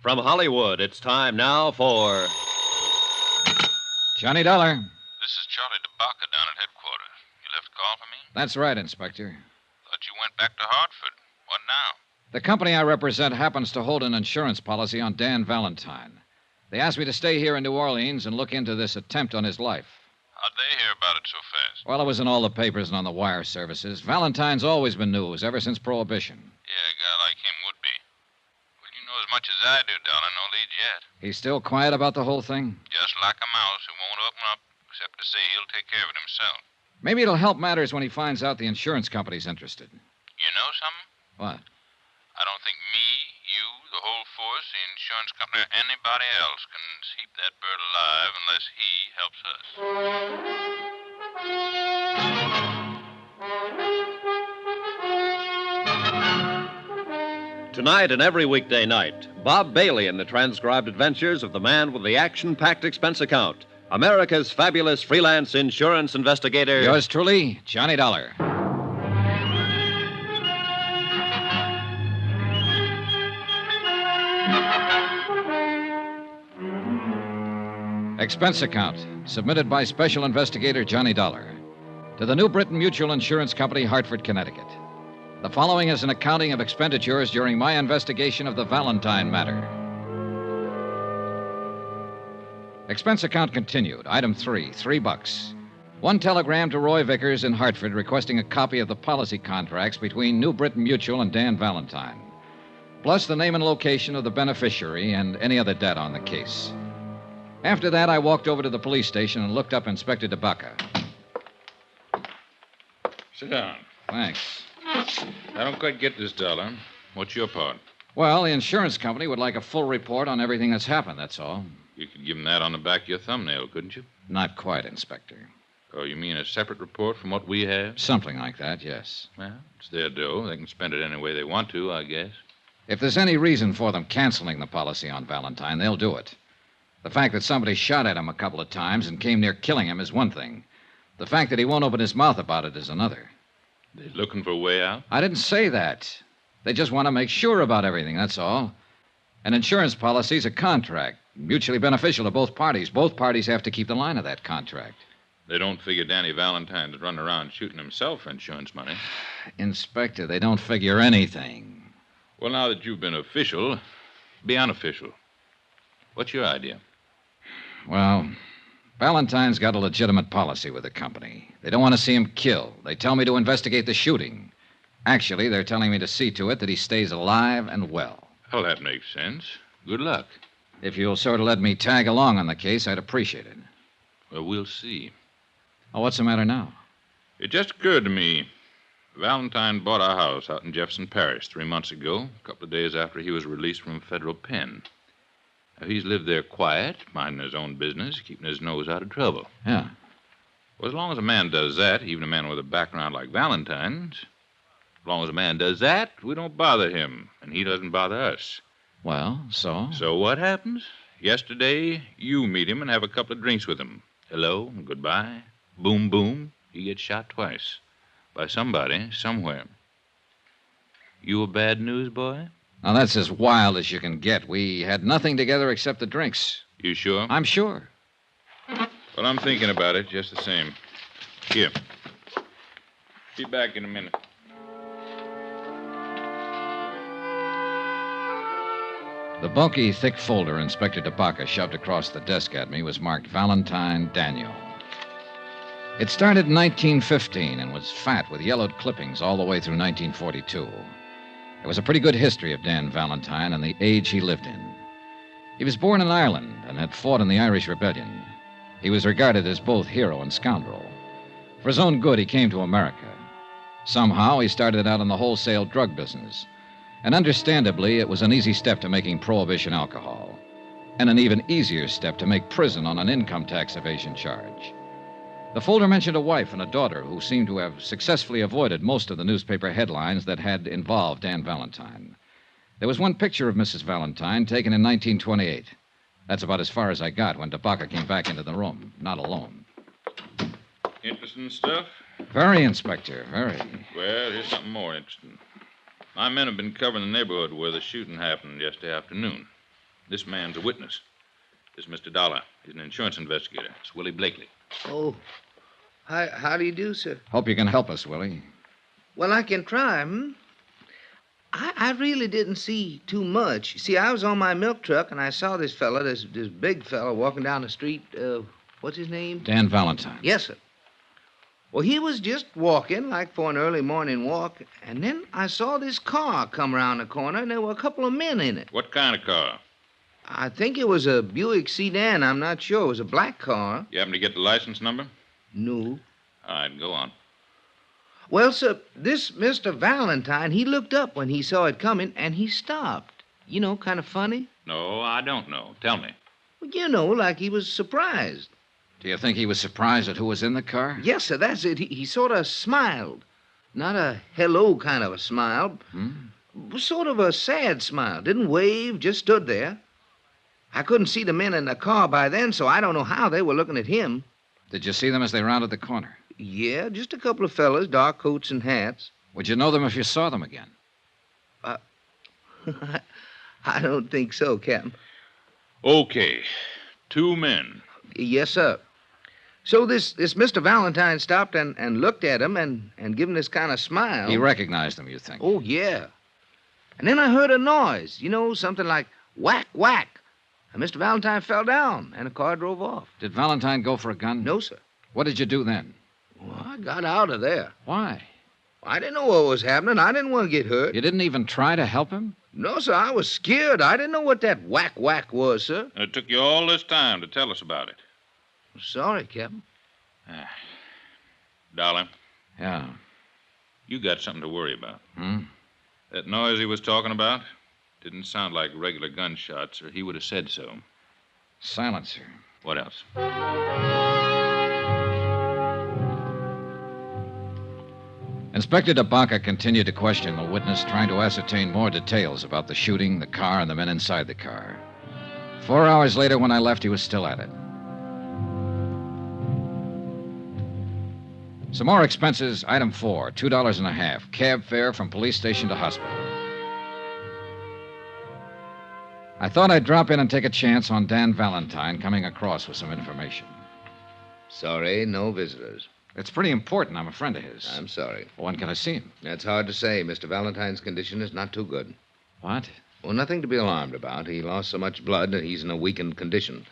From Hollywood, it's time now for... Johnny Dollar. This is Charlie DeBacca down at headquarters. You left a call for me? That's right, Inspector. Thought you went back to Hartford. What now? The company I represent happens to hold an insurance policy on Dan Valentine. They asked me to stay here in New Orleans and look into this attempt on his life. How'd they hear about it so fast? Well, it was in all the papers and on the wire services. Valentine's always been news, ever since Prohibition. Yeah, a guy like him would be. Well, you know as much as I do, darling. No leads yet. He's still quiet about the whole thing? Just like a mouse who won't open up, except to say he'll take care of it himself. Maybe it'll help matters when he finds out the insurance company's interested. You know something? What? I don't think me, you, the whole force, the insurance company, or anybody else can keep that bird alive unless he helps us. Tonight and every weekday night, Bob Bailey in the transcribed adventures of the man with the action-packed expense account, America's fabulous freelance insurance investigator... Yours truly, Johnny Dollar. Expense account, submitted by Special Investigator Johnny Dollar to the New Britain Mutual Insurance Company, Hartford, Connecticut. The following is an accounting of expenditures during my investigation of the Valentine matter. Expense account continued. Item 3, $3. One telegram to Roy Vickers in Hartford requesting a copy of the policy contracts between New Britain Mutual and Dan Valentine, plus the name and location of the beneficiary and any other debt on the case. After that, I walked over to the police station and looked up Inspector DeBacca. Sit down. Thanks. I don't quite get this, Dollar. What's your part? Well, the insurance company would like a full report on everything that's happened, that's all. You could give them that on the back of your thumbnail, couldn't you? Not quite, Inspector. Oh, you mean a separate report from what we have? Something like that, yes. Well, it's their dough. They can spend it any way they want to, I guess. If there's any reason for them canceling the policy on Valentine, they'll do it. The fact that somebody shot at him a couple of times and came near killing him is one thing. The fact that he won't open his mouth about it is another. They're looking for a way out? I didn't say that. They just want to make sure about everything, that's all. An insurance policy's a contract, mutually beneficial to both parties. Both parties have to keep the line of that contract. They don't figure Danny Valentine's running around shooting himself for insurance money. Inspector, they don't figure anything. Well, now that you've been official, be unofficial. What's your idea? Well, Valentine's got a legitimate policy with the company. They don't want to see him killed. They tell me to investigate the shooting. Actually, they're telling me to see to it that he stays alive and well. Well, that makes sense. Good luck. If you'll sort of let me tag along on the case, I'd appreciate it. Well, we'll see. Oh, what's the matter now? It just occurred to me. Valentine bought a house out in Jefferson Parish 3 months ago, a couple of days after he was released from a federal pen. Now, he's lived there quiet, minding his own business, keeping his nose out of trouble. Yeah. Well, as long as a man does that, even a man with a background like Valentine's, as long as a man does that, we don't bother him, and he doesn't bother us. Well, so? So what happens? Yesterday, you meet him and have a couple of drinks with him. Hello and goodbye. Boom, boom. He gets shot twice. By somebody, somewhere. You a bad news boy? Now, that's as wild as you can get. We had nothing together except the drinks. You sure? I'm sure. Well, I'm thinking about it just the same. Here. Be back in a minute. The bulky, thick folder Inspector DeBacca shoved across the desk at me was marked Valentine Daniel. It started in 1915 and was fat with yellowed clippings all the way through 1942. There was a pretty good history of Dan Valentine and the age he lived in. He was born in Ireland and had fought in the Irish Rebellion. He was regarded as both hero and scoundrel. For his own good, he came to America. Somehow, he started out in the wholesale drug business. And understandably, it was an easy step to making prohibition alcohol. And an even easier step to make prison on an income tax evasion charge. The folder mentioned a wife and a daughter who seemed to have successfully avoided most of the newspaper headlines that had involved Dan Valentine. There was one picture of Mrs. Valentine taken in 1928. That's about as far as I got when DeBacca came back into the room, not alone. Interesting stuff? Very, Inspector, very. Well, here's something more interesting. My men have been covering the neighborhood where the shooting happened yesterday afternoon. This man's a witness. This is Mr. Dollar. He's an insurance investigator. It's Willie Blakely. Oh, how do you do, sir? Hope you can help us, Willie. Well, I can try, I really didn't see too much. You see, I was on my milk truck, and I saw this fella, this big fella, walking down the street. What's his name? Dan Valentine. Yes, sir. Well, he was just walking, like for an early morning walk, and then I saw this car come around the corner, and there were a couple of men in it. What kind of car? I think it was a Buick sedan. I'm not sure. It was a black car. You happen to get the license number? No. All right, go on. Well, sir, this Mr. Valentine, he looked up when he saw it coming, and he stopped. You know, kind of funny. No, I don't know. Tell me. Well, you know, like he was surprised. Do you think he was surprised at who was in the car? Yes, sir, that's it. He sort of smiled. Not a hello kind of a smile. Sort of a sad smile. Didn't wave, just stood there. I couldn't see the men in the car by then, so I don't know how they were looking at him. Did you see them as they rounded the corner? Yeah, just a couple of fellas, dark coats and hats. Would you know them if you saw them again? I don't think so, Captain. Okay. 2 men. Yes, sir. So this Mr. Valentine stopped and looked at him and given this kind of smile. He recognized them, you think? Oh, yeah. And then I heard a noise, you know, something like whack, whack. And Mr. Valentine fell down, and the car drove off. Did Valentine go for a gun? No, sir. What did you do then? Well, I got out of there. Why? I didn't know what was happening. I didn't want to get hurt. You didn't even try to help him? No, sir, I was scared. I didn't know what that whack, whack was, sir. And it took you all this time to tell us about it. Sorry, Captain. Dollar, Yeah. you got something to worry about. Hmm? That noise he was talking about didn't sound like regular gunshots, or he would have said so. Silencer. What else? Inspector DeBaca continued to question the witness, trying to ascertain more details about the shooting, the car, and the men inside the car. 4 hours later, when I left, he was still at it. Some more expenses. Item 4, $2.50. Cab fare from police station to hospital. I thought I'd drop in and take a chance on Dan Valentine coming across with some information. Sorry, no visitors. It's pretty important. I'm a friend of his. I'm sorry. Well, when can I see him? That's hard to say. Mr. Valentine's condition is not too good. What? Well, nothing to be alarmed about. He lost so much blood that he's in a weakened condition.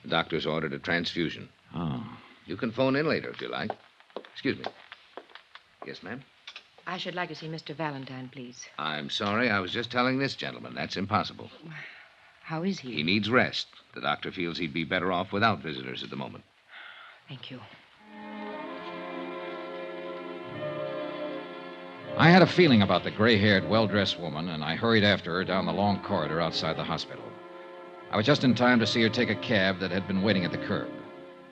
The doctor's ordered a transfusion. Oh. You can phone in later if you like. Excuse me. Yes, ma'am? I should like to see Mr. Valentine, please. I'm sorry. I was just telling this gentleman. That's impossible. How is he? He needs rest. The doctor feels he'd be better off without visitors at the moment. Thank you. I had a feeling about the gray-haired, well-dressed woman, and I hurried after her down the long corridor outside the hospital. I was just in time to see her take a cab that had been waiting at the curb.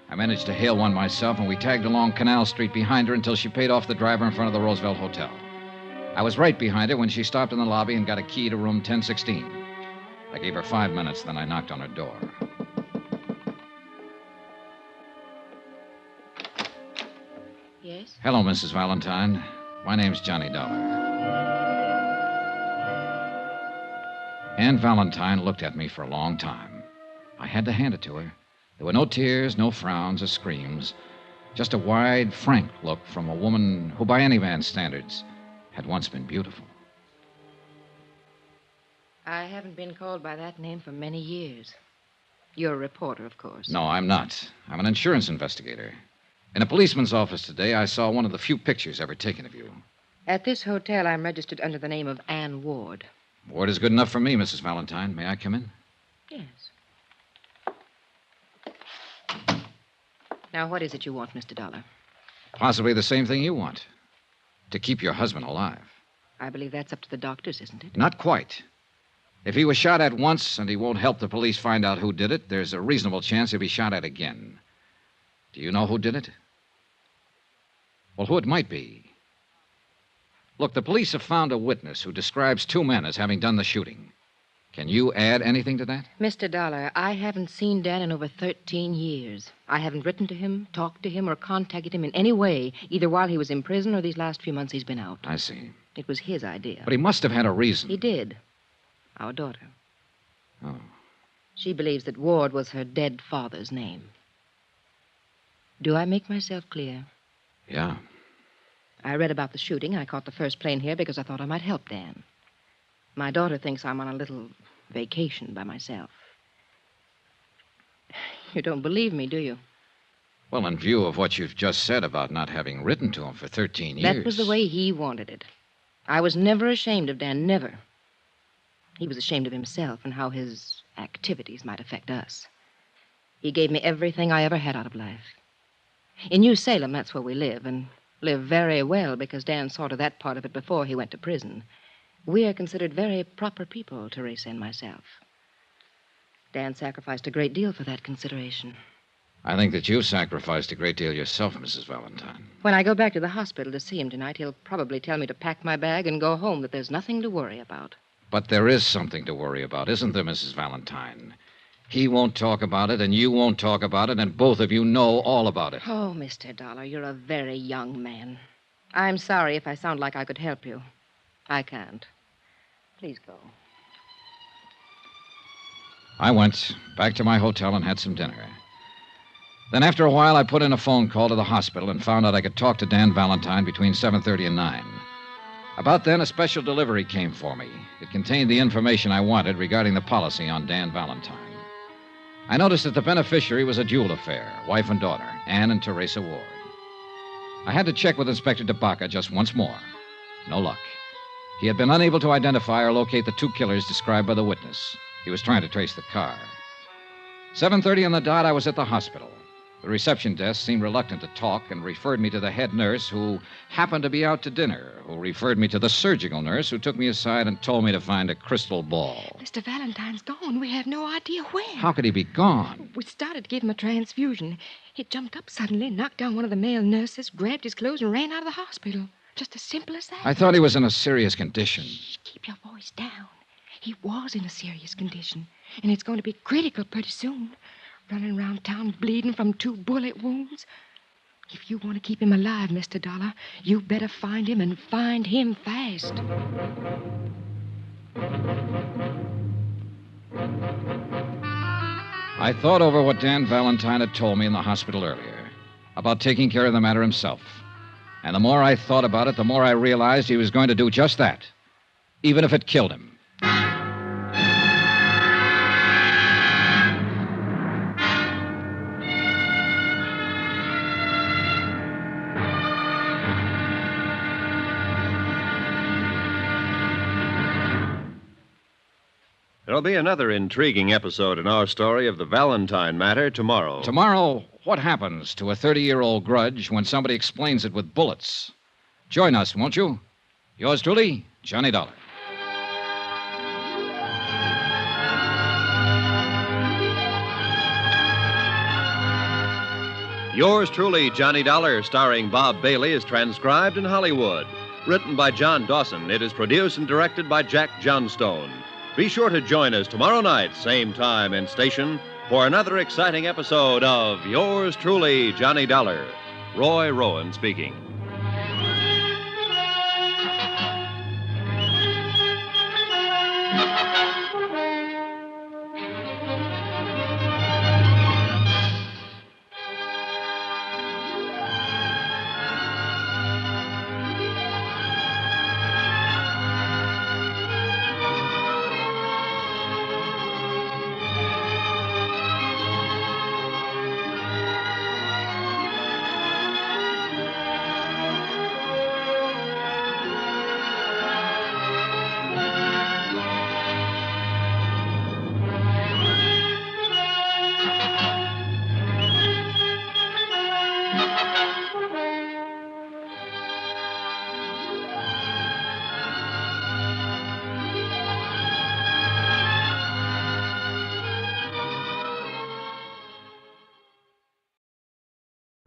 I managed to hail one myself, and we tagged along Canal Street behind her until she paid off the driver in front of the Roosevelt Hotel. I was right behind her when she stopped in the lobby and got a key to room 1016. I gave her 5 minutes, then I knocked on her door. Yes? Hello, Mrs. Valentine. My name's Johnny Dollar. Ann Valentine looked at me for a long time. I had to hand it to her. There were no tears, no frowns or screams, just a wide, frank look from a woman who, by any man's standards, had once been beautiful. I haven't been called by that name for many years. You're a reporter, of course. No, I'm not. I'm an insurance investigator. In a policeman's office today, I saw one of the few pictures ever taken of you. At this hotel, I'm registered under the name of Ann Ward. Ward is good enough for me, Mrs. Valentine. May I come in? Yes. Now, what is it you want, Mr. Dollar? Possibly the same thing you want. To keep your husband alive. I believe that's up to the doctors, isn't it? Not quite. If he was shot at once and he won't help the police find out who did it, there's a reasonable chance he'll be shot at again. Do you know who did it? Well, who it might be. Look, the police have found a witness who describes 2 men as having done the shooting. Can you add anything to that? Mr. Dollar, I haven't seen Dan in over 13 years. I haven't written to him, talked to him, or contacted him in any way, either while he was in prison or these last few months he's been out. I see. It was his idea. But he must have had a reason. He did. Our daughter. Oh. She believes that Ward was her dead father's name. Do I make myself clear? Yeah. I read about the shooting. I caught the first plane here because I thought I might help Dan. My daughter thinks I'm on a little vacation by myself. You don't believe me, do you? Well, in view of what you've just said about not having written to him for 13 years... That was the way he wanted it. I was never ashamed of Dan, never. He was ashamed of himself and how his activities might affect us. He gave me everything I ever had out of life. In New Salem, that's where we live, and live very well because Dan saw to that part of it before he went to prison. We are considered very proper people, Teresa and myself. Dan sacrificed a great deal for that consideration. I think that you've sacrificed a great deal yourself, Mrs. Valentine. When I go back to the hospital to see him tonight, he'll probably tell me to pack my bag and go home, that there's nothing to worry about. But there is something to worry about, isn't there, Mrs. Valentine? He won't talk about it, and you won't talk about it, and both of you know all about it. Oh, Mr. Dollar, you're a very young man. I'm sorry if I sound like I could help you. I can't. Please go. I went back to my hotel and had some dinner. Then after a while, I put in a phone call to the hospital and found out I could talk to Dan Valentine between 7:30 and 9. About then, a special delivery came for me. It contained the information I wanted regarding the policy on Dan Valentine. I noticed that the beneficiary was a dual affair, wife and daughter, Ann and Teresa Ward. I had to check with Inspector DeBacca just once more. No luck. He had been unable to identify or locate the two killers described by the witness. He was trying to trace the car. 7:30 on the dot, I was at the hospital. The reception desk seemed reluctant to talk and referred me to the head nurse, who happened to be out to dinner, who referred me to the surgical nurse, who took me aside and told me to find a crystal ball. Mr. Valentine's gone. We have no idea where. How could he be gone? We started to give him a transfusion. He jumped up suddenly, knocked down one of the male nurses, grabbed his clothes, and ran out of the hospital. Just as simple as that. I thought he was in a serious condition. Shh, keep your voice down. He was in a serious condition, and it's going to be critical pretty soon. Running around town bleeding from 2 bullet wounds. If you want to keep him alive, Mr. Dollar, you better find him and find him fast. I thought over what Dan Valentine had told me in the hospital earlier about taking care of the matter himself. And the more I thought about it, the more I realized he was going to do just that, even if it killed him. There'll be another intriguing episode in our story of the Valentine matter tomorrow. Tomorrow, what happens to a 30-year-old grudge when somebody explains it with bullets? Join us, won't you? Yours truly, Johnny Dollar. Yours truly, Johnny Dollar, starring Bob Bailey, is transcribed in Hollywood. Written by John Dawson, it is produced and directed by Jack Johnstone. Be sure to join us tomorrow night, same time and station, for another exciting episode of Yours truly, Johnny Dollar. Roy Rowan speaking.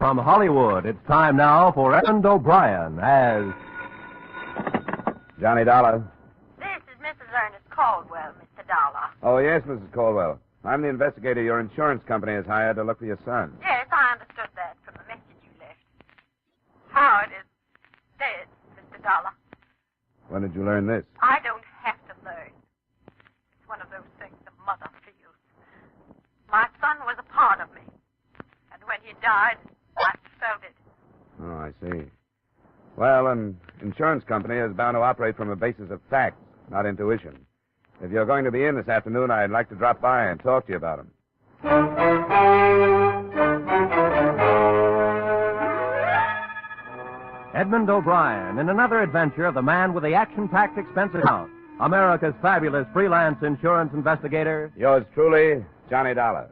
From Hollywood, it's time now for Edmund O'Brien as Johnny Dollar. This is Mrs. Ernest Caldwell, Mr. Dollar. Oh, yes, Mrs. Caldwell. I'm the investigator your insurance company has hired to look for your son. Yes, I understood that from the message you left. Howard is dead, Mr. Dollar. When did you learn this? I don't have to learn. It's one of those things a mother feels. I see. Well, an insurance company is bound to operate from a basis of facts, not intuition. If you're going to be in this afternoon, I'd like to drop by and talk to you about them. Edmund O'Brien in another adventure of the man with the action-packed expense account. America's fabulous freelance insurance investigator. Yours truly, Johnny Dollar.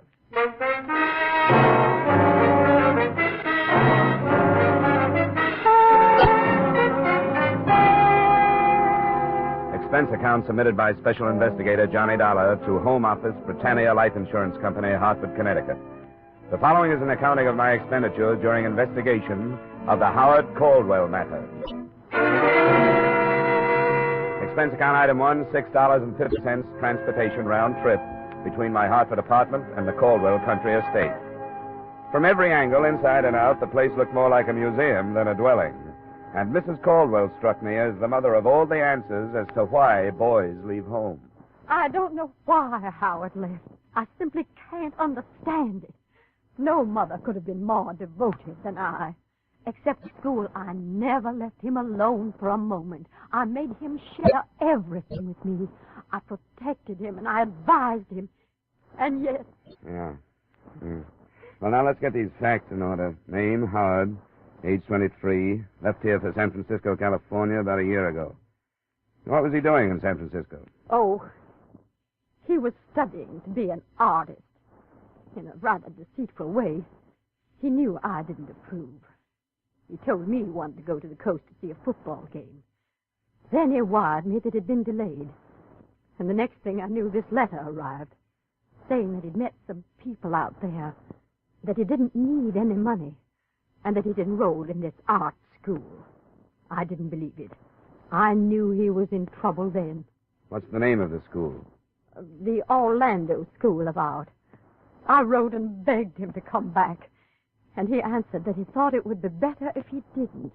Expense account submitted by Special Investigator Johnny Dollar to Home Office, Britannia Life Insurance Company, Hartford, Connecticut. The following is an accounting of my expenditures during investigation of the Howard Caldwell matter. Expense account item 1, $6.50 transportation round trip between my Hartford apartment and the Caldwell country estate. From every angle, inside and out, the place looked more like a museum than a dwelling. And Mrs. Caldwell struck me as the mother of all the answers as to why boys leave home. I don't know why Howard left. I simply can't understand it. No mother could have been more devoted than I. Except at school, I never left him alone for a moment. I made him share everything with me. I protected him and I advised him. And yet... Yeah. Well, now let's get these facts in order. Name, Howard. Age 23. Left here for San Francisco, California about a year ago. What was he doing in San Francisco? Oh, he was studying to be an artist. In a rather deceitful way. He knew I didn't approve. He told me he wanted to go to the coast to see a football game. Then he wired me that it had been delayed. And the next thing I knew, this letter arrived, saying that he'd met some people out there, that he didn't need any money, and that he'd enrolled in this art school. I didn't believe it. I knew he was in trouble then. What's the name of the school? The Orlando School of Art. I wrote and begged him to come back, and he answered that he thought it would be better if he didn't,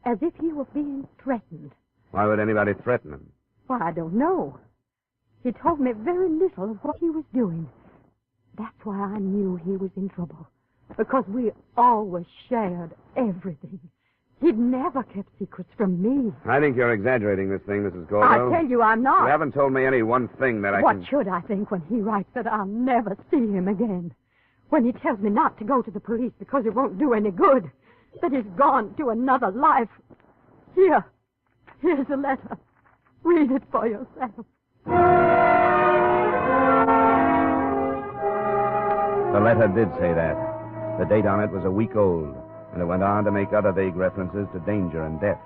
as if he were being threatened. Why would anybody threaten him? Why, I don't know. He told me very little of what he was doing. That's why I knew he was in trouble, because we always shared everything. He'd never kept secrets from me. I think you're exaggerating this thing, Mrs. Caldwell. I tell you I'm not. You haven't told me any one thing that I What should I think when he writes that I'll never see him again? When he tells me not to go to the police because it won't do any good? That he's gone to another life? Here's a letter. Read it for yourself. The letter did say that. The date on it was a week old, and it went on to make other vague references to danger and death.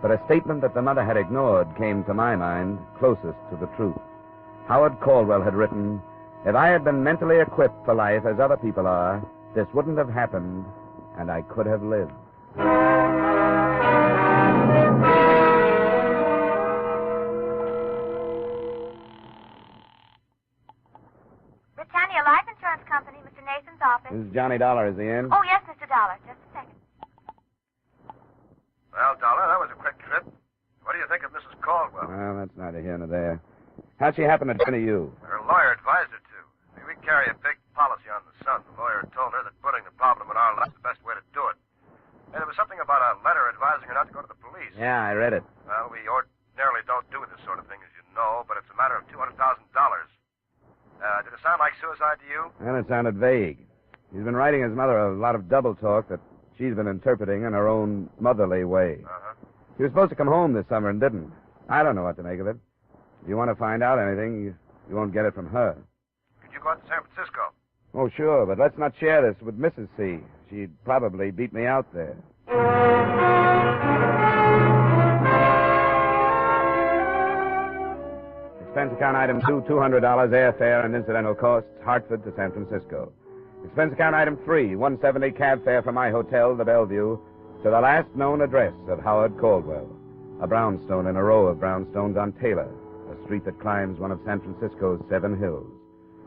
But a statement that the mother had ignored came, to my mind, closest to the truth. Howard Caldwell had written, "If I had been mentally equipped for life as other people are, this wouldn't have happened, and I could have lived." Britannia Life Insurance Company, Mr. Nathan's office. This is Johnny Dollar. Is he in? Oh, yes, Mr. Dollar. Just a second. Well, Dollar, that was a quick trip. What do you think of Mrs. Caldwell? Well, that's neither here nor there. How'd she happen to turn to you? Her lawyer advised her to. We carry a big policy on the son. The lawyer told her that putting the problem in our lap is the best way to do it. And there was something about a letter advising her not to go to the police. Yeah, I read it. Well, we ordinarily don't do this sort of thing, as you know, but it's a matter of $200,000. Did it sound like suicide to you? Well, it sounded vague. He's been writing his mother a lot of double talk that she's been interpreting in her own motherly way. Uh-huh. He was supposed to come home this summer and didn't. I don't know what to make of it. If you want to find out anything, you won't get it from her. Could you go out to San Francisco? Oh, sure, but let's not share this with Mrs. C. She'd probably beat me out there. Expense account item 2, $200 airfare and incidental costs, Hartford to San Francisco. Expense account item 3, $170 cab fare from my hotel, the Bellevue, to the last known address of Howard Caldwell, a brownstone in a row of brownstones on Taylor, a street that climbs one of San Francisco's 7 hills.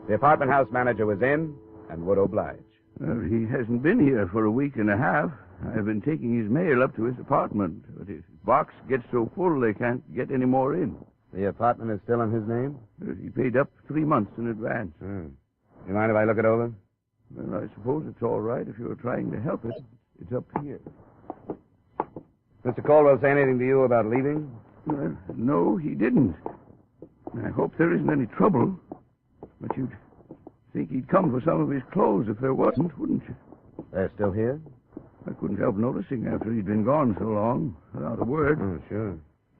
The apartment house manager was in and would oblige. Well, he hasn't been here for a week and a half. I've been taking his mail up to his apartment, but his box gets so full they can't get any more in. The apartment is still in his name? He paid up 3 months in advance. You mind if I look it over? Well, I suppose it's all right if you're trying to help it. It's up here. Mr. Caldwell say anything to you about leaving? Well, no, he didn't. I hope there isn't any trouble. But you'd think he'd come for some of his clothes if there wasn't, wouldn't you? They're still here? I couldn't help noticing after he'd been gone so long, without a word. Oh, sure.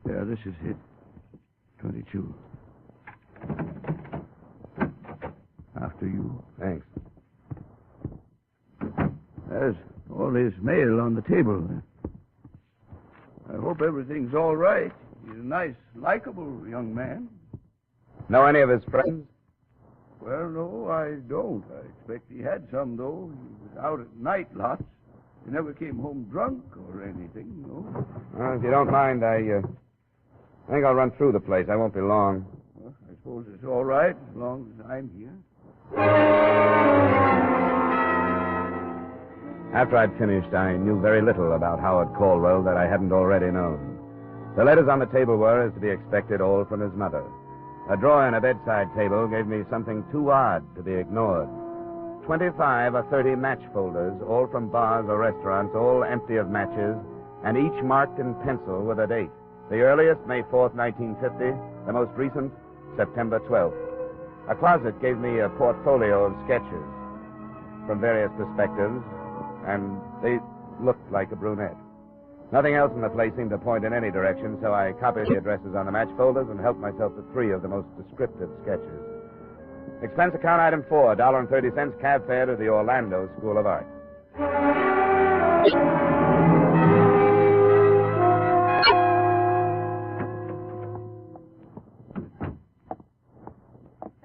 Yeah, this is it. 22. After you. Thanks. There's all his mail on the table. I hope everything's all right. He's a nice, likable young man. Know any of his friends? Well, no, I don't. I expect he had some, though. He was out at night lots. He never came home drunk or anything, no. Well, if you don't mind, I think I'll run through the place. I won't be long. Well, I suppose it's all right as long as I'm here. After I'd finished, I knew very little about Howard Caldwell that I hadn't already known. The letters on the table were, as to be expected, all from his mother. A drawer in a bedside table gave me something too odd to be ignored. 25 or 30 match folders, all from bars or restaurants, all empty of matches, and each marked in pencil with a date. The earliest, May 4th, 1950. The most recent, September 12th. A closet gave me a portfolio of sketches from various perspectives, and they looked like a brunette. Nothing else in the place seemed to point in any direction, so I copied the addresses on the match folders and helped myself to 3 of the most descriptive sketches. Expense account item 4, $1.30 cab fare to the Orlando School of Art.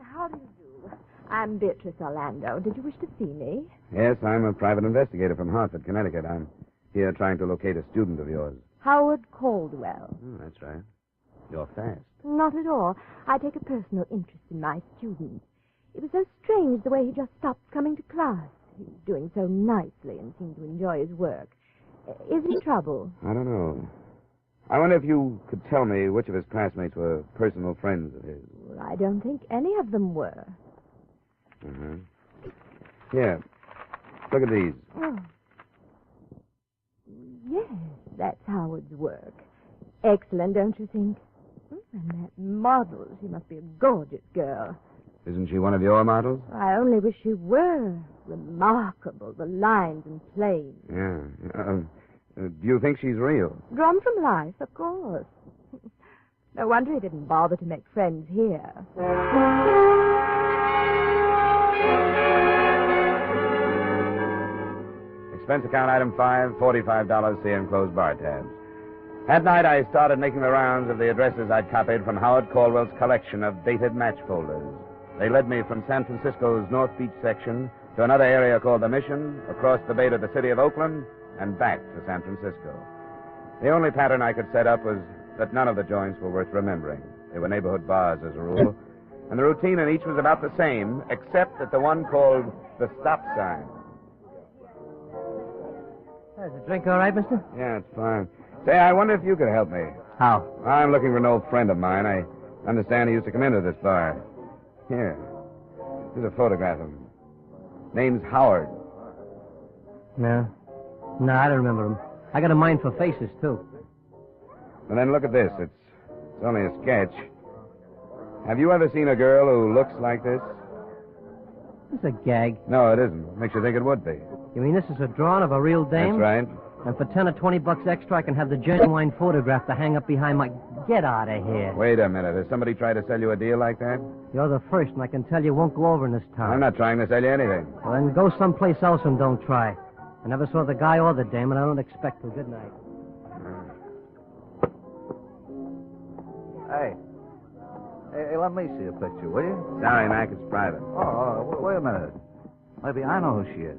How do you do? I'm Beatrice Orlando. Did you wish to see me? Yes, I'm a private investigator from Hartford, Connecticut. I'm here trying to locate a student of yours. Howard Caldwell. Oh, that's right. You're fast. Not at all. I take a personal interest in my student. It was so strange the way he just stopped coming to class. He was doing so nicely and seemed to enjoy his work. Is he in trouble? I don't know. I wonder if you could tell me which of his classmates were personal friends of his. Well, I don't think any of them were. Uh-huh. Here. Look at these. Oh. Yes, that's Howard's work. Excellent, don't you think? And that model, she must be a gorgeous girl. Isn't she one of your models? I only wish she were. Remarkable, the lines and planes. Yeah. Do you think she's real? Drawn from life, of course. No wonder he didn't bother to make friends here. Expense account item 5, $45, see enclosed bar tabs. That night, I started making the rounds of the addresses I'd copied from Howard Caldwell's collection of dated match folders. They led me from San Francisco's North Beach section to another area called the Mission, across the bay to the city of Oakland, and back to San Francisco. The only pattern I could set up was that none of the joints were worth remembering. They were neighborhood bars, as a rule, and the routine in each was about the same, except at the one called the stop sign. Is the drink all right, mister? Yeah, it's fine. Say, I wonder if you could help me. How? I'm looking for an old friend of mine. I understand he used to come into this bar. Here. Here's a photograph of him. Name's Howard. No. No, I don't remember him. I got a mind for faces, too. And then look at this. It's only a sketch. Have you ever seen a girl who looks like this? It's a gag. No, it isn't. Makes you think it would be. You mean this is a drawing of a real dame? That's right. And for 10 or 20 bucks extra, I can have the genuine photograph to hang up behind my... Get out of here. Wait a minute. Has somebody tried to sell you a deal like that? You're the first, and I can tell you won't go over in this town. I'm not trying to sell you anything. Well, then go someplace else and don't try. I never saw the guy or the dame, and I don't expect to. Good night. Hey, let me see a picture, will you? Sorry, Mac. It's private. Wait a minute. Maybe I know who she is.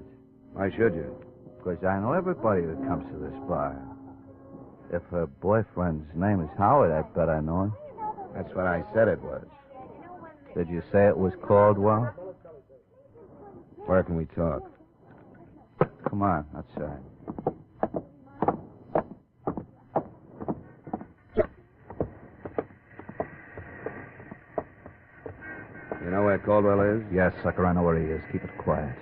Why should you? Because I know everybody that comes to this bar. If her boyfriend's name is Howard, I bet I know him. That's what I said it was. Did you say it was Caldwell? Where can we talk? Come on, outside. You know where Caldwell is? Yes, sucker, I know where he is. Keep it quiet.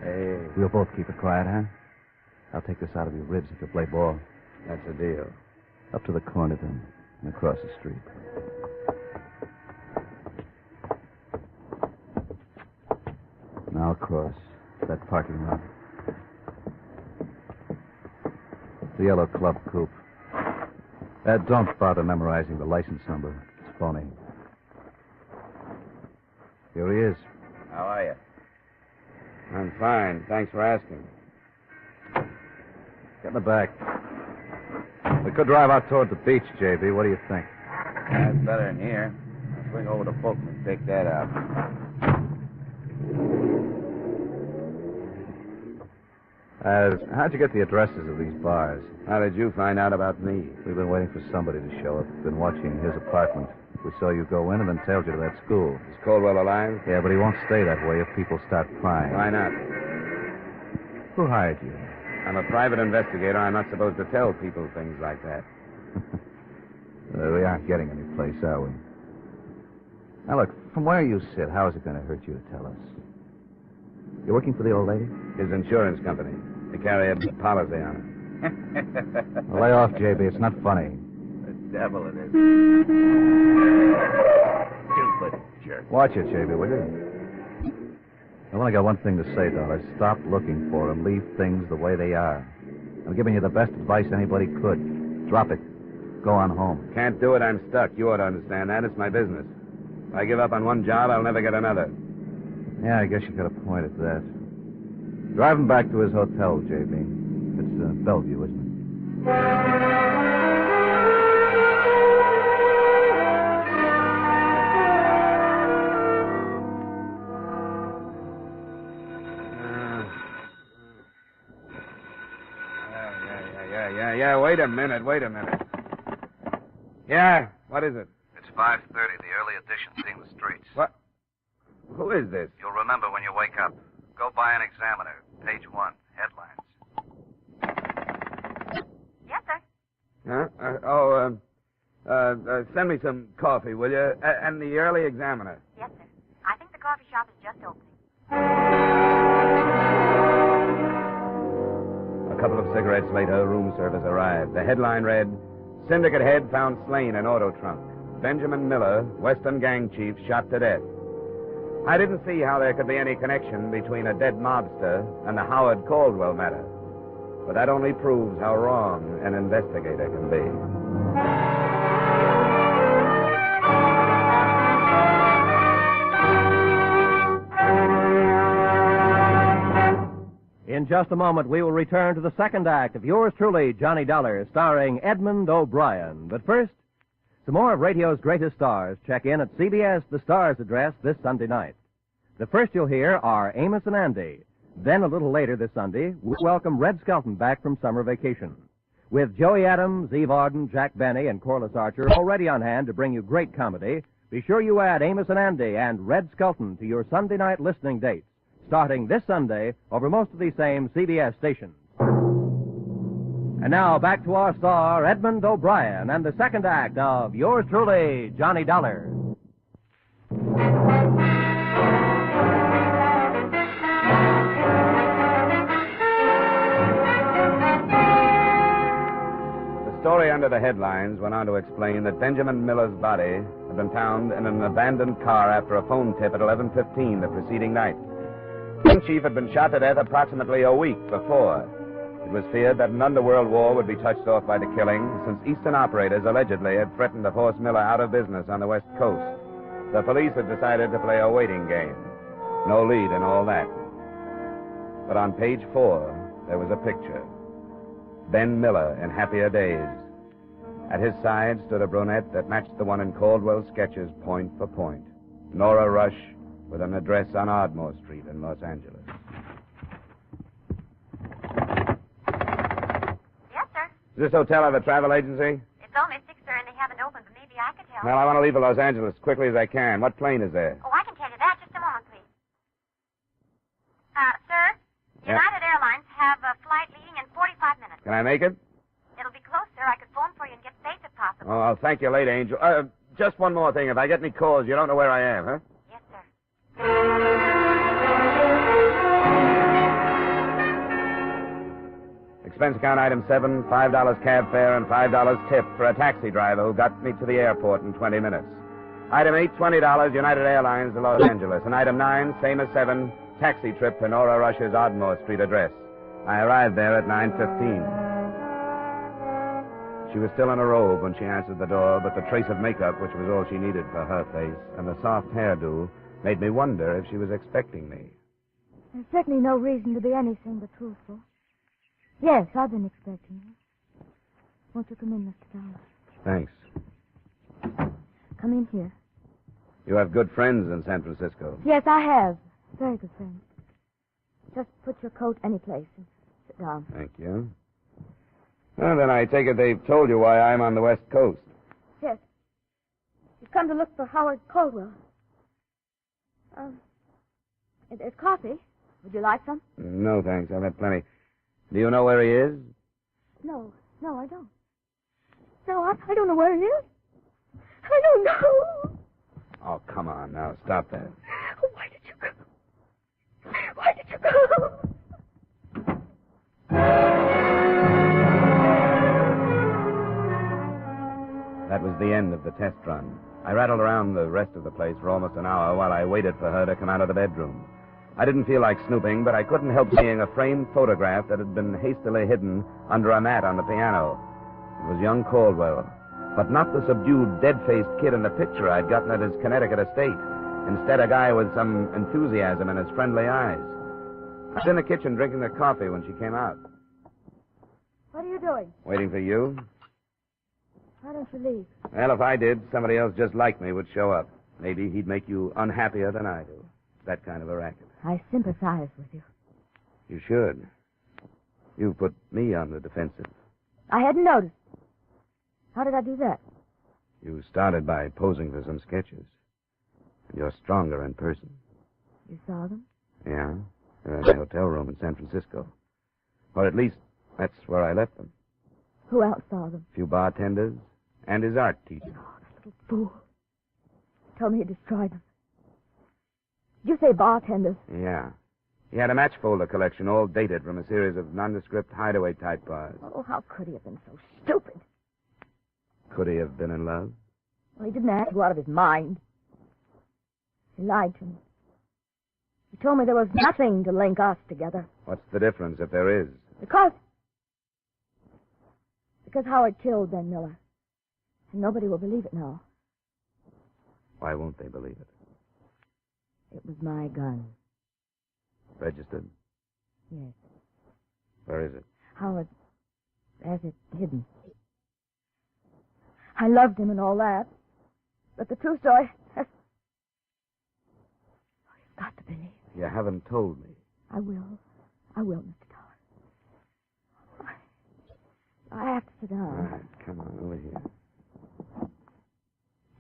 Hey. We'll both keep it quiet, huh? I'll take this out of your ribs if you play ball. That's a deal. Up to the corner, then, and across the street. Now across that parking lot. The yellow club coupe. Don't bother memorizing the license number. It's phony. Here he is. How are you? I'm fine. Thanks for asking. Get in the back. We could drive out toward the beach, JB. What do you think? That's better than here. I'll swing over to Fulton and take that out. How'd you get the addresses of these bars? How did you find out about me? We've been waiting for somebody to show up. Been watching his apartment. We saw you go in and then tailed you to that school. Is Caldwell alive? Yeah, but he won't stay that way if people start prying. Why not? Who hired you? I'm a private investigator. I'm not supposed to tell people things like that. We aren't getting any place, are we? Now, look, from where you sit, how is it going to hurt you to tell us? You're working for the old lady? His insurance company. They carry a policy on it. Well, lay off, JB. It's not funny. The devil it is. Stupid jerk. Watch it, JB, will you? I've only got one thing to say, Dollar. Stop looking for them. Leave things the way they are. I'm giving you the best advice anybody could. Drop it. Go on home. Can't do it. I'm stuck. You ought to understand that. It's my business. If I give up on one job, I'll never get another. Yeah, I guess you got a point at that. Drive him back to his hotel, JB. It's Bellevue, isn't it? Yeah, wait a minute. Yeah, what is it? It's 5:30. The early edition seeing the streets. What? Who is this? You'll remember when you wake up. Go buy an Examiner, page 1, headlines. Yes, sir. Huh? Send me some coffee, will you? And the early Examiner. Yes, sir. I think the coffee shop is just opening. A couple of cigarettes later, room service arrived. The headline read, Syndicate head found slain in auto trunk. Benjamin Miller, Western gang chief, shot to death. I didn't see how there could be any connection between a dead mobster and the Howard Caldwell matter. But that only proves how wrong an investigator can be. In just a moment, we will return to the second act of yours truly, Johnny Dollar, starring Edmund O'Brien. But first, some more of radio's greatest stars check in at CBS The Stars address this Sunday night. The first you'll hear are Amos and Andy. Then, a little later this Sunday, we'll welcome Red Skelton back from summer vacation. With Joey Adams, Eve Arden, Jack Benny, and Corliss Archer already on hand to bring you great comedy, be sure you add Amos and Andy and Red Skelton to your Sunday night listening dates, starting this Sunday over most of these same CBS stations. And now, back to our star, Edmund O'Brien, and the second act of yours truly, Johnny Dollar. The story under the headlines went on to explain that Benjamin Miller's body had been found in an abandoned car after a phone tip at 11:15 the preceding night. The chief had been shot to death approximately a week before. It was feared that an underworld war would be touched off by the killing, since Eastern operators allegedly had threatened to force Miller out of business on the West Coast. The police had decided to play a waiting game. No lead in all that. But on page 4, there was a picture. Ben Miller in happier days. At his side stood a brunette that matched the one in Caldwell's sketches point for point. Nora Rush, with an address on Ardmore Street in Los Angeles. Yes, sir. Does this hotel have a travel agency? It's only 6, sir, and they haven't opened, but maybe I could help. Well, I want to leave for Los Angeles as quickly as I can. What plane is there? Oh, I can tell you that. Just a moment, please. Sir, Yeah. United Airlines have a flight leaving in 45 minutes. Can I make it? It'll be close, sir. I could phone for you and get space if possible. Oh, I'll thank you later, Angel. Just one more thing. If I get any calls, you don't know where I am, huh? Yes, sir. Expense account item 7, $5 cab fare and $5 tip for a taxi driver who got me to the airport in 20 minutes. Item 8, $20, United Airlines to Los Angeles. And item 9, same as 7, taxi trip to Nora Rush's Ardmore Street address. I arrived there at 9:15. She was still in a robe when she answered the door, but the trace of makeup, which was all she needed for her face, and the soft hairdo, made me wonder if she was expecting me. There's certainly no reason to be anything but truthful. Yes, I've been expecting you. Won't you come in, Mr. Dollar? Thanks. Come in here. You have good friends in San Francisco. Yes, I have. Very good friends. Just put your coat any place and sit down. Thank you. Well, then I take it they've told you why I'm on the West Coast. Yes. You've come to look for Howard Caldwell. There's coffee. Would you like some? No, thanks. I've had plenty. Do you know where he is? No, I don't. No, I don't know where he is. I don't know. Oh, come on now. Stop that. Why did you go? Why did you go? That was the end of the test run. I rattled around the rest of the place for almost an hour while I waited for her to come out of the bedroom. I didn't feel like snooping, but I couldn't help seeing a framed photograph that had been hastily hidden under a mat on the piano. It was young Caldwell, but not the subdued, dead-faced kid in the picture I'd gotten at his Connecticut estate. Instead, a guy with some enthusiasm in his friendly eyes. I was in the kitchen drinking the coffee when she came out. What are you doing? Waiting for you? Why don't you leave? Well, if I did, somebody else just like me would show up. Maybe he'd make you unhappier than I do. That kind of a racket. I sympathize with you. You should. You put me on the defensive. I hadn't noticed. How did I do that? You started by posing for some sketches. And you're stronger in person. You saw them? Yeah. They're in the hotel room in San Francisco. Or at least, that's where I left them. Who else saw them? A few bartenders and his art teacher. Oh, that little fool. Tell me he destroyed them. Did you say bartenders? Yeah. He had a match folder collection, all dated from a series of nondescript hideaway-type bars. Oh, how could he have been so stupid? Could he have been in love? Well, he didn't act you out of his mind. He lied to me. He told me there was nothing to link us together. What's the difference if there is? Because Howard killed Ben Miller. And nobody will believe it now. Why won't they believe it? It was my gun. Registered? Yes. Where is it? Howard has it hidden. I loved him and all that. But the true story has... Oh, you've got to believe. You haven't told me. I will, Mr. Dollar. I have to sit down. All right, come on, over here.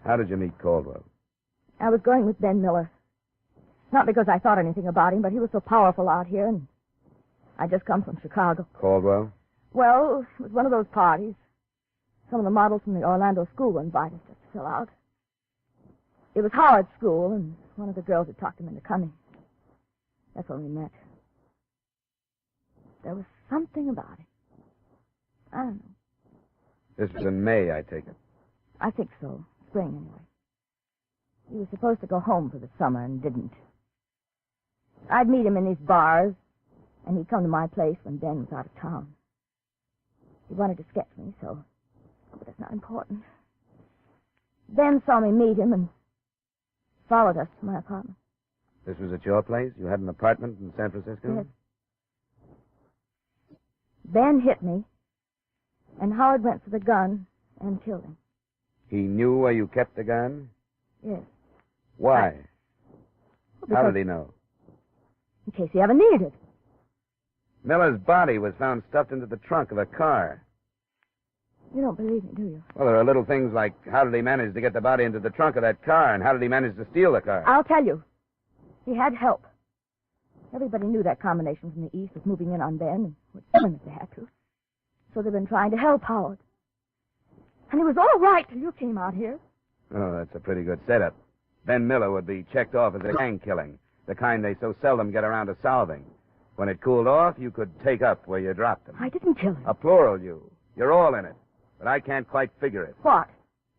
How did you meet Caldwell? I was going with Ben Miller. Not because I thought anything about him, but he was so powerful out here, and I just come from Chicago. Caldwell? Well, it was one of those parties. Some of the models from the Orlando school were invited us to fill out. It was Howard's school, and one of the girls had talked him into coming. That's when we met. There was something about him. I don't know. This was in May, I take it. I think so. Spring, anyway. He was supposed to go home for the summer and didn't. I'd meet him in these bars, and he'd come to my place when Ben was out of town. He wanted to sketch me, so... But that's not important. Ben saw me meet him and followed us to my apartment. This was at your place? You had an apartment in San Francisco? Yes. Ben hit me, and Howard went for the gun and killed him. He knew where you kept the gun? Yes. Why? Well, how did he know? In case he ever needed it. Miller's body was found stuffed into the trunk of a car. You don't believe me, do you? Well, there are little things like how did he manage to get the body into the trunk of that car, and how did he manage to steal the car? I'll tell you. He had help. Everybody knew that combination from the East was moving in on Ben and would kill him if they had to. So they've been trying to help Howard. And he was all right till you came out here. Oh, that's a pretty good setup. Ben Miller would be checked off as a gang killing, the kind they so seldom get around to solving. When it cooled off, you could take up where you dropped him. I didn't kill him. A plural you. You're all in it. But I can't quite figure it. What?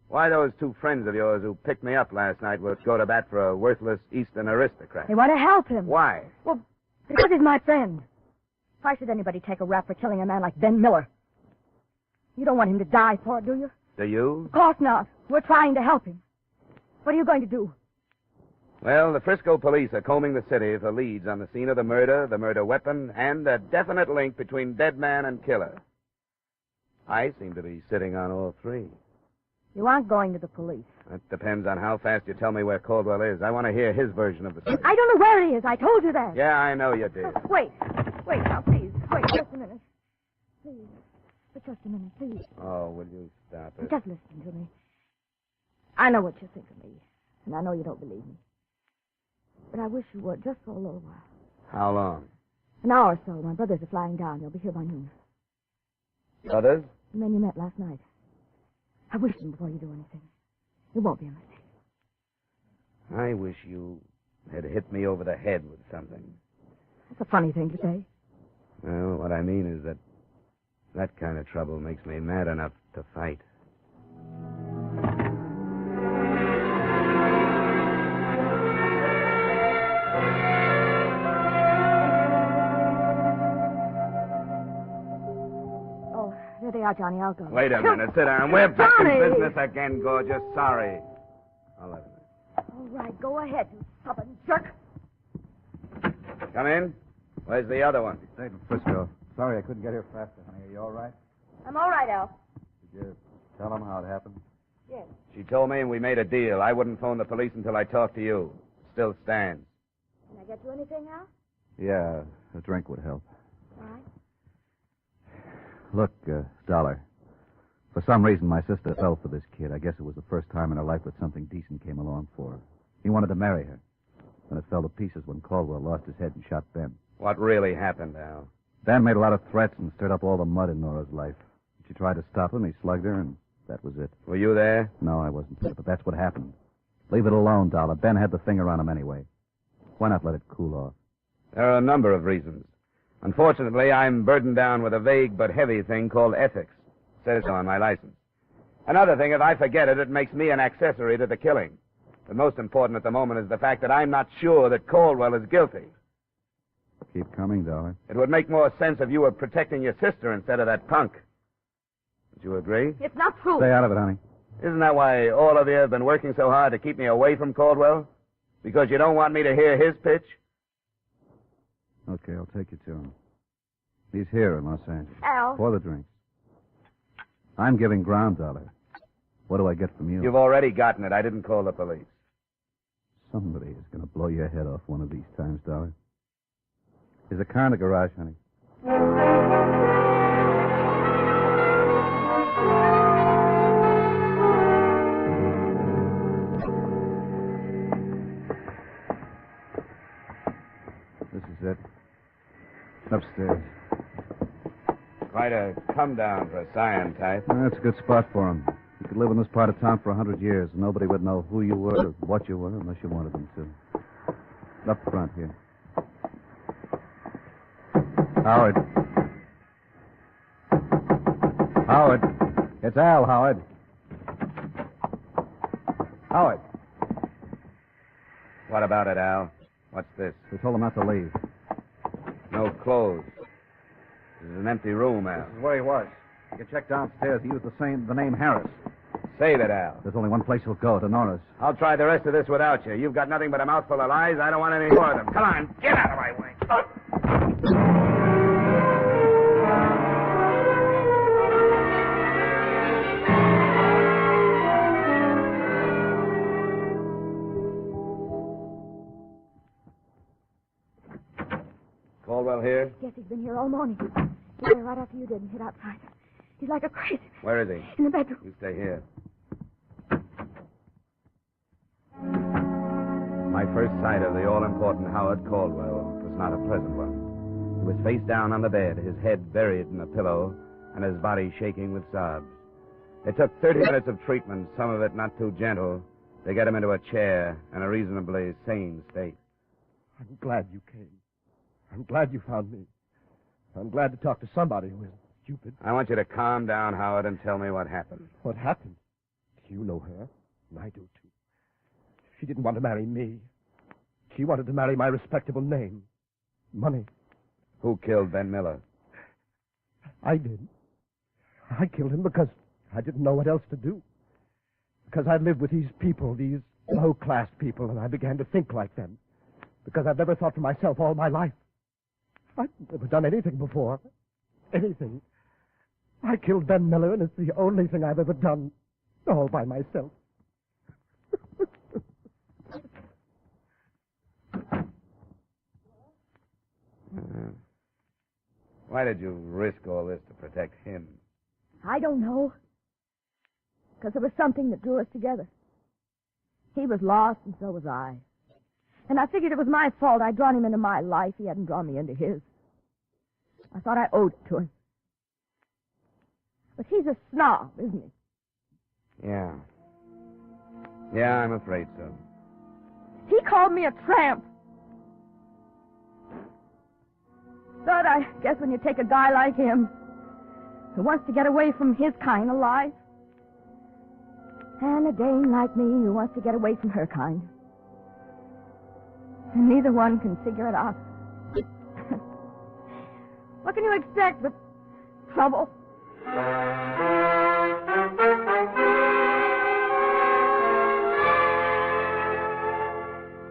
Why those two friends of yours who picked me up last night would go to bat for a worthless Eastern aristocrat. They want to help him. Why? Well, because he's my friend. Why should anybody take a rap for killing a man like Ben Miller? You don't want him to die for it, do you? Do you? Of course not. We're trying to help him. What are you going to do? Well, the Frisco police are combing the city for leads on the scene of the murder weapon, and a definite link between dead man and killer. I seem to be sitting on all three. You aren't going to the police. That depends on how fast you tell me where Caldwell is. I want to hear his version of the story. I don't know where he is. I told you that. Yeah, I know you did. Wait now, please. Wait just a minute. Please. For just a minute, please. Oh, will you stop it? Just listen to me. I know what you think of me, and I know you don't believe me. But I wish you would, just for a little while. How long? An hour or so. My brothers are flying down. They'll be here by noon. Others? The men you met last night. I wish them before you do anything. It won't be a mistake. I wish you had hit me over the head with something. That's a funny thing to say. Well, what I mean is that kind of trouble makes me mad enough to fight. Oh, there they are, Johnny. I'll go. Wait a minute. Sit down. We're back Johnny! in business again, gorgeous. Sorry. I'll have it. All right, go ahead, you stubborn jerk. Come in. Where's the other one? Stayed in Frisco. Sorry I couldn't get here faster, honey. Are you all right? I'm all right, Al. Did you tell him how it happened? Yes. She told me and we made a deal. I wouldn't phone the police until I talked to you. Still stands. Can I get you anything, Al? Yeah, a drink would help. All right. Look, Dollar. For some reason, my sister fell for this kid. I guess it was the first time in her life that something decent came along for her. He wanted to marry her. Then it fell to pieces when Caldwell lost his head and shot Ben. What really happened, Al? Ben made a lot of threats and stirred up all the mud in Nora's life. She tried to stop him. He slugged her, and that was it. Were you there? No, I wasn't there, but that's what happened. Leave it alone, Dollar. Ben had the finger on him anyway. Why not let it cool off? There are a number of reasons. Unfortunately, I'm burdened down with a vague but heavy thing called ethics. It says so on my license. Another thing, if I forget it, it makes me an accessory to the killing. But most important at the moment is the fact that I'm not sure that Caldwell is guilty. Keep coming, Dollar. It would make more sense if you were protecting your sister instead of that punk. Would you agree? It's not true. Stay out of it, honey. Isn't that why all of you have been working so hard to keep me away from Caldwell? Because you don't want me to hear his pitch? Okay, I'll take you to him. He's here in Los Angeles. Al. For the drinks. I'm giving ground, Dollar. What do I get from you? You've already gotten it. I didn't call the police. Somebody is going to blow your head off one of these times, Dollar. There's a car in the garage, honey. This is it. Upstairs. Quite a come down for a scion type. That's a good spot for him. You could live in this part of town for 100 years, and nobody would know who you were or what you were unless you wanted them to. Up front here. Howard. Howard. It's Al, Howard. Howard. What about it, Al? What's this? They told him not to leave. No clothes. This is an empty room, Al. This is where he was. You can check downstairs. He used the name Harris. Save it, Al. There's only one place he'll go, to Nora's. I'll try the rest of this without you. You've got nothing but a mouthful of lies. I don't want any more of them. Come on, get out of my way. Caldwell here? Yes, he's been here all morning. He came right after you did and hid outside. He's like a crazy. Where is he? In the bedroom. You stay here. My first sight of the all-important Howard Caldwell was not a pleasant one. He was face down on the bed, his head buried in a pillow, and his body shaking with sobs. It took 30 minutes of treatment, some of it not too gentle, to get him into a chair in a reasonably sane state. I'm glad you came. I'm glad you found me. I'm glad to talk to somebody who isn't stupid. I want you to calm down, Howard, and tell me what happened. What happened? You know her, and I do, too. She didn't want to marry me. She wanted to marry my respectable name. Money. Who killed Ben Miller? I did. I killed him because I didn't know what else to do. Because I'd lived with these people, these low-class people, and I began to think like them. Because I've never thought for myself all my life. I've never done anything before. Anything. I killed Ben Miller, and it's the only thing I've ever done, all by myself. Why did you risk all this to protect him? I don't know. Because there was something that drew us together. He was lost, and so was I. And I figured it was my fault. I'd drawn him into my life. He hadn't drawn me into his. I thought I owed it to him. But he's a snob, isn't he? Yeah. Yeah, I'm afraid so. He called me a tramp. But I guess when you take a guy like him who wants to get away from his kind of life, and a dame like me who wants to get away from her kind, and neither one can figure it out. What can you expect but trouble?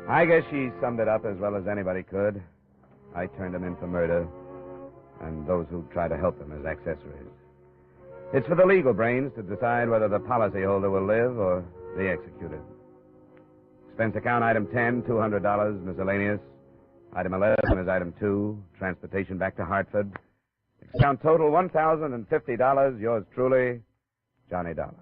I guess she summed it up as well as anybody could. I turned him in for murder, and those who try to help him as accessories. It's for the legal brains to decide whether the policyholder will live or the executed. Expense account item 10, $200, miscellaneous. Item 11 is item 2, transportation back to Hartford. Account total $1,050. Yours truly, Johnny Dollar.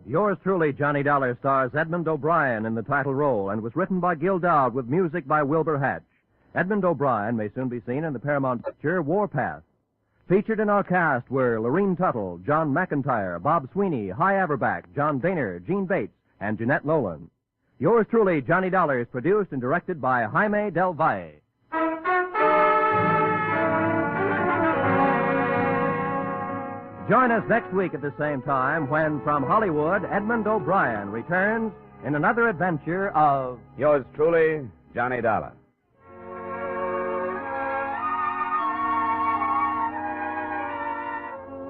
Yours truly, Johnny Dollar, stars Edmund O'Brien in the title role and was written by Gil Dowd with music by Wilbur Hatch. Edmund O'Brien may soon be seen in the Paramount picture Warpath. Featured in our cast were Lorene Tuttle, John McIntyre, Bob Sweeney, Hy Averback, John Daner, Gene Bates, and Jeanette Nolan. Yours truly, Johnny Dollar, is produced and directed by Jaime Del Valle. Join us next week at the same time when, from Hollywood, Edmund O'Brien returns in another adventure of... Yours truly, Johnny Dollar.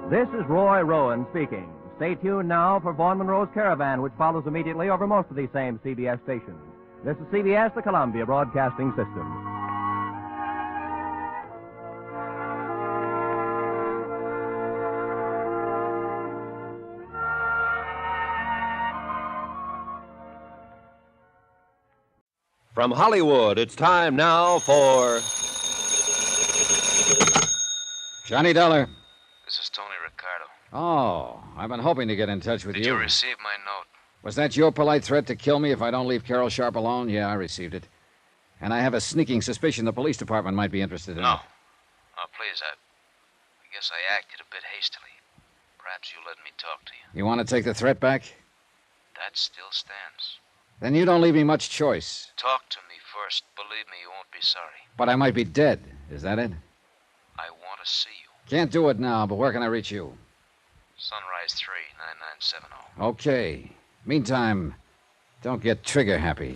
This is Roy Rowan speaking. Stay tuned now for Vaughn Monroe's Caravan, which follows immediately over most of these same CBS stations. This is CBS, the Columbia Broadcasting System. From Hollywood, it's time now for... Johnny Dollar. This is Tony Ricardo. Oh, I've been hoping to get in touch with Did you receive my note? Was that your polite threat to kill me if I don't leave Carol Sharp alone? Yeah, I received it. And I have a sneaking suspicion the police department might be interested in it. No. Oh, please, I guess I acted a bit hastily. Perhaps you let me talk to you. You want to take the threat back? That still stands. Then you don't leave me much choice. Talk to me first. Believe me, you won't be sorry. But I might be dead. Is that it? I want to see you. Can't do it now, but where can I reach you? Sunrise 3, 9970. Okay. Meantime, don't get trigger happy.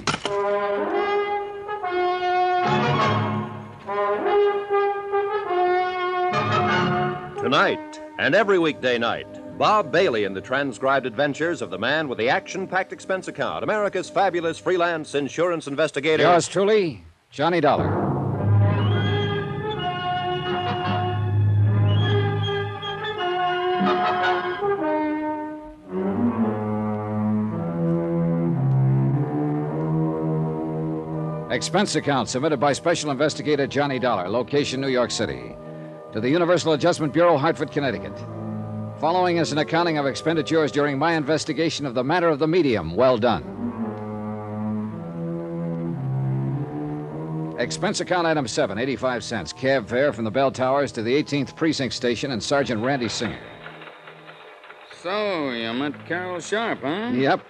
Tonight and every weekday night, Bob Bailey in the transcribed adventures of the man with the action-packed expense account, America's fabulous freelance insurance investigator. Yours truly, Johnny Dollar. Expense account submitted by Special Investigator Johnny Dollar, location New York City, to the Universal Adjustment Bureau, Hartford, Connecticut. Following is an accounting of expenditures during my investigation of the matter of the medium. Well done. Expense account item 7, 85 cents. Cab fare from the Bell Towers to the 18th Precinct Station and Sergeant Randy Singer. So, you met Carol Sharp, huh? Yep.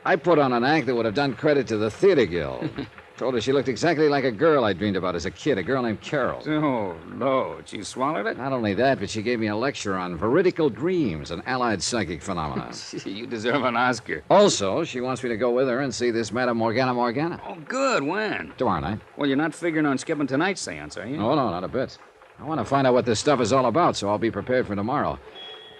I put on an act that would have done credit to the Theater Guild. Told her she looked exactly like a girl I dreamed about as a kid, a girl named Carol. Oh, no. She swallowed it? Not only that, but she gave me a lecture on veridical dreams and allied psychic phenomena. You deserve an Oscar. Also, she wants me to go with her and see this Madame Morgana. Oh, good. When? Tomorrow night. Well, you're not figuring on skipping tonight's seance, are you? Oh, no, not a bit. I want to find out what this stuff is all about, so I'll be prepared for tomorrow.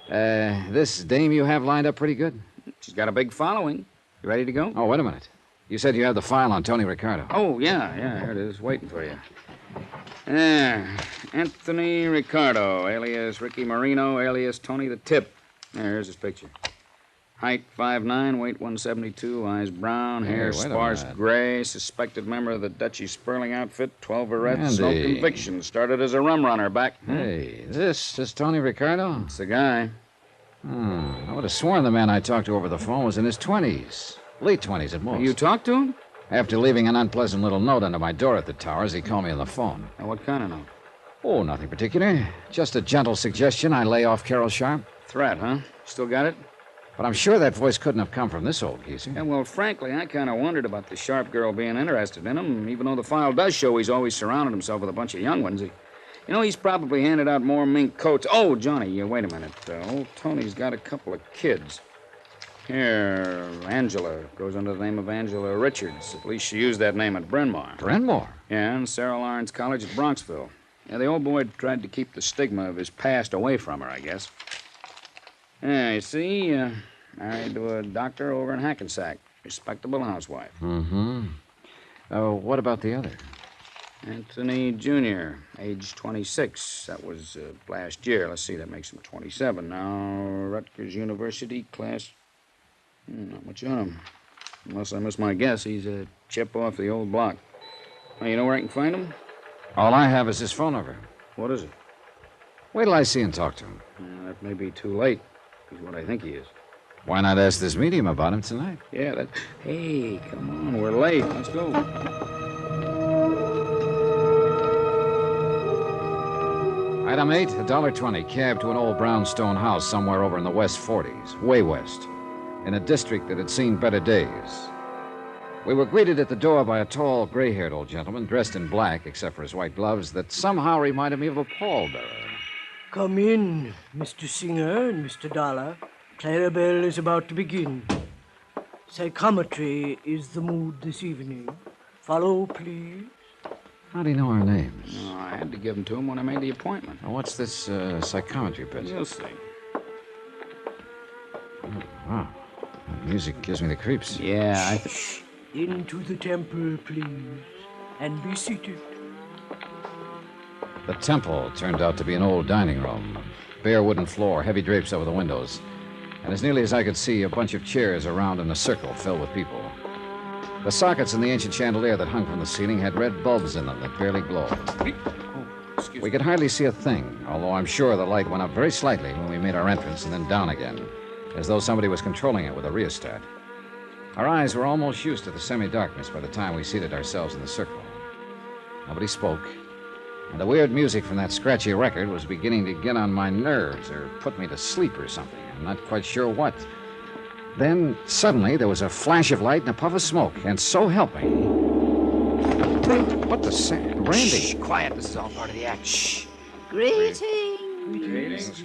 This dame you have lined up pretty good? She's got a big following. You ready to go? Oh, wait a minute. You said you had the file on Tony Ricardo. Oh, yeah, here it is, waiting for you. Anthony Ricardo, alias Ricky Marino, alias Tony the Tip. Here's his picture. Height 5'9", weight 172, eyes brown, hair sparse gray, suspected member of the Dutchy Sperling outfit, 12 arrests, no convictions. Started as a rum runner back. Hey, this is Tony Ricardo? It's the guy. I would have sworn the man I talked to over the phone was in his 20s. Late 20s at most. You talked to him? After leaving an unpleasant little note under my door at the Towers, he called me on the phone. Now, what kind of note? Oh, nothing particular. Just a gentle suggestion I lay off Carol Sharp. Threat, huh? Still got it? But I'm sure that voice couldn't have come from this old geezer. Yeah, well, frankly, I kind of wondered about the Sharp girl being interested in him, even though the file does show he's always surrounded himself with a bunch of young ones. He's probably handed out more mink coats. Oh, Johnny, wait a minute. Old Tony's got a couple of kids. Here, Angela goes under the name of Angela Richards. At least she used that name at Bryn Mawr. Bryn Mawr? Yeah, and Sarah Lawrence College at Bronxville. Yeah, the old boy tried to keep the stigma of his past away from her, I guess. Yeah, you see, married to a doctor over in Hackensack. Respectable housewife. Mm-hmm. What about the other? Anthony Jr., age 26. That was last year. Let's see, that makes him 27 now. Rutgers University, class... Not much on him. Unless I miss my guess, he's a chip off the old block. Well, you know where I can find him? All I have is his phone number. What is it? Wait till I see and talk to him. That may be too late. He's what I think he is. Why not ask this medium about him tonight? Yeah, Hey, come on, we're late. Let's go. Item 8, $1.20, cab to an old brownstone house somewhere over in the West 40s, way west, in a district that had seen better days. We were greeted at the door by a tall, gray-haired old gentleman dressed in black, except for his white gloves, that somehow reminded me of a pallbearer. Come in, Mr. Singer and Mr. Dollar. Clarabelle is about to begin. Psychometry is the mood this evening. Follow, please. How do you know our names? Oh, I had to give them to him when I made the appointment. Now, what's this psychometry bit? You'll see. Oh, wow. That music gives me the creeps. Yeah, Into the temple, please. And be seated. The temple turned out to be an old dining room. Bare wooden floor, heavy drapes over the windows. And as nearly as I could see, a bunch of chairs around in a circle filled with people. The sockets in the ancient chandelier that hung from the ceiling had red bulbs in them that barely glowed. We could hardly see a thing, although I'm sure the light went up very slightly when we made our entrance and then down again, as though somebody was controlling it with a rheostat. Our eyes were almost used to the semi-darkness by the time we seated ourselves in the circle. Nobody spoke, and the weird music from that scratchy record was beginning to get on my nerves or put me to sleep or something. I'm not quite sure what. Then, suddenly, there was a flash of light and a puff of smoke, and so help me. What the sand? Randy. Shh, quiet. This is all part of the act. Shh. Greetings. Greetings.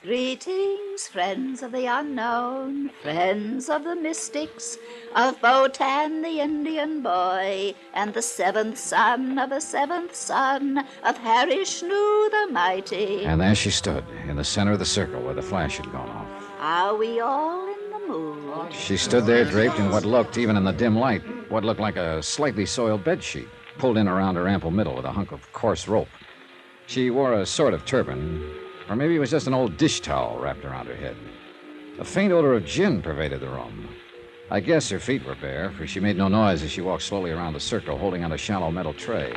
Greetings, friends of the unknown, friends of the mystics, of Botan the Indian boy, and the seventh son of the seventh son of Harry Shnu the mighty. And there she stood, in the center of the circle where the flash had gone off. Are we all in the mood? She stood there draped in what looked, even in the dim light, what looked like a slightly soiled bedsheet, pulled in around her ample middle with a hunk of coarse rope. She wore a sort of turban, or maybe it was just an old dish towel wrapped around her head. A faint odor of gin pervaded the room. I guess her feet were bare, for she made no noise as she walked slowly around the circle, holding on a shallow metal tray.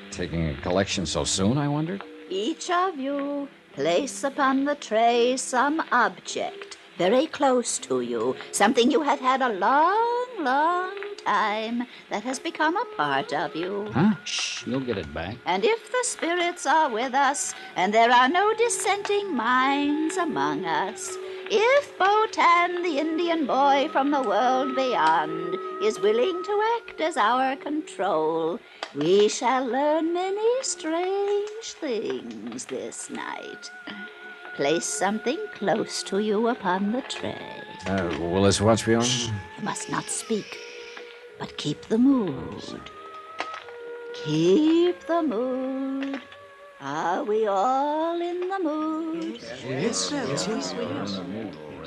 Taking a collection so soon, I wondered? Each of you place upon the tray some object very close to you, something you have had a long, long time that has become a part of you. Huh? Shh, you'll get it back. And if the spirits are with us, and there are no dissenting minds among us, if Botan, the Indian boy from the world beyond, is willing to act as our control, we shall learn many strange things this night. Place something close to you upon the tray. Will this watch be on? You must not speak, but keep the mood. Keep the mood. Are we all in the mood? Yes, yes, yes.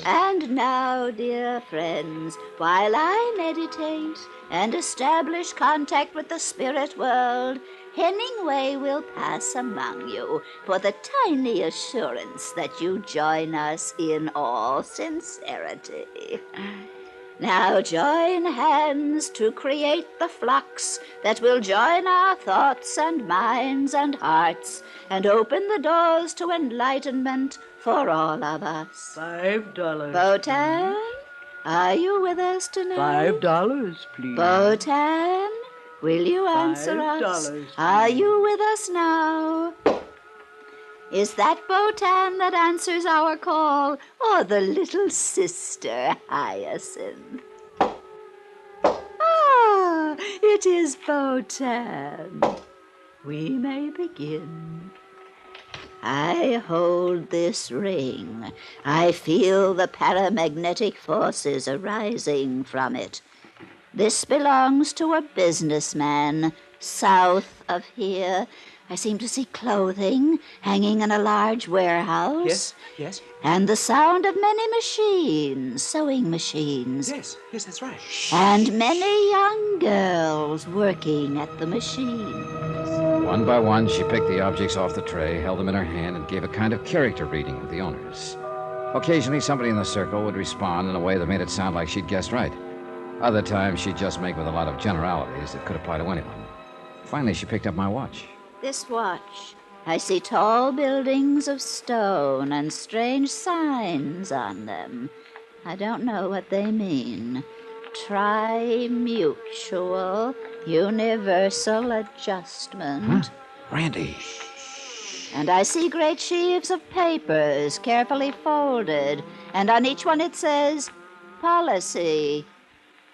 And now, dear friends, while I meditate and establish contact with the spirit world, Hemingway will pass among you for the tiny assurance that you join us in all sincerity. Now join hands to create the flux that will join our thoughts and minds and hearts and open the doors to enlightenment for all of us. $5. Botan, are you with us tonight? $5, please. Botan, will you answer us? $5, Are you with us now? Is that Botan that answers our call, or the little sister Hyacinth? Ah, it is Botan. We may begin. I hold this ring. I feel the paramagnetic forces arising from it. This belongs to a businessman south of here. I seem to see clothing hanging in a large warehouse. Yes, yes. And the sound of many machines, sewing machines. Yes, that's right. And many young girls working at the machines. One by one, she picked the objects off the tray, held them in her hand, and gave a kind of character reading of the owners. Occasionally, somebody in the circle would respond in a way that made it sound like she'd guessed right. Other times, she'd just make with a lot of generalities that could apply to anyone. Finally, she picked up my watch. This watch, I see tall buildings of stone and strange signs on them. I don't know what they mean. Tri-mutual, universal adjustment. Huh? Randy. And I see great sheaves of papers carefully folded, and on each one it says, policy.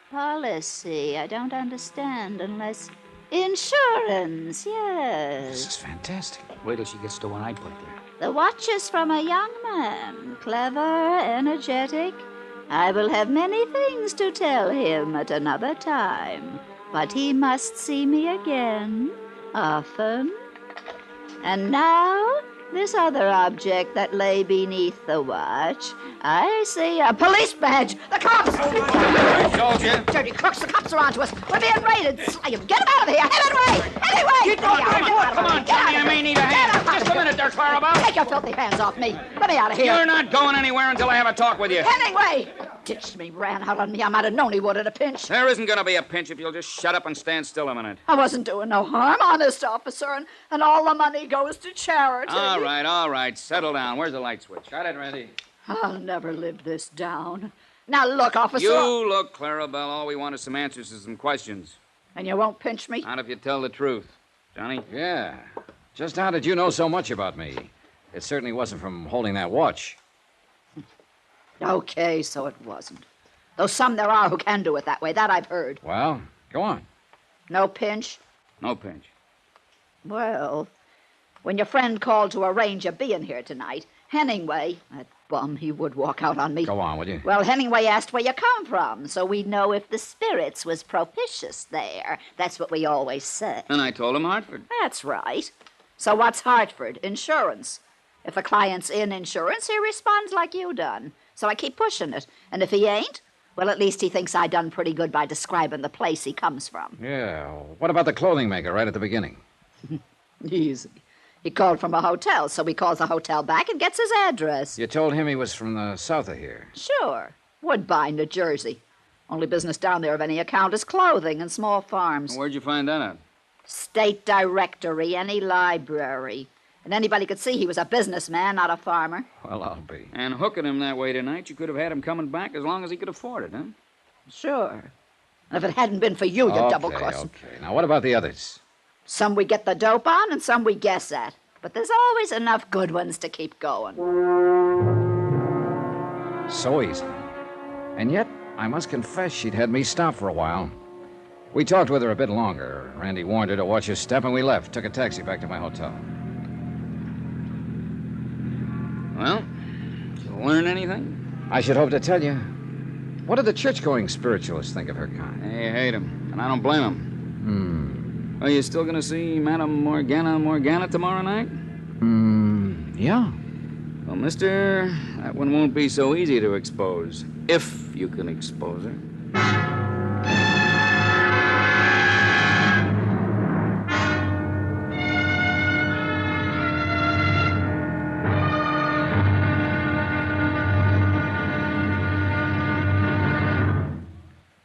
Policy, I don't understand unless... Insurance, yes. This is fantastic. Wait till she gets to one I put there. The watch is from a young man, clever, energetic. I will have many things to tell him at another time, but he must see me again, often. And now, this other object that lay beneath the watch, I see a police badge. The cops! Soldier! Dirty crooks, the cops are onto us. We're being raided. Slay 'em. Get 'em out of here. Hemingway! Hemingway! Come on, Johnny, I may need a hand. Just a minute there, Clarabelle. Take your filthy hands off me. Let me out of here. You're not going anywhere until I have a talk with you. Hemingway! Ditched me, ran out on me. I might have known he would at a pinch. There isn't going to be a pinch if you'll just shut up and stand still a minute. I wasn't doing no harm, honest, officer, and all the money goes to charity. All right. Settle down. Where's the light switch? Got it, Randy. I'll never live this down. Now look, officer. You look, Clarabelle. All we want is some answers to some questions. And you won't pinch me? Not if you tell the truth. Johnny? Yeah. Just how did you know so much about me? It certainly wasn't from holding that watch. Okay, so it wasn't. Though some there are who can do it that way. That I've heard. Well, go on. No pinch? No pinch. Well, when your friend called to arrange your being here tonight, Hemingway, that bum, he would walk out on me. Go on, will you? Well, Hemingway asked where you come from, so we'd know if the spirits was propitious there. That's what we always say. And I told him Hartford. That's right. So what's Hartford? Insurance. If a client's in insurance, he responds like you done. So I keep pushing it. And if he ain't, well, at least he thinks I done pretty good by describing the place he comes from. Yeah. What about the clothing maker right at the beginning? Easy. He called from a hotel, so he calls the hotel back and gets his address. You told him he was from the south of here. Sure. Woodbine, New Jersey. Only business down there of any account is clothing and small farms. Where'd you find that out? State directory, any library. And anybody could see he was a businessman, not a farmer. Well, I'll be. And hooking him that way tonight, you could have had him coming back as long as he could afford it, huh? Sure. And if it hadn't been for you, you double-crossing. Okay. Now, what about the others? Some we get the dope on and some we guess at. But there's always enough good ones to keep going. So easy. And yet, I must confess she'd had me stop for a while. We talked with her a bit longer. Randy warned her to watch her step, and we left. Took a taxi back to my hotel. Well, did you learn anything? I should hope to tell you. What do the church-going spiritualists think of her kind? They hate him, and I don't blame him. Are you still going to see Madame Morgana tomorrow night? Yeah. Well, mister, that one won't be so easy to expose, if you can expose her.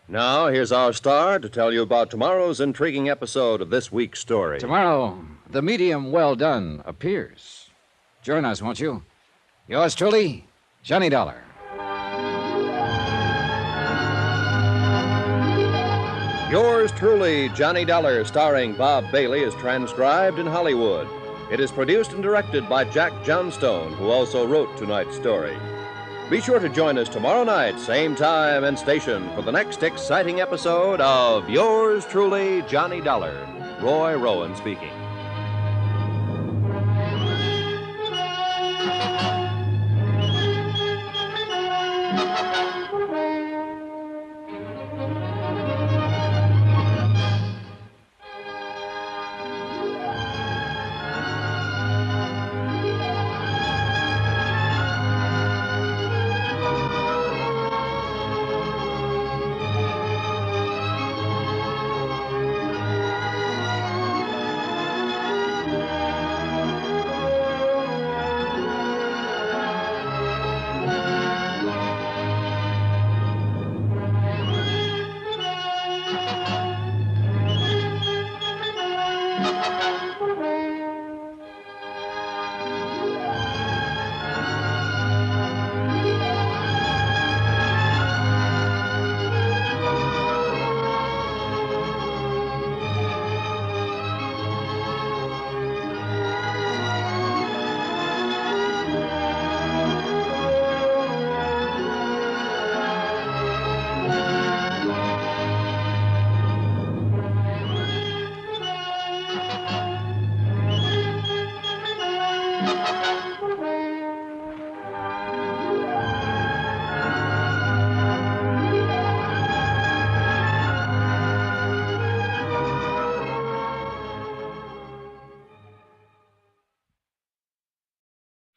Now, here's our star to tell you about tomorrow's intriguing episode of this week's story. Tomorrow, the medium well done appears. Join us, won't you? Yours truly, Johnny Dollar. Yours truly, Johnny Dollar, starring Bob Bailey, is transcribed in Hollywood. It is produced and directed by Jack Johnstone, who also wrote tonight's story. Be sure to join us tomorrow night, same time and station, for the next exciting episode of Yours truly, Johnny Dollar. Roy Rowan speaking.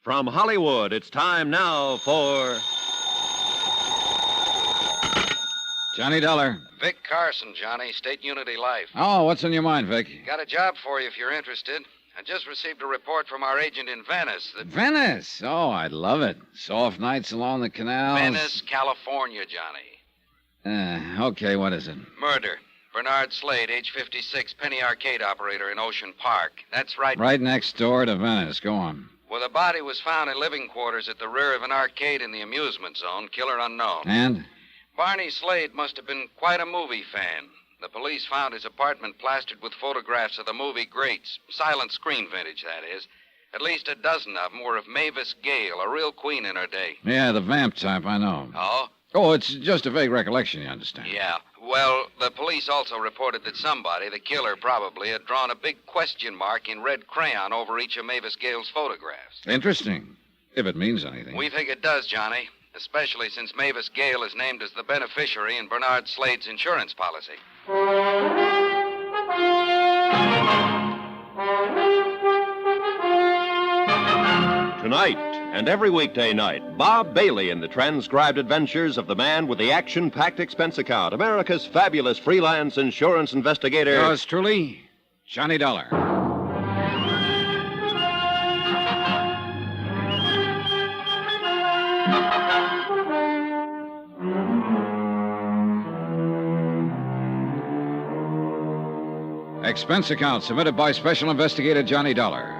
From Hollywood, it's time now for Johnny Dollar. Vic Carson, Johnny, State Unity Life. Oh, what's on your mind, Vic? Got a job for you if you're interested. I just received a report from our agent in Venice that... Venice? Oh, I'd love it. Soft nights along the canals. Venice, California, Johnny. Okay, what is it? Murder. Bernard Slade, age 56, penny arcade operator in Ocean Park. That's right. Right next door to Venice. Go on. Well, the body was found in living quarters at the rear of an arcade in the amusement zone. Killer unknown. And? Barney Slade must have been quite a movie fan. The police found his apartment plastered with photographs of the movie greats. Silent screen vintage, that is. At least a dozen of them were of Mavis Gale, a real queen in her day. Yeah, the vamp type, I know. Oh? Oh, it's just a vague recollection, you understand. Yeah. Well, the police also reported that somebody, the killer probably, had drawn a big question mark in red crayon over each of Mavis Gale's photographs. Interesting, if it means anything. We think it does, Johnny, especially since Mavis Gale is named as the beneficiary in Bernard Slade's insurance policy. Tonight and every weekday night, Bob Bailey in the transcribed adventures of the man with the action-packed expense account, America's fabulous freelance insurance investigator. Yours truly, Johnny Dollar. Expense account submitted by Special Investigator Johnny Dollar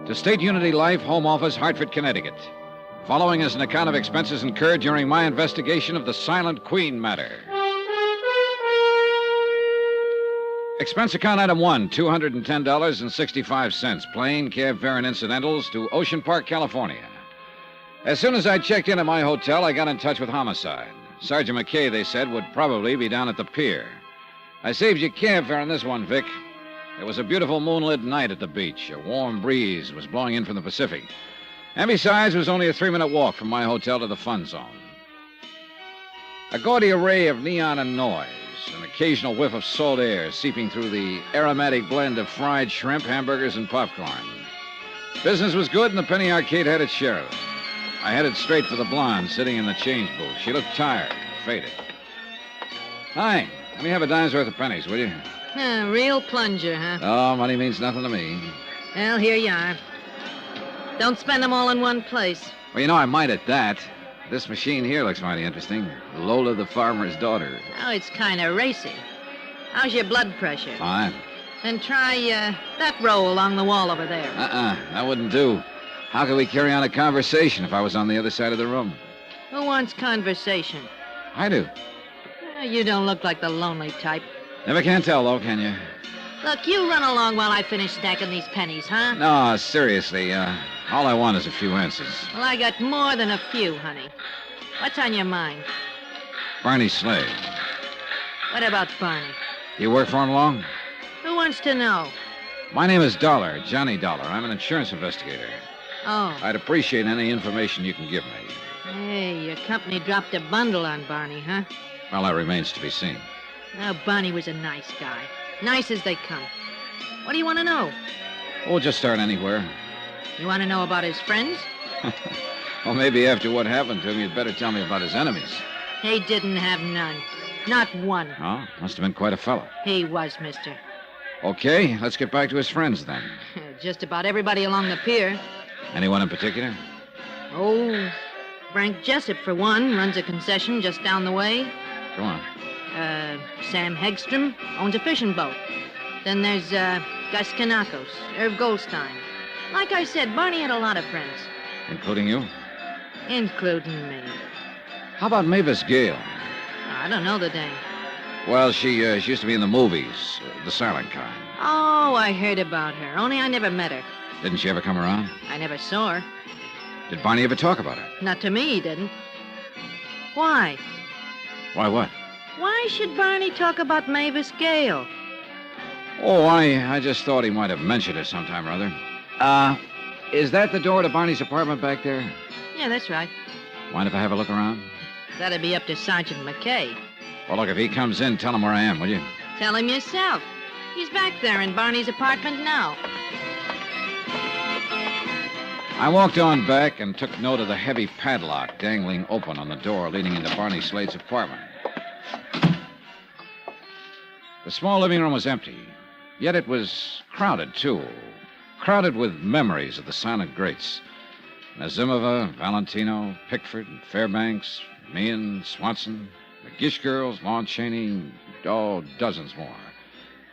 to State Unity Life, Home Office, Hartford, Connecticut. Following is an account of expenses incurred during my investigation of the Silent Queen matter. Expense account item 1, $210.65. Plane, cab fare, and incidentals to Ocean Park, California. As soon as I checked in at my hotel, I got in touch with Homicide. Sergeant McKay, they said, would probably be down at the pier. I saved you cab fare on this one, Vic. It was a beautiful moonlit night at the beach. A warm breeze was blowing in from the Pacific. And besides, it was only a 3-minute walk from my hotel to the fun zone. A gaudy array of neon and noise, an occasional whiff of salt air seeping through the aromatic blend of fried shrimp, hamburgers, and popcorn. Business was good, and the penny arcade had its share of it. I headed straight for the blonde sitting in the change booth. She looked tired, faded. Hi, let me have a dime's worth of pennies, will you? Real plunger, huh? Oh, money means nothing to me. Well, here you are. Don't spend them all in one place. Well, you know, I might at that. This machine here looks mighty interesting. Lola the farmer's daughter. Oh, it's kind of racy. How's your blood pressure? Fine. Then try that row along the wall over there. That wouldn't do. How could we carry on a conversation if I was on the other side of the room? Who wants conversation? I do. You don't look like the lonely type. Never can tell, though, can you? Look, you run along while I finish stacking these pennies, huh? No, seriously. All I want is a few answers. Well, I got more than a few, honey. What's on your mind? Barney Slade. What about Barney? You work for him long? Who wants to know? My name is Dollar, Johnny Dollar. I'm an insurance investigator. Oh. I'd appreciate any information you can give me. Hey, your company dropped a bundle on Barney, huh? Well, that remains to be seen. Now, Barney was a nice guy. Nice as they come. What do you want to know? We'll just start anywhere. You want to know about his friends? Well, maybe after what happened to him, you'd better tell me about his enemies. He didn't have none. Not one. Oh, must have been quite a fellow. He was, mister. Okay, let's get back to his friends then. Just about everybody along the pier. Anyone in particular? Oh, Frank Jessup, for one, runs a concession just down the way. Go on. Sam Hegstrom owns a fishing boat. Then there's Gus Kanakos, Irv Goldstein. Like I said, Barney had a lot of friends. Including you? Including me. How about Mavis Gale? I don't know the dame. Well, she used to be in the movies, the silent kind. Oh, I heard about her, only I never met her. Didn't she ever come around? I never saw her. Did Barney ever talk about her? Not to me, he didn't. Why? Why what? Why should Barney talk about Mavis Gale? Oh, I just thought he might have mentioned it sometime or other. Is that the door to Barney's apartment back there? Yeah, that's right. Mind if I have a look around? That'd be up to Sergeant McKay. Well, look, if he comes in, tell him where I am, will you? Tell him yourself. He's back there in Barney's apartment now. I walked on back and took note of the heavy padlock dangling open on the door leading into Barney Slade's apartment. The small living room was empty, yet it was crowded, too. Crowded with memories of the silent greats. Nazimova, Valentino, Pickford, Fairbanks, Meehan, Swanson, the Gish girls, Lon Chaney, dozens more.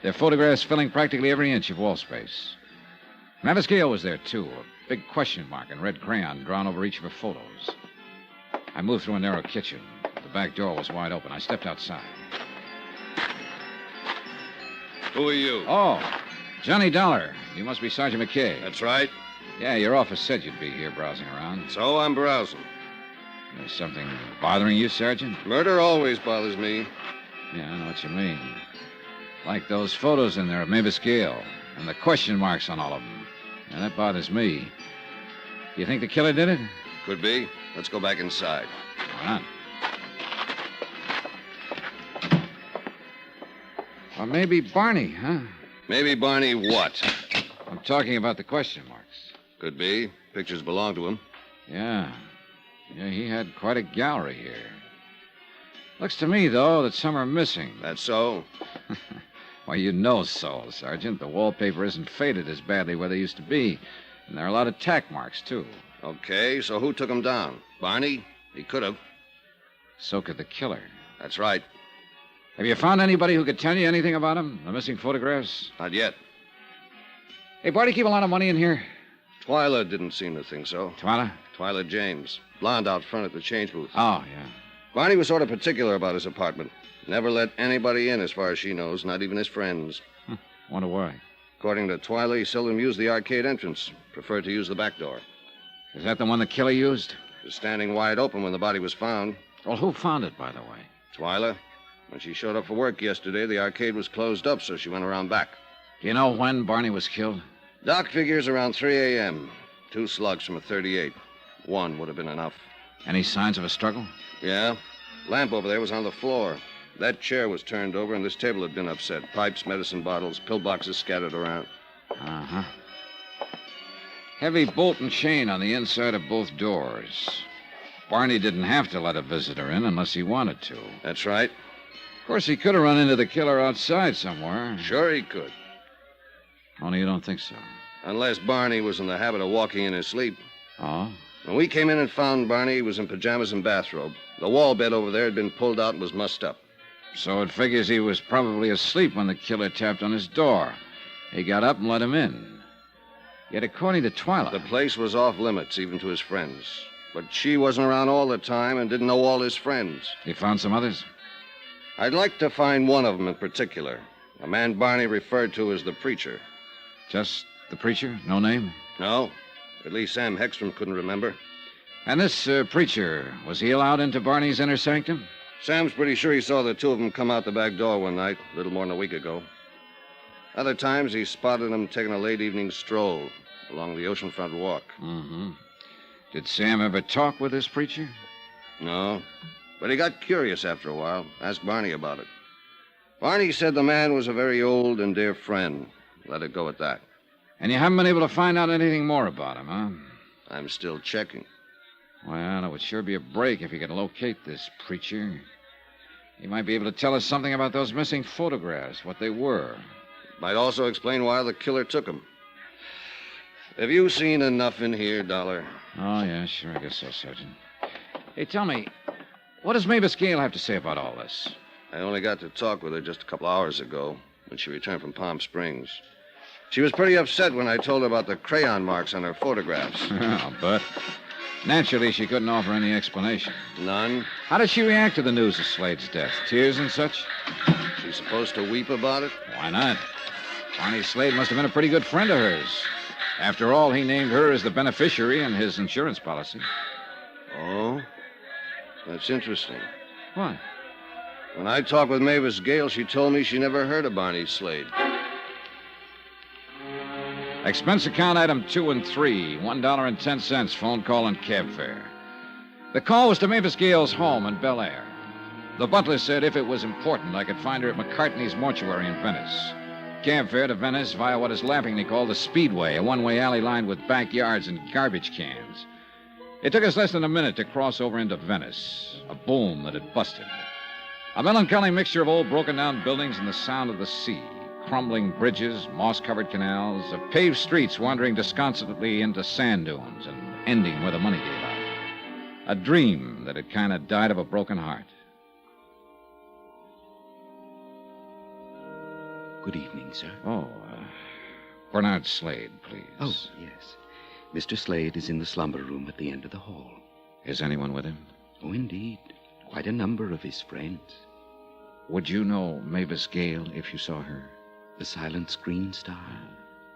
Their photographs filling practically every inch of wall space. Mavis Gale was there, too, a big question mark in red crayon drawn over each of her photos. I moved through a narrow kitchen. The back door was wide open. I stepped outside. Who are you? Oh, Johnny Dollar. You must be Sergeant McKay. That's right. Yeah, your office said you'd be here browsing around. So I'm browsing. There's something bothering you, Sergeant? Murder always bothers me. Yeah, I know what you mean. Like those photos in there of Mavis Gale and the question marks on all of them. Yeah, that bothers me. You think the killer did it? Could be. Let's go back inside. Why not? Or maybe Barney, huh? Maybe Barney what? I'm talking about the question marks. Could be. Pictures belong to him. Yeah. Yeah, he had quite a gallery here. Looks to me, though, that some are missing. That's so? Well, you know so, Sergeant. The wallpaper isn't faded as badly where they used to be. And there are a lot of tack marks, too. Okay, so who took him down? Barney? He could have. So could the killer. That's right. Have you found anybody who could tell you anything about him? The missing photographs? Not yet. Hey, Barney, keep a lot of money in here? Twyla didn't seem to think so. Twyla? Twyla James. Blonde out front at the change booth. Oh, yeah. Barney was sort of particular about his apartment. Never let anybody in as far as she knows, not even his friends. Wonder why? According to Twyla, he seldom used the arcade entrance. Preferred to use the back door. Is that the one the killer used? It was standing wide open when the body was found. Well, who found it, by the way? Twyla. When she showed up for work yesterday, the arcade was closed up, so she went around back. Do you know when Barney was killed? Doc figures around 3 a.m. 2 slugs from a .38. One would have been enough. Any signs of a struggle? Yeah. Lamp over there was on the floor. That chair was turned over, and this table had been upset. Pipes, medicine bottles, pill boxes scattered around. Uh-huh. Heavy bolt and chain on the inside of both doors. Barney didn't have to let a visitor in unless he wanted to. That's right. Of course, he could have run into the killer outside somewhere. Sure he could. Only you don't think so. Unless Barney was in the habit of walking in his sleep. Oh? When we came in and found Barney, he was in pajamas and bathrobe. The wall bed over there had been pulled out and was mussed up. So it figures he was probably asleep when the killer tapped on his door. He got up and let him in. Yet according to Twyla... The place was off limits, even to his friends. But she wasn't around all the time and didn't know all his friends. He found some others? I'd like to find one of them in particular. A man Barney referred to as the preacher. Just the preacher? No name? No. At least Sam Hegstrom couldn't remember. And this preacher, was he allowed into Barney's inner sanctum? Sam's pretty sure he saw the two of them come out the back door one night, a little more than a week ago. Other times, he spotted them taking a late evening stroll along the oceanfront walk. Mm-hmm. Did Sam ever talk with this preacher? No, but he got curious after a while, asked Barney about it. Barney said the man was a very old and dear friend. Let it go at that. And you haven't been able to find out anything more about him, huh? I'm still checking. Well, it would sure be a break if you could locate this preacher. He might be able to tell us something about those missing photographs, what they were. Might also explain why the killer took them. Have you seen enough in here, Dollar? Oh, yeah, sure, I guess so, Sergeant. Hey, tell me, what does Mavis Gale have to say about all this? I only got to talk with her just a couple hours ago when she returned from Palm Springs. She was pretty upset when I told her about the crayon marks on her photographs. But naturally, she couldn't offer any explanation. None? How did she react to the news of Slade's death? Tears and such? She's supposed to weep about it? Why not? Barney Slade must have been a pretty good friend of hers. After all, he named her as the beneficiary in his insurance policy. Oh? That's interesting. What? When I talked with Mavis Gale, she told me she never heard of Barney Slade. Expense account item 2 and 3, $1.10, phone call and cab fare. The call was to Mavis Gale's home in Bel Air. The butler said if it was important, I could find her at McCartney's mortuary in Venice. Cab fare to Venice via what is laughingly called the Speedway, a one-way alley lined with backyards and garbage cans. It took us less than a minute to cross over into Venice, a boom that had busted. A melancholy mixture of old broken-down buildings and the sound of the sea. Crumbling bridges, moss-covered canals, of paved streets wandering disconsolately into sand dunes and ending where the money gave out. A dream that had kind of died of a broken heart. Good evening, sir. Oh, Bernard Slade, please. Oh, yes. Mr. Slade is in the slumber room at the end of the hall. Is anyone with him? Oh, indeed. Quite a number of his friends. Would you know Mavis Gale if you saw her? The silent screen star?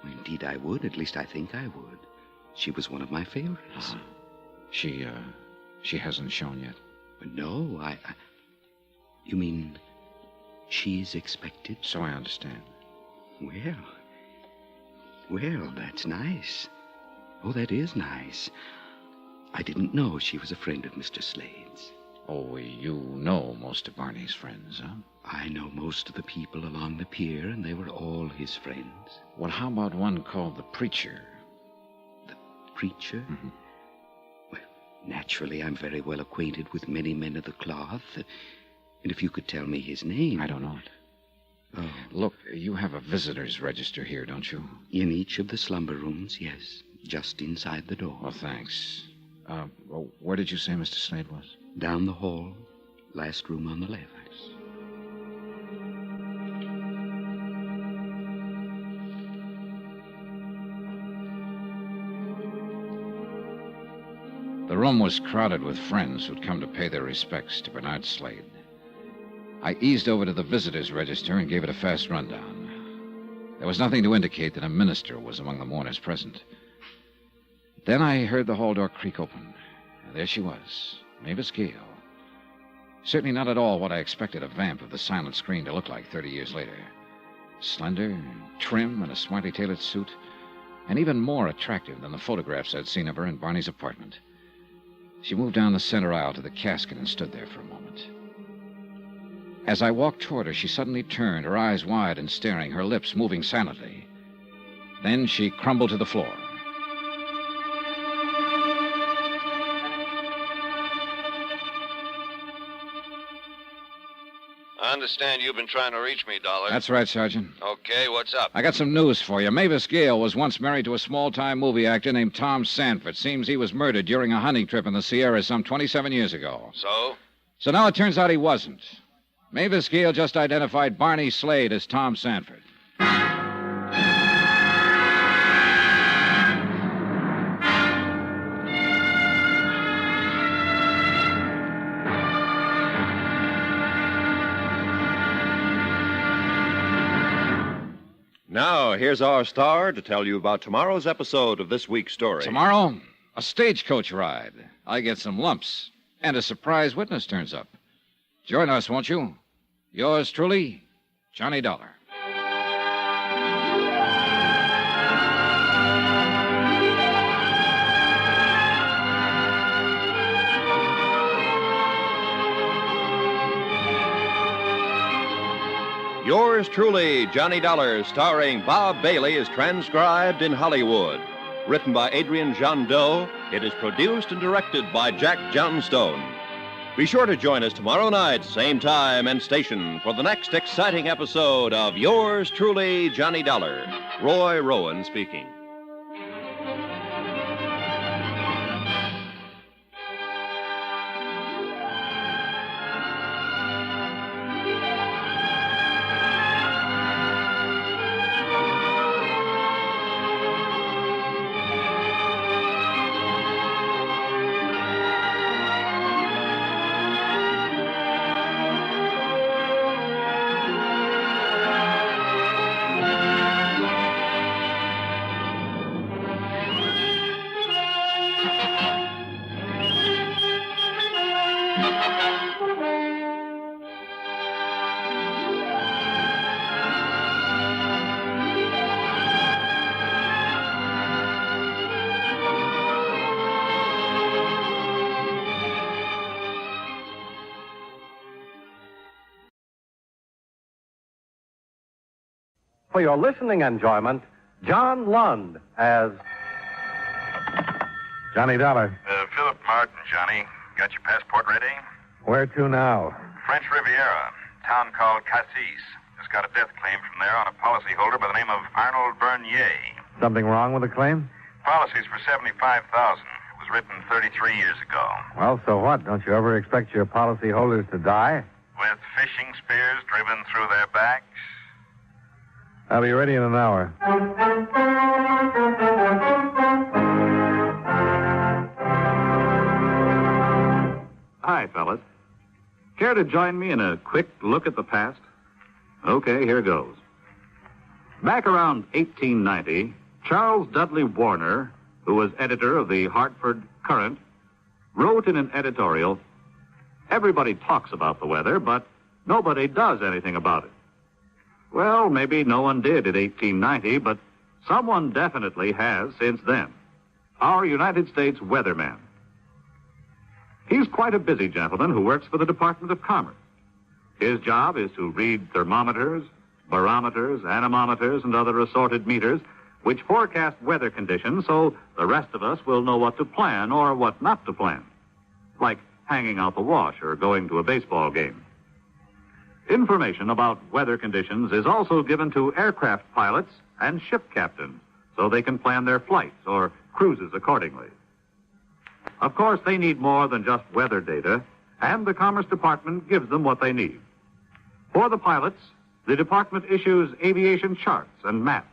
Well, indeed I would. At least I think I would. She was one of my favorites. She hasn't shown yet? No, You mean she's expected? So I understand. Well, that's nice. Oh, that is nice. I didn't know she was a friend of Mr. Slade's. Oh, you know most of Barney's friends, huh? I know most of the people along the pier, and they were all his friends. Well, how about one called the Preacher? The Preacher? Mm-hmm. Well, naturally, I'm very well acquainted with many men of the cloth. And if you could tell me his name... I don't know it. Oh. Look, you have a visitor's register here, don't you? In each of the slumber rooms, yes. Just inside the door. Well, thanks. Where did you say Mr. Slade was? Down the hall. Last room on the left. The room was crowded with friends who'd come to pay their respects to Bernard Slade. I eased over to the visitor's register and gave it a fast rundown. There was nothing to indicate that a minister was among the mourners present. Then I heard the hall door creak open. And there she was, Mavis Gale. Certainly not at all what I expected a vamp of the silent screen to look like 30 years later. Slender, trim, in a smartly tailored suit, and even more attractive than the photographs I'd seen of her in Barney's apartment. She moved down the center aisle to the casket and stood there for a moment. As I walked toward her, she suddenly turned, her eyes wide and staring, her lips moving silently. Then she crumbled to the floor. I understand you've been trying to reach me, Dollar. That's right, Sergeant. Okay, what's up? I got some news for you. Mavis Gale was once married to a small-time movie actor named Tom Sanford. Seems he was murdered during a hunting trip in the Sierras some 27 years ago. So? So now it turns out he wasn't. Mavis Gale just identified Barney Slade as Tom Sanford. Now, here's our star to tell you about tomorrow's episode of this week's story. Tomorrow, a stagecoach ride. I get some lumps, and a surprise witness turns up. Join us, won't you? Yours truly, Johnny Dollar. Yours truly, Johnny Dollar, starring Bob Bailey, is transcribed in Hollywood. Written by Adrian Jondeau, it is produced and directed by Jack Johnstone. Be sure to join us tomorrow night, same time and station, for the next exciting episode of Yours truly, Johnny Dollar. Roy Rowan speaking. For your listening enjoyment, John Lund as Johnny Dollar. Philip Martin, Johnny. Got your passport ready? Where to now? French Riviera, town called Cassis. Just got a death claim from there on a policyholder by the name of Arnold Bernier. Something wrong with the claim? Policy's for $75,000. It was written 33 years ago. Well, so what? Don't you ever expect your policyholders to die? With fishing spears driven through their backs? I'll be ready in an hour. Hi, fellas. Care to join me in a quick look at the past? Okay, here goes. Back around 1890, Charles Dudley Warner, who was editor of the Hartford Courant, wrote in an editorial, "Everybody talks about the weather, but nobody does anything about it." Well, maybe no one did in 1890, but someone definitely has since then. Our United States weatherman. He's quite a busy gentleman who works for the Department of Commerce. His job is to read thermometers, barometers, anemometers, and other assorted meters which forecast weather conditions so the rest of us will know what to plan or what not to plan, like hanging out the wash or going to a baseball game. Information about weather conditions is also given to aircraft pilots and ship captains so they can plan their flights or cruises accordingly. Of course, they need more than just weather data, and the Commerce Department gives them what they need. For the pilots, the department issues aviation charts and maps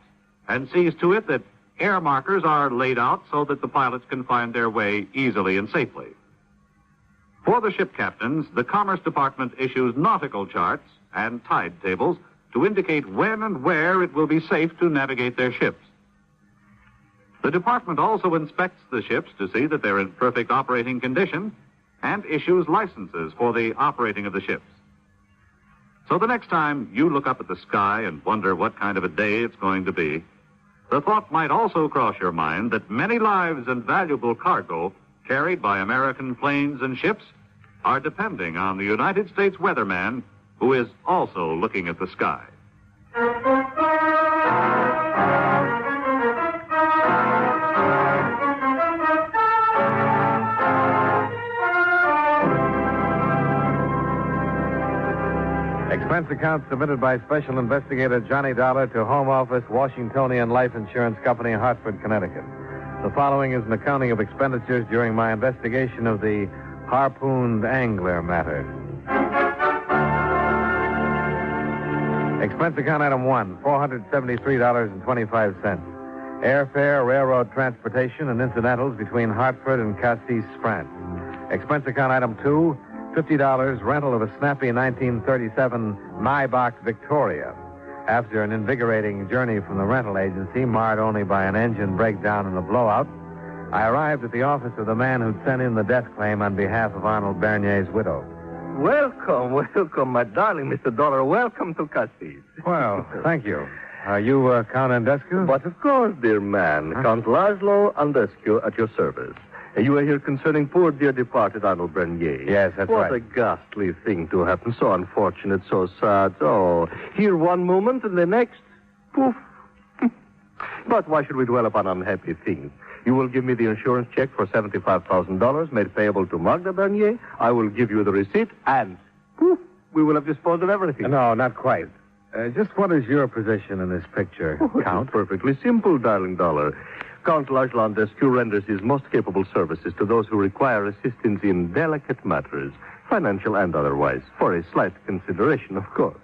and sees to it that air markers are laid out so that the pilots can find their way easily and safely. For the ship captains, the Commerce Department issues nautical charts and tide tables to indicate when and where it will be safe to navigate their ships. The department also inspects the ships to see that they're in perfect operating condition and issues licenses for the operating of the ships. So the next time you look up at the sky and wonder what kind of a day it's going to be, the thought might also cross your mind that many lives and valuable cargo carried by American planes and ships are depending on the United States weatherman who is also looking at the sky. Expense account submitted by Special Investigator Johnny Dollar to Home Office, Washingtonian Life Insurance Company, Hartford, Connecticut. The following is an accounting of expenditures during my investigation of the harpooned angler matter. Expense account item 1, $473.25. Airfare, railroad transportation, and incidentals between Hartford and Cassis, France. Expense account item 2, $50 rental of a snappy 1937 Maybach Victoria. After an invigorating journey from the rental agency, marred only by an engine breakdown and a blowout, I arrived at the office of the man who'd sent in the death claim on behalf of Arnold Bernier's widow. Welcome, my darling Mr. Dollar. Welcome to Cassis. Well, thank you. Are you Count Andescu? But of course, dear man. Count Laszlo Andescu at your service. You are here concerning poor dear departed Arnold Bernier. Yes, that's right. What a ghastly thing to happen. So unfortunate, so sad. Oh, here one moment and the next, poof. But why should we dwell upon unhappy things? You will give me the insurance check for $75,000 made payable to Magda Bernier. I will give you the receipt and, poof, we will have disposed of everything. No, not quite. Just what is your position in this picture, Count? It's perfectly simple, darling Dollar. Count Laszlo Andescu renders his most capable services to those who require assistance in delicate matters, financial and otherwise, for a slight consideration, of course.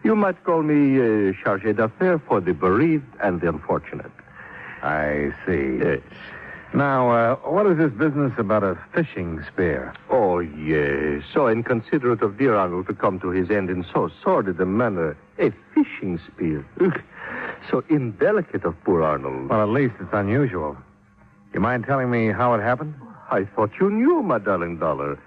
You might call me chargé d'affaires for the bereaved and the unfortunate. I see. Yes. Now, what is this business about a fishing spear? Oh, yes. So inconsiderate of dear Arnold to come to his end in so sordid a manner. A fishing spear. So indelicate of poor Arnold. Well, at least it's unusual. You mind telling me how it happened? I thought you knew, my darling Dollar.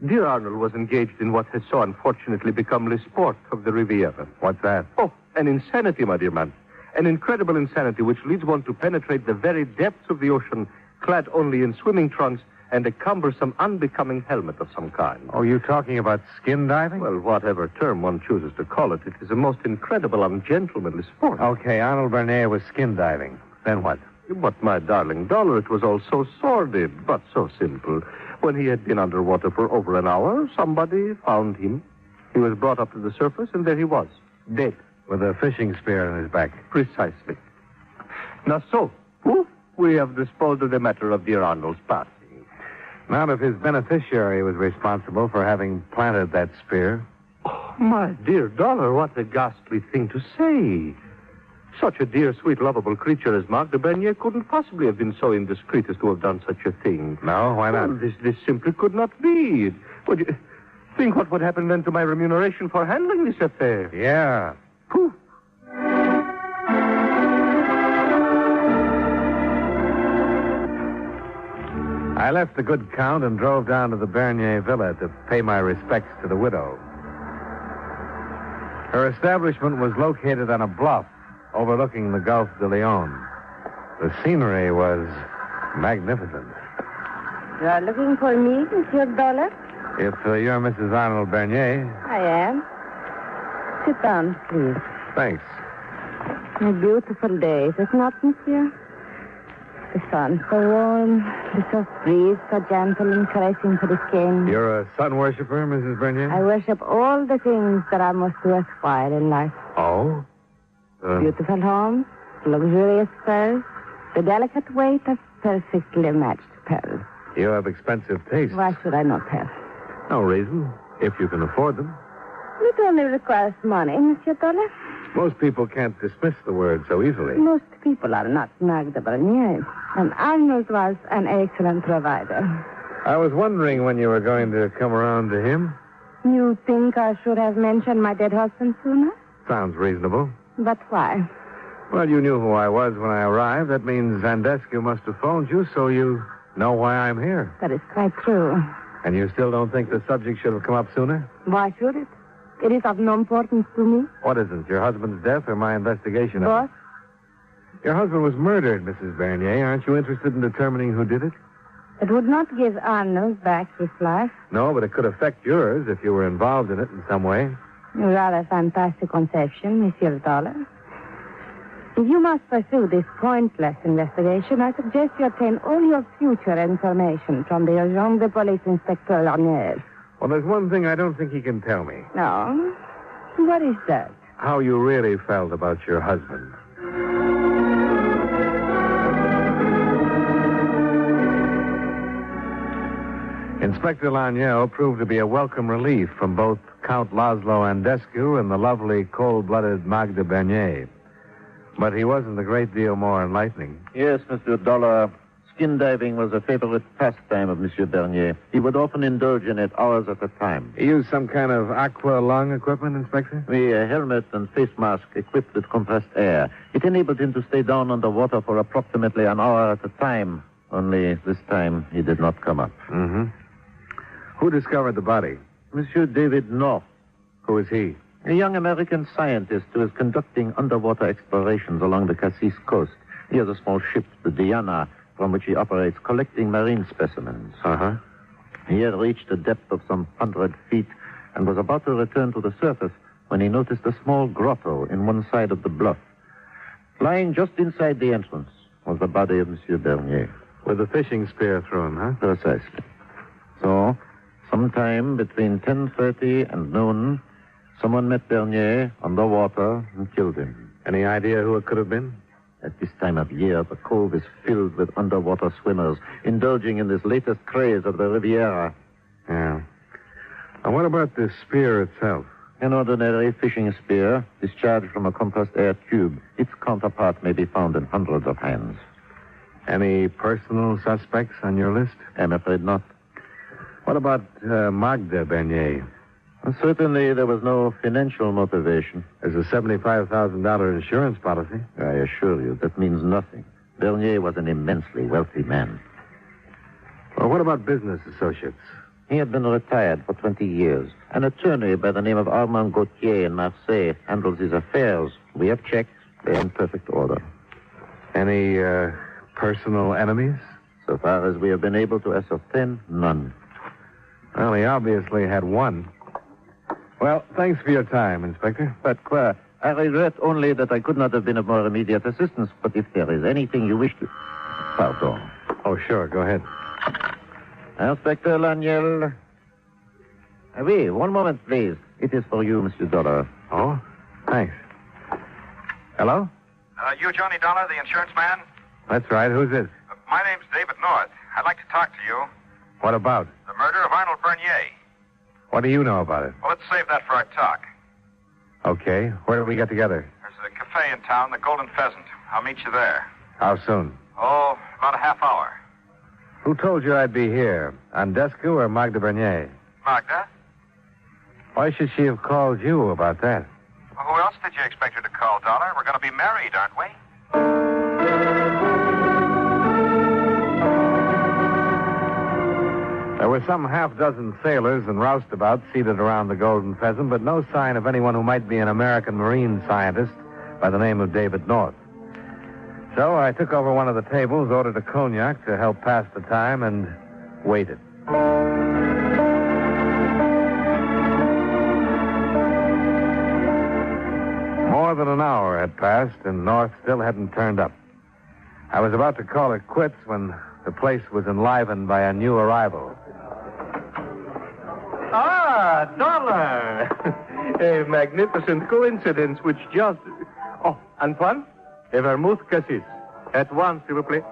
Dear Arnold was engaged in what has so unfortunately become the sport of the Riviera. What's that? Oh, an insanity, my dear man. An incredible insanity which leads one to penetrate the very depths of the ocean, clad only in swimming trunks and a cumbersome, unbecoming helmet of some kind. Oh, you talking about skin diving? Well, whatever term one chooses to call it, it is a most incredible, ungentlemanly sport. Okay, Arnold Bernier was skin diving. Then what? But, my darling Dollar, it was all so sordid, but so simple. When he had been underwater for over an hour, somebody found him. He was brought up to the surface, and there he was, dead. With a fishing spear in his back. Precisely. Now, so, poof, we have disposed of the matter of dear Arnold's passing. Not if his beneficiary was responsible for having planted that spear. Oh, my dear Dollar, what a ghastly thing to say. Such a dear, sweet, lovable creature as Magda Bernier couldn't possibly have been so indiscreet as to have done such a thing. No, why not? Well, this simply could not be. Would you think what would happen then to my remuneration for handling this affair? Yeah. Poof. I left the good Count and drove down to the Bernier Villa to pay my respects to the widow. Her establishment was located on a bluff overlooking the Gulf de Leon. The scenery was magnificent. You are looking for me, Monsieur Dollar? If you're Mrs. Arnold Bernier. I am. Sit down, please. Thanks. A beautiful day, is it not, monsieur? The sun so warm, the soft breeze so gentle and caressing to the skin. You're a sun worshiper, Mrs. Bernier? I worship all the things that are most worthwhile in life. Oh? Beautiful homes, luxurious furs, the delicate weight of perfectly matched pearls. You have expensive taste. Why should I not have? No reason, if you can afford them. It only requires money, Monsieur Dollar. Most people can't dismiss the word so easily. Most people are not Magda Bernier. And Arnold was an excellent provider. I was wondering when you were going to come around to him. You think I should have mentioned my dead husband sooner? Sounds reasonable. But why? Well, you knew who I was when I arrived. That means Andescu must have phoned you, so you know why I'm here. That is quite true. And you still don't think the subject should have come up sooner? Why should it? It is of no importance to me. What isn't? Your husband's death or my investigation of Both? it? Your husband was murdered, Mrs. Bernier. Aren't you interested in determining who did it? It would not give Arnold back his life. No, but it could affect yours if you were involved in it in some way. A rather fantastic conception, Monsieur Dollar. If you must pursue this pointless investigation, I suggest you obtain all your future information from the agent de police Inspector Larnier. Well, there's one thing I don't think he can tell me. No? What is that? How you really felt about your husband. Inspector Laniel proved to be a welcome relief from both Count Laszlo Andescu and the lovely, cold-blooded Magda Bernier. But he wasn't a great deal more enlightening. Yes, Mr. Dollar. Skin diving was a favorite pastime of Monsieur Bernier. He would often indulge in it hours at a time. He used some kind of aqua lung equipment, Inspector? A helmet and face mask equipped with compressed air. It enabled him to stay down underwater for approximately an hour at a time. Only this time he did not come up. Mm-hmm. Who discovered the body? Monsieur David North. Who is he? A young American scientist who is conducting underwater explorations along the Cassis coast. He has a small ship, the Diana, from which he operates, collecting marine specimens. Uh-huh. He had reached a depth of some 100 feet and was about to return to the surface when he noticed a small grotto in one side of the bluff. Lying just inside the entrance was the body of Monsieur Bernier. With a fishing spear through him, huh? Precisely. So, sometime between 10:30 and noon, someone met Bernier underwater and killed him. Any idea who it could have been? At this time of year, the cove is filled with underwater swimmers, indulging in this latest craze of the Riviera. Yeah. And what about the spear itself? An ordinary fishing spear discharged from a compressed air tube. Its counterpart may be found in hundreds of hands. Any personal suspects on your list? I'm afraid not. What about Magda Bernier? Certainly, there was no financial motivation. There's a $75,000 insurance policy. I assure you, that means nothing. Bernier was an immensely wealthy man. Well, what about business associates? He had been retired for 20 years. An attorney by the name of Armand Gauthier in Marseille handles his affairs. We have checks. They're in perfect order. Any personal enemies? So far as we have been able to ascertain, none. Well, he obviously had one. Well, thanks for your time, Inspector. But, I regret only that I could not have been of more immediate assistance. But if there is anything you wish to... Pardon. Oh, sure. Go ahead. Inspector Laniel. Oui, one moment, please. It is for you, Monsieur Dollar. Oh? Thanks. Hello? You Johnny Dollar, the insurance man? That's right. Who's this? My name's David North. I'd like to talk to you. What about? The murder of Arnold Bernier. What do you know about it? Well, let's save that for our talk. Okay. Where do we get together? There's a cafe in town, the Golden Pheasant. I'll meet you there. How soon? Oh, about a half hour. Who told you I'd be here? Andescu or Magda Bernier? Magda? Why should she have called you about that? Well, who else did you expect her to call, Dollar? We're going to be married, aren't we? There were some half-dozen sailors and roustabouts seated around the Golden Pheasant, but no sign of anyone who might be an American marine scientist by the name of David North. So I took over one of the tables, ordered a cognac to help pass the time, and waited. More than an hour had passed, and North still hadn't turned up. I was about to call it quits when the place was enlivened by a new arrival. Ah, Dollar! A magnificent coincidence which just... Oh, Antoine? A vermouth cassis. At once, s'il vous plaît.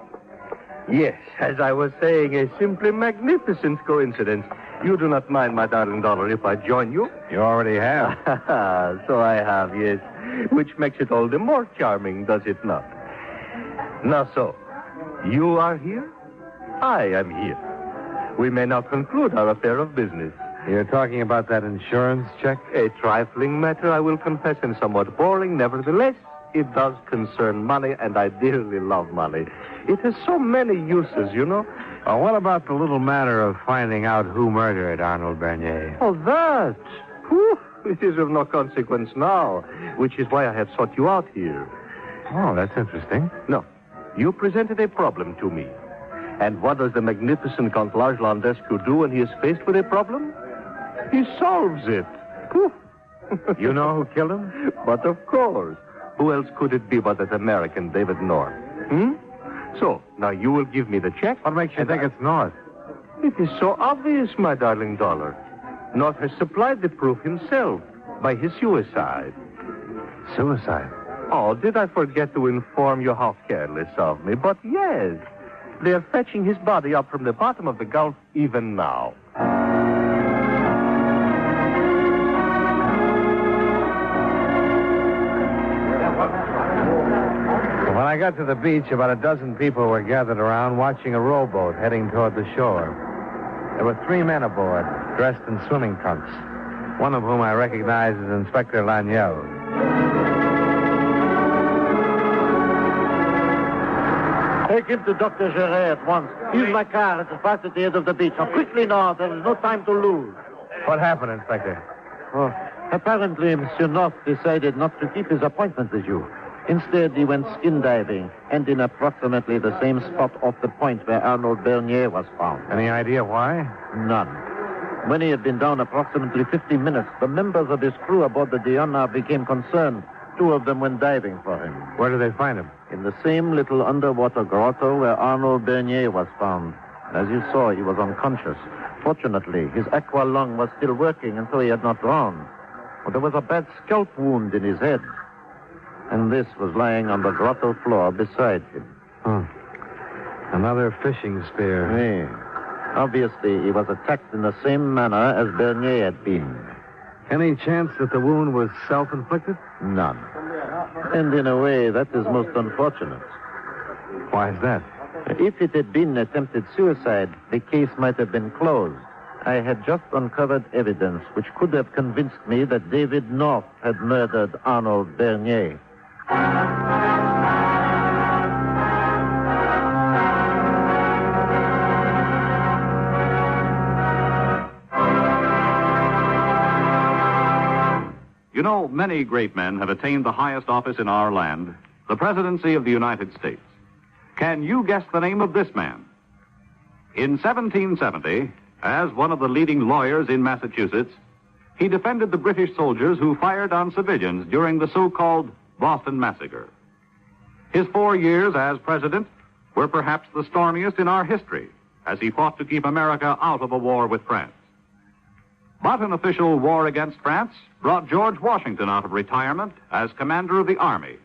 Yes, as I was saying, a simply magnificent coincidence. You do not mind, my darling Dollar, if I join you? You already have. So I have, yes. Which makes it all the more charming, does it not? Now so, you are here? I am here. We may now conclude our affair of business. You're talking about that insurance check? A trifling matter, I will confess, and somewhat boring. Nevertheless, it does concern money, and I dearly love money. It has so many uses, you know. What about the little matter of finding out who murdered Arnold Bernier? Oh, that. Whew. It is of no consequence now, which is why I have sought you out here. Oh, that's interesting. No. You presented a problem to me. And what does the magnificent Count Lajlandescu do when he is faced with a problem? He solves it. Poof. You know who killed him? But of course. Who else could it be but that American David North? So, now you will give me the check. What makes you think it's North? It is so obvious, my darling Dollar. North has supplied the proof himself by his suicide. Suicide? Oh, did I forget to inform you how careless of me? But yes, they're fetching his body up from the bottom of the Gulf even now. When I got to the beach, about a dozen people were gathered around watching a rowboat heading toward the shore. There were 3 men aboard, dressed in swimming trunks, one of whom I recognized as Inspector Laniel. Take him to Dr. Geret at once. Use my car. It's fast at the end of the beach. Now, quickly now. There is no time to lose. What happened, Inspector? Oh, apparently, Monsieur North decided not to keep his appointment with you. Instead, he went skin diving, and in approximately the same spot off the point where Arnold Bernier was found. Any idea why? None. When he had been down approximately 50 minutes, the members of his crew aboard the Diana became concerned. 2 of them went diving for him. Where did they find him? In the same little underwater grotto where Arnold Bernier was found. As you saw, he was unconscious. Fortunately, his aqua lung was still working, and so he had not drowned. But there was a bad scalp wound in his head. And this was lying on the grotto floor beside him. Another fishing spear. Hey. Obviously, he was attacked in the same manner as Bernier had been. Any chance that the wound was self-inflicted? None. And in a way, that is most unfortunate. Why is that? If it had been attempted suicide, the case might have been closed. I had just uncovered evidence which could have convinced me that David North had murdered Arnold Bernier. You know, many great men have attained the highest office in our land, the presidency of the United States. Can you guess the name of this man? In 1770, as one of the leading lawyers in Massachusetts, he defended the British soldiers who fired on civilians during the so-called Boston Massacre. His 4 years as president were perhaps the stormiest in our history, as he fought to keep America out of a war with France. But an official war against France brought George Washington out of retirement as commander of the army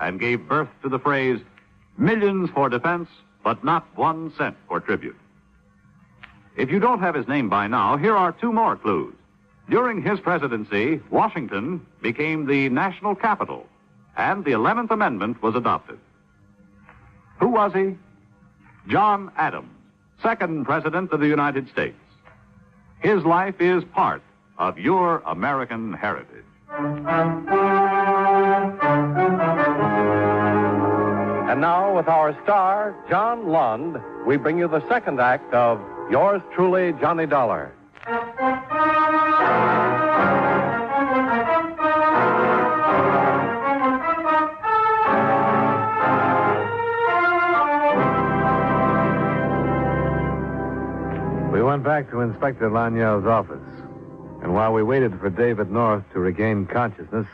and gave birth to the phrase, millions for defense, but not 1 cent for tribute. If you don't have his name by now, here are 2 more clues. During his presidency, Washington became the national capital, and the 11th Amendment was adopted. Who was he? John Adams, 2nd President of the United States. His life is part of your American heritage. And now, with our star, John Lund, we bring you the 2nd act of Yours Truly, Johnny Dollar. We went back to Inspector Laniel's office. And while we waited for David North to regain consciousness,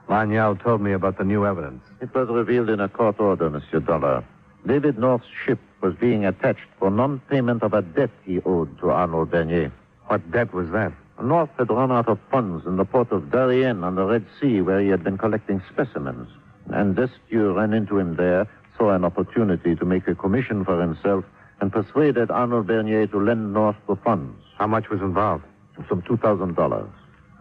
Laniel told me about the new evidence. It was revealed in a court order, Monsieur Dollar. David North's ship was being attached for non-payment of a debt he owed to Arnold Bernier. What debt was that? North had run out of funds in the port of Darien on the Red Sea, where he had been collecting specimens. And Destiu ran into him there, saw an opportunity to make a commission for himself, and persuaded Arnold Bernier to lend North the funds. How much was involved? Some $2,000.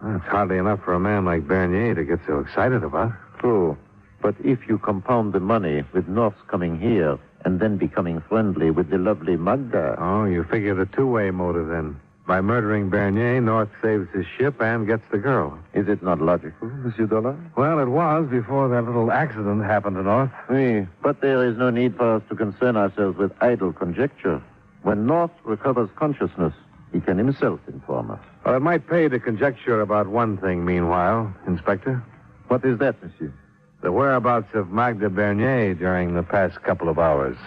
That's hardly enough for a man like Bernier to get so excited about. True. But if you compound the money with North's coming here and then becoming friendly with the lovely Magda... Oh, you figured a 2-way motive then. By murdering Bernier, North saves his ship and gets the girl. Is it not logical, Monsieur Dollar? Well, it was before that little accident happened to North. Oui, but there is no need for us to concern ourselves with idle conjecture. When North recovers consciousness, he can himself inform us. Well, it might pay to conjecture about one thing meanwhile, Inspector. What is that, Monsieur? The whereabouts of Magda Bernier during the past couple of hours.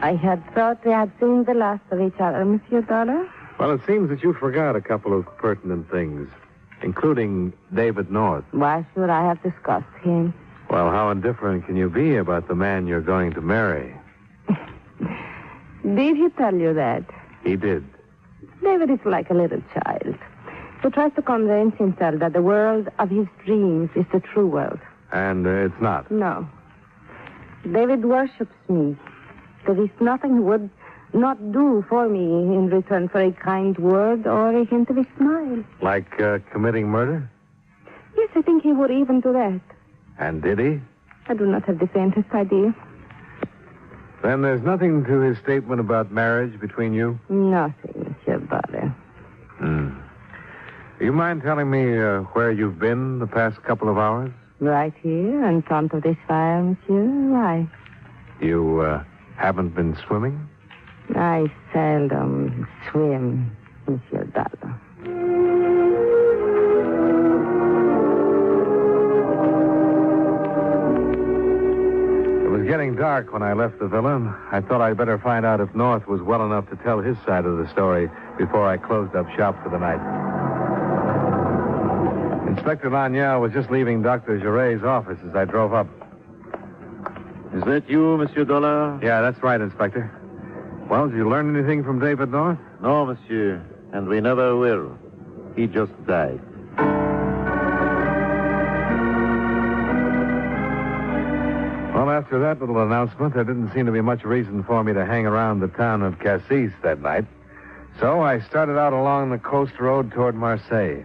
I had thought we had seen the last of each other, Monsieur Dollar. Well, it seems that you forgot a couple of pertinent things, including David North. Why should I have discussed him? Well, how indifferent can you be about the man you're going to marry? Did he tell you that? He did. David is like a little child who tries to convince himself that the world of his dreams is the true world. And it's not. No. David worships me. There is nothing he would not do for me in return for a kind word or a hint of a smile. Like committing murder? Yes, I think he would even do that. And did he? I do not have the faintest idea. Then there's nothing to his statement about marriage between you? Nothing, Monsieur Dollar. Do you mind telling me where you've been the past couple of hours? Right here in front of this fire, Monsieur. Why? You haven't been swimming? I seldom swim, Monsieur Dollar. It was getting dark when I left the villa, and I thought I'd better find out if North was well enough to tell his side of the story before I closed up shop for the night. Inspector Lanyell was just leaving Dr. Giret's office as I drove up. Is that you, Monsieur Dollar? Yeah, that's right, Inspector. Well, did you learn anything from David North? No, Monsieur, and we never will. He just died. Well, after that little announcement, there didn't seem to be much reason for me to hang around the town of Cassis that night. So I started out along the coast road toward Marseille.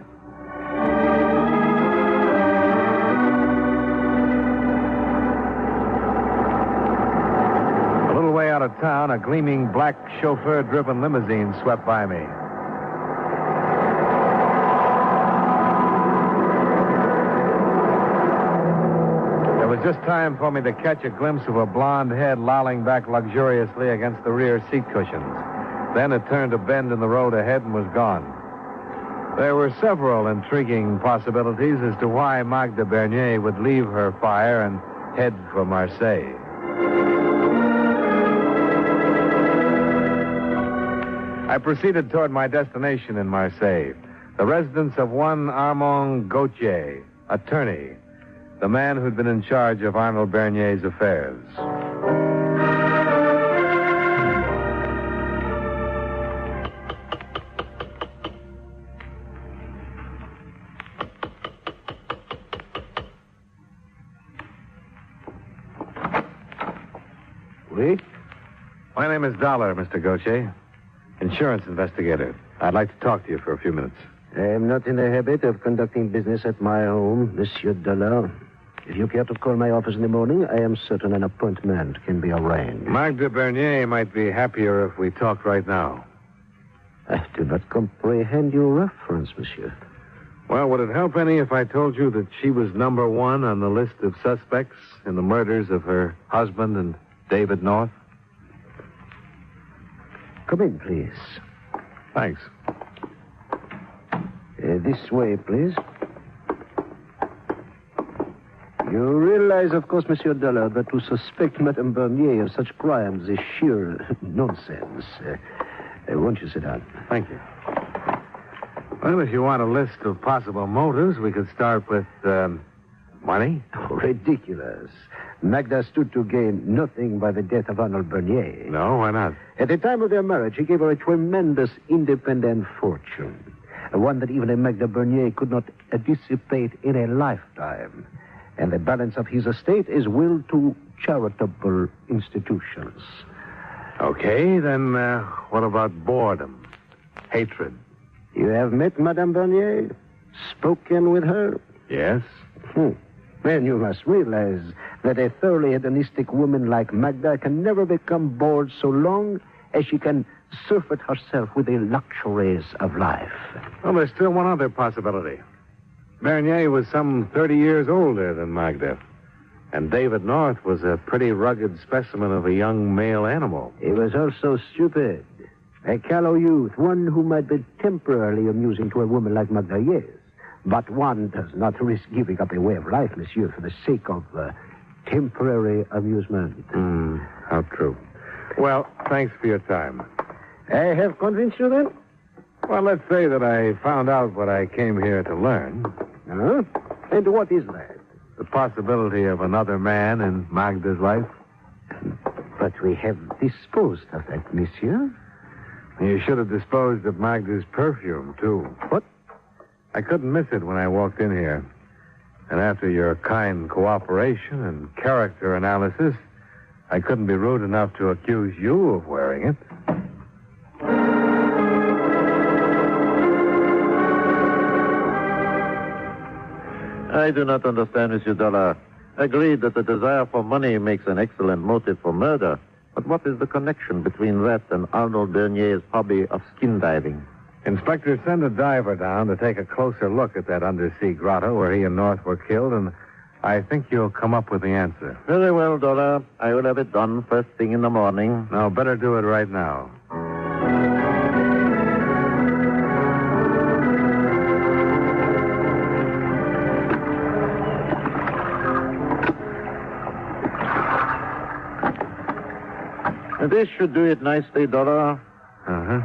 A little way out of town, a gleaming black chauffeur-driven limousine swept by me. It was just time for me to catch a glimpse of a blonde head lolling back luxuriously against the rear seat cushions. Then it turned a bend in the road ahead and was gone. There were several intriguing possibilities as to why Magda Bernier would leave her fire and head for Marseille. I proceeded toward my destination in Marseille, the residence of one Armand Gauthier, attorney, the man who'd been in charge of Arnold Bernier's affairs. Oui? My name is Dollar, Mr. Gauthier. Insurance investigator. I'd like to talk to you for a few minutes. I am not in the habit of conducting business at my home, Monsieur Dollar. If you care to call my office in the morning, I am certain an appointment can be arranged. Magda Bernier might be happier if we talked right now. I do not comprehend your reference, monsieur. Well, would it help any if I told you that she was number one on the list of suspects in the murders of her husband and David North? Come in, please. Thanks. This way, please. You realize, of course, Monsieur Dollar, that to suspect Madame Bernier of such crimes is sheer nonsense. Won't you sit down? Thank you. Well, if you want a list of possible motives, we could start with, money? Oh, ridiculous. Magda stood to gain nothing by the death of Arnold Bernier. No, why not? At the time of their marriage, he gave her a tremendous independent fortune. One that even a Magda Bernier could not dissipate in a lifetime. And the balance of his estate is willed to charitable institutions. Okay, then what about boredom? Hatred? You have met Madame Bernier? Spoken with her? Yes. And you must realize that a thoroughly hedonistic woman like Magda can never become bored so long as she can surfeit herself with the luxuries of life. Well, there's still one other possibility. Bernier was some 30 years older than Magda. And David North was a pretty rugged specimen of a young male animal. He was also stupid. A callow youth, one who might be temporarily amusing to a woman like Magda, yes. But one does not risk giving up a way of life, monsieur, for the sake of temporary amusement. How true. Well, thanks for your time. I have convinced you, then? Well, let's say that I found out what I came here to learn. Huh? And what is that? The possibility of another man in Magda's life. But we have disposed of that, monsieur. You should have disposed of Magda's perfume, too. What? I couldn't miss it when I walked in here. And after your kind cooperation and character analysis, I couldn't be rude enough to accuse you of wearing it. I do not understand, Monsieur Dollar. Agreed that the desire for money makes an excellent motive for murder. But what is the connection between that and Arnold Bernier's hobby of skin diving? Inspector, send a diver down to take a closer look at that undersea grotto where he and North were killed, and I think you'll come up with the answer. Very well, Dollar. I will have it done first thing in the morning. No, better do it right now. This should do it nicely, Dollar. Uh-huh.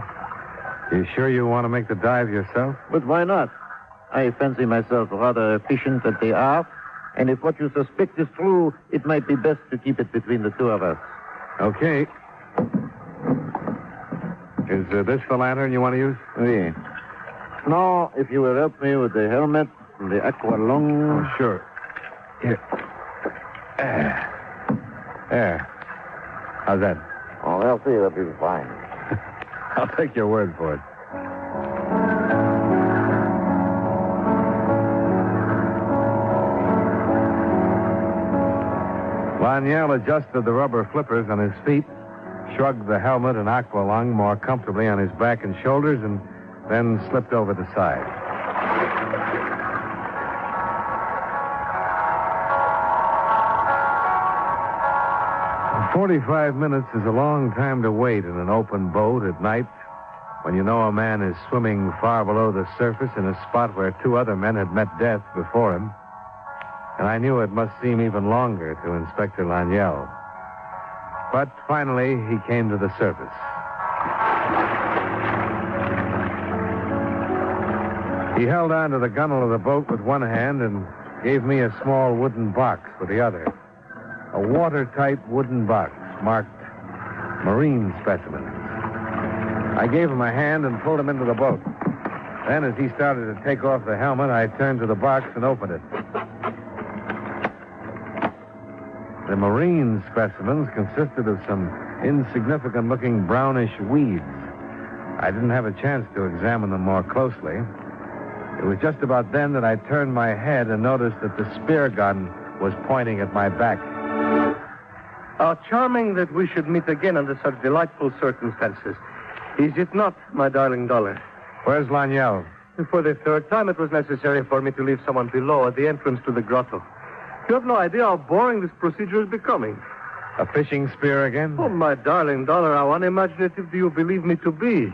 You sure you want to make the dive yourself? But why not? I fancy myself rather efficient at the art, and if what you suspect is true, it might be best to keep it between the two of us. Okay. Is this the lantern you want to use? Oui. Now, if you will help me with the helmet and the aqua lung. Oh, sure. Here. There. How's that? Oh, I'll see. That'll be fine. I'll take your word for it. Laniel adjusted the rubber flippers on his feet, shrugged the helmet and aqualung more comfortably on his back and shoulders, and then slipped over the side. "45 minutes is a long time to wait in an open boat at night when you know a man is swimming far below the surface in a spot where two other men had met death before him. And I knew it must seem even longer to Inspector Laniel. But finally, he came to the surface. He held on to the gunwale of the boat with one hand and gave me a small wooden box with the other. A watertight wooden box marked marine specimens. I gave him a hand and pulled him into the boat. Then, as he started to take off the helmet, I turned to the box and opened it. The marine specimens consisted of some insignificant-looking brownish weeds. I didn't have a chance to examine them more closely. It was just about then that I turned my head and noticed that the spear gun was pointing at my back. How charming that we should meet again under such delightful circumstances. Is it not, my darling Dollar? Where's Laniel? For the third time, it was necessary for me to leave someone below at the entrance to the grotto. You have no idea how boring this procedure is becoming. A fishing spear again? Oh, my darling Dollar, how unimaginative do you believe me to be?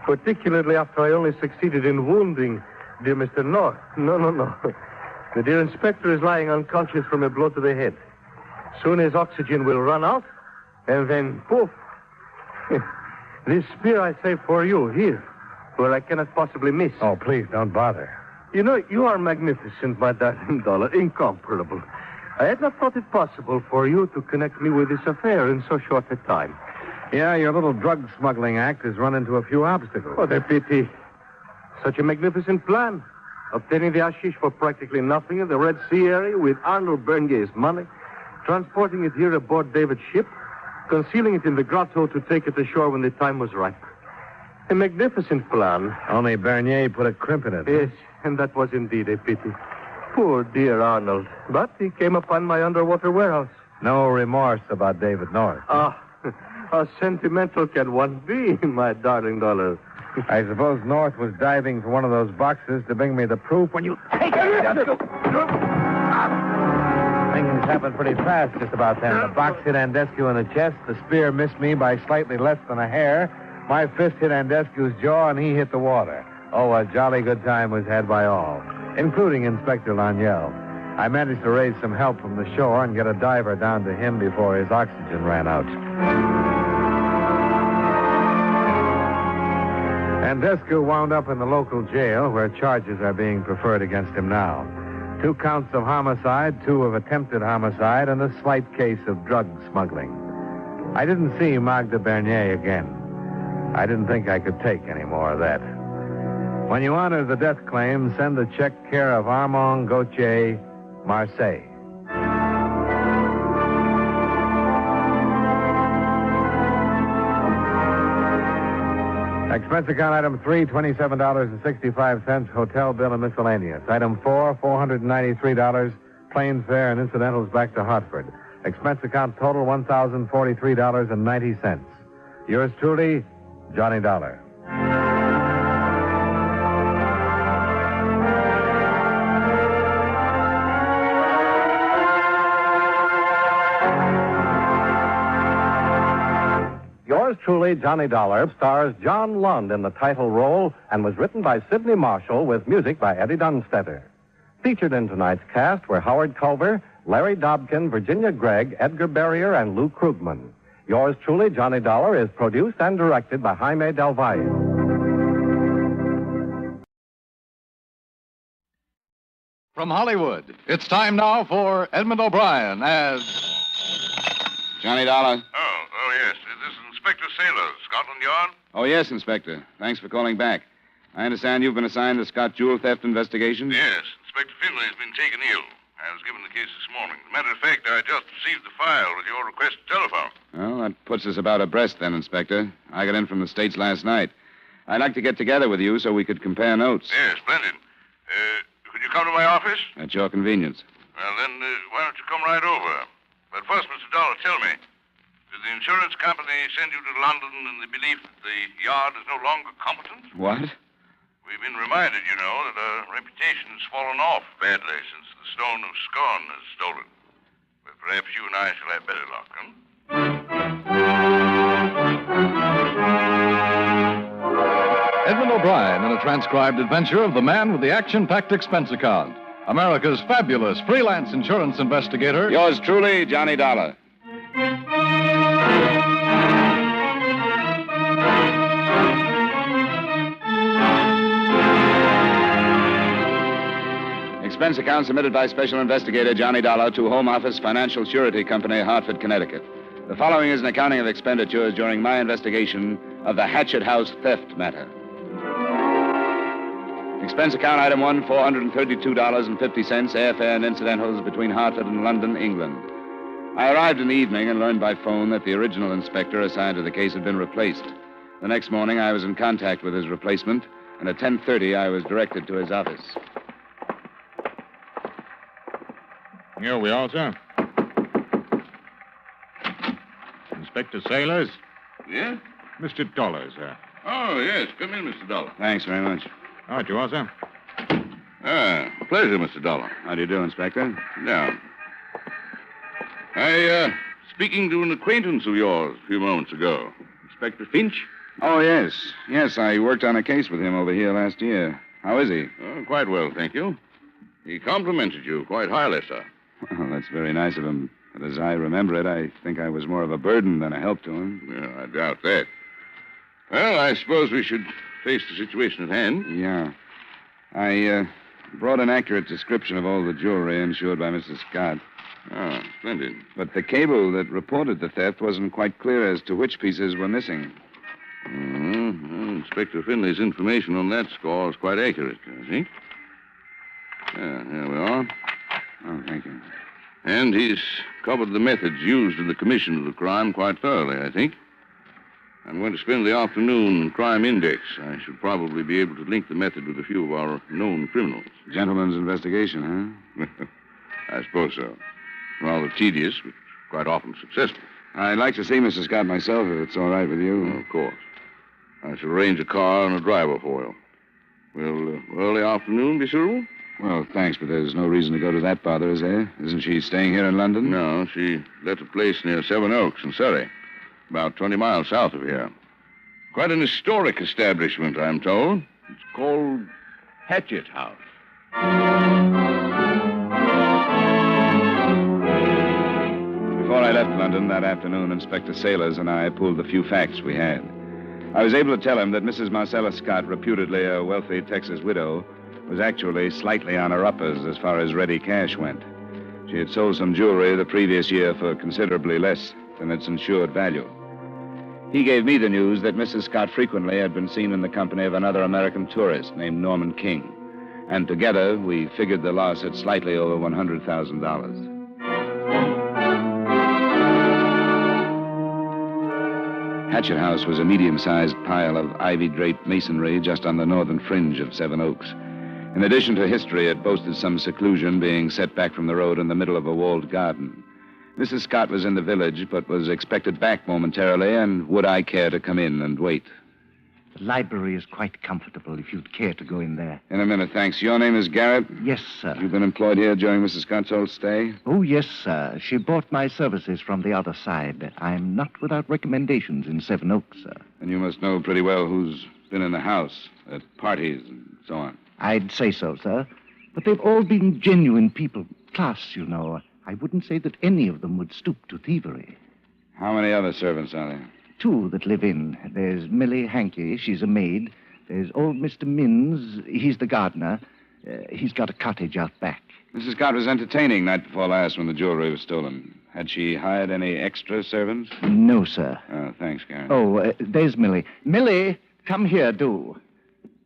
Particularly after I only succeeded in wounding dear Mr. North. No. The dear inspector is lying unconscious from a blow to the head. Soon his oxygen will run out, and then, poof. This spear I save for you, here, where I cannot possibly miss. Oh, please, don't bother. You know, you are magnificent, my darling Dollar, incomparable. I had not thought it possible for you to connect me with this affair in so short a time. Yeah, your little drug smuggling act has run into a few obstacles. What a pity. Such a magnificent plan. Obtaining the hashish for practically nothing in the Red Sea area with Arnold Bernier's money, transporting it here aboard David's ship, concealing it in the grotto to take it ashore when the time was ripe. A magnificent plan. Only Bernier put a crimp in it. Yes, and that was indeed a pity. Poor dear Arnold. But he came upon my underwater warehouse. No remorse about David North. Ah, how sentimental can one be, my darling dollar? I suppose North was diving for one of those boxes to bring me the proof when you take it. Things happened pretty fast just about then. The box hit Andescu in the chest. The spear missed me by slightly less than a hair. My fist hit Andescu's jaw, and he hit the water. Oh, a jolly good time was had by all, including Inspector Laniel. I managed to raise some help from the shore and get a diver down to him before his oxygen ran out. Andescu wound up in the local jail where charges are being preferred against him now. 2 counts of homicide, 2 of attempted homicide, and a slight case of drug smuggling. I didn't see Magda Bernier again. I didn't think I could take any more of that. When you honor the death claim, send the check care of Armand Gauthier, Marseille. Expense account item 3, $27.65, hotel bill and miscellaneous. Item 4, $493, plane fare and incidentals back to Hartford. Expense account total $1,043.90. Yours truly, Johnny Dollar. Yours truly, Johnny Dollar, stars John Lund in the title role and was written by Sidney Marshall with music by Eddie Dunstetter. Featured in tonight's cast were Howard Culver, Larry Dobkin, Virginia Gregg, Edgar Barrier, and Lou Krugman. Yours truly, Johnny Dollar, is produced and directed by Jaime Del Valle. From Hollywood, it's time now for Edmund O'Brien as Johnny Dollar. Oh, yes. This is Inspector Sailor, Scotland Yard. Oh, yes, Inspector. Thanks for calling back. I understand you've been assigned to Scott jewel theft investigations? Yes. Inspector Finlay has been taken ill. I was given the case this morning. As a matter of fact, I just received the file with your request to telephone. Well, that puts us about abreast then, Inspector. I got in from the States last night. I'd like to get together with you so we could compare notes. Yes, splendid. Could you come to my office? At your convenience. Well, then, why don't you come right over? But first, Mr. Dollar, tell me, did the insurance company send you to London in the belief that the yard is no longer competent? What? We've been reminded, you know, that our reputation has fallen off badly since the Stone of Scorn is stolen. But perhaps you and I shall have better luck, huh? Edmund O'Brien in a transcribed adventure of the man with the action-packed expense account. America's fabulous freelance insurance investigator. Yours truly, Johnny Dollar. Expense account submitted by Special Investigator Johnny Dollar to Home Office Financial Surety Company, Hartford, Connecticut. The following is an accounting of expenditures during my investigation of the Hatchet House theft matter. Expense account item 1, $432.50, airfare and incidentals between Hartford and London, England. I arrived in the evening and learned by phone that the original inspector assigned to the case had been replaced. The next morning, I was in contact with his replacement, and at 10:30, I was directed to his office. Here we are, sir. Inspector Sailors? Yeah? Mr. Dollar, sir. Oh, yes. Come in, Mr. Dollar. Thanks very much. All right, you are, sir. Pleasure, Mr. Dollar. How do you do, Inspector? Now, speaking to an acquaintance of yours a few moments ago. Inspector Finch? Oh, yes. Yes, I worked on a case with him over here last year. How is he? Oh, quite well, thank you. He complimented you quite highly, sir. Well, that's very nice of him. But as I remember it, I think I was more of a burden than a help to him. Yeah, I doubt that. Well, I suppose we should face the situation at hand. Yeah. I brought an accurate description of all the jewelry insured by Mrs. Scott. Oh, splendid. But the cable that reported the theft wasn't quite clear as to which pieces were missing. Mm-hmm. Well, Inspector Finley's information on that score is quite accurate, I think. Yeah, here we are. Oh, thank you. And he's covered the methods used in the commission of the crime quite thoroughly, I think. I'm going to spend the afternoon in Crime Index. I should probably be able to link the method with a few of our known criminals. Gentleman's investigation, huh? I suppose so. Rather tedious, but quite often successful. I'd like to see Mrs. Scott myself, if it's all right with you. Of course. I shall arrange a car and a driver for you. Will early afternoon be suitable? Well, thanks, but there's no reason to go to that bother, is there? Isn't she staying here in London? No, she left a place near Seven Oaks in Surrey, about 20 miles south of here. Quite an historic establishment, I'm told. It's called Hatchet House. Before I left London that afternoon, Inspector Sailors and I pulled the few facts we had. I was able to tell him that Mrs. Marcella Scott, reputedly a wealthy Texas widow, was actually slightly on her uppers as far as ready cash went. She had sold some jewelry the previous year for considerably less than its insured value. He gave me the news that Mrs. Scott frequently had been seen in the company of another American tourist named Norman King. And together, we figured the loss at slightly over $100,000. Hatchet House was a medium-sized pile of ivy-draped masonry just on the northern fringe of Seven Oaks. In addition to history, it boasted some seclusion, being set back from the road in the middle of a walled garden. Mrs. Scott was in the village, but was expected back momentarily, and would I care to come in and wait? The library is quite comfortable if you'd care to go in there. In a minute, thanks. Your name is Garrett? Yes, sir. You've been employed here during Mrs. Scott's whole stay? Oh, yes, sir. She bought my services from the other side. I'm not without recommendations in Seven Oaks, sir. And you must know pretty well who's been in the house, at parties and so on. I'd say so, sir. But they've all been genuine people. Class, you know. I wouldn't say that any of them would stoop to thievery. How many other servants are there? 2 that live in. There's Millie Hankey. She's a maid. There's old Mr. Minns. He's the gardener. He's got a cottage out back. Mrs. Scott was entertaining night before last when the jewelry was stolen. Had she hired any extra servants? No, sir. Oh, thanks, Garrett. Oh, there's Millie. Millie, come here, do.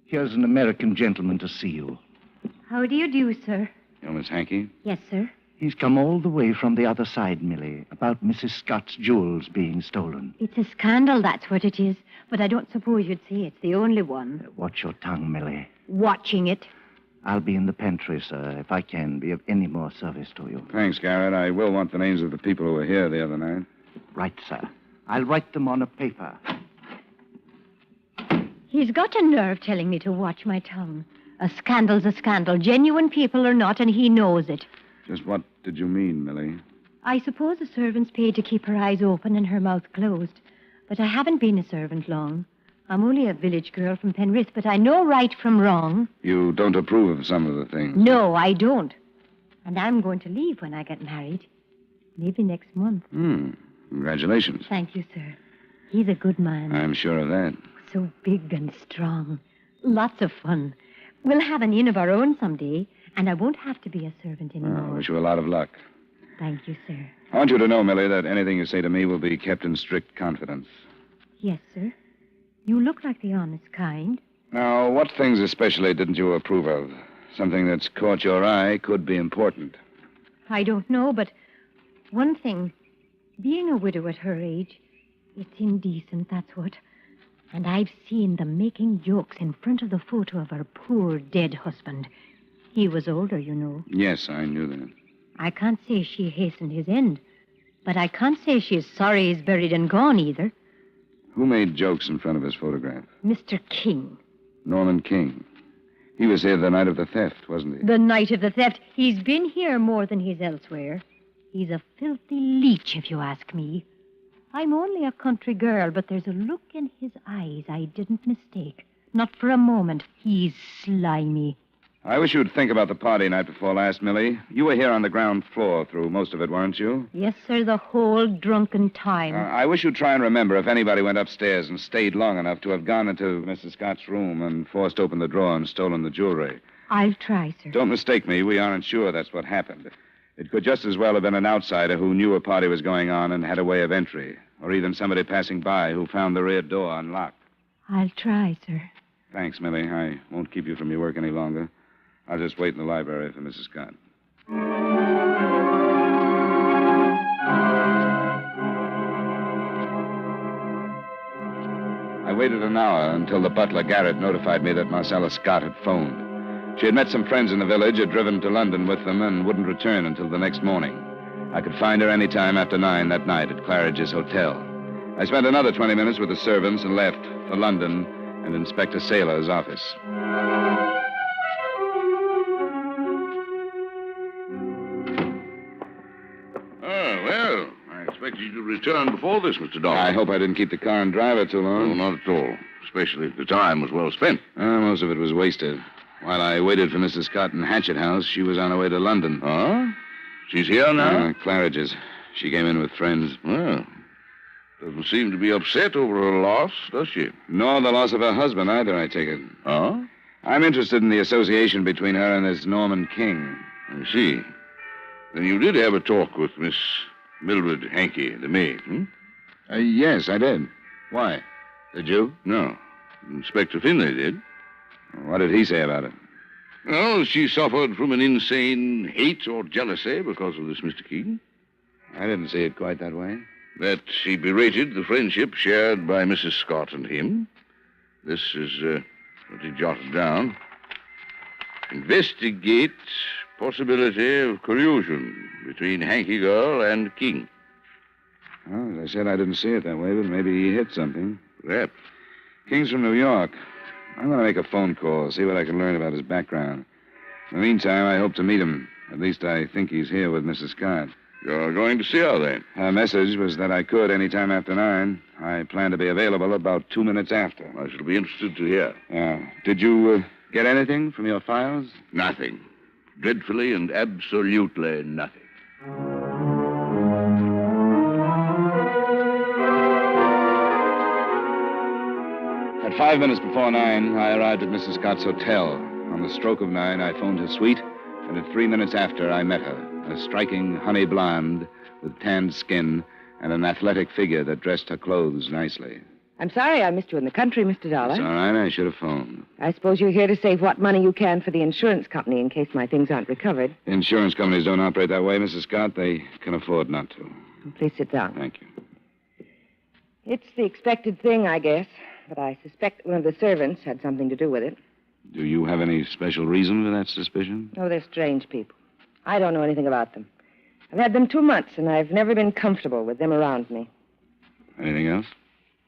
Here's an American gentleman to see you. How do you do, sir? You're Miss Hankey? Yes, sir. He's come all the way from the other side, Millie, about Mrs. Scott's jewels being stolen. It's a scandal, that's what it is. But I don't suppose you'd say it's the only one. Watch your tongue, Millie. Watching it. I'll be in the pantry, sir, if I can be of any more service to you. Thanks, Garrett. I will want the names of the people who were here the other night. Right, sir. I'll write them on a paper. He's got a nerve telling me to watch my tongue. A scandal's a scandal, genuine people or not, and he knows it. Just what did you mean, Millie? I suppose the servant's paid to keep her eyes open and her mouth closed. But I haven't been a servant long. I'm only a village girl from Penrith, but I know right from wrong. You don't approve of some of the things? No, I don't. And I'm going to leave when I get married. Maybe next month. Congratulations. Thank you, sir. He's a good man. I'm sure of that. So big and strong. Lots of fun. We'll have an inn of our own someday, and I won't have to be a servant anymore. I wish you a lot of luck. Thank you, sir. I want you to know, Millie, that anything you say to me will be kept in strict confidence. Yes, sir. You look like the honest kind. Now, what things especially didn't you approve of? Something that's caught your eye could be important. I don't know, but one thing. Being a widow at her age, it's indecent, that's what. And I've seen them making jokes in front of the photo of her poor dead husband. He was older, you know. Yes, I knew that. I can't say she hastened his end, but I can't say she's sorry he's buried and gone either. Who made jokes in front of his photograph? Mr. King. Norman King. He was here the night of the theft, wasn't he? The night of the theft. He's been here more than he's elsewhere. He's a filthy leech, if you ask me. I'm only a country girl, but there's a look in his eyes I didn't mistake. Not for a moment. He's slimy. I wish you'd think about the party night before last, Millie. You were here on the ground floor through most of it, weren't you? Yes, sir, the whole drunken time. I wish you'd try and remember if anybody went upstairs and stayed long enough to have gone into Mrs. Scott's room and forced open the drawer and stolen the jewelry. I'll try, sir. Don't mistake me. We aren't sure that's what happened. It could just as well have been an outsider who knew a party was going on and had a way of entry, or even somebody passing by who found the rear door unlocked. I'll try, sir. Thanks, Millie. I won't keep you from your work any longer. I'll just wait in the library for Mrs. Scott. waited an hour until the butler, Garrett, notified me that Marcella Scott had phoned. She had met some friends in the village, had driven to London with them, and wouldn't return until the next morning. I could find her any time after 9 that night at Claridge's Hotel. I spent another 20 minutes with the servants and left for London and Inspector Saylor's office. Well, I expected you to return before this, Mr. Dawson. I hope I didn't keep the car and driver too long. No, not at all. Especially if the time was well spent. Most of it was wasted. While I waited for Mrs. Scott in Hatchet House, she was on her way to London. Huh? She's here now? Claridge's. She came in with friends. Well, doesn't seem to be upset over her loss, does she? Nor the loss of her husband either, I take it. Huh? I'm interested in the association between her and this Norman King. I see. Then you did have a talk with Miss Mildred Hankey, the maid, hmm? Yes, I did. Why? Did you? No. Inspector Finlay did. What did he say about it? Well, she suffered from an insane hate or jealousy because of this Mr. King. I didn't see it quite that way. That she berated the friendship shared by Mrs. Scott and him. This is what he jotted down. Investigate possibility of collusion between Hankey girl and King. Well, as I said, I didn't see it that way, but maybe he hit something. Perhaps. King's from New York. I'm going to make a phone call, see what I can learn about his background. In the meantime, I hope to meet him. At least I think he's here with Mrs. Scott. You're going to see her, then? Her message was that I could any time after 9. I plan to be available about 2 minutes after. I shall be interested to hear. Did you get anything from your files? Nothing. Dreadfully and absolutely nothing. At 5 minutes before 9, I arrived at Mrs. Scott's hotel. On the stroke of 9, I phoned her suite, and at 3 minutes after, I met her. A striking honey blonde with tanned skin and an athletic figure that dressed her clothes nicely. I'm sorry I missed you in the country, Mr. Dollar. It's all right. I should have phoned. I suppose you're here to save what money you can for the insurance company in case my things aren't recovered. Insurance companies don't operate that way, Mrs. Scott. They can afford not to. Please sit down. Thank you. It's the expected thing, I guess, but I suspect one of the servants had something to do with it. Do you have any special reason for that suspicion? Oh, they're strange people. I don't know anything about them. I've had them 2 months, and I've never been comfortable with them around me. Anything else?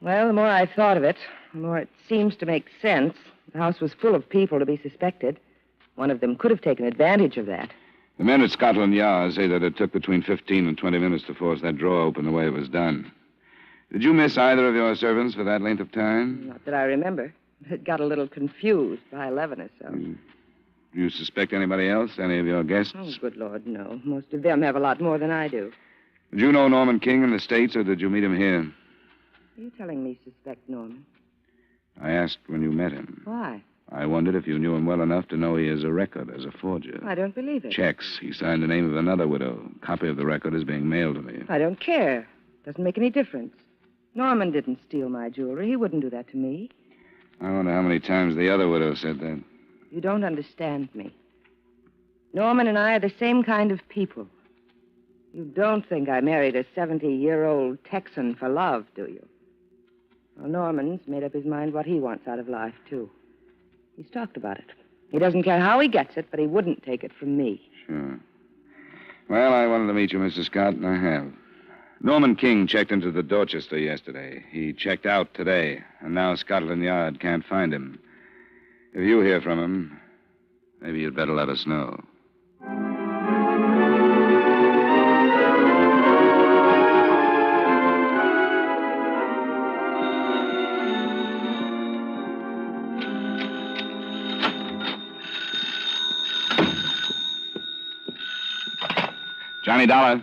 Well, the more I've thought of it, the more it seems to make sense. The house was full of people to be suspected. One of them could have taken advantage of that. The men at Scotland Yard say that it took between 15 and 20 minutes to force that drawer open the way it was done. Did you miss either of your servants for that length of time? Not that I remember. It got a little confused by 11 or so. Do you suspect anybody else? Any of your guests? Oh, good Lord, no. Most of them have a lot more than I do. Did you know Norman King in the States, or did you meet him here? Are you telling me suspect Norman? I asked when you met him. Why? I wondered if you knew him well enough to know he has a record as a forger. I don't believe it. Checks. He signed the name of another widow. A copy of the record is being mailed to me. I don't care. Doesn't make any difference. Norman didn't steal my jewelry. He wouldn't do that to me. I wonder how many times the other widow said that. You don't understand me. Norman and I are the same kind of people. You don't think I married a 70-year-old Texan for love, do you? Well, Norman's made up his mind what he wants out of life, too. He's talked about it. He doesn't care how he gets it, but he wouldn't take it from me. Sure. Well, I wanted to meet you, Mrs. Scott, and I have. Norman King checked into the Dorchester yesterday. He checked out today, and now Scotland Yard can't find him. If you hear from him, maybe you'd better let us know. Johnny Dollar.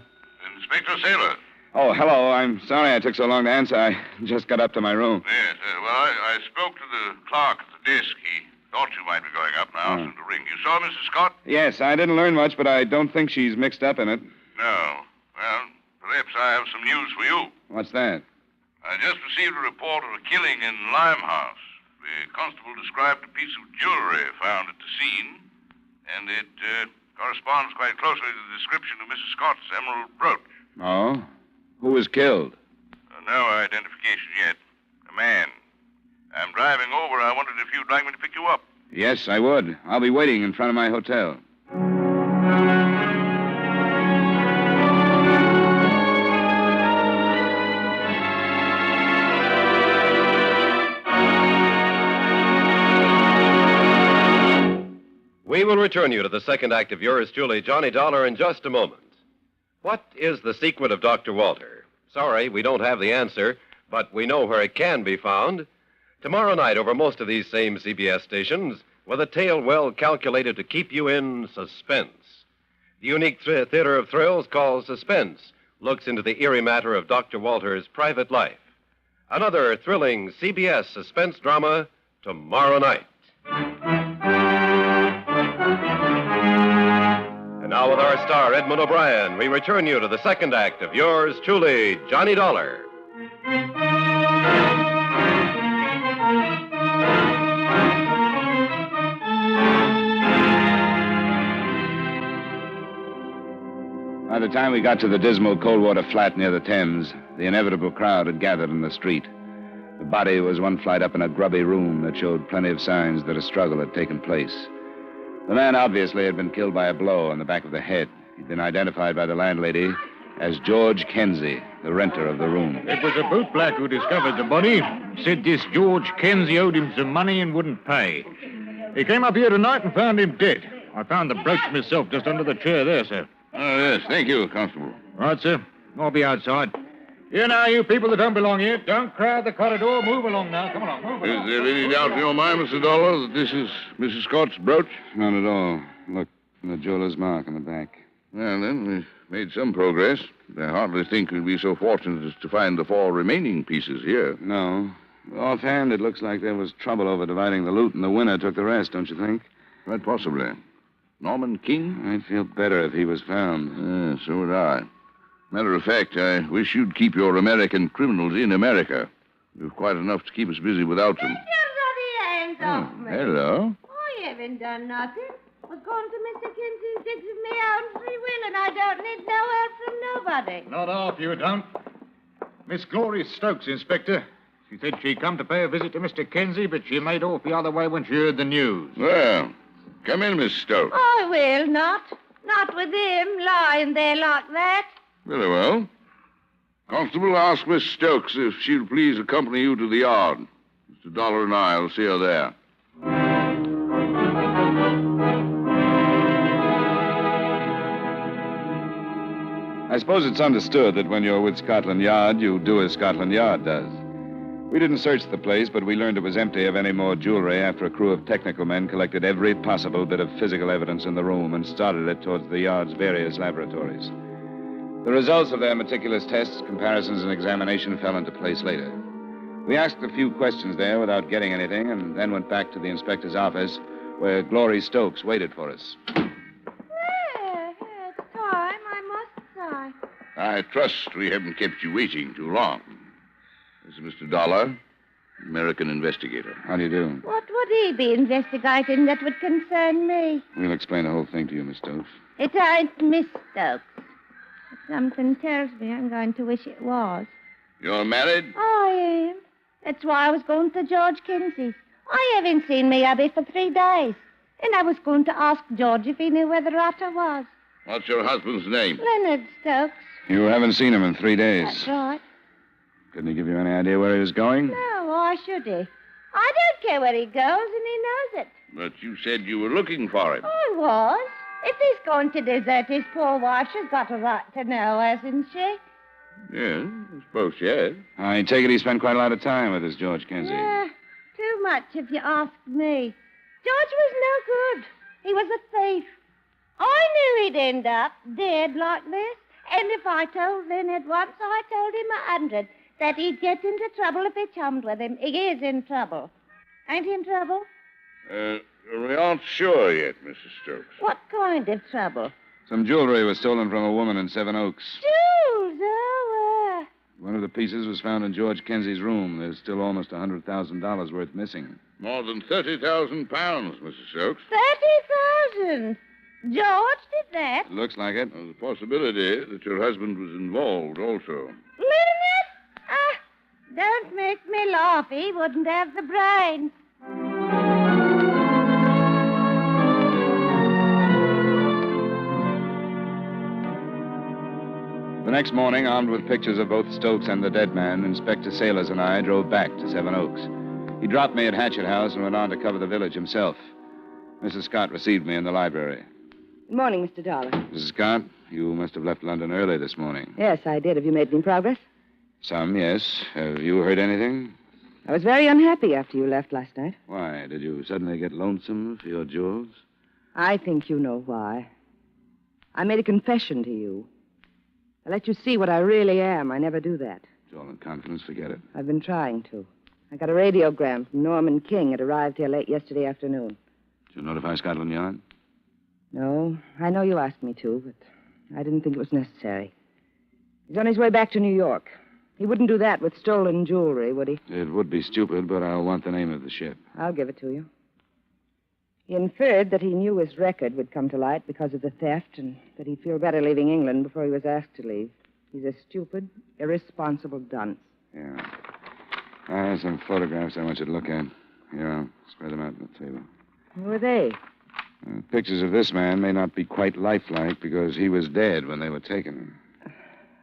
Inspector Saylor. Oh, hello. I'm sorry I took so long to answer. I just got up to my room. Yes, well, I spoke to the clerk at the desk. He thought you might be going up and I asked him to ring. You saw Mrs. Scott? Yes, I didn't learn much, but I don't think she's mixed up in it. No. Well, perhaps I have some news for you. What's that? I just received a report of a killing in Limehouse. The constable described a piece of jewelry found at the scene, and it corresponds quite closely to the description of Mrs. Scott's emerald brooch. Oh? Who was killed? No identification yet. A man. I'm driving over. I wondered if you'd like me to pick you up. Yes, I would. I'll be waiting in front of my hotel. We will return you to the second act of yours truly, Johnny Dollar, in just a moment. What is the secret of Dr. Walter? Sorry, we don't have the answer, but we know where it can be found. Tomorrow night over most of these same CBS stations, with a tale well calculated to keep you in suspense. The unique theater of thrills called Suspense looks into the eerie matter of Dr. Walter's private life. Another thrilling CBS suspense drama tomorrow night. And now with our star, Edmund O'Brien, we return you to the second act of yours truly, Johnny Dollar. By the time we got to the dismal Coldwater flat near the Thames, the inevitable crowd had gathered in the street. The body was one flight up in a grubby room that showed plenty of signs that a struggle had taken place. The man obviously had been killed by a blow on the back of the head. He'd been identified by the landlady as George Kenzie, the renter of the room. It was a bootblack who discovered the body. Said this George Kenzie owed him some money and wouldn't pay. He came up here tonight and found him dead. I found the brooch myself just under the chair there, sir. Oh, yes. Thank you, Constable. Right, sir. I'll be outside. Here now, you people that don't belong here, don't crowd the corridor. Move along now. Come along, move along. Is there any doubt in your mind, Mr. Dollar, that this is Mrs. Scott's brooch? Not at all. Look, the jeweler's mark on the back. Well, then, we've made some progress. I hardly think we'd be so fortunate as to find the 4 remaining pieces here. No. Offhand, it looks like there was trouble over dividing the loot, and the winner took the rest, don't you think? Quite possibly. Norman King? I'd feel better if he was found. So would I. Matter of fact, I wish you'd keep your American criminals in America. We've quite enough to keep us busy without them. Hands off me. Hello. I haven't done nothing. I was going to Mr. Kinsey's digs of me own free will, and I don't need no help from nobody. Not half, you don't. Miss Glory Stokes, Inspector. She said she'd come to pay a visit to Mr. Kenzie, but she made off the other way when she heard the news. Well, come in, Miss Stokes. I will not. Not with him lying there like that. Very well. Constable, ask Miss Stokes if she'll please accompany you to the yard. Mr. Dollar and I will see her there. I suppose it's understood that when you're with Scotland Yard, you do as Scotland Yard does. We didn't search the place, but we learned it was empty of any more jewelry after a crew of technical men collected every possible bit of physical evidence in the room and started it towards the yard's various laboratories. The results of their meticulous tests, comparisons, and examination fell into place later. We asked a few questions there without getting anything, and then went back to the inspector's office, where Glory Stokes waited for us. It's time, I must say. I trust we haven't kept you waiting too long. This is Mr. Dollar, American investigator. How do you do? What would he be investigating that would concern me? We'll explain the whole thing to you, Miss Stokes. It ain't Miss Stokes. But something tells me I'm going to wish it was. You're married? I am. That's why I was going to George Kinsey's. I haven't seen me hubby for 3 days. And I was going to ask George if he knew where the rotter was. What's your husband's name? Leonard Stokes. You haven't seen him in 3 days. That's right. Couldn't he give you any idea where he was going? No, why should he? I don't care where he goes, and he knows it. But you said you were looking for him. I was. If he's going to desert his poor wife, she's got a right to know, hasn't she? Yeah, I suppose she has. I take it he spent quite a lot of time with this George Kenzie. Yeah, too much if you ask me. George was no good. He was a thief. I knew he'd end up dead like this. And if I told Leonard once, I told him 100 that he'd get into trouble if he chummed with him. He is in trouble. Ain't he in trouble? We aren't sure yet, Mrs. Stokes. What kind of trouble? Some jewelry was stolen from a woman in Seven Oaks. Jewels, oh, One of the pieces was found in George Kenzie's room. There's still almost $100,000 worth missing. More than 30,000 pounds, Mrs. Stokes. 30,000? George did that? Looks like it. There's a possibility that your husband was involved also. Leonard? Don't make me laugh. He wouldn't have the brains. The next morning, armed with pictures of both Stokes and the dead man, Inspector Sailors and I drove back to Seven Oaks. He dropped me at Hatchet House and went on to cover the village himself. Mrs. Scott received me in the library. Good morning, Mr. Dollar. Mrs. Scott, you must have left London early this morning. Yes, I did. Have you made any progress? Some, yes. Have you heard anything? I was very unhappy after you left last night. Why? Did you suddenly get lonesome for your jewels? I think you know why. I made a confession to you. I let you see what I really am. I never do that. It's all in confidence. Forget it. I've been trying to. I got a radiogram from Norman King. It arrived here late yesterday afternoon. Did you notify Scotland Yard? No, I know you asked me to, but I didn't think it was necessary. He's on his way back to New York. He wouldn't do that with stolen jewelry, would he? It would be stupid, but I'll want the name of the ship. I'll give it to you. He inferred that he knew his record would come to light because of the theft and that he'd feel better leaving England before he was asked to leave. He's a stupid, irresponsible dunce. Yeah. I have some photographs I want you to look at. Here, I'll spread them out on the table. Who are they? Pictures of this man may not be quite lifelike because he was dead when they were taken.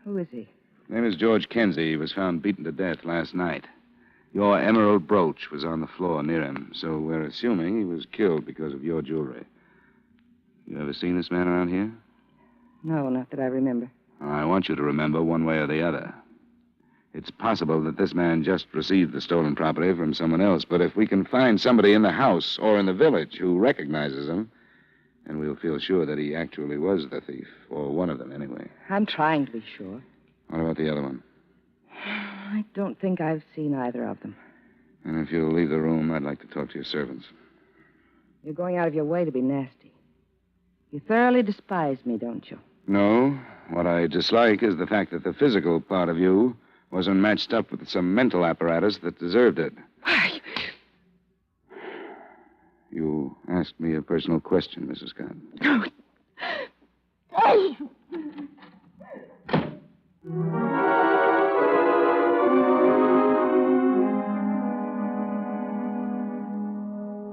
Who is he? His name is George Kenzie. He was found beaten to death last night. Your emerald brooch was on the floor near him, so we're assuming he was killed because of your jewelry. You ever seen this man around here? No, not that I remember. I want you to remember one way or the other. It's possible that this man just received the stolen property from someone else, but if we can find somebody in the house or in the village who recognizes him, then we'll feel sure that he actually was the thief, or one of them anyway. I'm trying to be sure. What about the other one? I don't think I've seen either of them. And if you'll leave the room, I'd like to talk to your servants. You're going out of your way to be nasty. You thoroughly despise me, don't you? No. What I dislike is the fact that the physical part of you wasn't matched up with some mental apparatus that deserved it. Why? You asked me a personal question, Mrs. Scott. Oh.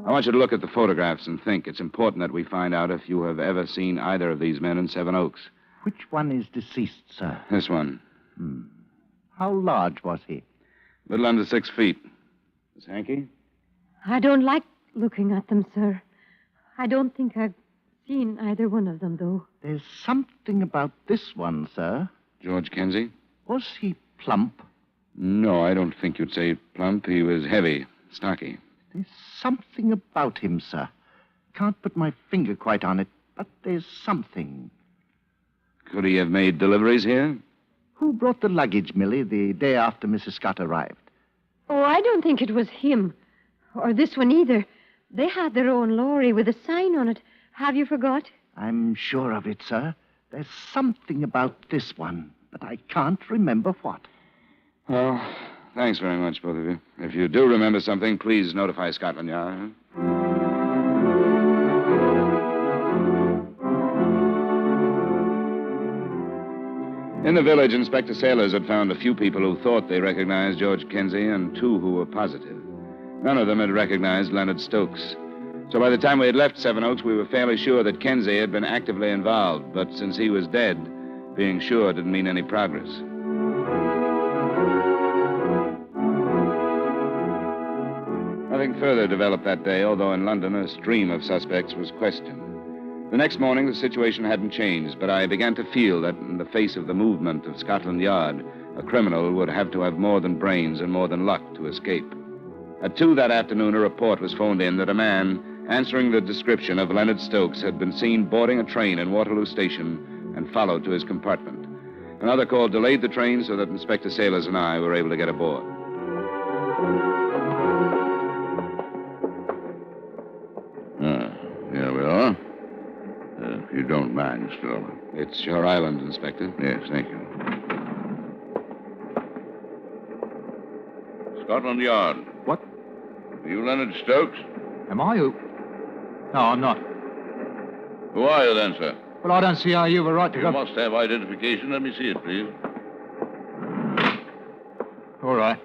I want you to look at the photographs and think. It's important that we find out if you have ever seen either of these men in Seven Oaks. Which one is deceased, sir? This one. How large was he? A little under 6 feet. Miss Hankey? I don't like looking at them, sir. I don't think I've seen either one of them, though. There's something about this one, sir. George Kenzie? Was he plump? No, I don't think you'd say plump. He was heavy, stocky. There's something about him, sir. Can't put my finger quite on it, but there's something. Could he have made deliveries here? Who brought the luggage, Millie, the day after Mrs. Scott arrived? Oh, I don't think it was him. Or this one either. They had their own lorry with a sign on it. Have you forgot? I'm sure of it, sir. There's something about this one, but I can't remember what. Well, thanks very much, both of you. If you do remember something, please notify Scotland Yard. In the village, Inspector Sailors had found a few people who thought they recognized George Kenzie and 2 who were positive. None of them had recognized Leonard Stokes. So by the time we had left Seven Oaks, we were fairly sure that Kenzie had been actively involved. But since he was dead, being sure didn't mean any progress. Nothing further developed that day, although in London a stream of suspects was questioned. The next morning, the situation hadn't changed, but I began to feel that in the face of the movement of Scotland Yard, a criminal would have to have more than brains and more than luck to escape. At 2 that afternoon, a report was phoned in that a man answering the description of Leonard Stokes had been seen boarding a train in Waterloo Station and followed to his compartment. Another call delayed the train so that Inspector Sailors and I were able to get aboard. Here we are. If you don't mind, Mr. Dollar. It's your island, Inspector. Yes, thank you. Scotland Yard. What? Are you Leonard Stokes? Am I who? No, I'm not. Who are you then, sir? Well, I don't see how you've a right to You go... must have identification. Let me see it, please. All right.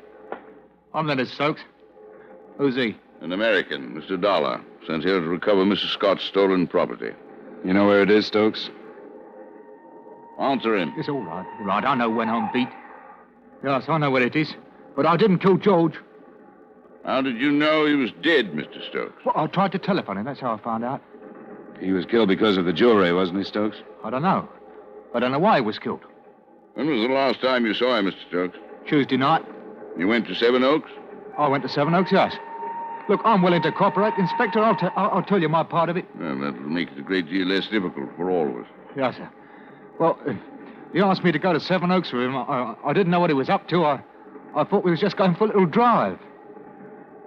I'm Leonard Stokes. Who's he? An American, Mr. Dollar, sent here to recover Mrs. Scott's stolen property. You know where it is, Stokes? Answer him. It's all right. All right, I know when I'm beat. Yes, I know where it is. But I didn't kill George. How did you know he was dead, Mr. Stokes? Well, I tried to telephone him. That's how I found out. He was killed because of the jewelry, wasn't he, Stokes? I don't know. I don't know why he was killed. When was the last time you saw him, Mr. Stokes? Tuesday night. You went to Seven Oaks? I went to Seven Oaks, yes. Look, I'm willing to cooperate. Inspector, I'll tell you my part of it. Well, that will make it a great deal less difficult for all of us. Yes, sir. Well, he asked me to go to Seven Oaks with him. I didn't know what he was up to. I thought we was just going for a little drive.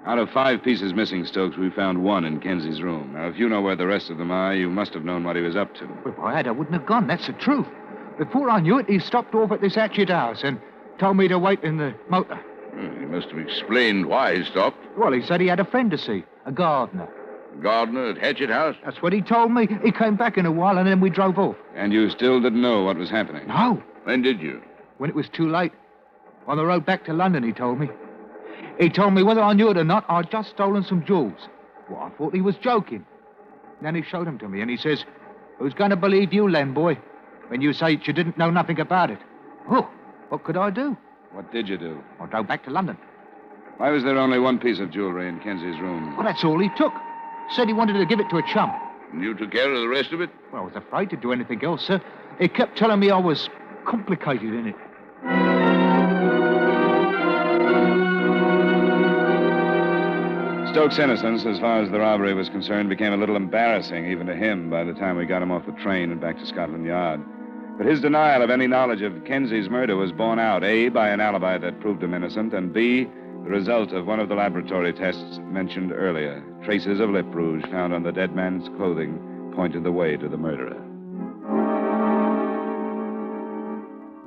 Out of 5 pieces missing, Stokes, we found 1 in Kenzie's room. Now, if you know where the rest of them are, you must have known what he was up to. Well, if I had, I wouldn't have gone. That's the truth. Before I knew it, he stopped off at this Hatchet house and told me to wait in the motor. He must have explained why he stopped. Well, he said he had a friend to see, a gardener. Gardener at Hatchet House? That's what he told me. He came back in a while, and then we drove off. And you still didn't know what was happening? No. When did you? When it was too late. On the road back to London, he told me. He told me whether I knew it or not, I'd just stolen some jewels. Well, I thought he was joking. Then he showed them to me, and he says, "Who's going to believe you, Len boy, when you say you didn't know nothing about it?" Oh, what could I do? What did you do? I drove back to London. Why was there only 1 piece of jewelry in Kenzie's room? Well, that's all he took. Said he wanted to give it to a chum. And you took care of the rest of it? Well, I was afraid to do anything else, sir. He kept telling me I was complicated in it. Stokes' innocence, as far as the robbery was concerned, became a little embarrassing even to him by the time we got him off the train and back to Scotland Yard. But his denial of any knowledge of Kenzie's murder was borne out, A, by an alibi that proved him innocent, and B, the result of one of the laboratory tests mentioned earlier. Traces of lip rouge found on the dead man's clothing pointed the way to the murderer.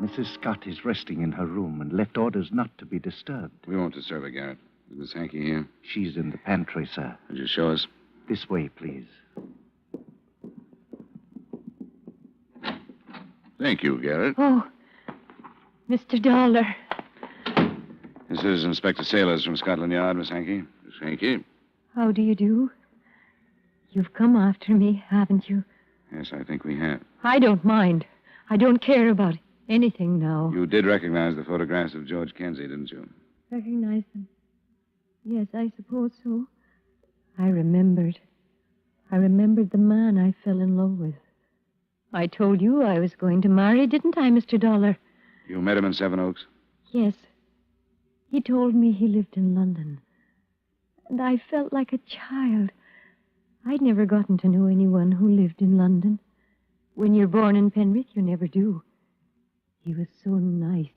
Mrs. Scott is resting in her room and left orders not to be disturbed. We won't disturb her, Garrett. Is Miss Hankey here? She's in the pantry, sir. Would you show us? This way, please. Thank you, Garrett. Oh, Mr. Dollar. This is Inspector Sailors from Scotland Yard, Miss Hankey. Miss Hankey? How do you do? You've come after me, haven't you? Yes, I think we have. I don't mind. I don't care about anything now. You did recognize the photographs of George Kenzie, didn't you? Recognize them? Yes, I suppose so. I remembered. I remembered the man I fell in love with. I told you I was going to marry, didn't I, Mr. Dollar? You met him in Seven Oaks? Yes. He told me he lived in London. And I felt like a child. I'd never gotten to know anyone who lived in London. When you're born in Penrith, you never do. He was so nice.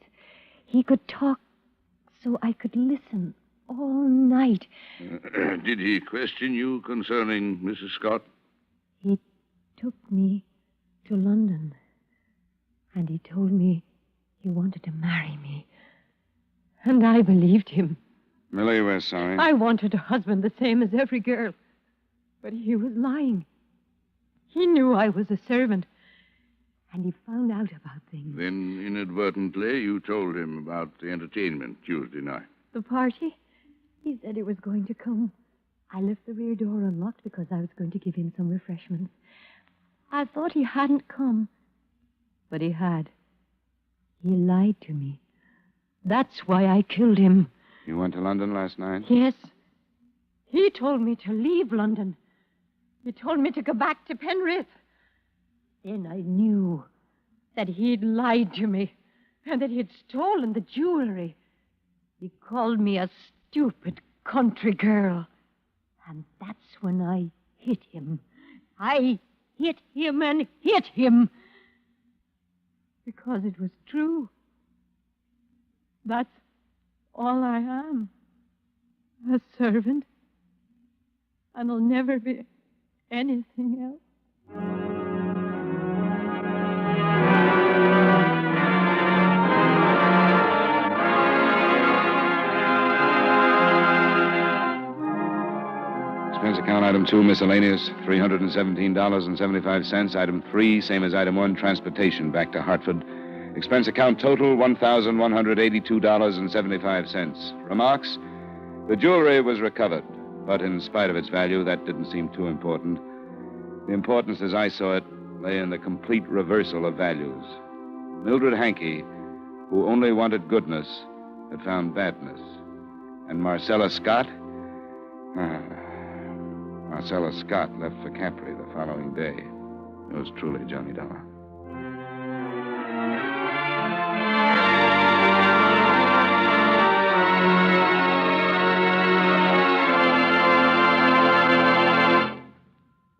He could talk so I could listen all night. Did he question you concerning Mrs. Scott? He took me to London. And he told me he wanted to marry me. And I believed him. Millie, we're sorry. I wanted a husband the same as every girl. But he was lying. He knew I was a servant. And he found out about things. Then, inadvertently, you told him about the entertainment Tuesday night. The party? He said he was going to come. I left the rear door unlocked because I was going to give him some refreshments. I thought he hadn't come. But he had. He lied to me. That's why I killed him. You went to London last night? Yes. He told me to leave London. He told me to go back to Penrith. Then I knew that he'd lied to me and that he'd stolen the jewelry. He called me a stupid country girl. And that's when I hit him. I hit him and hit him. Because it was true. That's all I am. A servant. And I'll never be anything else. Expense account item 2, miscellaneous, $317.75. Item 3, same as item 1, transportation back to Hartford. Expense account total, $1,182.75. Remarks, The jewelry was recovered, but in spite of its value, that didn't seem too important. The importance, as I saw it, lay in the complete reversal of values. Mildred Hankey, who only wanted goodness, had found badness. And Marcella Scott? Marcella Scott left for Capri the following day. Yours truly, Johnny Dollar.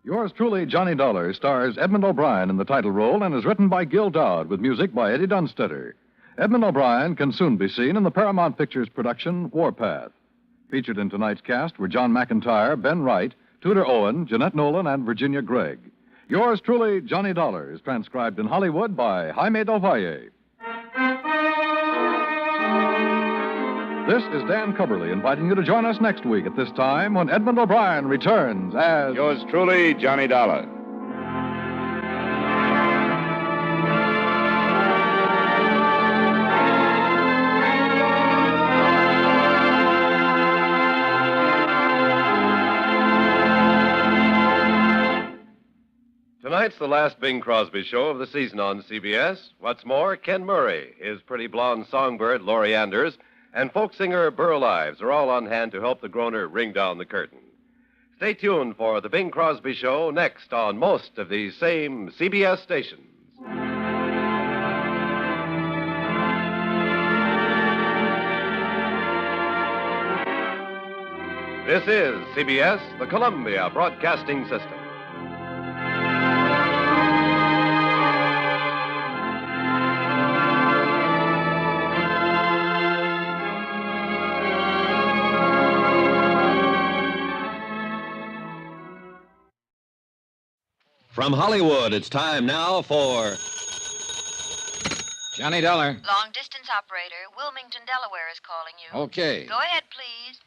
Yours truly, Johnny Dollar, stars Edmund O'Brien in the title role and is written by Gil Dodd with music by Eddie Dunstetter. Edmund O'Brien can soon be seen in the Paramount Pictures production Warpath. Featured in tonight's cast were John McIntyre, Ben Wright, Tudor Owen, Jeanette Nolan, and Virginia Gregg. Yours truly, Johnny Dollar, is transcribed in Hollywood by Jaime Del Valle. This is Dan Cubberly inviting you to join us next week at this time when Edmund O'Brien returns as... Yours truly, Johnny Dollar. Tonight's the last Bing Crosby show of the season on CBS. What's more, Ken Murray, his pretty blonde songbird, Laurie Anders, and folk singer Burl Ives are all on hand to help the groaner ring down the curtain. Stay tuned for the Bing Crosby Show next on most of these same CBS stations. This is CBS, the Columbia Broadcasting System. From Hollywood, it's time now for... Johnny Dollar. Long-distance operator. Wilmington, Delaware is calling you. Okay. Go ahead, please.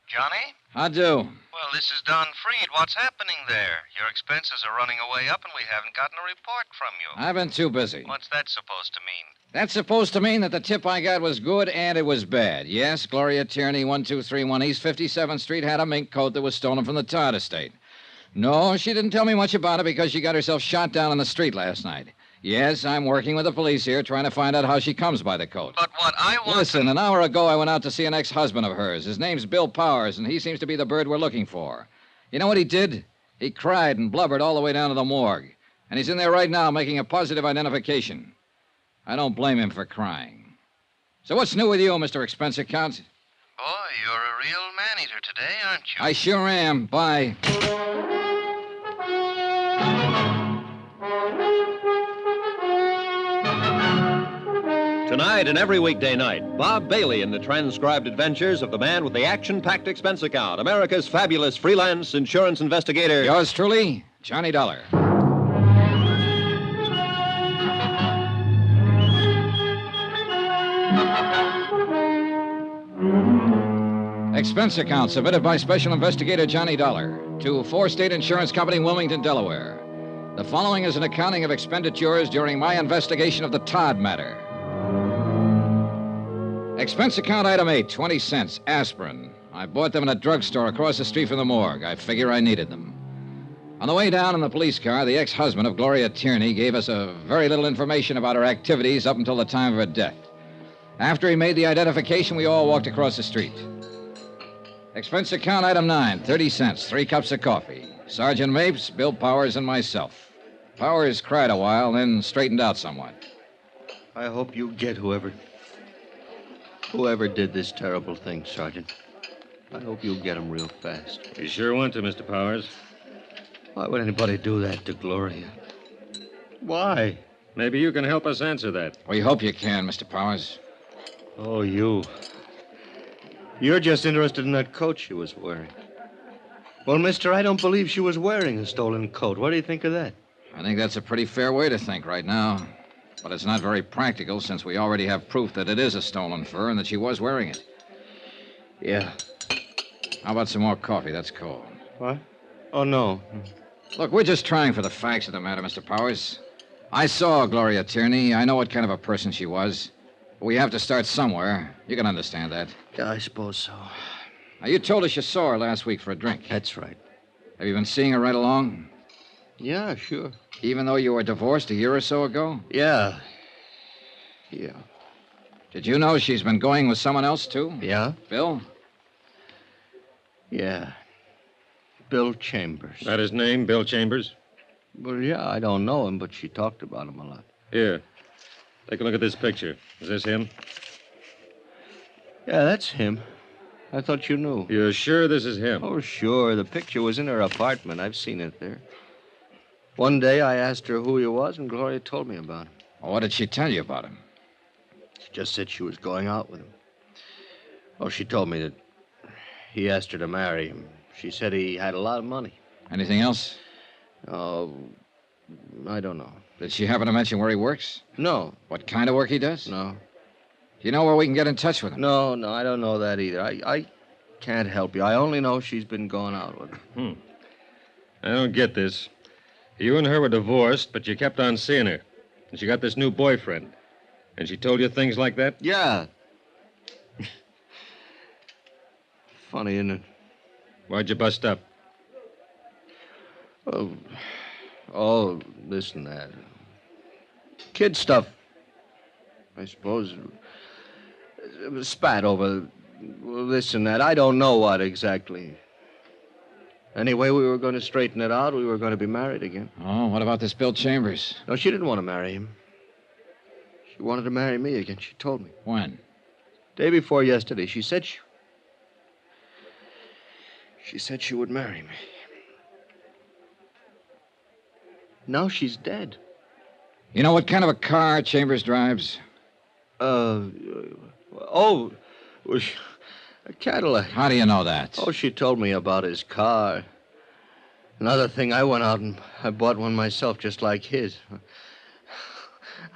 Johnny? How'd do? Well, this is Don Freed. What's happening there? Your expenses are running away up, and we haven't gotten a report from you. I've been too busy. What's that supposed to mean? That's supposed to mean that the tip I got was good and it was bad. Yes, Gloria Tierney, 1231 East 57th Street, had a mink coat that was stolen from the Todd estate. No, she didn't tell me much about it because she got herself shot down on the street last night. Yes, I'm working with the police here trying to find out how she comes by the coat. But what I want... Listen, an hour ago I went out to see an ex-husband of hers. His name's Bill Powers, and he seems to be the bird we're looking for. You know what he did? He cried and blubbered all the way down to the morgue. And he's in there right now making a positive identification. I don't blame him for crying. So what's new with you, Mr. Expense Account? Boy, you're a real man-eater today, aren't you? I sure am. Bye. Tonight and every weekday night, Bob Bailey in the transcribed adventures of the man with the action-packed expense account, America's fabulous freelance insurance investigator. Yours truly, Johnny Dollar. Expense account submitted by Special Investigator Johnny Dollar to 4 State Insurance Company, Wilmington, Delaware. The following is an accounting of expenditures during my investigation of the Todd matter. Expense account item 8, 20 cents, aspirin. I bought them in a drugstore across the street from the morgue. I figure I needed them. On the way down in the police car, the ex-husband of Gloria Tierney gave us very little information about her activities up until the time of her death. After he made the identification, we all walked across the street. Expense account item 9, 30 cents, 3 cups of coffee. Sergeant Mapes, Bill Powers, and myself. Powers cried a while, then straightened out somewhat. I hope you get whoever did this terrible thing, Sergeant. I hope you'll get him real fast. You sure want to, Mr. Powers. Why would anybody do that to Gloria? Why? Maybe you can help us answer that. We hope you can, Mr. Powers. Oh, you. You're just interested in that coat she was wearing. Well, mister, I don't believe she was wearing a stolen coat. What do you think of that? I think that's a pretty fair way to think right now. But it's not very practical since we already have proof that it is a stolen fur and that she was wearing it. Yeah. How about some more coffee? That's cold. What? Oh, no. Look, we're just trying for the facts of the matter, Mr. Powers. I saw Gloria Tierney. I know what kind of a person she was. But we have to start somewhere. You can understand that. Yeah, I suppose so. Now, you told us you saw her last week for a drink. That's right. Have you been seeing her right along? Yeah, sure. Even though you were divorced a year or so ago? Yeah. Did you know she's been going with someone else, too? Yeah? Bill? Yeah. Bill Chambers. That his name, Bill Chambers? Well, yeah, I don't know him, but she talked about him a lot. Here. Take a look at this picture. Is this him? Yeah, that's him. I thought you knew. You're sure this is him? Oh, sure. The picture was in her apartment. I've seen it there. One day I asked her who he was, and Gloria told me about him. Well, what did she tell you about him? She just said she was going out with him. Oh, she told me that he asked her to marry him. She said he had a lot of money. Anything else? Oh, I don't know. Did she happen to mention where he works? No. What kind of work he does? No. Do you know where we can get in touch with him? No, I don't know that either. I can't help you. I only know she's been going out with him. I don't get this. You and her were divorced, but you kept on seeing her. And she got this new boyfriend. And she told you things like that? Yeah. Funny, isn't it? Why'd you bust up? Oh, this and that. Kid stuff. I suppose. It was spat over this and that. I don't know what exactly. Anyway, we were going to straighten it out. We were going to be married again. Oh, what about this Bill Chambers? No, she didn't want to marry him. She wanted to marry me again. She told me. When? Day before yesterday. She said she would marry me. Now she's dead. You know what kind of a car Chambers drives? A Cadillac. How do you know that? Oh, she told me about his car. Another thing, I went out and I bought one myself just like his.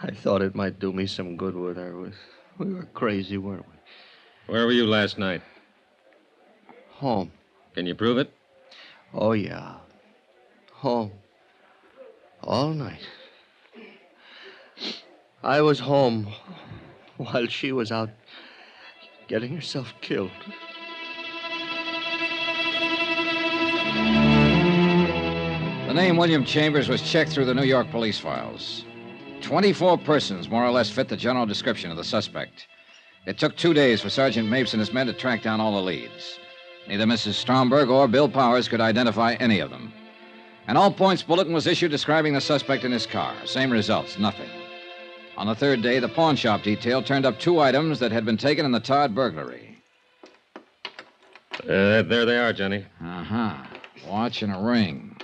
I thought it might do me some good with her. We were crazy, weren't we? Where were you last night? Home. Can you prove it? Oh, yeah. Home. All night. I was home while she was out getting herself killed. The name William Chambers was checked through the New York police files. 24 persons more or less fit the general description of the suspect. It took 2 days for Sergeant Mapes and his men to track down all the leads. Neither Mrs. Stromberg or Bill Powers could identify any of them. An all-points bulletin was issued describing the suspect in his car. Same results, nothing. On the third day, the pawn shop detail turned up 2 items that had been taken in the Todd burglary. There they are, Johnny. Uh-huh. Watch and a ring.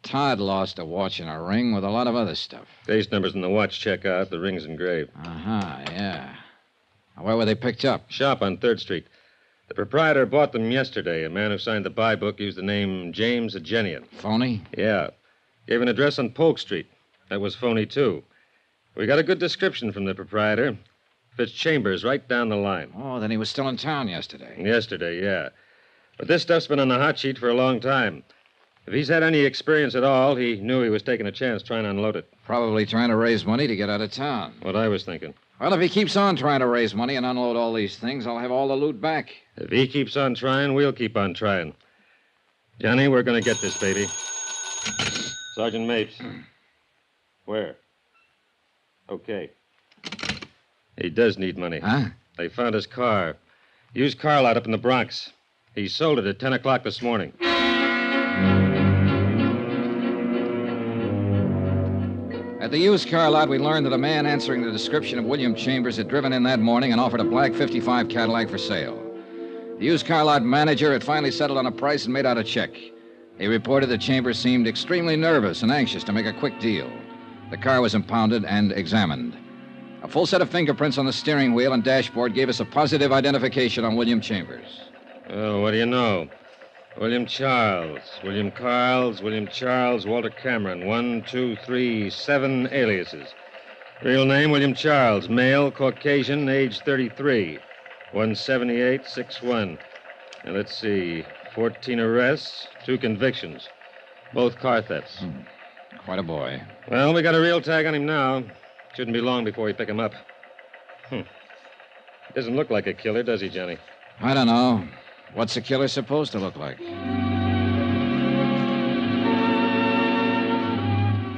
Todd lost a watch and a ring with a lot of other stuff. Case numbers in the watch check out. The ring's engraved. Uh-huh, yeah. Now, where were they picked up? Shop on 3rd Street. The proprietor bought them yesterday. A man who signed the buy book used the name James Agenian. Phony? Yeah. Gave an address on Polk Street. That was phony, too. We got a good description from the proprietor. Fits Chambers right down the line. Oh, then he was still in town yesterday. Yesterday, yeah. But this stuff's been on the hot sheet for a long time. If he's had any experience at all, he knew he was taking a chance trying to unload it. Probably trying to raise money to get out of town. What I was thinking. Well, if he keeps on trying to raise money and unload all these things, I'll have all the loot back. If he keeps on trying, we'll keep on trying. Johnny, we're going to get this, baby. Sergeant Mapes. Where? Okay. He does need money. Huh? They found his car. Used car lot up in the Bronx. He sold it at 10 o'clock this morning. At the used car lot, we learned that a man answering the description of William Chambers had driven in that morning and offered a black 55 Cadillac for sale. The used car lot manager had finally settled on a price and made out a check. He reported that Chambers seemed extremely nervous and anxious to make a quick deal. The car was impounded and examined. A full set of fingerprints on the steering wheel and dashboard gave us a positive identification on William Chambers. Oh, what do you know? William Charles, William Carls, William Charles, Walter Cameron. 1, 2, 3, 7 aliases. Real name, William Charles. Male, Caucasian, age 33. 178, 6'1". And let's see, 14 arrests, 2 convictions. Both car thefts. Quite a boy. Well, we got a real tag on him now. Shouldn't be long before we pick him up. Doesn't look like a killer, does he, Johnny? I don't know. What's a killer supposed to look like?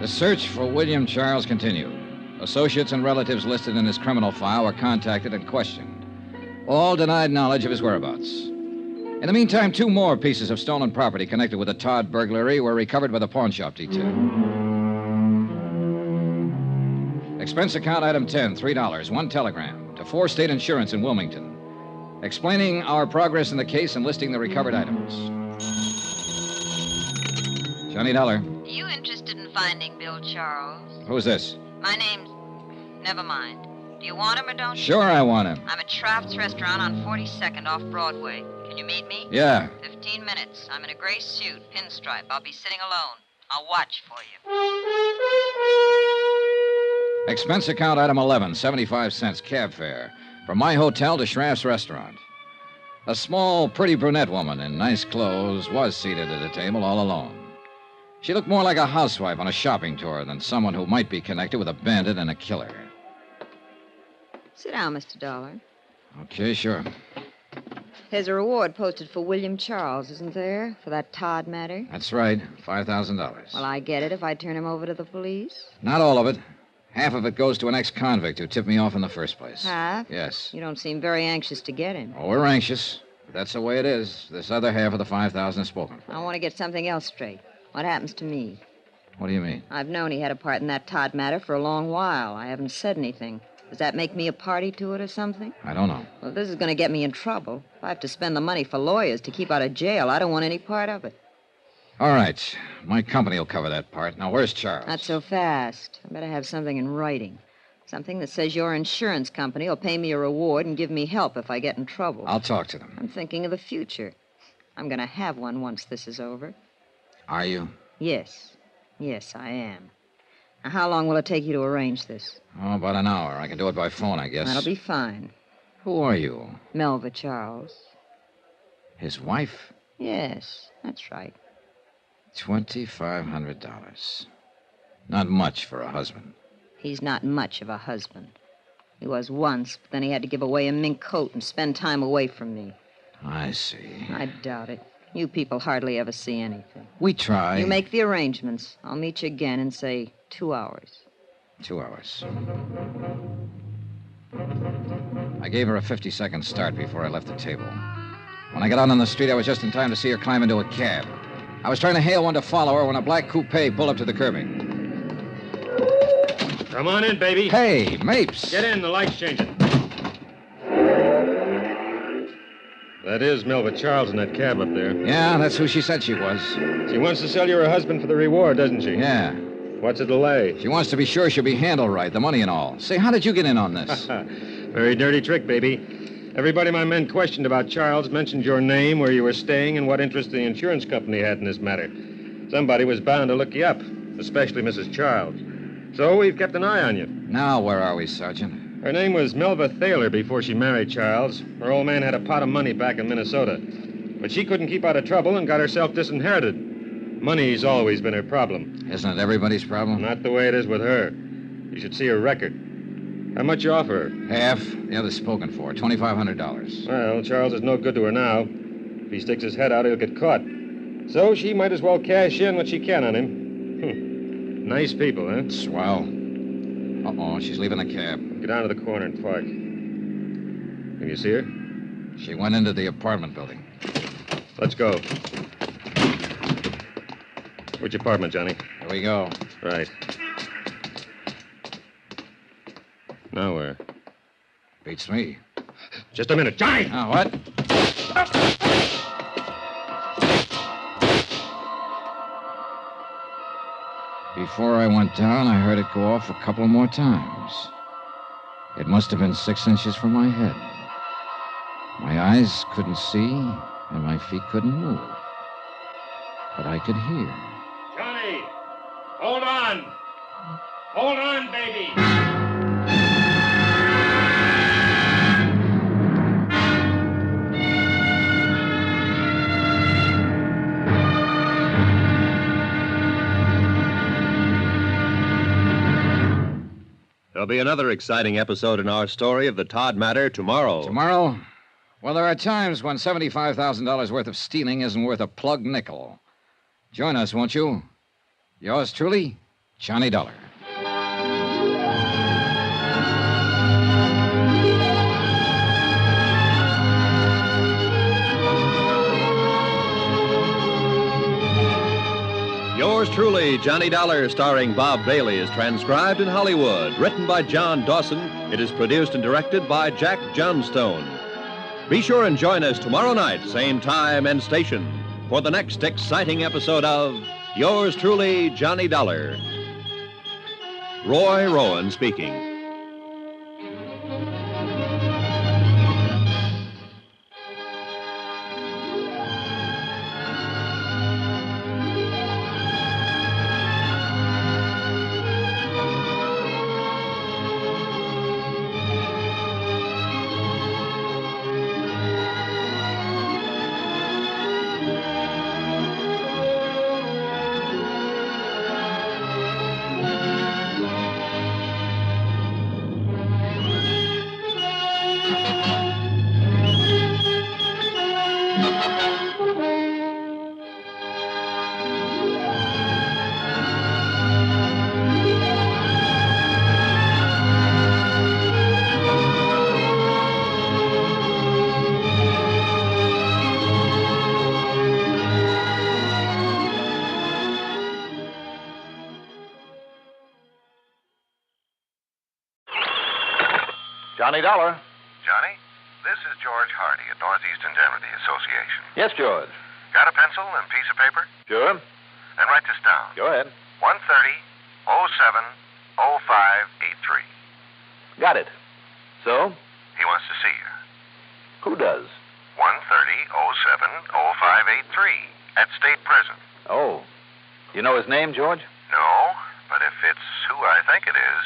The search for William Charles continued. Associates and relatives listed in his criminal file were contacted and questioned. All denied knowledge of his whereabouts. In the meantime, 2 more pieces of stolen property connected with the Todd burglary were recovered by the pawn shop detail. Expense account item 10, $3, 1 telegram to 4 State Insurance in Wilmington, explaining our progress in the case and listing the recovered items. Johnny Dollar. Are you interested in finding Bill Charles? Who's this? My name's... Never mind. Do you want him or don't you? Sure, I want him. I'm at Shraft's Restaurant on 42nd off Broadway. Can you meet me? Yeah. 15 minutes. I'm in a gray suit, pinstripe. I'll be sitting alone. I'll watch for you. Expense account item 11, 75 cents cab fare from my hotel to Shraft's Restaurant. A small, pretty brunette woman in nice clothes was seated at a table all alone. She looked more like a housewife on a shopping tour than someone who might be connected with a bandit and a killer. Sit down, Mr. Dollar. Okay, sure. There's a reward posted for William Charles, isn't there? For that Todd matter? That's right, $5,000. Well, I get it if I turn him over to the police. Not all of it. Half of it goes to an ex-convict who tipped me off in the first place. Half? Yes. You don't seem very anxious to get him. Oh, we're anxious. But that's the way it is. This other half of the $5,000 is spoken for. I want to get something else straight. What happens to me? What do you mean? I've known he had a part in that Todd matter for a long while. I haven't said anything. Does that make me a party to it or something? I don't know. Well, this is going to get me in trouble. If I have to spend the money for lawyers to keep out of jail, I don't want any part of it. All right. My company will cover that part. Now, where's Charles? Not so fast. I better have something in writing. Something that says your insurance company will pay me a reward and give me help if I get in trouble. I'll talk to them. I'm thinking of the future. I'm going to have one once this is over. Are you? Yes. Yes, I am. Now, how long will it take you to arrange this? Oh, about an hour. I can do it by phone, I guess. That'll be fine. Who are you? Melva Charles. His wife? Yes, that's right. $2,500. Not much for a husband. He's not much of a husband. He was once, but then he had to give away a mink coat and spend time away from me. I see. I doubt it. You people hardly ever see anything. We try. You make the arrangements. I'll meet you again in, say, 2 hours. 2 hours. I gave her a 50-second start before I left the table. When I got out on the street, I was just in time to see her climb into a cab. I was trying to hail one to follow her when a black coupe pulled up to the curbing. Come on in, baby. Hey, Mapes. Get in, the light's changing. That is Melva Charles in that cab up there. Yeah, that's who she said she was. She wants to sell you her husband for the reward, doesn't she? Yeah. What's the delay? She wants to be sure she'll be handled right, the money and all. Say, how did you get in on this? Very dirty trick, baby. Everybody my men questioned about Charles mentioned your name, where you were staying, and what interest the insurance company had in this matter. Somebody was bound to look you up, especially Mrs. Charles. So we've kept an eye on you. Now, where are we, Sergeant? Her name was Melva Thaler before she married Charles. Her old man had a pot of money back in Minnesota. But she couldn't keep out of trouble and got herself disinherited. Money's always been her problem. Isn't it everybody's problem? Not the way it is with her. You should see her record. How much you offer her? Half. The other's spoken for. $2,500. Well, Charles is no good to her now. If he sticks his head out, he'll get caught. So she might as well cash in what she can on him. Nice people, huh? Swell. Uh-oh, she's leaving the cab. Get down to the corner and park. Can you see her? She went into the apartment building. Let's go. Which apartment, Johnny? Here we go. Right. Now where? Beats me. Just a minute. Johnny! What? Before I went down, I heard it go off a couple more times. It must have been 6 inches from my head. My eyes couldn't see, and my feet couldn't move. But I could hear. Johnny! Hold on! Hold on, baby! There'll be another exciting episode in our story of the Todd matter tomorrow. Tomorrow? Well, there are times when $75,000 worth of stealing isn't worth a plug nickel. Join us, won't you? Yours truly, Johnny Dollar. Yours truly, Johnny Dollar, starring Bob Bailey, is transcribed in Hollywood. Written by John Dawson, it is produced and directed by Jack Johnstone. Be sure and join us tomorrow night, same time and station, for the next exciting episode of Yours truly, Johnny Dollar. Roy Rowan speaking. Johnny Dollar. Johnny, this is George Hardy at Northeast Indemnity Association. Yes, George. Got a pencil and piece of paper? Sure. Then write this down. Go ahead. 130-07-0583. Got it. So? He wants to see you. Who does? 130-07-0583 at State Prison. Oh. You know his name, George? No, but if it's who I think it is,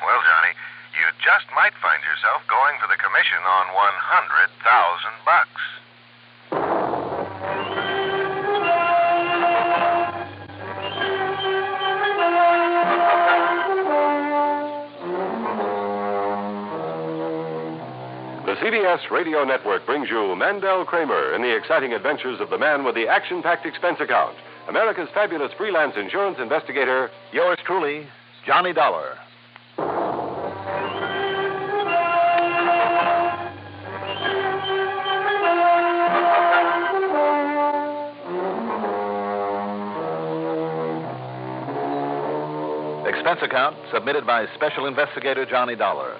well, Johnny, you just might find yourself going for the commission on $100,000 bucks. The CBS Radio Network brings you Mandel Kramer in the exciting adventures of the man with the action-packed expense account, America's fabulous freelance insurance investigator. Yours truly, Johnny Dollar. Expense account submitted by Special Investigator Johnny Dollar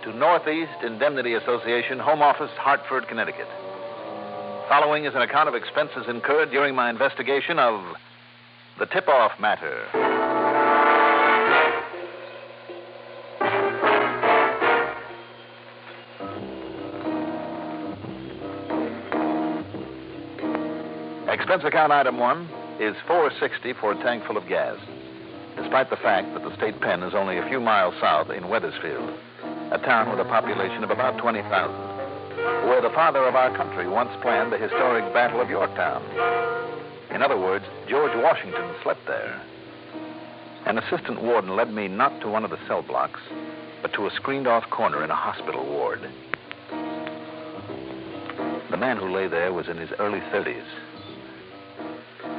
to Northeast Indemnity Association, Home Office, Hartford, Connecticut. Following is an account of expenses incurred during my investigation of the tip-off matter. Expense account item 1 is $4.60 for a tank full of gas, despite the fact that the state pen is only a few miles south in Wethersfield, a town with a population of about 20,000, where the father of our country once planned the historic Battle of Yorktown. In other words, George Washington slept there. An assistant warden led me not to one of the cell blocks, but to a screened-off corner in a hospital ward. The man who lay there was in his early 30s,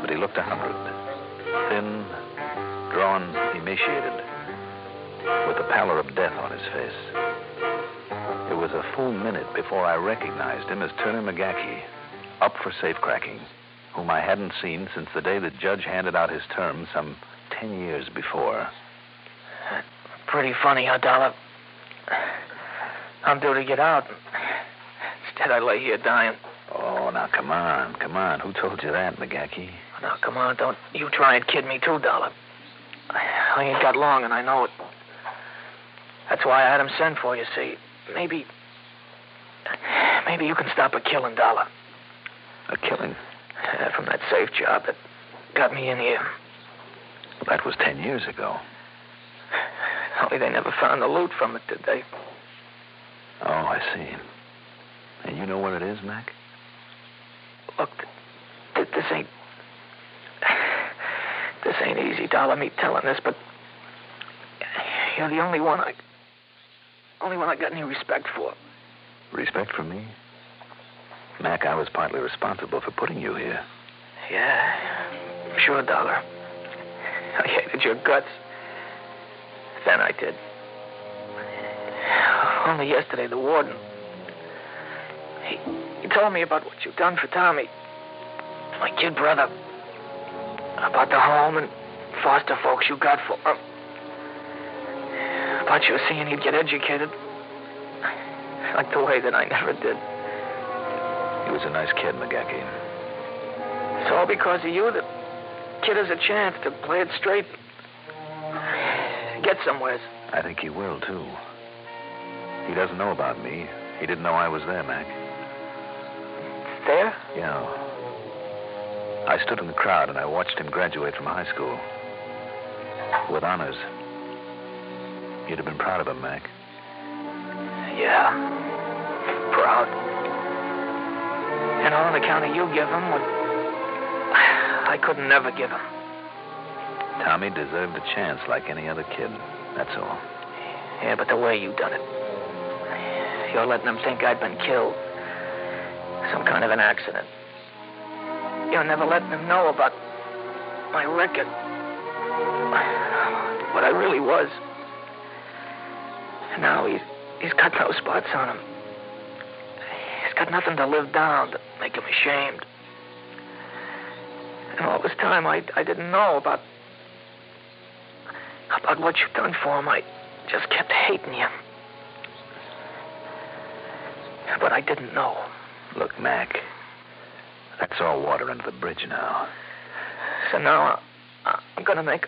but he looked 100, thin, drawn, emaciated, with the pallor of death on his face. It was a full minute before I recognized him as Turner McGackie, up for safecracking, whom I hadn't seen since the day the judge handed out his term some 10 years before. Pretty funny, huh, Dollar? I'm due to get out. Instead, I lay here dying. Oh, now, come on. Who told you that, McGackie? Now, come on, don't you try and kid me, too, Dollar. I ain't got long, and I know it. That's why I had him send for you, see. Maybe you can stop a killing, Dollar. A killing? From that safe job that got me in here. Well, that was 10 years ago. Only they never found the loot from it, did they? Oh, I see. And you know what it is, Mac? Look, this ain't easy, Dollar, me telling this, but you're the only one I got any respect for. Respect for me? Mac, I was partly responsible for putting you here. Yeah, sure, Dollar. I hated your guts. Then I did. Only yesterday, the warden, he told me about what you've done for Tommy, my kid brother, about the home and foster folks you got for him, about you seeing he'd get educated, like the way that I never did. He was a nice kid, McGackie. It's all because of you that kid has a chance to play it straight, get somewheres. I think he will, too. He doesn't know about me. He didn't know I was there, Mac. There? Yeah. I stood in the crowd and I watched him graduate from high school. With honors. You'd have been proud of him, Mac. Yeah. Proud. And all on account of you give him what I couldn't never give him. Tommy deserved a chance like any other kid. That's all. Yeah, but the way you done it. You're letting them think I'd been killed. Some kind of an accident. You're never letting them know about my record. What I really was. Now he's got no spots on him. He's got nothing to live down to make him ashamed. And all this time I didn't know about what you've done for him. I just kept hating you. But I didn't know. Look, Mac, that's all water under the bridge now. So now I'm going to make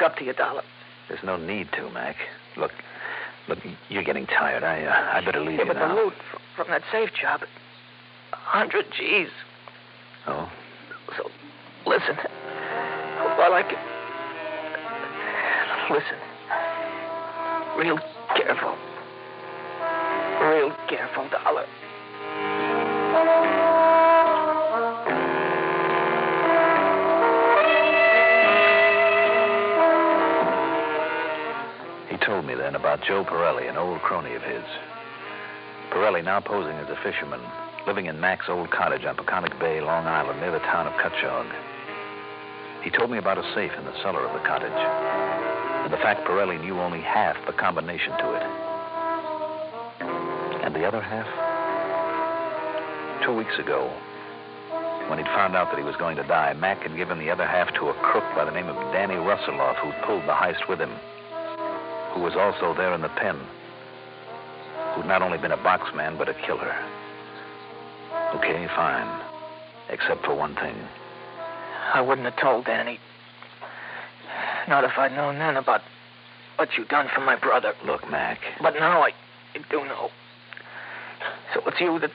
up to you, Dollar. There's no need to, Mac. Look, you're getting tired. I better leave you but now. the loot from that safe job, 100 G's. Oh? So, listen. While I can... Listen. Real careful. Real careful, Dollar. He told me then about Joe Pirelli, an old crony of his. Pirelli, now posing as a fisherman, living in Mac's old cottage on Peconic Bay, Long Island, near the town of Cutchogue. He told me about a safe in the cellar of the cottage, and the fact Pirelli knew only half the combination to it. And the other half? 2 weeks ago, when he'd found out that he was going to die, Mac had given the other half to a crook by the name of Danny Russeloff, who pulled the heist with him, who was also there in the pen, who'd not only been a boxman, but a killer. Okay, fine. Except for one thing. I wouldn't have told Danny. Not if I'd known then about what you'd done for my brother. Look, Mac. But now I do know. So it's you that's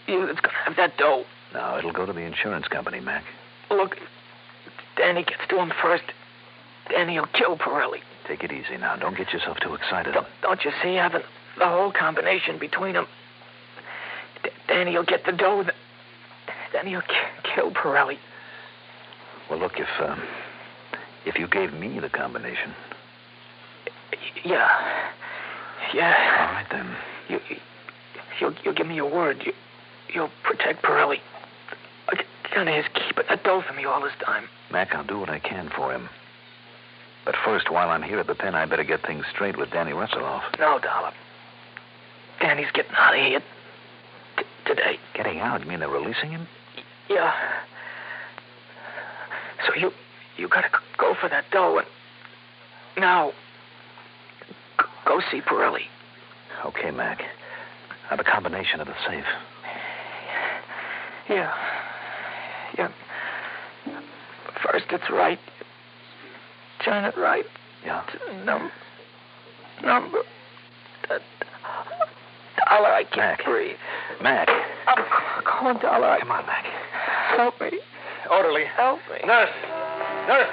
going to have that dough. No, it'll go to the insurance company, Mac. Look, if Danny gets to him first, Danny will kill Pirelli. Take it easy now. Don't get yourself too excited. Don't you see, having the whole combination between them, Danny will get the dough. Danny will kill Pirelli. Well, look, if you gave me the combination. Yeah. All right, then. You'll give me your word. You'll protect Pirelli. Kind of his keeping that dough for me all this time. Mac, I'll do what I can for him. But first, while I'm here at the pen, I better get things straight with Danny Russeloff. No, Dollar. Danny's getting out of here today. Getting out? You mean they're releasing him? Yeah. So you gotta go for that dough and now go see Pirelli. Okay, Mac. The combination of the safe. Yeah. First, it's right. Turn it right. Yeah. Number. Dollar, I can't breathe. Mac. I'm going, Dollar. Come on, Mac. Help me. Orderly. Help me. Nurse,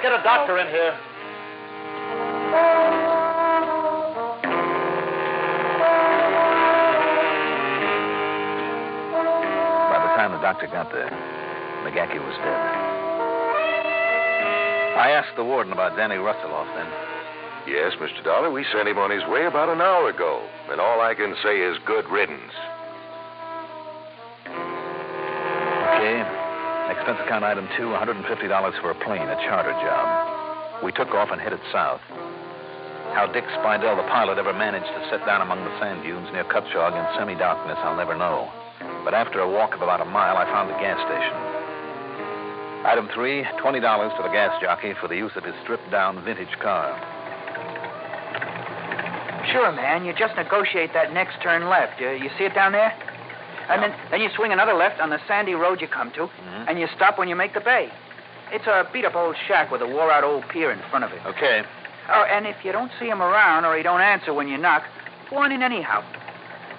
get a doctor in here. By the time the doctor got there, McGackie was dead. I asked the warden about Danny Russeloff then. Yes, Mr. Dollar, we sent him on his way about an hour ago. And all I can say is good riddance. Expense account item 2, $150 for a plane, a charter job. We took off and headed south. How Dick Spidell, the pilot, ever managed to sit down among the sand dunes near Cutchogue in semi-darkness, I'll never know. But after a walk of about a mile, I found the gas station. Item 3, $20 to the gas jockey for the use of his stripped-down vintage car. Sure, man. You just negotiate that next turn left. You see it down there? And then you swing another left on the sandy road you come to, and you stop when you make the bay. It's a beat-up old shack with a wore-out old pier in front of it. Okay. Oh, and if you don't see him around or he don't answer when you knock, go on in anyhow.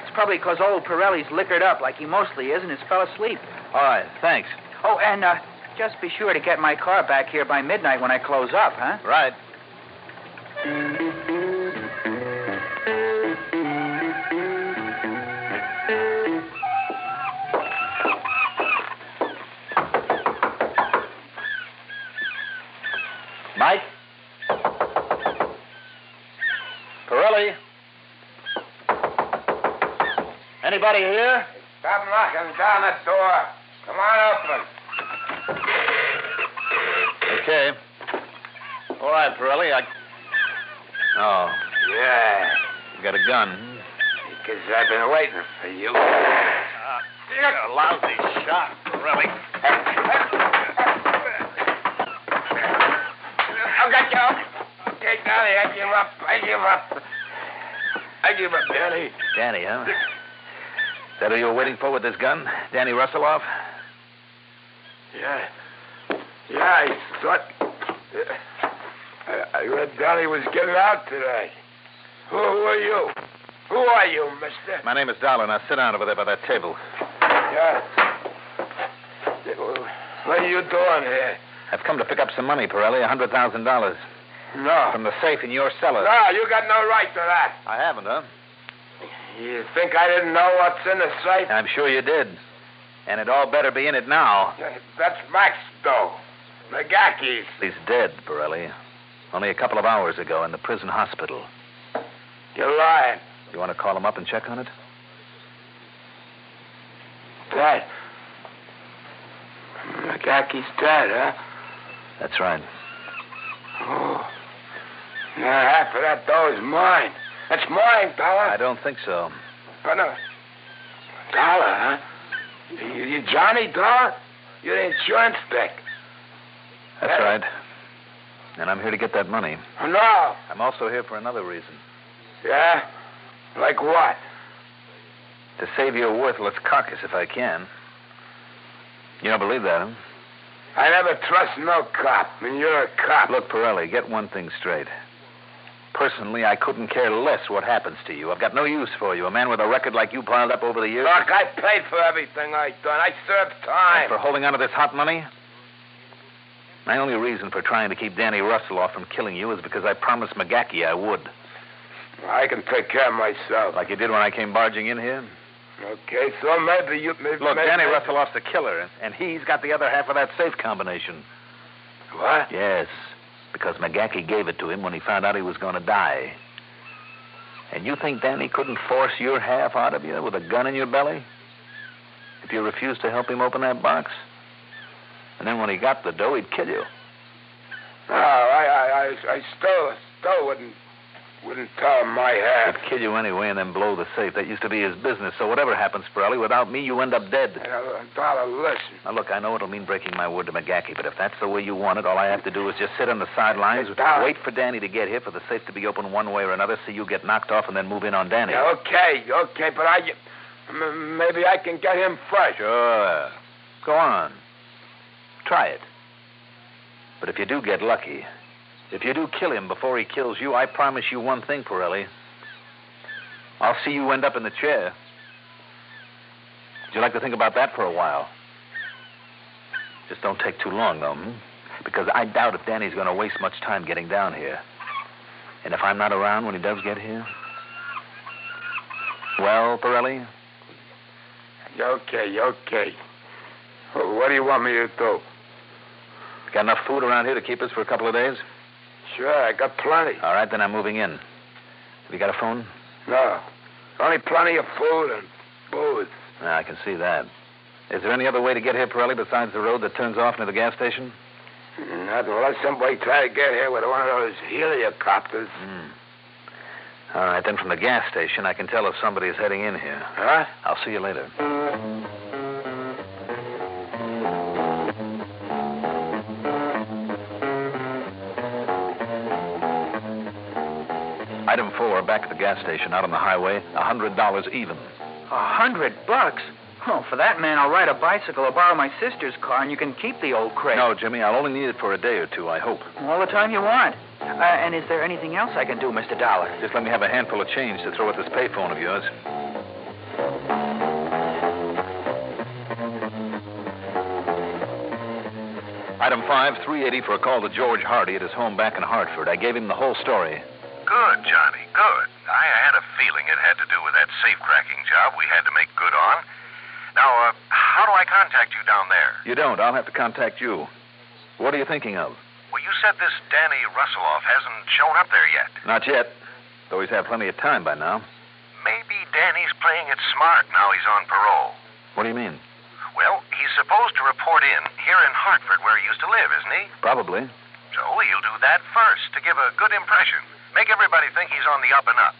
It's probably because old Pirelli's liquored up like he mostly is and has fell asleep. All right, thanks. Oh, and just be sure to get my car back here by midnight when I close up, huh? Right. Mike? Pirelli? Anybody here? Stop knocking down that door. Come on, open it. Okay. All right, Pirelli, Oh. Yeah. You got a gun? Because I've been waiting for you. You're a lousy shot, Pirelli. I've got you. Okay, Danny, I give up. I give up, Danny. Danny, huh? Is that who you were waiting for with this gun? Danny Russelloff? Yeah. Yeah, I thought... I read Danny was getting out today. Who are you? Who are you, mister? My name is Dollar. Now sit down over there by that table. Yeah. What are you doing here? I've come to pick up some money, Pirelli, $100,000. No. From the safe in your cellar. No, you got no right to that. I haven't, huh? You think I didn't know what's in the safe? I'm sure you did. And it all better be in it now. That's Mac's dough. McGacky's. He's dead, Pirelli. Only a couple of hours ago in the prison hospital. You're lying. You want to call him up and check on it? Dead. McGacky's dead, huh? That's right. Oh. Now, half of that dough is mine. That's mine, Dollar. I don't think so. But no. Dollar, huh? You Johnny Dollar? You're the insurance dick. That's right. And I'm here to get that money. Oh, no. I'm also here for another reason. Yeah? Like what? To save your worthless carcass if I can. You don't believe that, huh? I never trust no cop, and you're a cop. Look, Pirelli, get one thing straight. Personally, I couldn't care less what happens to you. I've got no use for you. A man with a record like you piled up over the years. Look, I paid for everything I done. I served time. And for holding on to this hot money? My only reason for trying to keep Danny Russelloff from killing you is because I promised McGacky I would. I can take care of myself. Like you did when I came barging in here? Okay, so maybe you... Look, Danny Russelloff's the killer, and he's got the other half of that safe combination. What? Yes, because McGacky gave it to him when he found out he was going to die. And you think Danny couldn't force your half out of you with a gun in your belly? If you refused to help him open that box? And then when he got the dough, he'd kill you. No, I still wouldn't tell him my half. He'd kill you anyway and then blow the safe. That used to be his business. So whatever happens, Pirelli, without me, you end up dead. Dollar, listen. Now, look, I know it'll mean breaking my word to McGacky, but if that's the way you want it, all I have to do is just sit on the sidelines, wait for Danny to get here, for the safe to be open one way or another, see you get knocked off, and then move in on Danny. Yeah, okay, but maybe I can get him fresh. Sure. Go on. Try it. But if you do get lucky, if you do kill him before he kills you, I promise you one thing, Pirelli. I'll see you end up in the chair. Would you like to think about that for a while? Just don't take too long, though, Because I doubt if Danny's going to waste much time getting down here. And if I'm not around when he does get here? Well, Pirelli? Okay. What do you want me to do? Got enough food around here to keep us for a couple of days? Sure, I got plenty. All right, then I'm moving in. Have you got a phone? No. Only plenty of food and booze. I can see that. Is there any other way to get here, Pirelli, besides the road that turns off near the gas station? Not unless somebody try to get here with one of those helicopters. All right, then from the gas station, I can tell if somebody is heading in here. Huh? I'll see you later. Item 4, back at the gas station, out on the highway, $100 even. $100? Oh, for that, man, I'll ride a bicycle or borrow my sister's car, and you can keep the old crate. No, Jimmy, I'll only need it for a day or two, I hope. All the time you want. And is there anything else I can do, Mr. Dollar? Just let me have a handful of change to throw at this payphone of yours. Item 5, $380 for a call to George Hardy at his home back in Hartford. I gave him the whole story. Good, Johnny, good. I had a feeling it had to do with that safe-cracking job we had to make good on. Now, how do I contact you down there? You don't. I'll have to contact you. What are you thinking of? Well, you said this Danny Russelloff hasn't shown up there yet. Not yet, though he's had plenty of time by now. Maybe Danny's playing it smart now he's on parole. What do you mean? Well, he's supposed to report in here in Hartford where he used to live, isn't he? Probably. So he'll do that first to give a good impression. Make everybody think he's on the up and up.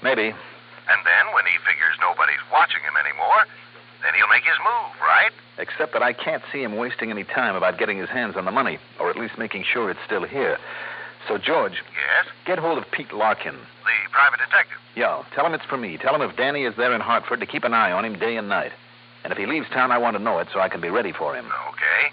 Maybe. And then, when he figures nobody's watching him anymore, then he'll make his move, right? Except that I can't see him wasting any time about getting his hands on the money, or at least making sure it's still here. So, George. Yes? Get hold of Pete Larkin. The private detective. Yeah, tell him it's for me. Tell him if Danny is there in Hartford to keep an eye on him day and night. And if he leaves town, I want to know it so I can be ready for him. Okay.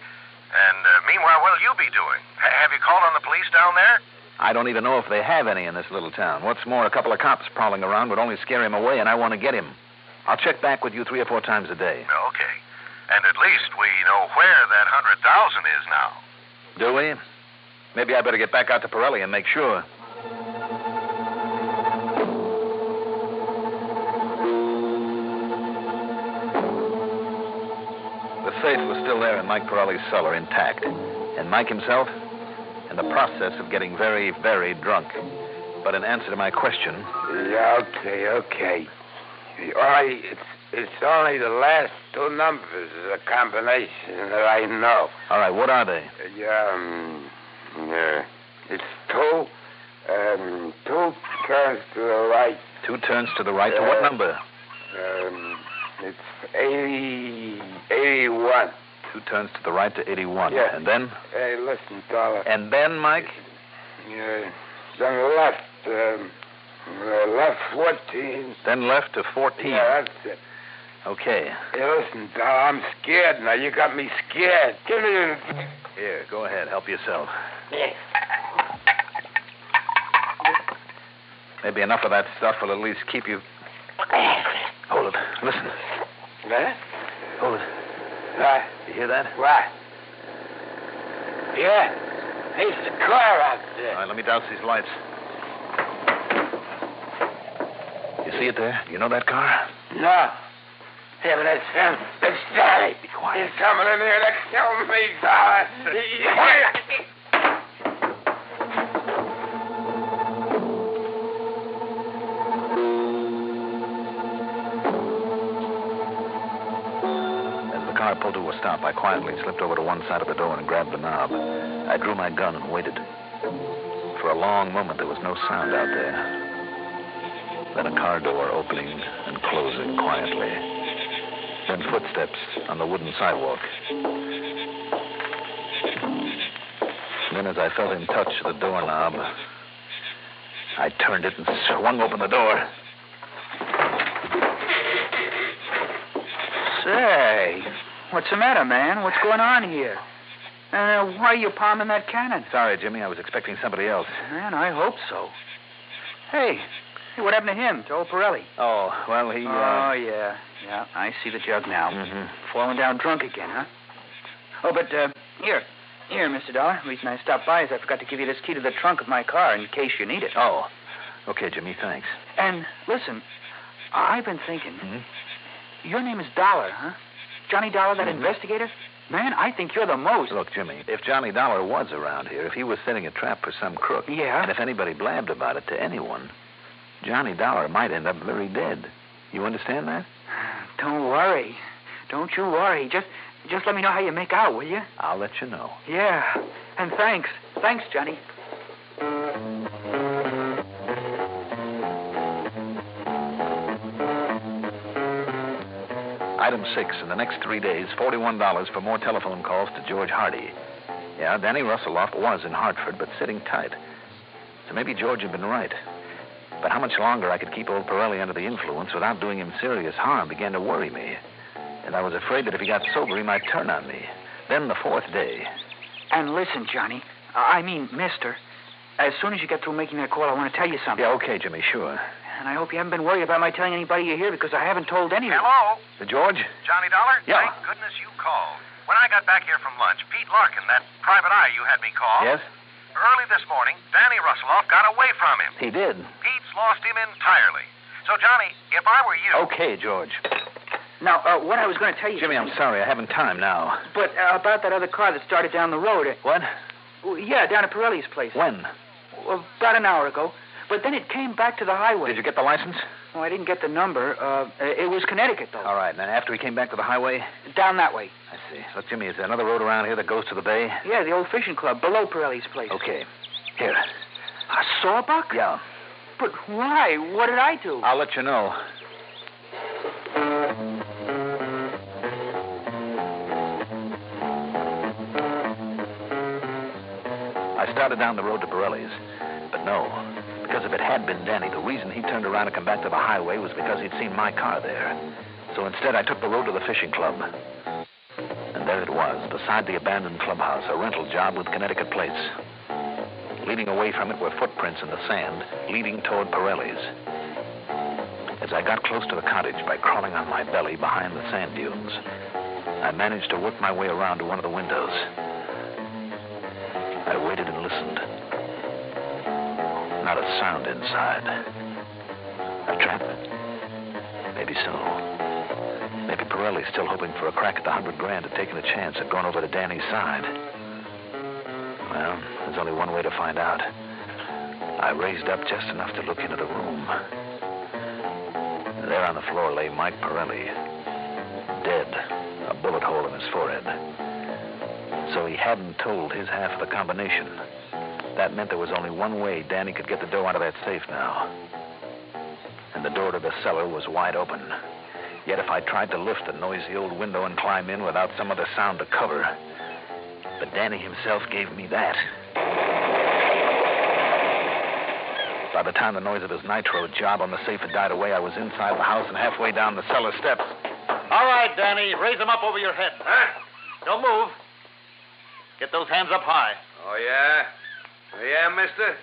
And meanwhile, what'll you be doing? Have you called on the police down there? I don't even know if they have any in this little town. What's more, a couple of cops prowling around would only scare him away, and I want to get him. I'll check back with you 3 or 4 times a day. Okay. And at least we know where that 100,000 is now. Do we? Maybe I better get back out to Pirelli and make sure. The safe was still there in Mike Pirelli's cellar, intact. And Mike himself, in the process of getting very, very drunk. But in answer to my question... Yeah, okay. It's only the last 2 numbers of the combination that I know. All right, what are they? It's 2 turns to the right. 2 turns to the right to what number? It's 81. 2 turns to the right to 81. Yeah. And then? Hey, listen, Dollar. And then, Mike? Then left 14. Then left to 14. Yeah, that's it. Okay. Hey, listen, Dollar, I'm scared now. You got me scared. Give me the... Here, go ahead. Help yourself. Maybe enough of that stuff will at least keep you... Hold it. Listen. What? Hold it. What? You hear that? What? Yeah. There's a car out there. All right, let me douse these lights. You see it there? You know that car? No. Yeah, but that's him. That's Danny. Be quiet. He's coming in here to kill me, Dollar. The car pulled to a stop. I quietly slipped over to one side of the door and grabbed the knob. I drew my gun and waited. For a long moment, there was no sound out there. Then a car door opening and closing quietly. Then footsteps on the wooden sidewalk. Then as I felt him touch the doorknob, I turned it and swung open the door. Say, what's the matter, man? What's going on here? Why are you palming that cannon? Sorry, Jimmy. I was expecting somebody else. Man, I hope so. Hey, what happened to him, to old Pirelli? Oh, well, he... Oh, yeah. Yeah, I see the jug now. Mm-hmm. Falling down drunk again, huh? Oh, but, here, Mr. Dollar. The reason I stopped by is I forgot to give you this key to the trunk of my car in case you need it. Oh. Okay, Jimmy, thanks. And, listen, I've been thinking... Mm-hmm. Your name is Dollar, huh? Johnny Dollar, that investigator? Man, I think you're the most. Look, Jimmy, if Johnny Dollar was around here, if he was setting a trap for some crook... Yeah? And if anybody blabbed about it to anyone, Johnny Dollar might end up very dead. You understand that? Don't worry. Don't you worry. Just let me know how you make out, will you? I'll let you know. Yeah. And thanks. Thanks, Johnny. Item 6, in the next 3 days, $41 for more telephone calls to George Hardy. Yeah, Danny Russelloff was in Hartford, but sitting tight. So maybe George had been right. But how much longer I could keep old Pirelli under the influence without doing him serious harm began to worry me. And I was afraid that if he got sober, he might turn on me. Then the 4th day. And listen, Johnny. I mean, mister. As soon as you get through making that call, I want to tell you something. Yeah, okay, Jimmy, sure. And I hope you haven't been worried about my telling anybody you're here, because I haven't told anyone. Hello? George? Johnny Dollar? Yeah. Thank goodness you called. When I got back here from lunch, Pete Larkin, that private eye you had me call. Yes? Early this morning, Danny Russelloff got away from him. He did. Pete's lost him entirely. So, Johnny, if I were you... Okay, George. Now, what I was going to tell you... Jimmy, I'm sorry. I haven't time now. But about that other car that started down the road. What? Yeah, down at Pirelli's place. When? About an hour ago. But then it came back to the highway. Did you get the license? Oh, I didn't get the number. It was Connecticut, though. All right. And then after he came back to the highway? Down that way. I see. Look, Jimmy, is there another road around here that goes to the bay? Yeah, the old fishing club, below Pirelli's place. Okay. Here. A sawbuck? Yeah. But why? What did I do? I'll let you know. I started down the road to Pirelli's. But no. Because if it had been Danny, the reason he turned around and come back to the highway was because he'd seen my car there. So instead, I took the road to the fishing club. And there it was, beside the abandoned clubhouse, a rental job with Connecticut plates. Leading away from it were footprints in the sand, leading toward Pirelli's. As I got close to the cottage by crawling on my belly behind the sand dunes, I managed to work my way around to one of the windows. I waited and listened. Not a sound inside. A trap? Maybe so. Maybe Pirelli's still hoping for a crack at the $100,000 and taking a chance at going over to Danny's side. Well, there's only one way to find out. I raised up just enough to look into the room. There on the floor lay Mike Pirelli, dead, a bullet hole in his forehead. So he hadn't told his half of the combination. That meant there was only one way Danny could get the dough out of that safe now. And the door to the cellar was wide open. Yet if I tried to lift the noisy old window and climb in without some other sound to cover... But Danny himself gave me that. By the time the noise of his nitro job on the safe had died away, I was inside the house and halfway down the cellar steps. All right, Danny. Raise them up over your head. Huh? Don't move. Get those hands up high. Oh, yeah? Yeah, mister?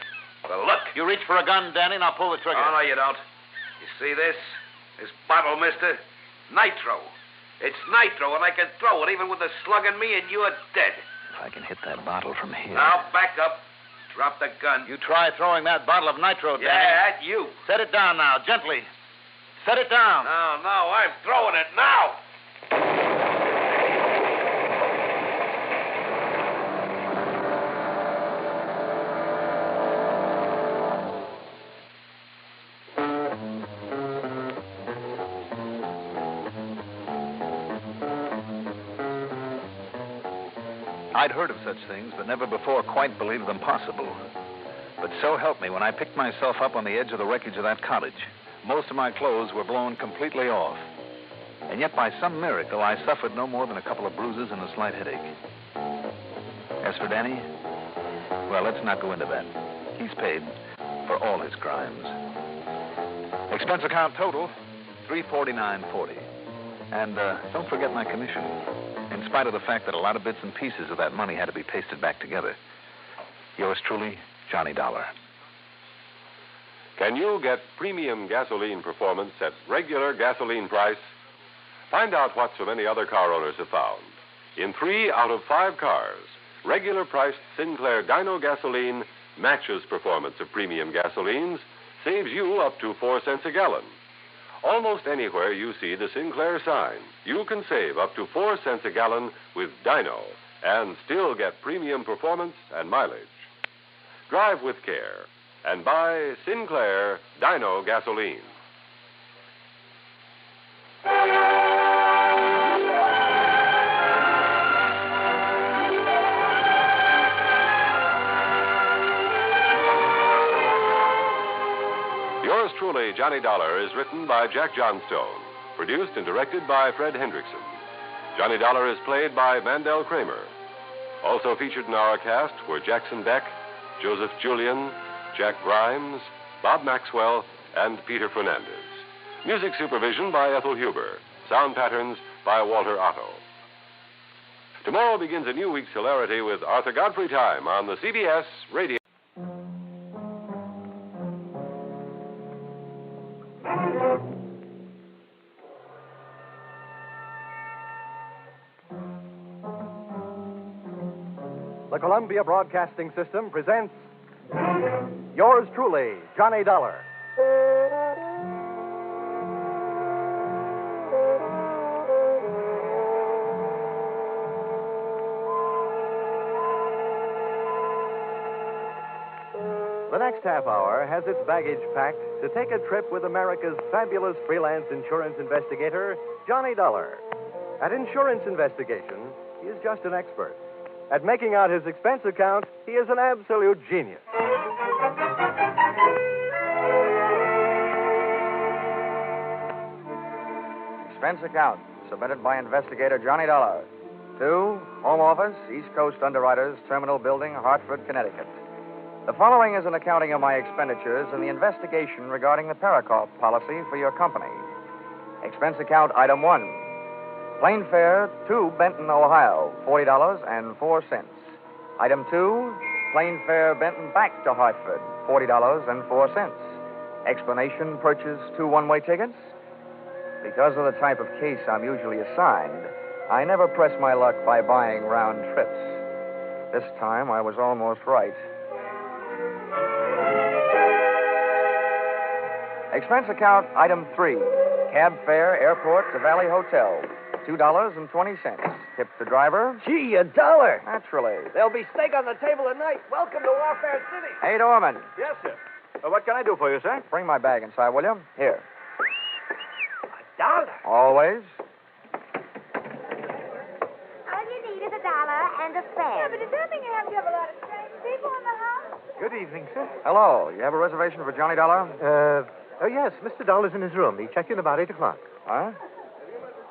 Well, look. You reach for a gun, Danny, and I'll pull the trigger. Oh, no, you don't. You see this? This bottle, mister? Nitro. It's nitro, and I can throw it even with a slug in me, and you're dead. If I can hit that bottle from here... Now, back up. Drop the gun. You try throwing that bottle of nitro, Danny. Yeah, at you. Set it down now, gently. Set it down. No, I'm throwing it now. I'd heard of such things, but never before quite believed them possible. But so help me, when I picked myself up on the edge of the wreckage of that cottage, most of my clothes were blown completely off. And yet, by some miracle, I suffered no more than a couple of bruises and a slight headache. As for Danny, well, let's not go into that. He's paid for all his crimes. Expense account total, $349.40. And don't forget my commission. In spite of the fact that a lot of bits and pieces of that money had to be pasted back together. Yours truly, Johnny Dollar. Can you get premium gasoline performance at regular gasoline price? Find out what so many other car owners have found. In 3 out of 5 cars, regular priced Sinclair Dyno gasoline matches performance of premium gasolines, saves you up to 4 cents a gallon. Almost anywhere you see the Sinclair sign, you can save up to 4 cents a gallon with Dyno and still get premium performance and mileage. Drive with care and buy Sinclair Dyno gasoline. Truly, Johnny Dollar is written by Jack Johnstone, produced and directed by Fred Hendrickson. Johnny Dollar is played by Mandel Kramer. Also featured in our cast were Jackson Beck, Joseph Julian, Jack Grimes, Bob Maxwell, and Peter Fernandez. Music supervision by Ethel Huber. Sound patterns by Walter Otto. Tomorrow begins a new week's hilarity with Arthur Godfrey Time on the CBS Radio. The Columbia Broadcasting System presents yours truly, Johnny Dollar. The next half hour has its baggage packed to take a trip with America's fabulous freelance insurance investigator, Johnny Dollar. At insurance investigation, he is just an expert. At making out his expense account, he is an absolute genius. Expense account, submitted by investigator Johnny Dollar. To Home Office, East Coast Underwriters, Terminal Building, Hartford, Connecticut. The following is an accounting of my expenditures in the investigation regarding the Paraco policy for your company. Expense account item 1. Plane fare to Benton, Ohio, $40.04. Item 2, plane fare Benton back to Hartford, $40.04. Explanation, purchase 2 one-way tickets. Because of the type of case I'm usually assigned, I never press my luck by buying round trips. This time I was almost right. Expense account item 3, cab fare airport to Valley Hotel, $2.20. Tip the driver. Gee, $1. Naturally. There'll be steak on the table tonight. Welcome to Warfare City. Hey, Dorman. Yes, sir. What can I do for you, sir? Bring my bag inside, will you? Here. $1. Always. All you need is $1 and a fan. Yeah, but does that mean you have to have a lot of strange people in the house? Good evening, sir. Hello. You have a reservation for Johnny Dollar? Oh, yes. Mr. Dollar's in his room. He checked in about 8 o'clock. Huh?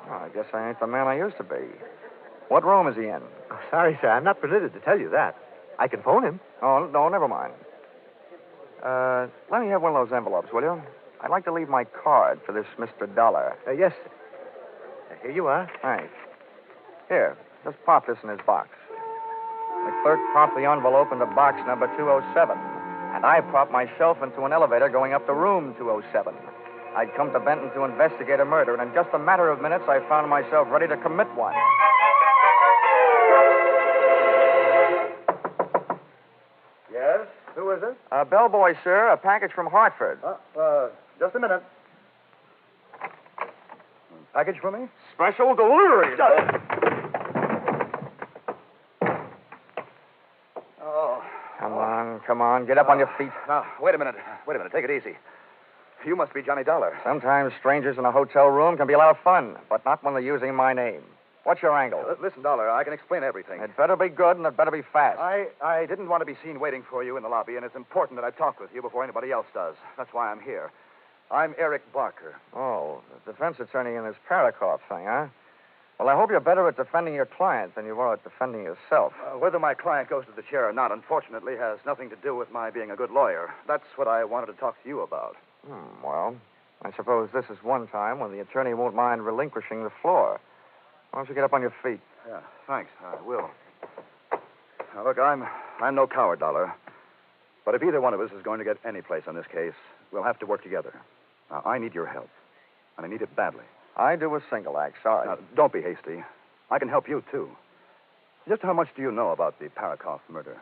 Oh, I guess I ain't the man I used to be. What room is he in? Oh, sorry, sir. I'm not permitted to tell you that. I can phone him. Oh, no, never mind. Let me have one of those envelopes, will you? I'd like to leave my card for this Mr. Dollar. Yes, sir. Here you are. Thanks. Here, just pop this in his box. The clerk popped the envelope into box number 207, and I popped myself into an elevator going up to room 207. I'd come to Benton to investigate a murder, and in just a matter of minutes, I found myself ready to commit one. Yes? Who is it? Bellboy, sir. A package from Hartford. Just a minute. Package for me? Special delivery. Oh. Come on. Get up on your feet. Now, wait a minute. Take it easy. You must be Johnny Dollar. Sometimes strangers in a hotel room can be a lot of fun, but not when they're using my name. What's your angle? Listen, Dollar, I can explain everything. It better be good, and it better be fast. I didn't want to be seen waiting for you in the lobby, and it's important that I talk with you before anybody else does. That's why I'm here. I'm Eric Barker. Oh, the defense attorney in this Paraco thing, huh? Well, I hope you're better at defending your client than you are at defending yourself. Whether my client goes to the chair or not, unfortunately, has nothing to do with my being a good lawyer. That's what I wanted to talk to you about. Well, I suppose this is one time when the attorney won't mind relinquishing the floor. Why don't you get up on your feet? Yeah, thanks. I will. Now, look, I'm no coward, Dollar. But if either one of us is going to get any place on this case, we'll have to work together. Now, I need your help, and I need it badly. I do a single act, sorry. Now, don't be hasty. I can help you, too. Just how much do you know about the Paraco murder?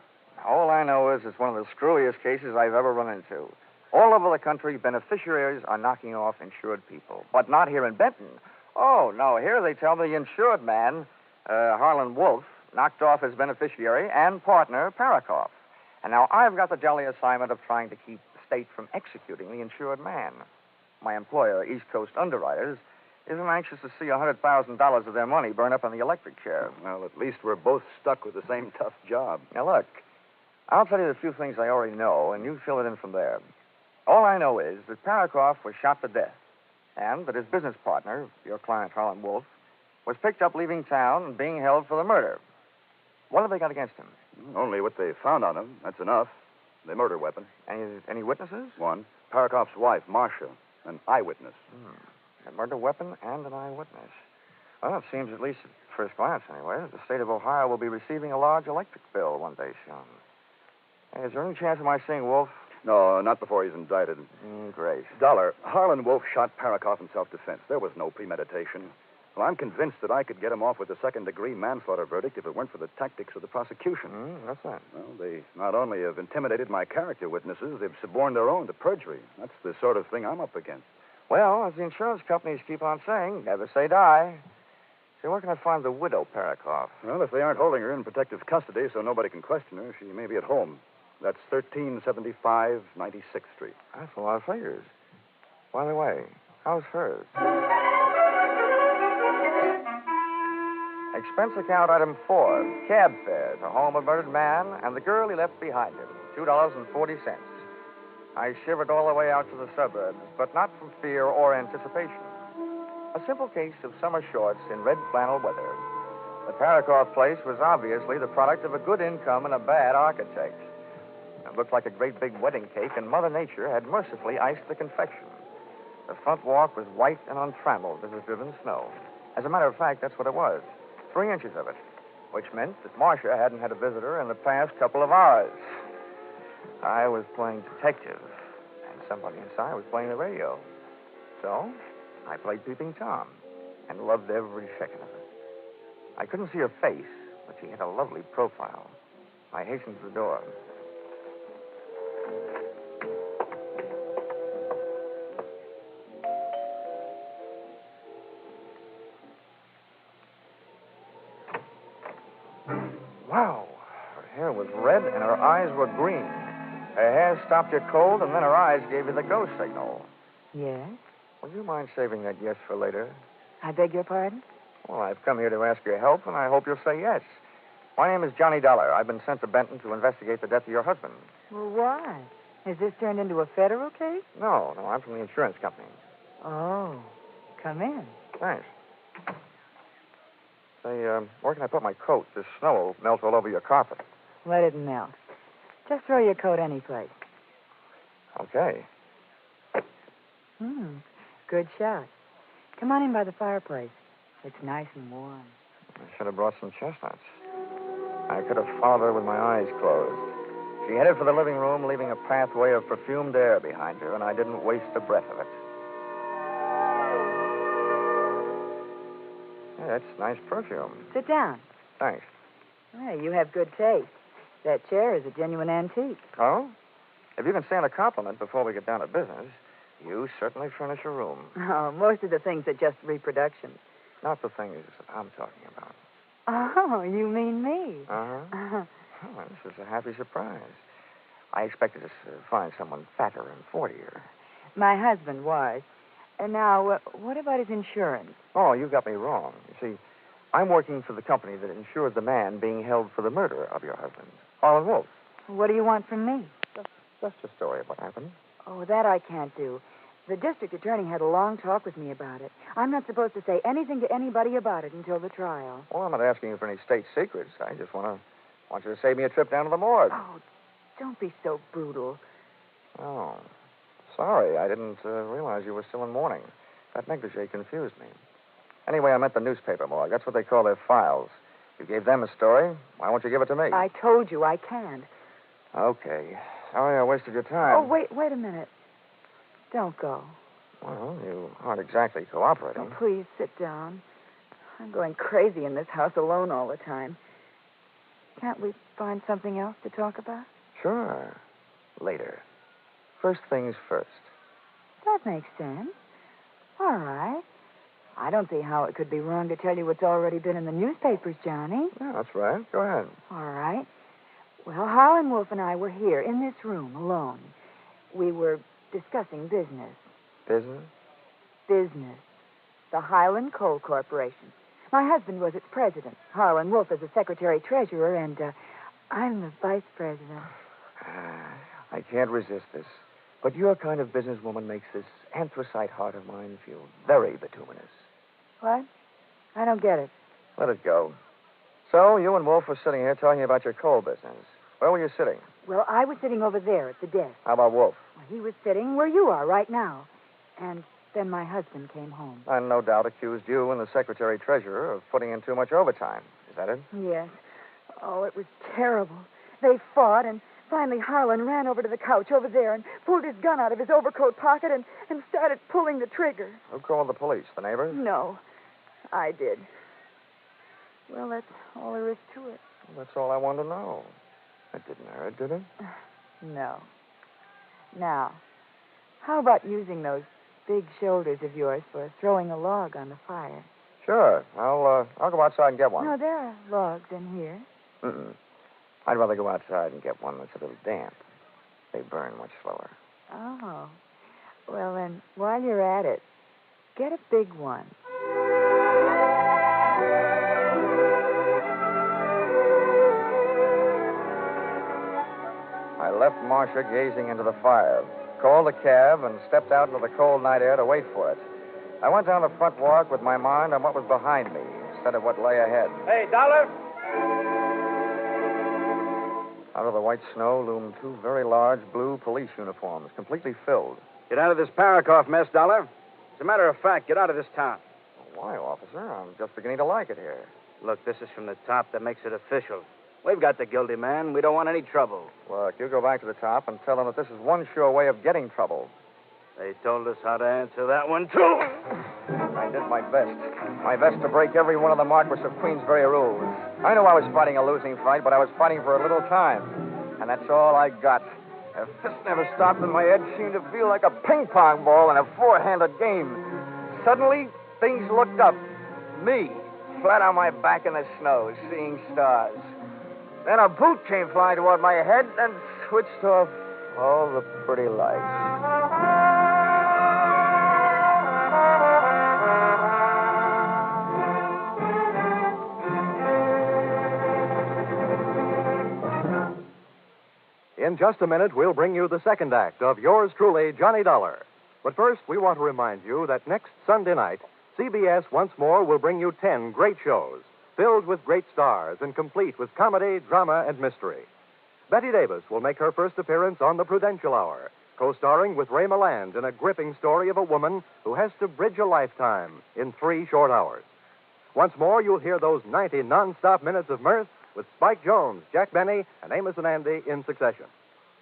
All I know is it's one of the screwiest cases I've ever run into. All over the country, beneficiaries are knocking off insured people. But not here in Benton. Oh, no. Here they tell me the insured man, Harlan Wolf, knocked off his beneficiary and partner, Paraco. And now I've got the jolly assignment of trying to keep the state from executing the insured man. My employer, East Coast Underwriters, isn't anxious to see $100,000 of their money burn up in the electric chair. Well, at least we're both stuck with the same tough job. Now, look, I'll tell you the few things I already know, and you fill it in from there. All I know is that Paraco was shot to death, and that his business partner, your client Harlan Wolf, was picked up leaving town and being held for the murder. What have they got against him? Only what they found on him. That's enough. The murder weapon. Any witnesses? One. Paraco's wife, Marcia, an eyewitness. A murder weapon and an eyewitness. Well, it seems, at least at first glance anyway, that the state of Ohio will be receiving a large electric bill one day soon. Hey, is there any chance of my seeing Wolf? No, not before he's indicted. Great. Dollar, Harlan Wolf shot Paraco in self-defense. There was no premeditation. Well, I'm convinced that I could get him off with a second-degree manslaughter verdict if it weren't for the tactics of the prosecution. What's that? Well, they not only have intimidated my character witnesses, they've suborned their own to perjury. That's the sort of thing I'm up against. Well, as the insurance companies keep on saying, never say die. See, where can I find the widow Paraco? Well, if they aren't holding her in protective custody so nobody can question her, she may be at home. That's 1375 96th Street. That's a lot of figures. By the way, how's hers? Expense account item 4, cab fare to home of murdered man and the girl he left behind him, $2.40. I shivered all the way out to the suburbs, but not from fear or anticipation. A simple case of summer shorts in red flannel weather. The Paraco place was obviously the product of a good income and a bad architect. It looked like a great big wedding cake, and Mother Nature had mercifully iced the confection. The front walk was white and untrammeled as if driven snow. As a matter of fact, that's what it was. 3 inches of it, which meant that Marcia hadn't had a visitor in the past couple of hours. I was playing detective, and somebody inside was playing the radio. So, I played Peeping Tom, and loved every second of it. I couldn't see her face, but she had a lovely profile. I hastened to the door. Wow. Her hair was red and her eyes were green. Her hair stopped you cold and then her eyes gave you the go signal. Yes? Would you mind saving that yes for later? I beg your pardon? Well, I've come here to ask your help, and I hope you'll say yes. My name is Johnny Dollar. I've been sent to Benton to investigate the death of your husband. Well, why? Has this turned into a federal case? No, I'm from the insurance company. Oh, come in. Thanks. Say, where can I put my coat? This snow will melt all over your carpet. Let it melt. Just throw your coat anyplace. Okay. Good shot. Come on in by the fireplace. It's nice and warm. I should have brought some chestnuts. I could have followed her with my eyes closed. She headed for the living room, leaving a pathway of perfumed air behind her, and I didn't waste a breath of it. Yeah, that's nice perfume. Sit down. Thanks. Hey, you have good taste. That chair is a genuine antique. Oh? If you can stand a compliment before we get down to business, you certainly furnish a room. Oh, most of the things are just reproductions. Not the things I'm talking about. Oh, you mean me? Uh-huh. Oh, this is a happy surprise. I expected to find someone fatter and 40er. My husband was. And now, what about his insurance? Oh, you got me wrong. You see, I'm working for the company that insured the man being held for the murder of your husband, Harlan Wolf. What do you want from me? Just a story of what happened. Oh, that I can't do. The district attorney had a long talk with me about it. I'm not supposed to say anything to anybody about it until the trial. Well, I'm not asking you for any state secrets. I just want you to save me a trip down to the morgue. Oh, don't be so brutal. Oh, sorry. I didn't realize you were still in mourning. That negligee confused me. Anyway, I meant the newspaper morgue. That's what they call their files. You gave them a story. Why won't you give it to me? I told you I can't. Okay. Sorry I wasted your time. Oh, wait a minute. Don't go. Well, you aren't exactly cooperating. Oh, please sit down. I'm going crazy in this house alone all the time. Can't we find something else to talk about? Sure. Later. First things first. That makes sense. All right. I don't see how it could be wrong to tell you what's already been in the newspapers, Johnny. Yeah, that's right. Go ahead. All right. Well, Harlan Wolf and I were here in this room alone. We were discussing business. Business? Business. The Highland Coal Corporation. My husband was its president. Harlan Wolf is the secretary-treasurer, and I'm the vice president. I can't resist this. But your kind of businesswoman makes this anthracite heart of mine feel very bituminous. What? I don't get it. Let it go. So, you and Wolf were sitting here talking about your coal business. Where were you sitting? Well, I was sitting over there at the desk. How about Wolf? Well, he was sitting where you are right now. And then my husband came home. I no doubt accused you and the secretary-treasurer of putting in too much overtime. Is that it? Yes. Oh, it was terrible. They fought, and finally Harlan ran over to the couch over there and pulled his gun out of his overcoat pocket and started pulling the trigger. Who called the police? The neighbors? No, I did. Well, that's all there is to it. Well, that's all I wanted to know. It didn't hurt, did it? No. Now, how about using those big shoulders of yours for throwing a log on the fire? Sure. I'll go outside and get one. No, there are logs in here. Mm-mm. I'd rather go outside and get one that's a little damp. They burn much slower. Oh. Well, then, while you're at it, get a big one. I left Marcia gazing into the fire, called a cab, and stepped out into the cold night air to wait for it. I went down the front walk with my mind on what was behind me instead of what lay ahead. Hey, Dollar! Out of the white snow loomed two very large blue police uniforms, completely filled. Get out of this Paraco mess, Dollar. As a matter of fact, get out of this town. Why, officer? I'm just beginning to like it here. Look, this is from the top that makes it official. We've got the guilty man. We don't want any trouble. Look, you go back to the top and tell them that this is one sure way of getting trouble. They told us how to answer that one, too. I did my best. My best to break every one of the Marquis of Queensberry rules. I knew I was fighting a losing fight, but I was fighting for a little time. And that's all I got. A fist never stopped, and my head seemed to feel like a ping-pong ball in a four-handed game. Suddenly, things looked up. Me, flat on my back in the snow, seeing stars. Then a boot came flying toward my head and switched off all the pretty lights. In just a minute, we'll bring you the second act of yours truly, Johnny Dollar. But first, we want to remind you that next Sunday night, CBS once more will bring you 10 great shows, filled with great stars and complete with comedy, drama, and mystery. Betty Davis will make her first appearance on The Prudential Hour, co-starring with Ray Milland in a gripping story of a woman who has to bridge a lifetime in 3 short hours. Once more, you'll hear those 90 non-stop minutes of mirth with Spike Jones, Jack Benny, and Amos and Andy in succession.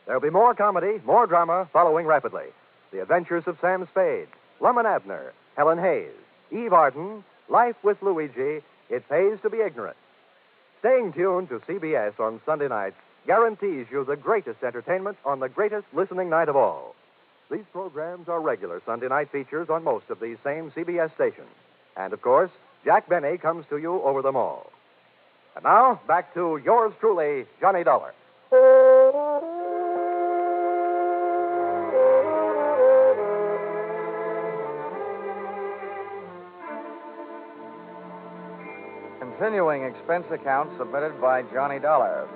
There'll be more comedy, more drama following rapidly. The Adventures of Sam Spade, Lum and Abner, Helen Hayes, Eve Arden, Life with Luigi, It Pays to Be Ignorant. Staying tuned to CBS on Sunday nights guarantees you the greatest entertainment on the greatest listening night of all. These programs are regular Sunday night features on most of these same CBS stations. And, of course, Jack Benny comes to you over them all. And now, back to yours truly, Johnny Dollar. Continuing expense account submitted by Johnny Dollar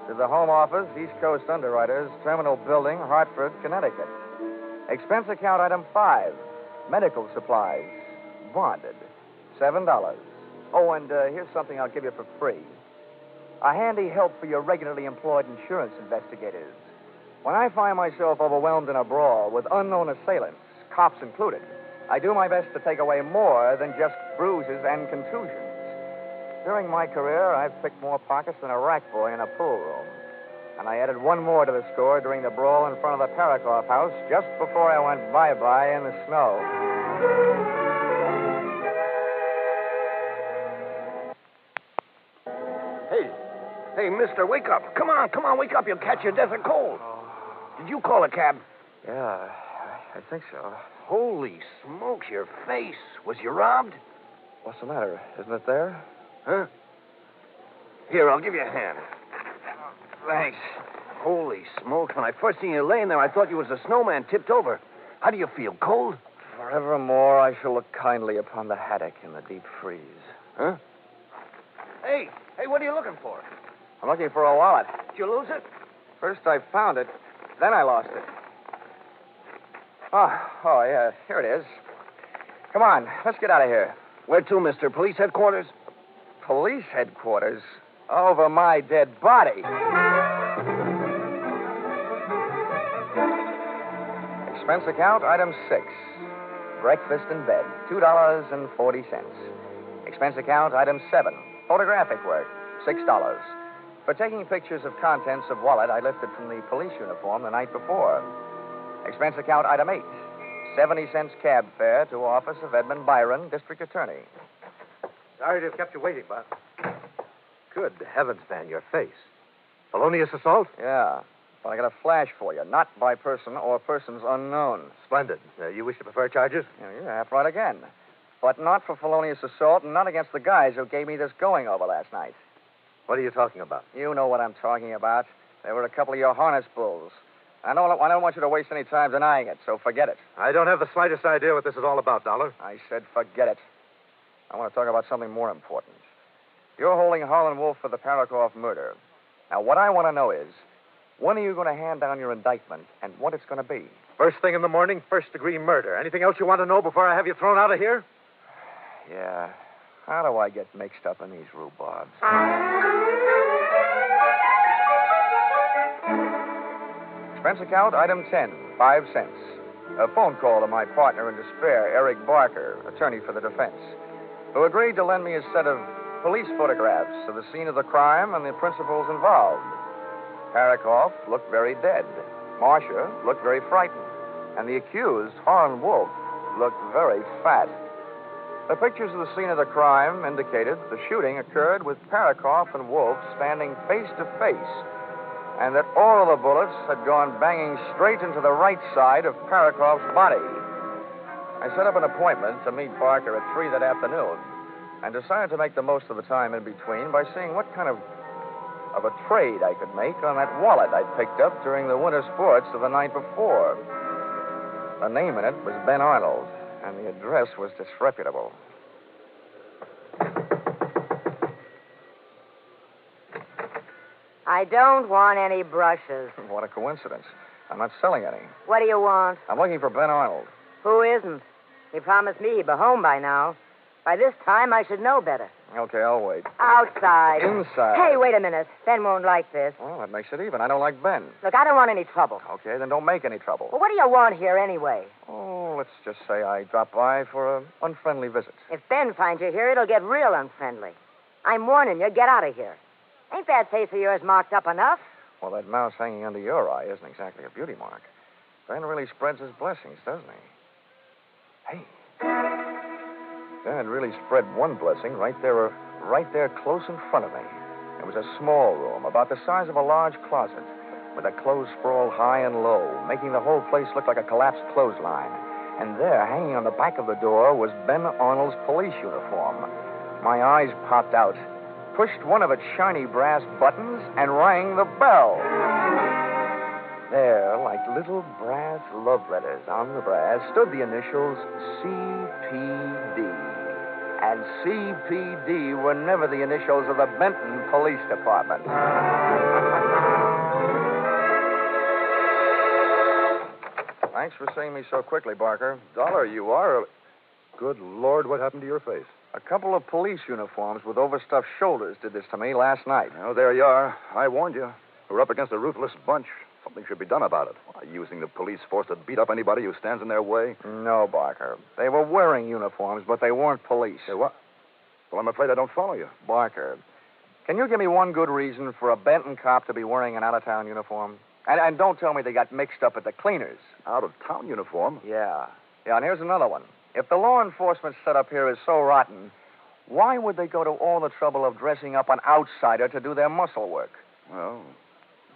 to the Home Office, East Coast Underwriters, Terminal Building, Hartford, Connecticut. Expense account item 5, medical supplies, bonded, $7. Oh, and here's something I'll give you for free. A handy help for your regularly employed insurance investigators. When I find myself overwhelmed in a brawl with unknown assailants, cops included, I do my best to take away more than just bruises and contusions. During my career, I've picked more pockets than a rack boy in a pool room. And I added one more to the score during the brawl in front of the Paraco house just before I went bye-bye in the snow. Hey, mister, wake up. Come on, wake up. You'll catch your death of cold. Did you call a cab? Yeah, I think so. Holy smokes, your face. Was you robbed? What's the matter? Isn't it there? Huh? Here, I'll give you a hand. Thanks. Holy smokes, when I first seen you laying there, I thought you was a snowman tipped over. How do you feel, cold? Forevermore, I shall look kindly upon the haddock in the deep freeze. Huh? Hey, what are you looking for? I'm looking for a wallet. Did you lose it? First I found it, then I lost it. Yeah, here it is. Come on, let's get out of here. Where to, mister? Police headquarters? Police headquarters? Over my dead body. Expense account, item 6. Breakfast in bed, $2.40. Expense account, item 7. Photographic work, $6. For taking pictures of contents of wallet I lifted from the police uniform the night before. Expense account, item 8. 70 cents cab fare to office of Edmund Byron, district attorney. Sorry to have kept you waiting, Bob. Good heavens, man, your face. Felonious assault? Yeah, but I got a flash for you. Not by person or persons unknown. Splendid. You wish to prefer charges? Yeah, you're half right again. But not for felonious assault and not against the guys who gave me this going over last night. What are you talking about? You know what I'm talking about. They were a couple of your harness bulls. I don't want you to waste any time denying it, so forget it. I don't have the slightest idea what this is all about, Dollar. I said forget it. I want to talk about something more important. You're holding Harlan Wolf for the Paraco murder. Now, what I want to know is, when are you going to hand down your indictment and what it's going to be? First thing in the morning, first-degree murder. Anything else you want to know before I have you thrown out of here? Yeah. How do I get mixed up in these rhubarbs? Expense account, item 10, 5 cents. A phone call to my partner in despair, Eric Barker, attorney for the defense, who agreed to lend me a set of police photographs of the scene of the crime and the principals involved. Paraco looked very dead. Marcia looked very frightened. And the accused, Harlan Wolf, looked very fat. The pictures of the scene of the crime indicated the shooting occurred with Paraco and Wolf standing face to face, and that all of the bullets had gone banging straight into the right side of Paraco's body. I set up an appointment to meet Barker at 3 that afternoon and decided to make the most of the time in between by seeing what kind of a trade I could make on that wallet I'd picked up during the winter sports of the night before. The name in it was Ben Arnold, and the address was disreputable. I don't want any brushes. What a coincidence. I'm not selling any. What do you want? I'm looking for Ben Arnold. Who isn't? He promised me he'd be home by now. By this time, I should know better. Okay, I'll wait. Outside. Inside. Hey, wait a minute. Ben won't like this. Well, that makes it even. I don't like Ben. Look, I don't want any trouble. Okay, then don't make any trouble. Well, what do you want here anyway? Oh, let's just say I dropped by for an unfriendly visit. If Ben finds you here, it'll get real unfriendly. I'm warning you, get out of here. Ain't that face of yours marked up enough? Well, that mouse hanging under your eye isn't exactly a beauty mark. Ben really spreads his blessings, doesn't he? Hey. Ben really spread one blessing right there close in front of me. It was a small room, about the size of a large closet, with a clothes sprawl high and low, making the whole place look like a collapsed clothesline. And there, hanging on the back of the door, was Ben Arnold's police uniform. My eyes popped out, pushed one of its shiny brass buttons, and rang the bell. There, like little brass love letters on the brass, stood the initials CPD. And CPD were never the initials of the Benton Police Department. Thanks for seeing me so quickly, Barker. Dollar, you are. Good Lord, what happened to your face? A couple of police uniforms with overstuffed shoulders did this to me last night. Oh, there you are. I warned you. We're up against a ruthless bunch. Something should be done about it. Using the police force to beat up anybody who stands in their way. No, Barker. They were wearing uniforms, but they weren't police. Hey, what? Well, I'm afraid I don't follow you. Barker, can you give me one good reason for a Benton cop to be wearing an out-of-town uniform? And don't tell me they got mixed up at the cleaners. Out-of-town uniform? Yeah. Yeah, and here's another one. If the law enforcement setup here is so rotten, why would they go to all the trouble of dressing up an outsider to do their muscle work? Well,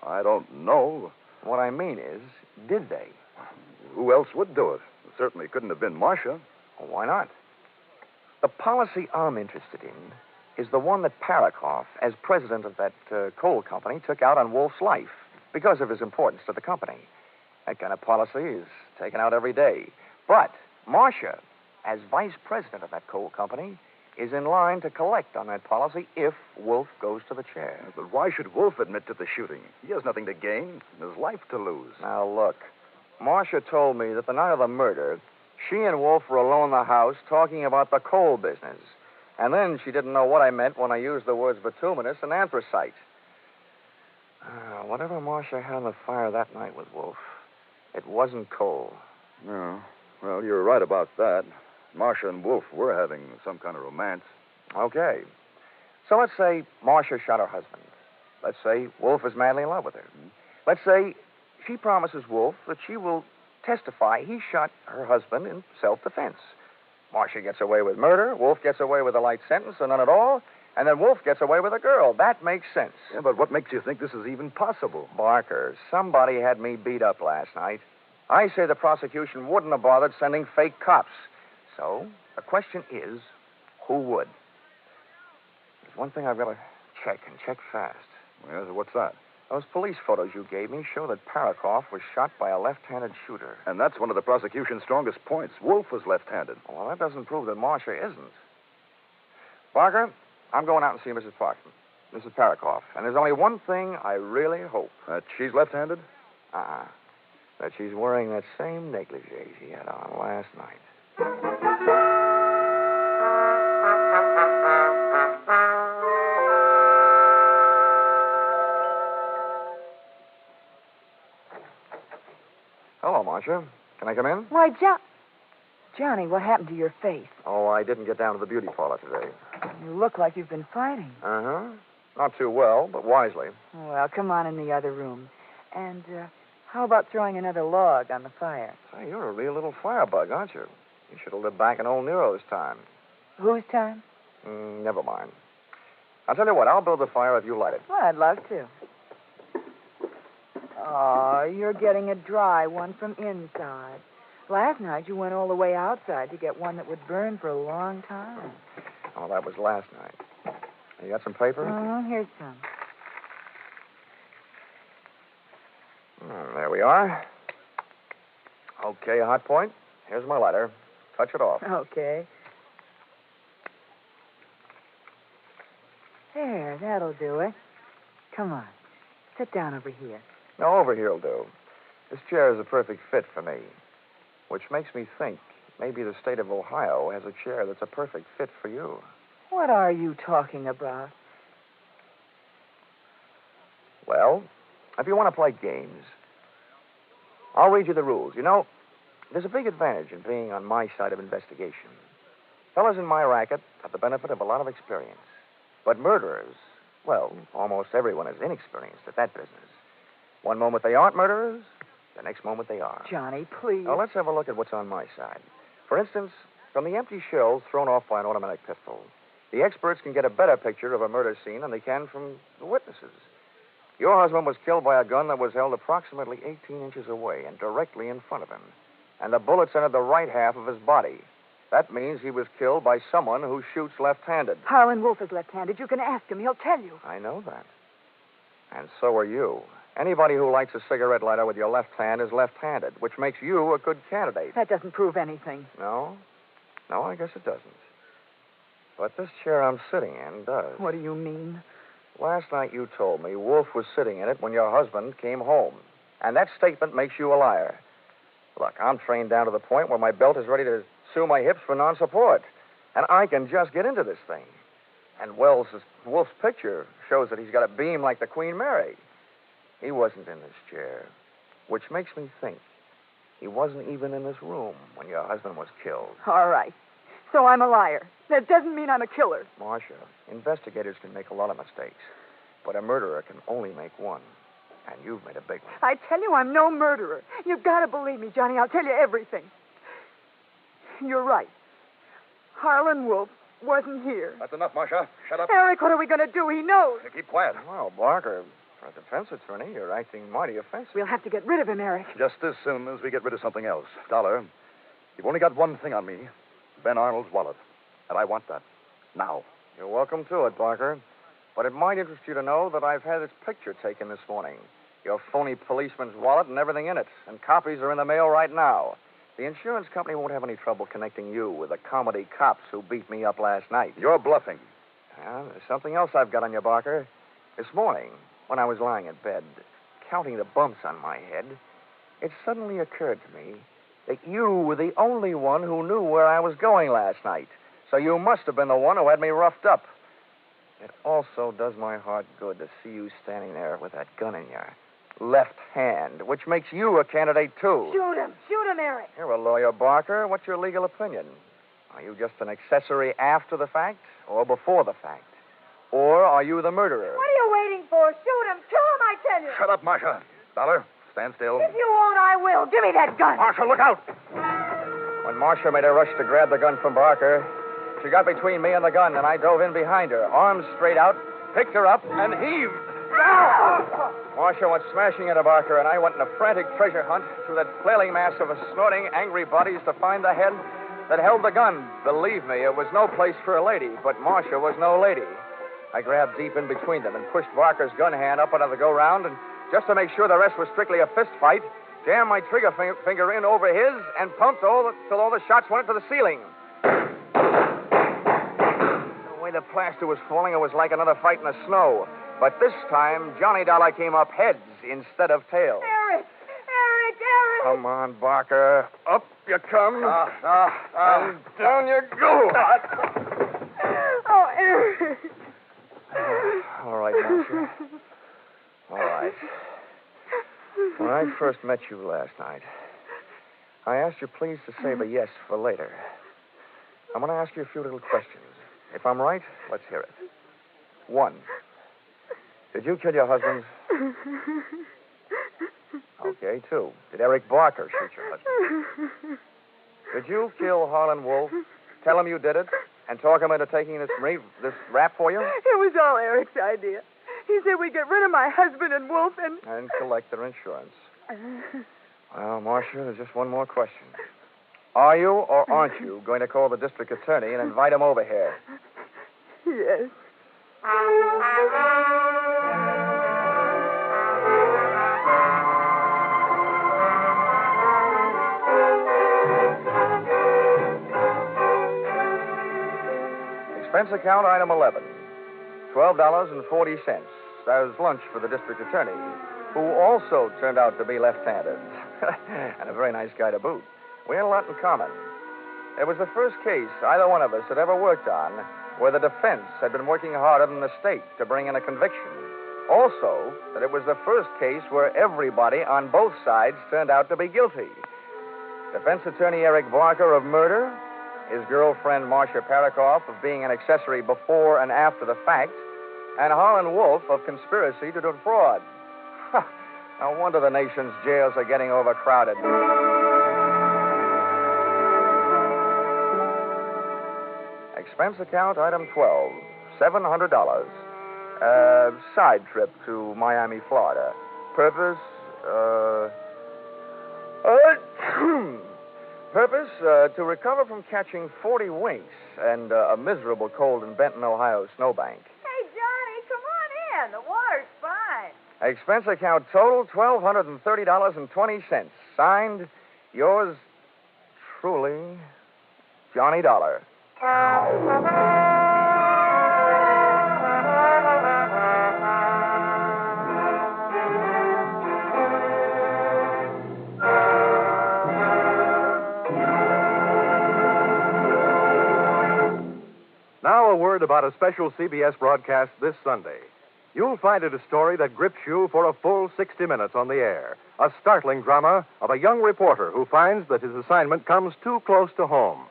I don't know. What I mean is, did they? Who else would do it? It certainly couldn't have been Marcia. Well, why not? The policy I'm interested in is the one that Paraco, as president of that coal company, took out on Wolf's life because of his importance to the company. That kind of policy is taken out every day. But Marcia, as vice president of that coal company, is in line to collect on that policy if Wolf goes to the chair. But why should Wolf admit to the shooting? He has nothing to gain and his life to lose. Now, look, Marcia told me that the night of the murder, she and Wolf were alone in the house talking about the coal business. And then she didn't know what I meant when I used the words bituminous and anthracite. Whatever Marcia had in the fire that night with Wolf, it wasn't coal. No. Well, you're right about that. Marcia and Wolf were having some kind of romance. Okay. So let's say Marcia shot her husband. Let's say Wolf is madly in love with her. Let's say she promises Wolf that she will testify he shot her husband in self-defense. Marcia gets away with murder, Wolf gets away with a light sentence or none at all, and then Wolf gets away with a girl. That makes sense. Yeah, but what makes you think this is even possible? Barker, somebody had me beat up last night. I say the prosecution wouldn't have bothered sending fake cops. So, the question is, who would? There's one thing I've got to check, and check fast. Well, what's that? Those police photos you gave me show that Paraco was shot by a left-handed shooter. And that's one of the prosecution's strongest points. Wolf was left-handed. Well, that doesn't prove that Marcia isn't. Barker, I'm going out and see Mrs. Parkman, Mrs. Paraco. And there's only one thing I really hope. That she's left-handed? That she's wearing that same negligee she had on last night. Hello, Marcia. Can I come in? Why, Johnny, what happened to your face? Oh, I didn't get down to the beauty parlor today. You look like you've been fighting. Uh-huh. Not too well, but wisely. Well, come on in the other room. And how about throwing another log on the fire? Say, you're a real little firebug, aren't you? You should have lived back in old Nero's time. Whose time? Never mind. I'll tell you what, I'll build the fire if you light it. Well, I'd love to. Oh, you're getting a dry one from inside. Last night you went all the way outside to get one that would burn for a long time. Oh, that was last night. You got some paper? Here's some. There we are. Okay, hot point. Here's my lighter. Touch it off. Okay. There, that'll do it. Come on. Sit down over here. No, over here'll do. This chair is a perfect fit for me. Which makes me think maybe the state of Ohio has a chair that's a perfect fit for you. What are you talking about? Well, if you want to play games, I'll read you the rules. You know, there's a big advantage in being on my side of investigation. Fellas in my racket have the benefit of a lot of experience. But murderers, well, almost everyone is inexperienced at that business. One moment they aren't murderers, the next moment they are. Johnny, please. Now, let's have a look at what's on my side. For instance, from the empty shells thrown off by an automatic pistol, the experts can get a better picture of a murder scene than they can from the witnesses. Your husband was killed by a gun that was held approximately 18 inches away and directly in front of him. And the bullets entered the right half of his body. That means he was killed by someone who shoots left-handed. Harlan Wolf is left-handed. You can ask him. He'll tell you. I know that. And so are you. Anybody who lights a cigarette lighter with your left hand is left-handed, which makes you a good candidate. That doesn't prove anything. No? No, I guess it doesn't. But this chair I'm sitting in does. What do you mean? Last night you told me Wolf was sitting in it when your husband came home. And that statement makes you a liar. Look, I'm trained down to the point where my belt is ready to sue my hips for non-support. And I can just get into this thing. And Wolf's picture shows that he's got a beam like the Queen Mary. He wasn't in this chair, which makes me think he wasn't even in this room when your husband was killed. All right. So I'm a liar. That doesn't mean I'm a killer. Marcia, investigators can make a lot of mistakes, but a murderer can only make one. And you've made a big one. I tell you, I'm no murderer. You've got to believe me, Johnny. I'll tell you everything. You're right. Harlan Wolf wasn't here. That's enough, Marcia. Shut up. Eric, what are we going to do? He knows. Keep quiet. Well, Barker, for a defense attorney, you're acting mighty offensive. We'll have to get rid of him, Eric. Just as soon as we get rid of something else. Dollar, you've only got one thing on me. Ben Arnold's wallet. And I want that. Now. You're welcome to it, Barker. But it might interest you to know that I've had its picture taken this morning. Your phony policeman's wallet and everything in it. And copies are in the mail right now. The insurance company won't have any trouble connecting you with the comedy cops who beat me up last night. You're bluffing. There's something else I've got on you, Barker. This morning, when I was lying in bed, counting the bumps on my head, it suddenly occurred to me that you were the only one who knew where I was going last night. So you must have been the one who had me roughed up. It also does my heart good to see you standing there with that gun in your left hand, which makes you a candidate, too. Shoot him, Eric. You're a lawyer, Barker. What's your legal opinion? Are you just an accessory after the fact or before the fact? Or are you the murderer? What are you waiting for? Shoot him. Kill him, I tell you. Shut up, Marcia. Dollar, stand still. If you won't, I will. Give me that gun. Marcia, look out. When Marcia made a rush to grab the gun from Barker, she got between me and the gun, and I dove in behind her, arms straight out, picked her up, and heaved. Marcia went smashing into Barker, and I went in a frantic treasure hunt through that flailing mass of snorting, angry bodies to find the head that held the gun. Believe me, it was no place for a lady, but Marcia was no lady. I grabbed deep in between them and pushed Barker's gun hand up under the go-round, and just to make sure the rest was strictly a fist fight, jammed my trigger finger in over his and pumped till all the shots went to the ceiling. The way the plaster was falling, it was like another fight in the snow. But this time, Johnny Dollar came up heads instead of tails. Eric! Come on, Barker. Up you come. And down you go. Oh, Eric. All right, Marcia. All right. When I first met you last night, I asked you please to save a yes for later. I'm going to ask you a few little questions. If I'm right, let's hear it. 1. Did you kill your husband? Okay, 2. Did Eric Barker shoot your husband? Did you kill Harlan Wolf, tell him you did it, and talk him into taking this rap for you? It was all Eric's idea. He said we'd get rid of my husband and Wolf and... And collect their insurance. Well, Marcia, there's just one more question. Are you or aren't you going to call the district attorney and invite him over here? Yes. Expense account item 11. $12.40. That was lunch for the district attorney, who also turned out to be left-handed. And a very nice guy to boot. We had a lot in common. It was the first case either one of us had ever worked on where the defense had been working harder than the state to bring in a conviction. Also, that it was the first case where everybody on both sides turned out to be guilty. Defense attorney Eric Barker of murder, his girlfriend Marcia Paraco of being an accessory before and after the fact, and Harlan Wolf of conspiracy to defraud. No wonder the nation's jails are getting overcrowded. Expense account item 12, $700. Side trip to Miami, Florida. Purpose, Purpose, to recover from catching 40 winks and a miserable cold in Benton, Ohio snowbank. Hey, Johnny, come on in. The water's fine. Expense account total, $1,230.20. Signed, yours truly, Johnny Dollar. Now a word about a special CBS broadcast this Sunday. You'll find it a story that grips you for a full 60 minutes on the air. A startling drama of a young reporter who finds that his assignment comes too close to home.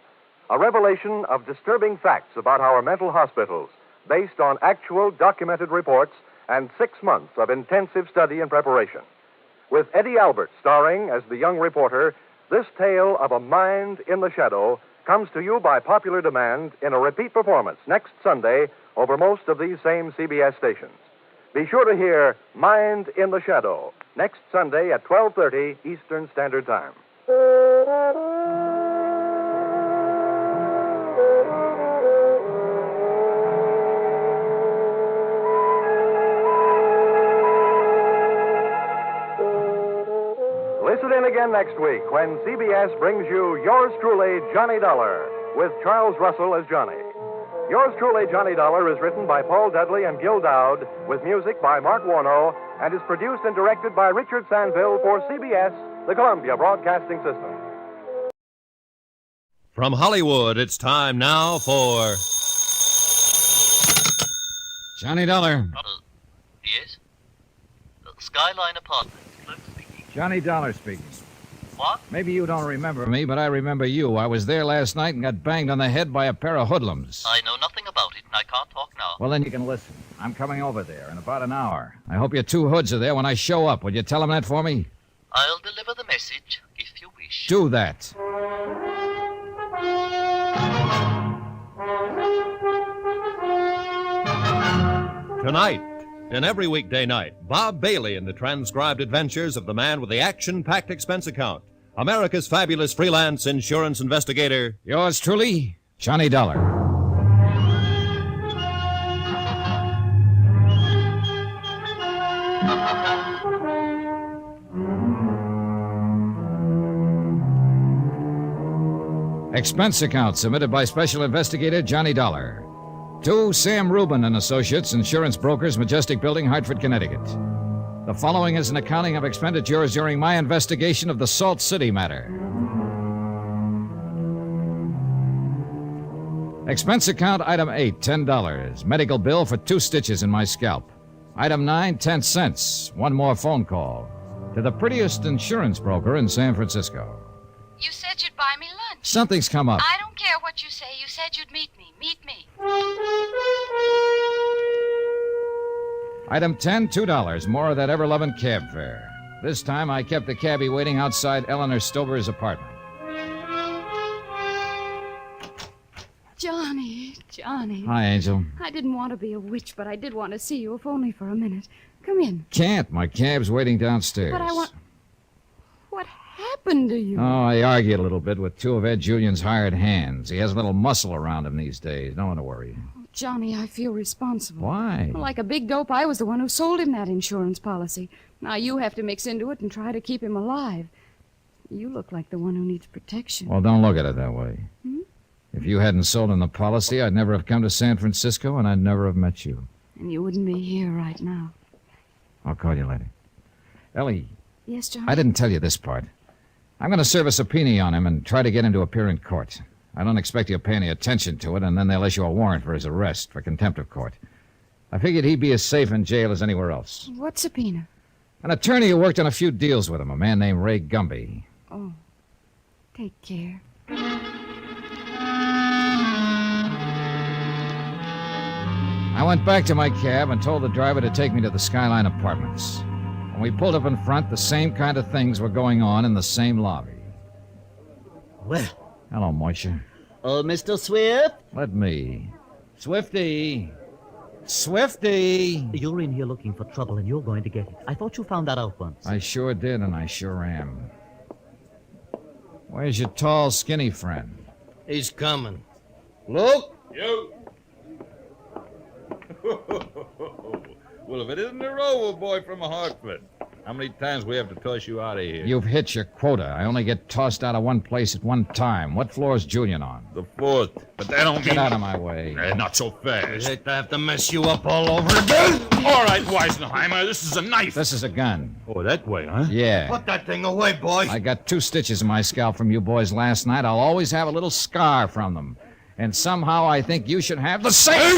A revelation of disturbing facts about our mental hospitals based on actual documented reports and 6 months of intensive study and preparation. With Eddie Albert starring as the young reporter, this tale of a mind in the shadow comes to you by popular demand in a repeat performance next Sunday over most of these same CBS stations. Be sure to hear Mind in the Shadow next Sunday at 12:30 Eastern Standard Time. Listen in again next week when CBS brings you Yours Truly, Johnny Dollar, with Charles Russell as Johnny. Yours Truly, Johnny Dollar is written by Paul Dudley and Gil Dowd, with music by Mark Warno, and is produced and directed by Richard Sanville for CBS the Columbia Broadcasting System. From Hollywood, it's time now for Johnny Dollar. Yes? Skyline Apartments. Clerk speaking. Johnny Dollar speaking. What? Maybe you don't remember me, but I remember you. I was there last night and got banged on the head by a pair of hoodlums. I know nothing about it, and I can't talk now. Well, then you can listen. I'm coming over there in about an hour. I hope your two hoods are there when I show up. Will you tell them that for me? I'll deliver the message, if you wish. Do that. Tonight, and every weekday night, Bob Bailey in the transcribed adventures of the man with the action-packed expense account, America's fabulous freelance insurance investigator. Yours truly, Johnny Dollar. Expense account submitted by Special Investigator Johnny Dollar. To Sam Rubin and Associates, Insurance Brokers, Majestic Building, Hartford, Connecticut. The following is an accounting of expenditures during my investigation of the Salt City matter. Expense account item 8, $10. Medical bill for 2 stitches in my scalp. Item 9, 10 cents. One more phone call. To the prettiest insurance broker in San Francisco. You said you'd buy me lunch. Something's come up. I don't care what you say. You said you'd meet me. Meet me. Item 10, $2. More of that ever-loving cab fare. This time I kept the cabbie waiting outside Eleanor Stover's apartment. Johnny. Hi, Angel. I didn't want to be a witch, but I did want to see you, if only for a minute. Come in. Can't. My cab's waiting downstairs. But I want... What happened to you? Oh, I argued a little bit with 2 of Ed Julian's hired hands. He has a little muscle around him these days. No one to worry. Johnny, I feel responsible. Why? Well, like a big dope, I was the one who sold him that insurance policy. Now you have to mix into it and try to keep him alive. You look like the one who needs protection. Well, don't look at it that way. Hmm? If you hadn't sold him the policy, I'd never have come to San Francisco, and I'd never have met you. And you wouldn't be here right now. I'll call you later. Ellie. Yes, Johnny? I didn't tell you this part. I'm going to serve a subpoena on him and try to get him to appear in court. I don't expect you'll pay any attention to it, and then they'll issue a warrant for his arrest for contempt of court. I figured he'd be as safe in jail as anywhere else. What subpoena? An attorney who worked on a few deals with him, a man named Ray Gumby. Oh. Take care. I went back to my cab and told the driver to take me to the Skyline Apartments. When we pulled up in front, the same kind of things were going on in the same lobby. Well. Hello, Moisha. Oh, Mr. Swift? Let me. Swifty! Swifty! You're in here looking for trouble, and you're going to get it. I thought you found that out once. I sure did, and I sure am. Where's your tall, skinny friend? He's coming. Luke? You. Well, if it isn't the Rover boy from Hartford. How many times we have to toss you out of here? You've hit your quota. I only get tossed out of one place at one time. What floor's Julian on? The 4th. But that don't Get out of my way. Not so fast. I hate to have to mess you up all over again. All right, Weisenheimer, this is a knife. This is a gun. Oh, that way, huh? Yeah. Put that thing away, boy. I got 2 stitches in my scalp from you boys last night. I'll always have a little scar from them. And somehow I think you should have the same.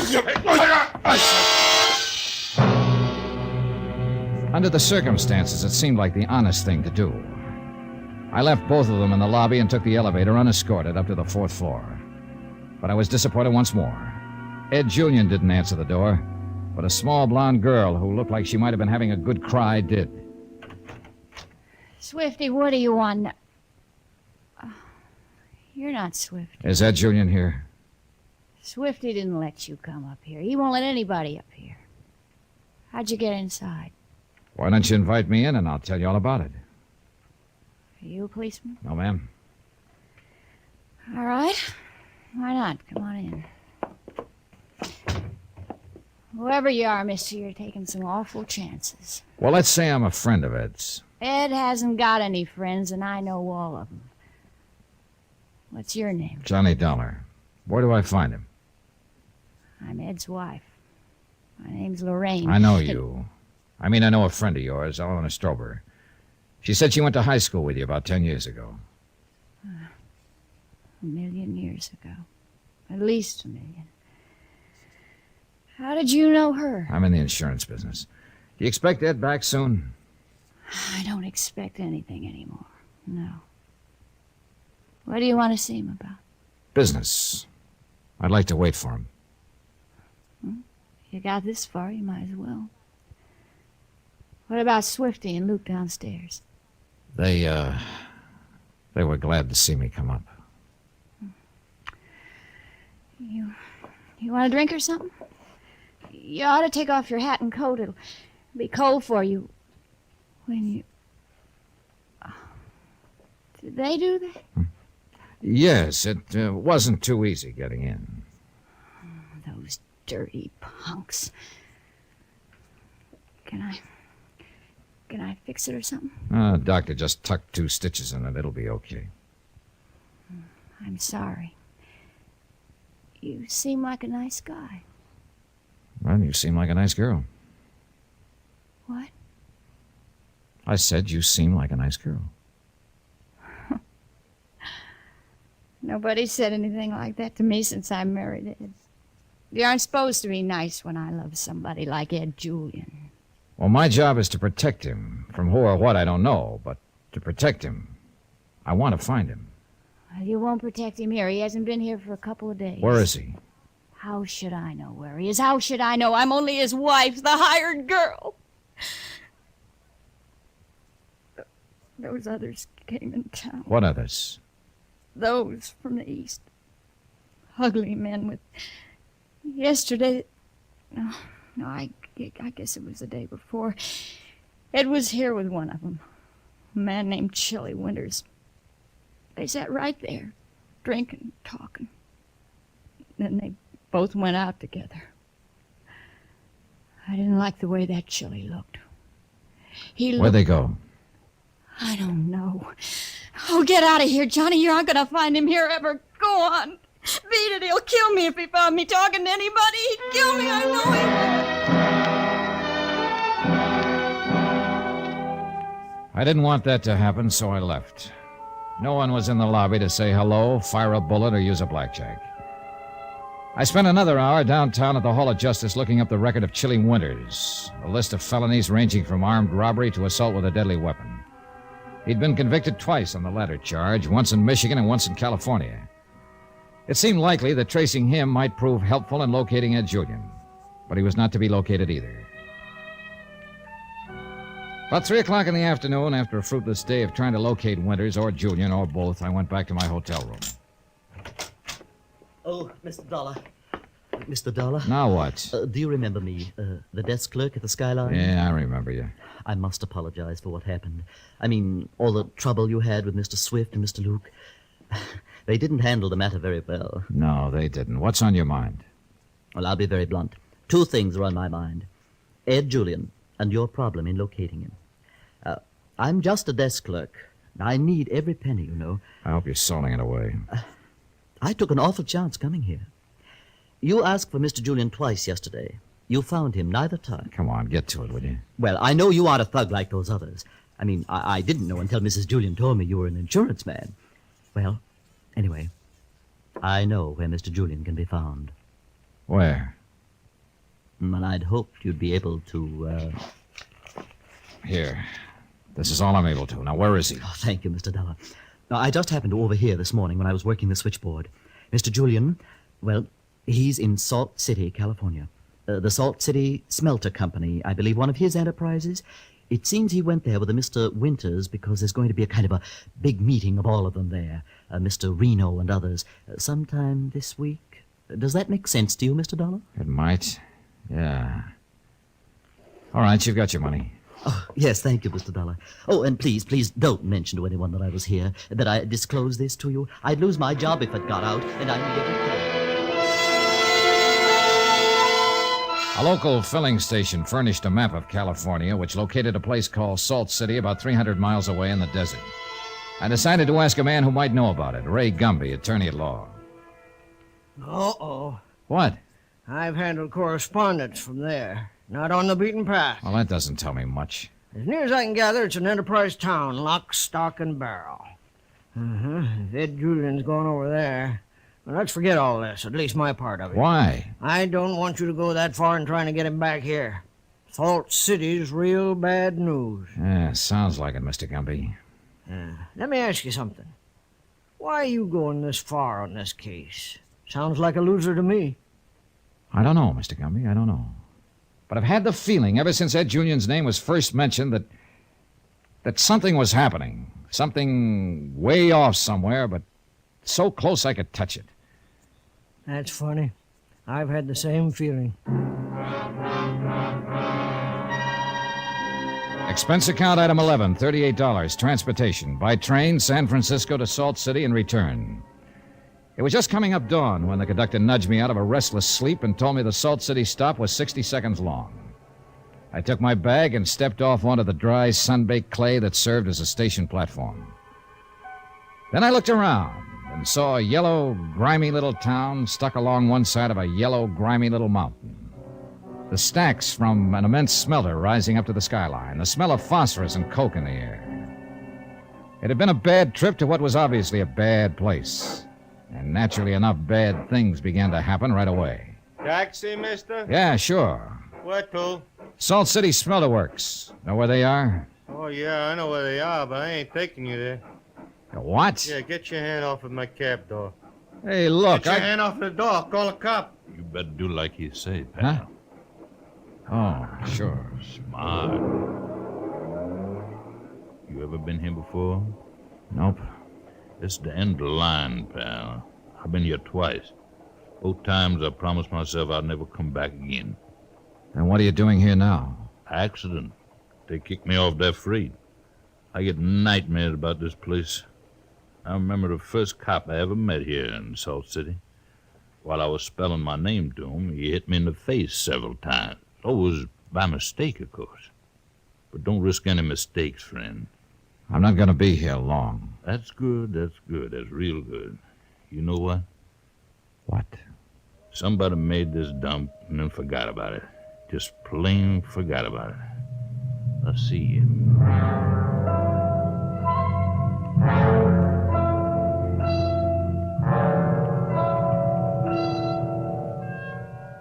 Under the circumstances, it seemed like the honest thing to do. I left both of them in the lobby and took the elevator unescorted up to the 4th floor. But I was disappointed once more. Ed Julian didn't answer the door, but a small blonde girl who looked like she might have been having a good cry did. Swifty, what do you want? You're not Swifty. Is Ed Julian here? Swifty didn't let you come up here. He won't let anybody up here. How'd you get inside? Why don't you invite me in and I'll tell you all about it? Are you a policeman? No, ma'am. All right. Why not? Come on in. Whoever you are, mister, you're taking some awful chances. Well, let's say I'm a friend of Ed's. Ed hasn't got any friends, and I know all of them. What's your name? Johnny Dollar. Where do I find him? I'm Ed's wife. My name's Lorraine. I know you. I know a friend of yours, Eleanor Stover. She said she went to high school with you about 10 years ago. 1,000,000 years ago. At least 1,000,000. How did you know her? I'm in the insurance business. Do you expect Ed back soon? I don't expect anything anymore. No. What do you want to see him about? Business. I'd like to wait for him. You got this far, you might as well. What about Swifty and Luke downstairs? They were glad to see me come up. You want a drink or something? You ought to take off your hat and coat. It'll be cold for you when you... Did they do that? Yes, it wasn't too easy getting in. Those dirty punks. Can I fix it or something? Doctor just tucked 2 stitches in it. It'll be okay. I'm sorry. You seem like a nice guy. Well, you seem like a nice girl. What? I said you seem like a nice girl. Nobody said anything like that to me since I married Ed. You aren't supposed to be nice when I love somebody like Ed Julian. Well, my job is to protect him. From who or what, I don't know, but to protect him. I want to find him. Well, you won't protect him here. He hasn't been here for a couple of days. Where is he? How should I know where he is? How should I know? I'm only his wife, the hired girl. Those others came in town. What others? Those from the east. Ugly men with... Yesterday... No, I guess it was the day before. Ed was here with one of them. A man named Chilly Winters. They sat right there, drinking, talking. Then they both went out together. I didn't like the way that Chilly looked. Where'd they go? I don't know. Oh, get out of here, Johnny. You aren't going to find him here ever. Go on. Beat it. He'll kill me if he found me talking to anybody. He'd kill me. I know he I didn't want that to happen, so I left. No one was in the lobby to say hello, fire a bullet, or use a blackjack. I spent another hour downtown at the Hall of Justice looking up the record of Chilly Winters, a list of felonies ranging from armed robbery to assault with a deadly weapon. He'd been convicted twice on the latter charge, once in Michigan and once in California. It seemed likely that tracing him might prove helpful in locating Ed Julian, but he was not to be located either. About 3 o'clock in the afternoon, after a fruitless day of trying to locate Winters or Julian or both, I went back to my hotel room. Oh, Mr. Dollar. Mr. Dollar? Now what? Do you remember me? The desk clerk at the Skyline? Yeah, I remember you. I must apologize for what happened. I mean, all the trouble you had with Mr. Swift and Mr. Luke. They didn't handle the matter very well. No, they didn't. What's on your mind? Well, I'll be very blunt. 2 things are on my mind. Ed Julian and your problem in locating him. I'm just a desk clerk. I need every penny, you know. I hope you're sawing it away. I took an awful chance coming here. You asked for Mr. Julian twice yesterday. You found him neither time. Come on, get to it, will you? Well, I know you aren't a thug like those others. I mean, I didn't know until Mrs. Julian told me you were an insurance man. Well, anyway, I know where Mr. Julian can be found. Where? And I'd hoped you'd be able to, Here. This is all I'm able to. Now, where is he? Oh, thank you, Mr. Dollar. Now, I just happened to overhear this morning when I was working the switchboard. Mr. Julian, well, he's in Salt City, California. The Salt City Smelter Company, I believe one of his enterprises. It seems he went there with a Mr. Winters because there's going to be a kind of a big meeting of all of them there. Mr. Reno and others. Sometime this week. Does that make sense to you, Mr. Dollar? It might. Yeah. All right, you've got your money. Oh, yes, thank you, Mr. Dollar. Oh, and please don't mention to anyone that I was here, that I disclosed this to you. I'd lose my job if it got out, and I need every penny. A local filling station furnished a map of California, which located a place called Salt City about 300 miles away in the desert. I decided to ask a man who might know about it, Ray Gumby, attorney at law. Uh-oh. What? I've handled correspondence from there. Not on the beaten path. Well, that doesn't tell me much. As near as I can gather, it's an enterprise town, lock, stock, and barrel. If Ed Julian's gone over there... Well, let's forget all this, at least my part of it. Why? I don't want you to go that far in trying to get him back here. Salt City's real bad news. Yeah, sounds like it, Mr. Gumby. Let me ask you something. Why are you going this far on this case? Sounds like a loser to me. I don't know, Mr. Gumby, I don't know. But I've had the feeling ever since Ed Julian's name was first mentioned that something was happening. Something way off somewhere, but so close I could touch it. That's funny. I've had the same feeling. Expense account item 11, $38. Transportation. By train, San Francisco to Salt City and return. It was just coming up dawn when the conductor nudged me out of a restless sleep and told me the Salt City stop was 60 seconds long. I took my bag and stepped off onto the dry, sun-baked clay that served as a station platform. Then I looked around and saw a yellow, grimy little town stuck along one side of a yellow, grimy little mountain. The stacks from an immense smelter rising up to the skyline, the smell of phosphorus and coke in the air. It had been a bad trip to what was obviously a bad place. And naturally enough, bad things began to happen right away. Taxi, mister? Yeah, sure. Where to? Salt City Smelter Works. Know where they are? Oh, yeah, I know where they are, but I ain't taking you there. What? Yeah, get your hand off of my cab door. Hey, look, Get your hand off the door. I'll call a cop. You better do like he say, pal. Huh? Oh, sure. Smart. You ever been here before? Nope. This is the end of the line, pal. I've been here twice. Both times I promised myself I'd never come back again. And what are you doing here now? Accident. They kicked me off their freight. I get nightmares about this place. I remember the first cop I ever met here in Salt City. While I was spelling my name to him, he hit me in the face several times. Always by mistake, of course. But don't risk any mistakes, friend. I'm not going to be here long. That's good, that's good. That's real good. You know what? What? Somebody made this dump and then forgot about it. Just plain forgot about it. I see you.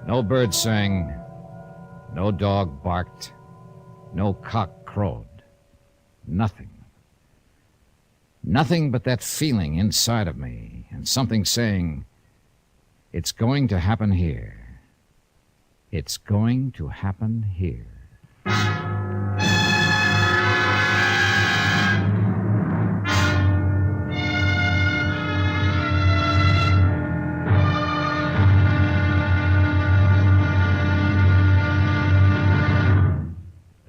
No bird sang, no dog barked, no cock crowed. Nothing. Nothing but that feeling inside of me and something saying, it's going to happen here. It's going to happen here.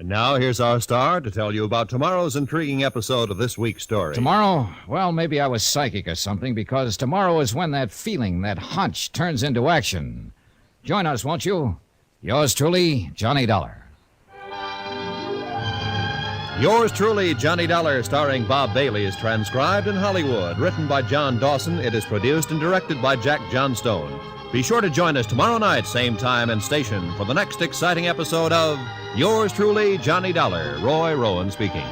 Now, here's our star to tell you about tomorrow's intriguing episode of this week's story. Tomorrow? Well, maybe I was psychic or something, because tomorrow is when that feeling, that hunch, turns into action. Join us, won't you? Yours truly, Johnny Dollar. Yours truly, Johnny Dollar, starring Bob Bailey, is transcribed in Hollywood. Written by John Dawson, it is produced and directed by Jack Johnstone. Be sure to join us tomorrow night, same time and station, for the next exciting episode of Yours truly, Johnny Dollar. Roy Rowan speaking.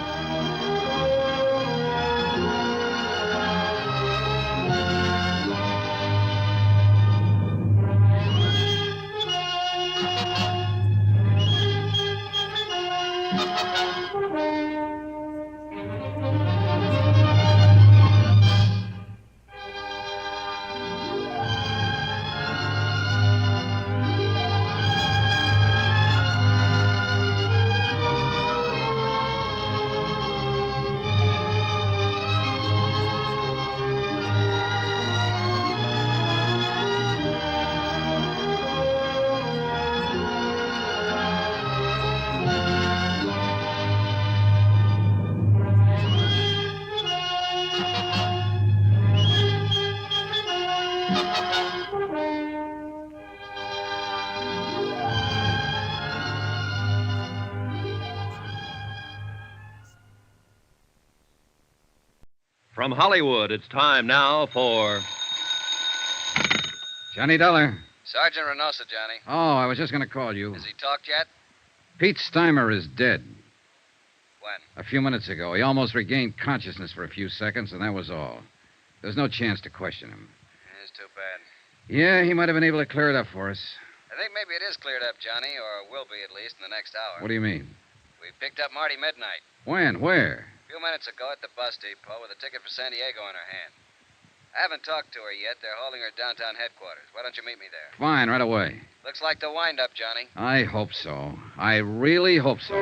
From Hollywood, it's time now for Johnny Dollar. Sergeant Reynosa, Johnny. Oh, I was just going to call you. Has he talked yet? Pete Steimer is dead. When? A few minutes ago. He almost regained consciousness for a few seconds, and that was all. There's no chance to question him. It's too bad. Yeah, he might have been able to clear it up for us. I think maybe it is cleared up, Johnny, or will be at least in the next hour. What do you mean? We picked up Marty Midnight. When? Where? A few minutes ago at the bus depot with a ticket for San Diego in her hand. I haven't talked to her yet. They're holding her downtown headquarters. Why don't you meet me there? Fine, right away. Looks like the wind-up, Johnny. I hope so. I really hope so.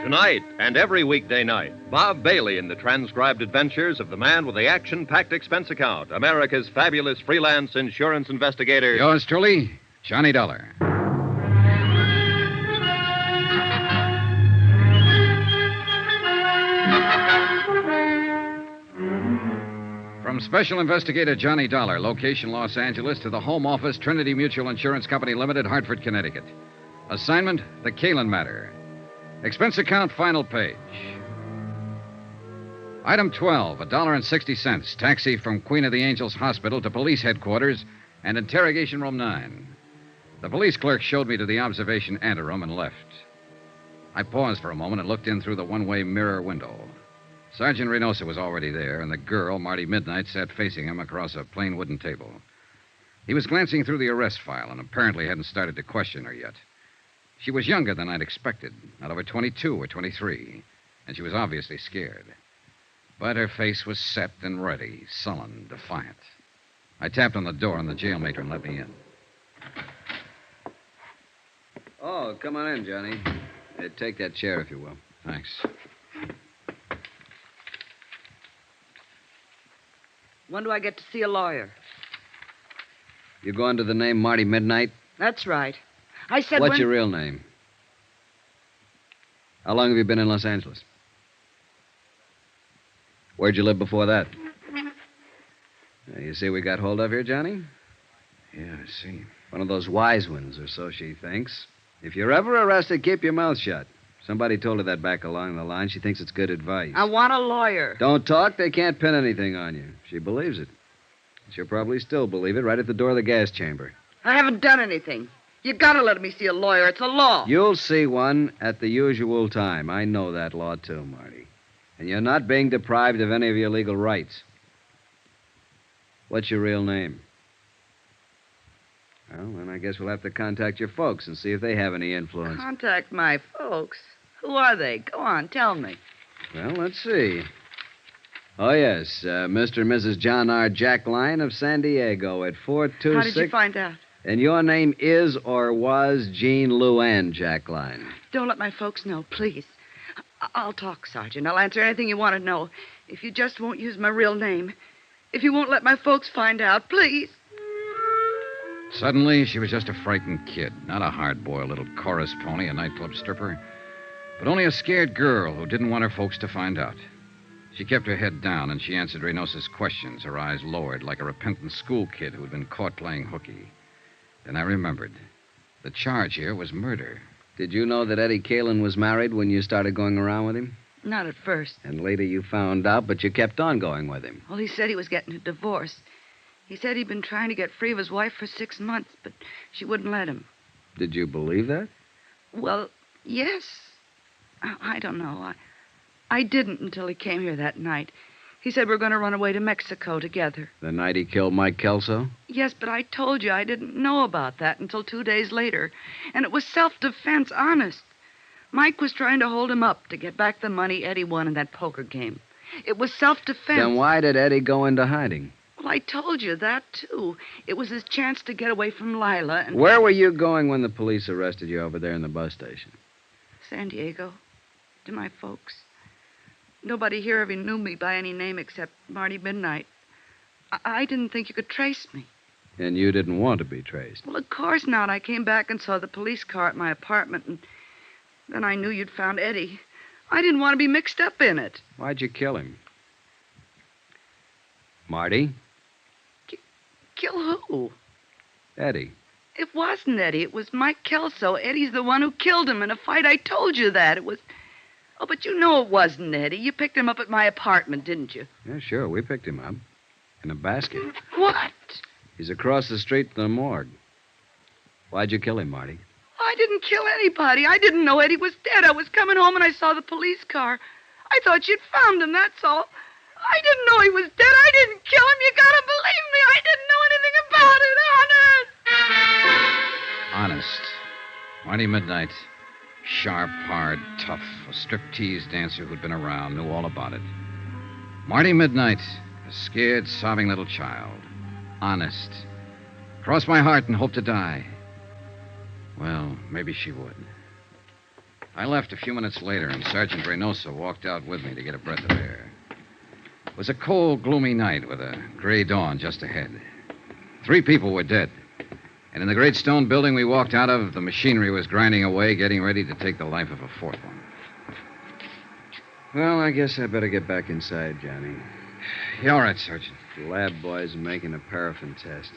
Tonight and every weekday night, Bob Bailey in the transcribed adventures of the man with the action-packed expense account, America's fabulous freelance insurance investigator. Yours truly, Johnny Dollar. From Special Investigator Johnny Dollar, location Los Angeles, to the Home Office, Trinity Mutual Insurance Company Limited, Hartford, Connecticut. Assignment, the Kalen matter. Expense account, final page. Item 12, $1.60. Taxi from Queen of the Angels Hospital to police headquarters and interrogation room 9. The police clerk showed me to the observation anteroom and left. I paused for a moment and looked in through the one-way mirror window. Sergeant Reynosa was already there, and the girl, Marty Midnight, sat facing him across a plain wooden table. He was glancing through the arrest file and apparently hadn't started to question her yet. She was younger than I'd expected, not over 22 or 23, and she was obviously scared. But her face was set and ready, sullen, defiant. I tapped on the door, and the jail matron let me in. Oh, come on in, Johnny. Take that chair, if you will. Thanks. When do I get to see a lawyer? You go under the name Marty Midnight? That's right. I said What's your real name? How long have you been in Los Angeles? Where'd you live before that? You see we got hold of here, Johnny? Yeah, I see. One of those wise ones, or so she thinks. If you're ever arrested, keep your mouth shut. Somebody told her that back along the line. She thinks it's good advice. I want a lawyer. Don't talk. They can't pin anything on you. She believes it. She'll probably still believe it right at the door of the gas chamber. I haven't done anything. You gotta let me see a lawyer. It's a law. You'll see one at the usual time. I know that law, too, Marty. And you're not being deprived of any of your legal rights. What's your real name? Well, then I guess we'll have to contact your folks and see if they have any influence. Contact my folks? Who are they? Go on, tell me. Well, let's see. Oh, yes, Mr. and Mrs. John R. Jackline of San Diego at 426... How did you find out? And your name is or was Jean Luann Jackline. Don't let my folks know, please. I'll talk, Sergeant. I'll answer anything you want to know. If you just won't use my real name. If you won't let my folks find out, please. Suddenly, she was just a frightened kid, not a hard-boiled little chorus pony, a nightclub stripper, but only a scared girl who didn't want her folks to find out. She kept her head down, and she answered Reynosa's questions, her eyes lowered like a repentant school kid who had been caught playing hooky. Then I remembered. The charge here was murder. Did you know that Eddie Kalen was married when you started going around with him? Not at first. And later you found out, but you kept on going with him. Well, he said he was getting a divorce. He said he'd been trying to get free of his wife for 6 months, but she wouldn't let him. Did you believe that? Well, yes. I don't know. I didn't until he came here that night. He said we're going to run away to Mexico together. The night he killed Mike Kelso? Yes, but I told you I didn't know about that until 2 days later. And it was self-defense, honest. Mike was trying to hold him up to get back the money Eddie won in that poker game. It was self-defense. Then why did Eddie go into hiding? Well, I told you that, too. It was his chance to get away from Lila and... Where were you going when the police arrested you over there in the bus station? San Diego. To my folks. Nobody here ever knew me by any name except Marty Midnight. I didn't think you could trace me. And you didn't want to be traced? Well, of course not. I came back and saw the police car at my apartment, and then I knew you'd found Eddie. I didn't want to be mixed up in it. Why'd you kill him? Marty? Kill who? Eddie. It wasn't Eddie. It was Mike Kelso. Eddie's the one who killed him in a fight. I told you that. It was... Oh, but you know it wasn't Eddie. You picked him up at my apartment, didn't you? Yeah, sure. We picked him up. In a basket. What? He's across the street to the morgue. Why'd you kill him, Marty? I didn't kill anybody. I didn't know Eddie was dead. I was coming home and I saw the police car. I thought you'd found him, that's all. I didn't know he was dead. I didn't kill him. You gotta believe me. I didn't know anything about it, honest. Honest. Marty Midnight. Sharp, hard, tough. A striptease dancer who'd been around, knew all about it. Marty Midnight. A scared, sobbing little child. Honest. Cross my heart and hope to die. Well, maybe she would. I left a few minutes later, and Sergeant Reynoso walked out with me to get a breath of air. It was a cold, gloomy night with a gray dawn just ahead. 3 people were dead. And in the great stone building we walked out of, the machinery was grinding away, getting ready to take the life of a 4th one. Well, I guess I better get back inside, Johnny. You all right, Sergeant? The lab boy's making a paraffin test.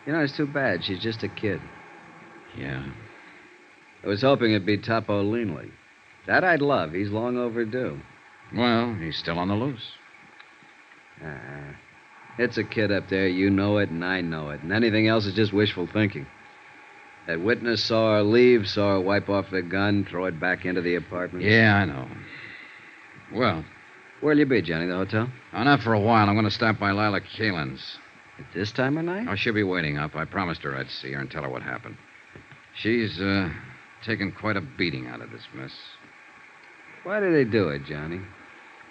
You know, it's too bad. She's just a kid. Yeah. I was hoping it'd be Topo Leanley. That I'd love. He's long overdue. Well, he's still on the loose. It's a kid up there. You know it, and I know it. And anything else is just wishful thinking. That witness saw her leave, saw her wipe off the gun, throw it back into the apartment. Yeah, I know. Well. Where'll you be, Johnny? The hotel? Oh, not for a while. I'm going to stop by Lila Kalin's. At this time of night? Oh, she'll be waiting up. I promised her I'd see her and tell her what happened. She's, taken quite a beating out of this mess. Why do they do it, Johnny?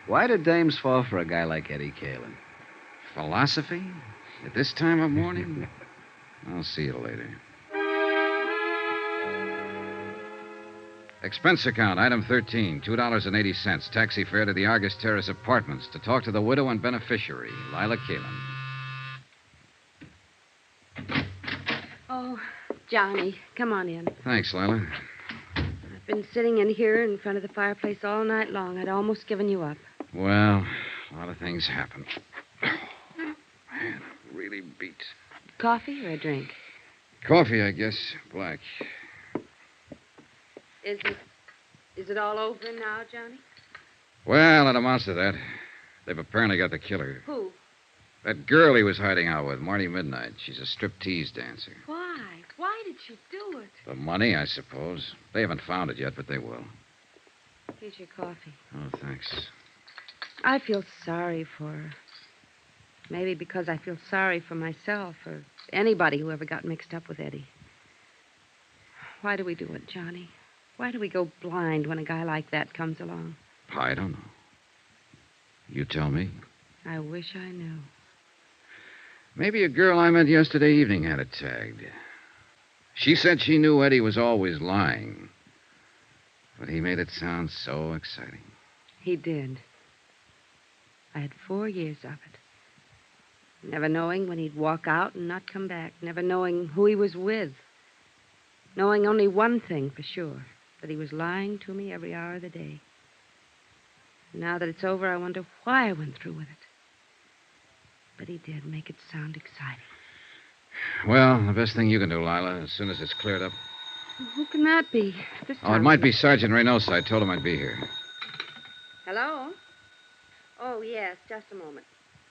Why do dames fall for a guy like Eddie Kalin? Philosophy? At this time of morning? I'll see you later. Expense account, item 13, $2.80. Taxi fare to the Argus Terrace Apartments to talk to the widow and beneficiary, Lila Kalin. Oh, Johnny, come on in. Thanks, Lila. I've been sitting in here in front of the fireplace all night long. I'd almost given you up. Well, a lot of things happen. Man, I'm really beat. Coffee or a drink? Coffee, I guess. Black. Is it all over now, Johnny? Well, it amounts to that. They've apparently got the killer. Who? That girl he was hiding out with, Marty Midnight. She's a striptease dancer. Why? Why did you do it? The money, I suppose. They haven't found it yet, but they will. Here's your coffee. Oh, thanks. I feel sorry for her. Maybe because I feel sorry for myself or anybody who ever got mixed up with Eddie. Why do we do it, Johnny? Why do we go blind when a guy like that comes along? I don't know. You tell me. I wish I knew. Maybe a girl I met yesterday evening had it tagged. She said she knew Eddie was always lying. But he made it sound so exciting. He did. I had 4 years of it. Never knowing when he'd walk out and not come back. Never knowing who he was with. Knowing only one thing for sure. That he was lying to me every hour of the day. Now that it's over, I wonder why I went through with it. But he did make it sound exciting. Well, the best thing you can do, Lila, as soon as it's cleared up. Who can that be? This Oh, it time? might be Sergeant Reynoso. I told him I'd be here. Hello? Oh, yes, just a moment.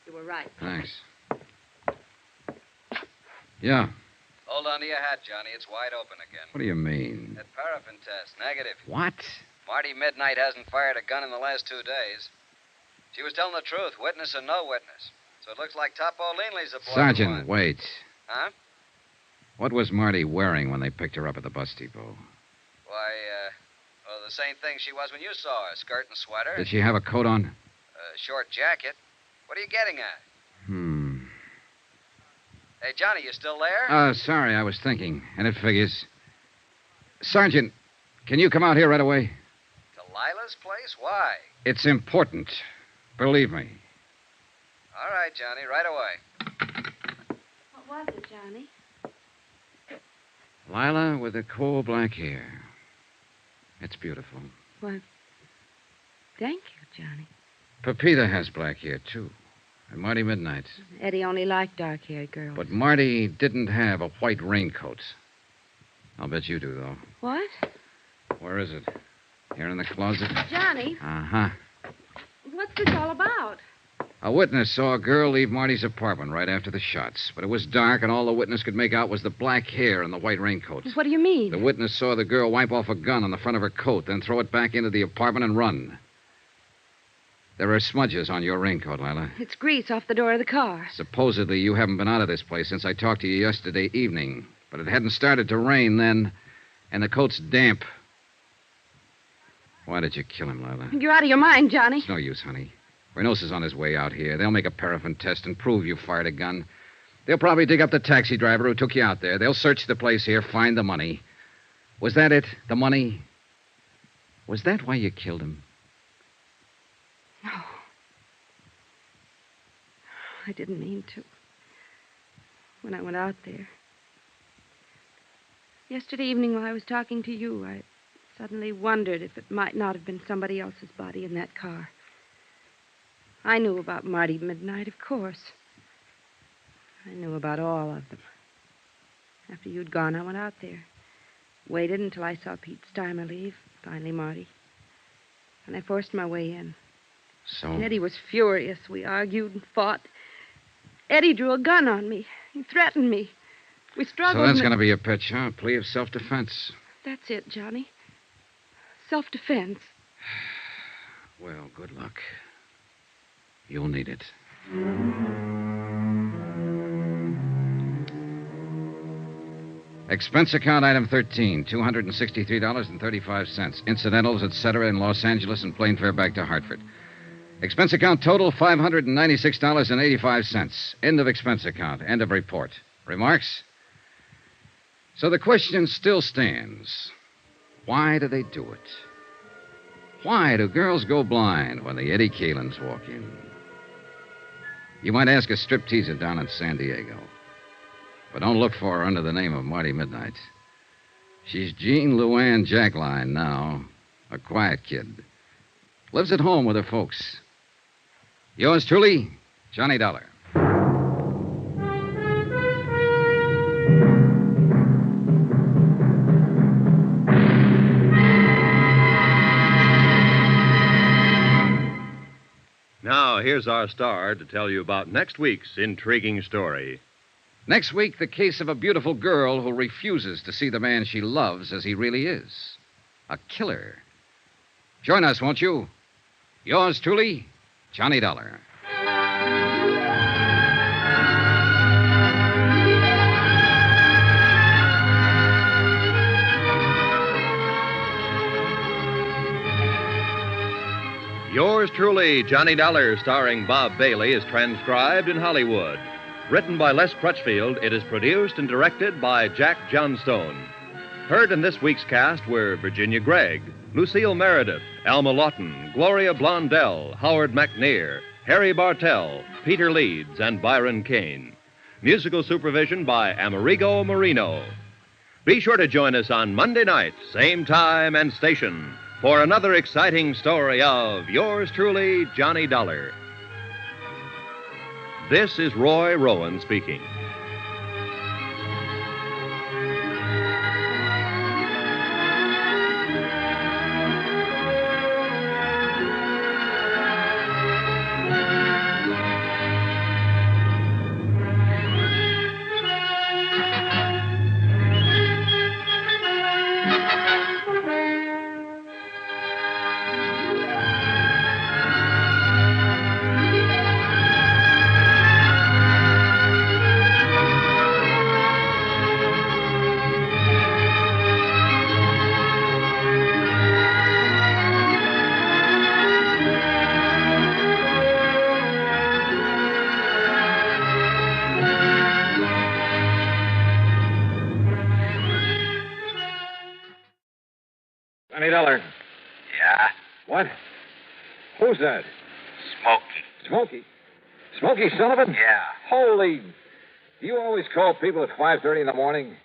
You were right. Thanks. Yeah. Hold on to your hat, Johnny. It's wide open again. What do you mean? That paraffin test, negative. What? Marty Midnight hasn't fired a gun in the last 2 days. She was telling the truth, witness or no witness. So it looks like Topo Leanley's the boy. Sergeant, wait. Huh? What was Marty wearing when they picked her up at the bus depot? Why, the same thing she was when you saw her. Skirt and sweater. Did she have a coat on? Short jacket. What are you getting at? Hey, Johnny, you still there? Sorry, I was thinking. And it figures. Sergeant, can you come out here right away? To Lila's place? Why? It's important. Believe me. All right, Johnny, right away. What was it, Johnny? Lila with the coal black hair. It's beautiful. Well, thank you, Johnny. Pepita has black hair, too. And Marty Midnight. Eddie only liked dark-haired girls. But Marty didn't have a white raincoat. I'll bet you do, though. What? Where is it? Here in the closet? Johnny? Uh-huh. What's this all about? A witness saw a girl leave Marty's apartment right after the shots, but it was dark, and all the witness could make out was the black hair and the white raincoat. What do you mean? The witness saw the girl wipe off a gun on the front of her coat, then throw it back into the apartment and run. There are smudges on your raincoat, Lila. It's grease off the door of the car. Supposedly, you haven't been out of this place since I talked to you yesterday evening, but it hadn't started to rain then, and the coat's damp. Why did you kill him, Lila? You're out of your mind, Johnny. It's no use, honey. Reynosa's is on his way out here. They'll make a paraffin test and prove you fired a gun. They'll probably dig up the taxi driver who took you out there. They'll search the place here, find the money. Was that it? The money? Was that why you killed him? No. I didn't mean to. When I went out there. Yesterday evening while I was talking to you, I suddenly wondered if it might not have been somebody else's body in that car. I knew about Marty Midnight, of course. I knew about all of them. After you'd gone, I went out there. Waited until I saw Pete Steimer leave, finally Marty. And I forced my way in. So? And Eddie was furious. We argued and fought. Eddie drew a gun on me. He threatened me. We struggled. So that's going to be your pitch, huh? A plea of self-defense. That's it, Johnny. Self-defense. Well, good luck. You'll need it. Expense account item 13, $263.35. Incidentals, etc., in Los Angeles and plane fare back to Hartford. Expense account total, $596.85. End of expense account. End of report. Remarks? So the question still stands. Why do they do it? Why do girls go blind when the Eddie Kalins walk in? You might ask a stripteaser down in San Diego. But don't look for her under the name of Marty Midnight. She's Jean Luann Jackline now, a quiet kid. Lives at home with her folks. Yours truly, Johnny Dollar. Now, here's our star to tell you about next week's intriguing story. Next week, the case of a beautiful girl who refuses to see the man she loves as he really is. A killer. Join us, won't you? Yours truly, Johnny Dollar. Yours truly, Johnny Dollar, starring Bob Bailey, is transcribed in Hollywood. Written by Les Crutchfield, it is produced and directed by Jack Johnstone. Heard in this week's cast were Virginia Gregg, Lucille Meredith, Alma Lawton, Gloria Blondell, Howard McNear, Harry Bartell, Peter Leeds, and Byron Kane. Musical supervision by Amerigo Marino. Be sure to join us on Monday night, same time and station, for another exciting story of yours truly, Johnny Dollar. This is Roy Rowan speaking. $20. Yeah? What? Who's that? Smokey. Smokey? Smokey Sullivan? Yeah. Holy... Do you always call people at 5:30 in the morning?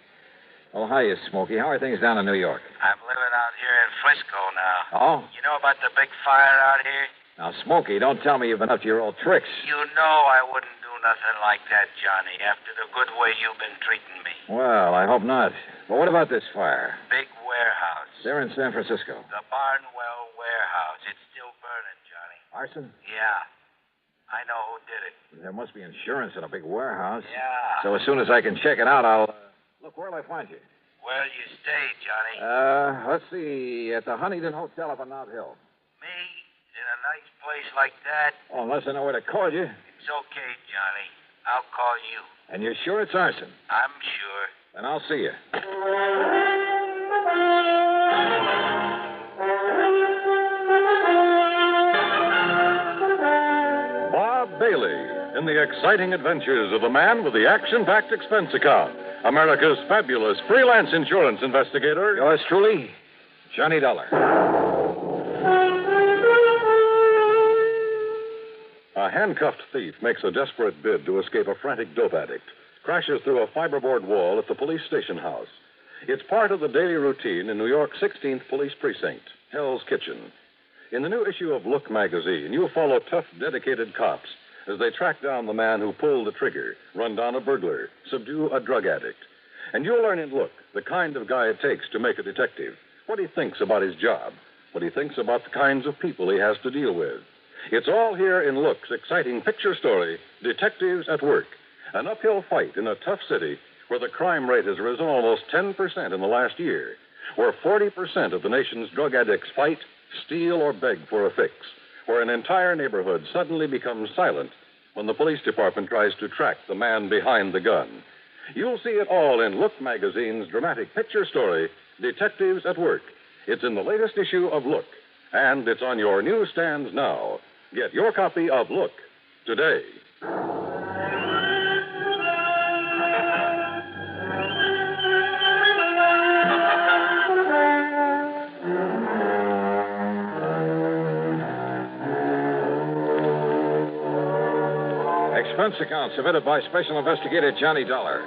Well, hiya, Smokey. How are things down in New York? I'm living out here in Frisco now. Oh? You know about the big fire out here? Now, Smokey, don't tell me you've been up to your old tricks. You know I wouldn't do nothing like that, Johnny, after the good way you've been treating me. Well, I hope not. But what about this fire? Big warehouse. They're in San Francisco. The Barnwell warehouse. It's still burning, Johnny. Arson? Yeah. I know who did it. There must be insurance in a big warehouse. Yeah. So as soon as I can check it out, I'll... Look, where'll I find you? Where'll you stay, Johnny? Let's see. At the Huntington Hotel up on Nob Hill. Me? In a nice place like that? Oh, unless I know where to call you. It's okay, Johnny. I'll call you. And you're sure it's arson? I'm sure. Then I'll see you. Bob Bailey in the exciting adventures of the man with the action-packed expense account. America's fabulous freelance insurance investigator. Yours truly, Johnny Dollar. A handcuffed thief makes a desperate bid to escape a frantic dope addict. Crashes through a fiberboard wall at the police station house. It's part of the daily routine in New York's 16th Police Precinct, Hell's Kitchen. In the new issue of Look magazine, you'll follow tough, dedicated cops as they track down the man who pulled the trigger, run down a burglar, subdue a drug addict. And you'll learn in Look the kind of guy it takes to make a detective, what he thinks about his job, what he thinks about the kinds of people he has to deal with. It's all here in Look's exciting picture story, Detectives at Work, an uphill fight in a tough city where the crime rate has risen almost 10% in the last year, where 40% of the nation's drug addicts fight, steal, or beg for a fix, where an entire neighborhood suddenly becomes silent when the police department tries to track the man behind the gun. You'll see it all in Look magazine's dramatic picture story, Detectives at Work. It's in the latest issue of Look, and it's on your newsstands now. Get your copy of Look today. Expense account submitted by Special Investigator Johnny Dollar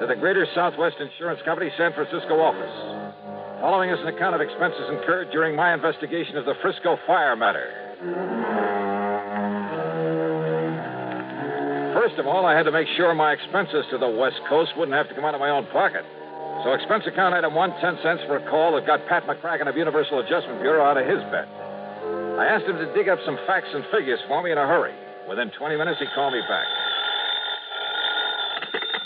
to the Greater Southwest Insurance Company, San Francisco office. Following is an account of expenses incurred during my investigation of the Frisco fire matter. First of all, I had to make sure my expenses to the West Coast wouldn't have to come out of my own pocket. So expense account item 1, 10 cents for a call that got Pat McCracken of Universal Adjustment Bureau out of his bed. I asked him to dig up some facts and figures for me in a hurry. Within 20 minutes, he called me back.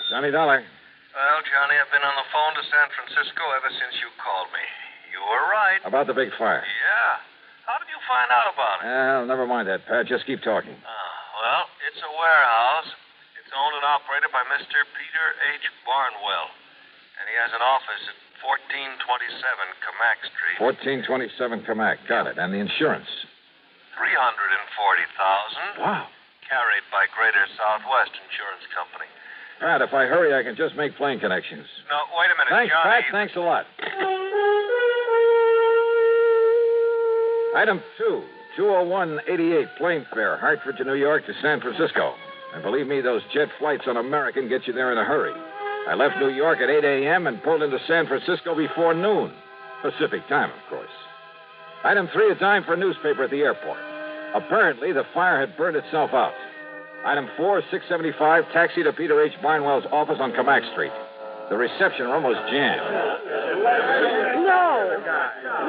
Johnny Dollar. Well, Johnny, I've been on the phone to San Francisco ever since you called me. You were right. About the big fire. Yeah. How did you find out about it? Well, never mind that, Pat. Just keep talking. Well, it's a warehouse. It's owned and operated by Mr. Peter H. Barnwell. And he has an office at 1427 Camac Street. 1427 Camac. Got it. And the insurance? $340,000. Wow. Carried by Greater Southwest Insurance Company. Pat, if I hurry, I can just make plane connections. No, wait a minute, Thanks, Johnny. Pat. Thanks a lot. Item 2, 20188 plane fare, Hartford to New York to San Francisco. And believe me, those jet flights on American get you there in a hurry. I left New York at 8 a.m. and pulled into San Francisco before noon. Pacific time, of course. Item 3, a dime for a newspaper at the airport. Apparently, the fire had burned itself out. Item 4, 675, taxi to Peter H. Barnwell's office on Camac Street. The reception room was jammed.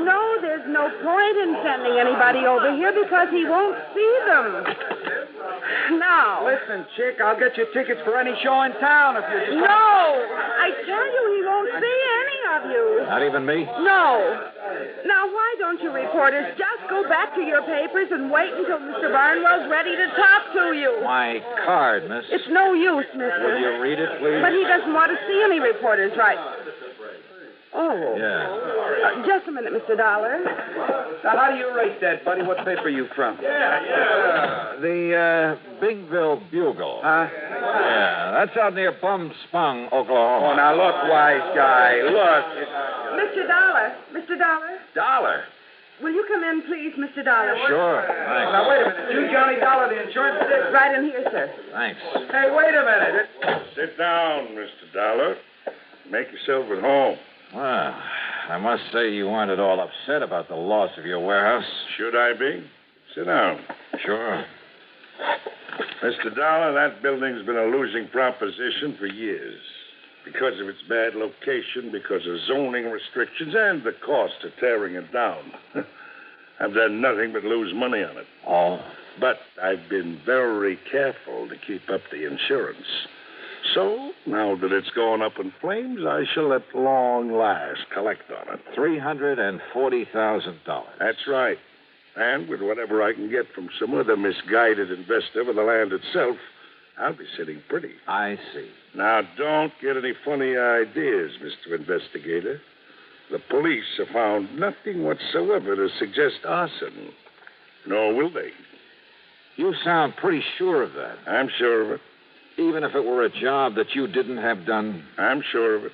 No, there's no point in sending anybody over here because he won't see them. Now. Listen, chick, I'll get you tickets for any show in town if you just... No! I tell you, he won't see any of you. Not even me? No. Now, why don't you reporters just go back to your papers and wait until Mr. Barnwell's ready to talk to you? My card, miss. It's no use, mister. Will you read it, please? But he doesn't want to see any reporters, right? Oh. Yeah. Just a minute, Mr. Dollar. Now, how do you rate that, buddy? What paper are you from? The Bingville Bugle. Huh? Yeah, that's out near Bum Spung, Oklahoma. Oh, now, look, wise guy, look. Mr. Dollar. Mr. Dollar. Dollar? Will you come in, please, Mr. Dollar? Sure. Thanks. Now, wait a minute. You Johnny Dollar, the insurance dick? Right in here, sir. Thanks. Hey, wait a minute. Sit down, Mr. Dollar. Make yourself at home. Well, I must say you aren't at all upset about the loss of your warehouse. Should I be? Sit down. Sure. Mr. Dollar, that building's been a losing proposition for years. Because of its bad location, because of zoning restrictions, and the cost of tearing it down. I've done nothing but lose money on it. Oh? But I've been very careful to keep up the insurance. So, now that it's gone up in flames, I shall at long last collect on it. $340,000. That's right. And with whatever I can get from some other misguided investor for the land itself, I'll be sitting pretty. I see. Now, don't get any funny ideas, Mr. Investigator. The police have found nothing whatsoever to suggest arson. Nor will they. You sound pretty sure of that. I'm sure of it. Even if it were a job that you didn't have done? I'm sure of it.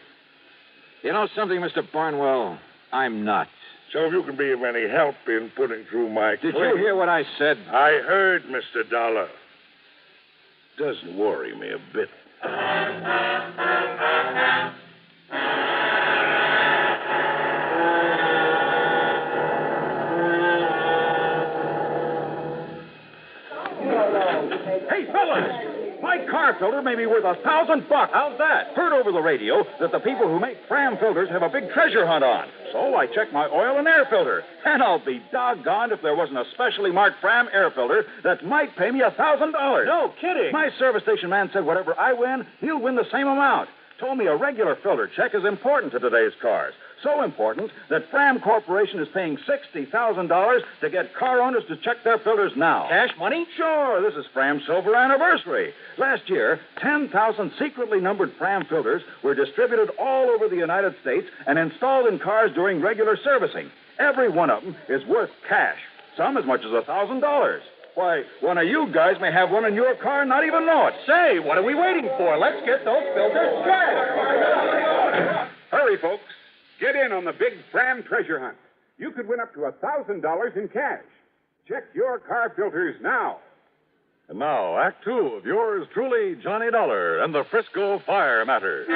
You know something, Mr. Barnwell? I'm not. So if you can be of any help in putting through my Did claim... you hear what I said? I heard, Mr. Dollar. Doesn't worry me a bit. Hey, fellas! My car filter may be worth $1,000. How's that? Heard over the radio that the people who make Fram filters have a big treasure hunt on. So I checked my oil and air filter. And I'll be doggoned if there wasn't a specially marked Fram air filter that might pay me $1,000. No kidding. My service station man said whatever I win, he'll win the same amount. Told me a regular filter check is important to today's cars. So important that Fram Corporation is paying $60,000 to get car owners to check their filters now. Cash money? Sure. This is Fram's silver anniversary. Last year, 10,000 secretly numbered Fram filters were distributed all over the United States and installed in cars during regular servicing. Every one of them is worth cash, some as much as $1,000. Why, one of you guys may have one in your car and not even know it. Say, what are we waiting for? Let's get those filters checked. Hurry, folks. Get in on the big Fram treasure hunt. You could win up to $1,000 in cash. Check your car filters now. And now, Act Two of yours truly, Johnny Dollar and the Frisco Fire Matter.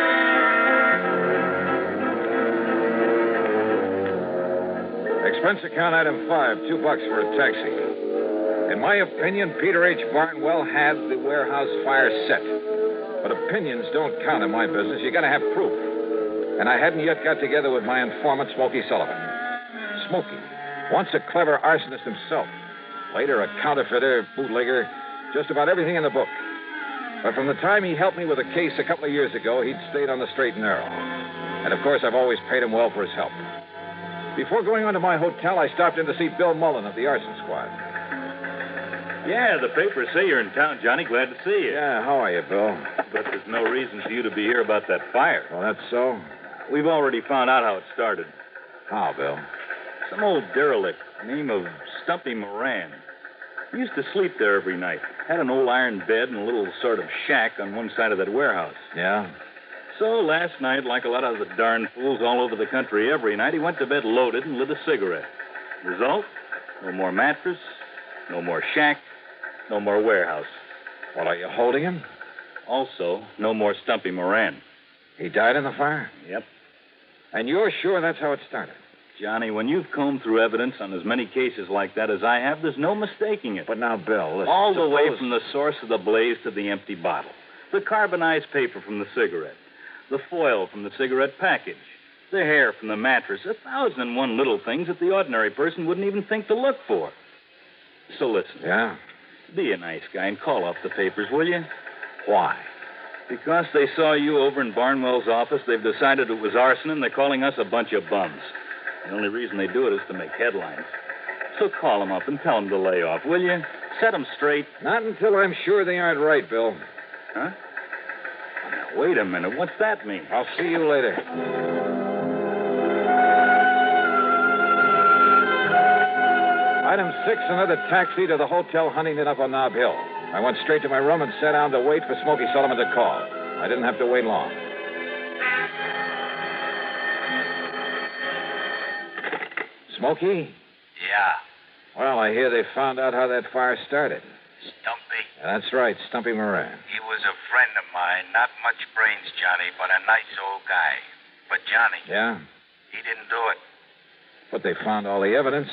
Expense account item 5, $2 for a taxi. In my opinion, Peter H. Barnwell had the warehouse fire set. But opinions don't count in my business. You gotta have proof. And I hadn't yet got together with my informant, Smoky Sullivan. Smoky, once a clever arsonist himself. Later a counterfeiter, bootlegger, just about everything in the book. But from the time he helped me with a case a couple of years ago, he'd stayed on the straight and narrow. And of course, I've always paid him well for his help. Before going on to my hotel, I stopped in to see Bill Mullen of the arson squad. Yeah, the papers say you're in town, Johnny. Glad to see you. Yeah, how are you, Bill? But there's no reason for you to be here about that fire. Well, that's so? We've already found out how it started. How, Bill? Some old derelict, name of Stumpy Moran. He used to sleep there every night. Had an old iron bed and a little sort of shack on one side of that warehouse. Yeah? So last night, like a lot of the darn fools all over the country every night, he went to bed loaded and lit a cigarette. Result? No more mattress, no more shack, no more warehouse. Well, are you holding him? Also, no more Stumpy Moran. He died in the fire? Yep. And you're sure that's how it started? Johnny, when you've combed through evidence on as many cases like that as I have, there's no mistaking it. But now, Bill, listen, all the way from the source of the blaze to the empty bottle. The carbonized paper from the cigarette. The foil from the cigarette package. The hair from the mattress. 1,001 little things that the ordinary person wouldn't even think to look for. So listen. Yeah? Be a nice guy and call off the papers, will you? Why? Because they saw you over in Barnwell's office, they've decided it was arson, and they're calling us a bunch of bums. The only reason they do it is to make headlines. So call them up and tell them to lay off, will you? Set them straight. Not until I'm sure they aren't right, Bill. Huh? Now, wait a minute. What's that mean? I'll see you later. Item 6, another taxi to the Hotel Huntington up on Nob Hill. I went straight to my room and sat down to wait for Smoky Sullivan to call. I didn't have to wait long. Smoky? Yeah. Well, I hear they found out how that fire started. Stumpy? That's right, Stumpy Moran. He was a friend of mine. Not much brains, Johnny, but a nice old guy. But Johnny... Yeah? He didn't do it. But they found all the evidence.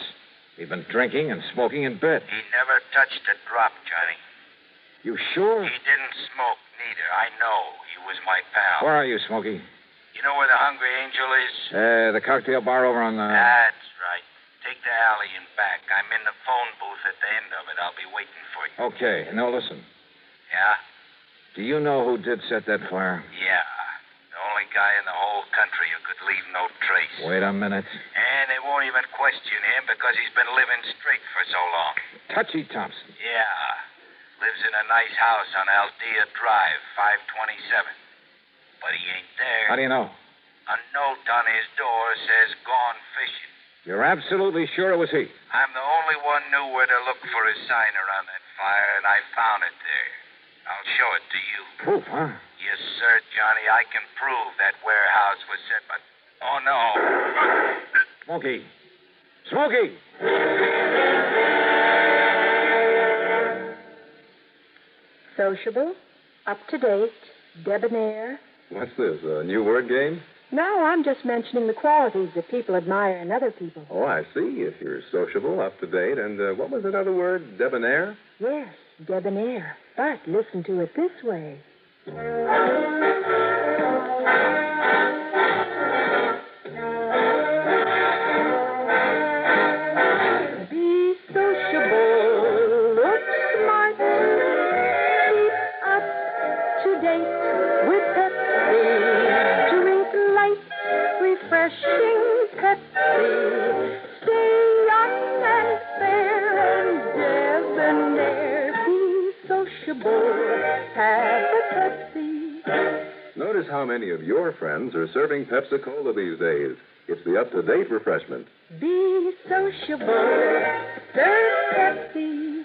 He'd been drinking and smoking in bed. He never touched a drop, Johnny. You sure? He didn't smoke, neither. I know. He was my pal. Where are you, Smoky? You know where the Hungry Angel is? The cocktail bar over on the... That's right. Take the alley and back. I'm in the phone booth at the end of it. I'll be waiting Okay, now listen. Yeah? Do you know who did set that fire? Yeah. The only guy in the whole country who could leave no trace. Wait a minute. And they won't even question him because he's been living straight for so long. Touchy Thompson. Yeah. Lives in a nice house on Aldea Drive, 527. But he ain't there. How do you know? A note on his door says gone fishing. You're absolutely sure it was he? I'm the only one knew where to look for a sign around that fire, and I found it there. I'll show it to you. Proof, huh? Yes, sir, Johnny. I can prove that warehouse was set by... Oh, no. Smokey. Smokey! Sociable, up to date, debonair. What's this, a new word game? No, I'm just mentioning the qualities that people admire in other people. Oh, I see. If you're sociable, up to date, and what was another word? Debonair? Yes, debonair. But listen to it this way. Be sociable, look smart, keep up to date with Pepsi, drink light, refreshing Pepsi, stay young and fair and debonair, be sociable, have a Pepsi. Notice how many of your friends are serving Pepsi-Cola these days. It's the up-to-date refreshment. Be sociable, serve Pepsi.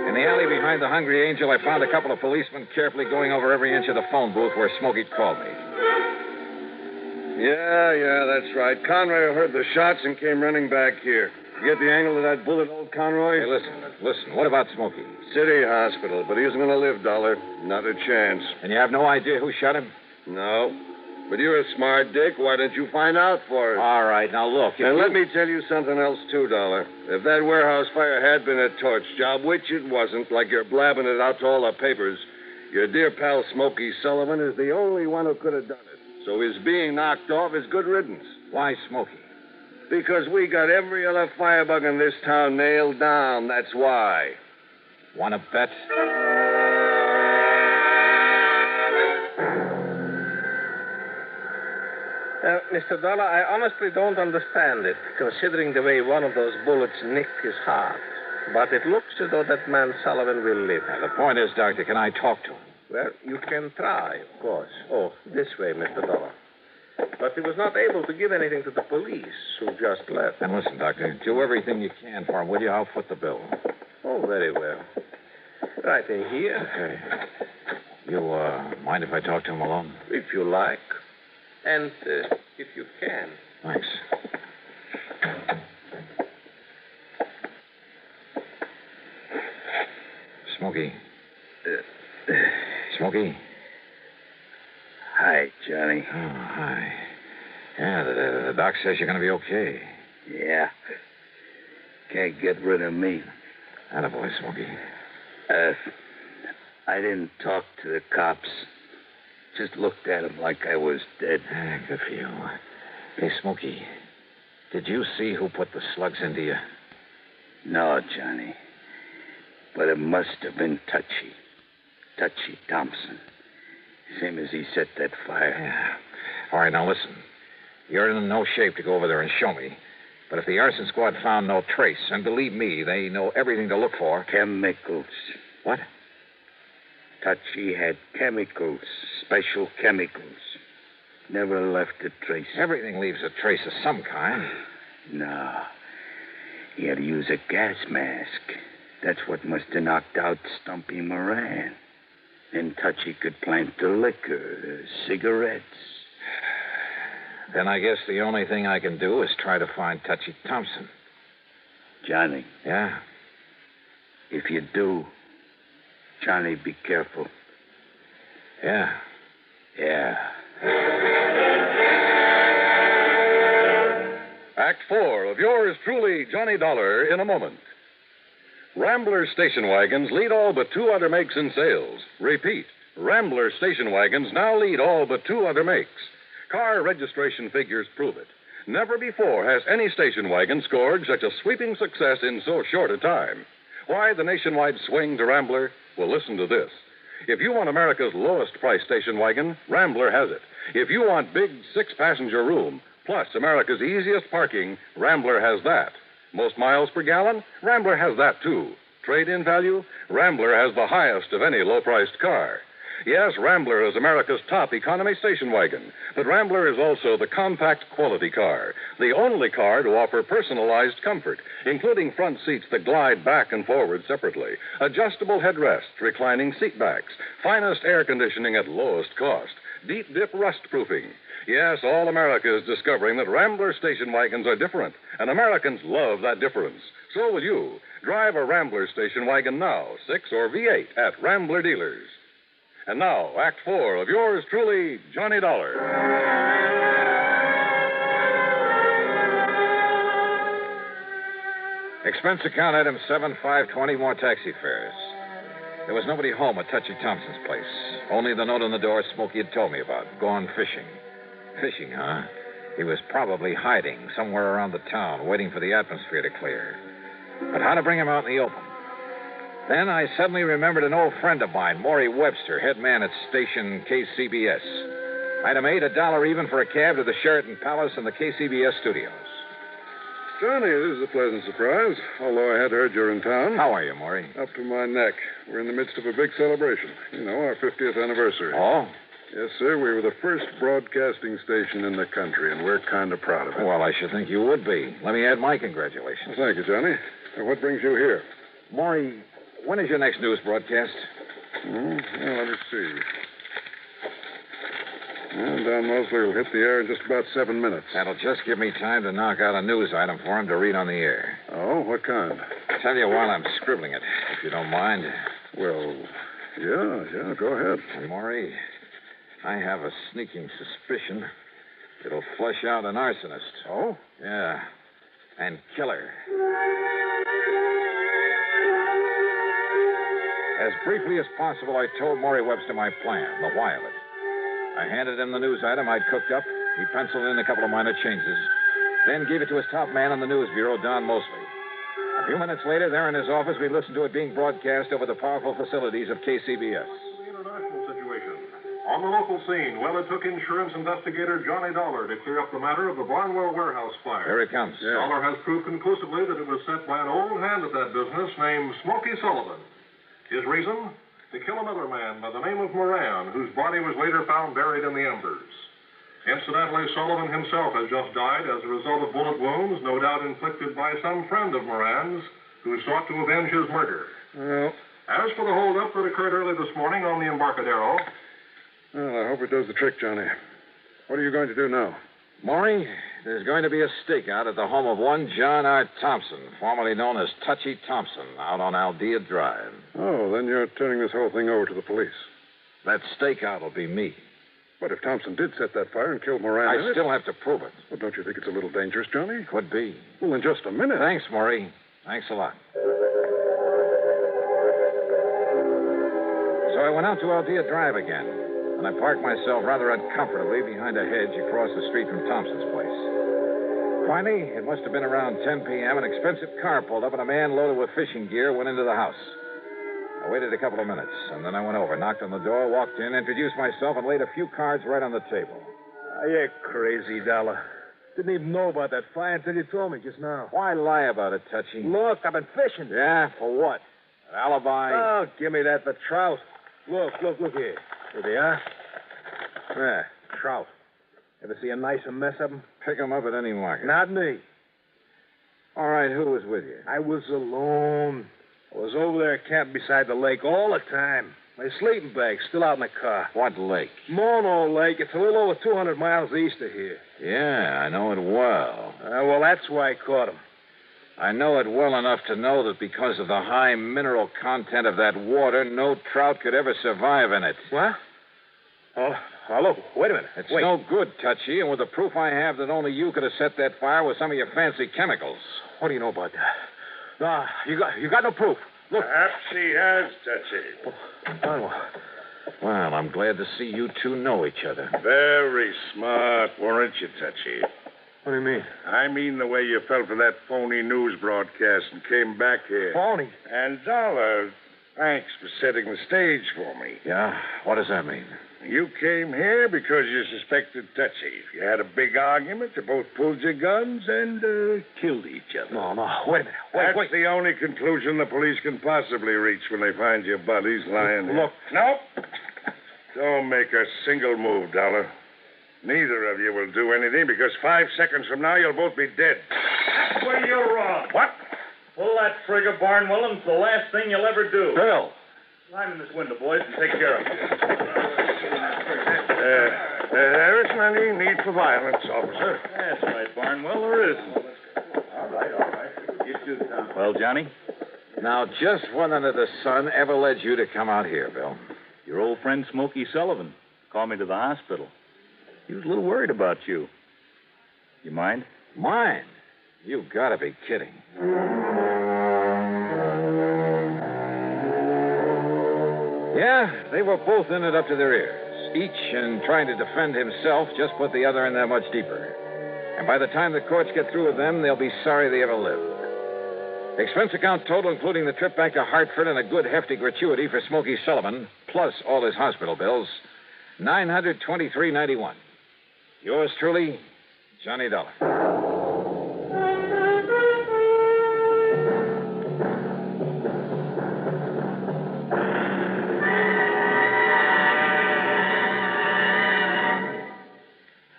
In the alley behind the Hungry Angel, I found a couple of policemen carefully going over every inch of the phone booth where Smokey called me. Yeah, that's right. Conroy heard the shots and came running back here. You get the angle of that bullet, old Conroy? Hey, listen. What about Smokey? City hospital, but he isn't going to live, Dollar. Not a chance. And you have no idea who shot him? No. But you're a smart dick. Why don't you find out for us? All right, now look. And let me tell you something else, too, Dollar. If that warehouse fire had been a torch job, which it wasn't, like you're blabbing it out to all the papers, your dear pal Smokey Sullivan is the only one who could have done it. So his being knocked off is good riddance. Why Smokey? Because we got every other firebug in this town nailed down. That's why. Want to bet? Mr. Dollar, I honestly don't understand it, considering the way one of those bullets nicked his heart. But it looks as though that man Sullivan will live. Now, the point is, Doctor, can I talk to him? Well, you can try, of course. Oh, this way, Mr. Dollar. But he was not able to give anything to the police, who just left. And listen, Doctor, do everything you can for him, will you? I'll foot the bill. Oh, very well. Right in here. Okay. You, mind if I talk to him alone? If you like. And if you can. Thanks. Smokey. Smokey? Hi, Johnny. Oh, hi. Yeah, the doc says you're going to be okay. Yeah. Can't get rid of me. Attaboy, Smokey. I didn't talk to the cops. Just looked at him like I was dead. Good for you. Hey, Smokey, did you see who put the slugs into you? No, Johnny. But it must have been Touchy. Touchy Thompson. Same as he set that fire. Yeah. All right, now listen. You're in no shape to go over there and show me. But if the arson squad found no trace, and believe me, they know everything to look for. Chemicals. What? Touchy had chemicals, special chemicals. Never left a trace. Everything leaves a trace of some kind. No. He had to use a gas mask. That's what must have knocked out Stumpy Moran. Then Touchy could plant the liquor, the cigarettes. Then I guess the only thing I can do is try to find Touchy Thompson. Johnny. Yeah? If you do, Johnny, be careful. Yeah. Yeah. Act 4 of yours truly, Johnny Dollar, in a moment. Rambler station wagons lead all but 2 other makes in sales. Repeat, Rambler station wagons now lead all but 2 other makes. Car registration figures prove it. Never before has any station wagon scored such a sweeping success in so short a time. Why the nationwide swing to Rambler? Well, listen to this. If you want America's lowest price station wagon, Rambler has it. If you want big 6-passenger room, plus America's easiest parking, Rambler has that. Most miles per gallon? Rambler has that, too. Trade-in value? Rambler has the highest of any low-priced car. Yes, Rambler is America's top economy station wagon, but Rambler is also the compact quality car, the only car to offer personalized comfort, including front seats that glide back and forward separately, adjustable headrests, reclining seat backs, finest air conditioning at lowest cost, deep dip rust proofing. Yes, all America is discovering that Rambler station wagons are different, and Americans love that difference. So will you. Drive a Rambler station wagon now, 6 or V8 at Rambler dealers. And now, Act 4 of yours truly, Johnny Dollar. Expense account item 7520, more taxi fares. There was nobody home at Touchy Thompson's place. Only the note on the door Smokey had told me about. Gone fishing. Fishing, huh? He was probably hiding somewhere around the town, waiting for the atmosphere to clear. But how to bring him out in the open? Then I suddenly remembered an old friend of mine, Maury Webster, head man at station KCBS. Item 8, $1 even for a cab to the Sheraton Palace and the KCBS studios. Johnny, this is a pleasant surprise, although I had heard you're in town. How are you, Maury? Up to my neck. We're in the midst of a big celebration. You know, our 50th anniversary. Oh? Yes, sir. We were the first broadcasting station in the country, and we're kind of proud of it. Well, I should think you would be. Let me add my congratulations. Well, thank you, Johnny. Now, what brings you here? Maury, when is your next news broadcast? Well, let me see. Well, Don Mosley will hit the air in just about 7 minutes. That'll just give me time to knock out a news item for him to read on the air. Oh, what kind? I'll tell you while I'm scribbling it, if you don't mind. Well, yeah, go ahead. And Maury, I have a sneaking suspicion it'll flush out an arsonist. Oh? Yeah, and killer. As briefly as possible, I told Maury Webster my plan, the why of it. I handed him the news item I'd cooked up. He penciled in a couple of minor changes, then gave it to his top man on the news bureau, Don Mosley. A few minutes later, there in his office, we listened to it being broadcast over the powerful facilities of KCBS. International situation. On the local scene, well, it took insurance investigator Johnny Dollar to clear up the matter of the Barnwell warehouse fire. Here it comes. Yeah. Dollar has proof conclusively that it was set by an old hand at that business named Smoky Sullivan. His reason? To kill another man by the name of Moran, whose body was later found buried in the embers. Incidentally, Sullivan himself has just died as a result of bullet wounds, no doubt inflicted by some friend of Moran's who sought to avenge his murder. Well, as for the holdup that occurred early this morning on the Embarcadero... Well, I hope it does the trick, Johnny. What are you going to do now? Maury, there's going to be a stakeout at the home of one John R. Thompson, formerly known as Touchy Thompson, out on Aldea Drive. Oh, then you're turning this whole thing over to the police. That stakeout will be me. But if Thompson did set that fire and killed Moran... I still have to prove it. Well, don't you think it's a little dangerous, Johnny? Could be. Well, in just a minute. Thanks, Maury. Thanks a lot. So I went out to Aldea Drive again. And I parked myself rather uncomfortably behind a hedge across the street from Thompson's place. Finally, it must have been around 10 p.m., an expensive car pulled up and a man loaded with fishing gear went into the house. I waited a couple of minutes, and then I went over, knocked on the door, walked in, introduced myself, and laid a few cards right on the table. You're crazy, Dollar. Didn't even know about that fire until you told me just now. Why lie about it, Touchy? Look, I've been fishing. Yeah, for what? An alibi? Oh, give me that for trout. Look here. Here they are. There, trout. Ever see a nicer mess of them? Pick them up at any market. Not me. All right, who was with you? I was alone. I was over there camping beside the lake all the time. My sleeping bag's still out in the car. What lake? Mono Lake. It's a little over 200 miles east of here. Yeah, I know it well. Well, that's why I caught him. I know it well enough to know that because of the high mineral content of that water, no trout could ever survive in it. What? Oh, look, wait a minute. It's no good, Touchy, and with the proof I have that only you could have set that fire with some of your fancy chemicals. What do you know about that? Nah, you got no proof. Look. Perhaps he has, Touchy. Well, I'm glad to see you two know each other. Very smart, weren't you, Touchy? What do you mean? I mean the way you fell for that phony news broadcast and came back here. Phony? And Dollar, thanks for setting the stage for me. Yeah? What does that mean? You came here because you suspected Touchy. You had a big argument. You both pulled your guns and killed each other. No. Wait a minute. That's the only conclusion the police can possibly reach when they find your bodies lying there. Look. Nope. Don't make a single move, Dollar. Neither of you will do anything because 5 seconds from now you'll both be dead. Well, you're wrong. What? Pull that trigger, Barnwell, and it's the last thing you'll ever do. Bill. Climb in this window, boys, and take care of it. There isn't any need for violence, officer. That's right, Barnwell, there isn't. All right. You too, Tom. Well, Johnny? Now, just what under the sun ever led you to come out here, Bill? Your old friend Smokey Sullivan called me to the hospital. He was a little worried about you. You mind? Mine? You've got to be kidding. Yeah, they were both in it up to their ears. Each, in trying to defend himself, just put the other in there much deeper. And by the time the courts get through with them, they'll be sorry they ever lived. Expense account total, including the trip back to Hartford and a good hefty gratuity for Smokey Sullivan, plus all his hospital bills, $923.91. Yours truly, Johnny Dollar.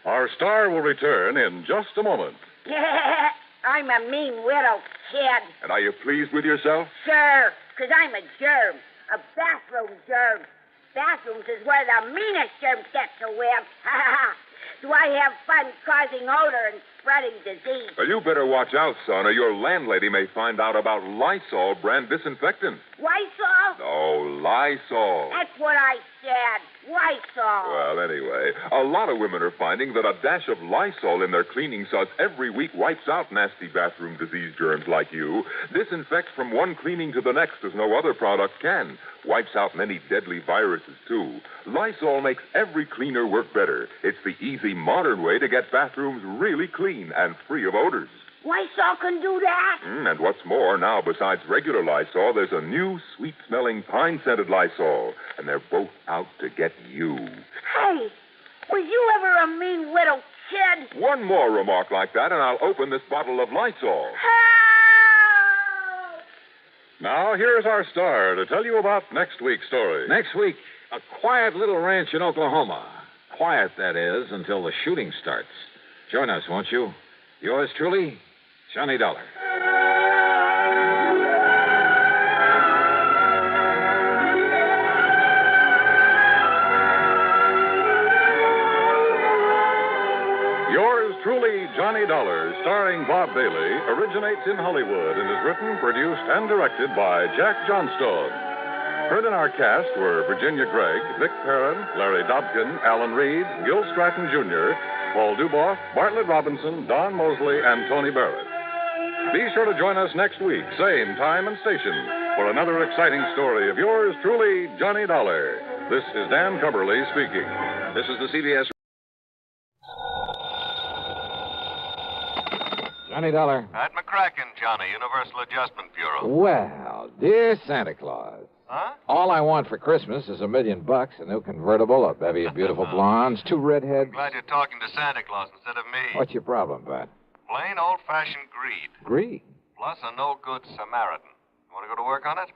Our star will return in just a moment. I'm a mean widow, kid. And are you pleased with yourself? Sure, because I'm a germ. A bathroom germ. Bathrooms is where the meanest germs get to live. Do I have fun causing odor and spreading disease? Well, you better watch out, son, or your landlady may find out about Lysol brand disinfectant. Lysol? No, Lysol. That's what I said. Lysol. Well, anyway, a lot of women are finding that a dash of Lysol in their cleaning suds every week wipes out nasty bathroom disease germs like you. Disinfects from one cleaning to the next as no other product can. Wipes out many deadly viruses, too. Lysol makes every cleaner work better. It's the easy, modern way to get bathrooms really clean and free of odors. Lysol can do that? And what's more, now, besides regular Lysol, there's a new sweet-smelling, pine-scented Lysol. And they're both out to get you. Hey, was you ever a mean little kid? One more remark like that, and I'll open this bottle of Lysol. Help! Now, here's our star to tell you about next week's story. Next week, a quiet little ranch in Oklahoma. Quiet, that is, until the shooting starts. Join us, won't you? Yours truly, Johnny Dollar. Yours truly, Johnny Dollar, starring Bob Bailey, originates in Hollywood and is written, produced, and directed by Jack Johnstone. Heard in our cast were Virginia Gregg, Vic Perrin, Larry Dobkin, Alan Reed, Gil Stratton Jr., Paul Duboff, Bartlett Robinson, Don Mosley, and Tony Barrett. Be sure to join us next week, same time and station, for another exciting story of yours truly, Johnny Dollar. This is Dan Cumberly speaking. This is the CBS. Johnny Dollar. At McCracken, Johnny, Universal Adjustment Bureau. Well, dear Santa Claus. Huh? All I want for Christmas is $1 million, a new convertible, a bevy of beautiful blondes, 2 redheads. I'm glad you're talking to Santa Claus instead of me. What's your problem, Pat? Plain old-fashioned greed. Greed? Plus a no-good Samaritan. You want to go to work on it?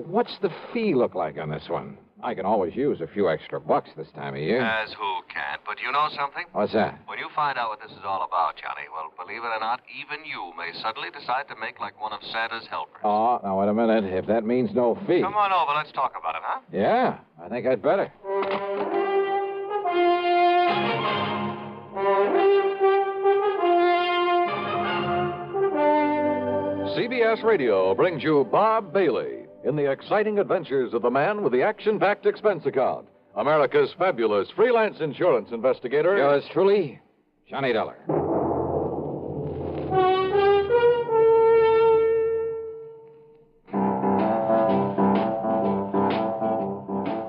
What's the fee look like on this one? I can always use a few extra bucks this time of year. As who can't. But you know something? What's that? When you find out what this is all about, Johnny, well, believe it or not, even you may suddenly decide to make like one of Santa's helpers. Oh, now, wait a minute. If that means no fee. Come on over. Let's talk about it, huh? Yeah, I think I'd better. CBS Radio brings you Bob Bailey in the exciting adventures of the man with the action-packed expense account, America's fabulous freelance insurance investigator. Yours truly, Johnny Dollar.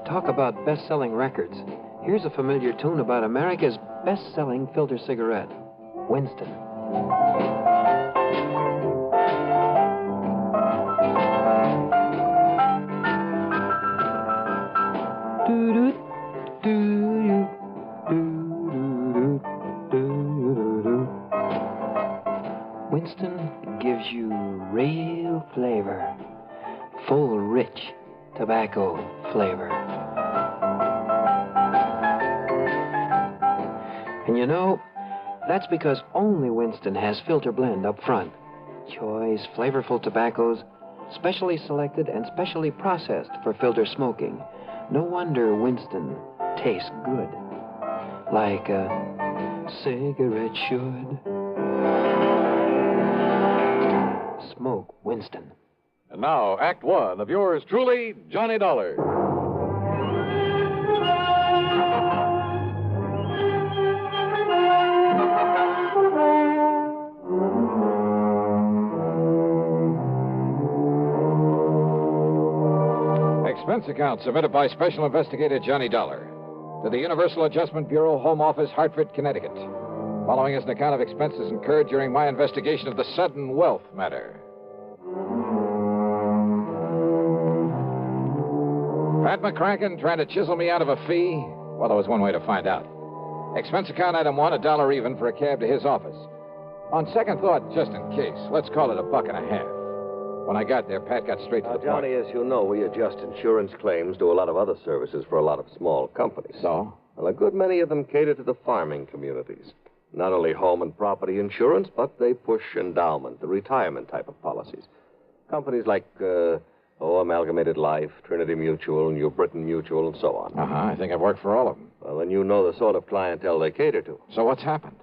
Talk about best-selling records. Here's a familiar tune about America's best-selling filter cigarette. Winston. Winston gives you real flavor. Full, rich tobacco flavor. And you know, that's because only Winston has filter blend up front. Choice, flavorful tobaccos, specially selected and specially processed for filter smoking. No wonder Winston tastes good. Like a cigarette should. Smoke Winston. And now, Act One of yours truly, Johnny Dollar. Expense account submitted by Special Investigator Johnny Dollar to the Universal Adjustment Bureau, Home Office, Hartford, Connecticut. Following is an account of expenses incurred during my investigation of the sudden wealth matter. Pat McCracken trying to chisel me out of a fee? Well, there was one way to find out. Expense account item one, $1 even for a cab to his office. On second thought, just in case, let's call it $1.50. When I got there, Pat got straight to the Johnny, point. as you know, we adjust insurance claims, do a lot of other services for a lot of small companies. So? Well, a good many of them cater to the farming communities. Not only home and property insurance, but they push endowment, the retirement type of policies. Companies like, Amalgamated Life, Trinity Mutual, New Britain Mutual, and so on. I think I've worked for all of them. Well, then you know the sort of clientele they cater to. So what's happened?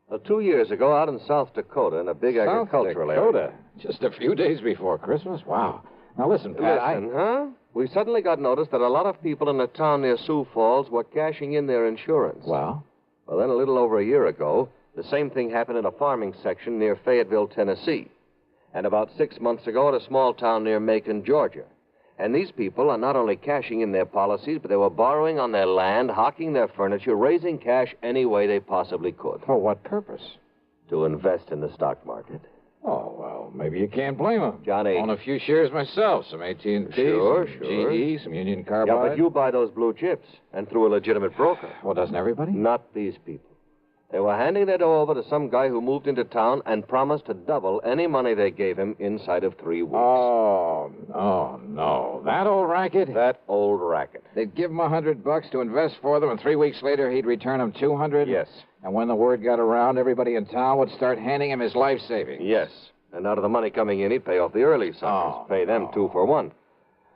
Well, 2 years ago, out in South Dakota, in a big agricultural area. Just a few days before Christmas? Wow. Now, listen, Pat, Huh? We suddenly got notice that a lot of people in a town near Sioux Falls were cashing in their insurance. Well? Well, then a little over a year ago, the same thing happened in a farming section near Fayetteville, Tennessee. And about 6 months ago at a small town near Macon, Georgia. And these people are not only cashing in their policies, but they were borrowing on their land, hawking their furniture, raising cash any way they possibly could. For what purpose? To invest in the stock market. Oh, well, maybe you can't blame them. Johnny. Own a few shares myself. Some AT&T, Sure. GE, some Union Carbide. Yeah, but you buy those blue chips, and through a legitimate broker. Well, doesn't everybody? Not these people. They were handing their dough over to some guy who moved into town and promised to double any money they gave him inside of 3 weeks. Oh, no. That old racket? That old racket. They'd give him $100 to invest for them, and 3 weeks later he'd return them $200? Yes. And when the word got around, everybody in town would start handing him his life savings. Yes. And out of the money coming in, he'd pay off the early suckers. Pay them 2 for 1.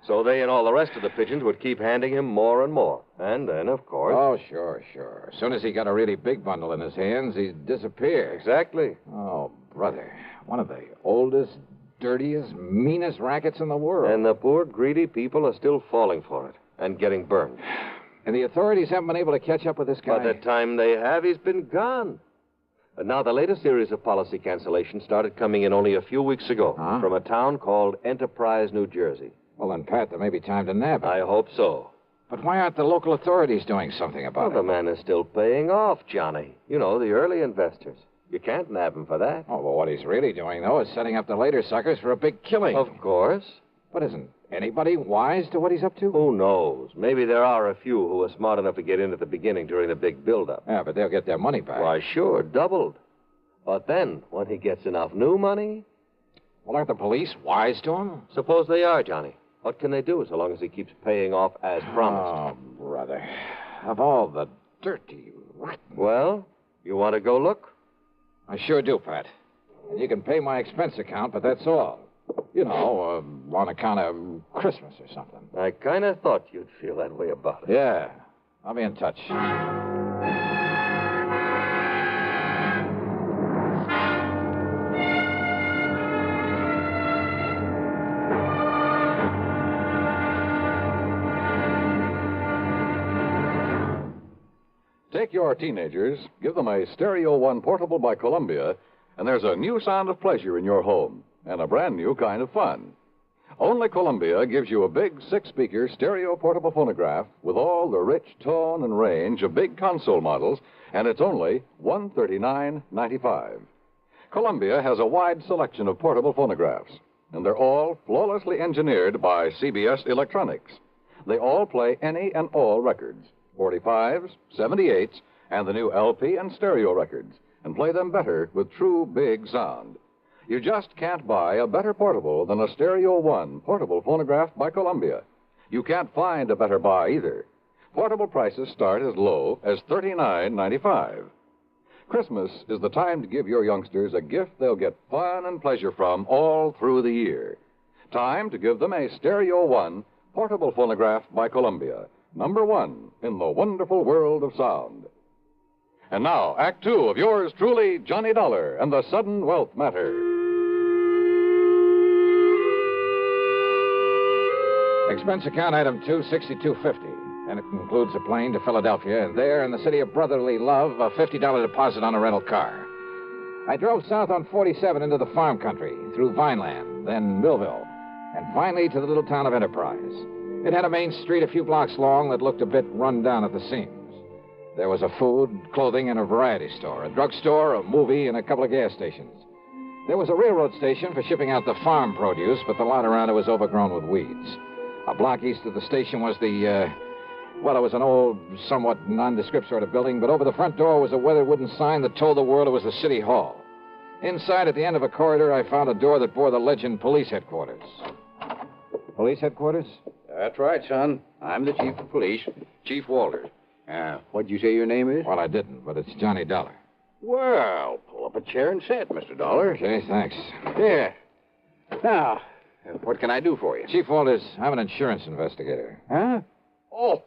So they and all the rest of the pigeons would keep handing him more and more. And then, of course... Oh, sure. As soon as he got a really big bundle in his hands, he'd disappear. Exactly. Oh, brother. One of the oldest, dirtiest, meanest rackets in the world. And the poor, greedy people are still falling for it and getting burned. And the authorities haven't been able to catch up with this guy? By the time they have, he's been gone. And now the latest series of policy cancellations started coming in only a few weeks ago from a town called Enterprise, New Jersey. Well, then, Pat, there may be time to nab him. I hope so. But why aren't the local authorities doing something about it? The man is still paying off, Johnny. You know, the early investors. You can't nab him for that. Oh, well, what he's really doing, though, is setting up the later suckers for a big killing. Of course. But isn't anybody wise to what he's up to? Who knows? Maybe there are a few who are smart enough to get in at the beginning during the big build-up. Yeah, but they'll get their money back. Why, sure, doubled. But then, when he gets enough new money... Well, aren't the police wise to him? Suppose they are, Johnny. What can they do so long as he keeps paying off as promised? Oh, brother. Of all the dirty, rotten... Well, you want to go look? I sure do, Pat. And you can pay my expense account, but that's all. You know, on account of Christmas or something. I kind of thought you'd feel that way about it. Yeah. I'll be in touch. Take your teenagers, give them a Stereo One portable by Columbia, and there's a new sound of pleasure in your home and a brand new kind of fun. Only Columbia gives you a big six-speaker stereo portable phonograph with all the rich tone and range of big console models, and it's only $139.95. Columbia has a wide selection of portable phonographs, and they're all flawlessly engineered by CBS Electronics. They all play any and all records, 45s, 78s, and the new LP and stereo records, and play them better with true big sound. You just can't buy a better portable than a Stereo One portable phonograph by Columbia. You can't find a better buy either. Portable prices start as low as $39.95. Christmas is the time to give your youngsters a gift they'll get fun and pleasure from all through the year. Time to give them a Stereo One portable phonograph by Columbia, #1 in the wonderful world of sound. And now, Act Two of yours truly, Johnny Dollar and the Sudden Wealth Matter. Expense account item 26250, and it includes a plane to Philadelphia, and there in the city of brotherly love, a $50 deposit on a rental car. I drove south on 47 into the farm country, through Vineland, then Millville, and finally to the little town of Enterprise. It had a main street a few blocks long that looked a bit run down at the seams. There was a food, clothing, and a variety store, a drugstore, a movie, and a couple of gas stations. There was a railroad station for shipping out the farm produce, but the lot around it was overgrown with weeds. A block east of the station was it was an old, somewhat nondescript sort of building, but over the front door was a weathered wooden sign that told the world it was the city hall. Inside, at the end of a corridor, I found a door that bore the legend Police Headquarters. Police Headquarters? That's right, son. I'm the chief of police, Chief Walters. What'd you say your name is? Well, I didn't, but it's Johnny Dollar. Well, pull up a chair and sit, Mr. Dollar. Okay, thanks. Yeah. Now, what can I do for you? Chief Walters, I'm an insurance investigator. Huh? Oh,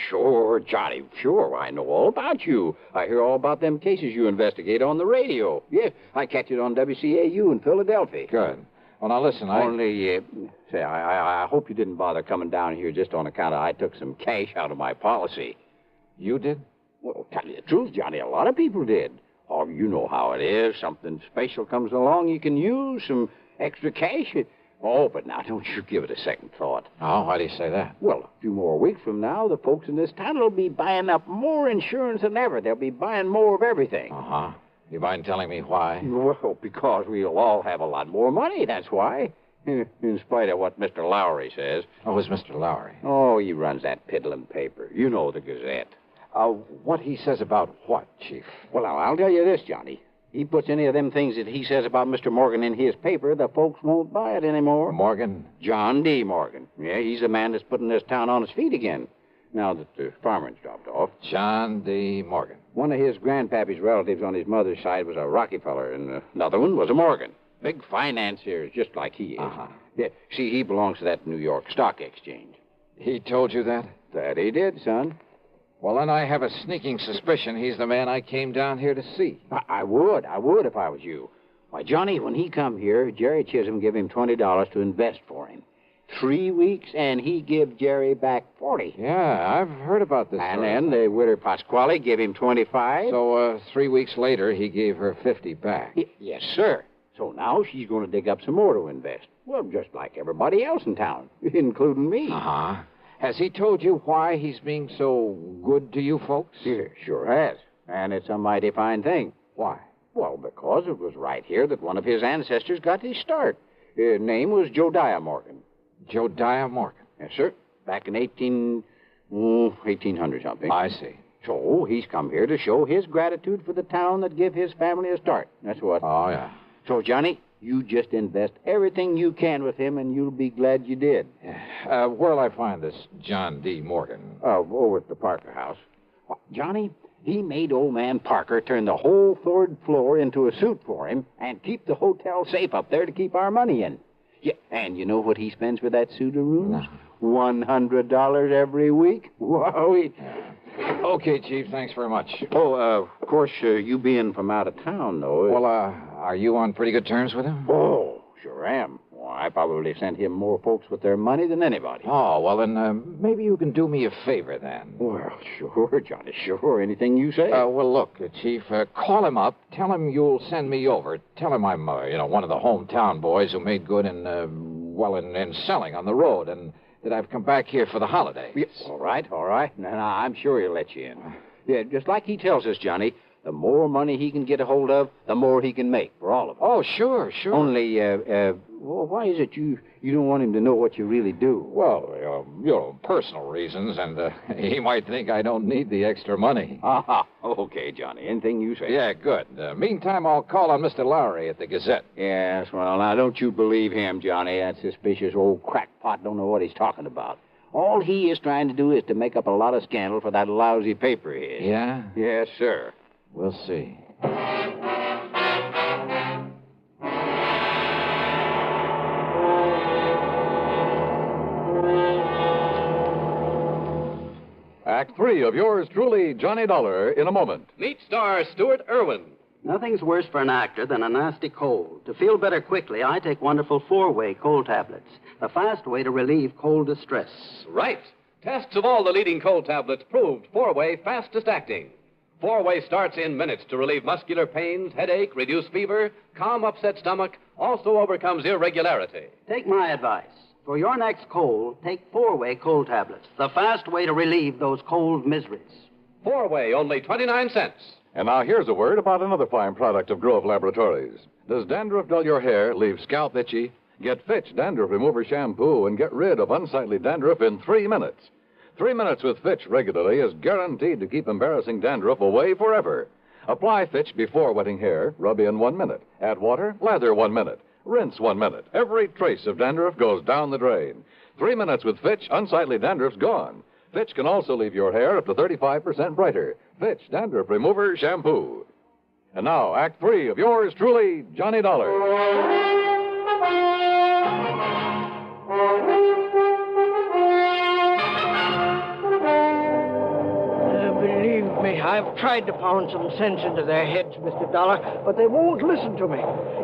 sure, Johnny. Sure, I know all about you. I hear all about them cases you investigate on the radio. Yeah, I catch it on WCAU in Philadelphia. Good. Well, now listen, I hope you didn't bother coming down here just on account of I took some cash out of my policy. You did? Well, tell you the truth, Johnny, a lot of people did. Oh, you know how it is. Something special comes along, you can use some extra cash. Oh, but now don't you give it a second thought. Oh, why do you say that? Well, a few more weeks from now, the folks in this town will be buying up more insurance than ever. They'll be buying more of everything. Uh-huh. You mind telling me why? Well, because we'll all have a lot more money, that's why. In spite of what Mr. Lowry says. Oh, who's Mr. Lowry? Oh, he runs that piddling paper. You know, the Gazette. What he says about what, Chief? Well, I'll tell you this, Johnny. He puts any of them things that he says about Mr. Morgan in his paper, the folks won't buy it anymore. Morgan? John D. Morgan. Yeah, he's the man that's putting this town on its feet again, now that the farmer's dropped off. John D. Morgan. One of his grandpappy's relatives on his mother's side was a Rockefeller, and another one was a Morgan. Big financiers, just like he is. Uh-huh. Yeah, see, he belongs to that New York Stock Exchange. He told you that? That he did, son. Well, then I have a sneaking suspicion he's the man I came down here to see. I would if I was you. Why, Johnny, when he come here, Jerry Chisholm gave him $20 to invest for him. 3 weeks, and he give Jerry back 40. Yeah, I've heard about this. And then the widow Pasquale gave him 25. So, 3 weeks later, he gave her 50 back. Yes, sir. So now she's going to dig up some more to invest. Well, just like everybody else in town, including me. Uh-huh. Has he told you why he's being so good to you folks? Yeah, sure has. And it's a mighty fine thing. Why? Well, because it was right here that one of his ancestors got his start. His name was Josiah Morgan. Josiah Morgan? Yes, sir. Back in 1800 something. I see. So he's come here to show his gratitude for the town that gave his family a start. That's what. Oh, yeah. So, Johnny, you just invest everything you can with him, and you'll be glad you did. Where'll I find this John D. Morgan? Over at the Parker house. Well, Johnny, he made old man Parker turn the whole third floor into a suite for him and keep the hotel safe up there to keep our money in. Yeah, and you know what he spends for that suite of rooms? No. $100 every week. Whoa. Okay, Chief, thanks very much. Oh, of course, you being from out of town, though. Well, are you on pretty good terms with him? Oh, sure am. Well, I probably sent him more folks with their money than anybody. Oh, well, then maybe you can do me a favor, then. Well, sure, Johnny, sure. Anything you say. Well, look, Chief, call him up. Tell him you'll send me over. Tell him I'm, one of the hometown boys who made good in well, in selling on the road, and that I've come back here for the holidays. Yeah, all right. Now, I'm sure he'll let you in. Yeah, just like he tells us, Johnny, the more money he can get a hold of, the more he can make for all of us. Oh, sure. Only, well, why is it you don't want him to know what you really do? Well, personal reasons, and he might think I don't need the extra money. Okay, Johnny. Anything you say. Yeah, good. Meantime, I'll call on Mr. Lowry at the Gazette. Yes, well, now, don't you believe him, Johnny. That suspicious old crackpot don't know what he's talking about. All he is trying to do is to make up a lot of scandal for that lousy paper of his. Yeah? Yes, sir. We'll see. Act 3 of yours truly, Johnny Dollar, in a moment. Meet star Stuart Irwin. Nothing's worse for an actor than a nasty cold. To feel better quickly, I take wonderful 4-way cold tablets, the fast way to relieve cold distress. Right. Tests of all the leading cold tablets proved 4-way fastest acting. 4-way starts in minutes to relieve muscular pains, headache, reduce fever, calm upset stomach, also overcomes irregularity. Take my advice. For your next cold, take 4-way cold tablets, the fast way to relieve those cold miseries. 4-way, only 29 cents. And now here's a word about another fine product of Grove Laboratories. Does dandruff dull your hair, leave scalp itchy? Get Fitch Dandruff Remover Shampoo and get rid of unsightly dandruff in 3 minutes. 3 minutes with Fitch regularly is guaranteed to keep embarrassing dandruff away forever. Apply Fitch before wetting hair, rub in 1 minute. Add water, lather 1 minute. Rinse 1 minute. Every trace of dandruff goes down the drain. 3 minutes with Fitch, unsightly dandruff's gone. Fitch can also leave your hair up to 35% brighter. Fitch Dandruff Remover Shampoo. And now, Act 3 of yours truly, Johnny Dollar. Believe me, I've tried to pound some sense into their heads, Mr. Dollar, but they won't listen to me.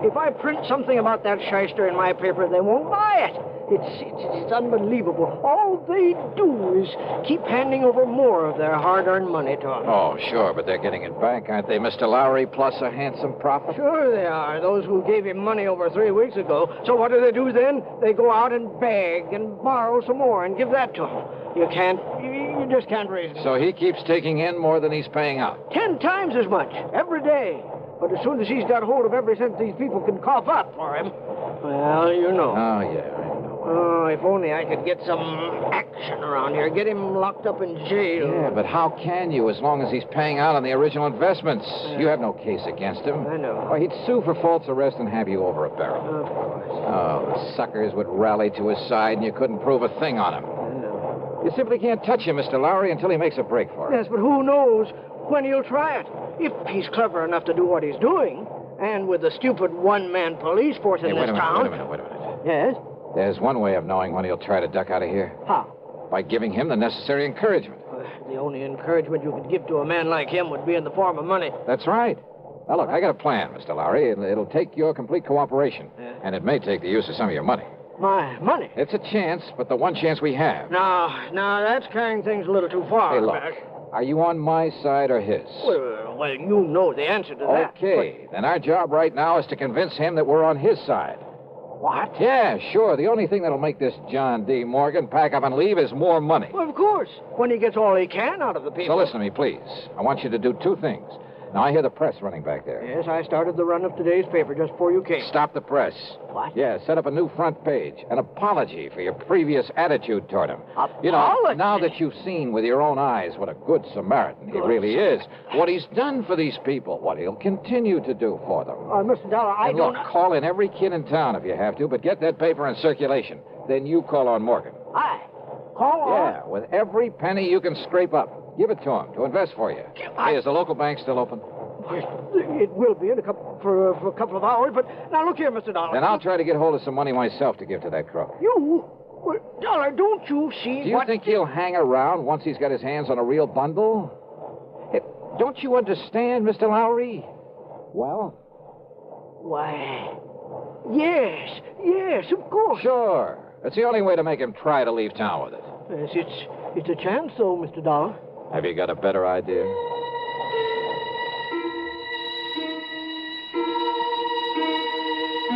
If I print something about that shyster in my paper, they won't buy it. It's unbelievable. All they do is keep handing over more of their hard-earned money to us. Oh, sure, but they're getting it back, aren't they, Mr. Lowry, plus a handsome profit? Sure they are, those who gave him money over 3 weeks ago. So what do they do then? They go out and beg and borrow some more and give that to him. You just can't raise it. So he keeps taking in more than he's paying out? 10 times as much, every day. But as soon as he's got hold of every cent these people can cough up for him, well, you know. Oh, yeah. Oh, if only I could get some action around here. Get him locked up in jail. Yeah, but how can you as long as he's paying out on the original investments? You have no case against him. I know. Well, he'd sue for false arrest and have you over a barrel. Of course. Oh, the suckers would rally to his side and you couldn't prove a thing on him. I know. You simply can't touch him, Mr. Lowry, until he makes a break for it. Yes, but who knows when he'll try it. If he's clever enough to do what he's doing, and with the stupid one-man police force in this town... Wait a minute. Yes? There's one way of knowing when he'll try to duck out of here. How? By giving him the necessary encouragement. The only encouragement you could give to a man like him would be in the form of money. That's right. Now, look, I got a plan, Mr. Lowry. It'll take your complete cooperation. And it may take the use of some of your money. My money? It's a chance, but the one chance we have. Now, that's carrying things a little too far. Hey, look. Are you on my side or his? Well, you know the answer to that. Okay. Then our job right now is to convince him that we're on his side. What? Yeah, sure. The only thing that'll make this John D. Morgan pack up and leave is more money. Well, of course. When he gets all he can out of the people. So listen to me, please. I want you to do 2 things. Now, I hear the press running back there. Yes, I started the run of today's paper just before you came. Stop the press. What? Yeah, set up a new front page. An apology for your previous attitude toward him. Apology? You know, now that you've seen with your own eyes what a good Samaritan he really is, what he's done for these people, what he'll continue to do for them. Mr. Dollar, I don't... Look, call in every kid in town if you have to, but get that paper in circulation. Then you call on Morgan. Call on? Yeah, with every penny you can scrape up. Give it to him to invest for you. Hey, is the local bank still open? It will be in for a couple of hours, but now look here, Mr. Dollar. Then I'll try to get hold of some money myself to give to that crook. You? Well, Dollar, don't you see Do you think he'll hang around once he's got his hands on a real bundle? Hey, don't you understand, Mr. Lowry? Well? Why, yes, of course. Sure. It's the only way to make him try to leave town with it. Yes, it's a chance, though, Mr. Dollar. Have you got a better idea?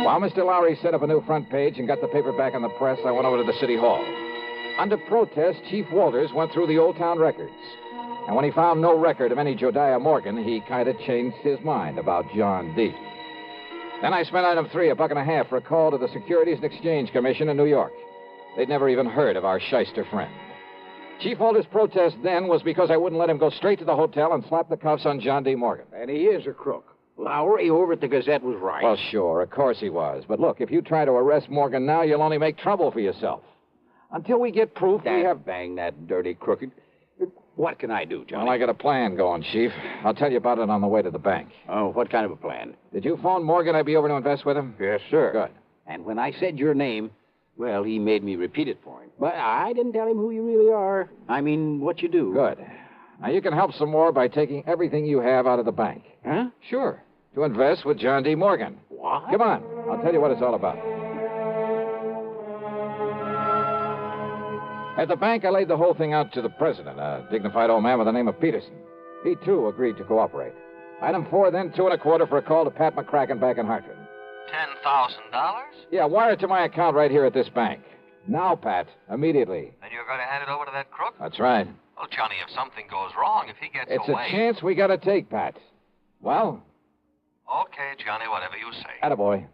While Mr. Lowry set up a new front page and got the paper back in the press, I went over to the city hall. Under protest, Chief Walters went through the old town records. And when he found no record of any Josiah Morgan, he kind of changed his mind about John D. Then I spent item 3, $1.50 for a call to the Securities and Exchange Commission in New York. They'd never even heard of our shyster friend. Chief Walters' protest then was because I wouldn't let him go straight to the hotel and slap the cuffs on John D. Morgan. And he is a crook. Lowry over at the Gazette was right. Well, sure, of course he was. But look, if you try to arrest Morgan now, you'll only make trouble for yourself. Until we get proof, we have... Bang that dirty crooked. What can I do, Johnny? Well, I got a plan going, Chief. I'll tell you about it on the way to the bank. Oh, what kind of a plan? Did you phone Morgan I'd be over to invest with him? Yes, sir. Good. And when I said your name, well, he made me repeat it for him. But I didn't tell him who you really are. I mean, what you do. Good. Now, you can help some more by taking everything you have out of the bank. Huh? Sure. To invest with John D. Morgan. What? Come on. I'll tell you what it's all about. At the bank, I laid the whole thing out to the president, a dignified old man by the name of Peterson. He, too, agreed to cooperate. Item 4, then $2.25 for a call to Pat McCracken back in Hartford. $10,000? Yeah, wire it to my account right here at this bank. Now, Pat. Immediately. And you're going to hand it over to that crook? That's right. Well, Johnny, if something goes wrong, if he gets It's away... a chance we got to take, Pat. Well? Okay, Johnny, whatever you say. Attaboy.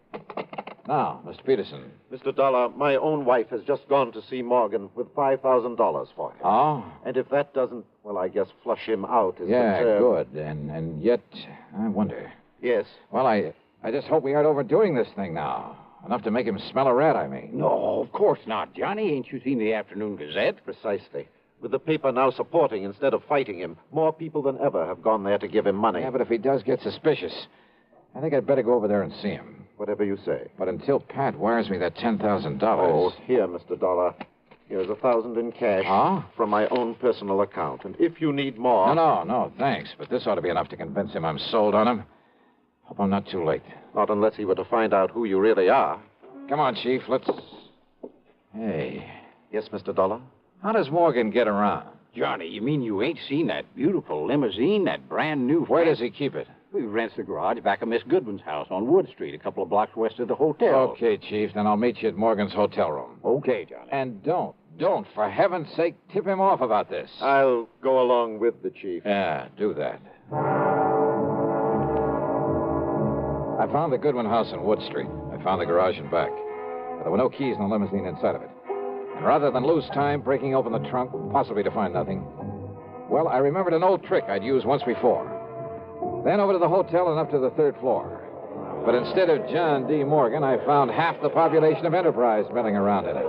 Now, Mr. Peterson. Mr. Dollar, my own wife has just gone to see Morgan with $5,000 for him. Oh? And if that doesn't, well, I guess flush him out is Yeah, concerned. good. And yet, I wonder. Yes. Well, I just hope we aren't overdoing this thing now. Enough to make him smell a rat, I mean. No, of course not, Johnny. Ain't you seen the afternoon Gazette? Precisely. With the paper now supporting instead of fighting him, more people than ever have gone there to give him money. Yeah, but if he does get suspicious, I think I'd better go over there and see him. Whatever you say. But until Pat wires me that $10,000... Oh, here, Mr. Dollar. Here's $1,000 in cash. Huh? From my own personal account. And if you need more... No, thanks. But this ought to be enough to convince him I'm sold on him. Hope I'm not too late. Not unless he were to find out who you really are. Come on, Chief. Let's... Hey. Yes, Mr. Dollar? How does Morgan get around? Johnny, you mean you ain't seen that beautiful limousine, that brand new... Where does he keep it? He rents the garage back of Miss Goodwin's house on Wood Street, a couple of blocks west of the hotel. Okay, Chief. Then I'll meet you at Morgan's hotel room. Okay, Johnny. And don't, for heaven's sake, tip him off about this. I'll go along with the chief. Yeah, do that. I found the Goodwin house on Wood Street. I found the garage and back. But there were no keys in the limousine inside of it. And rather than lose time breaking open the trunk, possibly to find nothing, well, I remembered an old trick I'd used once before. Then over to the hotel and up to the 3rd floor. But instead of John D. Morgan, I found half the population of Enterprise milling around in it.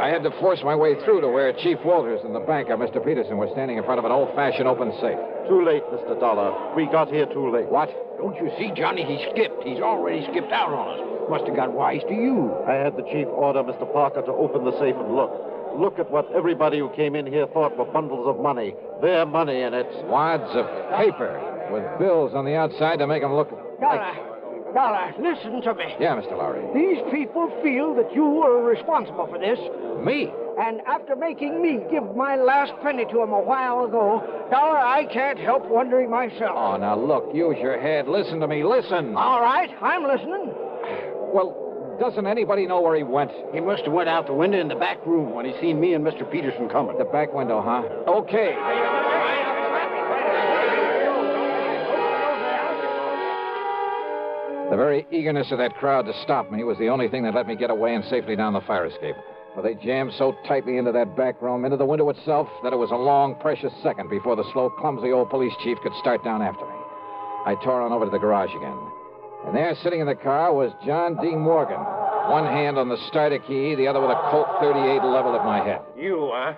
I had to force my way through to where Chief Walters and the banker, Mr. Peterson, were standing in front of an old-fashioned open safe. Too late, Mr. Dollar. We got here too late. What? Don't you see, Johnny? He skipped. He's already skipped out on us. Must have got wise to you. I had the chief order Mr. Parker to open the safe and look. Look at what everybody who came in here thought were bundles of money. Their money in it. Wads of paper with bills on the outside to make them look Dollar, listen to me. Yeah, Mr. Lowry. These people feel that you were responsible for this. Me? And after making me give my last penny to them a while ago, Dollar, I can't help wondering myself. Oh, now look, use your head. Listen to me, listen. All right, I'm listening. Well, doesn't anybody know where he went? He must have went out the window in the back room when he seen me and Mr. Peterson coming. The back window, huh? Okay. The very eagerness of that crowd to stop me was the only thing that let me get away and safely down the fire escape. For they jammed so tightly into that back room, into the window itself, that it was a long, precious second before the slow, clumsy old police chief could start down after me. I tore on over to the garage again. And there, sitting in the car, was John D. Morgan. One hand on the starter key, the other with a Colt 38 leveled at my head. You, huh?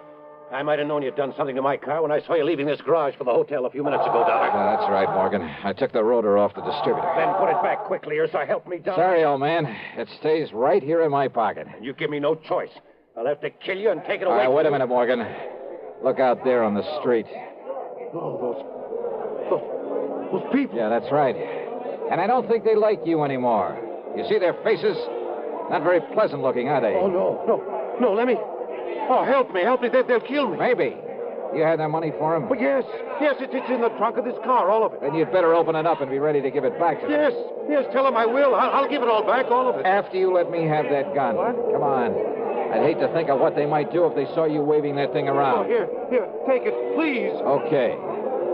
I might have known you'd done something to my car when I saw you leaving this garage for the hotel a few minutes ago, Dollar. Yeah, that's right, Morgan. I took the rotor off the distributor. Then put it back quickly, or so help me, Dollar. Sorry, old man. It stays right here in my pocket. And you give me no choice. I'll have to kill you and take it away. All right, from wait a you. minute, Morgan. Look out there on the street. Oh, those people. Yeah, that's right. And I don't think they like you anymore. You see their faces? Not very pleasant looking, are they? Oh, no, let me... Oh, help me. They'll kill me. Maybe. You had that money for him? Well, yes, it's in the trunk of this car, all of it. Then you'd better open it up and be ready to give it back to him. Yes, tell him I will. I'll give it all back, all of it. After you let me have that gun. What? Come on. I'd hate to think of what they might do if they saw you waving that thing around. Oh, here, take it, please. Okay.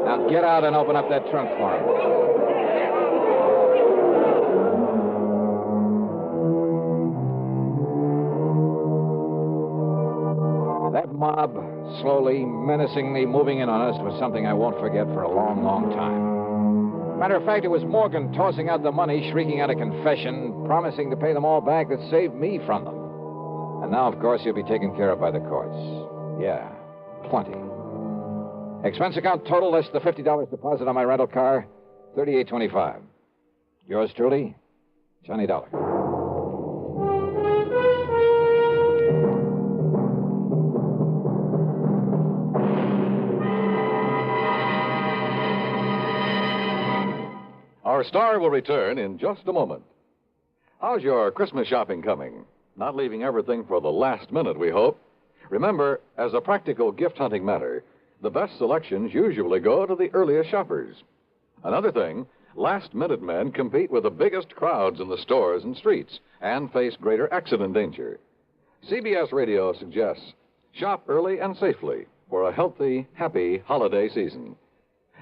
Now get out and open up that trunk for him. That mob, slowly, menacingly moving in on us, was something I won't forget for a long, long time. Matter of fact, it was Morgan tossing out the money, shrieking out a confession, promising to pay them all back that saved me from them. And now, of course, he'll be taken care of by the courts. Yeah, plenty. Expense account total less the $50 deposit on my rental car, $38.25. Yours truly, Johnny Dollar. Our star will return in just a moment. How's your Christmas shopping coming? Not leaving everything for the last minute, we hope. Remember, as a practical gift-hunting matter, the best selections usually go to the earliest shoppers. Another thing, last-minute men compete with the biggest crowds in the stores and streets and face greater accident danger. CBS Radio suggests shop early and safely for a healthy, happy holiday season.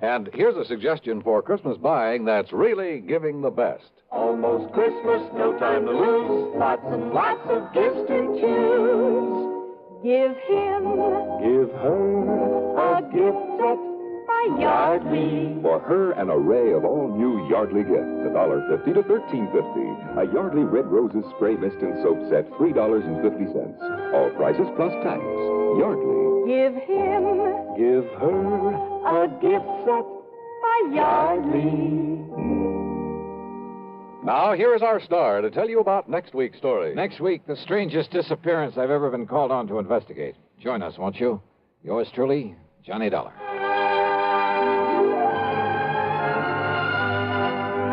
And here's a suggestion for Christmas buying that's really giving the best. Almost Christmas, no time to lose. Lots and lots of gifts to choose. Give him, give her a gift set by Yardley. For her, an array of all new Yardley gifts, $1.50 to $13.50. A Yardley Red Roses Spray Mist and Soap Set, $3.50. All prices plus tax. Yardley. Give him, give her a gift set by Yardley. Now, here is our star to tell you about next week's story. Next week, the strangest disappearance I've ever been called on to investigate. Join us, won't you? Yours truly, Johnny Dollar.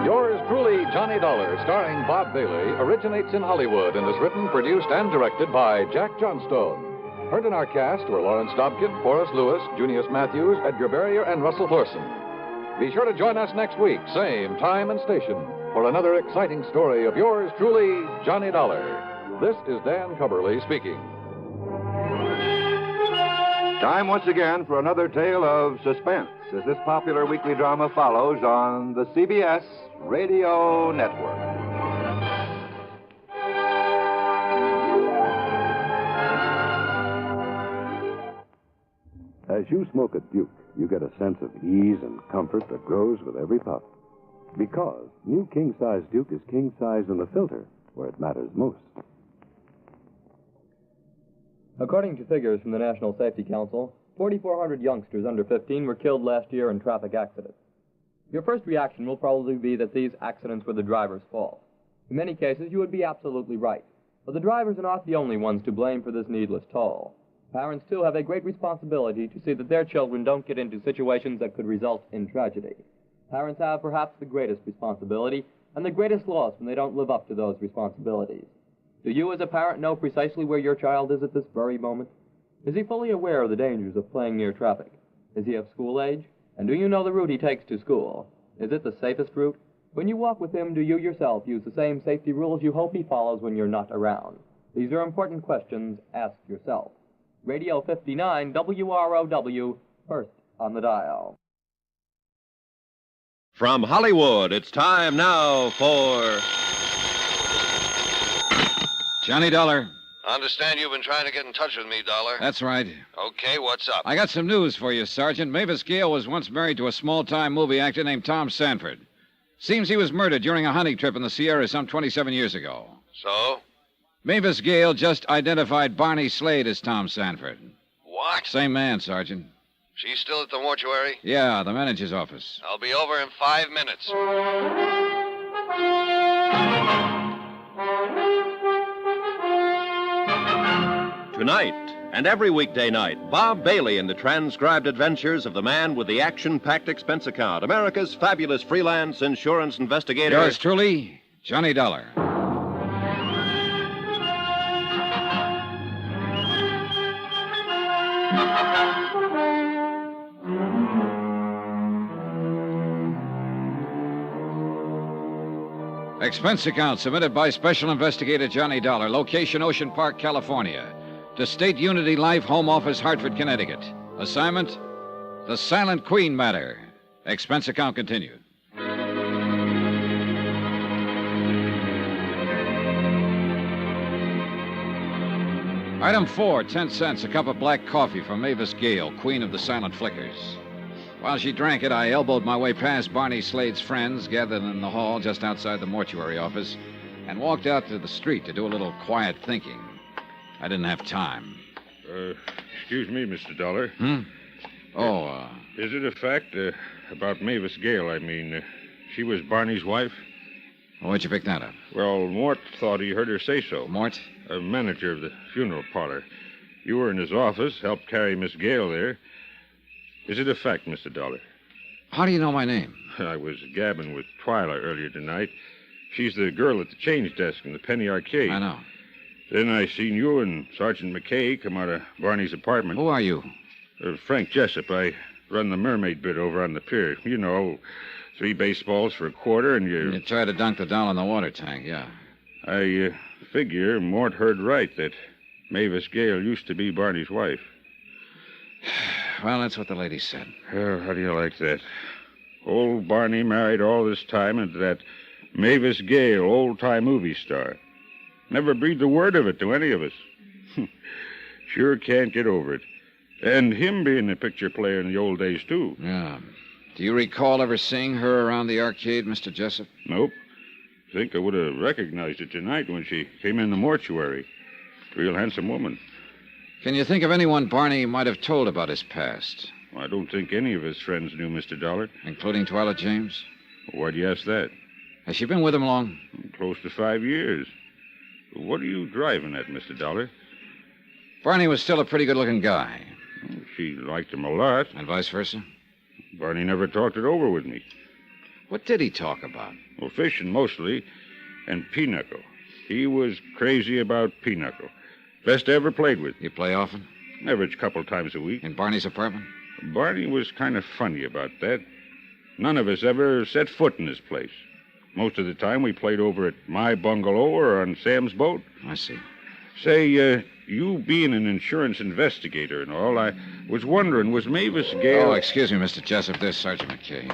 Yours truly, Johnny Dollar, starring Bob Bailey, originates in Hollywood and is written, produced, and directed by Jack Johnstone. Heard in our cast were Lawrence Dobkin, Forrest Lewis, Junius Matthews, Edgar Barrier, and Russell Thorson. Be sure to join us next week, same time and station, for another exciting story of yours truly, Johnny Dollar. This is Dan Cubberly speaking. Time once again for another tale of suspense as this popular weekly drama follows on the CBS Radio Network. As you smoke a Duke, you get a sense of ease and comfort that grows with every puff. Because new king-size Duke is king-size in the filter, where it matters most. According to figures from the National Safety Council, 4,400 youngsters under 15 were killed last year in traffic accidents. Your first reaction will probably be that these accidents were the driver's fault. In many cases, you would be absolutely right. But the drivers are not the only ones to blame for this needless toll. Parents, too, have a great responsibility to see that their children don't get into situations that could result in tragedy. Parents have perhaps the greatest responsibility and the greatest loss when they don't live up to those responsibilities. Do you, as a parent, know precisely where your child is at this very moment? Is he fully aware of the dangers of playing near traffic? Is he of school age? And do you know the route he takes to school? Is it the safest route? When you walk with him, do you yourself use the same safety rules you hope he follows when you're not around? These are important questions. Ask yourself. Radio 59 WROW, first on the dial. From Hollywood, it's time now for Johnny Dollar. I understand you've been trying to get in touch with me, Dollar. That's right. Okay, what's up? I got some news for you, Sergeant. Mavis Gale was once married to a small-time movie actor named Tom Sanford. Seems he was murdered during a hunting trip in the Sierra some 27 years ago. So? Mavis Gale just identified Barney Slade as Tom Sanford. What? Same man, Sergeant. She's still at the mortuary? Yeah, the manager's office. I'll be over in 5 minutes. Tonight and every weekday night, Bob Bailey in the transcribed adventures of the man with the action-packed expense account, America's fabulous freelance insurance investigator. Yours truly, Johnny Dollar. Expense account submitted by Special Investigator Johnny Dollar. Location, Ocean Park, California. To State Unity Life, Home Office, Hartford, Connecticut. Assignment, the Silent Queen matter. Expense account continued. Item 4, 10 cents, a cup of black coffee for Mavis Gale, queen of the silent flickers. While she drank it, I elbowed my way past Barney Slade's friends gathered in the hall just outside the mortuary office and walked out to the street to do a little quiet thinking. I didn't have time. Excuse me, Mr. Dollar. Is it a fact about Mavis Gale, I mean, she was Barney's wife? Where'd you pick that up? Well, Mort thought he heard her say so. Mort? A manager of the funeral parlor. You were in his office, helped carry Miss Gale there. Is it a fact, Mr. Dollar? How do you know my name? I was gabbing with Twyla earlier tonight. She's the girl at the change desk in the Penny Arcade. I know. Then I seen you and Sergeant McKay come out of Barney's apartment. Who are you? Frank Jessup. I run the mermaid bit over on the pier. You know, 3 baseballs for a quarter and you... You tried to dunk the doll in the water tank, yeah. I figure Mort heard right that Mavis Gale used to be Barney's wife. Well, that's what the lady said. Oh, how do you like that? Old Barney married all this time into that Mavis Gale, old-time movie star. Never breathed a word of it to any of us. Sure can't get over it. And him being a picture player in the old days, too. Yeah. Do you recall ever seeing her around the arcade, Mr. Jessup? Nope. Think I would have recognized her tonight when she came in the mortuary. Real handsome woman. Can you think of anyone Barney might have told about his past? Well, I don't think any of his friends knew Mr. Dollar. Including Twyla James? Why do you ask that? Has she been with him long? Close to 5 years. What are you driving at, Mr. Dollar? Barney was still a pretty good-looking guy. Well, she liked him a lot. And vice versa? Barney never talked it over with me. What did he talk about? Well, fishing mostly, and pinochle. He was crazy about pinochle. Best I ever played with. You play often? Average couple times a week. In Barney's apartment? Barney was kind of funny about that. None of us ever set foot in his place. Most of the time we played over at my bungalow or on Sam's boat. I see. Say, you being an insurance investigator and all, I was wondering, was Mavis Gale... Oh, excuse me, Mr. Jessup. There's Sergeant McKay.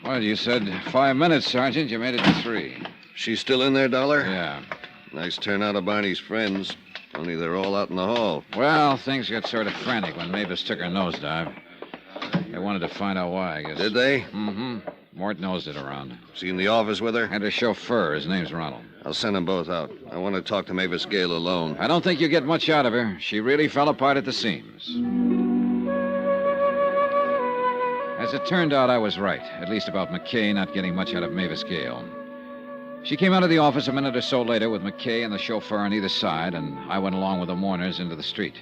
Well, you said 5 minutes, Sergeant. You made it to 3. She's still in there, Dollar? Yeah. Nice turnout of Barney's friends. Only they're all out in the hall. Well, things got sort of frantic when Mavis took her nosedive. They wanted to find out why, I guess. Did they? Mm-hmm. Mort nosed it around. Was he in the office with her? And her chauffeur. His name's Ronald. I'll send them both out. I want to talk to Mavis Gale alone. I don't think you get much out of her. She really fell apart at the seams. As it turned out, I was right. At least about McKay not getting much out of Mavis Gale. She came out of the office a minute or so later with McKay and the chauffeur on either side, and I went along with the mourners into the street.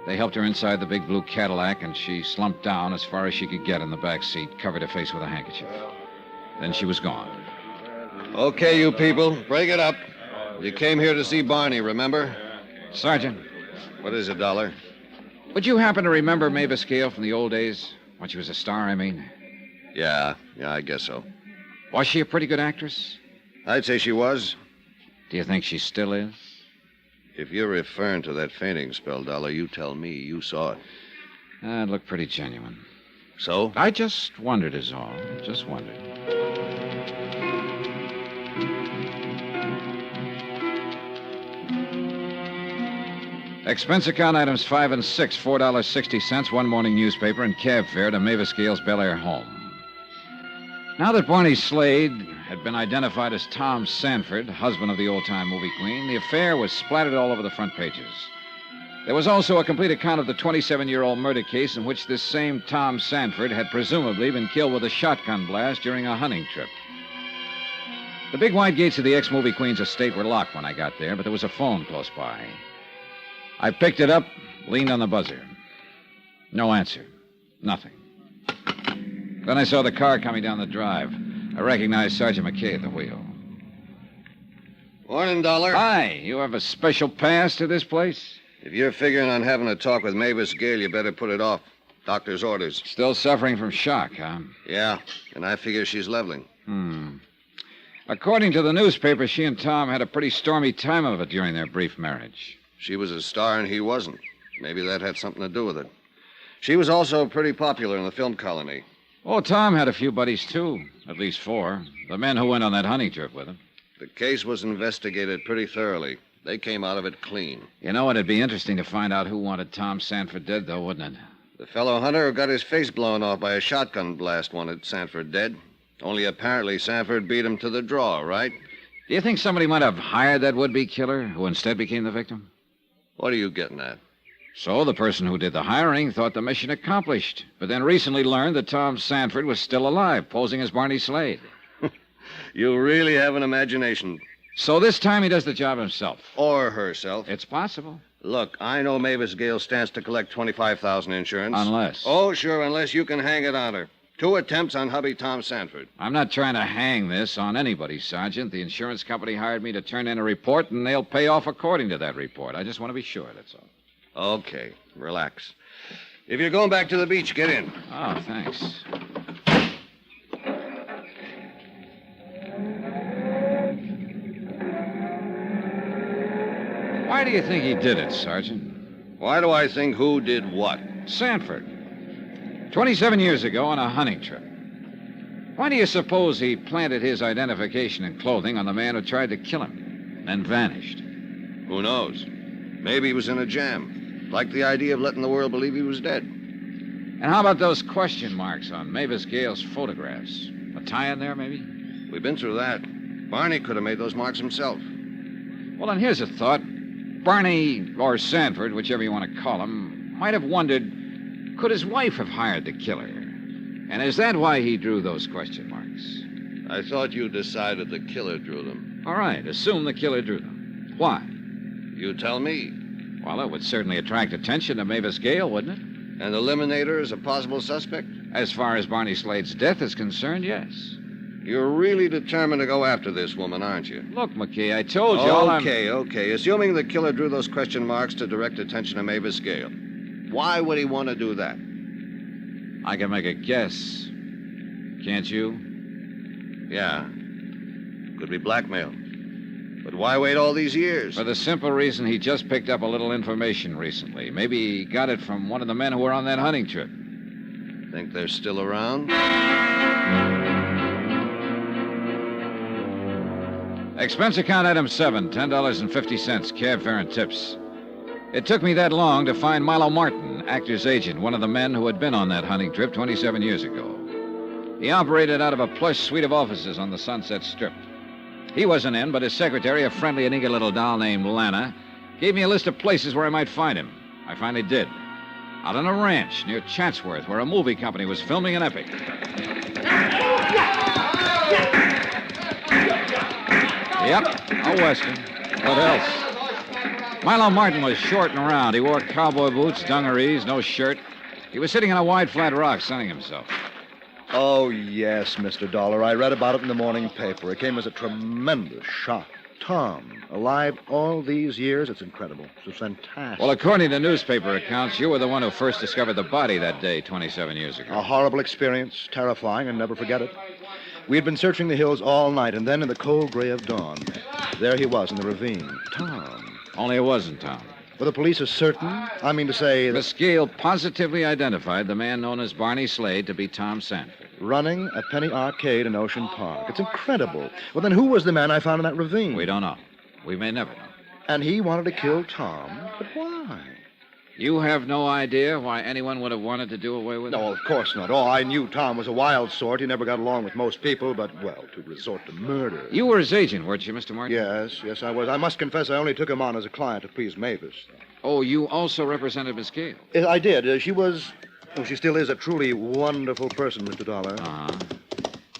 They helped her inside the big blue Cadillac, and she slumped down as far as she could get in the back seat, covered her face with a handkerchief. Then she was gone. Okay, you people, break it up. You came here to see Barney, remember? Sergeant. What is it, Dollar? Would you happen to remember Mavis Gale from the old days? When she was a star, I mean? Yeah, I guess so. Was she a pretty good actress? I'd say she was. Do you think she still is? If you're referring to that fainting spell, Dollar, you tell me. You saw it. It looked pretty genuine. So? I just wondered is all. Just wondered. Expense account items 5 and 6, $4.60, one morning newspaper, and cab fare to Mavis Gale's Bel Air home. Now that Barney Slade had been identified as Tom Sanford, husband of the old-time movie queen, the affair was splattered all over the front pages. There was also a complete account of the 27-year-old murder case in which this same Tom Sanford had presumably been killed with a shotgun blast during a hunting trip. The big wide gates of the ex-movie queen's estate were locked when I got there, but there was a phone close by. I picked it up, leaned on the buzzer. No answer. Nothing. Then I saw the car coming down the drive. I recognized Sergeant McKay at the wheel. Morning, Dollar. Hi. You have a special pass to this place? If you're figuring on having a talk with Mavis Gale, you better put it off. Doctor's orders. Still suffering from shock, huh? Yeah, and I figure she's leveling. According to the newspaper, she and Tom had a pretty stormy time of it during their brief marriage. She was a star and he wasn't. Maybe that had something to do with it. She was also pretty popular in the film colony. Oh, Tom had a few buddies, too. At least 4. The men who went on that hunting trip with him. The case was investigated pretty thoroughly. They came out of it clean. You know, it'd be interesting to find out who wanted Tom Sanford dead, though, wouldn't it? The fellow hunter who got his face blown off by a shotgun blast wanted Sanford dead. Only apparently Sanford beat him to the draw, right? Do you think somebody might have hired that would-be killer who instead became the victim? What are you getting at? So the person who did the hiring thought the mission accomplished, but then recently learned that Tom Sanford was still alive, posing as Barney Slade. You really have an imagination. So this time he does the job himself. Or herself. It's possible. Look, I know Mavis Gale stands to collect $25,000 insurance. Unless. Oh, sure, unless you can hang it on her. 2 attempts on hubby Tom Sanford. I'm not trying to hang this on anybody, Sergeant. The insurance company hired me to turn in a report, and they'll pay off according to that report. I just want to be sure, that's all. Okay, relax. If you're going back to the beach, get in. Oh, thanks. Why do you think he did it, Sergeant? Why do I think who did what? Sanford. 27 years ago on a hunting trip. Why do you suppose he planted his identification and clothing on the man who tried to kill him, then vanished? Who knows? Maybe he was in a jam. Liked the idea of letting the world believe he was dead. And how about those question marks on Mavis Gale's photographs? A tie in there, maybe? We've been through that. Barney could have made those marks himself. Well, then here's a thought. Barney, or Sanford, whichever you want to call him, might have wondered, could his wife have hired the killer? And is that why he drew those question marks? I thought you decided the killer drew them. All right, assume the killer drew them. Why? You tell me. Well, it would certainly attract attention to Mavis Gale, wouldn't it? And eliminate her as a possible suspect? As far as Barney Slade's death is concerned, yes. You're really determined to go after this woman, aren't you? Look, McKee, I told you all Okay. Assuming the killer drew those question marks to direct attention to Mavis Gale. Why would he want to do that? I can make a guess. Can't you? Yeah. Could be blackmail. But why wait all these years? For the simple reason he just picked up a little information recently. Maybe he got it from one of the men who were on that hunting trip. Think they're still around? Expense account item 7, $10.50, cab fare and tips. It took me that long to find Milo Martin, actor's agent, one of the men who had been on that hunting trip 27 years ago. He operated out of a plush suite of offices on the Sunset Strip. He wasn't in, but his secretary, a friendly and eager little doll named Lana, gave me a list of places where I might find him. I finally did. Out on a ranch near Chatsworth, where a movie company was filming an epic. Yep, a Western. What else? Milo Martin was short and round. He wore cowboy boots, dungarees, no shirt. He was sitting on a wide, flat rock, sunning himself. Oh, yes, Mr. Dollar. I read about it in the morning paper. It came as a tremendous shock. Tom, alive all these years? It's incredible. It's fantastic. Well, according to newspaper accounts, you were the one who first discovered the body that day 27 years ago. A horrible experience, terrifying, and never forget it. We'd been searching the hills all night, and then in the cold gray of dawn, there he was in the ravine. Tom. Only it wasn't Tom. Well, the police are certain? I mean to say... Miss Gale positively identified the man known as Barney Slade to be Tom Sanford. Running a penny arcade in Ocean Park. It's incredible. Well, then who was the man I found in that ravine? We don't know. We may never know. And he wanted to kill Tom? But why? You have no idea why anyone would have wanted to do away with him? No, of course not. Oh, I knew Tom was a wild sort. He never got along with most people, but, well, to resort to murder. You were his agent, weren't you, Mr. Martin? Yes, I was. I must confess I only took him on as a client to please Mavis. Oh, you also represented Miss Gale? I did. She was... Oh, she still is a truly wonderful person, Mr. Dollar. Uh-huh.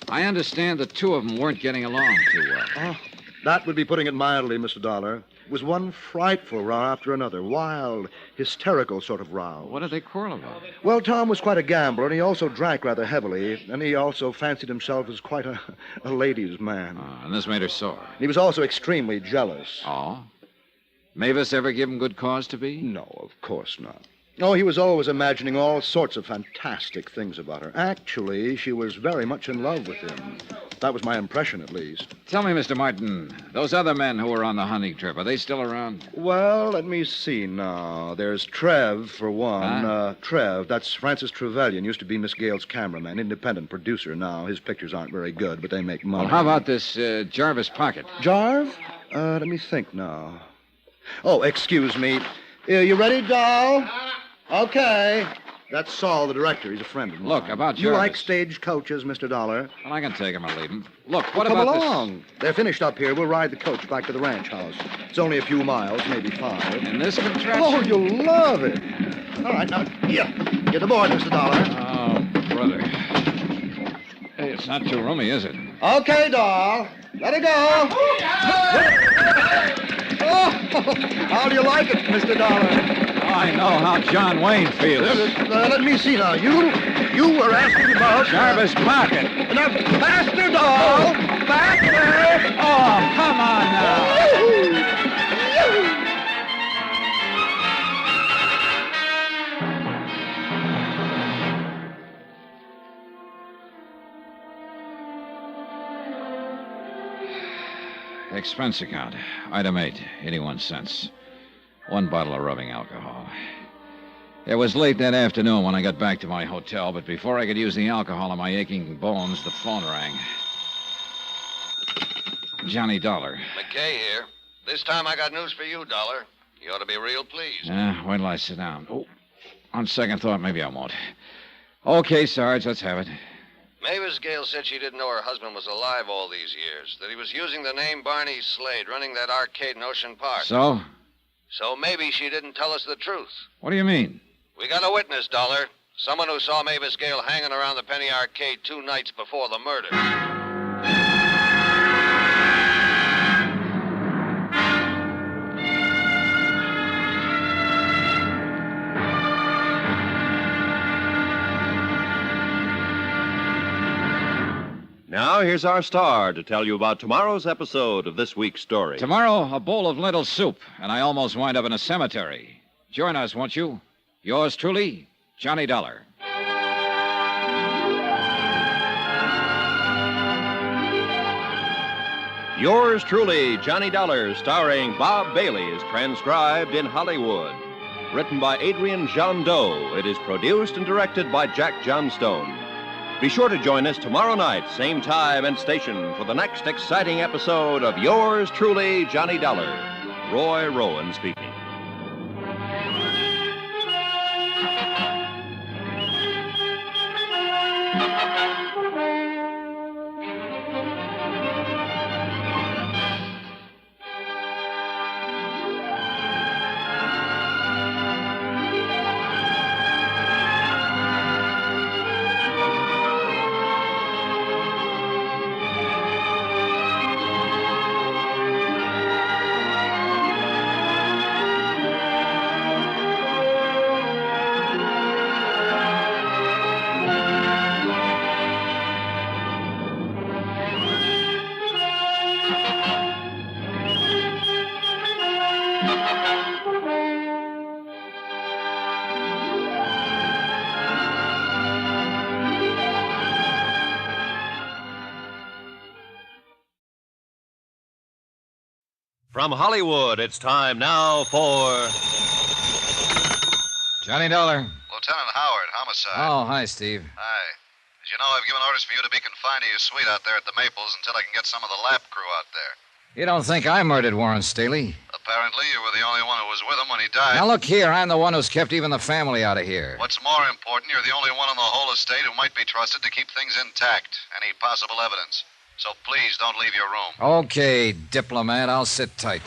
I understand the two of them weren't getting along too well. Oh, that would be putting it mildly, Mr. Dollar. It was one frightful row after another. Wild, hysterical sort of row. What did they quarrel about? Well, Tom was quite a gambler, and he also drank rather heavily, and he also fancied himself as quite a ladies' man. And this made her sore. He was also extremely jealous. Oh? Mavis ever give him good cause to be? No, of course not. Oh, he was always imagining all sorts of fantastic things about her. Actually, she was very much in love with him. That was my impression, at least. Tell me, Mr. Martin, those other men who were on the hunting trip, are they still around? Well, let me see now. There's Trev, for one. Huh? Trev, that's Francis Trevelyan. Used to be Miss Gale's cameraman, independent producer now. His pictures aren't very good, but they make money. Well, how about this Jarvis Pocket? Jarv? Let me think now. Oh, excuse me. You ready, doll? Okay. That's Saul, the director. He's a friend of mine. Look, about You Jarvis. like stage coaches, Mr. Dollar? Well, I can take him or leave him. Look, what Come about along. They're finished up here. We'll ride the coach back to the ranch house. It's only a few miles, maybe 5. In this contraption? Oh, you'll love it. All right, now, here. Get aboard, Mr. Dollar. Oh, brother. Hey, it's not too roomy, is it? Okay, doll. Let her go. Oh, how do you like it, Mr. Dollar? I know how John Wayne feels. Let me see now. You were asking about... Jarvis Pocket. Now, faster, doll. Faster. Oh, come on now. Expense account. Item 8, 81 cents. 1 bottle of rubbing alcohol. It was late that afternoon when I got back to my hotel, but before I could use the alcohol on my aching bones, the phone rang. Johnny Dollar. McKay here. This time I got news for you, Dollar. You ought to be real pleased. Wait till I sit down. Oh, on second thought, maybe I won't. Okay, Sarge, let's have it. Mavis Gale said she didn't know her husband was alive all these years, that he was using the name Barney Slade, running that arcade in Ocean Park. So? So maybe she didn't tell us the truth. What do you mean? We got a witness, Dollar. Someone who saw Mavis Gale hanging around the Penny Arcade 2 nights before the murder. Now, here's our star to tell you about tomorrow's episode of this week's story. Tomorrow, a bowl of lentil soup, and I almost wind up in a cemetery. Join us, won't you? Yours truly, Johnny Dollar. Yours truly, Johnny Dollar, starring Bob Bailey, is transcribed in Hollywood. Written by Adrian Jondeau, it is produced and directed by Jack Johnstone. Be sure to join us tomorrow night, same time and station, for the next exciting episode of Yours truly, Johnny Dollar. Roy Rowan speaking. From Hollywood, it's time now for... Johnny Dollar. Lieutenant Howard, homicide. Oh, hi, Steve. Hi. As you know, I've given orders for you to be confined to your suite out there at the Maples until I can get some of the lap crew out there. You don't think I murdered Warren Staley? Apparently, you were the only one who was with him when he died. Now, look here. I'm the one who's kept even the family out of here. What's more important, you're the only one on the whole estate who might be trusted to keep things intact. Any possible evidence. So please don't leave your room. Okay, diplomat. I'll sit tight.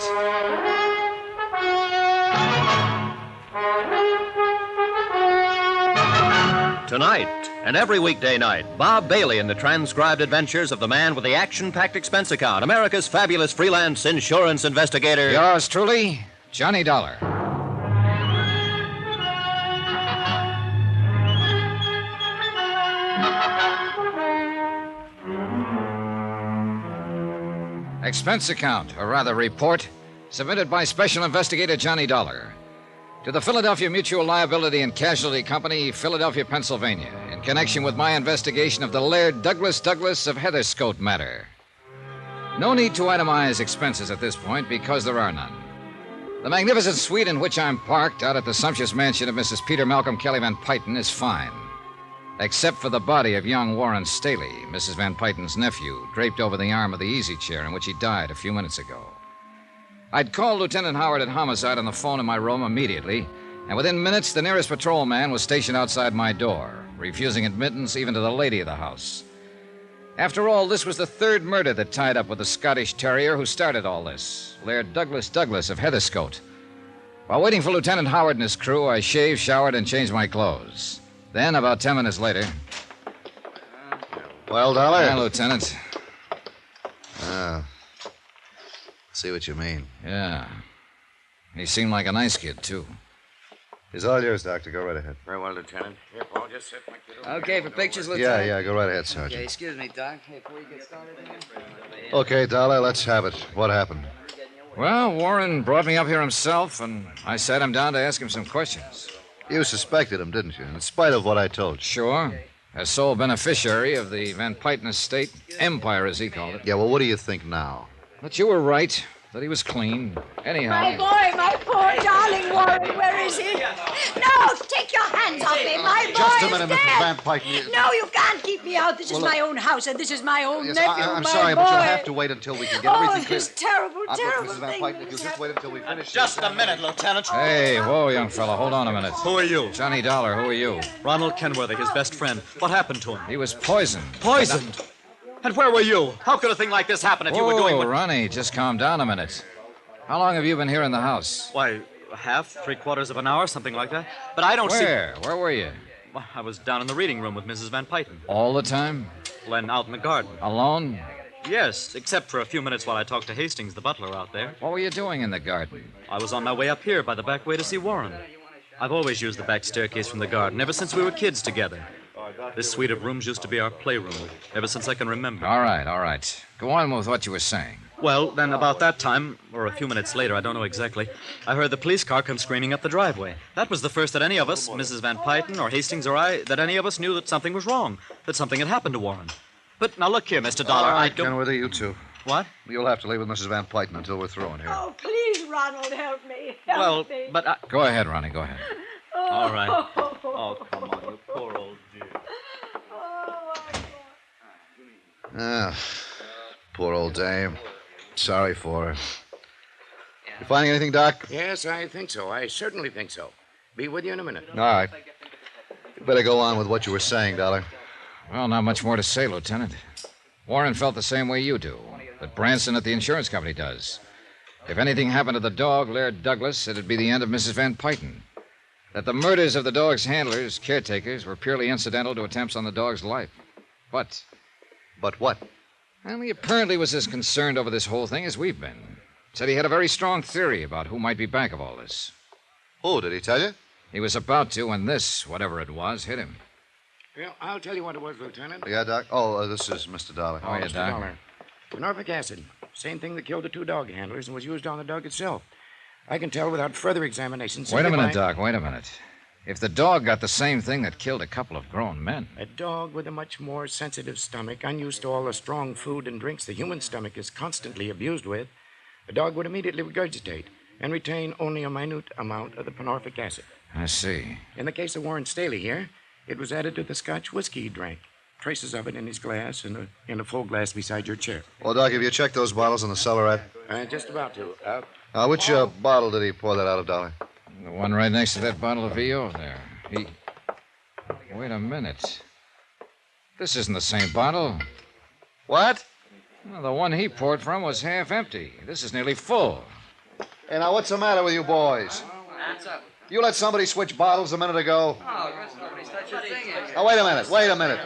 Tonight and every weekday night, Bob Bailey in the transcribed adventures of the man with the action-packed expense account, America's fabulous freelance insurance investigator. Yours truly, Johnny Dollar. Expense account, or rather report, submitted by Special Investigator Johnny Dollar to the Philadelphia Mutual Liability and Casualty Company, Philadelphia, Pennsylvania, in connection with my investigation of the Lair Douglas of Heatherscote matter. No need to itemize expenses at this point because there are none. The magnificent suite in which I'm parked out at the sumptuous mansion of Mrs. Peter Malcolm Kelly Van Pyton is fine, except for the body of young Warren Staley, Mrs. Van Pyton's nephew, draped over the arm of the easy chair in which he died a few minutes ago. I'd called Lieutenant Howard at Homicide on the phone in my room immediately, and within minutes the nearest patrolman was stationed outside my door, refusing admittance even to the lady of the house. After all, this was the third murder that tied up with the Scottish terrier who started all this, Lair Douglas of Heatherscote. While waiting for Lieutenant Howard and his crew, I shaved, showered, and changed my clothes. Then, about 10 minutes later... Well, Dollar? Yeah, Lieutenant. See what you mean. Yeah. He seemed like a nice kid, too. He's all yours, Doctor. Go right ahead. Very well, Lieutenant. Here, Paul, just sit my kid. Okay, for pictures, Lieutenant? Yeah, go right ahead, Sergeant. Okay, excuse me, Doc. Hey, before you get started again. Okay, Dollar, let's have it. What happened? Well, Warren brought me up here himself, and I sat him down to ask him some questions. You suspected him, didn't you? In spite of what I told you. Sure. As sole beneficiary of the Van Pyton estate, empire, as he called it. Yeah, well, what do you think now? But you were right, that he was clean. Anyhow... My poor darling Warren, where is he? No, take your hands off him. My boy Just a is minute, dead. Mrs. Van Pyton. No, you can't keep me out. This is my own house, and this is my own nephew, I'm my sorry, boy. but you'll have to wait until we can get everything clear. This terrible, terrible Mrs. Van thing. Pyton, if you'll just wait until we finish... Just a minute, Lieutenant. Hey, whoa, young fella, hold on a minute. Who are you? Johnny Dollar, who are you? Ronald Kenworthy, his best friend. What happened to him? He was poisoned. Poisoned? And where were you? How could a thing like this happen if you were going... Ronnie, just calm down a minute. How long have you been here in the house? Why, half, 3/4 of an hour, something like that. But I don't see... Where were you? Well, I was down in the reading room with Mrs. Van Pyton. All the time? Then out in the garden. Alone? Yes, except for a few minutes while I talked to Hastings, the butler, out there. What were you doing in the garden? I was on my way up here by the back way to see Warren. I've always used the back staircase from the garden, ever since we were kids together. This suite of rooms used to be our playroom, ever since I can remember. All right. Go on with what you were saying. Well, then about that time, or a few minutes later, I don't know exactly, I heard the police car come screaming up the driveway. That was the first that any of us, Mrs. Van Pyton or Hastings or I, that any of us knew that something was wrong, that something had happened to Warren. But now look here, Mr. Dollar, All right, I don't... Kenworthy, you two. What? You'll have to leave with Mrs. Van Pyton until we're through in here. Oh, please, Ronald, help me. Well, but I... Go ahead, Ronnie, go ahead. All right. Oh, come on, you poor old dear. Poor old dame. Sorry for her. You finding anything, Doc? Yes, I think so. I certainly think so. Be with you in a minute. All right. You better go on with what you were saying, Dollar. Well, not much more to say, Lieutenant. Warren felt the same way you do, that Branson at the insurance company does. If anything happened to the dog, Lair Douglas, it'd be the end of Mrs. Van Pyton. That the murders of the dog's handlers, caretakers, were purely incidental to attempts on the dog's life. But what? Well, he apparently was as concerned over this whole thing as we've been. Said he had a very strong theory about who might be back of all this. Who, did he tell you? He was about to when this, whatever it was, hit him. Well, I'll tell you what it was, Lieutenant. Yeah, Doc? Oh, this is Mr. Dollar. Oh, yeah, Mr. Doc. Dollar. Norfolk acid. Same thing that killed the two dog handlers and was used on the dog itself. I can tell without further examination. Wait a minute, Doc. Wait a minute. If the dog got the same thing that killed a couple of grown men. A dog with a much more sensitive stomach, unused to all the strong food and drinks the human stomach is constantly abused with, a dog would immediately regurgitate and retain only a minute amount of the panorphic acid. I see. In the case of Warren Staley here, it was added to the Scotch whiskey he drank. Traces of it in his glass and in a full glass beside your chair. Well, Doc, have you checked those bottles in the cellarette? Just about to. Which bottle did he pour that out of, Dollar? The one right next to that bottle of VO there. Wait a minute. This isn't the same bottle. What? Well, the one he poured from was half empty. This is nearly full. Hey, now, what's the matter with you boys? Hands up. You let somebody switch bottles a minute ago. Oh, nobody's touched a thing. Now, wait a minute.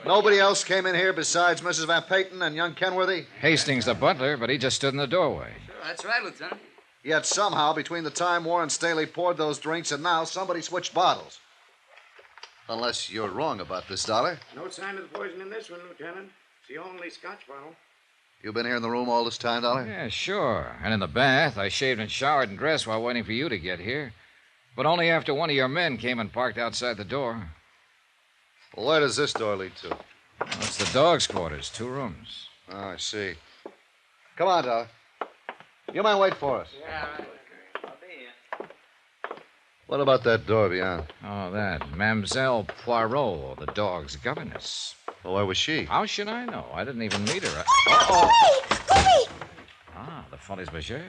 Nobody else came in here besides Mrs. Van Pyton and young Kenworthy? Hastings, the butler, but he just stood in the doorway. Sure, that's right, Lieutenant. Yet somehow, between the time Warren Staley poured those drinks and now, somebody switched bottles. Unless you're wrong about this, Dollar. No sign of the poison in this one, Lieutenant. It's the only Scotch bottle. You been here in the room all this time, Dollar? Yeah, sure. And in the bath, I shaved and showered and dressed while waiting for you to get here. But only after one of your men came and parked outside the door. Well, where does this door lead to? Well, it's the dog's quarters, 2 rooms. Oh, I see. Come on, Dollar. You mind wait for us? Yeah, right. I'll be here. What about that door beyond? Oh, that. Mademoiselle Poirot, the dog's governess. Well, where was she? How should I know? I didn't even meet her. Oh, Go Ah, the Folies Bergère.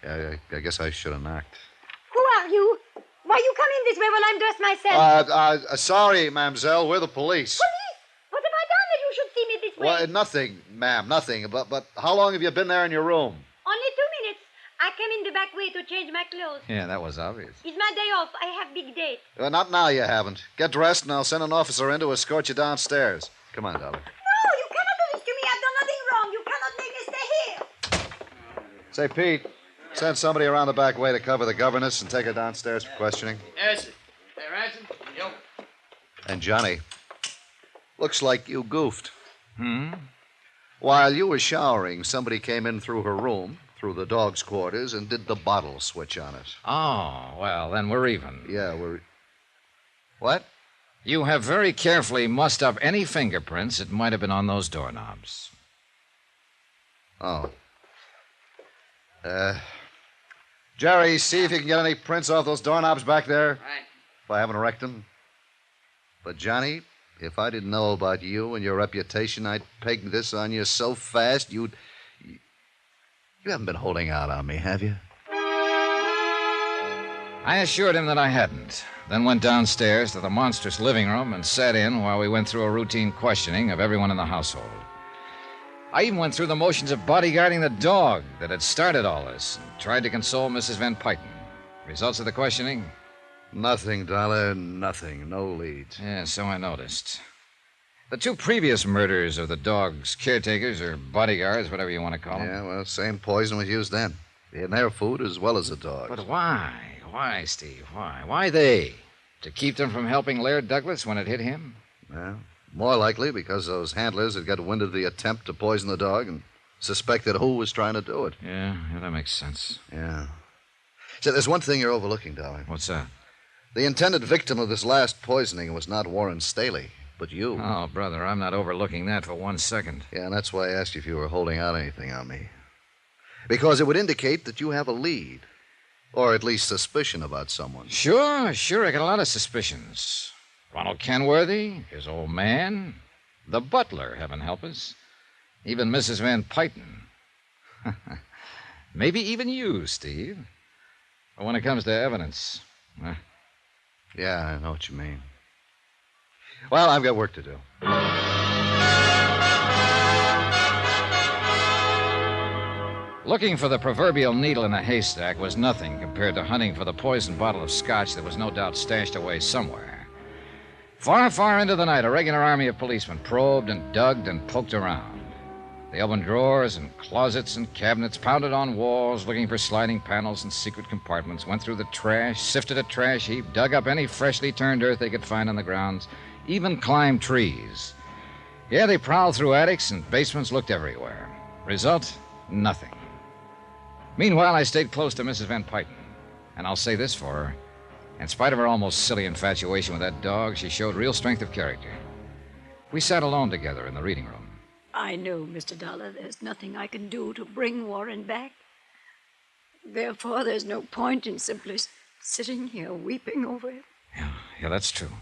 Yeah, I guess I should have knocked. Who are you? Why you come in this way while I'm dressed myself? Sorry, mademoiselle. We're the police. Police? What have I done that you should see me this way? Well, nothing, ma'am, nothing. But how long have you been there in your room? Only 2 minutes. I came in the back way to change my clothes. Yeah, that was obvious. It's my day off. I have big date. Well, not now, you haven't. Get dressed, and I'll send an officer in to escort you downstairs. Come on, Dollar. No, you cannot do this to me. I've done nothing wrong. You cannot make me stay here. Say, Pete, send somebody around the back way to cover the governess and take her downstairs for questioning. Yes, sir. Hey, Ransom. Yo. And Johnny, looks like you goofed. Hmm? While you were showering, somebody came in through her room, through the dog's quarters, and did the bottle switch on it. Oh, well, then we're even. Yeah, we're... What? You have very carefully mussed up any fingerprints that might have been on those doorknobs. Oh. Jerry, see if you can get any prints off those doorknobs back there. Right. If I haven't wrecked them. But, Johnny, if I didn't know about you and your reputation, I'd peg this on you so fast you'd... You haven't been holding out on me, have you? I assured him that I hadn't, then went downstairs to the monstrous living room and sat in while we went through a routine questioning of everyone in the household. I even went through the motions of bodyguarding the dog that had started all this and tried to console Mrs. Van Pyten. Results of the questioning? Nothing, Dollar, nothing. No leads. Yeah, so I noticed. The 2 previous murders of the dog's caretakers or bodyguards, whatever you want to call them. Yeah, well, same poison was used then. In their food as well as the dog's. But why? Why, Steve? Why? Why they? To keep them from helping Lair Douglas when it hit him? Well, more likely because those handlers had got wind of the attempt to poison the dog and suspected who was trying to do it. Yeah, that makes sense. Yeah. So there's one thing you're overlooking, Dollar. What's that? The intended victim of this last poisoning was not Warren Staley, but you. Oh, brother, I'm not overlooking that for 1 second. Yeah, and that's why I asked you if you were holding out anything on me. Because it would indicate that you have a lead. Or at least suspicion about someone. Sure. I got a lot of suspicions. Ronald Kenworthy, his old man, the butler, heaven help us, even Mrs. Van Pyten. Maybe even you, Steve. But when it comes to evidence... Yeah, I know what you mean. Well, I've got work to do. Looking for the proverbial needle in a haystack was nothing compared to hunting for the poisoned bottle of scotch that was no doubt stashed away somewhere. Far, far into the night, a regular army of policemen probed and dug and poked around. They opened drawers and closets and cabinets, pounded on walls, looking for sliding panels and secret compartments, went through the trash, sifted a trash heap, dug up any freshly turned earth they could find on the grounds, even climbed trees. Yeah, they prowled through attics and basements, looked everywhere. Result? Nothing. Meanwhile, I stayed close to Mrs. Van Pyten, and I'll say this for her. In spite of her almost silly infatuation with that dog, she showed real strength of character. We sat alone together in the reading room. I know, Mr. Dollar, there's nothing I can do to bring Warren back. Therefore, there's no point in simply sitting here weeping over him. Yeah, that's true.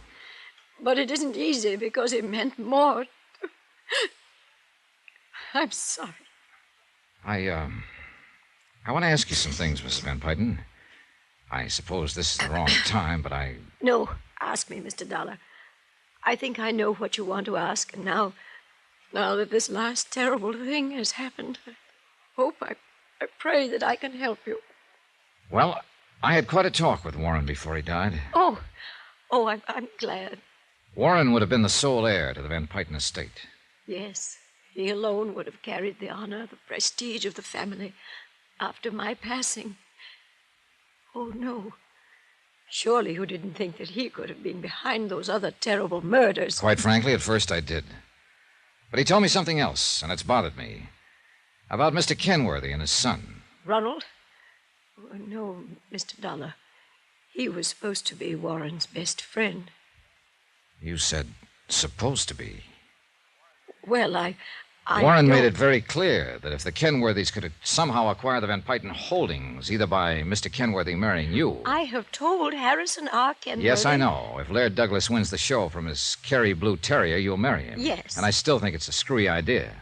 But it isn't easy because it meant more. I'm sorry. I want to ask you some things, Mrs. Van Pyten. I suppose this is the wrong time, but No, ask me, Mr. Dollar. I think I know what you want to ask, and now that this last terrible thing has happened, I pray that I can help you. Well, I had quite a talk with Warren before he died. Oh, I'm glad. Warren would have been the sole heir to the Van Pyten estate. Yes, he alone would have carried the honor, the prestige of the family after my passing. Oh, no. Surely you didn't think that he could have been behind those other terrible murders. Quite frankly, at first I did. But he told me something else, and it's bothered me. About Mr. Kenworthy and his son. Ronald? Oh, no, Mr. Dollar. He was supposed to be Warren's best friend. You said supposed to be. Well, I Warren made don't- it very clear that if the Kenworthys could somehow acquire the Van Pyten holdings, either by Mr. Kenworthy marrying you... I have told Harrison R. Kenworthy... Yes, I know. If Lair Douglas wins the show from his Kerry Blue Terrier, you'll marry him. Yes. And I still think it's a screwy idea.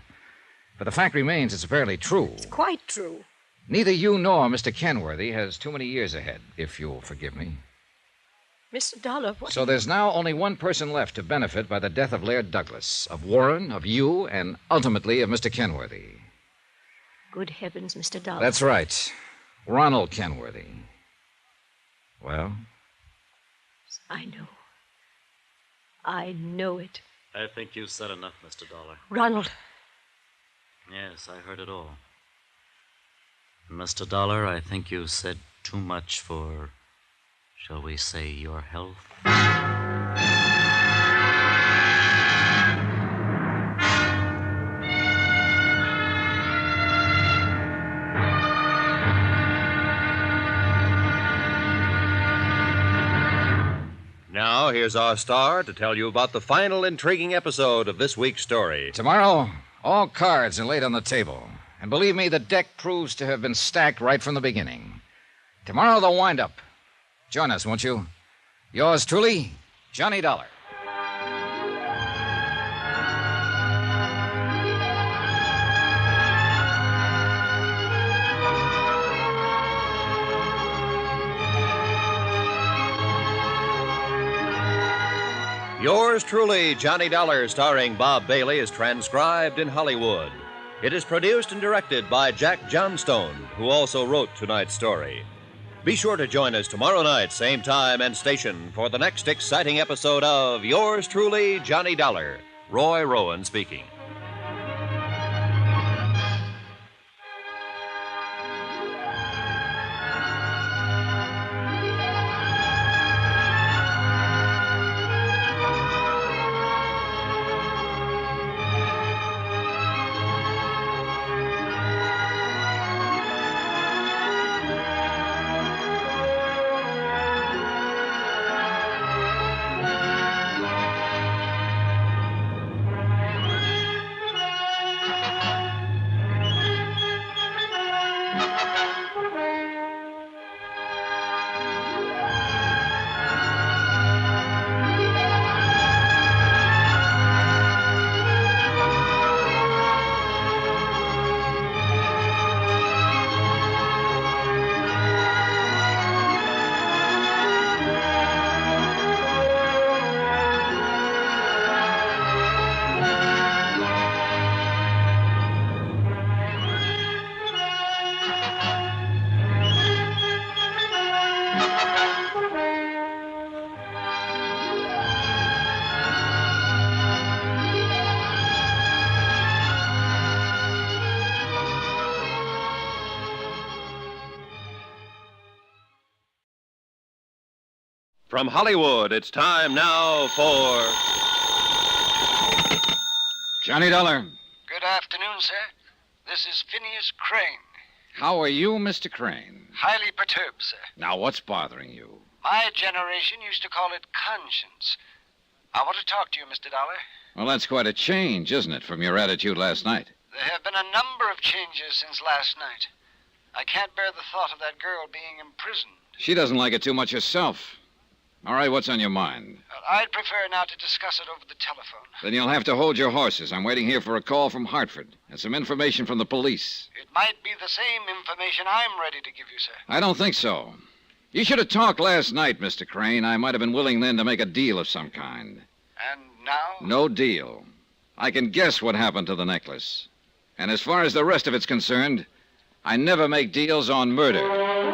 But the fact remains it's fairly true. It's quite true. Neither you nor Mr. Kenworthy has too many years ahead, if you'll forgive me. Mr. Dollar, what... So there's now only one person left to benefit by the death of Lair Douglas, of Warren, of you, and ultimately of Mr. Kenworthy. Good heavens, Mr. Dollar. That's right. Ronald Kenworthy. Well? I know. I know it. I think you've said enough, Mr. Dollar. Ronald. Yes, I heard it all. Mr. Dollar, I think you've said too much for, shall we say, your health? Now, here's our star to tell you about the final intriguing episode of this week's story. Tomorrow, all cards are laid on the table. And believe me, the deck proves to have been stacked right from the beginning. Tomorrow, the wind-up. Join us, won't you? Yours truly, Johnny Dollar. Yours truly, Johnny Dollar, starring Bob Bailey, is transcribed in Hollywood. It is produced and directed by Jack Johnstone, who also wrote tonight's story. Be sure to join us tomorrow night, same time and station, for the next exciting episode of Yours truly, Johnny Dollar. Roy Rowan speaking. From Hollywood, it's time now for Johnny Dollar. Good afternoon, sir. This is Phineas Crane. How are you, Mr. Crane? Highly perturbed, sir. Now, what's bothering you? My generation used to call it conscience. I want to talk to you, Mr. Dollar. Well, that's quite a change, isn't it, from your attitude last night? There have been a number of changes since last night. I can't bear the thought of that girl being imprisoned. She doesn't like it too much herself. All right, what's on your mind? I'd prefer not to discuss it over the telephone. Then you'll have to hold your horses. I'm waiting here for a call from Hartford and some information from the police. It might be the same information I'm ready to give you, sir. I don't think so. You should have talked last night, Mr. Crane. I might have been willing then to make a deal of some kind. And now? No deal. I can guess what happened to the necklace. And as far as the rest of it's concerned, I never make deals on murder.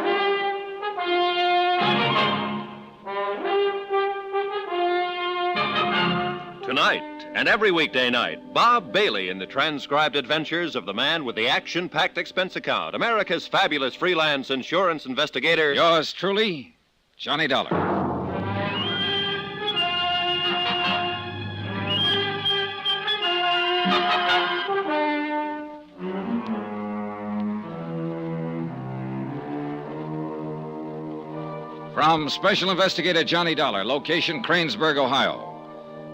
Tonight and every weekday night, Bob Bailey in the transcribed adventures of the man with the action-packed expense account, America's fabulous freelance insurance investigator. Yours truly, Johnny Dollar. From Special Investigator Johnny Dollar, location Cranesburg, Ohio.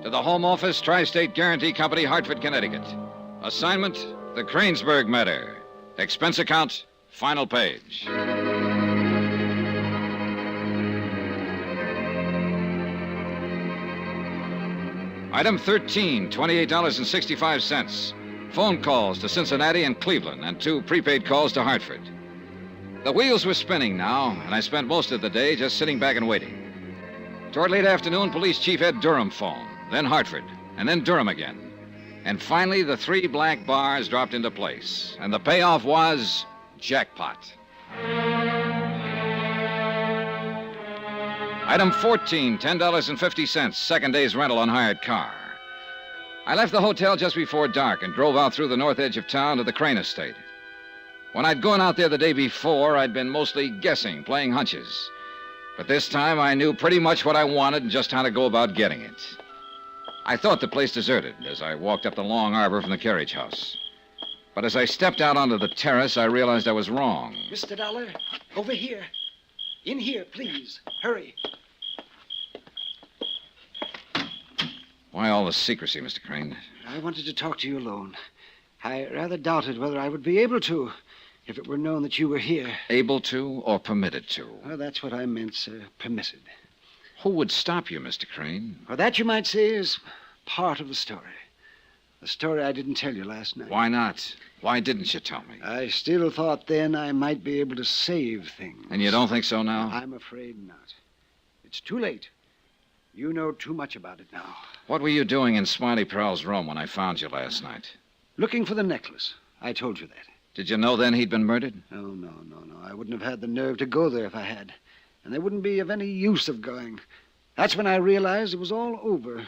To the Home Office, Tri-State Guarantee Company, Hartford, Connecticut. Assignment, the Cranesburg matter. Expense account, final page. Item 13, $28.65. Phone calls to Cincinnati and Cleveland, and 2 prepaid calls to Hartford. The wheels were spinning now, and I spent most of the day just sitting back and waiting. Toward late afternoon, Police Chief Ed Durham phoned, then Hartford, and then Durham again. And finally, the 3 black bars dropped into place, and the payoff was jackpot. Item 14, $10.50, second day's rental on hired car. I left the hotel just before dark and drove out through the north edge of town to the Crane estate. When I'd gone out there the day before, I'd been mostly guessing, playing hunches. But this time I knew pretty much what I wanted and just how to go about getting it. I thought the place deserted as I walked up the long arbor from the carriage house. But as I stepped out onto the terrace, I realized I was wrong. Mr. Dollar, over here. In here, please. Hurry. Why all the secrecy, Mr. Crane? I wanted to talk to you alone. I rather doubted whether I would be able to if it were known that you were here. Able to or permitted to? Well, that's what I meant, sir. Permitted. Who would stop you, Mr. Crane? Well, that, you might say, is part of the story. The story I didn't tell you last night. Why not? Why didn't you tell me? I still thought then I might be able to save things. And you don't think so now? I'm afraid not. It's too late. You know too much about it now. What were you doing in Smiley Prowl's room when I found you last night? Looking for the necklace. I told you that. Did you know then he'd been murdered? Oh, no. I wouldn't have had the nerve to go there if I had. And there wouldn't be of any use of going. That's when I realized it was all over.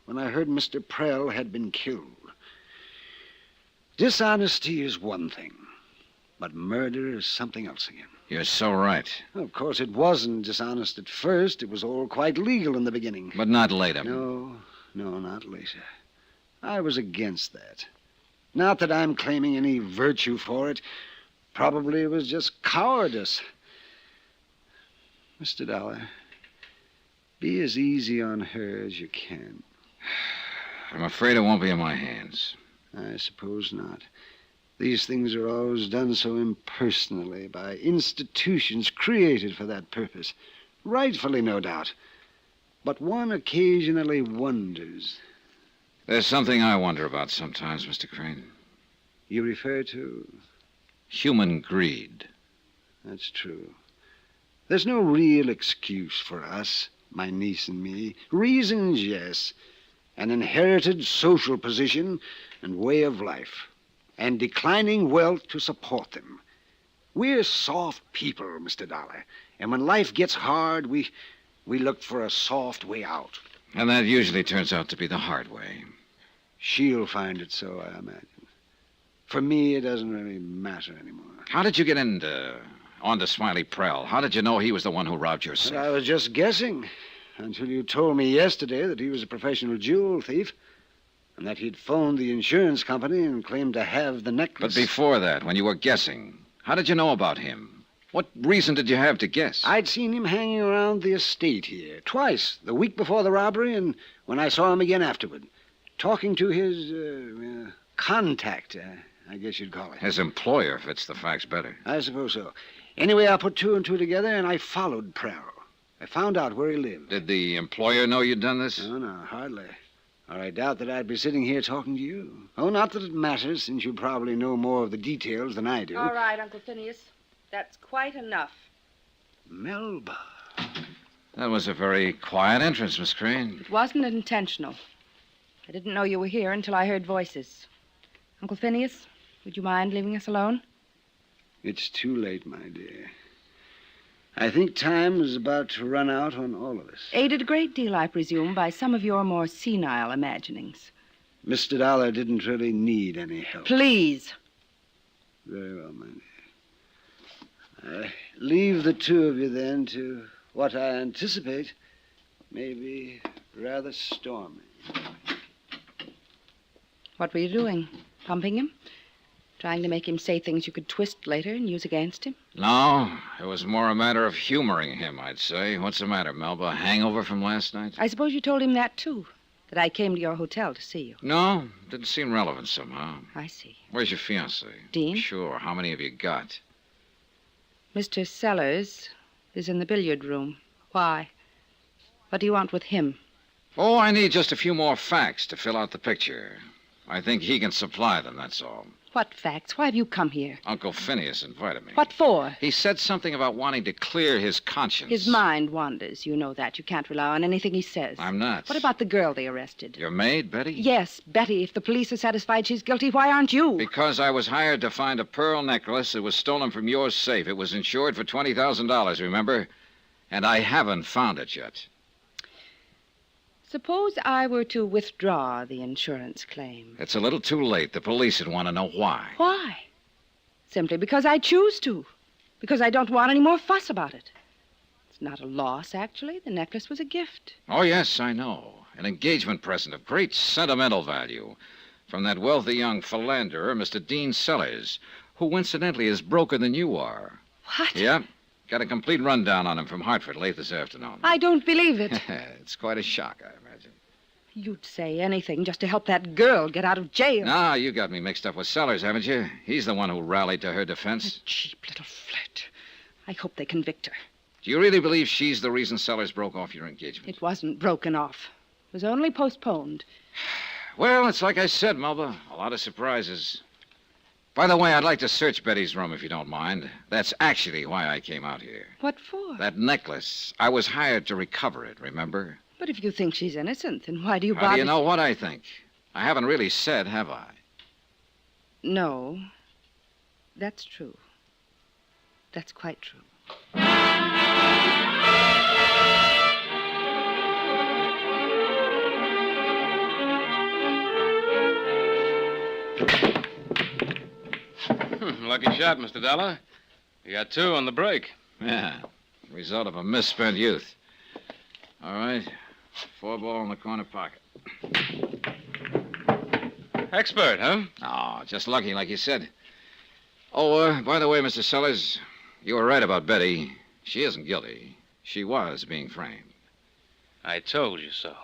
When I heard Mr. Prell had been killed. Dishonesty is one thing. But murder is something else again. You're so right. Of course, it wasn't dishonest at first. It was all quite legal in the beginning. But not later. No, not later. I was against that. Not that I'm claiming any virtue for it. Probably it was just cowardice. Mr. Dollar, be as easy on her as you can. I'm afraid it won't be in my hands. I suppose not. These things are always done so impersonally by institutions created for that purpose. Rightfully, no doubt. But one occasionally wonders. There's something I wonder about sometimes, Mr. Crane. You refer to? Human greed. That's true. There's no real excuse for us, my niece and me. Reasons, yes. An inherited social position and way of life. And declining wealth to support them. We're soft people, Mr. Dollar. And when life gets hard, we look for a soft way out. And that usually turns out to be the hard way. She'll find it so, I imagine. For me, it doesn't really matter anymore. How did you get onto Smiley Prell? How did you know he was the one who robbed your safe? But I was just guessing. Until you told me yesterday that he was a professional jewel thief. And that he'd phoned the insurance company and claimed to have the necklace. But before that, when you were guessing, how did you know about him? What reason did you have to guess? I'd seen him hanging around the estate here twice, the week before the robbery and when I saw him again afterward. Talking to his contact, I guess you'd call it. His employer fits the facts better. I suppose so. Anyway, I put 2 and 2 together and I followed Prell. I found out where he lived. Did the employer know you'd done this? No, hardly. Or I doubt that I'd be sitting here talking to you. Oh, not that it matters, since you probably know more of the details than I do. All right, Uncle Phineas. That's quite enough. Melba. That was a very quiet entrance, Miss Crane. It wasn't intentional. I didn't know you were here until I heard voices. Uncle Phineas, would you mind leaving us alone? It's too late, my dear. I think time is about to run out on all of us. Aided a great deal, I presume, by some of your more senile imaginings. Mr. Dollar didn't really need any help. Please. Very well, my dear. I leave the 2 of you, then, to what I anticipate may be rather stormy. What were you doing? Pumping him? Trying to make him say things you could twist later and use against him? No, it was more a matter of humoring him, I'd say. What's the matter, Melba? Hangover from last night? I suppose you told him that, too. that I came to your hotel to see you. No, didn't seem relevant somehow. I see. Where's your fiancé? Dean? Sure. How many have you got? Mr. Sellers is in the billiard room. Why? What do you want with him? Oh, I need just a few more facts to fill out the picture. I think he can supply them, that's all. What facts? Why have you come here? Uncle Phineas invited me. What for? He said something about wanting to clear his conscience. His mind wanders. You know that. You can't rely on anything he says. I'm not. What about the girl they arrested? Your maid, Betty? Yes, Betty. If the police are satisfied she's guilty, why aren't you? Because I was hired to find a pearl necklace that was stolen from your safe. It was insured for $20,000, remember? And I haven't found it yet. Suppose I were to withdraw the insurance claim. It's a little too late. The police would want to know why. Why? Simply because I choose to. Because I don't want any more fuss about it. It's not a loss, actually. The necklace was a gift. Oh, yes, I know. An engagement present of great sentimental value from that wealthy young philanderer, Mr. Dean Sellers, who incidentally is broker than you are. What? Yep. Got a complete rundown on him from Hartford late this afternoon. I don't believe it. It's quite a shock, I imagine. You'd say anything just to help that girl get out of jail. No, you got me mixed up with Sellers, haven't you? He's the one who rallied to her defense. A cheap little flirt. I hope they convict her. Do you really believe she's the reason Sellers broke off your engagement? It wasn't broken off. It was only postponed. Well, it's like I said, Melba. A lot of surprises. By the way, I'd like to search Betty's room if you don't mind. That's actually why I came out here. What for? That necklace. I was hired to recover it, remember? But if you think she's innocent, then why do you How bother? do you know what I think? I haven't really said, have I? No. That's true. That's quite true. Lucky shot, Mr. Dollar. You got two on the break. Yeah. Result of a misspent youth. All right. 4-ball in the corner pocket. Expert, huh? Oh, just lucky, like you said. Oh, by the way, Mr. Sellers, you were right about Betty. She isn't guilty. She was being framed. I told you so.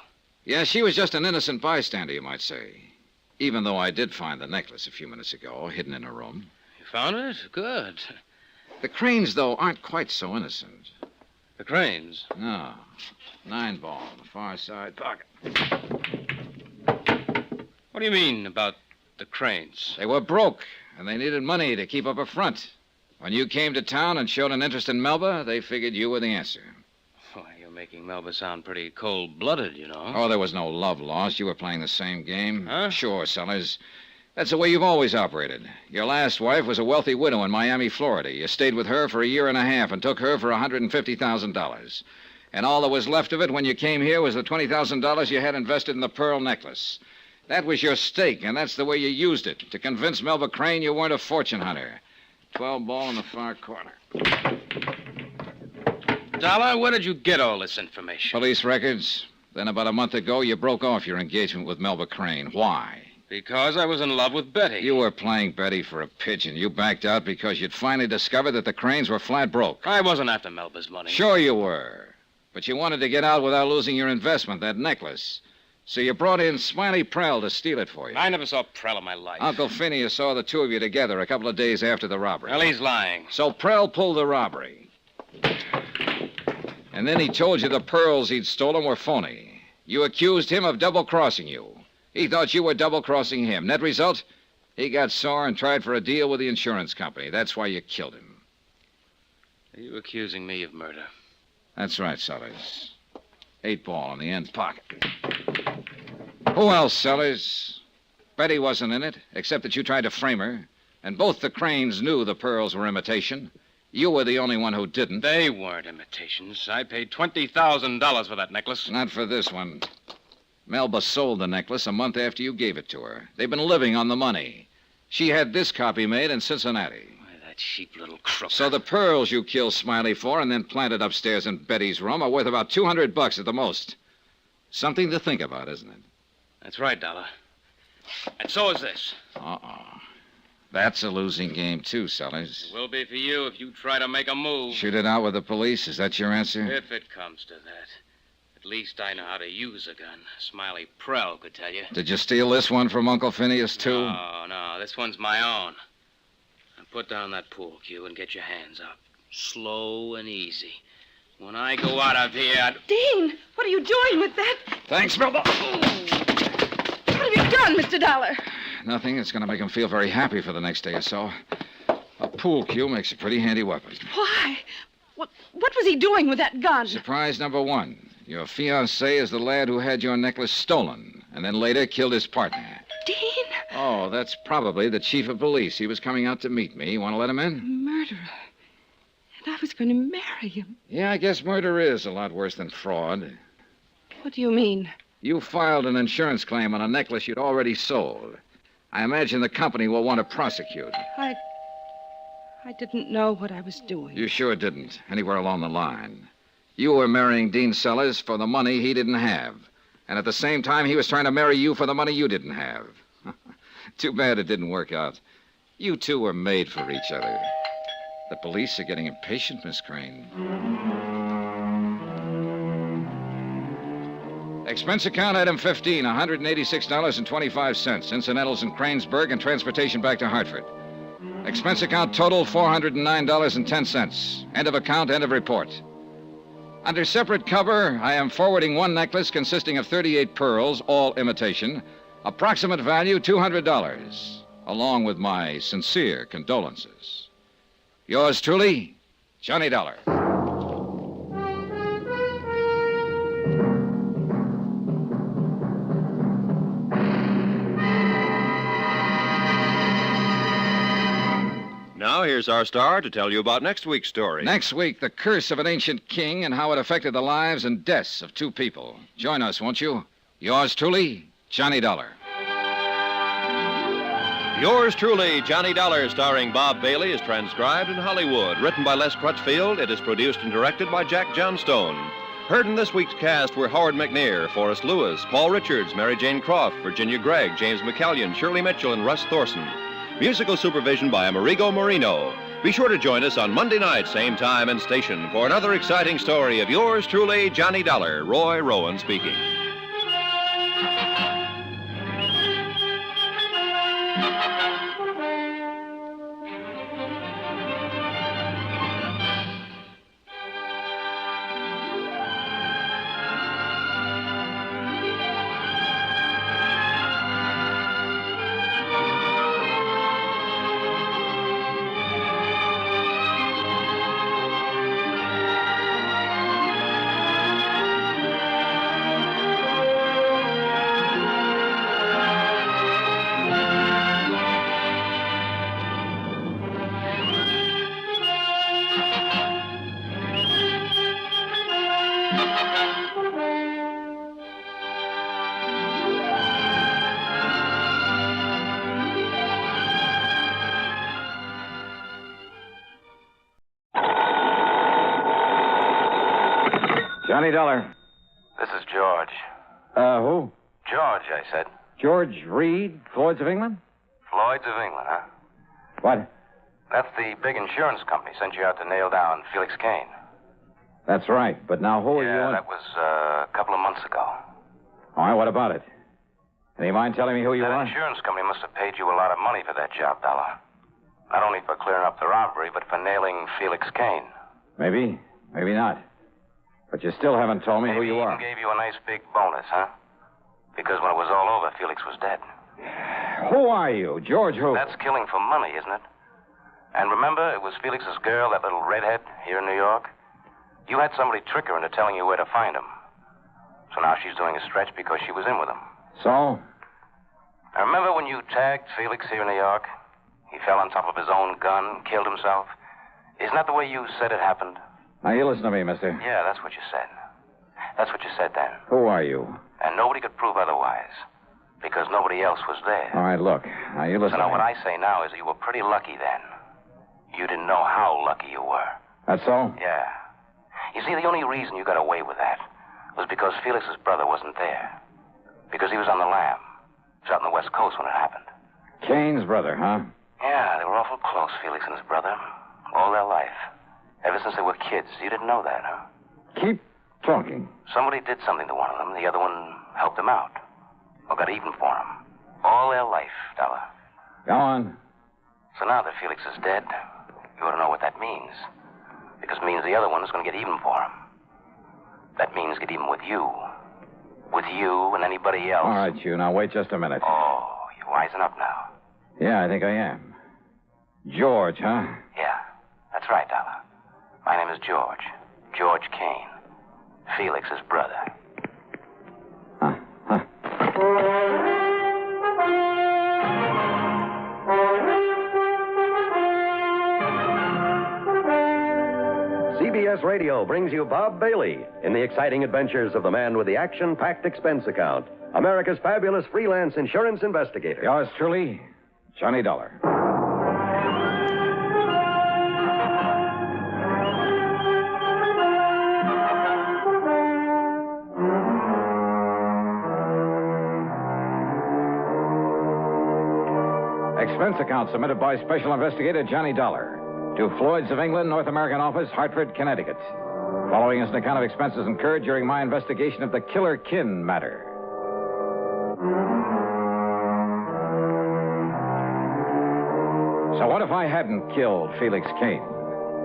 Yeah, she was just an innocent bystander, you might say. Even though I did find the necklace a few minutes ago, hidden in her room. You found it? Good. The Cranes, though, aren't quite so innocent. The Cranes? No. 9-ball on the far side pocket. What do you mean about the Cranes? They were broke, and they needed money to keep up a front. When you came to town and showed an interest in Melba, they figured you were the answer. Why, you're making Melba sound pretty cold-blooded, you know. Oh, there was no love lost. You were playing the same game. Huh? Sure, Sellers. That's the way you've always operated. Your last wife was a wealthy widow in Miami, Florida. You stayed with her for a year and a half and took her for $150,000. And all that was left of it when you came here was the $20,000 you had invested in the pearl necklace. That was your stake, and that's the way you used it, to convince Melba Crane you weren't a fortune hunter. 12-ball in the far corner. Dollar, where did you get all this information? Police records. Then about a month ago, you broke off your engagement with Melba Crane. Why? Because I was in love with Betty. You were playing Betty for a pigeon. You backed out because you'd finally discovered that the Cranes were flat broke. I wasn't after Melba's money. Sure you were. But you wanted to get out without losing your investment, that necklace. So you brought in Smiley Prell to steal it for you. I never saw Prell in my life. Uncle Phineas saw the two of you together a couple of days after the robbery. Well, he's lying. So Prell pulled the robbery. And then he told you the pearls he'd stolen were phony. You accused him of double-crossing you. He thought you were double-crossing him. Net result, he got sore and tried for a deal with the insurance company. That's why you killed him. Are you accusing me of murder? That's right, Sellers. 8-ball in the end pocket. Who else, Sellers? Betty wasn't in it, except that you tried to frame her. And both the Cranes knew the pearls were imitation. You were the only one who didn't. They weren't imitations. I paid $20,000 for that necklace. Not for this one. Melba sold the necklace a month after you gave it to her. They've been living on the money. She had this copy made in Cincinnati. Why, that cheap little crook. So the pearls you killed Smiley for and then planted upstairs in Betty's room are worth about $200 at the most. Something to think about, isn't it? That's right, Dollar. And so is this. Uh-oh. That's a losing game, too, Sellers. It will be for you if you try to make a move. Shoot it out with the police? Is that your answer? If it comes to that. At least I know how to use a gun. Smiley Prell could tell you. Did you steal this one from Uncle Phineas, too? No. This one's my own. Now put down that pool cue and get your hands up. Slow and easy. When I go out of here... Dean, what are you doing with that? Thanks, brother. What have you done, Mr. Dollar? Nothing. It's going to make him feel very happy for the next day or so. A pool cue makes a pretty handy weapon. Why? What was he doing with that gun? Surprise number one. Your fiancé is the lad who had your necklace stolen and then later killed his partner. Dean? Oh, that's probably the chief of police. He was coming out to meet me. You want to let him in? Murderer. And I was going to marry him. Yeah, I guess murder is a lot worse than fraud. What do you mean? You filed an insurance claim on a necklace you'd already sold. I imagine the company will want to prosecute. I didn't know what I was doing. You sure didn't, anywhere along the line. You were marrying Dean Sellers for the money he didn't have. And at the same time, he was trying to marry you for the money you didn't have. Too bad it didn't work out. You two were made for each other. The police are getting impatient, Miss Crane. Expense account item 15, $186.25. Incidentals in Cranesburg and transportation back to Hartford. Expense account total, $409.10. End of account, end of report. Under separate cover, I am forwarding one necklace consisting of 38 pearls, all imitation. Approximate value, $200, along with my sincere condolences. Yours truly, Johnny Dollar. Now, here's our star to tell you about next week's story. Next week, the curse of an ancient king and how it affected the lives and deaths of two people. Join us, won't you? Yours truly, Johnny Dollar. Yours truly, Johnny Dollar, starring Bob Bailey, is transcribed in Hollywood. Written by Les Crutchfield, it is produced and directed by Jack Johnstone. Heard in this week's cast were Howard McNear, Forrest Lewis, Paul Richards, Mary Jane Croft, Virginia Gregg, James McCallion, Shirley Mitchell, and Russ Thorson. Musical supervision by Amerigo Marino. Be sure to join us on Monday night, same time and station, for another exciting story of yours truly, Johnny Dollar. Roy Rowan speaking. Johnny Dollar. This is George. Who? George, I said. George Reed, Floyd's of England? Floyd's of England, huh? What? That's the big insurance company sent you out to nail down Felix Kane. That's right, but now who are you? Yeah, that was a couple of months ago. All right, what about it? And you mind telling me who you That are? insurance company must have paid you a lot of money for that job, Dollar. Not only for clearing up the robbery, but for nailing Felix Kane. Maybe, maybe not. But you still haven't told me who you are. Maybe he gave you a nice big bonus, huh? Because when it was all over, Felix was dead. Who are you? George who? That's killing for money, isn't it? And remember, it was Felix's girl, that little redhead, here in New York? You had somebody trick her into telling you where to find him. So now she's doing a stretch because she was in with him. So? Now remember when you tagged Felix here in New York? He fell on top of his own gun, killed himself. Isn't that the way you said it happened? Now, you listen to me, mister. Yeah, that's what you said. That's what you said then. Who are you? And nobody could prove otherwise. Because nobody else was there. All right, look. Now, you listen So now to me. what I say now is that you were pretty lucky then. You didn't know how lucky you were. That's so? Yeah. You see, the only reason you got away with that was because Felix's brother wasn't there. Because he was on the lam. He was out on the West Coast when it happened. Kane's brother, huh? Yeah, they were awful close, Felix and his brother. All their life. Ever since they were kids. You didn't know that, huh? talking. Somebody did something to one of them. The other one helped him out. Or got even for him. All their life, Dollar. Go on. So now that Felix is dead, you ought to know what that means. Because it means the other one is going to get even for him. That means get even with you. With you and anybody else. All right, you. Now, wait just a minute. Oh, you're wising up now. Yeah, I think I am. George, huh? Yeah, that's right, Dollar. My name is George. George Kane. Felix's brother. CBS Radio brings you Bob Bailey in the exciting adventures of the man with the action-packed expense account, America's fabulous freelance insurance investigator. Yours truly, Johnny Dollar. Expense account submitted by Special Investigator Johnny Dollar to Floyd's of England, North American Office, Hartford, Connecticut. Following is an account of expenses incurred during my investigation of the Killer Kin matter. So what if I hadn't killed Felix Kane?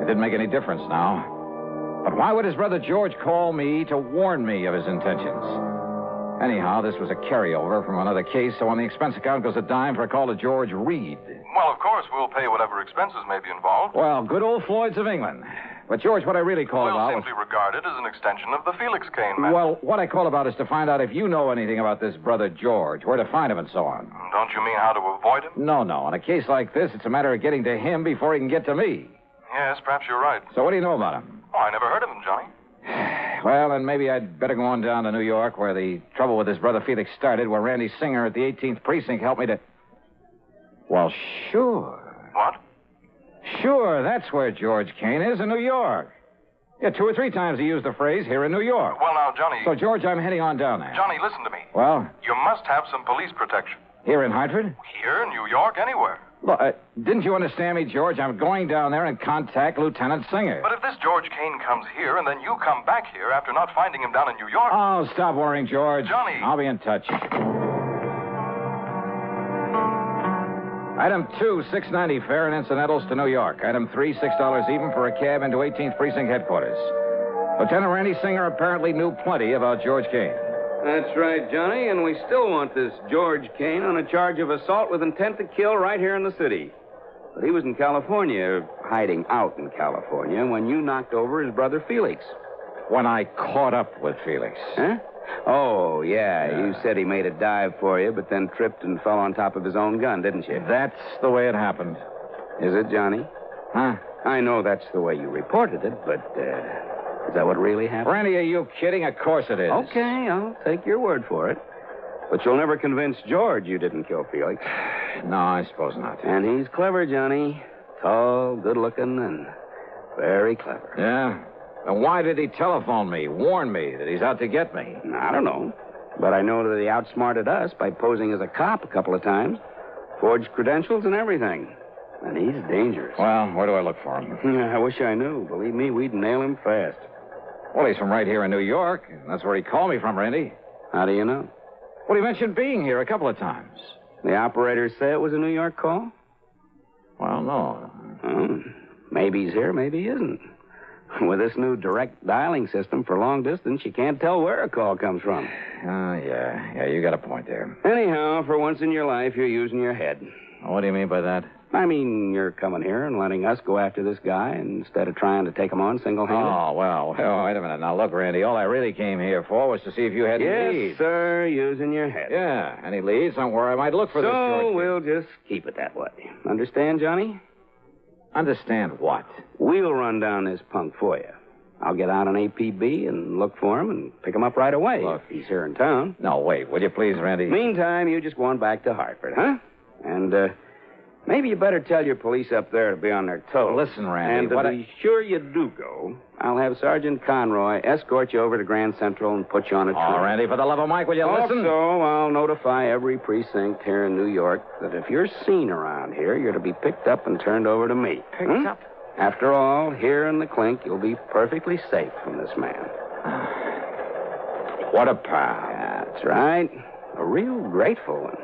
It didn't make any difference now. But why would his brother George call me to warn me of his intentions? Anyhow, this was a carryover from another case, so on the expense account goes a dime for a call to George Reed. Well, of course, we'll pay whatever expenses may be involved. Well, good old Floyd's of England. But, George, what I really called about We'll simply regard it as an extension of the Felix Kane matter. Well, what I called about is to find out if you know anything about this brother George, where to find him and so on. Don't you mean how to avoid him? No. In a case like this, it's a matter of getting to him before he can get to me. Yes, perhaps you're right. So what do you know about him? Oh, I never heard of him, Johnny. Well, then maybe I'd better go on down to New York, where the trouble with his brother Felix started, where Randy Singer at the 18th Precinct helped me to... Well, sure. What? Sure, that's where George Kane is, in New York. Yeah, 2 or 3 times he used the phrase, here in New York. Well, now, Johnny... So, George, I'm heading on down there. Johnny, listen to me. Well? You must have some police protection. Here in Hartford? Here, in New York, anywhere. Look, didn't you understand me, George? I'm going down there and contact Lieutenant Singer. But if this George Kane comes here and then you come back here after not finding him down in New York... Oh, stop worrying, George. Johnny. I'll be in touch. Item 2, $6.90 fare and incidentals to New York. Item 3, $6 even for a cab into 18th Precinct headquarters. Lieutenant Randy Singer apparently knew plenty about George Kane. That's right, Johnny, and we still want this George Kane on a charge of assault with intent to kill right here in the city. But he was in California, hiding out in California, when you knocked over his brother Felix. When I caught up with Felix. Huh? Oh, yeah. You said he made a dive for you, but then tripped and fell on top of his own gun, didn't you? That's the way it happened. Is it, Johnny? Huh? I know that's the way you reported it, but is that what really happened? Randy, are you kidding? Of course it is. Okay, I'll take your word for it. But you'll never convince George you didn't kill Felix. No, I suppose not. And he's clever, Johnny. Tall, good-looking, and very clever. Yeah? And why did he telephone me, warn me that he's out to get me? I don't know. But I know that he outsmarted us by posing as a cop a couple of times. Forged credentials and everything. And he's dangerous. Well, where do I look for him? I wish I knew. Believe me, we'd nail him fast. Well, he's from right here in New York. That's where he called me from, Randy. How do you know? Well, he mentioned being here a couple of times. The operators say it was a New York call? Well, no. Oh, maybe he's here, maybe he isn't. With this new direct dialing system for long distance, you can't tell where a call comes from. Yeah, you got a point there. Anyhow, for once in your life, you're using your head. What do you mean by that? I mean, you're coming here and letting us go after this guy instead of trying to take him on single-handed. Oh, well, wait a minute. Now, look, Randy, all I really came here for was to see if you had any leads. Yes, sir, using your head. Yeah, any leads on where I might look for this George. So we'll just keep it that way. Understand, Johnny? Understand what? We'll run down this punk for you. I'll get out on APB and look for him and pick him up right away. Look. If he's here in town. No, wait, will you please, Randy? Meantime, you just go on back to Hartford, huh? And, maybe you better tell your police up there to be on their toes. Listen, Randy, and to be sure you do go, I'll have Sergeant Conroy escort you over to Grand Central and put you on a train. Oh, Randy, for the love of Mike, will you listen? Also, I'll notify every precinct here in New York that if you're seen around here, you're to be picked up and turned over to me. Picked up? After all, here in the clink, you'll be perfectly safe from this man. What a pal. That's right. A real grateful one.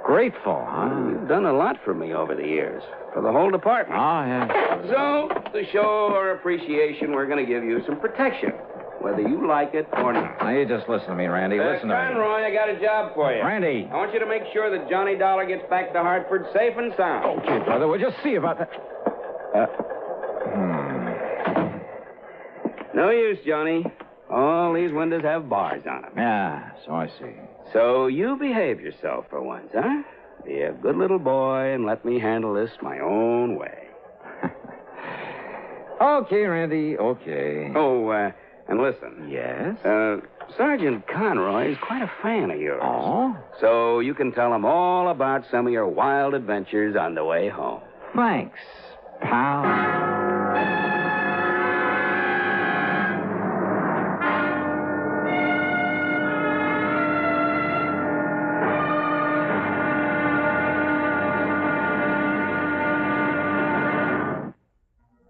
Grateful, huh? You've done a lot for me over the years. For the whole department. Oh, yeah. So, to show our appreciation, we're going to give you some protection. Whether you like it or not. Now, you just listen to me, Randy. Listen to me. Conroy, I got a job for you. Randy. I want you to make sure that Johnny Dollar gets back to Hartford safe and sound. Okay, brother. We'll just see about that. No use, Johnny. All these windows have bars on them. Yeah, so I see. So you behave yourself for once, huh? Be a good little boy and let me handle this my own way. Okay, Randy, okay. Oh, and listen. Yes? Sergeant Conroy is quite a fan of yours. Oh? So you can tell him all about some of your wild adventures on the way home. Thanks, pal.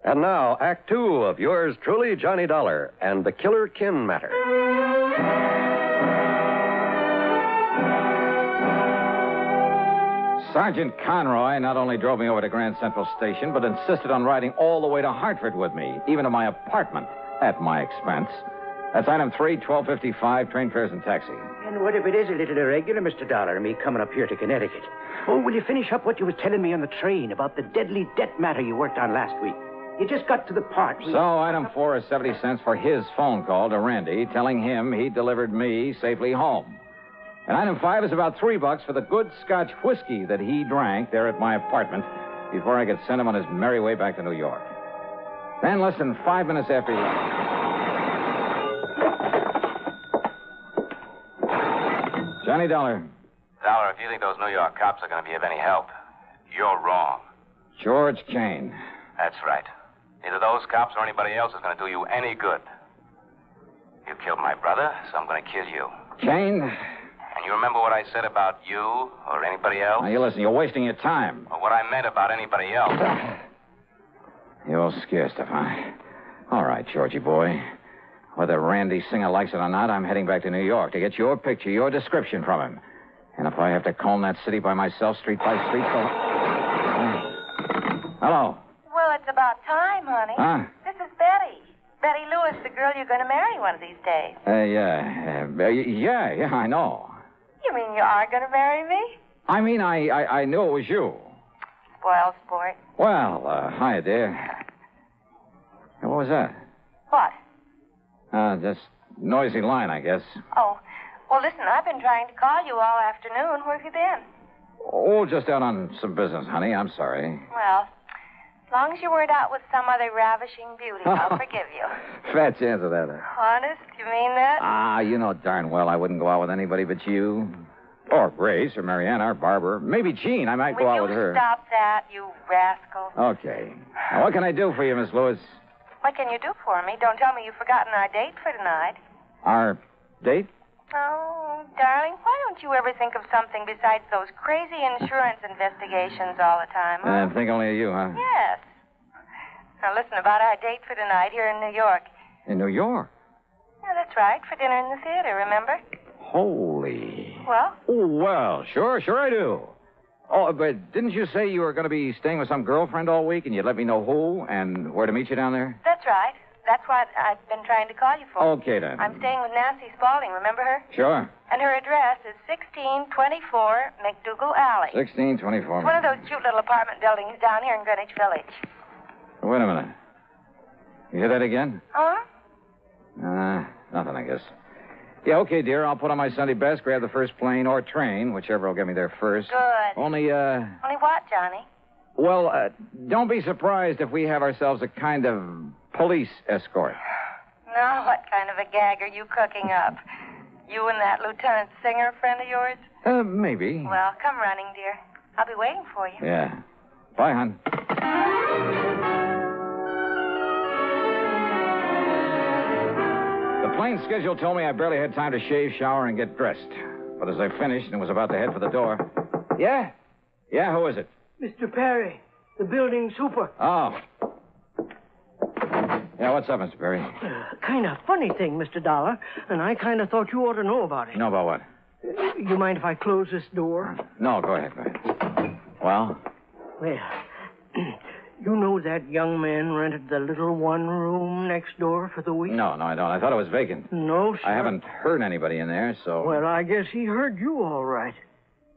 And now, Act Two of yours truly, Johnny Dollar, and the Killer Kin Matter. Sergeant Conroy not only drove me over to Grand Central Station, but insisted on riding all the way to Hartford with me, even to my apartment, at my expense. That's item 3, 1255, train fares and taxi. And what if it is a little irregular, Mr. Dollar, me coming up here to Connecticut? Oh, will you finish up what you was telling me on the train about the deadly debt matter you worked on last week? You just got to the part. So, item 4 is 70 cents for his phone call to Randy, telling him he delivered me safely home. And item 5 is about $3 for the good Scotch whiskey that he drank there at my apartment before I could send him on his merry way back to New York. Then, less than 5 minutes after he left. Johnny Dollar. Dollar, if you think those New York cops are going to be of any help, you're wrong. George Kane. That's right. Neither those cops or anybody else is going to do you any good. You killed my brother, so I'm going to kill you. Kane? And you remember what I said about you or anybody else? Now, you listen, you're wasting your time. Or what I meant about anybody else? You're scare stuff, huh? All right, Georgie boy. Whether Randy Singer likes it or not, I'm heading back to New York to get your picture, your description from him. And if I have to comb that city by myself, street by street, Hello. Well, it's about time, honey. Huh? This is Betty. Betty Lewis, the girl you're going to marry one of these days. Yeah, I know. You mean you are going to marry me? I mean, I knew it was you. Spoiled sport. Well, hi, dear. What was that? What? Just noisy line, I guess. Oh, well, listen, I've been trying to call you all afternoon. Where have you been? Oh, just out on some business, honey. I'm sorry. Well, as long as you weren't out with some other ravishing beauty, I'll forgive you. Fat chance of that. Honest? You mean that? You know darn well I wouldn't go out with anybody but you. Or Grace, or Mariana, or Barbara. Maybe Jean. I might go out with her. Stop that, you rascal. Okay. Now, what can I do for you, Miss Lewis? What can you do for me? Don't tell me you've forgotten our date for tonight. Our date? Oh, darling, why don't you ever think of something besides those crazy insurance investigations all the time, huh? Think only of you, huh? Yes. Now, listen, about our date for tonight here in New York. In New York? Yeah, that's right, for dinner in the theater, remember? Holy. Well? Oh, well, sure I do. Oh, but didn't you say you were going to be staying with some girlfriend all week and you'd let me know who and where to meet you down there? That's right. That's what I've been trying to call you for. Okay, then. I'm staying with Nancy Spaulding, remember her? Sure. And her address is 1624 McDougal Alley. 1624. It's one of those cute little apartment buildings down here in Greenwich Village. Wait a minute. You hear that again? Huh? Nothing, I guess. Yeah, okay, dear. I'll put on my Sunday best, grab the first plane or train, whichever will get me there first. Good. Only what, Johnny? Well, don't be surprised if we have ourselves a kind of police escort. Now, what kind of a gag are you cooking up? You and that Lieutenant Singer friend of yours? Maybe. Well, come running, dear. I'll be waiting for you. Yeah. Bye, hon. The plane schedule told me I barely had time to shave, shower, and get dressed. But as I finished and was about to head for the door... Yeah? Yeah, who is it? Mr. Perry, the building super. Oh. Yeah, what's up, Mr. Perry? Kind of funny thing, Mr. Dollar, and I kind of thought you ought to know about it. You know about what? You mind if I close this door? No, go ahead, go ahead. Well? Well, you know that young man rented the little one-room next door for the week? No, I don't. I thought it was vacant. No, sir. I haven't heard anybody in there, so... Well, I guess he heard you all right.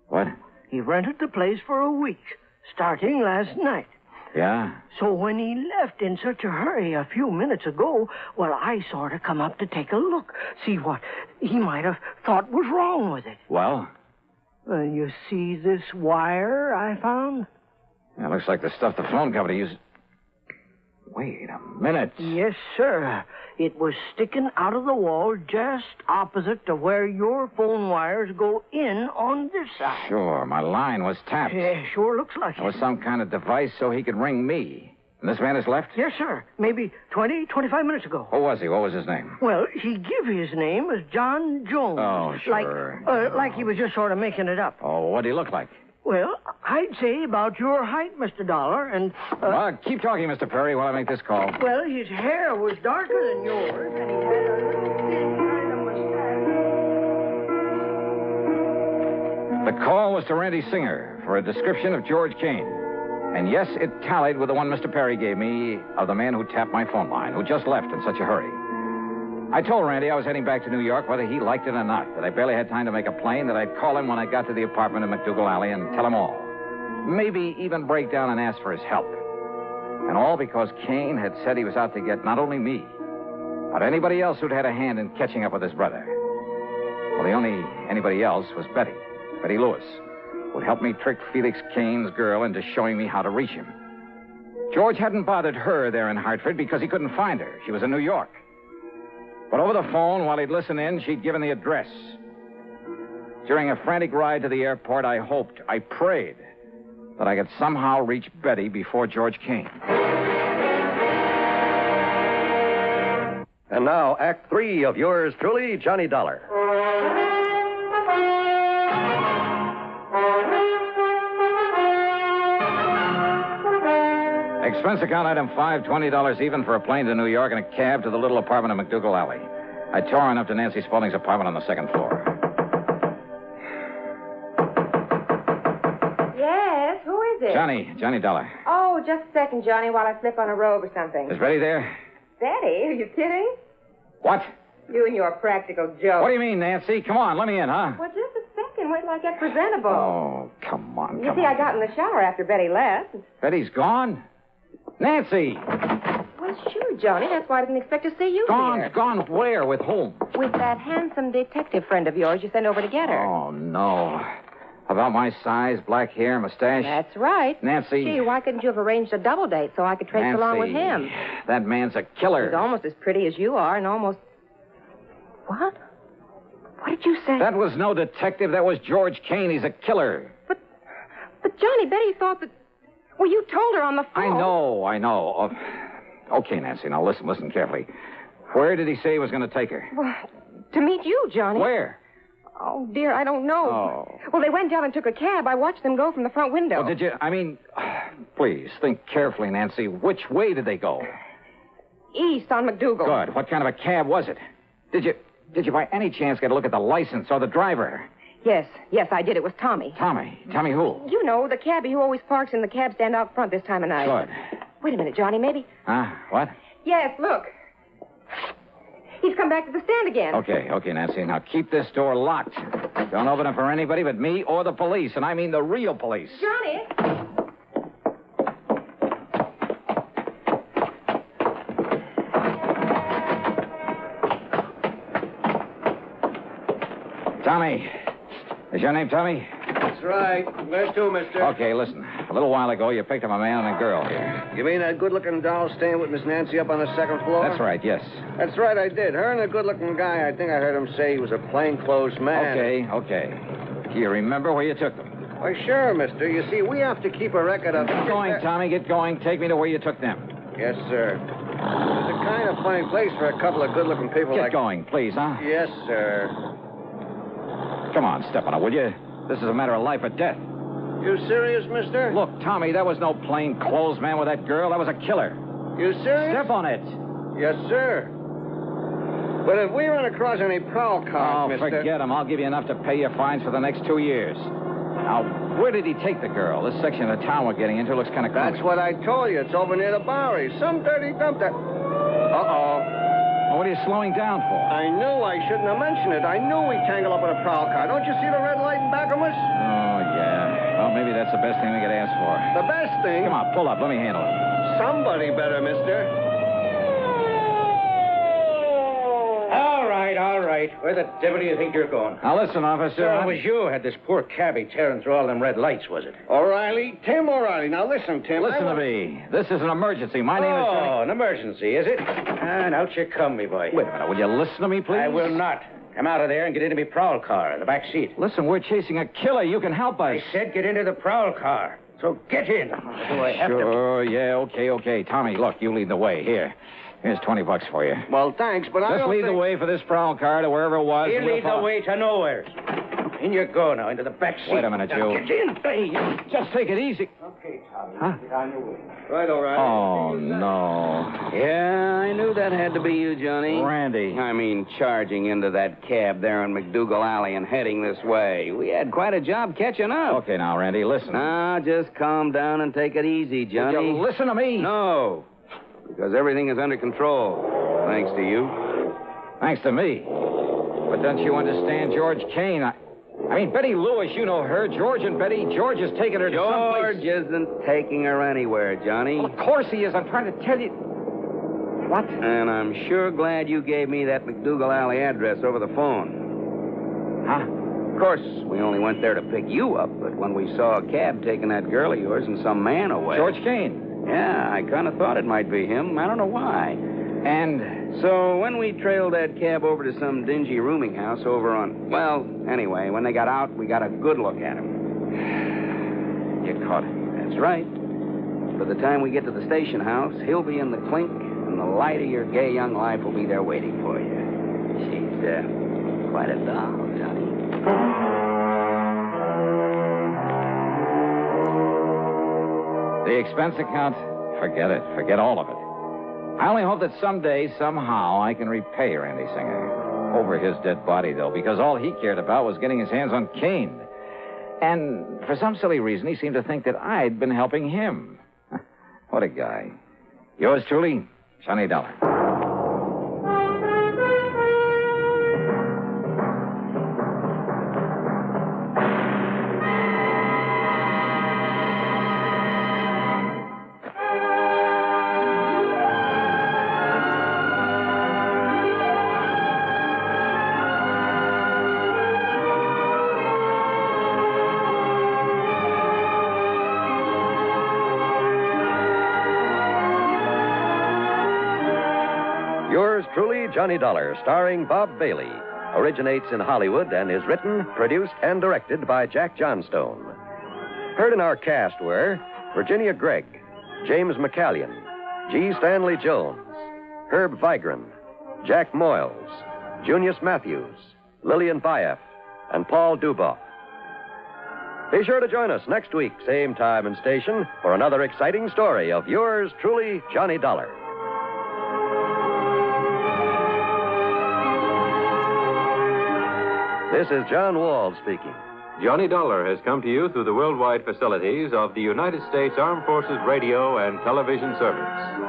What? He rented the place for a week, starting last night. Yeah? So when he left in such a hurry a few minutes ago, well, I sort of come up to take a look, see what he might have thought was wrong with it. Well? You see this wire I found? Yeah, looks like the stuff the phone company used. Wait a minute. Yes, sir. It was sticking out of the wall just opposite to where your phone wires go in on this side. Sure, my line was tapped. Yeah, sure looks like It was some kind of device so he could ring me. And this man has left? Yes, sir. Maybe 25 minutes ago. Who was he? What was his name? Well, he give his name as John Jones. Oh, sure. Like he was just sort of making it up. Oh, what did he look like? Well, I'd say about your height, Mr. Dollar, and... Well, keep talking, Mr. Perry, while I make this call. Well, his hair was darker than yours, and he had a little thin kind of mustache. The call was to Randy Singer for a description of George Kane. And yes, it tallied with the one Mr. Perry gave me of the man who tapped my phone line, who just left in such a hurry. I told Randy I was heading back to New York, whether he liked it or not, that I barely had time to make a plane, that I'd call him when I got to the apartment in McDougal Alley and tell him all. Maybe even break down and ask for his help. And all because Kane had said he was out to get not only me, but anybody else who'd had a hand in catching up with his brother. Well, the only anybody else was Betty Lewis, who'd helped me trick Felix Kane's girl into showing me how to reach him. George hadn't bothered her there in Hartford because he couldn't find her. She was in New York. But over the phone, while he'd listen in, she'd given the address. During a frantic ride to the airport, I hoped, I prayed, that I could somehow reach Betty before George came. And now, Act 3 of yours truly, Johnny Dollar. Expense account item 5, $20 even for a plane to New York and a cab to the little apartment in McDougal Alley. I tore on up to Nancy Spaulding's apartment on the second floor. Yes, who is it? Johnny Dollar. Oh, just a second, Johnny, while I slip on a robe or something. Is Betty there? Betty? Are you kidding? What? You and your practical joke. What do you mean, Nancy? Come on, let me in, huh? Well, just a second. Wait till I get presentable. Oh, come on. You see, I got in the shower after Betty left. Betty's gone? Nancy! Well, sure, Johnny. That's why I didn't expect to see you here. Gone where? With whom? With that handsome detective friend of yours you sent over to get her. Oh, no. About my size, black hair, mustache? That's right. Nancy. Gee, why couldn't you have arranged a double date so I could trace along with him? That man's a killer. He's almost as pretty as you are and almost... What? What did you say? That was no detective. That was George Kane. He's a killer. But Johnny, Betty thought that... Well, you told her on the phone. I know. Okay, Nancy, now listen carefully. Where did he say he was going to take her? Well, to meet you, Johnny. Where? Oh, dear, I don't know. Oh. Well, they went down and took a cab. I watched them go from the front window. Oh, did you? Please, think carefully, Nancy. Which way did they go? East on McDougal. Good. What kind of a cab was it? Did you by any chance get a look at the license or the driver? Yes, I did. It was Tommy. Tommy who? You know, the cabbie who always parks in the cab stand out front this time of night. Good. Wait a minute, Johnny, maybe. What? Yes, look. He's come back to the stand again. Okay, Nancy. Now keep this door locked. Don't open it for anybody but me or the police, and I mean the real police. Johnny! Tommy. Is your name Tommy? That's right. Where's to, mister? Okay, listen. A little while ago, you picked up a man and a girl here. You mean that good-looking doll staying with Miss Nancy up on the second floor? That's right, yes. That's right, I did. Her and the good-looking guy, I think I heard him say he was a plainclothes man. Okay. Do you remember where you took them? Why, sure, mister. You see, we have to keep a record of... Get going, Tommy. Get going. Take me to where you took them. Yes, sir. It's a kind of fine place for a couple of good-looking people Get going, please, huh? Yes, sir. Come on, step on it, will you? This is a matter of life or death. You serious, mister? Look, Tommy, that was no plain clothes man with that girl. That was a killer. You serious? Step on it. Yes, sir. But if we run across any prowl cars, mister... forget him. I'll give you enough to pay your fines for the next 2 years. Now, where did he take the girl? This section of town we're getting into looks kind of That's what I told you. It's over near the Bowery. Some dirty dump that... Uh-oh. Well, what are you slowing down for? I knew I shouldn't have mentioned it. I knew we'd tangle up with a prowl car. Don't you see the red light in back of us? Oh, yeah. Well, maybe that's the best thing we could ask for. The best thing? Come on, pull up. Let me handle it. Somebody better, mister. All right. Where the devil do you think you're going? Now, listen, officer. So it was you who had this poor cabbie tearing through all them red lights, was it? O'Reilly? Tim O'Reilly. Now, listen, Tim. Listen to me. This is an emergency. My name is... Oh, an emergency, is it? And out you come, me boy. Wait a minute. Will you listen to me, please? I will not. Come out of there and get into me prowl car in the back seat. Listen, we're chasing a killer. You can help us. I said get into the prowl car. So get in. Do I have to... Sure, yeah, okay. Tommy, look, you lead the way. Here's $20 for you. Well, thanks, but I Just don't lead the think... way for this prowl car to wherever it was. He'll lead the way to nowhere. In you go now, into the back seat. Wait a minute, now, Joe. Get in. Hey, just take it easy. Okay, Tommy. Huh? Get on your way. Right, O'Reilly. Oh, no. Yeah, I knew that had to be you, Johnny. Randy. I mean, charging into that cab there on McDougal Alley and heading this way. We had quite a job catching up. Okay, now, Randy, listen. Now, just calm down and take it easy, Johnny. Will you listen to me? No, because everything is under control. Thanks to you. Thanks to me. But don't you understand George Kane? I mean, Betty Lewis, you know her. George and Betty. George has taken her to George someplace... isn't taking her anywhere, Johnny. Well, of course he is. I'm trying to tell you... What? And I'm sure glad you gave me that McDougal Alley address over the phone. Huh? Of course, we only went there to pick you up, but when we saw a cab taking that girl of yours and some man away... George Kane? Yeah, I kind of thought it might be him. I don't know why. And... So when we trailed that cab over to some dingy rooming house over on... Well, anyway, when they got out, we got a good look at him. You caught him. That's right. By the time we get to the station house, he'll be in the clink, and the light of your gay young life will be there waiting for you. She's, quite a doll, Johnny. The expense account, forget it. Forget all of it. I only hope that someday, somehow, I can repay Randy Singer. Over his dead body, though, because all he cared about was getting his hands on Kane. And for some silly reason, he seemed to think that I'd been helping him. What a guy. Yours truly, Johnny Dollar. Yours truly, Johnny Dollar, starring Bob Bailey, originates in Hollywood and is written, produced, and directed by Jack Johnstone. Heard in our cast were Virginia Gregg, James McCallion, G. Stanley Jones, Herb Vigran, Jack Moyles, Junius Matthews, Lillian Bayef, and Paul Duboff. Be sure to join us next week, same time and station, for another exciting story of yours truly, Johnny Dollar. This is John Wall speaking. Johnny Dollar has come to you through the worldwide facilities of the United States Armed Forces Radio and Television Service.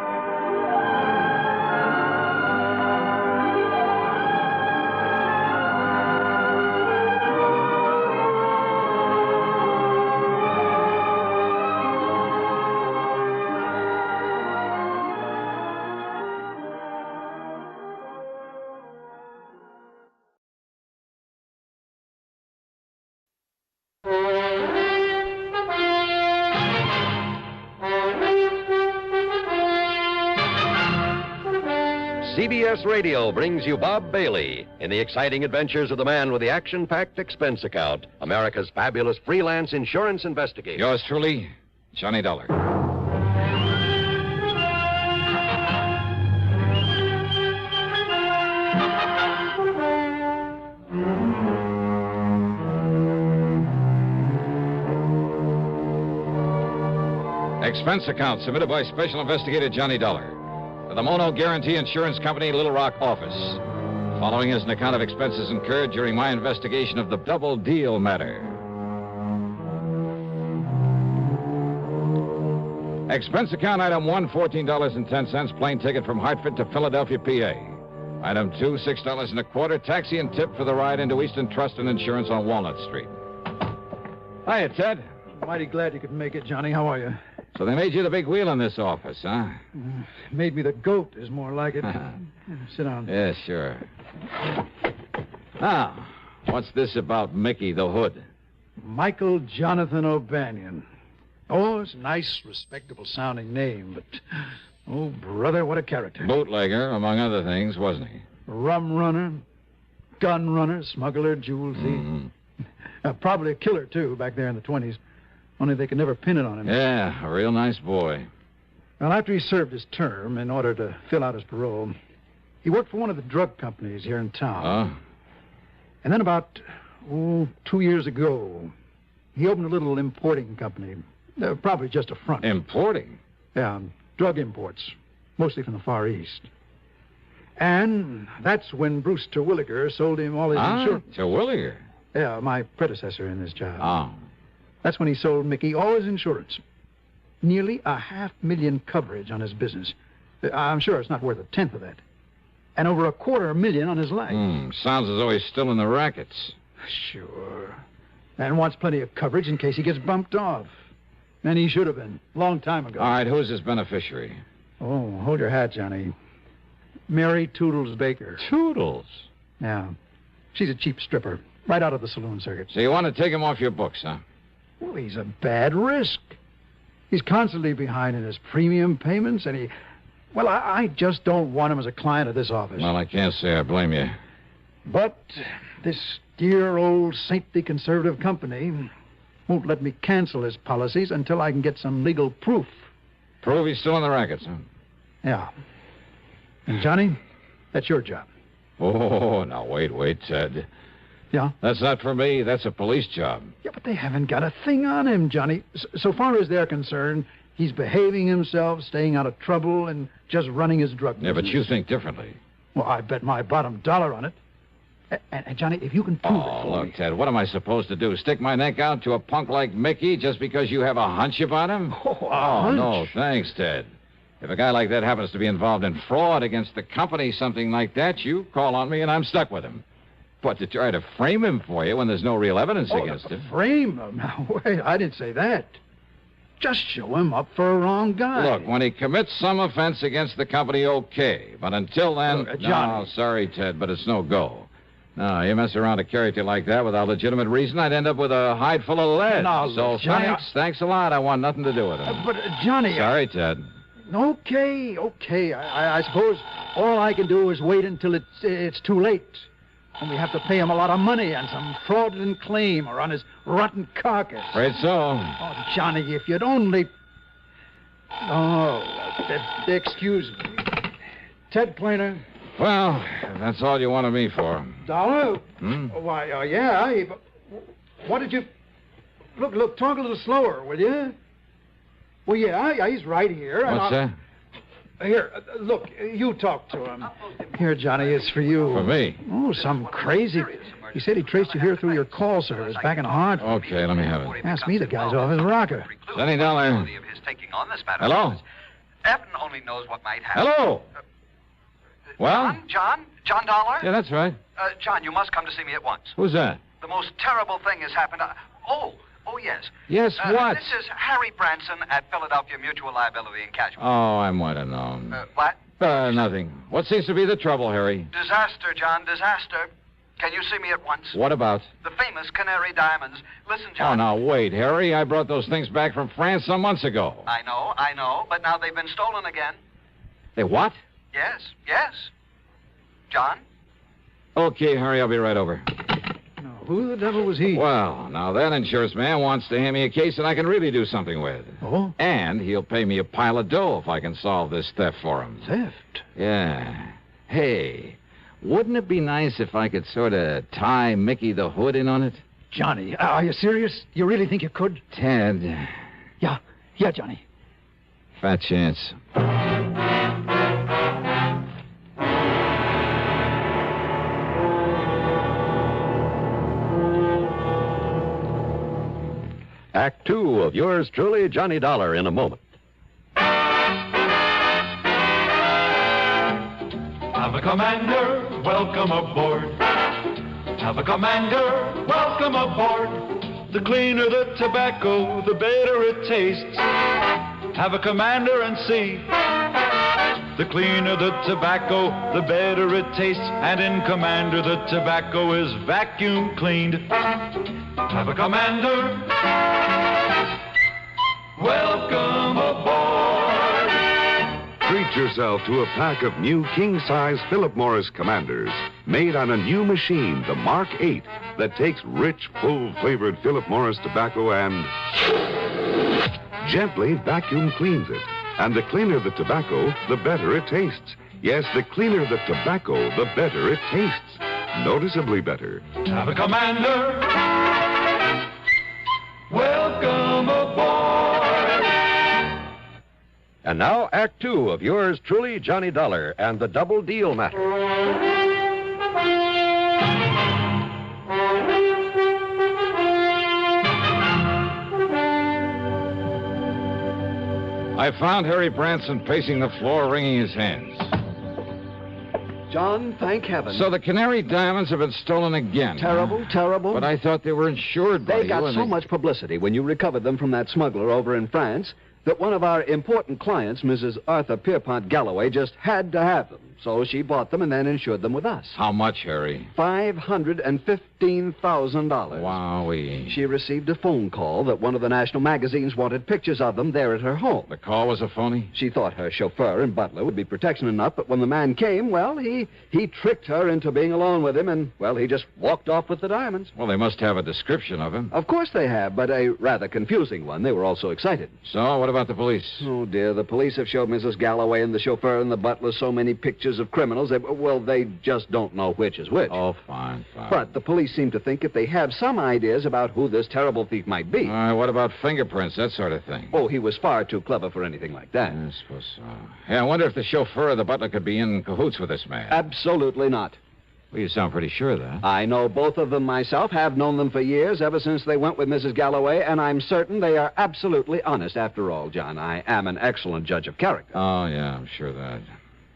CBS Radio brings you Bob Bailey in the exciting adventures of the man with the action-packed expense account, America's fabulous freelance insurance investigator. Yours truly, Johnny Dollar. Expense account submitted by Special Investigator Johnny Dollar. for the Mono Guarantee Insurance Company, Little Rock office. The following is an account of expenses incurred during my investigation of the double deal matter. Expense account item 1, $14.10, plane ticket from Hartford to Philadelphia, PA. Item 2, $6.25, taxi and tip for the ride into Eastern Trust and Insurance on Walnut Street. Hiya, Ted. Mighty glad you could make it, Johnny. How are you? So they made you the big wheel in this office, huh? Made me the goat is more like it. Sit down. Yeah, sure. Now, what's this about Mickey the Hood? Michael Jonathan O'Banion. Oh, it's a nice, respectable-sounding name, but... Oh, brother, what a character. Bootlegger, among other things, wasn't he? Rum runner, gun runner, smuggler, jewel thief. Probably a killer, too, back there in the 20s. Only they could never pin it on him. Yeah, a real nice boy. Well, after he served his term, in order to fill out his parole, he worked for one of the drug companies here in town. Oh? And then about, 2 years ago, he opened a little importing company. Probably just a front. Importing? Yeah, drug imports, mostly from the Far East. And that's when Bruce Terwilliger sold him all his insurance. Terwilliger? Yeah, my predecessor in this job. Oh. That's when he sold Mickey all his insurance. Nearly $500,000 coverage on his business. I'm sure it's not worth a tenth of that. And over $250,000 on his life. Sounds as though he's still in the rackets. Sure. And wants plenty of coverage in case he gets bumped off. And he should have been, long time ago. All right, who's his beneficiary? Oh, hold your hat, Johnny. Mary Toodles Baker. Toodles? Yeah. She's a cheap stripper, right out of the saloon circuit. So you want to take him off your books, huh? Well, he's a bad risk. He's constantly behind in his premium payments, and Well, I just don't want him as a client of this office. Well, I can't say I blame you. But this dear old saintly conservative company won't let me cancel his policies until I can get some legal proof. Prove he's still in the rackets, huh? Yeah. And, Johnny, that's your job. Oh, now, wait, Ted. Yeah? That's not for me. That's a police job. Yeah, but they haven't got a thing on him, Johnny. So far as they're concerned, he's behaving himself, staying out of trouble, and just running his drug business. Yeah, but you think differently. Well, I bet my bottom dollar on it. And Johnny, if you can prove it for me... Look, Ted, what am I supposed to do? Stick my neck out to a punk like Mickey just because you have a hunch about him? Hunch? No, thanks, Ted. If a guy like that happens to be involved in fraud against the company, something like that, you call on me and I'm stuck with him. But to try to frame him for you when there's no real evidence against him... Frame him? Now, wait, I didn't say that. Just show him up for a wrong guy. Look, when he commits some offense against the company, okay. But until then... Look, Johnny... No, sorry, Ted, but it's no go. No, you mess around a character like that without legitimate reason, I'd end up with a hide full of lead. No, so Johnny, thanks a lot. I want nothing to do with him. But, Johnny... Sorry, Ted. Okay. I suppose all I can do is wait until it's too late. And we have to pay him a lot of money on some fraudulent claim or on his rotten carcass. Afraid so. Oh, Johnny, if you'd only... Oh, excuse me. Ted Plainer. Well, that's all you wanted me for. Dollar? Hmm? Why, yeah. What did you... Look, talk a little slower, will you? Well, yeah, he's right here. What's that? Here, look, you talk to him. Here, Johnny, it's for you. For me? Oh, some crazy... He said he traced you here through your call service back in Hartford. Okay, let me have it. Ask me, the guy's off his rocker. $20. Hello? Evan only knows what might happen. Hello? Well? John Dollar? Yeah, that's right. John, you must come to see me at once. Who's that? The most terrible thing has happened. Oh, yes. Yes, what? This is Harry Branson at Philadelphia Mutual Liability and Casualty. Oh, I might have known. What? Nothing. What seems to be the trouble, Harry? Disaster, John, disaster. Can you see me at once? What about? The famous Canary diamonds. Listen, John. Oh, now, wait, Harry. I brought those things back from France some months ago. I know, but now they've been stolen again. They what? Yes. John? Okay, Harry, I'll be right over. Now, who the devil was he? Well, now that insurance man wants to hand me a case that I can really do something with. Oh? And he'll pay me a pile of dough if I can solve this theft for him. Theft? Yeah. Hey, wouldn't it be nice if I could sort of tie Mickey the Hood in on it? Johnny, are you serious? You really think you could? Ted. Yeah, Johnny. Fat chance. of yours truly, Johnny Dollar, in a moment. Have a commander, welcome aboard. Have a commander, welcome aboard. The cleaner the tobacco, the better it tastes. Have a commander and see. The cleaner the tobacco, the better it tastes. And in Commander, the tobacco is vacuum cleaned. Have a commander, welcome aboard. Treat yourself to a pack of new king-size Philip Morris Commanders, made on a new machine, the Mark 8, that takes rich, full-flavored Philip Morris tobacco and gently vacuum cleans it. And the cleaner the tobacco, the better it tastes. Yes, the cleaner the tobacco, the better it tastes. Noticeably better. Have a commander, welcome aboard. And now, Act Two of yours truly, Johnny Dollar, and the Double Deal Matter. I found Harry Branson pacing the floor, wringing his hands. John, thank heaven. So the Canary diamonds have been stolen again. Terrible, terrible. But I thought they were insured by you. They got so much publicity when you recovered them from that smuggler over in France that one of our important clients, Mrs. Arthur Pierpont Galloway, just had to have them. So she bought them and then insured them with us. How much, Harry? $515,000. Wowee. She received a phone call that one of the national magazines wanted pictures of them there at her home. The call was a phony? She thought her chauffeur and butler would be protection enough, but when the man came, well, he tricked her into being alone with him, and, well, he just walked off with the diamonds. Well, they must have a description of him. Of course they have, but a rather confusing one. They were all so excited. So, what about the police? Oh, dear, the police have showed Mrs. Galloway and the chauffeur and the butler so many pictures of criminals. They just don't know which is which. Oh, fine. But the police seem to think if they have some ideas about who this terrible thief might be. What about fingerprints, that sort of thing? Oh, he was far too clever for anything like that. I suppose so. Hey, I wonder if the chauffeur or the butler could be in cahoots with this man. Absolutely not. Well, you sound pretty sure of that. I know both of them myself, have known them for years, ever since they went with Mrs. Galloway, and I'm certain they are absolutely honest. After all, John, I am an excellent judge of character. Oh, yeah, I'm sure of that.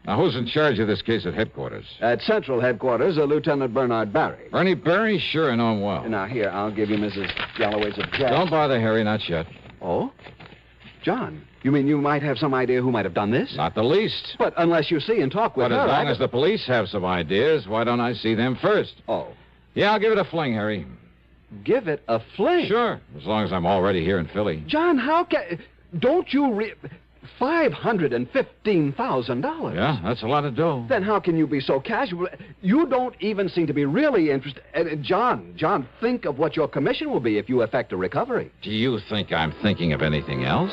Now, who's in charge of this case at headquarters? At Central Headquarters, Lieutenant Bernard Barry. Bernie Barry? Sure, I know him well. Now, here, I'll give you Mrs. Galloway's address. Don't bother, Harry, not yet. Oh? John, you mean you might have some idea who might have done this? Not the least. But unless you see and talk with her... But as long as the police have some ideas, why don't I see them first? Oh. Yeah, I'll give it a fling, Harry. Give it a fling? Sure, as long as I'm already here in Philly. John, how can... Don't you... $515,000. Yeah, that's a lot of dough. Then how can you be so casual? You don't even seem to be really interested. John, think of what your commission will be if you effect a recovery. Do you think I'm thinking of anything else?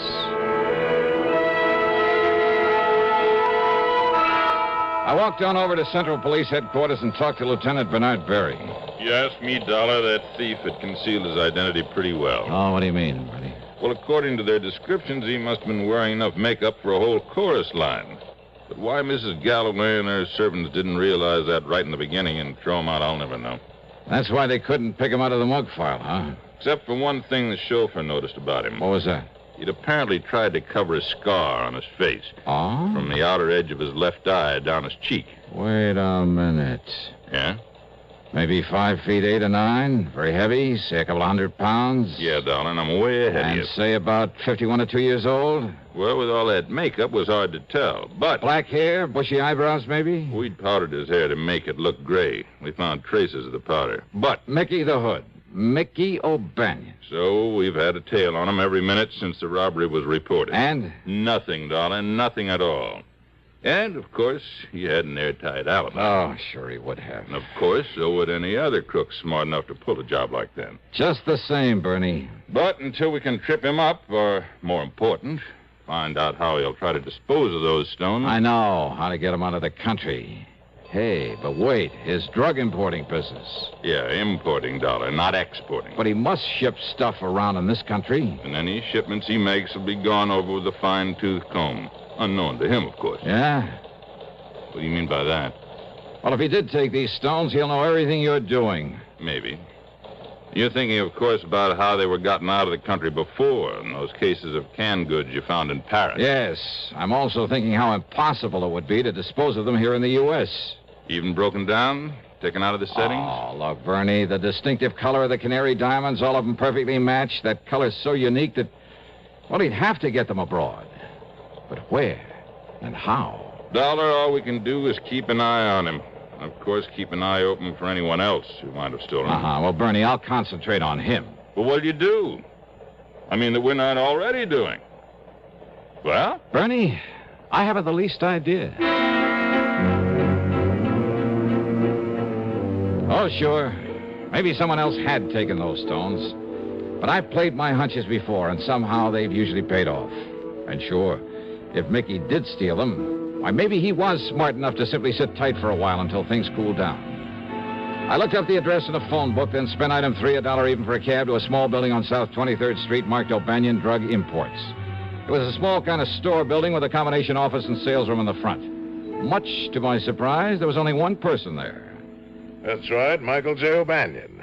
I walked on over to Central Police Headquarters and talked to Lieutenant Bernard Barry. You asked me, Dollar, that thief had concealed his identity pretty well. Oh, what do you mean, Bertie? Well, according to their descriptions, he must have been wearing enough makeup for a whole chorus line. But why Mrs. Galloway and her servants didn't realize that right in the beginning and throw him out, I'll never know. That's why they couldn't pick him out of the mug file, huh? Except for one thing the chauffeur noticed about him. What was that? He'd apparently tried to cover a scar on his face. Oh? From the outer edge of his left eye down his cheek. Wait a minute. Yeah? Maybe 5 feet 8 or 9. Very heavy, say a couple of 100 pounds. Yeah, darling, I'm way ahead of you. And say about 51 or 2 years old? Well, with all that makeup, it was hard to tell, but... Black hair, bushy eyebrows, maybe? We'd powdered his hair to make it look gray. We found traces of the powder. But... Mickey the Hood. Mickey O'Banion. So we've had a tail on him every minute since the robbery was reported. And? Nothing, darling, nothing at all. And, of course, he had an airtight alibi. Oh, sure he would have. And, of course, so would any other crook smart enough to pull a job like that. Just the same, Bernie. But until we can trip him up, or, more important, find out how he'll try to dispose of those stones... I know how to get him out of the country. Hey, but wait, his drug importing business. Yeah, importing, Dollar, not exporting. But he must ship stuff around in this country. And any shipments he makes will be gone over with a fine-tooth comb. Unknown to him, of course. Yeah? What do you mean by that? Well, if he did take these stones, he'll know everything you're doing. Maybe. You're thinking, of course, about how they were gotten out of the country before, in those cases of canned goods you found in Paris. Yes. I'm also thinking how impossible it would be to dispose of them here in the U.S. Even broken down? Taken out of the settings? Oh, look, Bernie, the distinctive color of the canary diamonds, all of them perfectly matched. That color's so unique that, well, he'd have to get them abroad. But where and how? Dollar, all we can do is keep an eye on him. Of course, keep an eye open for anyone else who might have stolen them. Well, Bernie, I'll concentrate on him. Well, what'll you do? I mean, that we're not already doing. Well? Bernie, I haven't the least idea. Oh, sure. Maybe someone else had taken those stones. But I've played my hunches before, and somehow they've usually paid off. And sure, if Mickey did steal them, why, maybe he was smart enough to simply sit tight for a while until things cooled down. I looked up the address in a phone book, then spent item 3, $1 even for a cab to a small building on South 23rd Street marked O'Banion Drug Imports. It was a small kind of store building with a combination office and sales room in the front. Much to my surprise, there was only one person there. That's right, Michael J. O'Banion.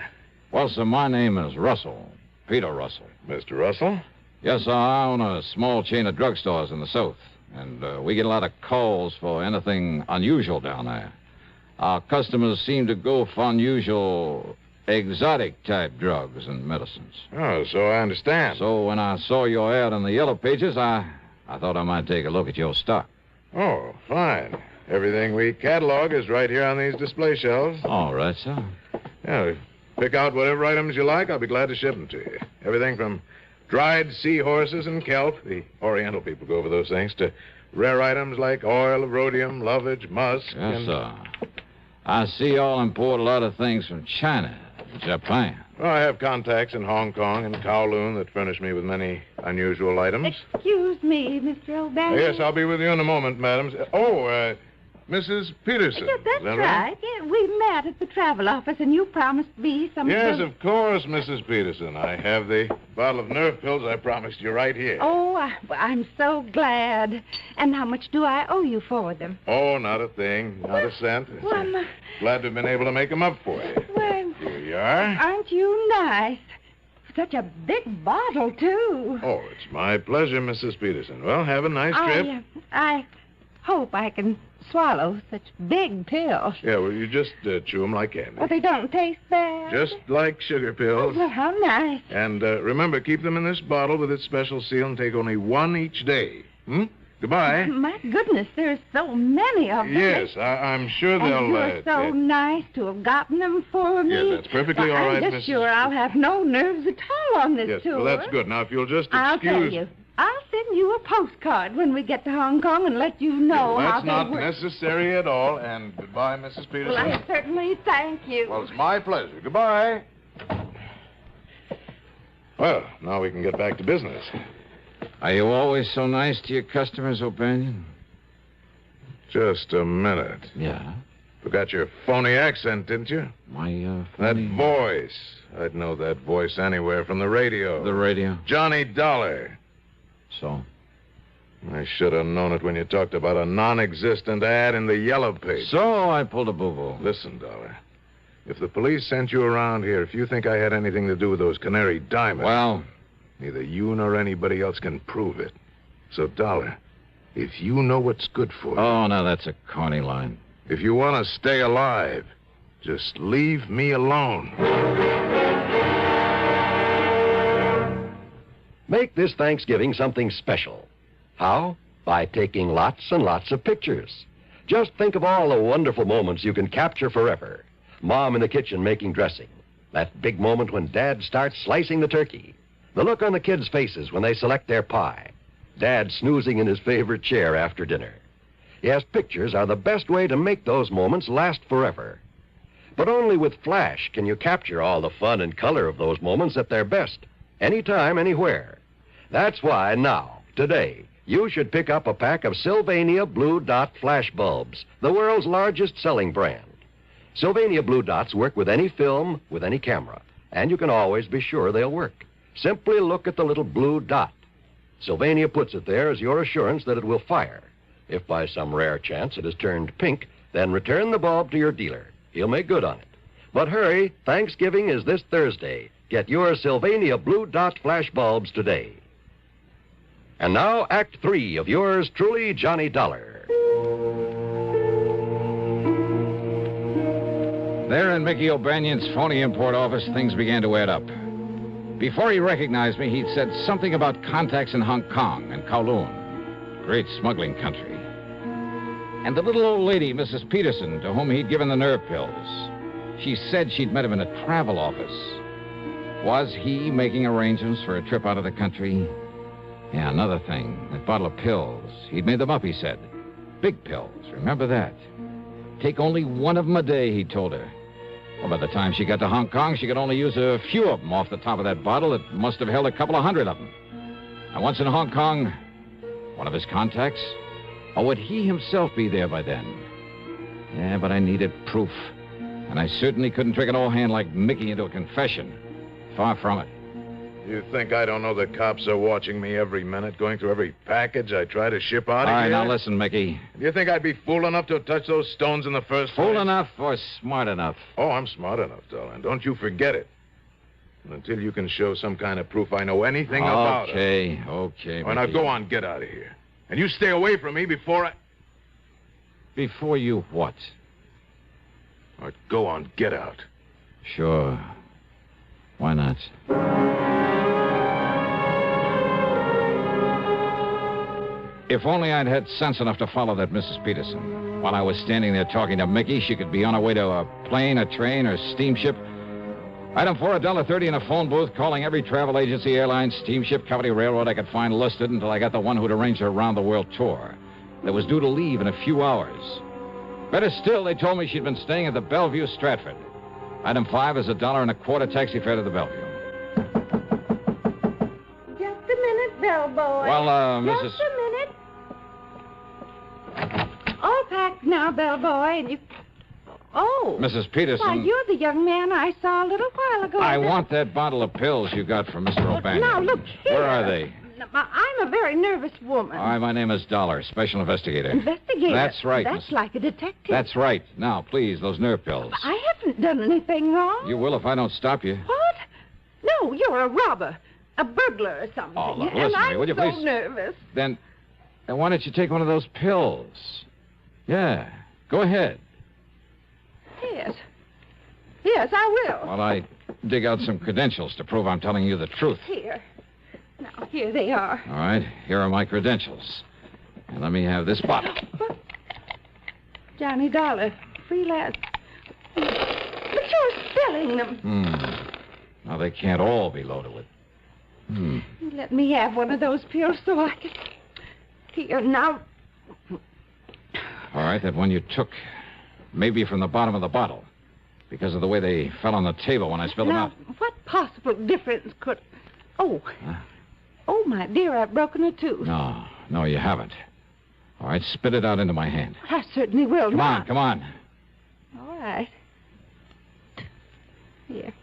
Well, sir, my name is Russell. Peter Russell. Mr. Russell? Yes, sir, I own a small chain of drugstores in the South. And we get a lot of calls for anything unusual down there. Our customers seem to go for unusual, exotic-type drugs and medicines. Oh, so I understand. So when I saw your ad in the Yellow Pages, I thought I might take a look at your stock. Oh, fine. Everything we catalog is right here on these display shelves. All right, sir. Yeah, pick out whatever items you like. I'll be glad to ship them to you. Everything from dried seahorses and kelp, the Oriental people go for those things, to rare items like oil of rhodium, lovage, musk. Yes, sir. I see y'all import a lot of things from China, Japan. Well, I have contacts in Hong Kong and Kowloon that furnish me with many unusual items. Excuse me, Mr. O'Banion. Yes, I'll be with you in a moment, madam. Mrs. Peterson. Yes, that's right. Yeah, we met at the travel office, and you promised me some Yes, of those... of course, Mrs. Peterson. I have the bottle of nerve pills I promised you right here. Oh, I'm so glad. And how much do I owe you for them? Oh, not a thing. Not a cent. Well, Glad to have been able to make them up for you. Well, Here you are. aren't you nice? Such a big bottle, too. Oh, it's my pleasure, Mrs. Peterson. Well, have a nice trip. I hope I can swallow such big pills. Yeah, well, you just chew them like candy. Well, they don't taste bad. Just like sugar pills. Oh, well, how nice. And remember, keep them in this bottle with its special seal and take only one each day. Goodbye. My goodness, there's so many of them. Yes, I'm sure they'll... And you're so nice to have gotten them for me. Yes, that's perfectly all right, I'm just sure I'll have no nerves at all on this Yes, tour. well, that's good. Now, if you'll just excuse... I'll tell you. I'll send you a postcard when we get to Hong Kong and let you know how That's they not work. necessary at all. And goodbye, Mrs. Peterson. Well, I certainly thank you. Well, it's my pleasure. Goodbye. Well, now we can get back to business. Are you always so nice to your customers, O'Banion? Just a minute. Yeah? Forgot your phony accent, didn't you? My, That voice. I'd know that voice anywhere from the radio. The radio? Johnny Dollar. So? I should have known it when you talked about a non-existent ad in the Yellow Page. So I pulled a boo-boo. Listen, Dollar. If the police sent you around here, if you think I had anything to do with those canary diamonds... Well... Neither you nor anybody else can prove it. So, Dollar, if you know what's good for you... Oh, now that's a corny line. If you want to stay alive, just leave me alone. Make this Thanksgiving something special. How? By taking lots and lots of pictures. Just think of all the wonderful moments you can capture forever. Mom in the kitchen making dressing. That big moment when Dad starts slicing the turkey. The look on the kids' faces when they select their pie. Dad snoozing in his favorite chair after dinner. Yes, pictures are the best way to make those moments last forever. But only with flash can you capture all the fun and color of those moments at their best. Anytime, anywhere. That's why now, today, you should pick up a pack of Sylvania Blue Dot flash bulbs, the world's largest selling brand. Sylvania Blue Dots work with any film, with any camera, and you can always be sure they'll work. Simply look at the little blue dot. Sylvania puts it there as your assurance that it will fire. If by some rare chance it has turned pink, then return the bulb to your dealer. He'll make good on it. But hurry, Thanksgiving is this Thursday. Get your Sylvania Blue Dot flash bulbs today. And now, Act 3 of yours truly, Johnny Dollar. There in Mickey O'Banion's phony import office, things began to add up. Before he recognized me, he'd said something about contacts in Hong Kong and Kowloon, great smuggling country. And the little old lady, Mrs. Peterson, to whom he'd given the nerve pills. She said she'd met him in a travel office. Was he making arrangements for a trip out of the country? Yeah, another thing, that bottle of pills. He'd made them up, he said. Big pills, remember that? Take only one of them a day, he told her. Well, by the time she got to Hong Kong, she could only use a few of them off the top of that bottle. It must have held a couple of hundred of them. And once in Hong Kong, one of his contacts? Or would he himself be there by then? Yeah, but I needed proof. And I certainly couldn't trick an old hand like Mickey into a confession. Far from it. You think I don't know the cops are watching me every minute, going through every package I try to ship out of here? All right, now listen, Mickey. Do you think I'd be fool enough to touch those stones in the first place? Fool enough or smart enough? Oh, I'm smart enough, darling. Don't you forget it. And until you can show some kind of proof I know anything about it. Okay, All right, now go on, get out of here. And you stay away from me before I... Before you what? All right, go on, get out. Sure. Why not? If only I'd had sense enough to follow that Mrs. Peterson. While I was standing there talking to Mickey, she could be on her way to a plane, a train, or steamship. Item 4, $1.30 in a phone booth, calling every travel agency, airline, steamship, company, railroad I could find listed until I got the one who'd arranged her round-the-world tour. That was due to leave in a few hours. Better still, they told me she'd been staying at the Bellevue, Stratford. Item 5 is $1.25 taxi fare to the Bellevue. Just a minute, bellboy. Well, Mrs. Just a minute. All packed now, bellboy, and you... Oh. Mrs. Peterson. Why, you're the young man I saw a little while ago. I want that bottle of pills you got from Mr. O'Banion. Now, look here. Where are they? I'm a very nervous woman. All right, my name is Dollar, special investigator. Investigator? That's right. That's like a detective. That's right. Now, please, those nerve pills. I haven't done anything wrong. You will if I don't stop you. What? No, you're a robber, a burglar or something. Oh, look, and listen to me, I'm will you so please? Nervous. Then why don't you take one of those pills? Yeah, go ahead. Yes. Yes, I will. While I dig out some credentials to prove I'm telling you the truth. Here. Now, here they are. All right, here are my credentials. And let me have this bottle. What? Johnny Dollar, freelance. But you're selling them. Now, they can't all be loaded with. Let me have one of those pills so I can... Here, now... All right, that one you took. Maybe from the bottom of the bottle. Because of the way they fell on the table when I spilled them out. What possible difference could... Oh. Huh? Oh, my dear, I've broken a tooth. No, you haven't. All right, spit it out into my hand. I certainly will. Come on. All right. Here.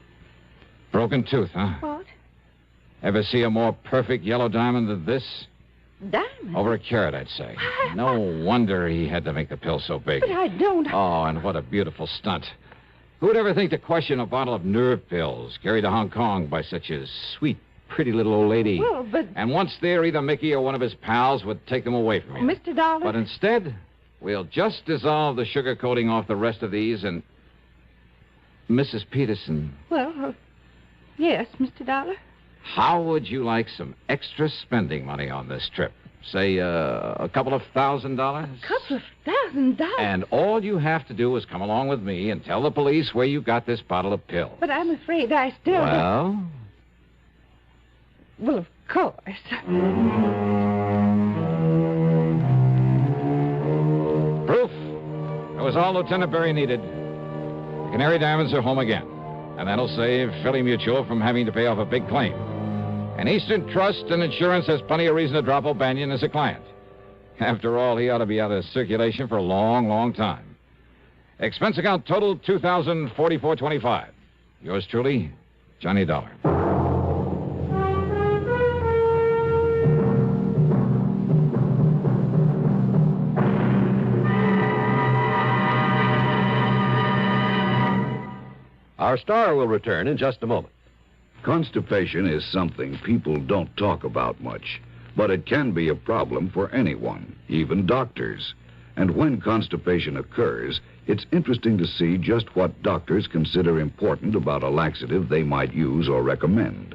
Broken tooth, huh? What? Ever see a more perfect yellow diamond than this? Diamond? Over a carat, I'd say. No wonder he had to make the pill so big. But I don't... Oh, and what a beautiful stunt. Who'd ever think to question a bottle of nerve pills carried to Hong Kong by such a sweet, pretty little old lady? Well, but... And once there, either Mickey or one of his pals would take them away from him. Mr. Dollar? But instead, we'll just dissolve the sugar coating off the rest of these and... Mrs. Peterson. Well, yes, Mr. Dollar. How would you like some extra spending money on this trip? Say, a couple of $1,000? A couple of $1,000? And all you have to do is come along with me and tell the police where you got this bottle of pills. But I'm afraid I still... Well? Well, of course. Proof. That was all Lieutenant Berry needed. The Canary diamonds are home again. And that'll save Philly Mutual from having to pay off a big claim. And Eastern Trust and Insurance has plenty of reason to drop O'Banion as a client. After all, he ought to be out of circulation for a long, long time. Expense account total $2,044.25. Yours truly, Johnny Dollar. Our star will return in just a moment. Constipation is something people don't talk about much, but it can be a problem for anyone, even doctors. And when constipation occurs, it's interesting to see just what doctors consider important about a laxative they might use or recommend.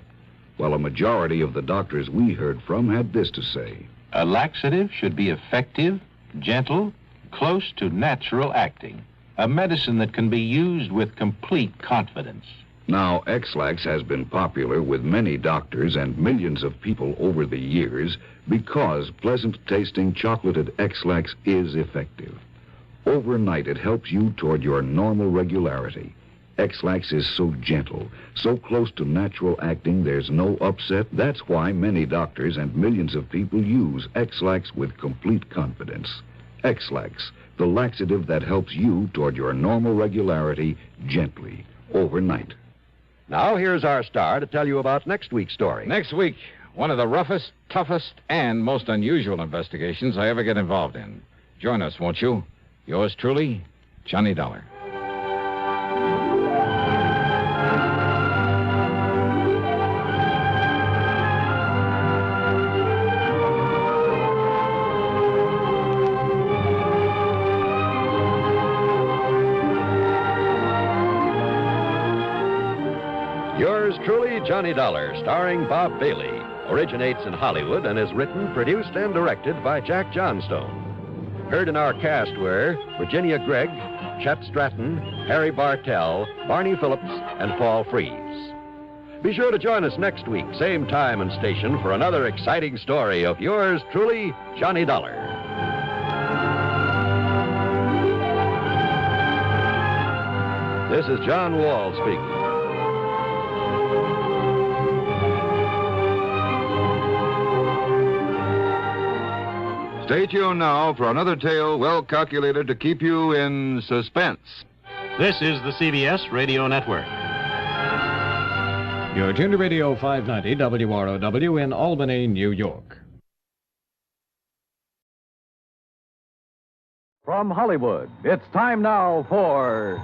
Well, a majority of the doctors we heard from had this to say. A laxative should be effective, gentle, close to natural acting. A medicine that can be used with complete confidence. Now, X-Lax has been popular with many doctors and millions of people over the years because pleasant-tasting chocolated X-Lax is effective. Overnight, it helps you toward your normal regularity. X-Lax is so gentle, so close to natural acting, there's no upset. That's why many doctors and millions of people use X-Lax with complete confidence. X-Lax, the laxative that helps you toward your normal regularity gently, overnight. Now, here's our star to tell you about next week's story. Next week, one of the roughest, toughest, and most unusual investigations I ever get involved in. Join us, won't you? Yours truly, Johnny Dollar. Yours truly, Johnny Dollar, starring Bob Bailey, originates in Hollywood and is written, produced, and directed by Jack Johnstone. Heard in our cast were Virginia Gregg, Chet Stratton, Harry Bartell, Barney Phillips, and Paul Frees. Be sure to join us next week, same time and station, for another exciting story of yours truly, Johnny Dollar. This is John Wall speaking. Stay tuned now for another tale well calculated to keep you in suspense. This is the CBS Radio Network. You're tuned to Radio 590 WROW in Albany, New York. From Hollywood, it's time now for...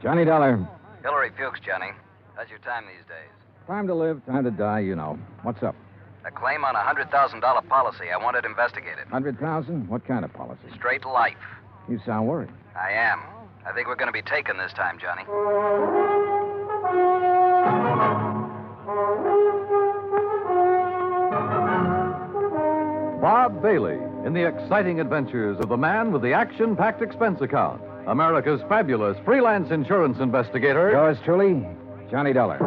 Johnny Dollar. Hillary Fuchs, Johnny. How's your time these days? Time to live, time to die, you know. What's up? A claim on a $100,000 policy. I want it investigated. 100,000? What kind of policy? Straight life. You sound worried. I am. I think we're going to be taken this time, Johnny. Bob Bailey in the exciting adventures of the man with the action-packed expense account. America's fabulous freelance insurance investigator. Yours truly, Johnny Dollar.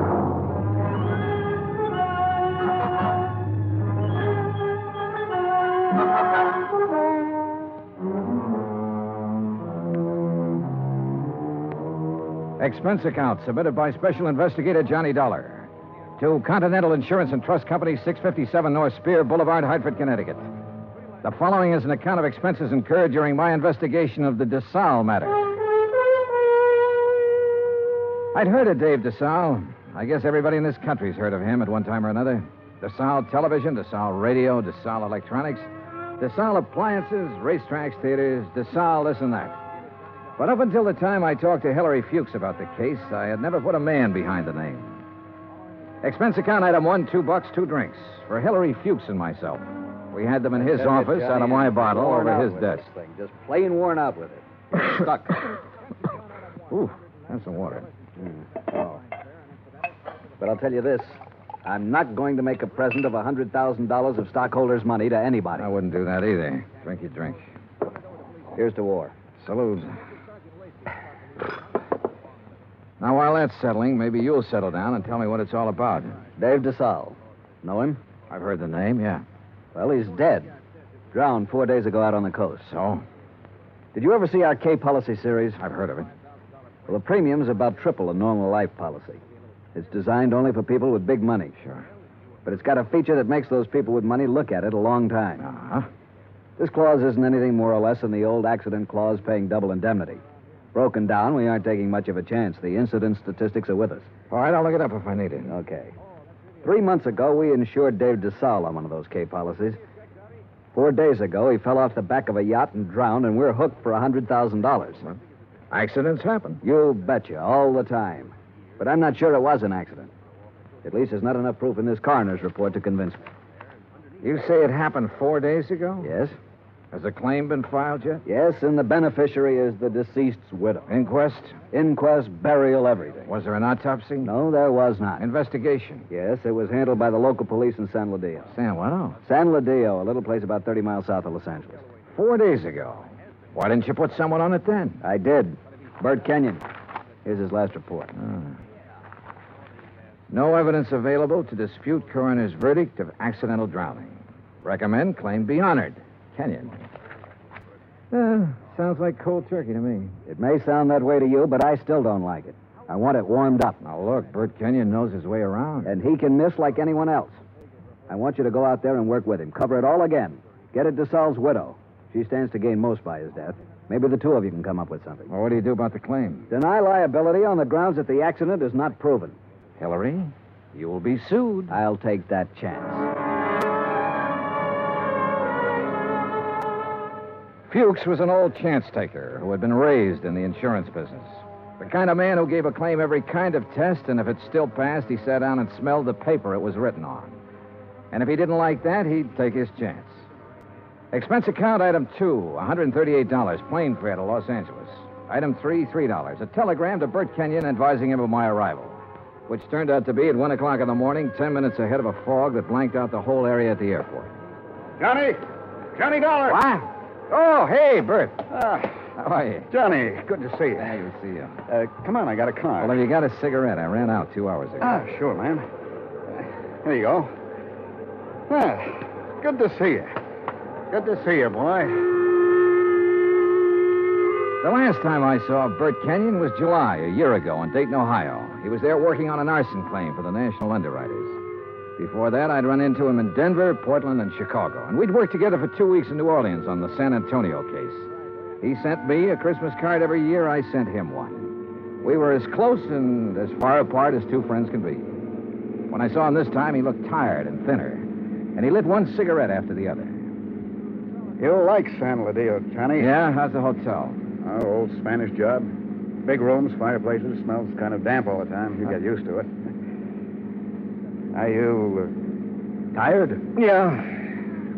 Expense account submitted by Special Investigator Johnny Dollar to Continental Insurance and Trust Company, 657 North Spear Boulevard, Hartford, Connecticut. The following is an account of expenses incurred during my investigation of the DeSalle matter. I'd heard of Dave DeSalle. I guess everybody in this country's heard of him at one time or another. DeSalle Television, DeSalle Radio, DeSalle Electronics, DeSalle Appliances, racetracks, theaters, DeSalle this and that. But up until the time I talked to Hillary Fuchs about the case, I had never put a man behind the name. Expense account item 1, $2, 2 drinks for Hillary Fuchs and myself. We had them in his office out of my bottle over his desk. Just plain worn out with it. Stuck. Ooh, that's some water. Oh. But I'll tell you this. I'm not going to make a present of $100,000 of stockholders' money to anybody. I wouldn't do that either. Drink your drink. Here's to war. Salute. Now, while that's settling, maybe you'll settle down and tell me what it's all about. Dave DeSalle. Know him? I've heard the name, yeah. Well, he's dead. Drowned 4 days ago out on the coast. So? Did you ever see our K policy series? I've heard of it. Well, the premium's about triple a normal life policy. It's designed only for people with big money. Sure. But it's got a feature that makes those people with money look at it a long time. Uh-huh. This clause isn't anything more or less than the old accident clause paying double indemnity. Broken down, we aren't taking much of a chance. The incident statistics are with us. All right, I'll look it up if I need it. Okay. 3 months ago, we insured Dave DeSalle on one of those K policies. 4 days ago, he fell off the back of a yacht and drowned, and we're hooked for $100,000. What? Accidents happen. You betcha, all the time. But I'm not sure it was an accident. At least there's not enough proof in this coroner's report to convince me. You say it happened 4 days ago? Yes? Has a claim been filed yet? Yes, and the beneficiary is the deceased's widow. Inquest? Inquest, burial, everything. Was there an autopsy? No, there was not. Investigation? Yes, it was handled by the local police in San Ladillo. San what? San Ladillo, a little place about 30 miles south of Los Angeles. 4 days ago. Why didn't you put someone on it then? I did. Bert Kenyon. Here's his last report. No evidence available to dispute coroner's verdict of accidental drowning. Recommend claim be honored. Kenyon. Sounds like cold turkey to me. It may sound that way to you, but I still don't like it. I want it warmed up. Now, look, Bert Kenyon knows his way around. And he can miss like anyone else. I want you to go out there and work with him. Cover it all again. Get it to Saul's widow. She stands to gain most by his death. Maybe the two of you can come up with something. Well, what do you do about the claim? Deny liability on the grounds that the accident is not proven. Hillary, you will be sued. I'll take that chance. Fuchs was an old chance taker who had been raised in the insurance business. The kind of man who gave a claim every kind of test, and if it still passed, he sat down and smelled the paper it was written on. And if he didn't like that, he'd take his chance. Expense account item 2, $138, plane fare to Los Angeles. Item 3, $3. A telegram to Bert Kenyon advising him of my arrival, which turned out to be at 1 o'clock in the morning, 10 minutes ahead of a fog that blanked out the whole area at the airport. Johnny Dollar. What? Oh, hey, Bert. How are you? Johnny, good to see you. Yeah, good to see you. Come on, I got a car. Well, have you got a cigarette? I ran out 2 hours ago. Sure, man. Here you go. Good to see you. Good to see you, boy. The last time I saw Bert Kenyon was July, a year ago, in Dayton, Ohio. He was there working on an arson claim for the National Underwriters. Before that, I'd run into him in Denver, Portland, and Chicago. And we'd worked together for 2 weeks in New Orleans on the San Antonio case. He sent me a Christmas card every year. I sent him one. We were as close and as far apart as two friends can be. When I saw him this time, he looked tired and thinner. And he lit one cigarette after the other. You'll like San Ladillo, Johnny. Yeah? How's the hotel? Oh, old Spanish job. Big rooms, fireplaces, smells kind of damp all the time. You get used to it. Are you tired? Yeah.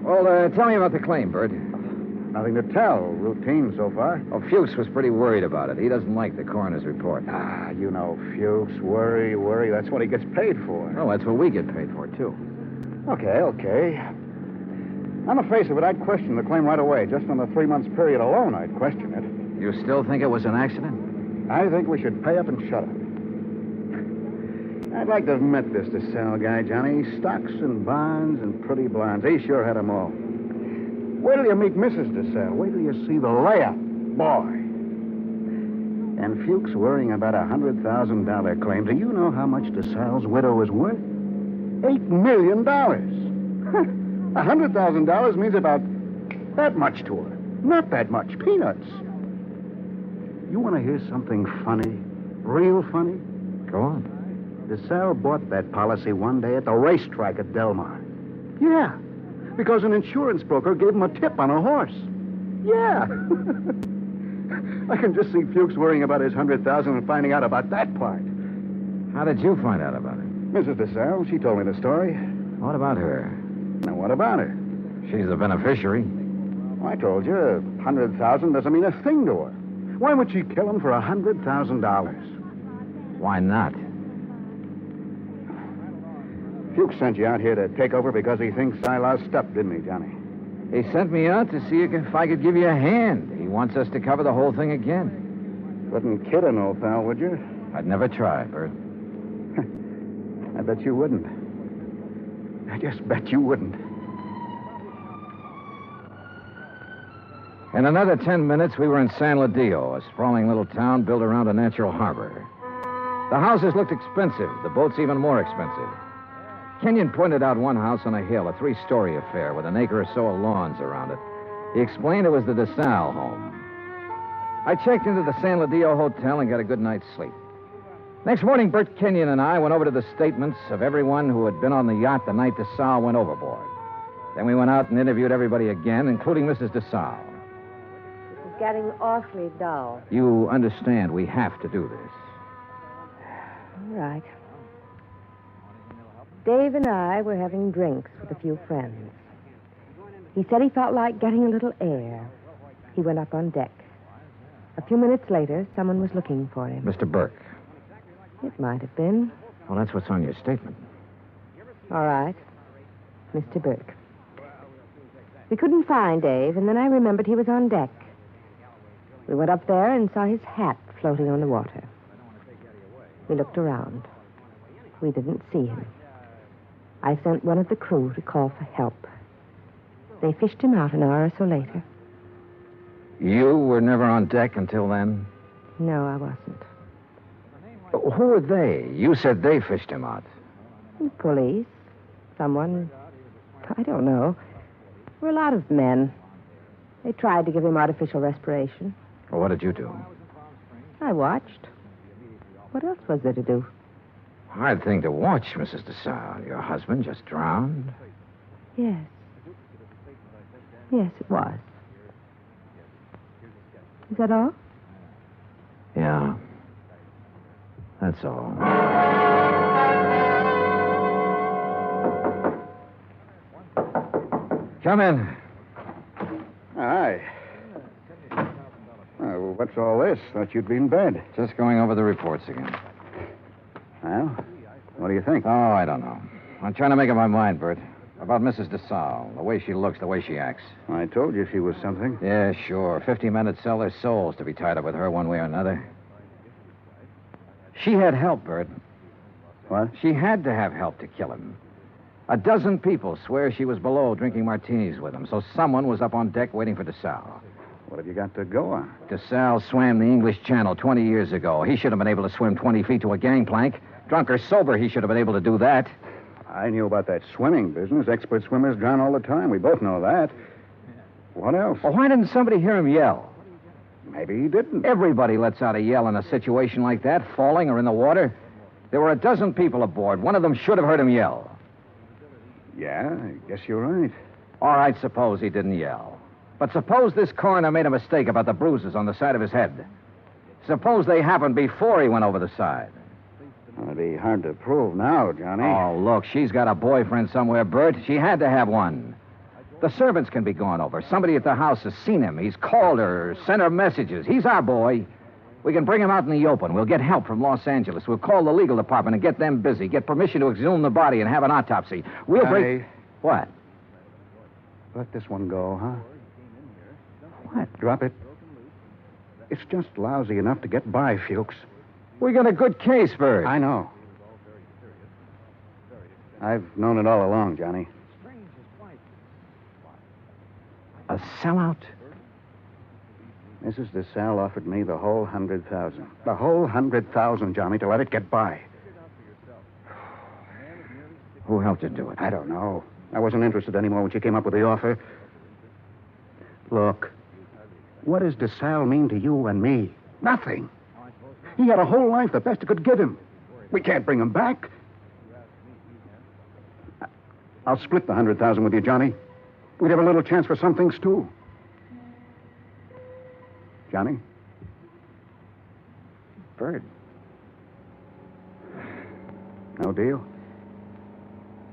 Well, tell me about the claim, Bert. Nothing to tell. Routine so far. Oh, Fuchs was pretty worried about it. He doesn't like the coroner's report. You know, Fuchs, worry. That's what he gets paid for. Oh, that's what we get paid for, too. Okay. On the face of it, I'd question the claim right away. Just on the 3 months period alone, I'd question it. You still think it was an accident? I think we should pay up and shut up. I'd like to have met this DeSalle guy, Johnny. Stocks and bonds and pretty blondes. He sure had them all. Wait till you meet Mrs. DeSalle. Wait till you see the layup. Boy. And Fuchs worrying about a $100,000 claim. Do you know how much DeSalle's widow is worth? $8 million. $100,000 means about that much to her. Not that much. Peanuts. You want to hear something funny? Real funny? Go on. DeSalle bought that policy one day at the racetrack at Del Mar. Yeah, because an insurance broker gave him a tip on a horse. Yeah. I can just see Fuchs worrying about his $100,000 and finding out about that part. How did you find out about it? Mrs. DeSalle, she told me the story. What about her? Now, what about her? She's the beneficiary. Well, I told you, $100,000 doesn't mean a thing to her. Why would she kill him for $100,000? Why not? Fuchs sent you out here to take over because he thinks I lost stuff, didn't he, Johnny? He sent me out to see if I could give you a hand. He wants us to cover the whole thing again. Wouldn't kid an old pal, would you? I'd never try, Bert. I bet you wouldn't. I just bet you wouldn't. In another 10 minutes, we were in San Ladillo, a sprawling little town built around a natural harbor. The houses looked expensive, the boats even more expensive. Kenyon pointed out one house on a hill, a 3-story affair with an acre or so of lawns around it. He explained it was the DeSalle home. I checked into the San Ladillo Hotel and got a good night's sleep. Next morning, Bert Kenyon and I went over to the statements of everyone who had been on the yacht the night DeSalle went overboard. Then we went out and interviewed everybody again, including Mrs. DeSalle. getting awfully dull. You understand we have to do this. All right. Dave and I were having drinks with a few friends. He said he felt like getting a little air. He went up on deck. A few minutes later, someone was looking for him. Mr. Burke. It might have been. Well, that's what's on your statement. All right. Mr. Burke. We couldn't find Dave, and then I remembered he was on deck. We went up there and saw his hat floating on the water. We looked around. We didn't see him. I sent one of the crew to call for help. They fished him out an hour or so later. You were never on deck until then? No, I wasn't. Who are they? You said they fished him out. The police. Someone. I don't know. There were a lot of men. They tried to give him artificial respiration. Well, what did you do? I watched. What else was there to do? Hard thing to watch, Mrs. DeSalle. Your husband just drowned. Yes. Yes, it was. Is that all? Yeah. That's all. Come in. Hi. Oh, what's all this? Thought you'd be in bed. Just going over the reports again. Well, what do you think? Oh, I don't know. I'm trying to make up my mind, Bert. About Mrs. DeSalle. The way she looks, the way she acts. I told you she was something. Yeah, sure. 50 men would sell their souls to be tied up with her one way or another. She had help, Bert. What? She had to have help to kill him. A dozen people swear she was below drinking martinis with him, so someone was up on deck waiting for DeSalle. What have you got to go on? DeSalle swam the English Channel 20 years ago. He should have been able to swim 20 feet to a gangplank. Drunk or sober, he should have been able to do that. I knew about that swimming business. Expert swimmers drown all the time. We both know that. What else? Well, why didn't somebody hear him yell? Maybe he didn't. Everybody lets out a yell in a situation like that, falling or in the water. There were a dozen people aboard. One of them should have heard him yell. Yeah, I guess you're right. All right, suppose he didn't yell. But suppose this coroner made a mistake about the bruises on the side of his head. Suppose they happened before he went over the side. Well, it'd be hard to prove now, Johnny. Oh, look, she's got a boyfriend somewhere, Bert. She had to have one. The servants can be gone over. Somebody at the house has seen him. He's called her, sent her messages. He's our boy. We can bring him out in the open. We'll get help from Los Angeles. We'll call the legal department and get them busy. Get permission to exhume the body and have an autopsy. We'll Johnny, What? let this one go, huh? What? Drop it. It's just lousy enough to get by, Fuchs. We got a good case, Bert. I know. I've known it all along, Johnny. A sellout? Mrs. DeSalle offered me the whole 100,000. The whole 100,000, Johnny, to let it get by. Who helped you do it? I don't know. I wasn't interested anymore when she came up with the offer. Look, what does DeSalle mean to you and me? Nothing. He had a whole life, the best it could give him. We can't bring him back. I'll split the 100,000 with you, Johnny. We'd have a little chance for some things, too. Johnny? Bert. No deal?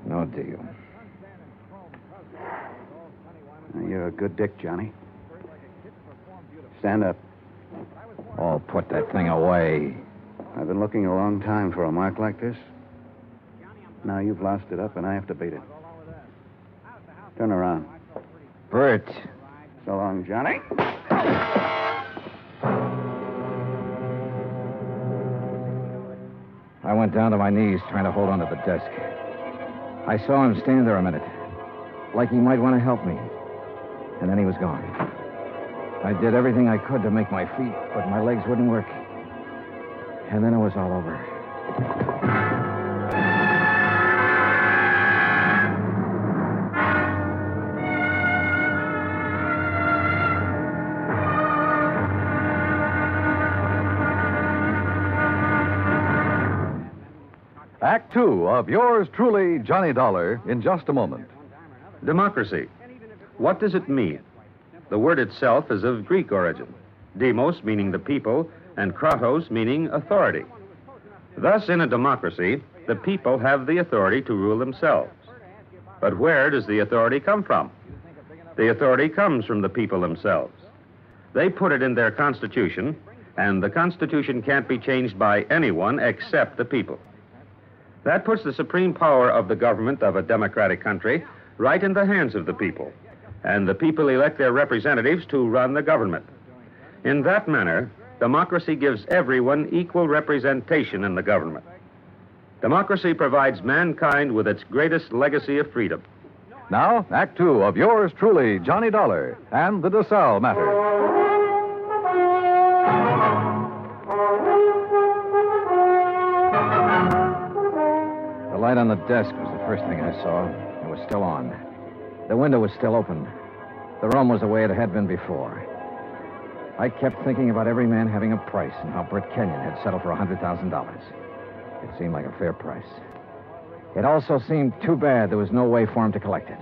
No deal. You're a good dick, Johnny. Stand up. Oh, put that thing away. I've been looking a long time for a mark like this. Now you've lost it up, and I have to beat it. Turn around. Bert. So long, Johnny. I went down to my knees trying to hold onto the desk. I saw him stand there a minute, like he might want to help me. And then he was gone. I did everything I could to make my feet, but my legs wouldn't work. And then it was all over. Act two of yours truly, Johnny Dollar, in just a moment. Democracy. What does it mean? The word itself is of Greek origin, demos meaning the people, and kratos meaning authority. Thus, in a democracy, the people have the authority to rule themselves. But where does the authority come from? The authority comes from the people themselves. They put it in their Constitution, and the Constitution can't be changed by anyone except the people. That puts the supreme power of the government of a democratic country right in the hands of the people, and the people elect their representatives to run the government. In that manner, democracy gives everyone equal representation in the government. Democracy provides mankind with its greatest legacy of freedom. Now, Act Two of yours truly, Johnny Dollar, and the DeSalle matter. The light on the desk was the first thing I saw. It was still on. The window was still open. The room was the way it had been before. I kept thinking about every man having a price and how Britt Kenyon had settled for $100,000. It seemed like a fair price. It also seemed too bad there was no way for him to collect it.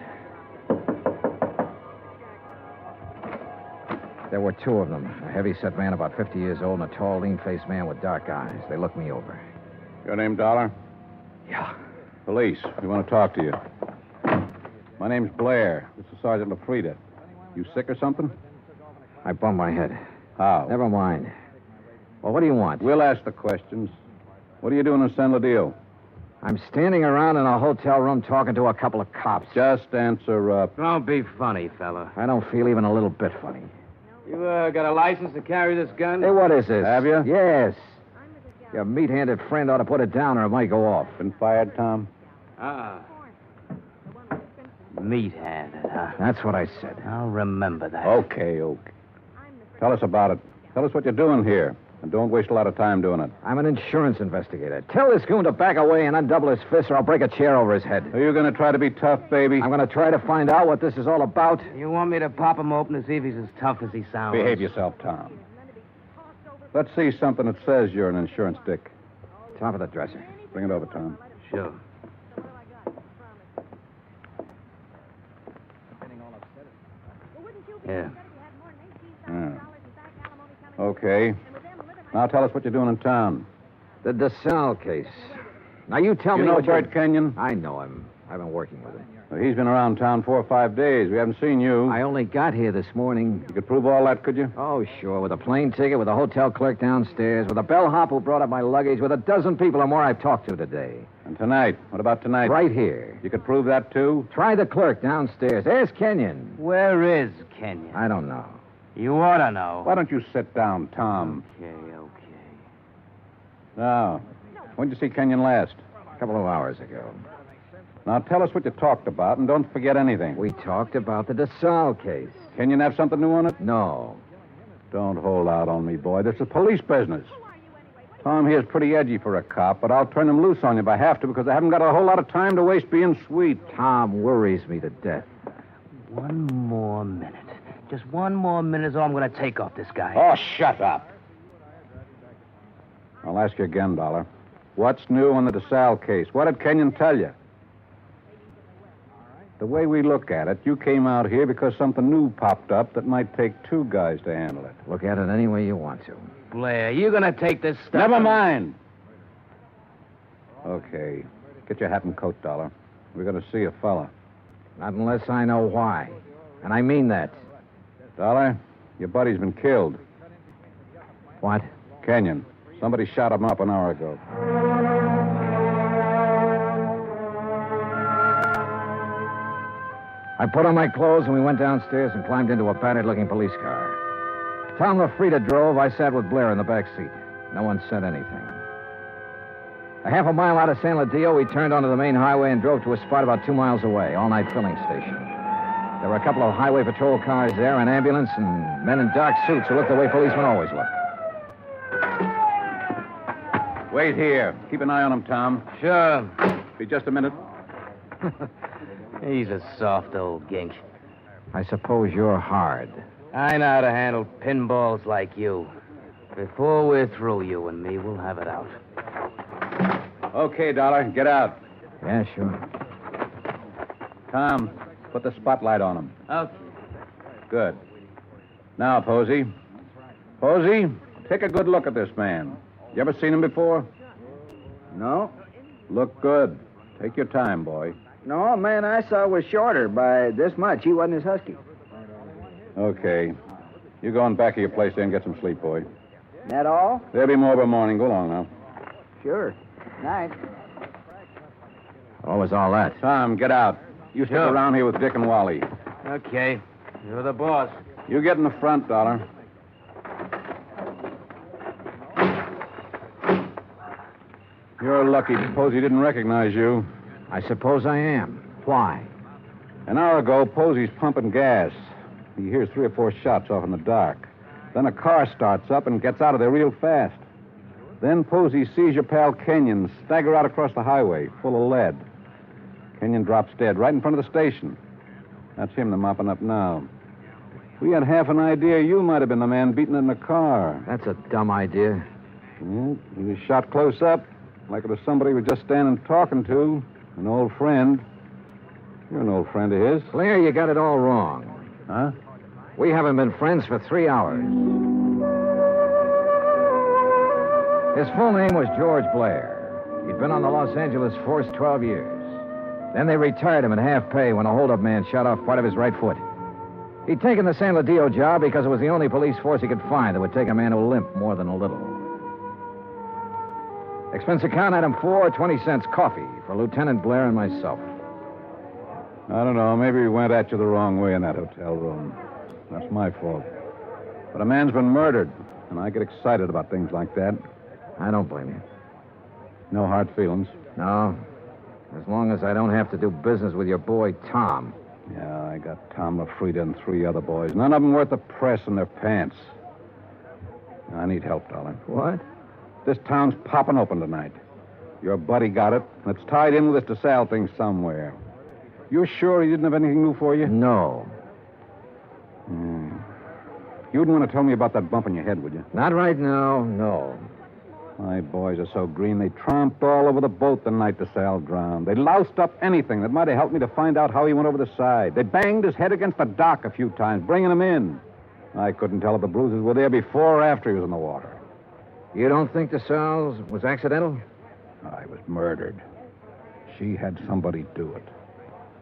There were two of them, a heavy-set man about 50 years old and a tall, lean-faced man with dark eyes. They looked me over. Your name, Dollar? Yeah. Police. We want to talk to you. My name's Blair. This is Sergeant LaFrida. You sick or something? I bumped my head. How? Never mind. Well, what do you want? We'll ask the questions. What are you doing in San Ladillo? I'm standing around in a hotel room talking to a couple of cops. Just answer up. Don't be funny, fella. I don't feel even a little bit funny. You got a license to carry this gun? Hey, what is this? Have you? Yes. Your meat-handed friend ought to put it down or it might go off. Been fired, Tom? Meat-handed, huh? That's what I said. I'll remember that. Okay. Tell us about it. Tell us what you're doing here. And don't waste a lot of time doing it. I'm an insurance investigator. Tell this goon to back away and undouble his fist or I'll break a chair over his head. Are you going to try to be tough, baby? I'm going to try to find out what this is all about. You want me to pop him open to see if he's as tough as he sounds? Behave yourself, Tom. Let's see something that says you're an insurance dick. Top of the dresser. Bring it over, Tom. Sure. Yeah. Okay. Now tell us what you're doing in town. The DeSalle case. Now you tell me You know what Bert Kenyon? I know him. I've been working with him. Well, he's been around town 4 or 5 days. We haven't seen you. I only got here this morning. You could prove all that, could you? Oh, sure. With a plane ticket, with a hotel clerk downstairs, with a bellhop who brought up my luggage, with a dozen people or more I've talked to today. And tonight? What about tonight? Right here. You could prove that, too? Try the clerk downstairs. Ask Kenyon. Where is Kenyon? I don't know. You ought to know. Why don't you sit down, Tom? Okay. Now, when did you see Kenyon last? A couple of hours ago. Now, tell us what you talked about, and don't forget anything. We talked about the DeSalle case. Kenyon have something new on it? No. Don't hold out on me, boy. This is police business. Tom here's pretty edgy for a cop, but I'll turn him loose on you if I have to, because I haven't got a whole lot of time to waste being sweet. Tom worries me to death. One more minute. Just one more minute is all I'm going to take off this guy. Oh, shut up. I'll ask you again, Dollar. What's new on the DeSalle case? What did Kenyon tell you? The way we look at it, you came out here because something new popped up that might take 2 guys to handle it. Look at it any way you want to. Blair, you going to take this stuff? Never mind. Okay. Get your hat and coat, Dollar. We're going to see a fella. Not unless I know why. And I mean that. Dollar, your buddy's been killed. What? Kenyon. Somebody shot him up an hour ago. I put on my clothes and we went downstairs and climbed into a battered-looking police car. Tom LaFrida drove. I sat with Blair in the back seat. No one said anything. A half a mile out of San Ladillo, we turned onto the main highway and drove to a spot about 2 miles away, all-night filling station. There were a couple of highway patrol cars there, an ambulance, and men in dark suits who looked the way policemen always look. Wait here. Keep an eye on him, Tom. Sure. Be just a minute. He's a soft old gink. I suppose you're hard. I know how to handle pinballs like you. Before we're through, you and me, we'll have it out. Okay, Dollar. Get out. Yeah, sure. Tom, put the spotlight on him. Okay. Good. Now, Posey. Posey, take a good look at this man. You ever seen him before? No? Look good. Take your time, boy. No, man I saw was shorter by this much. He wasn't as husky. Okay. You go on back of your place there and get some sleep, boy. That all? There'll be more by morning. Go along now. Sure. Night. What was all that? Tom, get out. You stick around here with Dick and Wally. Okay. You're the boss. You get in the front, Dollar. You're lucky Posey didn't recognize you. I suppose I am. Why? An hour ago, Posey's pumping gas. He hears 3 or 4 shots off in the dark. Then a car starts up and gets out of there real fast. Then Posey sees your pal Kenyon stagger out across the highway, full of lead. Kenyon drops dead right in front of the station. That's him they're mopping up now. We had half an idea you might have been the man beaten in the car. That's a dumb idea. Yeah, he was shot close up, like it was somebody he was just standing talking to. An old friend. You're an old friend of his. Lair, you got it all wrong. Huh? We haven't been friends for 3 hours. His full name was George Blair. He'd been on the Los Angeles force 12 years. Then they retired him at half pay when a holdup man shot off part of his right foot. He'd taken the San Ladillo job because it was the only police force he could find that would take a man who limped more than a little. Expense account item 4, 20 cents coffee for Lieutenant Blair and myself. I don't know. Maybe we went at you the wrong way in that hotel room. That's my fault. But a man's been murdered, and I get excited about things like that. I don't blame you. No hard feelings. No. As long as I don't have to do business with your boy, Tom. Yeah, I got Tom LaFrida and 3 other boys. None of them worth the press in their pants. I need help, darling. What? This town's popping open tonight. Your buddy got it, and it's tied in with this DeSalle thing somewhere. You're sure he didn't have anything new for you? No. You wouldn't want to tell me about that bump in your head, would you? Not right now, no. My boys are so green, they tromped all over the boat the night DeSalle drowned. They loused up anything that might have helped me to find out how he went over the side. They banged his head against the dock a few times, bringing him in. I couldn't tell if the bruises were there before or after he was in the water. You don't think DeSalle's was accidental? I was murdered. She had somebody do it.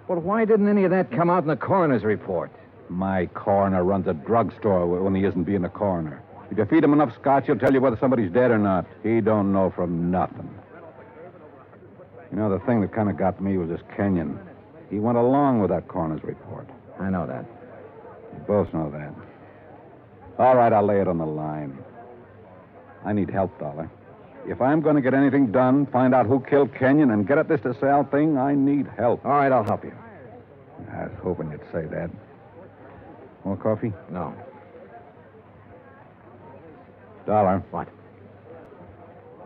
Well, why didn't any of that come out in the coroner's report? My coroner runs a drugstore when he isn't being a coroner. If you feed him enough scotch, he'll tell you whether somebody's dead or not. He don't know from nothing. You know, the thing that kind of got me was this Kenyon. He went along with that coroner's report. I know that. We both know that. All right, I'll lay it on the line. I need help, Dollar. If I'm going to get anything done, find out who killed Kenyon, and get at this DeSalle thing, I need help. All right, I'll help you. I was hoping you'd say that. More coffee? No. Dollar. What?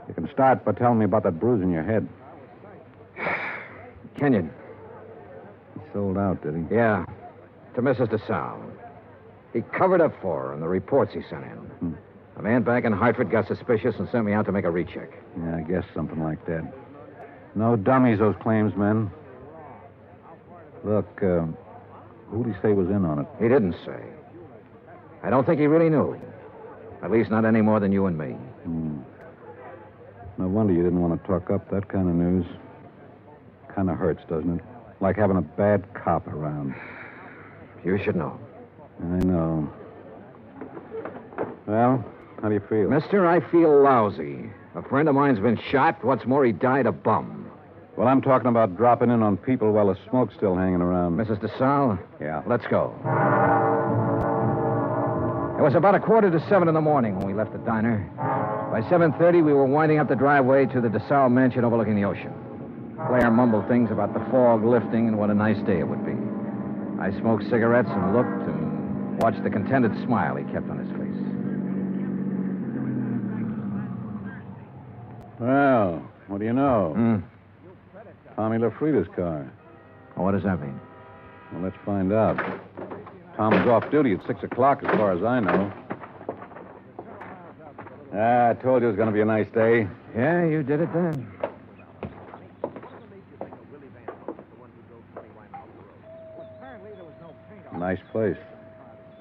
You can start by telling me about that bruise in your head. Kenyon. He sold out, did he? Yeah. To Mrs. DeSalle. He covered up for her in the reports he sent in. A man back in Hartford got suspicious and sent me out to make a recheck. Yeah, I guess something like that. No dummies, those claims men. Look, who'd he say was in on it? He didn't say. I don't think he really knew. At least not any more than you and me. No wonder you didn't want to talk up that kind of news. Kind of hurts, doesn't it? Like having a bad cop around. You should know. I know. Well, how do you feel? Mister, I feel lousy. A friend of mine's been shot. What's more, he died a bum. Well, I'm talking about dropping in on people while the smoke's still hanging around. Mrs. DeSalle? Yeah. Let's go. It was about 6:45 in the morning when we left the diner. By 7:30, we were winding up the driveway to the DeSalle mansion overlooking the ocean. Blair mumbled things about the fog lifting and what a nice day it would be. I smoked cigarettes and looked and watched the contented smile he kept on his face. Well, what do you know? Tommy LaFrida's car. Well, what does that mean? Well, let's find out. Tom was off duty at 6 o'clock, as far as I know. I told you it was going to be a nice day. Yeah, you did it then. Nice place.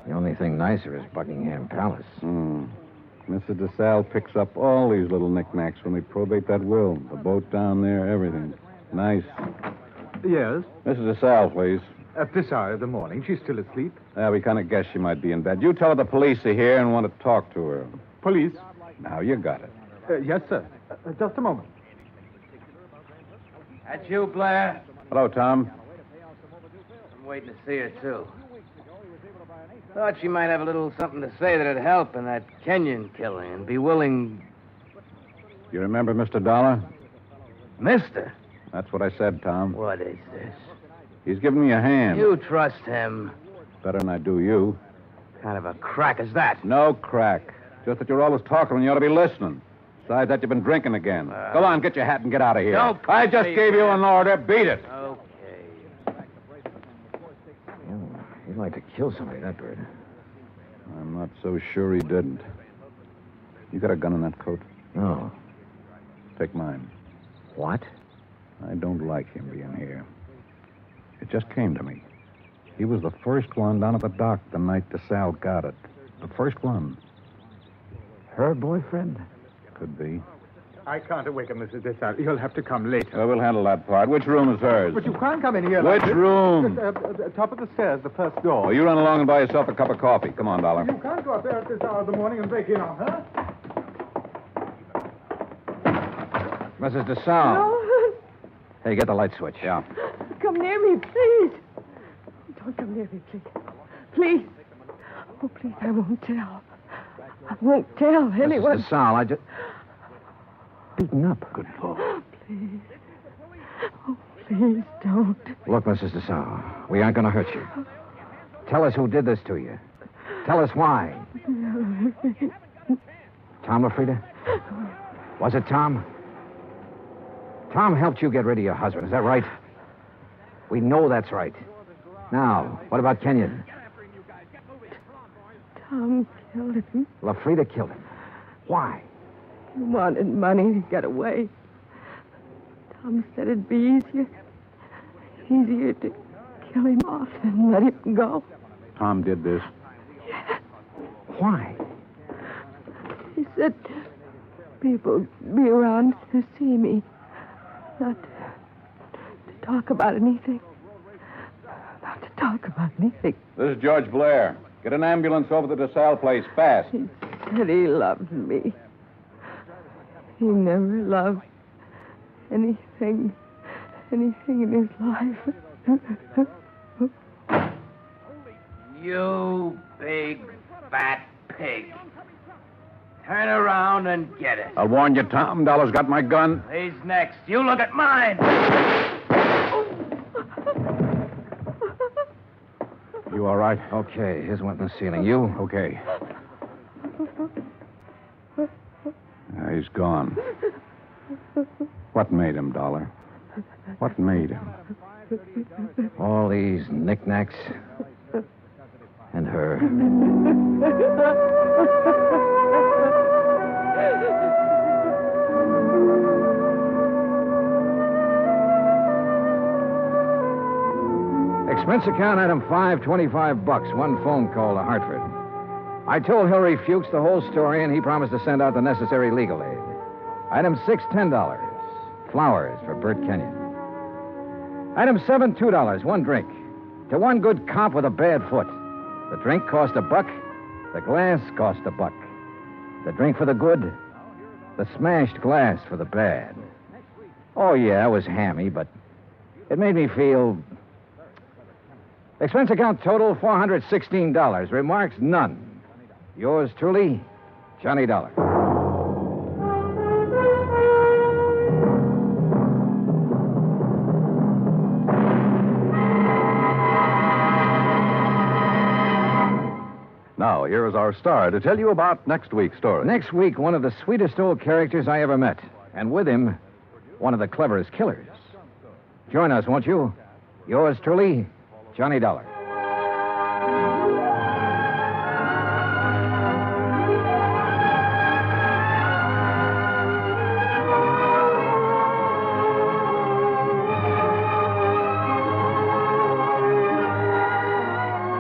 The only thing nicer is Buckingham Palace. Mrs. DeSalle picks up all these little knickknacks when they probate that will. The boat down there, everything. Nice. Yes? Mrs. DeSalle, please. At this hour of the morning. She's still asleep. We kind of guessed she might be in bed. You tell her the police are here and want to talk to her. Police? Now, you got it. Yes, sir. Just a moment. That's you, Blair? Hello, Tom. I'm waiting to see her, too. Thought she might have a little something to say that'd help in that Kenyon killing and be willing... You remember Mr. Dollar? Mister? That's what I said, Tom. What is this? He's giving me a hand. You trust him. Better than I do you. Kind of a crack is that? No crack. Just that you're always talking when you ought to be listening. Besides that, you've been drinking again. Go on, get your hat and get out of here. Don't I just gave you an order. Beat it. Okay. He'd like to kill somebody, that bird. I'm not so sure he didn't. You got a gun in that coat? No. Take mine. What? I don't like him being here. It just came to me. He was the first one down at the dock the night DeSalle got it. The first one. Her boyfriend? Could be. I can't awaken Mrs. DeSalle. You'll have to come later. Well, we'll handle that part. Which room is hers? But you can't come in here. Which like this. room? Top of the stairs, the first door. Oh, you run along and buy yourself a cup of coffee. Come on, Dollar. You can't go up there at this hour of the morning and break in on her. Mrs. DeSalle. No. Hey, get the light switch. Yeah. Come near me, please. Don't come near me, please. Please. Oh, please, I won't tell. I won't tell anyone. Mrs. DeSalle, I just... Beaten up. Good Lord. Please. Oh, please don't. Look, Mrs. DeSalle, we aren't going to hurt you. Tell us who did this to you. Tell us why. Tom LaFrida? Was it Tom? Tom helped you get rid of your husband, is that right? We know that's right. Now, what about Kenyon? Tom killed him. LaFrida killed him. Why? He wanted money to get away. Tom said it'd be easier to kill him off than let him go. Tom did this. Yes. Why? He said people would be around to see me. Not to talk about anything. Not to talk about anything. This is George Blair. Get an ambulance over to the DeSalle place, fast. He said he loved me. He never loved anything in his life. You big, fat pig. Turn around and get it. I'll warn you, Tom. Dollar's got my gun. He's next. You look at mine. You all right? Okay, here's one in the ceiling. You? Okay. He's gone. What made him, Dollar? What made him? All these knickknacks. And her. Expense account item 5, $25. One phone call to Hartford. I told Hilary Fuchs the whole story, and he promised to send out the necessary legal aid. Item 6, $10. Flowers for Bert Kenyon. Item 7, $2. One drink. To one good cop with a bad foot. The drink cost $1. The glass cost $1. The drink for the good. The smashed glass for the bad. Oh, yeah, it was hammy, but it made me feel... Expense account total, $416. Remarks, none. Yours truly, Johnny Dollar. Now, here is our star to tell you about next week's story. Next week, one of the sweetest old characters I ever met. And with him, one of the cleverest killers. Join us, won't you? Yours truly, Johnny Dollar.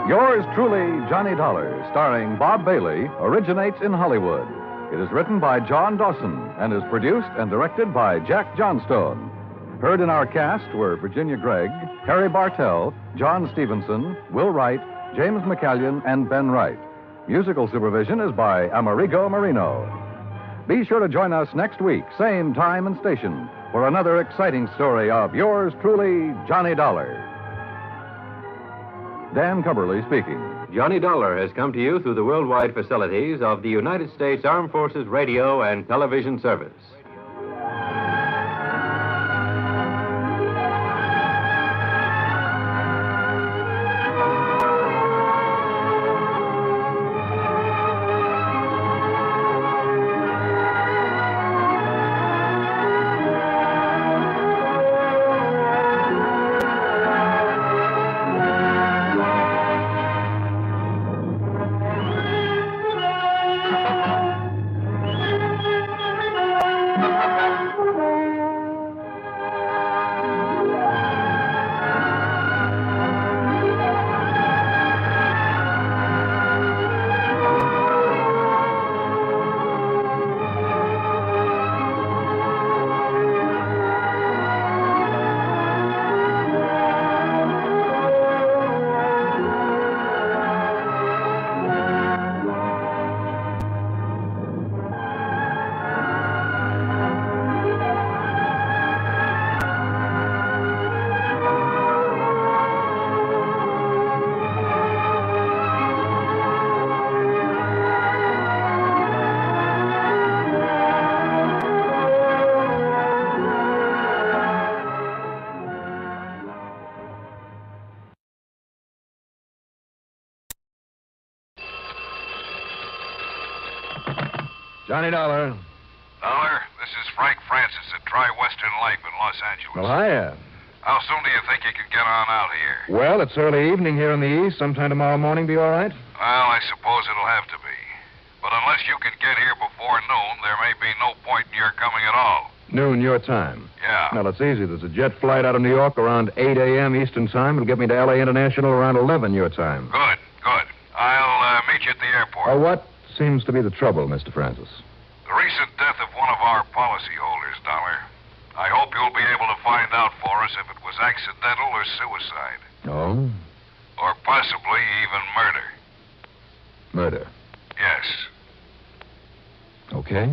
Yours Truly, Johnny Dollar, starring Bob Bailey, originates in Hollywood. It is written by John Dawson and is produced and directed by Jack Johnstone. Heard in our cast were Virginia Gregg, Harry Bartell, John Stevenson, Will Wright, James McCallion, and Ben Wright. Musical supervision is by Amerigo Marino. Be sure to join us next week, same time and station, for another exciting story of yours truly, Johnny Dollar. Dan Cumberly speaking. Johnny Dollar has come to you through the worldwide facilities of the United States Armed Forces Radio and Television Service. Johnny Dollar. Dollar, this is Frank Francis at Tri-Western Life in Los Angeles. Well, hiya. How soon do you think you can get on out here? Well, it's early evening here in the east. Sometime tomorrow morning be all right? Well, I suppose it'll have to be. But unless you can get here before noon, there may be no point in your coming at all. Noon, your time. Yeah. Well, it's easy. There's a jet flight out of New York around 8 a.m. Eastern time. It'll get me to L.A. International around 11 your time. Good, good. I'll meet you at the airport. Oh, what seems to be the trouble, Mr. Francis? The recent death of one of our policyholders, Dollar. I hope you'll be able to find out for us if it was accidental or suicide. Oh? Or possibly even murder. Murder? Yes. Okay.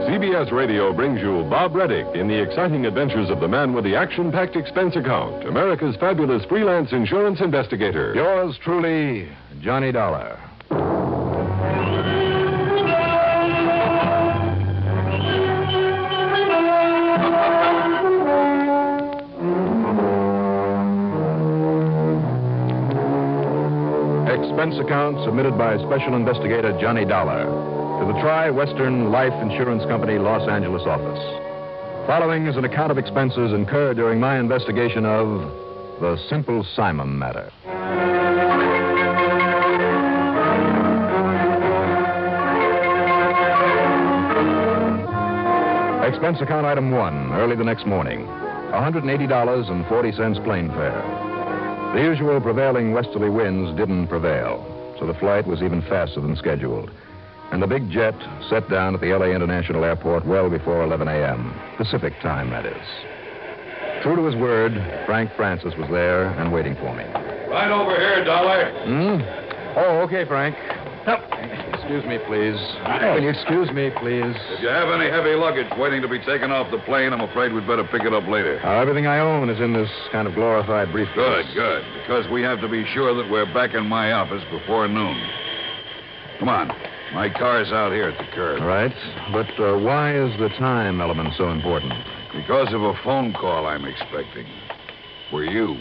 CBS Radio brings you Bob Reddick in the exciting adventures of the man with the action-packed expense account, America's fabulous freelance insurance investigator. Yours truly, Johnny Dollar. Expense account submitted by Special Investigator Johnny Dollar to the Tri-Western Life Insurance Company, Los Angeles office. Following is an account of expenses incurred during my investigation of the Simple Simon matter. Expense account item 1, early the next morning. $180.40 plane fare. The usual prevailing westerly winds didn't prevail, so the flight was even faster than scheduled. And the big jet set down at the L.A. International Airport well before 11 a.m. Pacific time, that is. True to his word, Frank Francis was there and waiting for me. Right over here, Dollar. Oh, okay, Frank. Excuse me, please. Can you excuse me, please? If you have any heavy luggage waiting to be taken off the plane, I'm afraid we'd better pick it up later. Everything I own is in this kind of glorified briefcase. Good, good. Because we have to be sure that we're back in my office before noon. Come on. My car's out here at the curb. All right. But why is the time element so important? Because of a phone call I'm expecting. For you.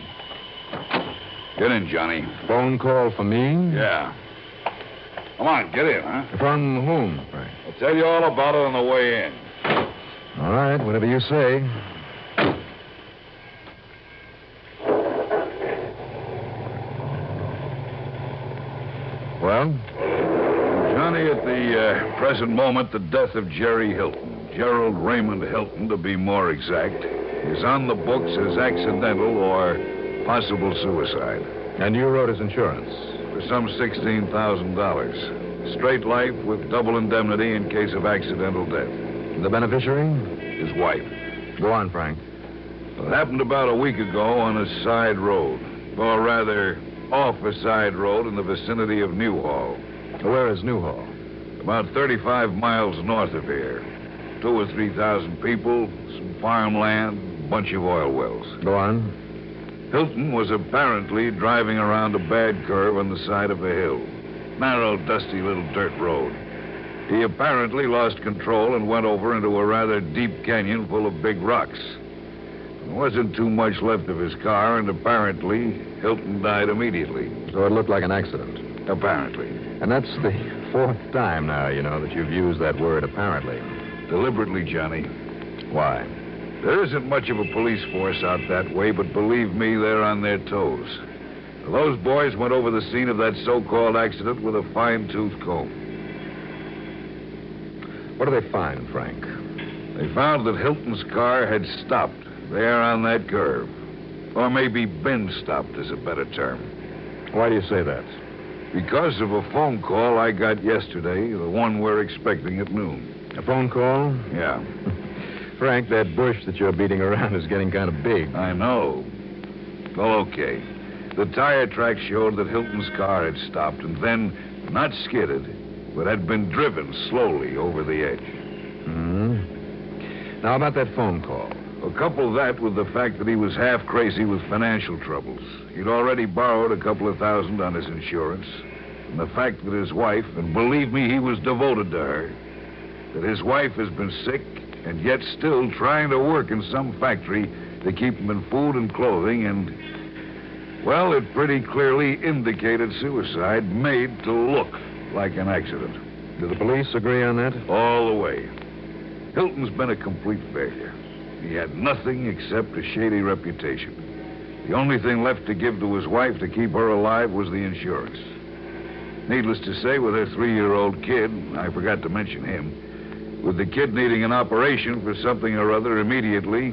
Get in, Johnny. Phone call for me? Yeah. Come on, get in, huh? From whom, Frank? I'll tell you all about it on the way in. All right, whatever you say. Well? Johnny, at the present moment, the death of Jerry Hilton, Gerald Raymond Hilton, to be more exact, is on the books as accidental or possible suicide. And you wrote his insurance? For some $16,000. Straight life with double indemnity in case of accidental death. The beneficiary? His wife. Go on, Frank. It happened about a week ago on a side road. Or rather, off a side road in the vicinity of Newhall. Where is Newhall? About 35 miles north of here. 2,000 or 3,000 people, some farmland, a bunch of oil wells. Go on. Hilton was apparently driving around a bad curve on the side of a hill. Narrow, dusty little dirt road. He apparently lost control and went over into a rather deep canyon full of big rocks. There wasn't too much left of his car, and apparently Hilton died immediately. So it looked like an accident? Apparently. And that's the fourth time now, that you've used that word apparently. Deliberately, Johnny. Why? There isn't much of a police force out that way, but believe me, they're on their toes. Those boys went over the scene of that so-called accident with a fine-tooth comb. What do they find, Frank? They found that Hilton's car had stopped there on that curve. Or maybe been stopped is a better term. Why do you say that? Because of a phone call I got yesterday, the one we're expecting at noon. A phone call? Yeah. Frank, that bush that you're beating around is getting kind of big. I know. Well, okay. The tire tracks showed that Hilton's car had stopped and then, not skidded, but had been driven slowly over the edge. Now, about that phone call. Couple that with the fact that he was half crazy with financial troubles. He'd already borrowed a couple of $1,000 on his insurance. And the fact that his wife, and believe me, he was devoted to her, that his wife has been sick and yet still trying to work in some factory to keep him in food and clothing, and, well, it pretty clearly indicated suicide made to look like an accident. Do the police agree on that? All the way. Hilton's been a complete failure. He had nothing except a shady reputation. The only thing left to give to his wife to keep her alive was the insurance. Needless to say, with her 3-year-old kid, I forgot to mention him, with the kid needing an operation for something or other immediately,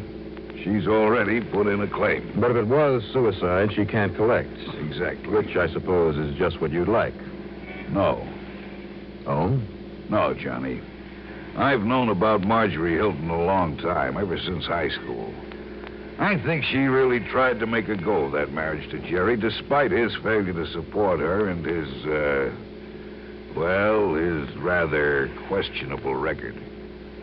she's already put in a claim. But if it was suicide, she can't collect. Exactly. Which, I suppose, is just what you'd like. No. Oh? No, Johnny. I've known about Marjorie Hilton a long time, ever since high school. I think she really tried to make a go of that marriage to Jerry, despite his failure to support her and his rather questionable record.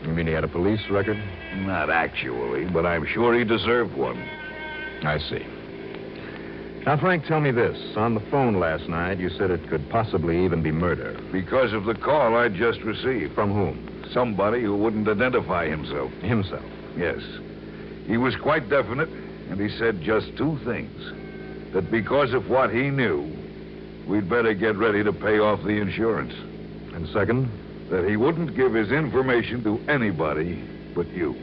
You mean he had a police record? Not actually, but I'm sure he deserved one. I see. Now, Frank, tell me this. On the phone last night, you said it could possibly even be murder. Because of the call I just received. From whom? Somebody who wouldn't identify himself. Himself? Yes. He was quite definite, and he said just two things. That because of what he knew, we'd better get ready to pay off the insurance. And second? That he wouldn't give his information to anybody but you.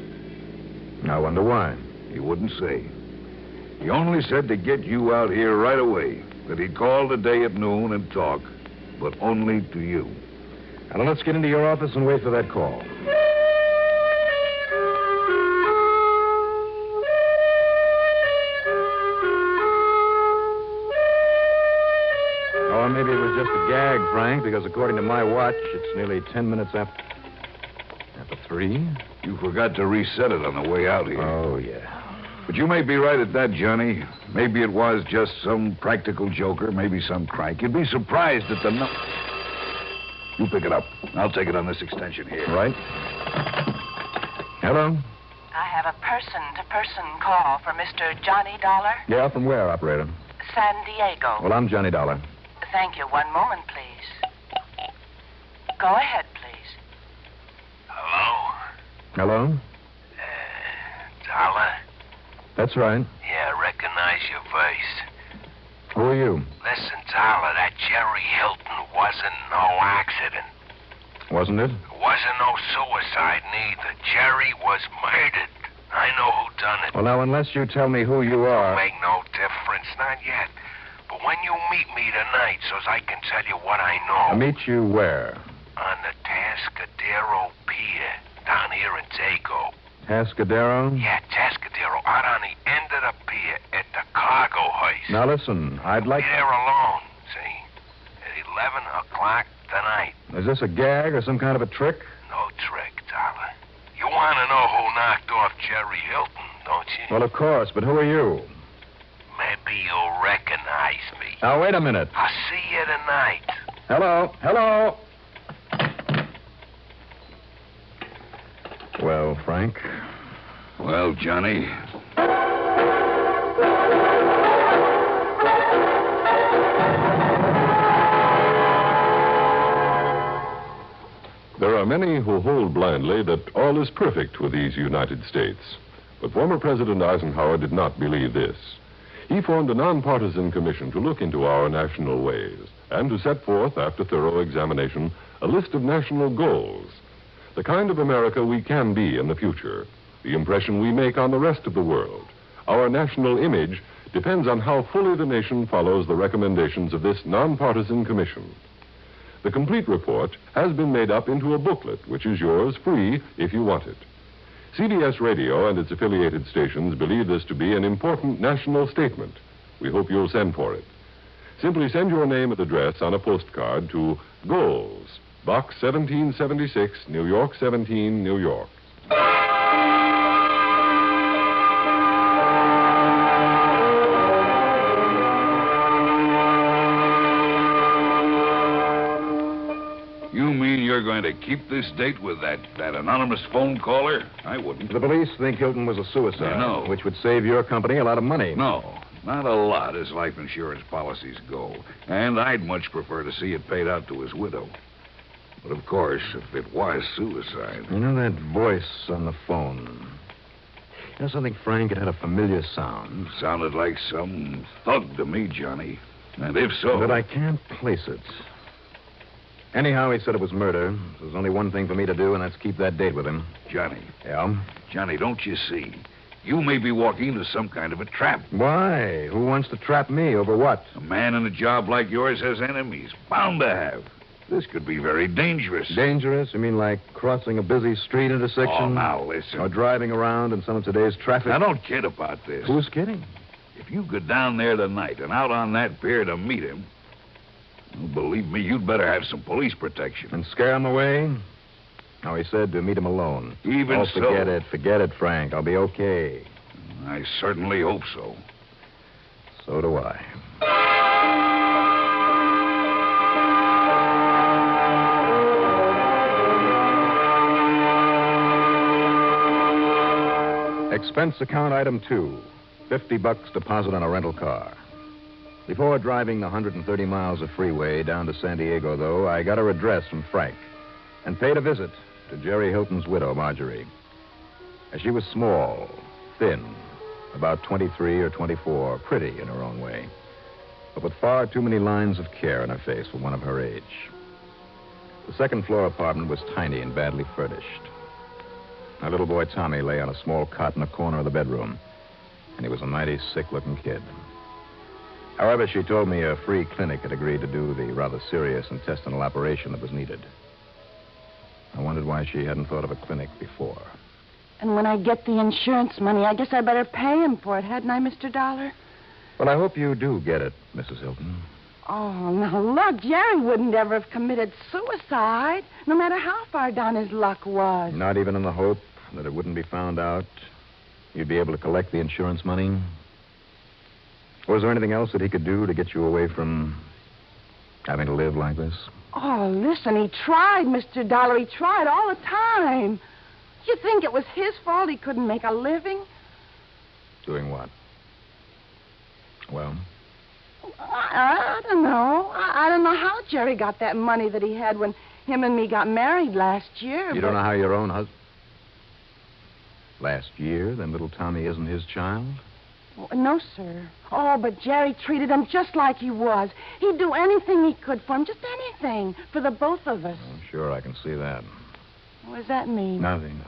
I wonder why. He wouldn't say. He only said to get you out here right away. That he'd call today at noon and talk, but only to you. Now, let's get into your office and wait for that call. Or maybe it was just a gag, Frank, because according to my watch, it's nearly 10 minutes after 3. You forgot to reset it on the way out here. Oh, yeah. But you may be right at that, Johnny. Maybe it was just some practical joker, maybe some crank. You'd be surprised at the You pick it up. I'll take it on this extension here. Right. Hello? I have a person-to-person call for Mr. Johnny Dollar. Yeah, from where, operator? San Diego. Well, I'm Johnny Dollar. Thank you. One moment, please. Go ahead, please. Hello? Hello? Dollar? That's right. Yeah, I recognize your voice. Who are you? Listen, Dollar, that Jerry Hilton wasn't no accident. Wasn't it? It wasn't no suicide neither. Jerry was murdered. I know who done it. Well, now, unless you tell me who you are... It'll make no difference, not yet. But when you meet me tonight, so's I can tell you what I know. Meet you where? On the 10. Tascadero Pier, down here in Taco. Tascadero? Yeah, Tascadero, out on the end of the pier at the cargo hoist. Now listen, I'd like... Be there alone, see? At 11 o'clock tonight. Is this a gag or some kind of a trick? No trick, Dollar. You want to know who knocked off Jerry Hilton, don't you? Well, of course, but who are you? Maybe you'll recognize me. Now, wait a minute. I'll see you tonight. Hello? Hello? Well, Frank? Well, Johnny, There are many who hold blindly that all is perfect with these United States. But former President Eisenhower did not believe this. He formed a nonpartisan commission to look into our national ways and to set forth, after thorough examination, a list of national goals. The kind of America we can be in the future, the impression we make on the rest of the world. Our national image depends on how fully the nation follows the recommendations of this nonpartisan commission. The complete report has been made up into a booklet, which is yours free if you want it. CBS Radio and its affiliated stations believe this to be an important national statement. We hope you'll send for it. Simply send your name and address on a postcard to Goals, Box 1776, New York 17, New York. you mean you're going to keep this date with that anonymous phone caller? I wouldn't. The police think Hilton was a suicide. I know. Which would save your company a lot of money. No, not a lot as life insurance policies go. And I'd much prefer to see it paid out to his widow. But of course, if it was suicide... You know that voice on the phone? You know something, Frank? It had a familiar sound. Sounded like some thug to me, Johnny. And if so... But I can't place it. Anyhow, he said it was murder. There's only one thing for me to do, and that's keep that date with him. Johnny. Yeah? Johnny, don't you see? You may be walking into some kind of a trap. Why? Who wants to trap me? Over what? A man in a job like yours has enemies. Bound to have. This could be very dangerous. Dangerous? You mean like crossing a busy street intersection? Oh, now, listen. Or driving around in some of today's traffic? Now, don't kid about this. Who's kidding? If you go down there tonight and out on that pier to meet him, well, believe me, you'd better have some police protection. And scare him away? No, he said to meet him alone. Even so. Forget it, Frank. I'll be okay. I certainly hope so. So do I. Expense account item 2. $50 deposit on a rental car. Before driving the 130 miles of freeway down to San Diego, though, I got her address from Frank and paid a visit to Jerry Hilton's widow, Marjorie. She was small, thin, about 23 or 24, pretty in her own way, but with far too many lines of care in her face for one of her age. The second-floor apartment was tiny and badly furnished. My little boy Tommy lay on a small cot in the corner of the bedroom, and he was a mighty sick-looking kid. However, she told me a free clinic had agreed to do the rather serious intestinal operation that was needed. I wondered why she hadn't thought of a clinic before. And when I get the insurance money, I guess I better pay him for it, hadn't I, Mr. Dollar? Well, I hope you do get it, Mrs. Hilton. Oh, now, look, Jerry wouldn't ever have committed suicide, no matter how far down his luck was. Not even in the hope that it wouldn't be found out you'd be able to collect the insurance money? Was there anything else that he could do to get you away from having to live like this? Oh, listen, he tried, Mr. Dollar. He tried all the time. You think it was his fault he couldn't make a living? Doing what? Well? I don't know. I don't know how Jerry got that money that he had when him and me got married last year. You don't know how your own husband... Last year, then little Tommy isn't his child? No, sir. Oh, but Jerry treated him just like he was. He'd do anything he could for him, just anything, for the both of us. Oh, sure, I can see that. What does that mean? Nothing.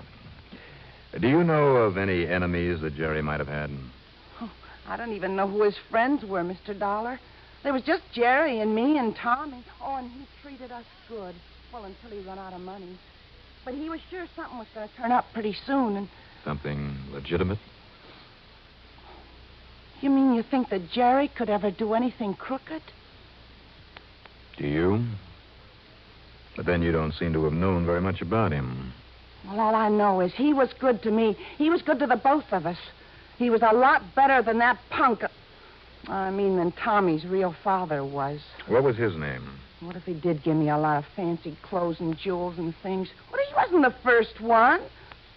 Do you know of any enemies that Jerry might have had? Oh, I don't even know who his friends were, Mr. Dollar. There was just Jerry and me and Tommy. Oh, and he treated us good. Well, until he run out of money. But he was sure something was going to turn up pretty soon, and... Something legitimate? You mean you think that Jerry could ever do anything crooked? Do you? But then you don't seem to have known very much about him. Well, all I know is he was good to me. He was good to the both of us. He was a lot better than that punk. Than Tommy's real father was. What was his name? What if he did give me a lot of fancy clothes and jewels and things? Well, he wasn't the first one.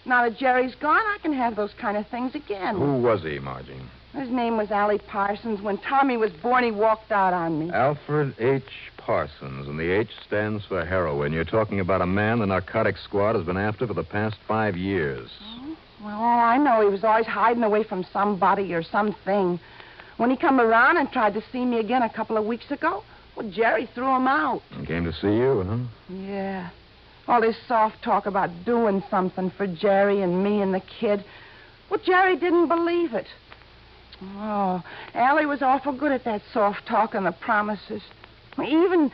Now that Jerry's gone, I can have those kind of things again. Who was he, Margie? His name was Allie Parsons. When Tommy was born, he walked out on me. Alfred H. Parsons, and the H stands for heroin. You're talking about a man the narcotics squad has been after for the past 5 years. Oh, well, all I know, he was always hiding away from somebody or something. When he come around and tried to see me again a couple of weeks ago, well, Jerry threw him out. And came to see you, huh? Yeah. All this soft talk about doing something for Jerry and me and the kid. Well, Jerry didn't believe it. Oh, Allie was awful good at that soft talk and the promises. Even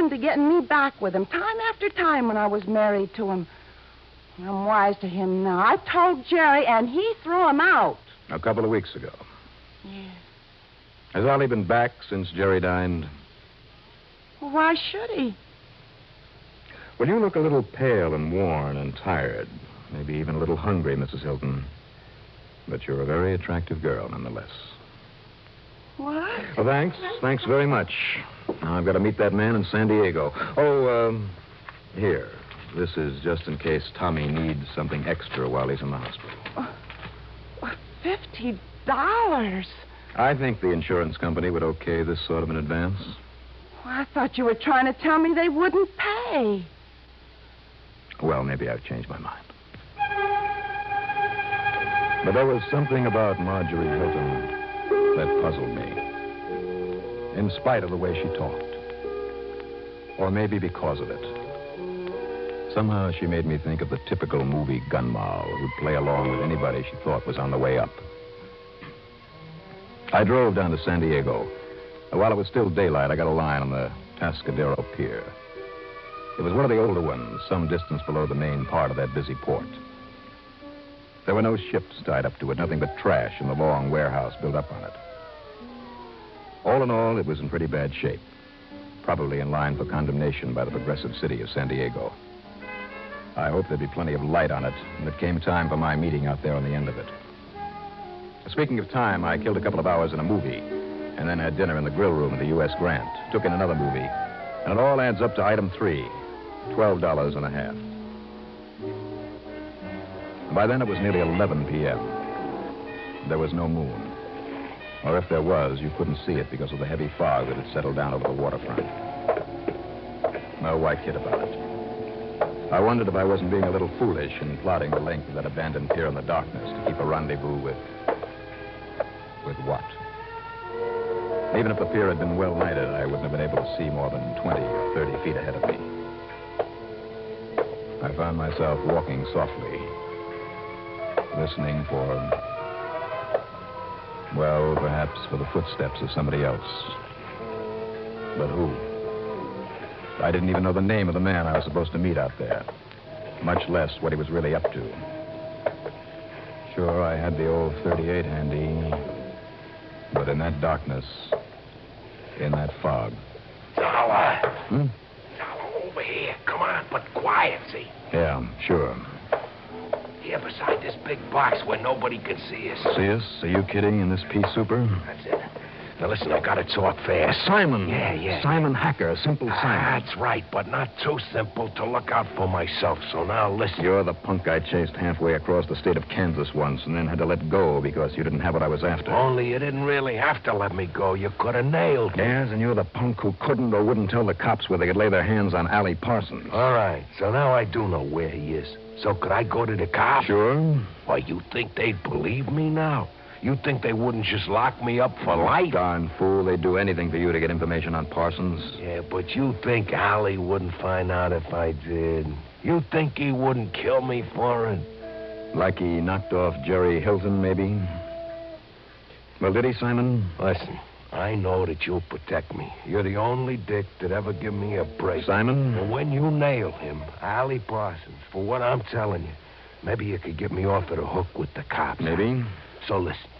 to getting me back with him, time after time when I was married to him. I'm wise to him now. I told Jerry, and he threw him out. A couple of weeks ago. Yeah. Has Ollie been back since Jerry died? Well, why should he? Well, you look a little pale and worn and tired. Maybe even a little hungry, Mrs. Hilton. But you're a very attractive girl, nonetheless. What? Well, thanks. Thanks very much. Now I've got to meet that man in San Diego. Here. This is just in case Tommy needs something extra while he's in the hospital. $50? I think the insurance company would okay this sort of an advance. Well, I thought you were trying to tell me they wouldn't pay. Well, maybe I've changed my mind. But there was something about Marjorie Hilton that puzzled me, in spite of the way she talked. Or maybe because of it. Somehow she made me think of the typical movie gunmoll who'd play along with anybody she thought was on the way up. I drove down to San Diego. While it was still daylight, I got a line on the Tascadero Pier. It was one of the older ones, some distance below the main part of that busy port. There were no ships tied up to it, nothing but trash in the long warehouse built up on it. All in all, it was in pretty bad shape, probably in line for condemnation by the progressive city of San Diego. I hoped there'd be plenty of light on it when it came time for my meeting out there on the end of it. Speaking of time, I killed a couple of hours in a movie, and then had dinner in the grill room of the U.S. Grant, took in another movie, and it all adds up to item 3, $12.50. By then, it was nearly 11 p.m. There was no moon. Or if there was, you couldn't see it because of the heavy fog that had settled down over the waterfront. No, why kid about it? I wondered if I wasn't being a little foolish in plotting the length of that abandoned pier in the darkness to keep a rendezvous with... With what? Even if the pier had been well lighted, I wouldn't have been able to see more than 20 or 30 feet ahead of me. I found myself walking softly, listening for, well, perhaps for the footsteps of somebody else. But who? I didn't even know the name of the man I was supposed to meet out there, much less what he was really up to. Sure, I had the old 38 handy, but in that darkness, in that fog... Dollar. Dollar, over here. Come on, but quiet, see? Yeah, sure. Here beside this big box where nobody can see us. See us? Are you kidding in this pea souper? That's it. Now, listen, I gotta talk fast. Simon. Yeah. Simon Hacker, simple Simon. That's right, but not too simple to look out for myself. So now listen. You're the punk I chased halfway across the state of Kansas once and then had to let go because you didn't have what I was after. Only you didn't really have to let me go. You could have nailed me. Yes, and you're the punk who couldn't or wouldn't tell the cops where they could lay their hands on Allie Parsons. All right, so now I do know where he is. So could I go to the cops? Sure. Why, you think they'd believe me now? You think they wouldn't just lock me up for life? Darn fool, they'd do anything for you to get information on Parsons. Yeah, but you think Allie wouldn't find out if I did? You think he wouldn't kill me for it? Like he knocked off Jerry Hilton, maybe? Well, did he, Simon? Listen, I know that you'll protect me. You're the only dick that ever give me a break. Simon? And when you nail him, Allie Parsons, for what I'm telling you, maybe you could get me off of the hook with the cops. Maybe. So listen.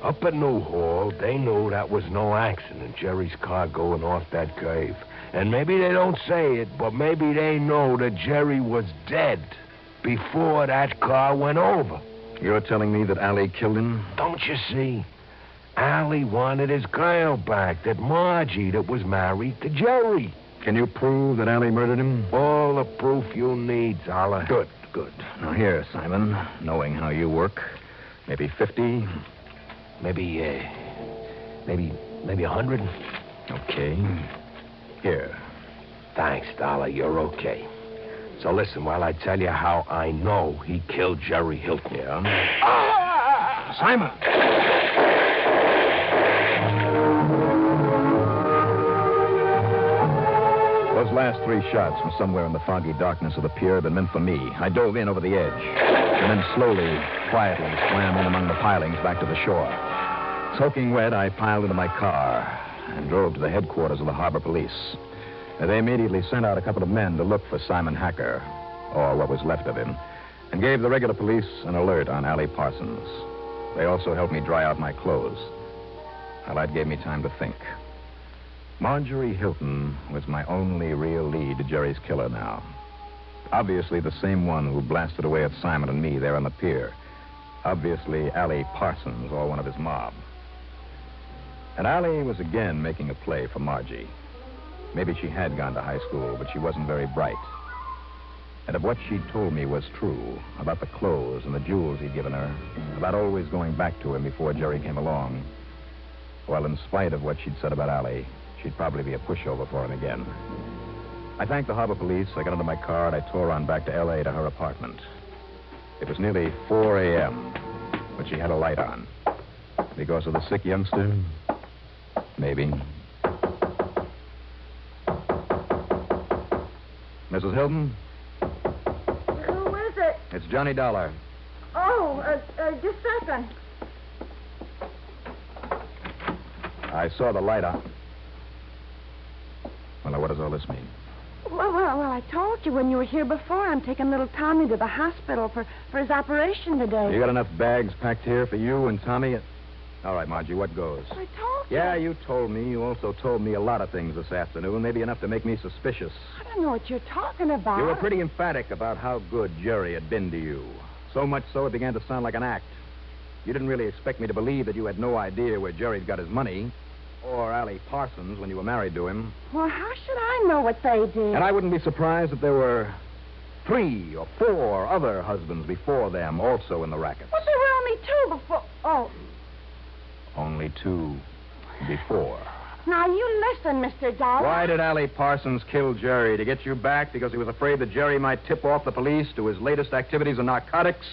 Up at Newhall, they knew that was no accident, Jerry's car going off that curve. And maybe they don't say it, but maybe they know that Jerry was dead before that car went over. You're telling me that Allie killed him? Don't you see? Allie wanted his girl back, that Margie that was married to Jerry. Can you prove that Allie murdered him? All the proof you need, Zolla. Good. Now here, Simon, knowing how you work, maybe 50? Maybe 100. Okay. Here. Thanks, Dollar. You're okay. So listen, while I tell you how I know he killed Jerry Hilton. Yeah? Simon! Those last 3 shots from somewhere in the foggy darkness of the pier had been meant for me. I dove in over the edge, and then slowly, quietly swam in among the pilings back to the shore. Soaking wet, I piled into my car and drove to the headquarters of the harbor police. They immediately sent out a couple of men to look for Simon Hacker, or what was left of him, and gave the regular police an alert on Allie Parsons. They also helped me dry out my clothes. Well, that gave me time to think. Marjorie Hilton was my only real lead to Jerry's killer now. Obviously the same one who blasted away at Simon and me there on the pier. Obviously Allie Parsons, or one of his mob. And Allie was again making a play for Margie. Maybe she had gone to high school, but she wasn't very bright. And if what she'd told me was true, about the clothes and the jewels he'd given her, about always going back to him before Jerry came along, well, in spite of what she'd said about Allie, she'd probably be a pushover for him again. I thanked the harbor police, I got into my car, and I tore on back to L.A. to her apartment. It was nearly 4 a.m., but she had a light on. Because of the sick youngster? Maybe. Mrs. Hilton? Who is it? It's Johnny Dollar. Oh, just a second. I saw the light on. Well, now, what does all this mean? Well, I told you when you were here before. I'm taking little Tommy to the hospital for his operation today. You got enough bags packed here for you and Tommy? All right, Margie, what goes? I told you. Yeah, you told me. You also told me a lot of things this afternoon, maybe enough to make me suspicious. I don't know what you're talking about. You were pretty emphatic about how good Jerry had been to you. So much so it began to sound like an act. You didn't really expect me to believe that you had no idea where Jerry'd got his money, or Allie Parsons when you were married to him. Well, how should I know what they did? And I wouldn't be surprised if there were 3 or 4 other husbands before them also in the racket. Well, there were only 2 before. Oh. Only 2 before. Now, you listen, Mr. Dollar. Why did Allie Parsons kill Jerry? To get you back because he was afraid that Jerry might tip off the police to his latest activities in narcotics?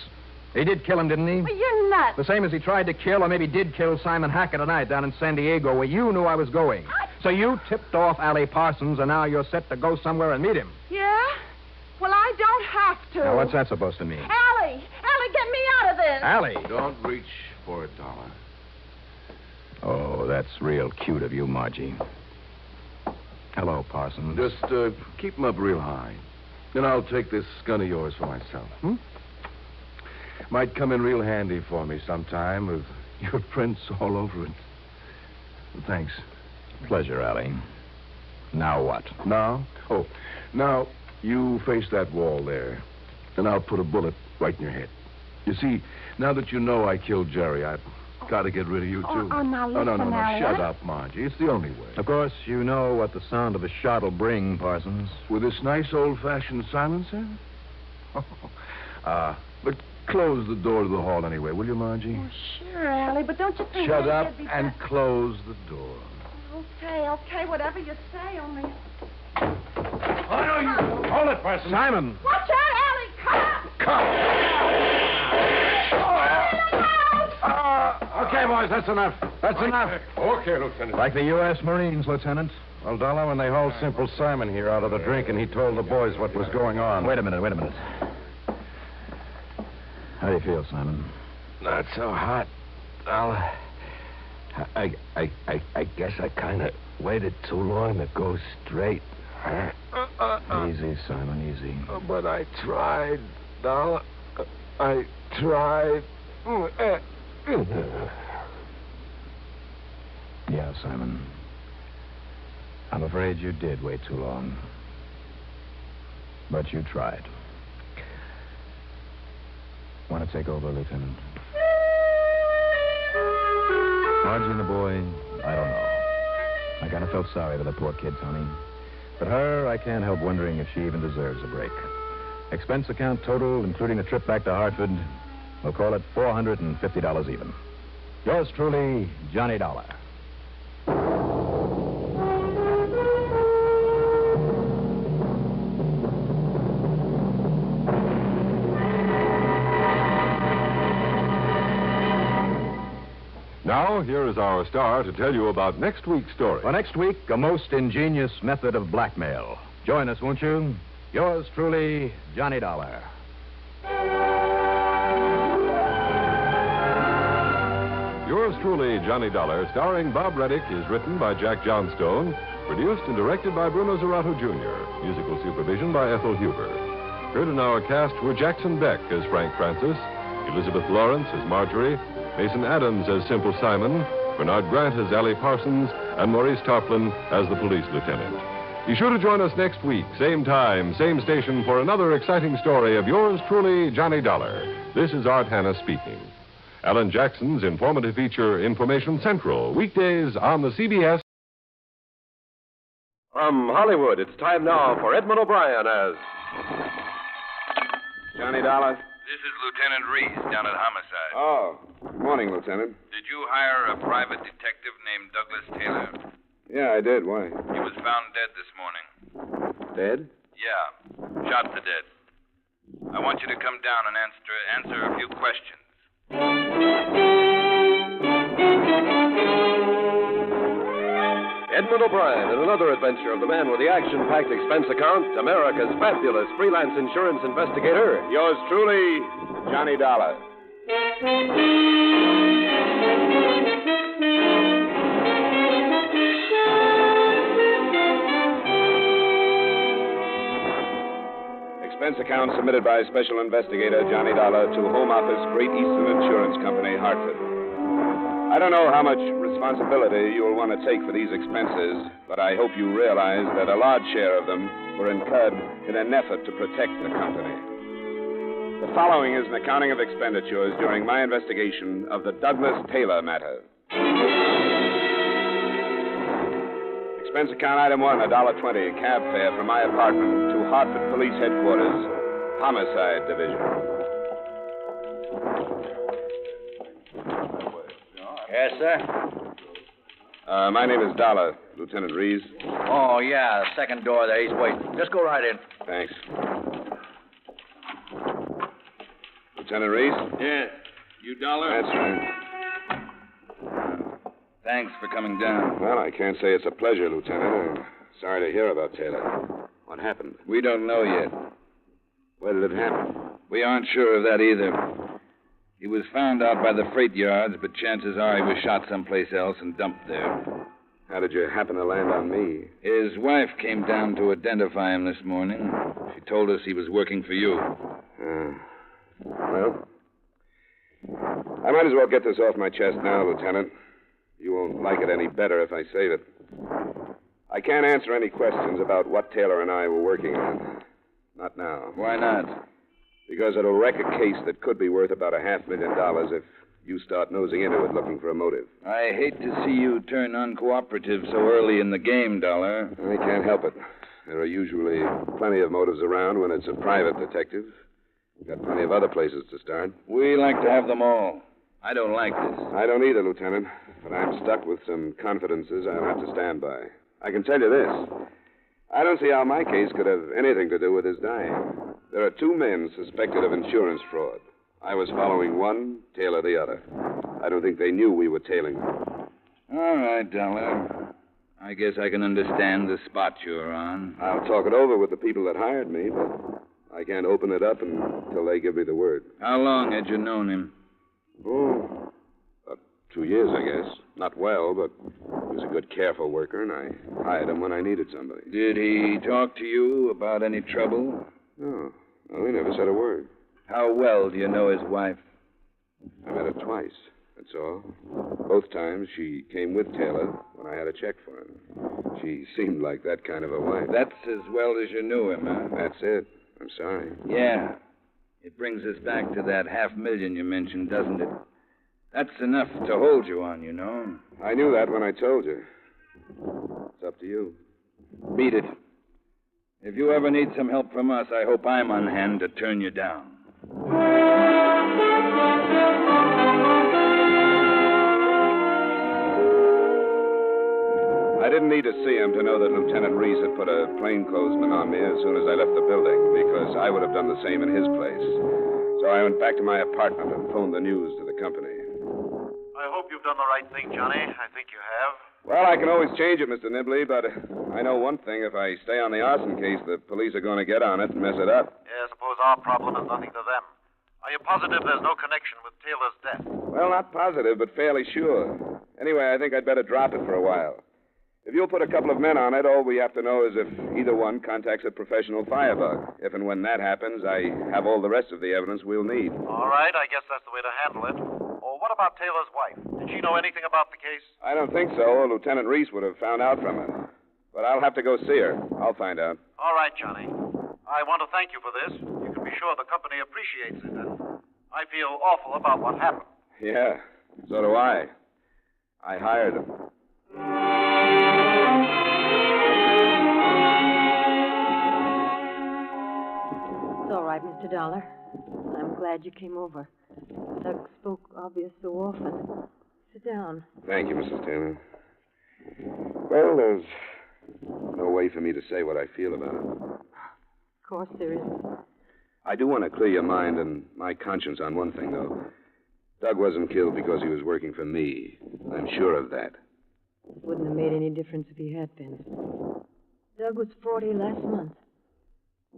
He did kill him, didn't he? Well, you're nuts. The same as he tried to kill, or maybe did kill Simon Hacker tonight down in San Diego, where you knew I was going. So you tipped off Allie Parsons, and now you're set to go somewhere and meet him. Yeah? Well, I don't have to. Now, what's that supposed to mean? Allie! Allie, get me out of this! Allie! Don't reach for it, Dollar. Oh, that's real cute of you, Margie. Hello, Parsons. Just keep him up real high. Then I'll take this gun of yours for myself. Might come in real handy for me sometime with your prints all over it. Thanks. Pleasure, Allie. Now what? Now? Oh, now you face that wall there, and I'll put a bullet right in your head. You see, now that you know I killed Jerry, I've got to get rid of you, too. Now listen, no. Allie. Shut up, Margie. It's the only way. Of course, you know what the sound of a shot will bring, Parsons. With this nice old-fashioned silencer? But close the door to the hall anyway, will you, Margie? Oh, sure, Allie, but don't you think... Shut up and close the door. Okay, whatever you say, only... Oh, no, you... Hold it, Parsons. Simon! Watch out, Allie! Come! Okay, boys, that's enough. That's enough. Okay, Lieutenant. Like the U.S. Marines, Lieutenant. Well, Dollar, when they hauled Simple Simon here out of the drink and he told the boys what was going on. Wait a minute. How do you feel, Simon? Not so hot. Dollar. I guess I kind of waited too long to go straight. Easy, Simon, easy. But I tried, Dollar. I tried. Yeah, Simon. I'm afraid you did wait too long. But you tried. Want to take over, Lieutenant? Margie and the boy, I don't know. I kind of felt sorry for the poor kid, Tony. But her, I can't help wondering if she even deserves a break. Expense account total, including the trip back to Hartford, we'll call it $450 even. Yours truly, Johnny Dollar. Now, here is our star to tell you about next week's story. For next week, a most ingenious method of blackmail. Join us, won't you? Yours truly, Johnny Dollar. Yours truly, Johnny Dollar, starring Bob Reddick, is written by Jack Johnstone, produced and directed by Bruno Zerato Jr., musical supervision by Ethel Huber. Heard in our cast were Jackson Beck as Frank Francis, Elizabeth Lawrence as Marjorie, Mason Adams as Simple Simon, Bernard Grant as Allie Parsons, and Maurice Toplin as the police lieutenant. Be sure to join us next week, same time, same station, for another exciting story of yours truly, Johnny Dollar. This is Art Hanna speaking. Alan Jackson's informative feature, Information Central, weekdays on the CBS. From Hollywood, it's time now for Edmund O'Brien as Johnny Dollar. This is Lieutenant Reese down at Homicide. Oh, morning, Lieutenant. Did you hire a private detective named Douglas Taylor? Yeah, I did. Why? He was found dead this morning. Dead? Yeah, shot to dead. I want you to come down and answer a few questions. Edmund O'Brien in another adventure of the man with the action-packed expense account, America's fabulous freelance insurance investigator, yours truly, Johnny Dollar. Expense account submitted by Special Investigator Johnny Dollar to Home Office, Great Eastern Insurance Company, Hartford. I don't know how much responsibility you will want to take for these expenses, but I hope you realize that a large share of them were incurred in an effort to protect the company. The following is an accounting of expenditures during my investigation of the Douglas Taylor matter. Expense account item 1, $1.20, cab fare from my apartment to Hartford Police Headquarters, Homicide Division. Yes, sir? My name is Dollar, Lieutenant Reese. Oh, yeah, second door there. He's waiting. Just go right in. Thanks. Lieutenant Reese? Yes. You Dollar? That's right. Thanks for coming down. Well, I can't say it's a pleasure, Lieutenant. I'm sorry to hear about Taylor. What happened? We don't know yet. Where did it happen? We aren't sure of that either. He was found out by the freight yards, but chances are he was shot someplace else and dumped there. How did you happen to land on me? His wife came down to identify him this morning. She told us he was working for you. Well, I might as well get this off my chest now, Lieutenant. You won't like it any better if I save it. I can't answer any questions about what Taylor and I were working on. Not now. Why not? Because it'll wreck a case that could be worth about $500,000 if you start nosing into it looking for a motive. I hate to see you turn uncooperative so early in the game, Dollar. I can't help it. There are usually plenty of motives around when it's a private detective. Got plenty of other places to start. We like to have them all. I don't like this. I don't either, Lieutenant. But I'm stuck with some confidences I'll have to stand by. I can tell you this. I don't see how my case could have anything to do with his dying. There are two men suspected of insurance fraud. I was following one, Taylor the other. I don't think they knew we were tailing them. All right, Dollar. I guess I can understand the spot you're on. I'll talk it over with the people that hired me, but I can't open it up until they give me the word. How long had you known him? Oh, about 2 years, I guess. Not well, but he was a good, careful worker, and I hired him when I needed somebody. Did he talk to you about any trouble? No. Well, he never said a word. How well do you know his wife? I met her twice, that's all. Both times she came with Taylor when I had a check for him. She seemed like that kind of a wife. That's as well as you knew him, huh? That's it. I'm sorry. Yeah. It brings us back to that $500,000 you mentioned, doesn't it? That's enough to hold you on, you know. I knew that when I told you. It's up to you. Beat it. If you ever need some help from us, I hope I'm on hand to turn you down. I didn't need to see him to know that Lieutenant Reese had put a plainclothesman on me as soon as I left the building, because I would have done the same in his place. So I went back to my apartment and phoned the news to the company. I hope you've done the right thing, Johnny. I think you have. Well, I can always change it, Mr. Nibley, but I know one thing. If I stay on the arson case, the police are going to get on it and mess it up. Yeah, I suppose our problem is nothing to them. Are you positive there's no connection with Taylor's death? Well, not positive, but fairly sure. Anyway, I think I'd better drop it for a while. If you'll put a couple of men on it, all we have to know is if either one contacts a professional firebug. If and when that happens, I have all the rest of the evidence we'll need. All right, I guess that's the way to handle it. Oh, what about Taylor's wife? Did she know anything about the case? I don't think so. Lieutenant Reese would have found out from her. But I'll have to go see her. I'll find out. All right, Johnny. I want to thank you for this. You can be sure the company appreciates it, and I feel awful about what happened. Yeah, so do I. I hired him. It's all right, Mr. Dollar. I'm glad you came over. Doug spoke obvious so often. Sit down. Thank you, Mrs. Taylor. Well, there's no way for me to say what I feel about it. Of course there isn't. I do want to clear your mind and my conscience on one thing, though. Doug wasn't killed because he was working for me. I'm sure of that. Wouldn't have made any difference if he had been. Doug was 40 last month.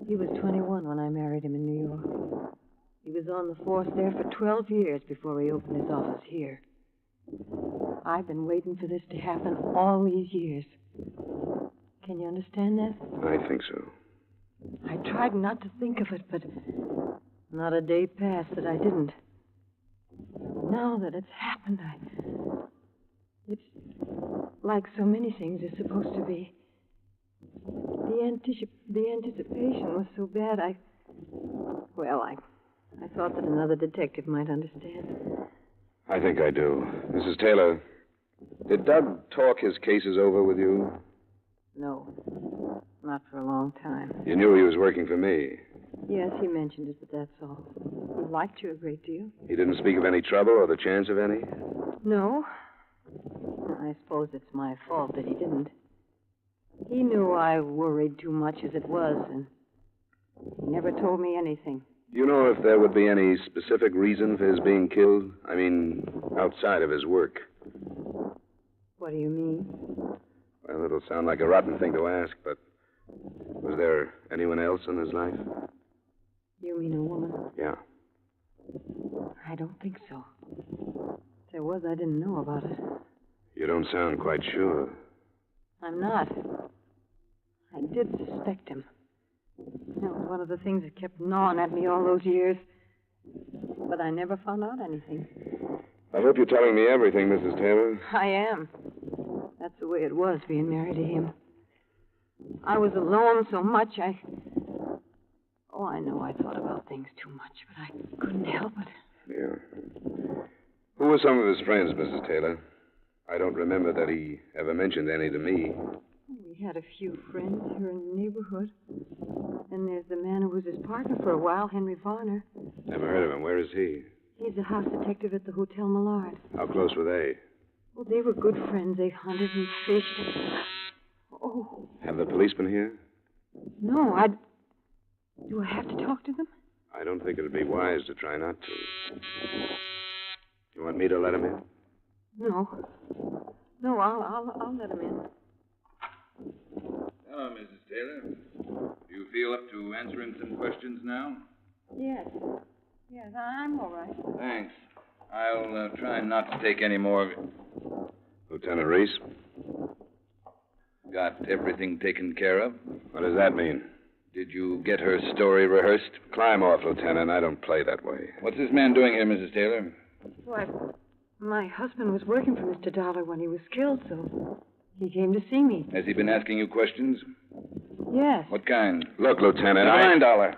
He was 21 when I married him in New York. He was on the force there for 12 years before he opened his office here. I've been waiting for this to happen all these years. Can you understand that? I think so. I tried not to think of it, but not a day passed that I didn't. Now that it's happened, it's like so many things are supposed to be. The anticipation was so bad, I thought that another detective might understand. I think I do. Mrs. Taylor, did Doug talk his cases over with you? No, not for a long time. You knew he was working for me. Yes, he mentioned it, but that's all. He liked you a great deal. He didn't speak of any trouble or the chance of any? No. I suppose it's my fault that he didn't. He knew I worried too much as it was, and he never told me anything. Do you know if there would be any specific reason for his being killed? I mean, outside of his work. What do you mean? Well, it'll sound like a rotten thing to ask, but was there anyone else in his life? You mean a woman? Yeah. I don't think so. If there was, I didn't know about it. You don't sound quite sure. I'm not. I did suspect him. That was one of the things that kept gnawing at me all those years. But I never found out anything. I hope you're telling me everything, Mrs. Taylor. I am. That's the way it was, being married to him. I was alone so much, I know I thought about things too much, but I couldn't help it. Yeah. Who were some of his friends, Mrs. Taylor? I don't remember that he ever mentioned any to me. We had a few friends here in the neighborhood. Then there's the man who was his partner for a while, Henry Varner. Never heard of him. Where is he? He's a house detective at the Hotel Millard. How close were they? Well, they were good friends. They hunted and fished. Oh. Have the police been here? No, do I have to talk to them? I don't think it'd be wise to try not to. You want me to let him in? No. No, I'll let him in. Hello, Mrs. Taylor. Do you feel up to answering some questions now? Yes. Yes, I'm all right. Thanks. I'll try not to take any more of it. Lieutenant Reese? Got everything taken care of? What does that mean? Did you get her story rehearsed? Climb off, Lieutenant. I don't play that way. What's this man doing here, Mrs. Taylor? Why, my husband was working for Mr. Dollar when he was killed, so he came to see me. Has he been asking you questions? Yes. What kind? Look, Lieutenant, Never mind, Dollar.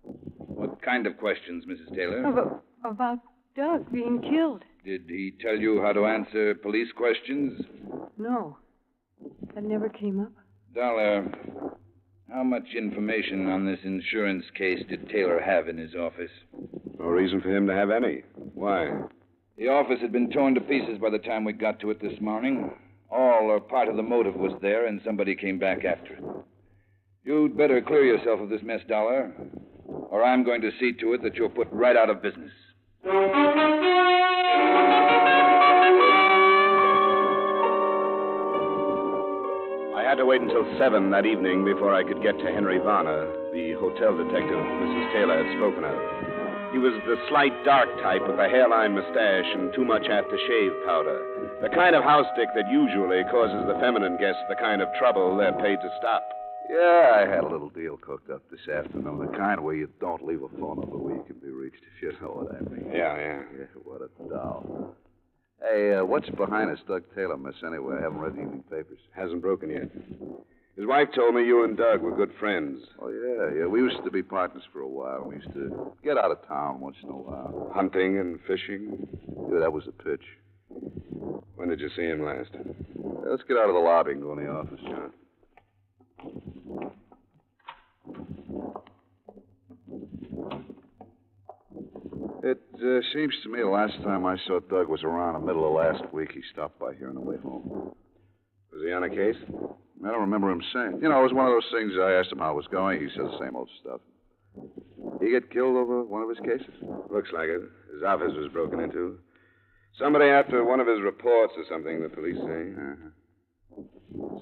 What kind of questions, Mrs. Taylor? About Doug being killed. Did he tell you how to answer police questions? No. That never came up. Dollar, how much information on this insurance case did Taylor have in his office? No reason for him to have any. Why? The office had been torn to pieces by the time we got to it this morning. All or part of the motive was there, and somebody came back after it. You'd better clear yourself of this mess, Dollar, or I'm going to see to it that you're put right out of business. I had to wait until 7 that evening before I could get to Henry Varner, the hotel detective Mrs. Taylor had spoken of. He was the slight, dark type with a hairline mustache and too much aftershave powder. The kind of house dick that usually causes the feminine guests the kind of trouble they're paid to stop. Yeah, I had a little deal cooked up this afternoon, the kind where you don't leave a phone number where you can be reached, if you know what I mean. Yeah. What a doll. Hey, what's behind this Doug Taylor mess anyway? I haven't read the evening papers. Hasn't broken yet. His wife told me you and Doug were good friends. Oh, yeah. We used to be partners for a while. We used to get out of town once in a while. Hunting and fishing? Yeah, that was the pitch. When did you see him last? Let's get out of the lobby and go in the office, John. It seems to me the last time I saw Doug was around the middle of last week. He stopped by here on the way home. Was he on a case? I don't remember him saying. You know, it was one of those things I asked him how it was going. He said the same old stuff. He get killed over one of his cases? Looks like it. His office was broken into. Somebody after one of his reports or something, the police say.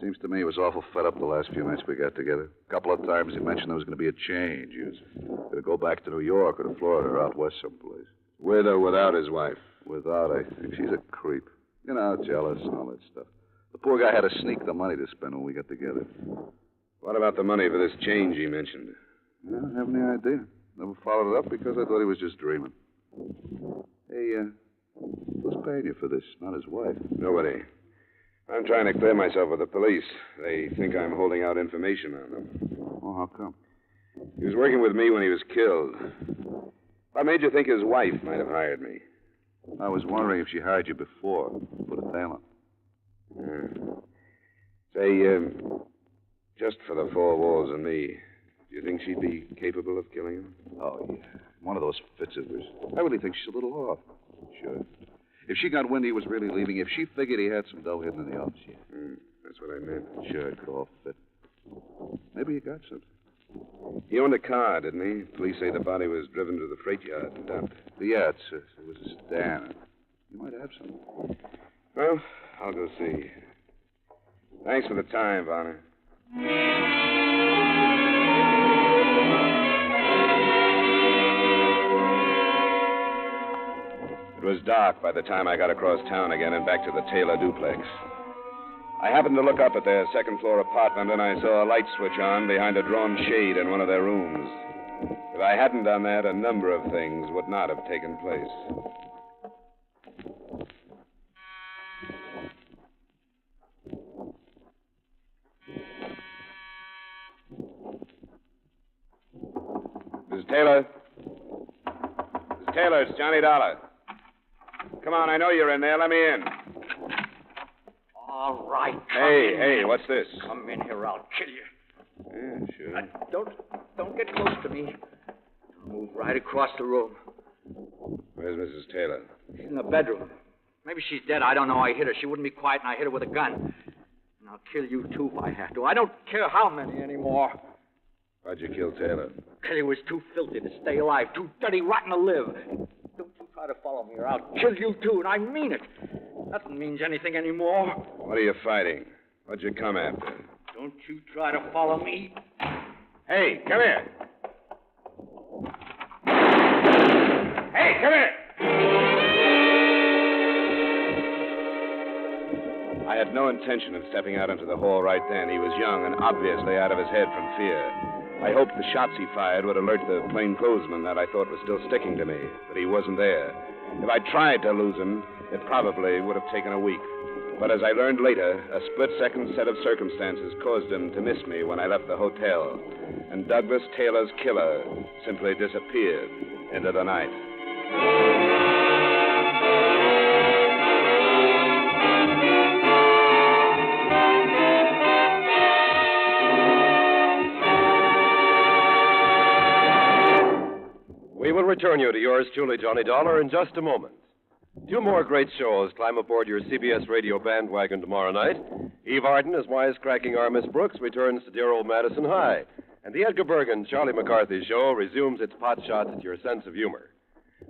Seems to me he was awful fed up the last few nights we got together. A couple of times he mentioned there was going to be a change. He was going to go back to New York or to Florida or out west someplace. With or without his wife? Without, I think. She's a creep. You know, jealous and all that stuff. The poor guy had to sneak the money to spend when we got together. What about the money for this change he mentioned? I don't have any idea. Never followed it up because I thought he was just dreaming. Hey, who's paying you for this? Not his wife. Nobody. I'm trying to clear myself with the police. They think I'm holding out information on them. Oh, how come? He was working with me when he was killed. What made you think his wife might have hired me? I was wondering if she hired you before. Put a tail on. Say, just for the four walls and me, do you think she'd be capable of killing him? Oh, yeah. One of those fits of hers. I really think she's a little off. Sure. If she got wind he was really leaving, if she figured he had some dough hidden in the office, yeah. That's what I meant. Sure, it could all fit. Maybe he got something. He owned a car, didn't he? Police say the body was driven to the freight yard and dumped. Yeah, it was a sedan. You might have something. Well, I'll go see. Thanks for the time, Varner. It was dark by the time I got across town again and back to the Taylor duplex. I happened to look up at their second-floor apartment, and I saw a light switch on behind a drawn shade in one of their rooms. If I hadn't done that, a number of things would not have taken place. Mrs. Taylor? Mrs. Taylor, it's Johnny Dollar. Come on, I know you're in there. Let me in. All right. Hey, what's this? Come in here, I'll kill you. Yeah, sure. Don't get close to me. Move right across the room. Where's Mrs. Taylor? She's in the bedroom. Maybe she's dead. I don't know. I hit her. She wouldn't be quiet, and I hit her with a gun. And I'll kill you, too, if I have to. I don't care how many anymore. Why'd you kill Taylor? Because he was too filthy to stay alive, too dirty, rotten to live. Don't you try to follow me, or I'll kill you, too, and I mean it. Nothing means anything anymore. What are you fighting? What'd you come after? Don't you try to follow me. Hey, come here. Hey, come here. I had no intention of stepping out into the hall right then. He was young and obviously out of his head from fear. I hoped the shots he fired would alert the plainclothesman that I thought was still sticking to me, but he wasn't there. If I tried to lose him, it probably would have taken a week. But as I learned later, a split-second set of circumstances caused him to miss me when I left the hotel. And Douglas Taylor's killer simply disappeared into the night. We will return you to yours truly, Johnny Dollar, in just a moment. 2 more great shows climb aboard your CBS radio bandwagon tomorrow night. Eve Arden, as wisecracking our Miss Brooks, returns to dear old Madison High. And the Edgar Bergen, Charlie McCarthy show resumes its pot shots at your sense of humor.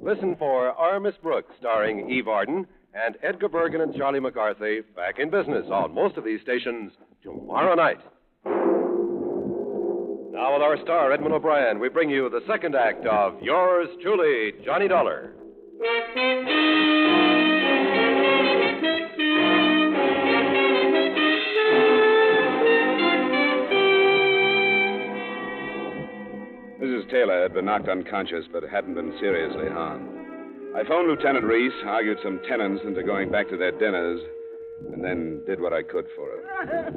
Listen for Our Miss Brooks, starring Eve Arden, and Edgar Bergen and Charlie McCarthy back in business on most of these stations tomorrow night. Now with our star, Edmund O'Brien, we bring you the second act of Yours Truly, Johnny Dollar. Mrs. Taylor had been knocked unconscious, but hadn't been seriously harmed. I phoned Lieutenant Reese, argued some tenants into going back to their dinners, and then did what I could for her.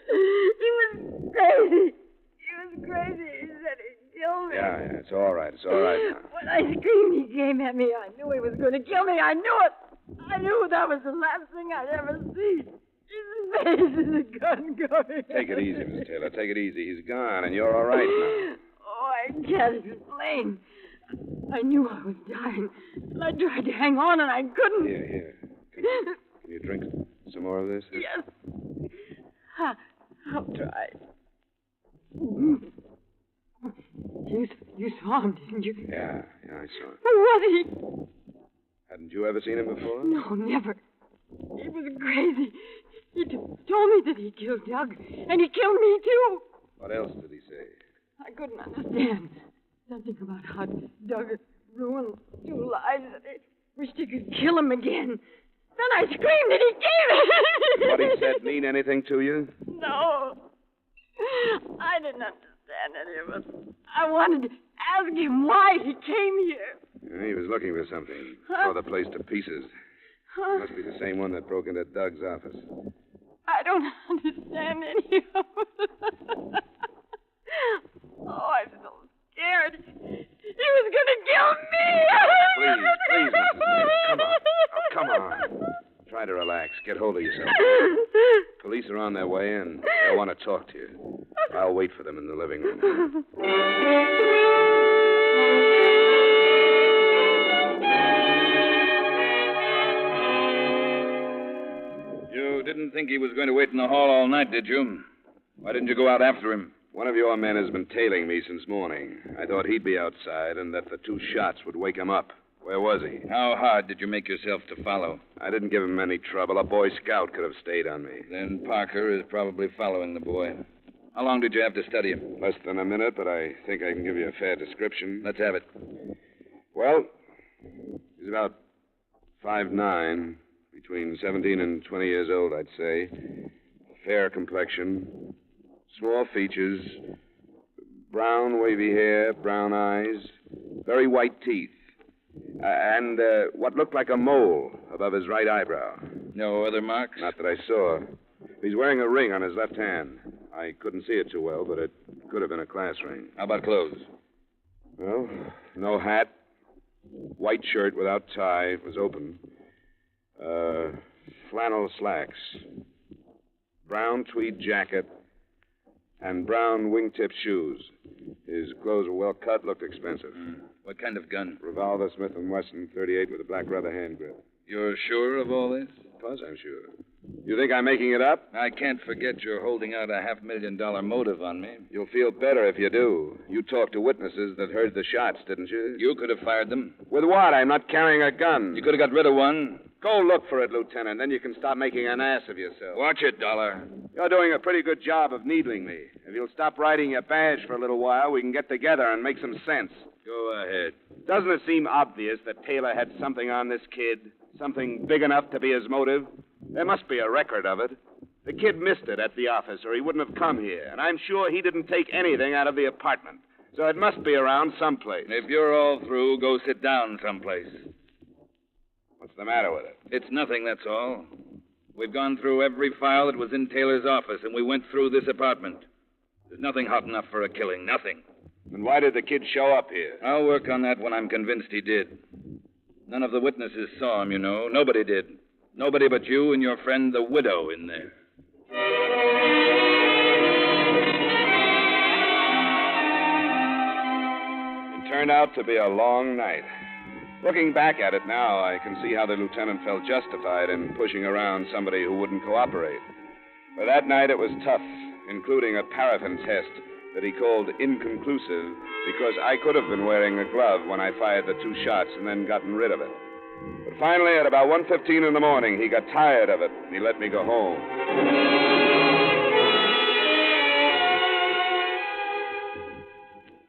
He was crazy. He was crazy. He said he'd kill me. Yeah, it's all right. It's all right now. When I screamed, he came at me. I knew he was going to kill me. I knew it. I knew that was the last thing I'd ever see. His face is a gun going. Take it easy, Miss Taylor. Take it easy. He's gone, and you're all right now. Oh, I can't explain. I knew I was dying, and I tried to hang on, and I couldn't. Here. Can you drink some more of this? Yes. I'll try. You saw him, didn't you? Yeah, I saw him. Who was he? Hadn't you ever seen him before? No, never. He was crazy. He told me that he killed Doug, and he killed me, too. What else did he say? I couldn't understand. Something about how Doug had ruined 2 lives, and I wished he could kill him again. Then I screamed, and he came. What he said mean anything to you? No. I didn't understand any of it. I wanted to ask him why he came here. Yeah, he was looking for something. Tore the place to pieces. Must be the same one that broke into Doug's office. I don't understand any of it. Oh, I'm so scared. He was going to kill me. Please, Mrs. Smith. Come on. Try to relax. Get hold of yourself. Police are on their way in. They'll want to talk to you. I'll wait for them in the living room. You didn't think he was going to wait in the hall all night, did you? Why didn't you go out after him? One of your men has been tailing me since morning. I thought he'd be outside and that the 2 shots would wake him up. Where was he? How hard did you make yourself to follow? I didn't give him any trouble. A Boy Scout could have stayed on me. Then Parker is probably following the boy. How long did you have to study him? Less than a minute, but I think I can give you a fair description. Let's have it. Well, he's about 5'9", between 17 and 20 years old, I'd say. Fair complexion, small features, brown wavy hair, brown eyes, very white teeth, and what looked like a mole above his right eyebrow. No other marks? Not that I saw. He's wearing a ring on his left hand. I couldn't see it too well, but it could have been a class ring. How about clothes? Well, no hat, white shirt without tie. It was open. Flannel slacks, brown tweed jacket, and brown wingtip shoes. His clothes were well cut, looked expensive. What kind of gun? Revolver, Smith & Wesson, .38 with a black rubber hand grip. You're sure of all this? Of course I'm sure. You think I'm making it up? I can't forget you're holding out a $500,000 motive on me. You'll feel better if you do. You talked to witnesses that heard the shots, didn't you? You could have fired them. With what? I'm not carrying a gun. You could have got rid of one. Go look for it, Lieutenant. Then you can stop making an ass of yourself. Watch it, Dollar. You're doing a pretty good job of needling me. If you'll stop riding your badge for a little while, we can get together and make some sense. Go ahead. Doesn't it seem obvious that Taylor had something on this kid? Something big enough to be his motive? There must be a record of it. The kid missed it at the office, or he wouldn't have come here. And I'm sure he didn't take anything out of the apartment. So it must be around someplace. If you're all through, go sit down someplace. What's the matter with it? It's nothing, that's all. We've gone through every file that was in Taylor's office, and we went through this apartment. There's nothing hot enough for a killing, nothing. Then why did the kid show up here? I'll work on that when I'm convinced he did. None of the witnesses saw him, you know. Nobody did. Nobody but you and your friend, the widow, in there. It turned out to be a long night. Looking back at it now, I can see how the lieutenant felt justified in pushing around somebody who wouldn't cooperate. But that night it was tough, including a paraffin test that he called inconclusive because I could have been wearing a glove when I fired the 2 shots and then gotten rid of it. But finally, at about 1:15 in the morning, he got tired of it and he let me go home.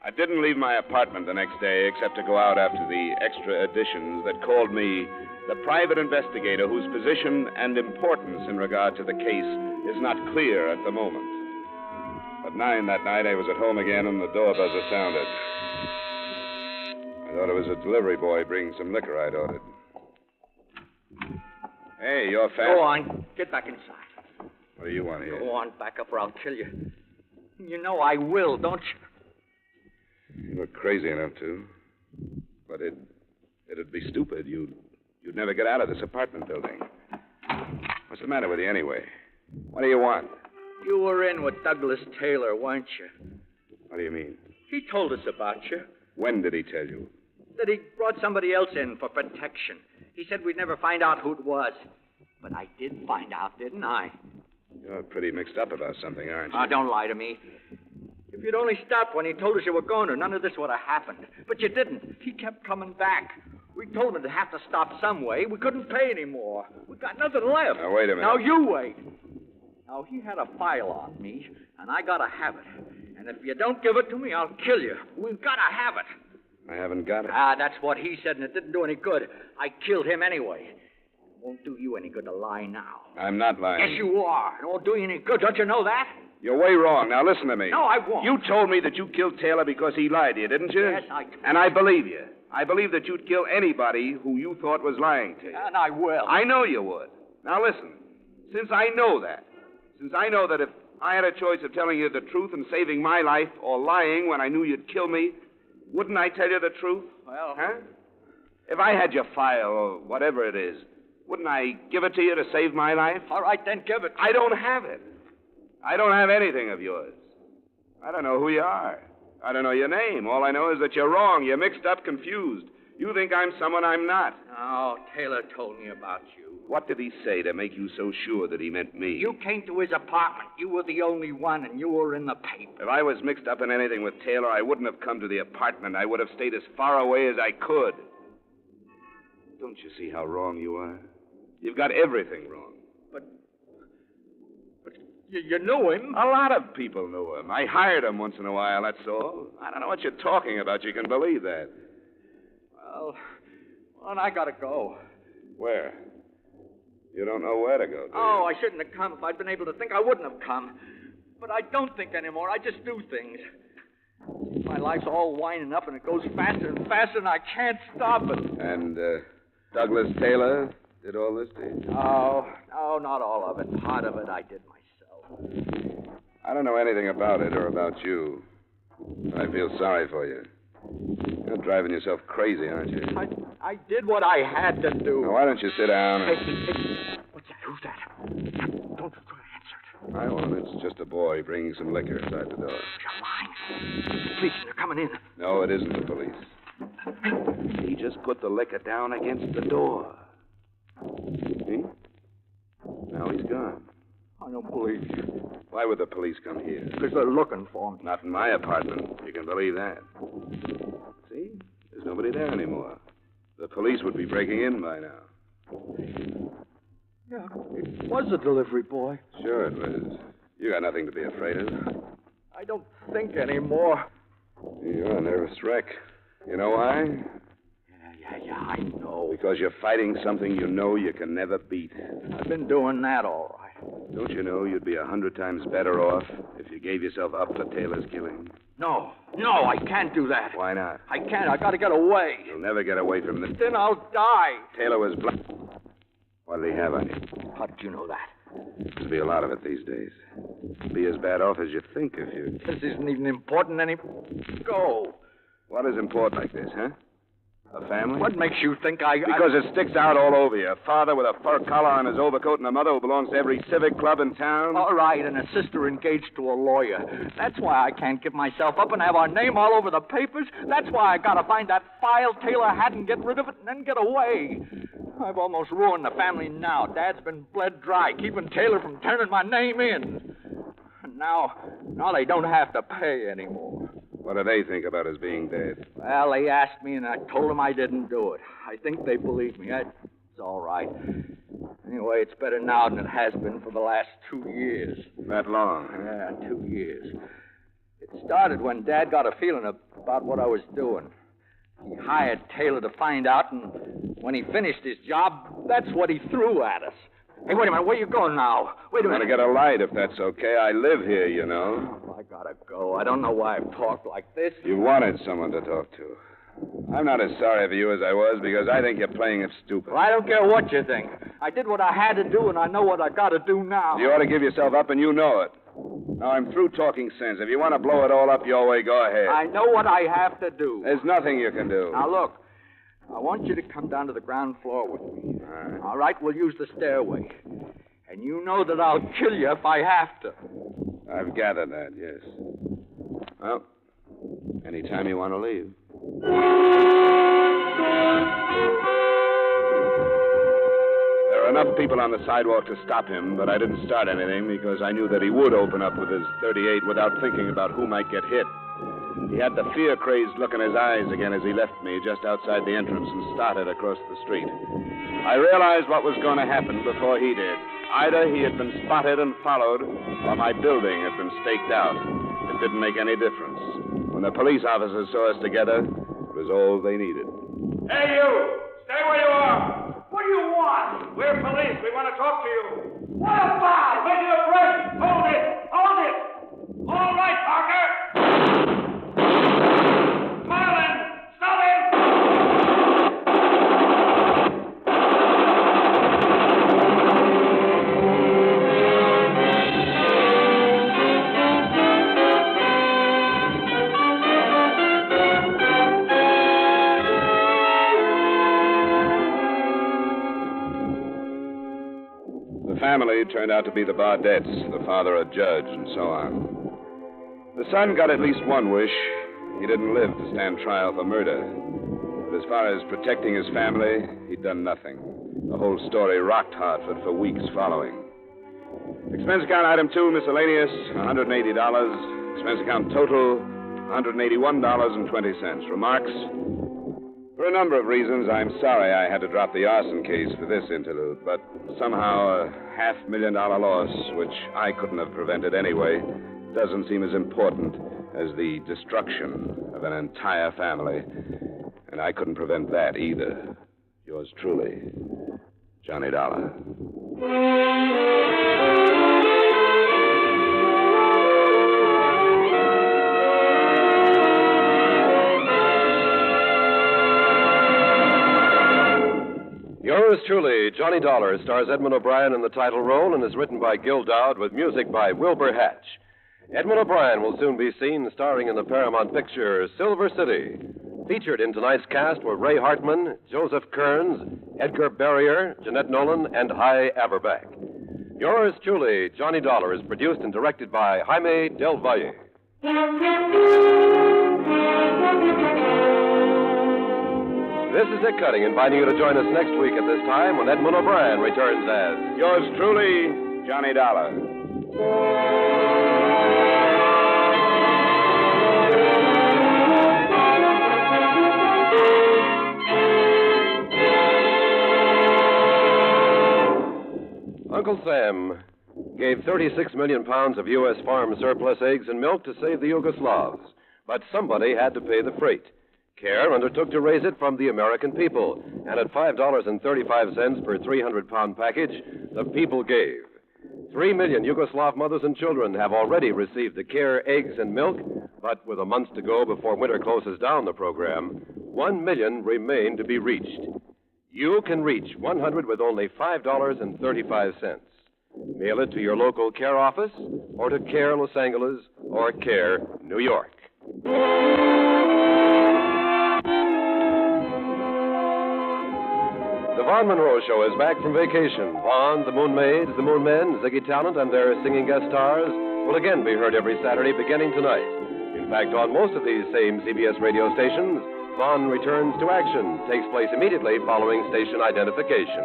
I didn't leave my apartment the next day except to go out after the extra editions that called me the private investigator whose position and importance in regard to the case is not clear at the moment. At 9 that night, I was at home again and the door buzzer sounded. I thought it was a delivery boy bringing some liquor I'd ordered. Hey, you're fast. Go on. Get back inside. What do you want here? Go on, back up or I'll kill you. You know I will, don't you? You look crazy enough to. But it'd be stupid. You'd never get out of this apartment building. What's the matter with you anyway? What do you want? You were in with Douglas Taylor, weren't you? What do you mean? He told us about you. When did he tell you? That he brought somebody else in for protection. He said we'd never find out who it was. But I did find out, didn't I? You're pretty mixed up about something, aren't you? Oh, don't lie to me. If you'd only stopped when he told us you were going to, none of this would have happened. But you didn't. He kept coming back. We told him to have to stop some way. We couldn't pay anymore. We got nothing left. Now, wait a minute. Now, you wait. Now, he had a file on me, and I gotta have it. And if you don't give it to me, I'll kill you. We've gotta have it. I haven't got it. Ah, that's what he said, and it didn't do any good. I killed him anyway. It won't do you any good to lie now. I'm not lying. Yes, you are. It won't do you any good. Don't you know that? You're way wrong. Now, listen to me. No, I won't. You told me that you killed Taylor because he lied to you, didn't you? Yes, I did. And I believe you. I believe that you'd kill anybody who you thought was lying to you. And I will. I know you would. Now, listen. Since I know that if I had a choice of telling you the truth and saving my life or lying when I knew you'd kill me, wouldn't I tell you the truth? Well... Huh? If I had your file or whatever it is, wouldn't I give it to you to save my life? All right, then give it. I don't have it. I don't have anything of yours. I don't know who you are. I don't know your name. All I know is that you're wrong. You're mixed up, confused. You think I'm someone I'm not. Oh, Taylor told me about you. What did he say to make you so sure that he meant me? You came to his apartment. You were the only one, and you were in the paper. If I was mixed up in anything with Taylor, I wouldn't have come to the apartment. I would have stayed as far away as I could. Don't you see how wrong you are? You've got everything wrong. But you knew him. A lot of people knew him. I hired him once in a while, that's all. I don't know what you're talking about. You can believe that. Well, I gotta go. Where? You don't know where to go, do you? Oh, I shouldn't have come. If I'd been able to think, I wouldn't have come. But I don't think anymore. I just do things. My life's all winding up, and it goes faster and faster, and I can't stop it. And, Douglas Taylor did all this to you? No, not all of it. Part of it I did myself. I don't know anything about it or about you. I feel sorry for you. You're driving yourself crazy, aren't you? I did what I had to do. Now, why don't you sit down? Hey, what's that? Who's that? Don't try to answer it. I won't. It's just a boy bringing some liquor inside the door. You're lying. It's the police. They're coming in. No, it isn't the police. He just put the liquor down against the door. See? Now he's gone. I don't believe you. Why would the police come here? Because they're looking for me. Not in my apartment. You can believe that. See? There's nobody there anymore. The police would be breaking in by now. Yeah, it was a delivery boy. Sure it was. You got nothing to be afraid of. I don't think anymore. You're a nervous wreck. You know why? Yeah. Yeah, I know. Because you're fighting something you know you can never beat. I've been doing that all right. Don't you know you'd be 100 times better off if you gave yourself up for Taylor's killing? No, I can't do that. Why not? I can't. I gotta get away. You'll never get away from this. Then I'll die. Taylor was black. What did he have on you? How did you know that? There's be a lot of it these days. Be as bad off as you think if you... This isn't even important anymore. Go. What is important like this, huh? A family? What makes you think Because it sticks out all over you. A father with a fur collar on his overcoat and a mother who belongs to every civic club in town. All right, and a sister engaged to a lawyer. That's why I can't give myself up and have our name all over the papers. That's why I gotta find that file Taylor had and get rid of it and then get away. I've almost ruined the family now. Dad's been bled dry, keeping Taylor from turning my name in. And now they don't have to pay anymore. What do they think about his being dead? Well, they asked me, and I told them I didn't do it. I think they believe me. It's all right. Anyway, it's better now than it has been for the last 2 years. That long? Yeah, 2 years. It started when Dad got a feeling about what I was doing. He hired Taylor to find out, and when he finished his job, that's what he threw at us. Hey, wait a minute. Where you going now? Wait a minute. I'm going to get a light, if that's okay. I live here, you know. Oh, I gotta go. I don't know why I've talked like this. You wanted someone to talk to. I'm not as sorry for you as I was, because I think you're playing it stupid. Well, I don't care what you think. I did what I had to do, and I know what I gotta do now. You ought to give yourself up, and you know it. Now, I'm through talking sense. If you want to blow it all up your way, go ahead. I know what I have to do. There's nothing you can do. Now, look. I want you to come down to the ground floor with me. All right, we'll use the stairway. And you know that I'll kill you if I have to. I've gathered that, yes. Well, anytime you want to leave. There are enough people on the sidewalk to stop him, but I didn't start anything because I knew that he would open up with his .38 without thinking about who might get hit. He had the fear-crazed look in his eyes again as he left me just outside the entrance and started across the street. I realized what was going to happen before he did. Either he had been spotted and followed, or my building had been staked out. It didn't make any difference. When the police officers saw us together, it was all they needed. Hey, you! Stay where you are! What do you want? We're police. We want to talk to you. What about? Make it a break! Hold it! Hold it! All right, Parker! Marlin! Stop him! The family turned out to be the Bardets, the father a judge, and so on. The son got at least one wish. He didn't live to stand trial for murder. But as far as protecting his family, he'd done nothing. The whole story rocked Hartford for weeks following. Expense account item 2, miscellaneous, $180. Expense account total, $181.20. Remarks? For a number of reasons, I'm sorry I had to drop the arson case for this interlude, but somehow a $500,000 loss, which I couldn't have prevented anyway, doesn't seem as important as the destruction of an entire family. And I couldn't prevent that either. Yours truly, Johnny Dollar. Yours truly, Johnny Dollar, stars Edmund O'Brien in the title role and is written by Gil Dowd with music by Wilbur Hatch. Edmund O'Brien will soon be seen starring in the Paramount picture Silver City. Featured in tonight's cast were Ray Hartman, Joseph Kearns, Edgar Barrier, Jeanette Nolan, and Hy Averback. Yours truly, Johnny Dollar, is produced and directed by Jaime Del Valle. This is Dick Cutting, inviting you to join us next week at this time when Edmund O'Brien returns as Yours truly, Johnny Dollar. Uncle Sam gave 36 million pounds of U.S. farm surplus eggs and milk to save the Yugoslavs, but somebody had to pay the freight. CARE undertook to raise it from the American people, and at $5.35 per 300-pound package, the people gave. 3 million Yugoslav mothers and children have already received the CARE eggs and milk, but with a month to go before winter closes down the program, 1 million remain to be reached. You can reach 100 with only $5.35. Mail it to your local CARE office, or to CARE Los Angeles, or CARE New York. The Vaughn Monroe Show is back from vacation. Vaughn, the Moon Maids, the Moon Men, Ziggy Talent, and their singing guest stars will again be heard every Saturday beginning tonight. In fact, on most of these same CBS radio stations, Vaughn returns to action, takes place immediately following station identification.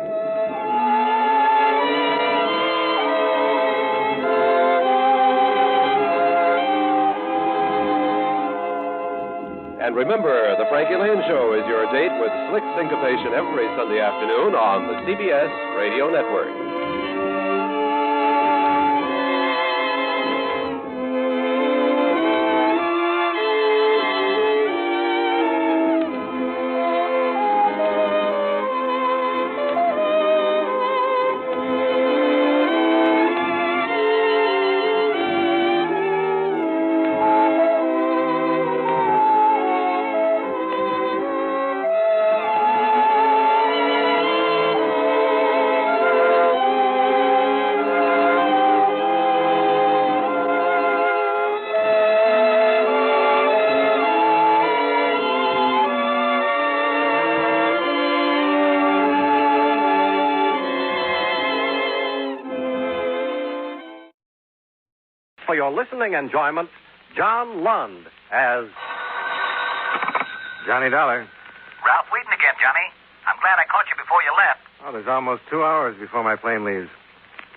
And remember, the Frankie Lane Show is your date with slick syncopation every Sunday afternoon on the CBS Radio Network. For your listening enjoyment, John Lund as Johnny Dollar. Ralph Wheaton again, Johnny. I'm glad I caught you before you left. Oh, there's almost 2 hours before my plane leaves.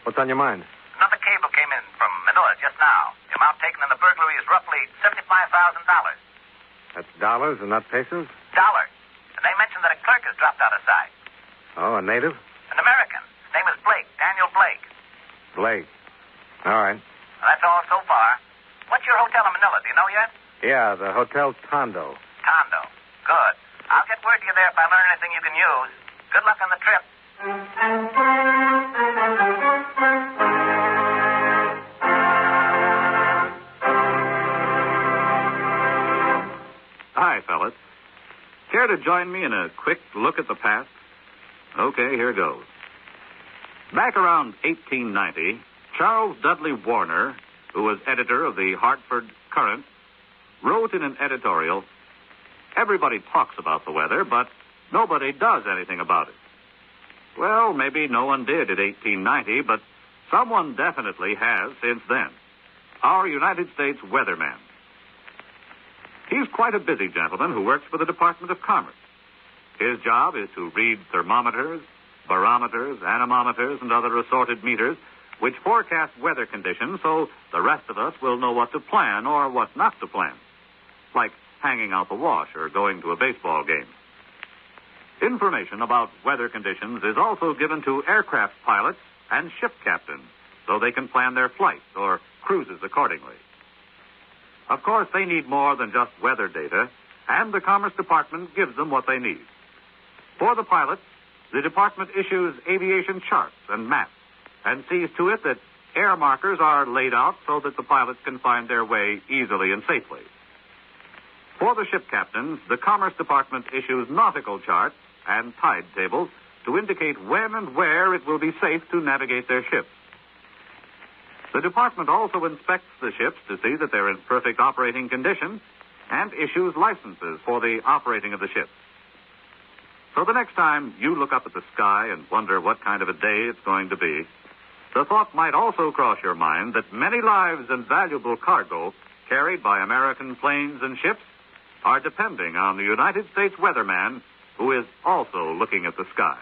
What's on your mind? Another cable came in from Manila just now. The amount taken in the burglary is roughly $75,000. That's dollars and not pesos? Dollars. And they mentioned that a clerk has dropped out of sight. Oh, a native? An American. His name is Blake, Daniel Blake. Blake. All right. Well, that's all so far. What's your hotel in Manila? Do you know yet? Yeah, the Hotel Tondo. Tondo. Good. I'll get word to you there if I learn anything you can use. Good luck on the trip. Hi, fellas. Care to join me in a quick look at the past? Okay, here goes. Back around 1890, Charles Dudley Warner, who was editor of the Hartford Courant, wrote in an editorial, "Everybody talks about the weather, but nobody does anything about it." Well, maybe no one did in 1890, but someone definitely has since then. Our United States weatherman. He's quite a busy gentleman who works for the Department of Commerce. His job is to read thermometers, barometers, anemometers, and other assorted meters which forecast weather conditions so the rest of us will know what to plan or what not to plan, like hanging out the wash or going to a baseball game. Information about weather conditions is also given to aircraft pilots and ship captains so they can plan their flights or cruises accordingly. Of course, they need more than just weather data, and the Commerce Department gives them what they need. For the pilots, the department issues aviation charts and maps and sees to it that air markers are laid out so that the pilots can find their way easily and safely. For the ship captains, the Commerce Department issues nautical charts and tide tables to indicate when and where it will be safe to navigate their ships. The department also inspects the ships to see that they're in perfect operating condition and issues licenses for the operating of the ships. So the next time you look up at the sky and wonder what kind of a day it's going to be, the thought might also cross your mind that many lives and valuable cargo carried by American planes and ships are depending on the United States weatherman who is also looking at the sky.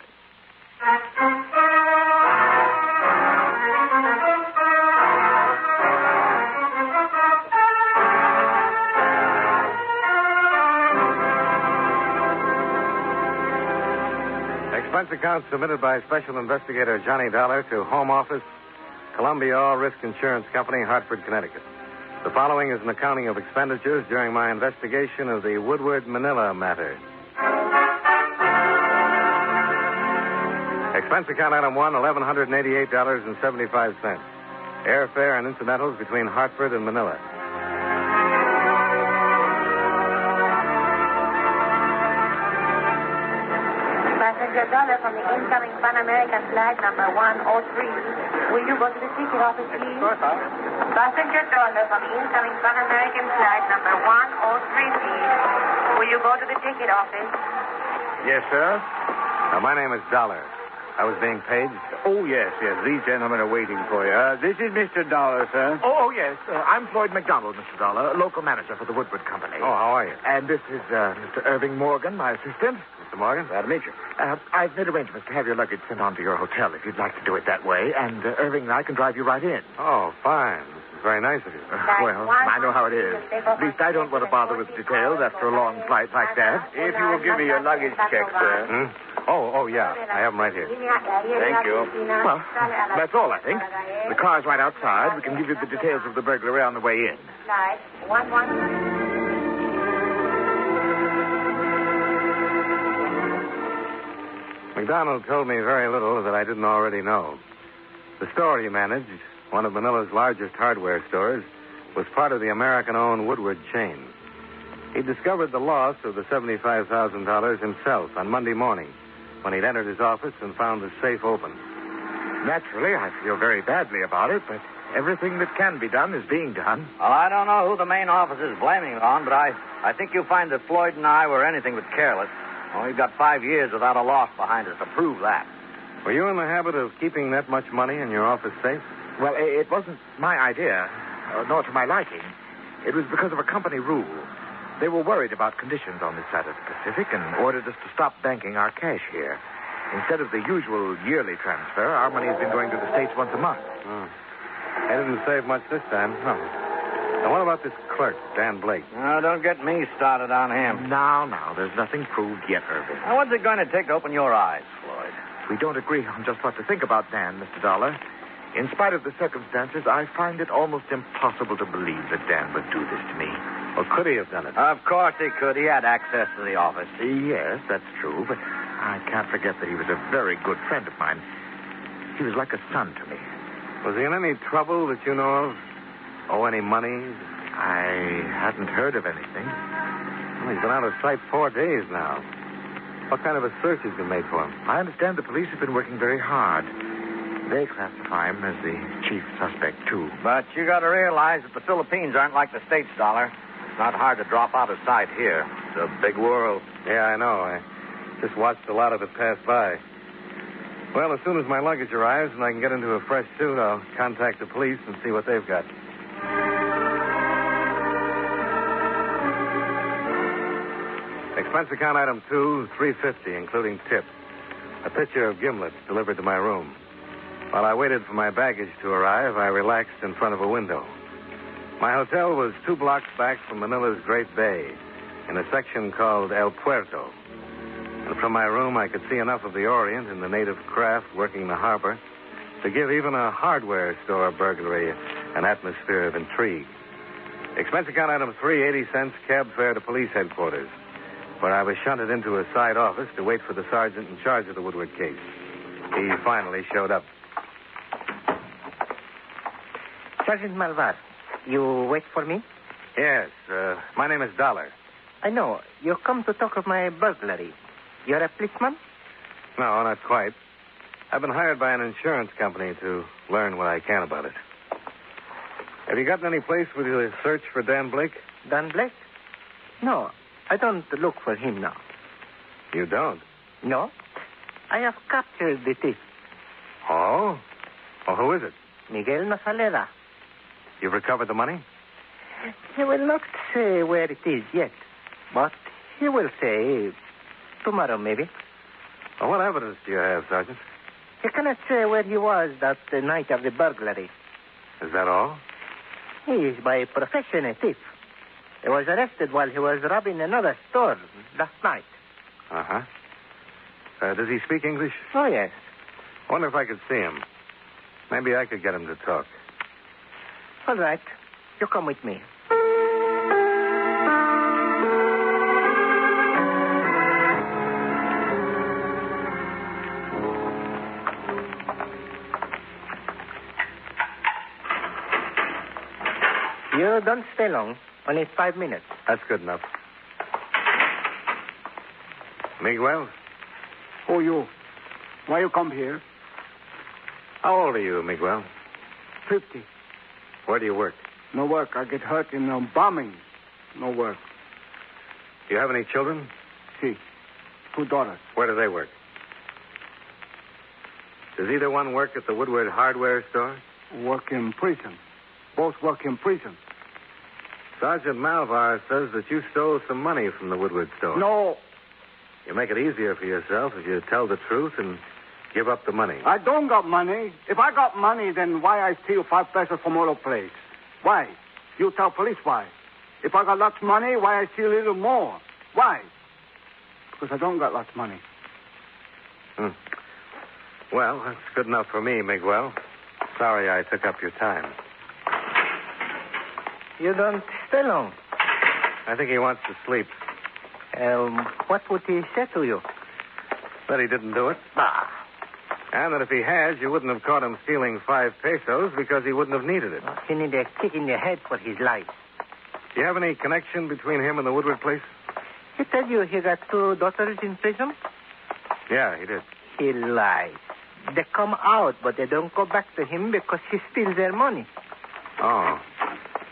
Expense account submitted by Special Investigator Johnny Dollar to Home Office, Columbia All Risk Insurance Company, Hartford, Connecticut. The following is an accounting of expenditures during my investigation of the Woodward Manila matter. Expense account item 1, $1,188.75. Airfare and incidentals between Hartford and Manila. Passenger Dollar from the incoming Pan American flight number 103. Will you go to the ticket office, please? Passenger Dollar from the incoming Pan American flight number 103, please. Will you go to the ticket office? Yes, sir. My name is Dollar. I was being paid. Oh, yes. These gentlemen are waiting for you. This is Mr. Dollar, sir. Oh, yes. I'm Floyd McDonald, Mr. Dollar, local manager for the Woodward Company. Oh, how are you? And this is Mr. Irving Morgan, my assistant. Mr. Morgan? Glad to meet you. I've made arrangements to have your luggage sent on to your hotel if you'd like to do it that way. And Irving and I can drive you right in. Oh, fine. This is very nice of you. Well, I know how it is. At least I don't want to bother with details after a long flight like that. If you will give me your luggage check, sir. Oh, yeah. I have them right here. Thank you. Well, that's all, I think. The car's right outside. We can give you the details of the burglary on the way in. Flight 113. McDonald told me very little that I didn't already know. The store he managed, one of Manila's largest hardware stores, was part of the American-owned Woodward chain. He discovered the loss of the $75,000 himself on Monday morning when he'd entered his office and found the safe open. Naturally, I feel very badly about it, but everything that can be done is being done. Well, I don't know who the main office is blaming it on, but I think you'll find that Floyd and I were anything but careless. Well, we've got 5 years without a loss behind us to prove that. Were you in the habit of keeping that much money in your office safe? Well, it wasn't my idea, nor to my liking. It was because of a company rule. They were worried about conditions on this side of the Pacific and ordered us to stop banking our cash here. Instead of the usual yearly transfer, our money has been going to the States once a month. Oh. I didn't save much this time. No. Now, what about this clerk, Dan Blake? Oh, don't get me started on him. Now, there's nothing proved yet, Irving. Now, what's it going to take to open your eyes, Floyd? We don't agree on just what to think about Dan, Mr. Dollar. In spite of the circumstances, I find it almost impossible to believe that Dan would do this to me. Or could he have done it? Of course he could. He had access to the office. Yes, that's true, but I can't forget that he was a very good friend of mine. He was like a son to me. Was he in any trouble that you know of? Owe any money? I hadn't heard of anything. Well, he's been out of sight 4 days now. What kind of a search has been made for him? I understand the police have been working very hard. They classify him as the chief suspect, too. But you got to realize that the Philippines aren't like the States, Dollar. It's not hard to drop out of sight here. It's a big world. Yeah, I know. I just watched a lot of it pass by. Well, as soon as my luggage arrives and I can get into a fresh suit, I'll contact the police and see what they've got. Expense account item 2, $350, including tip. A pitcher of gimlets delivered to my room. While I waited for my baggage to arrive, I relaxed in front of a window. My hotel was 2 blocks back from Manila's Great Bay, in a section called El Puerto. And from my room, I could see enough of the Orient and the native craft working the harbor to give even a hardware store burglary an atmosphere of intrigue. Expense account item 3, 80 cents, cab fare to police headquarters, where I was shunted into a side office to wait for the sergeant in charge of the Woodward case. He finally showed up. Sergeant Malvar, you wait for me? Yes, my name is Dollar. I know. You come to talk of my burglary. You're a policeman? No, not quite. I've been hired by an insurance company to learn what I can about it. Have you gotten any place with your search for Dan Blake? Dan Blake? No, I don't look for him now. You don't? No. I have captured the thief. Oh? Well, who is it? Miguel Nazaleda. You've recovered the money? He will not say where it is yet, but he will say tomorrow, maybe. Well, what evidence do you have, Sergeant? He cannot say where he was that night of the burglary. Is that all? He is by profession a thief. He was arrested while he was robbing another store last night. Uh-huh. Does he speak English? Oh, yes. I wonder if I could see him. Maybe I could get him to talk. All right. You come with me. You don't stay long. Only 5 minutes. That's good enough. Miguel? Who you? Why you come here? How old are you, Miguel? 50. Where do you work? No work. I get hurt in bombing. No work. Do you have any children? See. 2 daughters. Where do they work? Does either one work at the Woodward hardware store? Work in prison. Both work in prison. Sergeant Malvar says that you stole some money from the Woodward store. No. You make it easier for yourself if you tell the truth and give up the money. I don't got money. If I got money, then why I steal 5 pesos from auto place? Why? You tell police why. If I got lots of money, why I steal a little more? Why? Because I don't got lots of money. Well, that's good enough for me, Miguel. Sorry I took up your time. You don't stay long. I think he wants to sleep. What would he say to you? That he didn't do it. Bah. And that if he had, you wouldn't have caught him stealing 5 pesos because he wouldn't have needed it. He needed a kick in the head for his life. Do you have any connection between him and the Woodward place? He told you he got 2 daughters in prison? Yeah, he did. He lies. They come out, but they don't go back to him because he steals their money. Oh.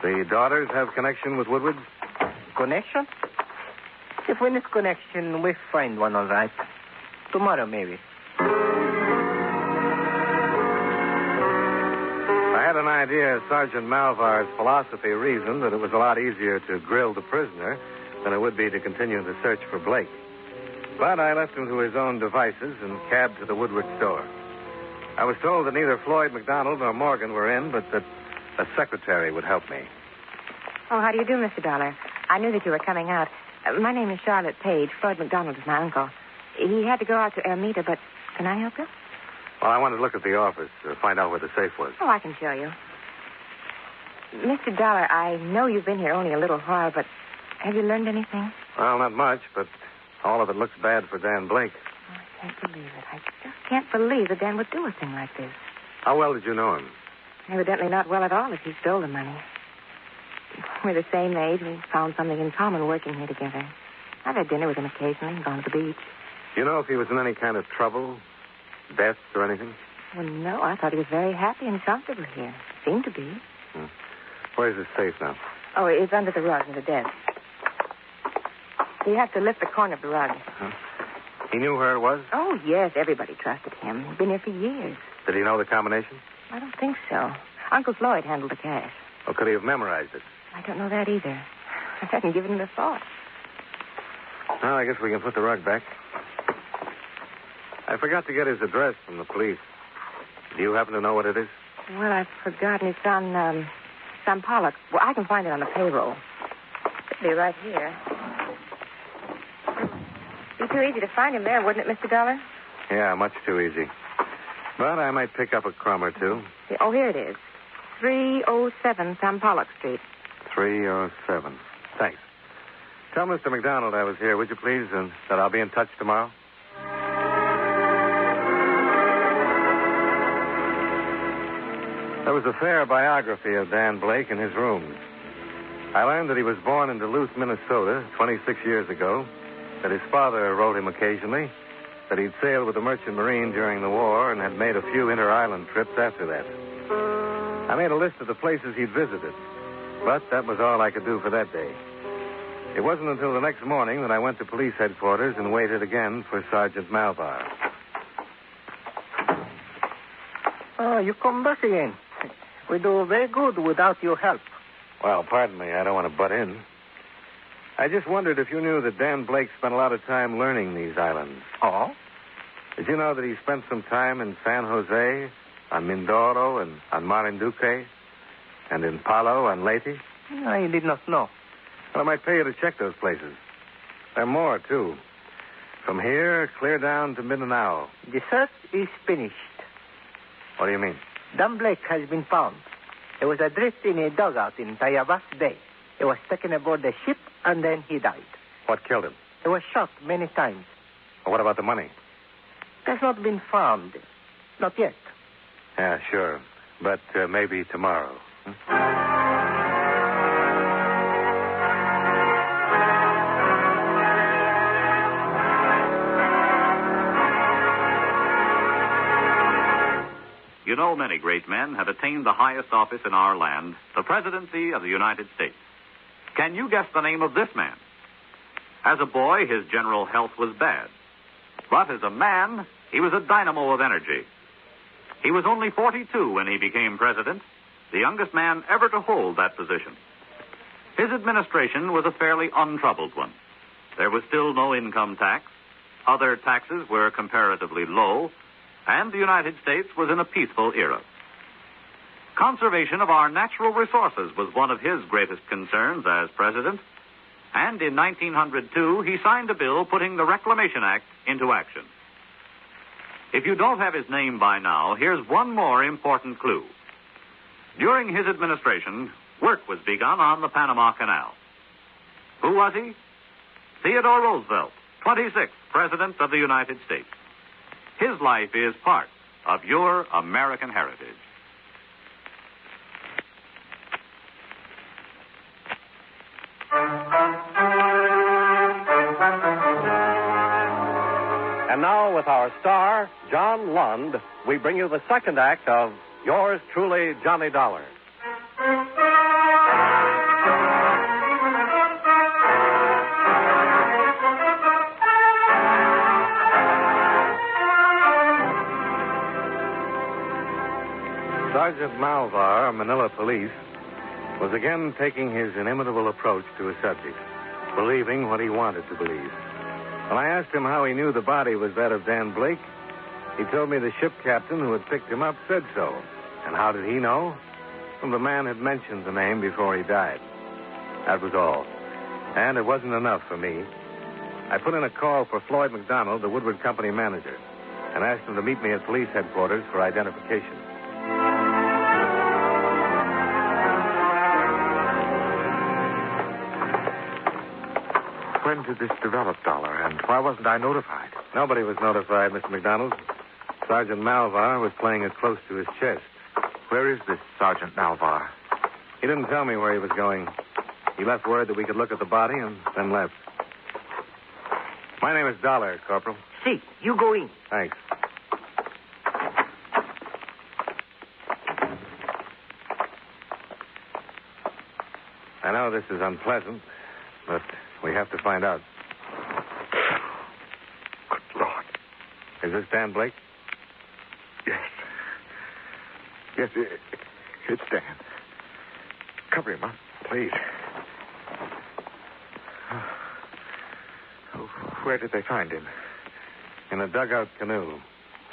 The daughters have connection with Woodward? Connection? If we need connection, we find one all right. Tomorrow, maybe. I had an idea Sergeant Malvar's philosophy reasoned that it was a lot easier to grill the prisoner than it would be to continue the search for Blake. But I left him to his own devices and cabbed to the Woodward store. I was told that neither Floyd McDonald nor Morgan were in, but that a secretary would help me. Oh, how do you do, Mr. Dollar? I knew that you were coming out. My name is Charlotte Page. Floyd McDonald is my uncle. He had to go out to Ermita, but can I help you? Well, I wanted to look at the office to find out where the safe was. Oh, I can show you. Mr. Dollar, I know you've been here only a little while, but have you learned anything? Well, not much, but all of it looks bad for Dan Blake. Oh, I can't believe it. I just can't believe that Dan would do a thing like this. How well did you know him? Evidently not well at all if he stole the money. We're the same age. We found something in common working here together. I've had dinner with him occasionally and gone to the beach. Do you know if he was in any kind of trouble? Debts or anything? Well, no. I thought he was very happy and comfortable here. Seemed to be. Where's his safe now? Oh, it's under the rug in the desk. You have to lift the corner of the rug. Huh? He knew where it was? Oh, yes. Everybody trusted him. He'd been here for years. Did he know the combination? I don't think so. Uncle Floyd handled the cash. Or could he have memorized it? I don't know that either. I hadn't given him a thought. Well, I guess we can put the rug back. I forgot to get his address from the police. Do you happen to know what it is? Well, I've forgotten. It's on San Pollock. Well, I can find it on the payroll. It'll be right here. It'd be too easy to find him there, wouldn't it, Mr. Dollar? Yeah, much too easy. But I might pick up a crumb or two. Oh, here it is. 307 San Pollock Street. 307. Thanks. Tell Mr. McDonald I was here, would you please, and that I'll be in touch tomorrow? There was a fair biography of Dan Blake in his rooms. I learned that he was born in Duluth, Minnesota, 26 years ago, that his father wrote him occasionally, that he'd sailed with the Merchant Marine during the war and had made a few inter-island trips after that. I made a list of the places he'd visited, but that was all I could do for that day. It wasn't until the next morning that I went to police headquarters and waited again for Sergeant Malvar. Oh, you come back again. We do very good without your help. Well, pardon me, I don't want to butt in. I just wondered if you knew that Dan Blake spent a lot of time learning these islands. Oh? Did you know that he spent some time in San Jose, on Mindoro, and on Marinduque, and in Palo and Leyte? I did not know. Well, I might pay you to check those places. There are more, too. From here, clear down to Mindanao. The search is finished. What do you mean? Dan Blake has been found. He was adrift in a dugout in Tayabas Bay. He was taken aboard the ship, and then he died. What killed him? He was shot many times. Well, what about the money? It has not been found. Not yet. Yeah, sure. But maybe tomorrow. You know, many great men have attained the highest office in our land, the presidency of the United States. Can you guess the name of this man? As a boy, his general health was bad. But as a man, he was a dynamo of energy. He was only 42 when he became president, the youngest man ever to hold that position. His administration was a fairly untroubled one. There was still no income tax. Other taxes were comparatively low, and the United States was in a peaceful era. Conservation of our natural resources was one of his greatest concerns as president, and in 1902 he signed a bill putting the Reclamation Act into action. If you don't have his name by now, here's one more important clue. During his administration, work was begun on the Panama Canal. Who was he? Theodore Roosevelt, 26th President of the United States. His life is part of your American heritage. And now, with our star, John Lund, we bring you the second act of Yours Truly, Johnny Dollar. Sergeant Malvar, Manila Police, was again taking his inimitable approach to a subject, believing what he wanted to believe. When I asked him how he knew the body was that of Dan Blake, he told me the ship captain who had picked him up said so. And how did he know? Well, the man had mentioned the name before he died. That was all. And it wasn't enough for me. I put in a call for Floyd McDonald, the Woodward Company manager, and asked him to meet me at police headquarters for identification. When did this develop, Dollar, and why wasn't I notified? Nobody was notified, Mr. McDonald. Sergeant Malvar was playing it close to his chest. Where is this Sergeant Malvar? He didn't tell me where he was going. He left word that we could look at the body and then left. My name is Dollar, Corporal. See, you go in. Thanks. I know this is unpleasant, but we have to find out. Good Lord. Is this Dan Blake? Yes. Yes, it's Dan. Cover him up, please. Where did they find him? In a dugout canoe.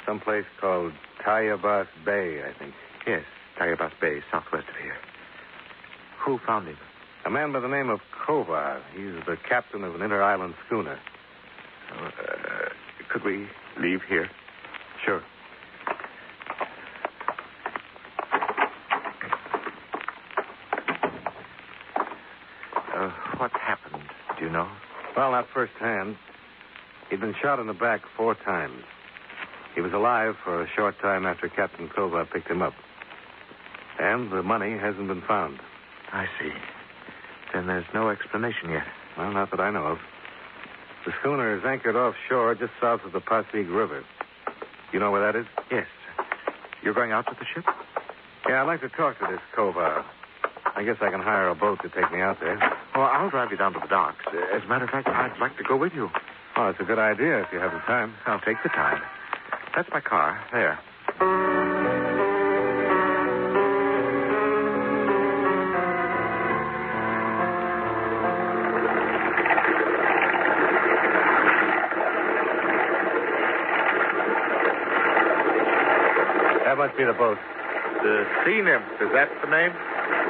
Someplace called Tayabas Bay, I think. Yes, Tayabas Bay, southwest of here. Who found him? A man by the name of Kovar. He's the captain of an inter-island schooner. Could we leave here? Sure. What happened? Do you know? Well, not firsthand. He'd been shot in the back 4 times. He was alive for a short time after Captain Kovar picked him up. And the money hasn't been found. I see. Then there's no explanation yet. Well, not that I know of. The schooner is anchored offshore just south of the Pasig River. You know where that is? Yes. You're going out to the ship? Yeah, I'd like to talk to this Kovar. I guess I can hire a boat to take me out there. Well, I'll drive you down to the docks. As a matter of fact, I'd like to go with you. Oh, it's a good idea if you have the time. I'll take the time. That's my car. There. That must be the boat. The Sea Nymph, is that the name?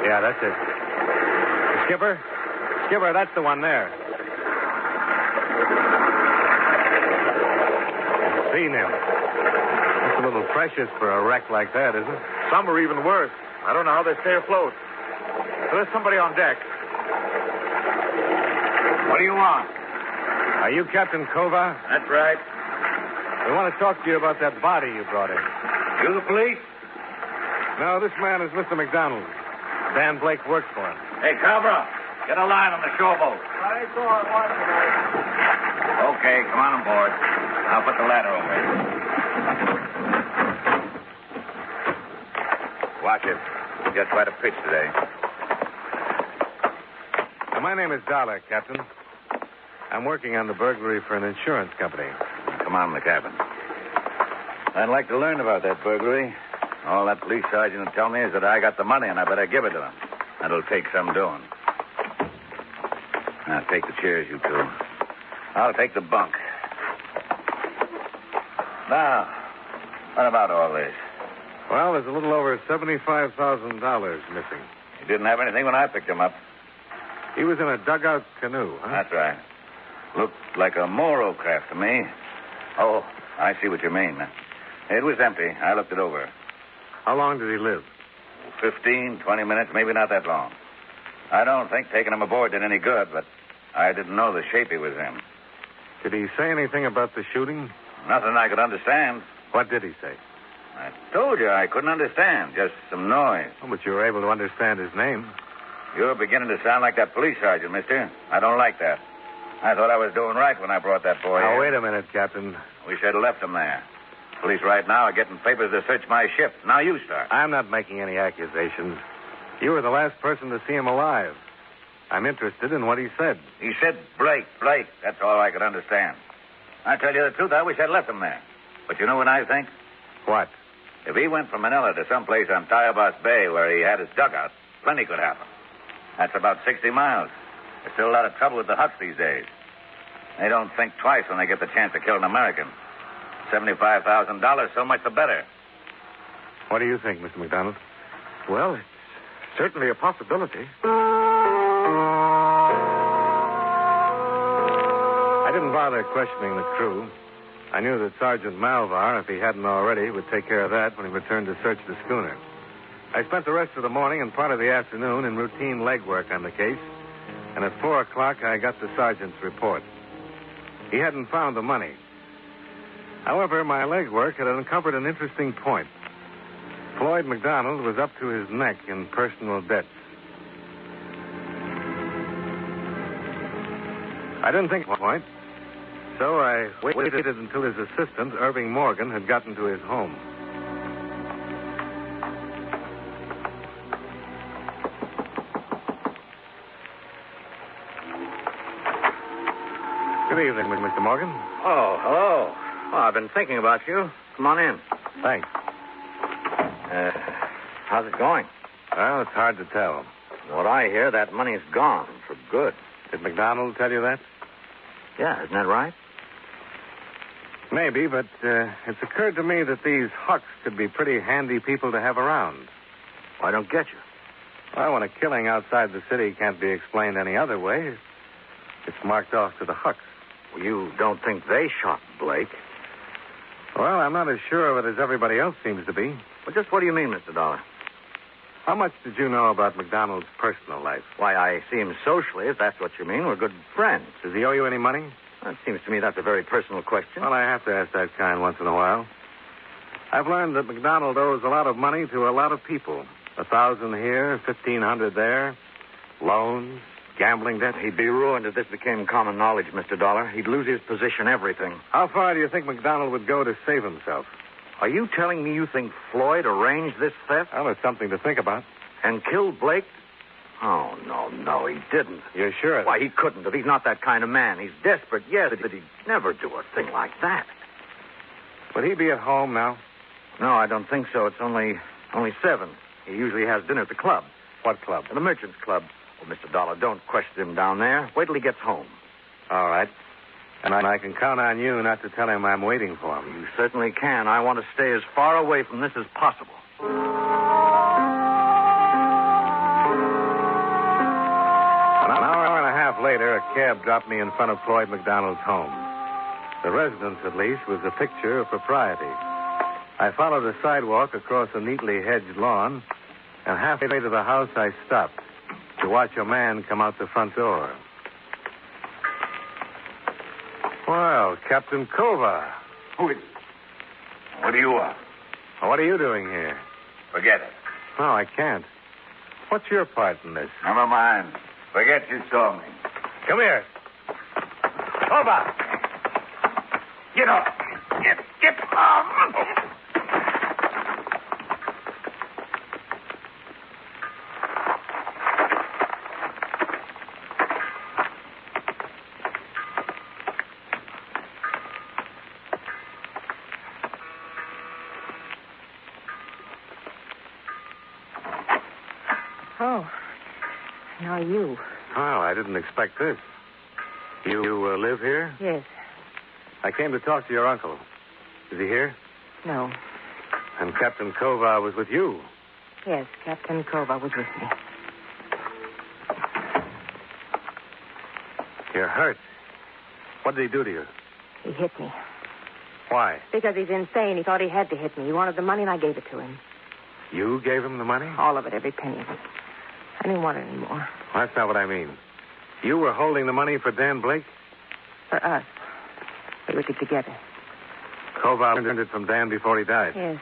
Yeah, that's it. Skipper? Skipper, that's the one there. Sea Nymph. That's a little precious for a wreck like that, isn't it? Some are even worse. I don't know how they stay afloat. There's somebody on deck. What do you want? Are you Captain Kova? That's right. We want to talk to you about that body you brought in. You the police? No, this man is Mr. McDonald. Dan Blake works for him. Hey, Cobra, get a line on the showboat. Okay, come on aboard. I'll put the ladder over you. Watch it. Get quite a pitch today. My name is Dollar, Captain. I'm working on the burglary for an insurance company. Come on in the cabin. I'd like to learn about that burglary. All that police sergeant will tell me is that I got the money and I better give it to him. That'll take some doing. Now, take the chairs, you two. I'll take the bunk. Now, what about all this? Well, there's a little over $75,000 missing. He didn't have anything when I picked him up. He was in a dugout canoe, huh? That's right. Looked like a Moro craft to me. Oh, I see what you mean. It was empty. I looked it over. How long did he live? 15, 20 minutes, maybe not that long. I don't think taking him aboard did any good, but I didn't know the shape he was in. Did he say anything about the shooting? Nothing I could understand. What did he say? I told you I couldn't understand. Just some noise. Oh, but you were able to understand his name. You're beginning to sound like that police sergeant, mister. I don't like that. I thought I was doing right when I brought that boy Now, here. wait a minute, Captain. We should have left him there. Police right now are getting papers to search my ship. Now you start. I'm not making any accusations. You were the last person to see him alive. I'm interested in what he said. He said Blake. That's all I could understand. I tell you the truth, I wish I'd left him there. But you know what I think? What? If he went from Manila to someplace on Tayabas Bay where he had his dugout, plenty could happen. That's about 60 miles. There's still a lot of trouble with the Hucks these days. They don't think twice when they get the chance to kill an American. $75,000, so much the better. What do you think, Mr. McDonald? Well, it's certainly a possibility. I didn't bother questioning the crew. I knew that Sergeant Malvar, if he hadn't already, would take care of that when he returned to search the schooner. I spent the rest of the morning and part of the afternoon in routine legwork on the case, and at 4 o'clock I got the sergeant's report. He hadn't found the money. However, my legwork had uncovered an interesting point. Floyd McDonald was up to his neck in personal debts. I didn't think of the point, so I waited until his assistant, Irving Morgan, had gotten to his home. Good evening, Mr. Morgan. Oh, hello. Oh, I've been thinking about you. Come on in. Thanks. How's it going? Well, it's hard to tell. What I hear, that money's gone for good. Did McDonald tell you that? Yeah, isn't that right? Maybe, but it's occurred to me that these Hucks could be pretty handy people to have around. I don't get you. Well, when a killing outside the city can't be explained any other way, it's marked off to the Hucks. Well, you don't think they shot Blake? Well, I'm not as sure of it as everybody else seems to be. Well, just what do you mean, Mr. Dollar? How much did you know about McDonald's personal life? Why, I see him socially, if that's what you mean. We're good friends. Does he owe you any money? Well, it seems to me that's a very personal question. Well, I have to ask that kind once in a while. I've learned that McDonald owes a lot of money to a lot of people. 1,000 here, 1,500 there. Loans, gambling debt. He'd be ruined if this became common knowledge, Mr. Dollar. He'd lose his position, everything. How far do you think McDonald would go to save himself? Are you telling me you think Floyd arranged this theft? Well, it's something to think about. And killed Blake? Oh, no, he didn't. You're sure? Why, he couldn't have. He's not that kind of man. He's desperate, yes, but he'd never do a thing like that. Would he be at home now? No, I don't think so. It's only 7. He usually has dinner at the club. What club? The Merchants Club. Well, Mr. Dollar, don't question him down there. Wait till he gets home. All right. And I can count on you not to tell him I'm waiting for him. You certainly can. I want to stay as far away from this as possible. An hour and a half later, a cab dropped me in front of Floyd McDonald's home. The residence, at least, was a picture of propriety. I followed a sidewalk across a neatly hedged lawn, and halfway to the house I stopped to watch a man come out the front door. Well, Captain Kova. Who is it? What do you want? What are you doing here? Forget it. No, I can't. What's your part in this? Never mind. Forget you saw me. Come here. Over. Get off. Get off. Oh. Now you. Oh, I didn't expect this. You live here? Yes. I came to talk to your uncle. Is he here? No. And Captain Kova was with you? Yes, Captain Kova was with me. You're hurt. What did he do to you? He hit me. Why? Because he's insane. He thought he had to hit me. He wanted the money, and I gave it to him. You gave him the money? All of it, every penny of it. I didn't want it anymore. Well, that's not what I mean. You were holding the money for Dan Blake? For us. We took it together. Kova earned it from Dan before he died. Yes.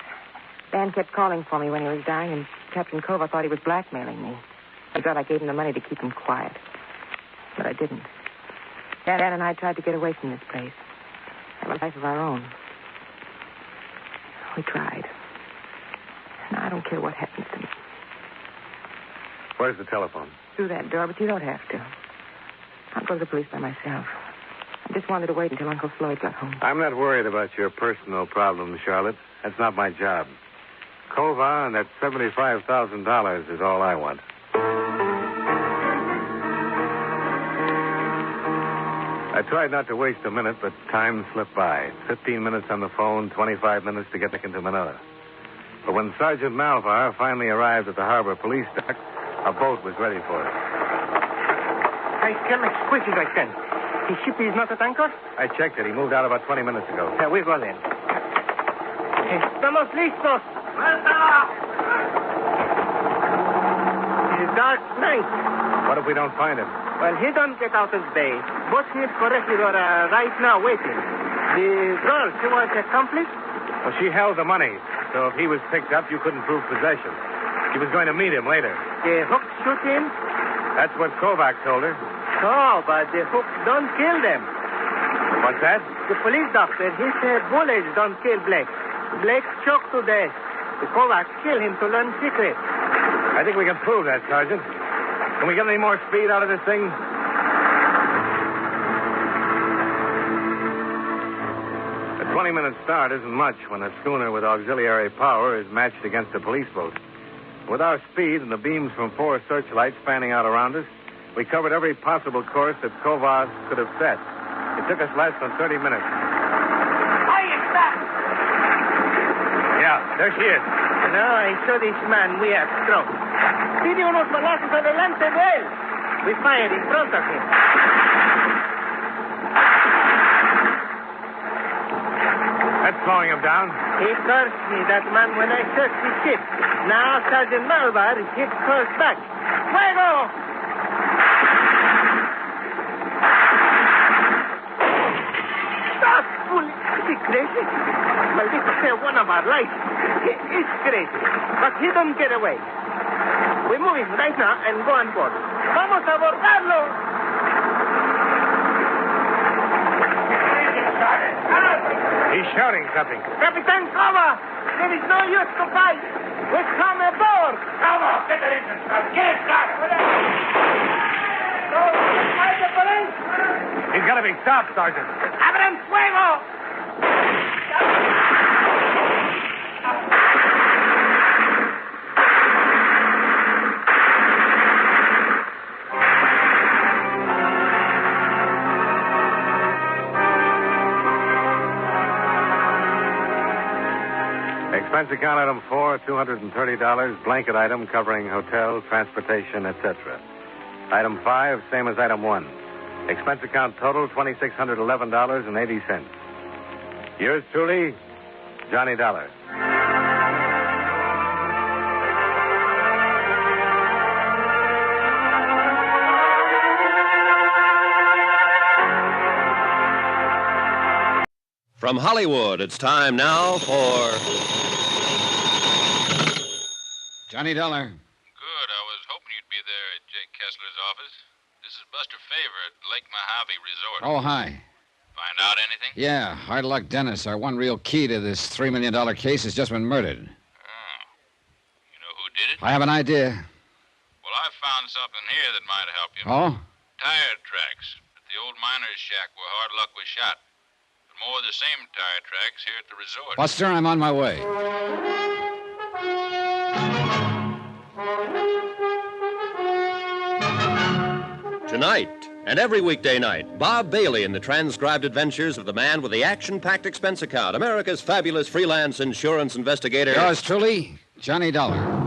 Dan kept calling for me when he was dying, and Captain Kova thought he was blackmailing me. He thought I gave him the money to keep him quiet. But I didn't. Dan and I tried to get away from this place. Have a life of our own. We tried. Now, I don't care what happens to me. Where's the telephone? Through that door, but you don't have to. I'll go to the police by myself. I just wanted to wait until Uncle Floyd got home. I'm not worried about your personal problems, Charlotte. That's not my job. Kova and that $75,000 is all I want. I tried not to waste a minute, but time slipped by. 15 minutes on the phone, 25 minutes to get back into Manila. But when Sergeant Malvar finally arrived at the harbor police dock, a boat was ready for us. I come as quick as I can. His ship is not at anchor? I checked it. He moved out about 20 minutes ago. We'll go then. Estamos listos. It's dark night. What if we don't find him? Well, he don't get out of bay. Both his corregidor are right now waiting. The girl, she was accomplice? Well, she held the money, so if he was picked up, you couldn't prove possession. She was going to meet him later. The hook shoot him? That's what Kovac told her. Oh, but the hook don't kill them. What's that? The police doctor, he said bullets don't kill Blake. Blake choked to death. The Kovac killed him to learn secret. I think we can prove that, Sergeant. Can we get any more speed out of this thing? A 20-minute start isn't much when a schooner with auxiliary power is matched against a police boat. With our speed and the beams from 4 searchlights spanning out around us, we covered every possible course that Kovas could have set. It took us less than 30 minutes. Ahí está! Yeah, there she is. No, I saw this man we have struck. Tiene unos balazos adelante de él. We fired in front of him. That's slowing him down. He cursed me, that man, when I searched his ship. Now Sergeant Malvar hit cursed back. Fuego! Stop, bully! Is he crazy? Maldito sea one of our lights. He is crazy, but he don't get away. We move him right now and go on board. Vamos a abordarlo! He's shouting something. Capitan Kova! There is no use to fight. We come aboard! Vamos, get the engine started. Get it started. He's got to be stopped, Sergeant. ¡Abran fuego! Expense account item 4, $230. Blanket item covering hotel, transportation, etc. Item 5, same as item 1. Expense account total, $2,611.80. Yours truly, Johnny Dollar. From Hollywood, it's time now for... Johnny Dollar. Good. I was hoping you'd be there at Jake Kessler's office. This is Buster Favor at Lake Mojave Resort. Oh, hi. Find out anything? Yeah, Hard Luck Dennis, our one real key to this $3 million case, has just been murdered. Oh. You know who did it? I have an idea. Well, I found something here that might help you. Oh? Tire tracks at the old miner's shack where Hard Luck was shot. But more of the same tire tracks here at the resort. Buster, I'm on my way. Tonight, and every weekday night, Bob Bailey in the transcribed adventures of the man with the action-packed expense account, America's fabulous freelance insurance investigator. Yours truly, Johnny Dollar.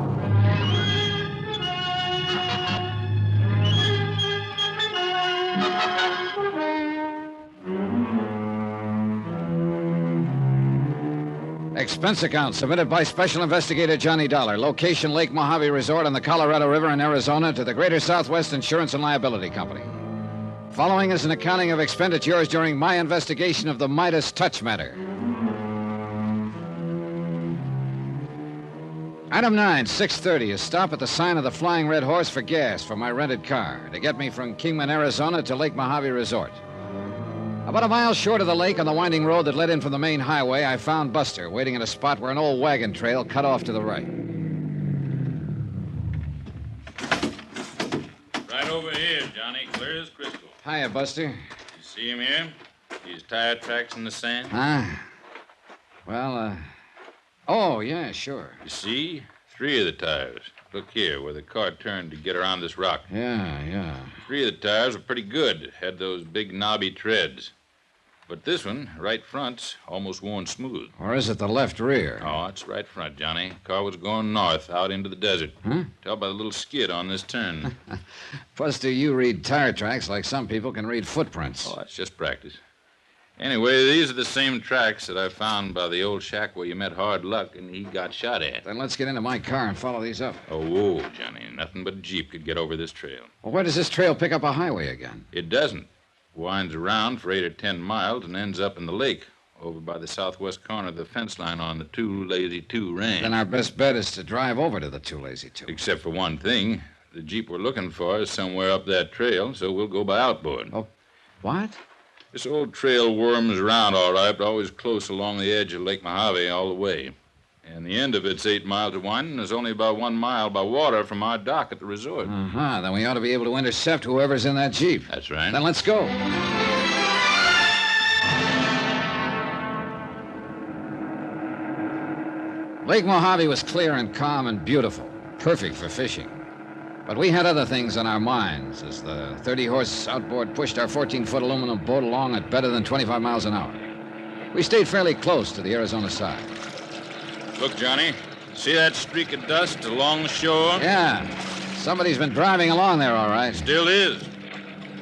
Expense account submitted by Special Investigator Johnny Dollar. Location Lake Mojave Resort on the Colorado River in Arizona to the Greater Southwest Insurance and Liability Company. Following is an accounting of expenditures during my investigation of the Midas touch matter. Item 9, 6:30, a stop at the sign of the Flying Red Horse for gas for my rented car to get me from Kingman, Arizona to Lake Mojave Resort. About a mile short of the lake on the winding road that led in from the main highway, I found Buster waiting at a spot where an old wagon trail cut off to the right. Right over here, Johnny. Clear as crystal. Hiya, Buster. You see him here? These tire tracks in the sand? Huh? Well, oh, yeah, sure. You see? 3 of the tires. Look here, where the car turned to get around this rock. Yeah. 3 of the tires were pretty good. Had those big knobby treads. But this one, right front's almost worn smooth. Or is it the left rear? Oh, it's right front, Johnny. Car was going north, out into the desert. Huh? Tell by the little skid on this turn. Buster, you read tire tracks like some people can read footprints. Oh, that's just practice. Anyway, these are the same tracks that I found by the old shack where you met Hard Luck and he got shot at. Then let's get into my car and follow these up. Oh, whoa, Johnny. Nothing but a Jeep could get over this trail. Well, where does this trail pick up a highway again? It doesn't. Winds around for 8 or 10 miles and ends up in the lake over by the southwest corner of the fence line on the Two Lazy Two range. Then our best bet is to drive over to the Two Lazy Two. Except for one thing. The Jeep we're looking for is somewhere up that trail, so we'll go by outboard. Oh, what? This old trail worms around all right, but always close along the edge of Lake Mojave all the way. And the end of it's 8 miles of winding is only about 1 mile by water from our dock at the resort. Uh-huh. Then we ought to be able to intercept whoever's in that Jeep. That's right. Then let's go. Lake Mojave was clear and calm and beautiful. Perfect for fishing. But we had other things on our minds as the 30-horse outboard pushed our 14-foot aluminum boat along at better than 25 miles an hour. We stayed fairly close to the Arizona side. Look, Johnny. See that streak of dust along the shore? Yeah. Somebody's been driving along there, all right. Still is.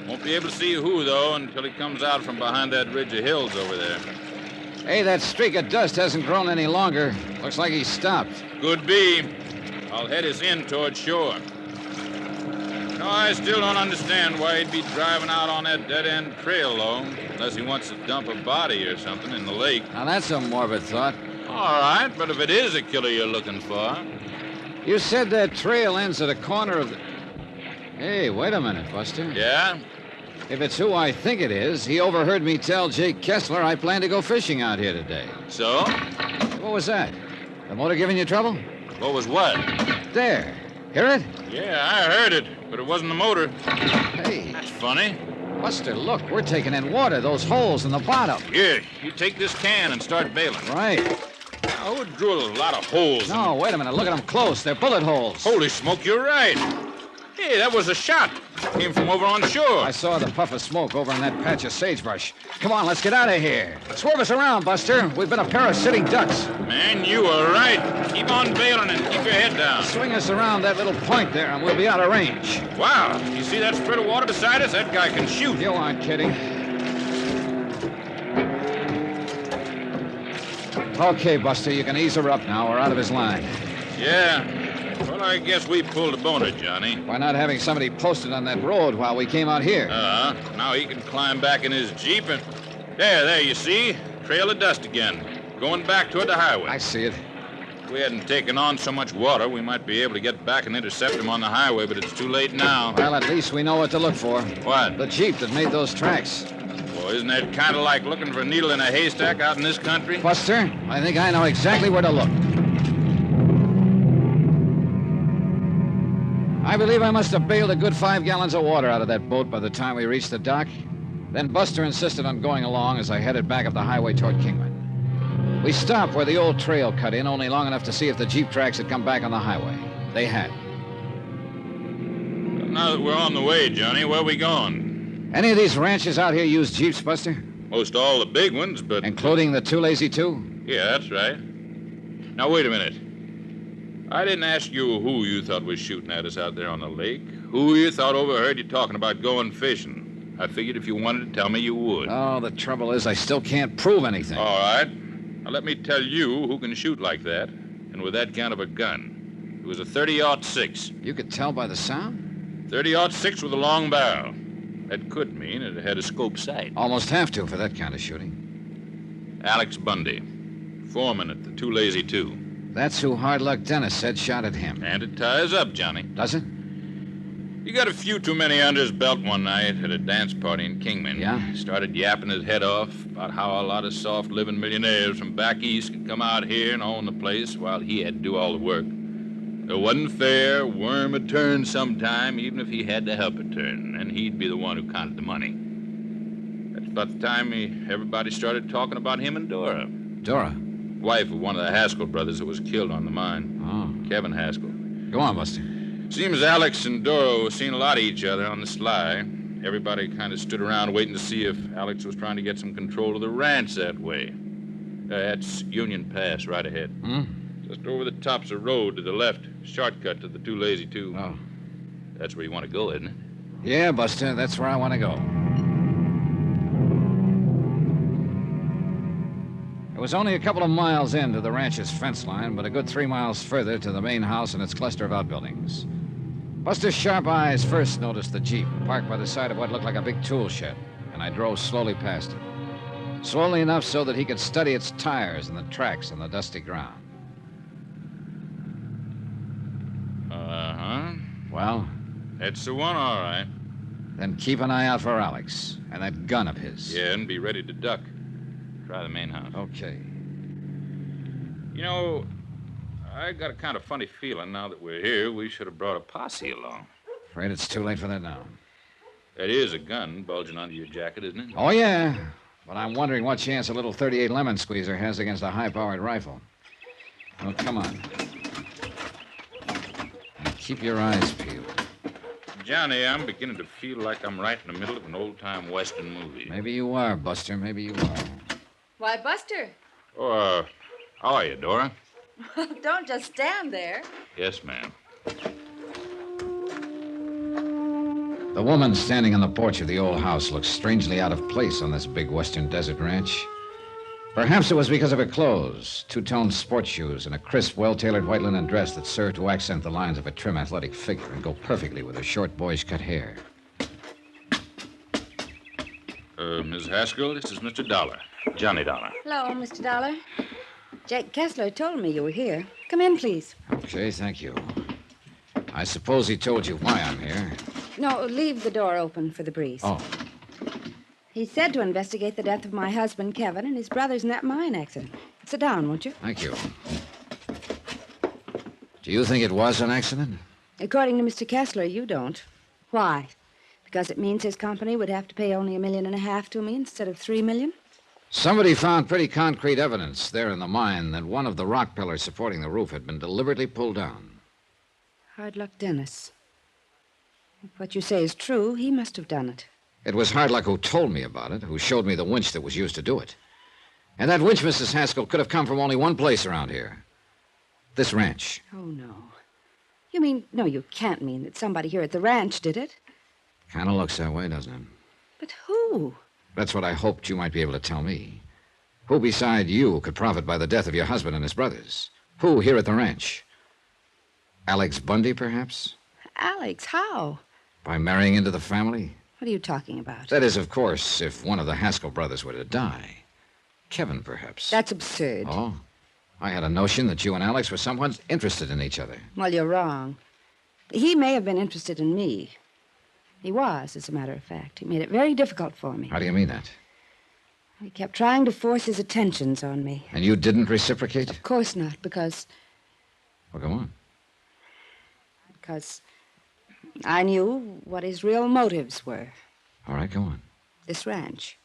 Won't be able to see who, though, until he comes out from behind that ridge of hills over there. Hey, that streak of dust hasn't grown any longer. Looks like he's stopped. Could be. I'll head us in toward shore. No, I still don't understand why he'd be driving out on that dead-end trail, though, unless he wants to dump a body or something in the lake. Now, that's a morbid thought. All right, but if it is a killer you're looking for... You said that trail ends at a corner of the... Hey, wait a minute, Buster. Yeah? If it's who I think it is, he overheard me tell Jake Kessler I plan to go fishing out here today. So? What was that? The motor giving you trouble? What was what? There. Hear it? Yeah, I heard it, but it wasn't the motor. Hey. That's funny. Buster, look, we're taking in water, those holes in the bottom. Here, you take this can and start bailing. Right. I would drill a lot of holes. No, wait a minute. Look at them close. They're bullet holes. Holy smoke, you're right. Hey, that was a shot. Came from over on shore. I saw the puff of smoke over in that patch of sagebrush. Come on, let's get out of here. Swerve us around, Buster. We've been a pair of sitting ducks. Man, you are right. Keep on bailing and keep your head down. Swing us around that little point there, and we'll be out of range. Wow. You see that spread of water beside us? That guy can shoot. You aren't kidding. Okay, Buster, you can ease her up now. We're out of his line. Yeah. Well, I guess we pulled a boner, Johnny. Why not having somebody posted on that road while we came out here? Now he can climb back in his Jeep and... There, you see? trail of dust again, going back toward the highway. I see it. If we hadn't taken on so much water, we might be able to get back and intercept him on the highway, but it's too late now. Well, at least we know what to look for. What? The Jeep that made those tracks. Well, isn't that kind of like looking for a needle in a haystack out in this country? Buster, I think I know exactly where to look. I believe I must have bailed a good 5 gallons of water out of that boat by the time we reached the dock. Then Buster insisted on going along as I headed back up the highway toward Kingman. We stopped where the old trail cut in, only long enough to see if the Jeep tracks had come back on the highway. They had. Now that we're on the way, Johnny, where are we going? Any of these ranches out here use Jeeps, Buster? Most all the big ones, but... Including the Too Lazy Two? Yeah, that's right. Now, wait a minute. I didn't ask you who you thought was shooting at us out there on the lake. Who you thought overheard you talking about going fishing. I figured if you wanted to tell me, you would. Oh, the trouble is I still can't prove anything. All right. Now, let me tell you who can shoot like that, and with that kind of a gun. It was a 30-06. You could tell by the sound? 30-06 with a long barrel. That could mean it had a scope sight. Almost have to for that kind of shooting. Alex Bundy, foreman at the Too Lazy Two. That's who Hard Luck Dennis said shot at him. And it ties up, Johnny. Does it? He got a few too many under his belt one night at a dance party in Kingman. Yeah? Started yapping his head off about how a lot of soft-living millionaires from back east could come out here and own the place while he had to do all the work. It wasn't fair. Worm would turn sometime, even if he had to help it turn, and he'd be the one who counted the money. That's about the time everybody started talking about him and Dora. Dora? Wife of one of the Haskell brothers that was killed on the mine. Oh. Kevin Haskell. Go on, Buster. Seems Alex and Dora were seeing a lot of each other on the sly. Everybody kind of stood around waiting to see if Alex was trying to get some control of the ranch that way. That's Union Pass right ahead. Hmm? Just over the tops of road to the left. Shortcut to the Too Lazy Two. Oh. That's where you want to go, isn't it? Yeah, Buster, that's where I want to go. It was only a couple of miles into the ranch's fence line, but a good 3 miles further to the main house and its cluster of outbuildings. Buster's sharp eyes first noticed the Jeep parked by the side of what looked like a big tool shed, and I drove slowly past it. Slowly enough so that he could study its tires and the tracks on the dusty ground. Uh-huh. Well? That's the one, all right. Then keep an eye out for Alex and that gun of his. Yeah, and be ready to duck. Try the main house. Okay. You know, I got a kind of funny feeling now that we're here, we should have brought a posse along. Afraid it's too late for that now. That is a gun bulging under your jacket, isn't it? Oh, yeah. But I'm wondering what chance a little .38 lemon squeezer has against a high-powered rifle. Well, come on. And keep your eyes peeled. Johnny, I'm beginning to feel like I'm right in the middle of an old-time Western movie. Maybe you are, Buster. Maybe you are. Why, Buster. Oh, how are you, Dora? Don't just stand there. Yes, ma'am. The woman standing on the porch of the old house looked strangely out of place on this big western desert ranch. Perhaps it was because of her clothes, two-tone sports shoes, and a crisp, well-tailored white linen dress that served to accent the lines of a trim, athletic figure and go perfectly with her short, boyish-cut hair. Ms. Haskell, this is Mr. Dollar. Johnny Dollar. Hello, Mr. Dollar. Jack Kessler told me you were here. Come in, please. Okay, thank you. I suppose he told you why I'm here. No, leave the door open for the breeze. Oh. He said to investigate the death of my husband, Kevin, and his brothers in that mine accident. Sit down, won't you? Thank you. Do you think it was an accident? According to Mr. Kessler, you don't. Why? Because it means his company would have to pay only $1.5 million to me instead of $3 million? Somebody found pretty concrete evidence there in the mine that one of the rock pillars supporting the roof had been deliberately pulled down. Hard Luck Dennis. If what you say is true, he must have done it. It was Hard Luck who told me about it, who showed me the winch that was used to do it. And that winch, Mrs. Haskell, could have come from only one place around here. This ranch. Oh, no. You mean, no, you can't mean that somebody here at the ranch did it. Kind of looks that way, doesn't it? But who? That's what I hoped you might be able to tell me. Who beside you could profit by the death of your husband and his brothers? Who here at the ranch? Alex Bundy, perhaps? Alex, how? By marrying into the family? What are you talking about? That is, of course, if one of the Haskell brothers were to die. Kevin, perhaps. That's absurd. Oh? I had a notion that you and Alex were somewhat interested in each other. Well, you're wrong. He may have been interested in me. He was, as a matter of fact. He made it very difficult for me. How do you mean that? He kept trying to force his attentions on me. And you didn't reciprocate? Of course not, because... Well, go on. Because I knew what his real motives were. All right, go on. This ranch.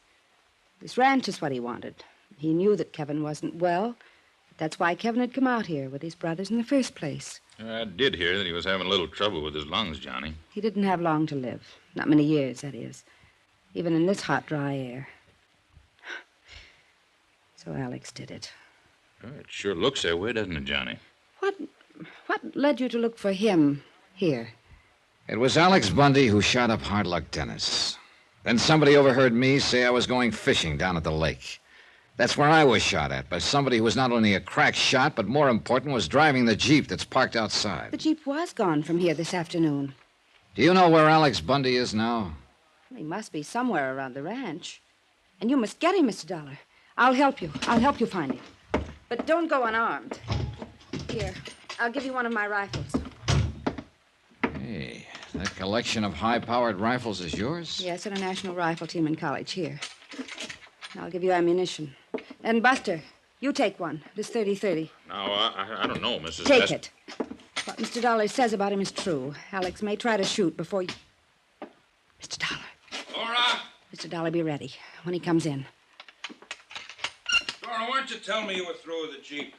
This ranch is what he wanted. He knew that Kevin wasn't well. That's why Kevin had come out here with his brothers in the first place. I did hear that he was having a little trouble with his lungs, Johnny. He didn't have long to live. Not many years, that is. Even in this hot, dry air. So Alex did it. Oh, it sure looks that way, doesn't it, Johnny? What led you to look for him here? It was Alex Bundy who shot up Hard Luck Dennis. Then somebody overheard me say I was going fishing down at the lake. That's where I was shot at, by somebody who was not only a crack shot, but more important, was driving the Jeep that's parked outside. The Jeep was gone from here this afternoon. Do you know where Alex Bundy is now? He must be somewhere around the ranch. And you must get him, Mr. Dollar. I'll help you. I'll help you find him. But don't go unarmed. Here, I'll give you one of my rifles. Hey, that collection of high-powered rifles is yours? Yes, at a national rifle team in college. Here. I'll give you ammunition. And, Buster, you take one. This 30-30. Now, I don't know, Mrs. Take it. What Mr. Dollar says about him is true. Alex may try to shoot before you... Mr. Dollar. Dora! Mr. Dollar, be ready when he comes in. Dora, why don't you tell me you were through with the Jeep?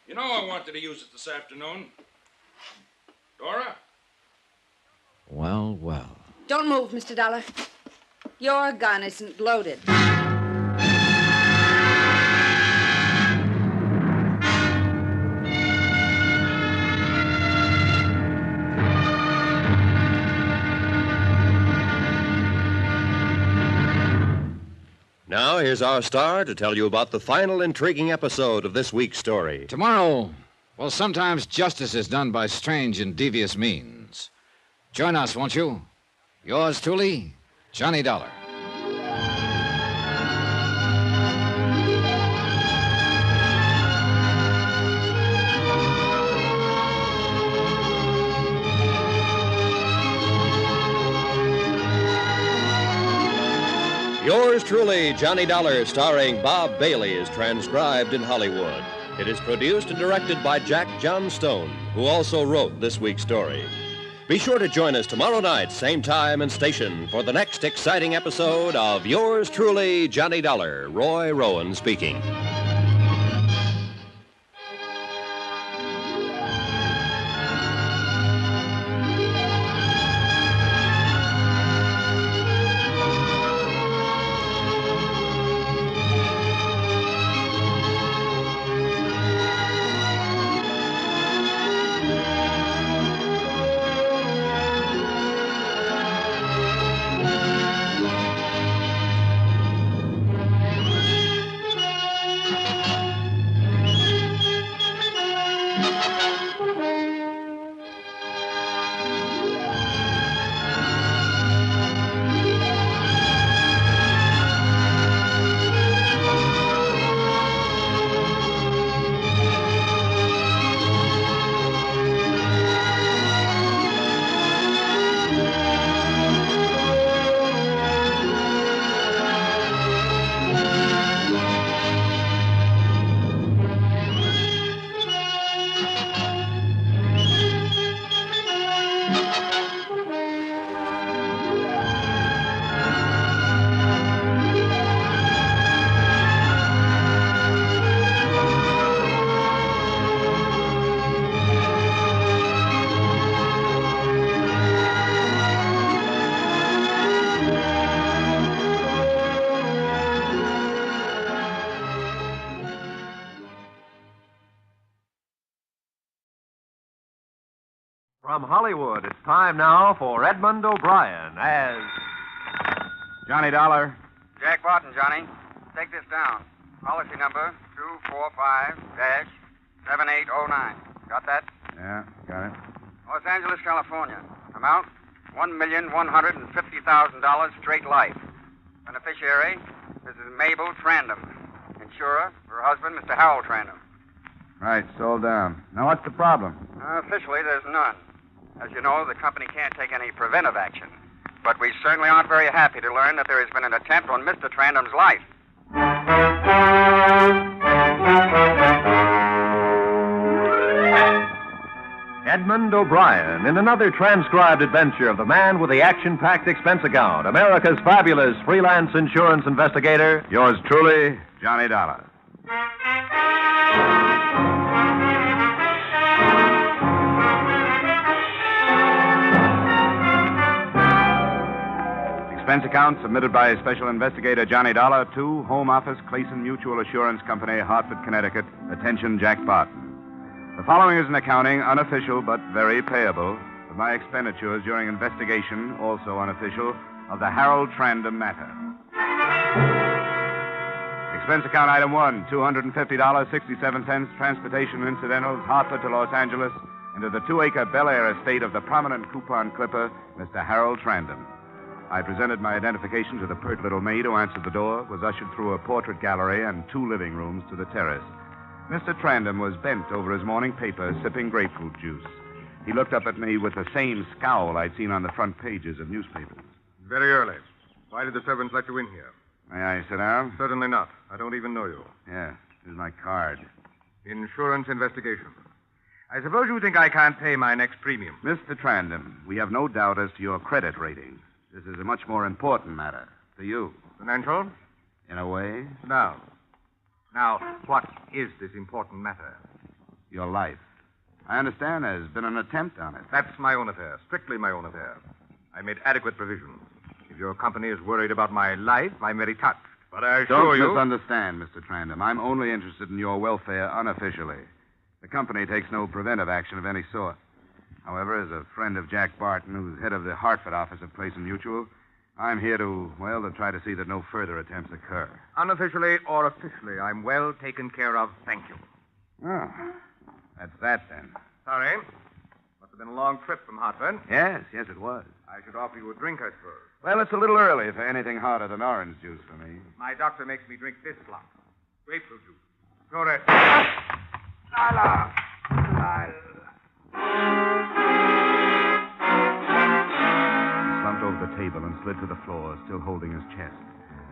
You know I wanted to use it this afternoon. Dora? Well, well. Don't move, Mr. Dollar. Your gun isn't loaded. Now, here's our star to tell you about the final intriguing episode of this week's story. Tomorrow, well, sometimes justice is done by strange and devious means. Join us, won't you? Yours truly, Johnny Dollar. Yours truly, Johnny Dollar, starring Bob Bailey, is transcribed in Hollywood. It is produced and directed by Jack John Stone, who also wrote this week's story. Be sure to join us tomorrow night, same time and station, for the next exciting episode of Yours truly, Johnny Dollar. Roy Rowan speaking. From Hollywood, it's time now for Edmund O'Brien as Johnny Dollar. Jack Barton, Johnny. Take this down. Policy number 245-7809. Got that? Yeah, got it. Los Angeles, California. Amount $1,150,000 straight life. Beneficiary, Mrs. Mabel Trandom. insurer. Her husband, Mr. Harold Trandom. Right, sold down. Now, what's the problem? Officially, there's none. As you know, the company can't take any preventive action. But we certainly aren't very happy to learn that there has been an attempt on Mr. Trandom's life. Edmund O'Brien in another transcribed adventure of the man with the action-packed expense account, America's fabulous freelance insurance investigator, yours truly, Johnny Dollar. Expense account submitted by Special Investigator Johnny Dollar to Home Office, Clayson Mutual Assurance Company, Hartford, Connecticut. Attention, Jack Barton. The following is an accounting, unofficial but very payable, of my expenditures during investigation, also unofficial, of the Harold Trandom matter. Expense account item 1, $250.67, transportation incidentals, Hartford to Los Angeles, into the 2-acre Bel Air estate of the prominent coupon clipper, Mr. Harold Trandom. I presented my identification to the pert little maid who answered the door, was ushered through a portrait gallery and 2 living rooms to the terrace. Mr. Trandom was bent over his morning paper, sipping grapefruit juice. He looked up at me with the same scowl I'd seen on the front pages of newspapers. Very early. Why did the servants let you in here? May I sit down? Certainly not. I don't even know you. Yeah, here's my card. Insurance investigation. I suppose you think I can't pay my next premium. Mr. Trandom, we have no doubt as to your credit rating. This is a much more important matter to you. Financial? In a way. Now, what is this important matter? Your life. I understand there's been an attempt on it. That's my own affair, strictly my own affair. I made adequate provisions. If your company is worried about my life, I'm very touched. But I assure you... Don't misunderstand, Mr. Trandom. I'm only interested in your welfare unofficially. The company takes no preventive action of any sort. However, as a friend of Jack Barton, who's head of the Hartford office of Clayson Mutual, I'm here to try to see that no further attempts occur. Unofficially or officially, I'm well taken care of, thank you. Oh, that's that then. Sorry. Must have been a long trip from Hartford. Yes, it was. I should offer you a drink, I suppose. Well, it's a little early for anything hotter than orange juice for me. My doctor makes me drink this lot. Grapefruit juice. Go rest. Lala. Slumped over the table and slid to the floor, still holding his chest.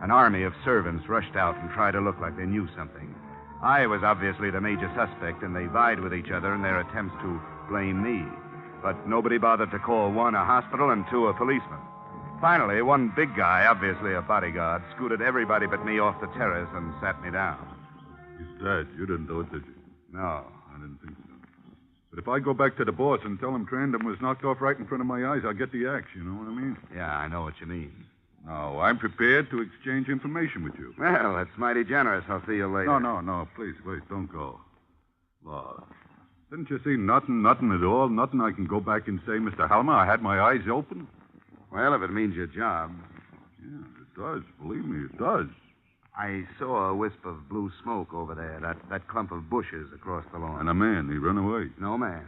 An army of servants rushed out and tried to look like they knew something. I was obviously the major suspect, and they vied with each other in their attempts to blame me. But nobody bothered to call 1 a hospital and 2 a policeman. Finally, one big guy, obviously a bodyguard, scooted everybody but me off the terrace and sat me down. He's dead. You didn't do it, did you? No. I didn't think so. But if I go back to the boss and tell him Trandom was knocked off right in front of my eyes, I'll get the axe, you know what I mean? Yeah, I know what you mean. No, I'm prepared to exchange information with you. Well, that's mighty generous. I'll see you later. No. Please, don't go. Lord. Didn't you see nothing at all? Nothing I can go back and say, Mr. Halmer, I had my eyes open? Well, if it means your job. Yeah, it does. Believe me, it does. I saw a wisp of blue smoke over there, that clump of bushes across the lawn. And a man, he ran away. No man,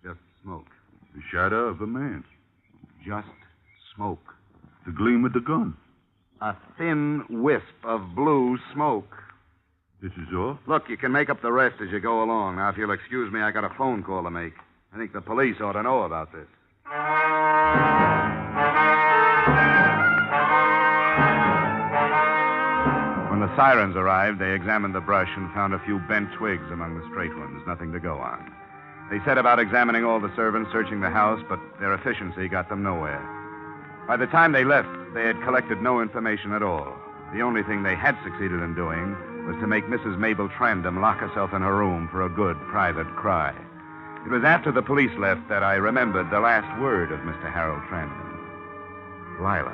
just smoke. The shadow of a man. Just smoke. The gleam of the gun. A thin wisp of blue smoke. This is all? Look, you can make up the rest as you go along. Now, if you'll excuse me, I got a phone call to make. I think the police ought to know about this. When the sirens arrived, they examined the brush and found a few bent twigs among the straight ones. Nothing to go on. They set about examining all the servants, searching the house, but their efficiency got them nowhere. By the time they left, they had collected no information at all. The only thing they had succeeded in doing was to make Mrs. Mabel Trandom lock herself in her room for a good private cry. It was after the police left that I remembered the last word of Mr. Harold Trandom. Lila.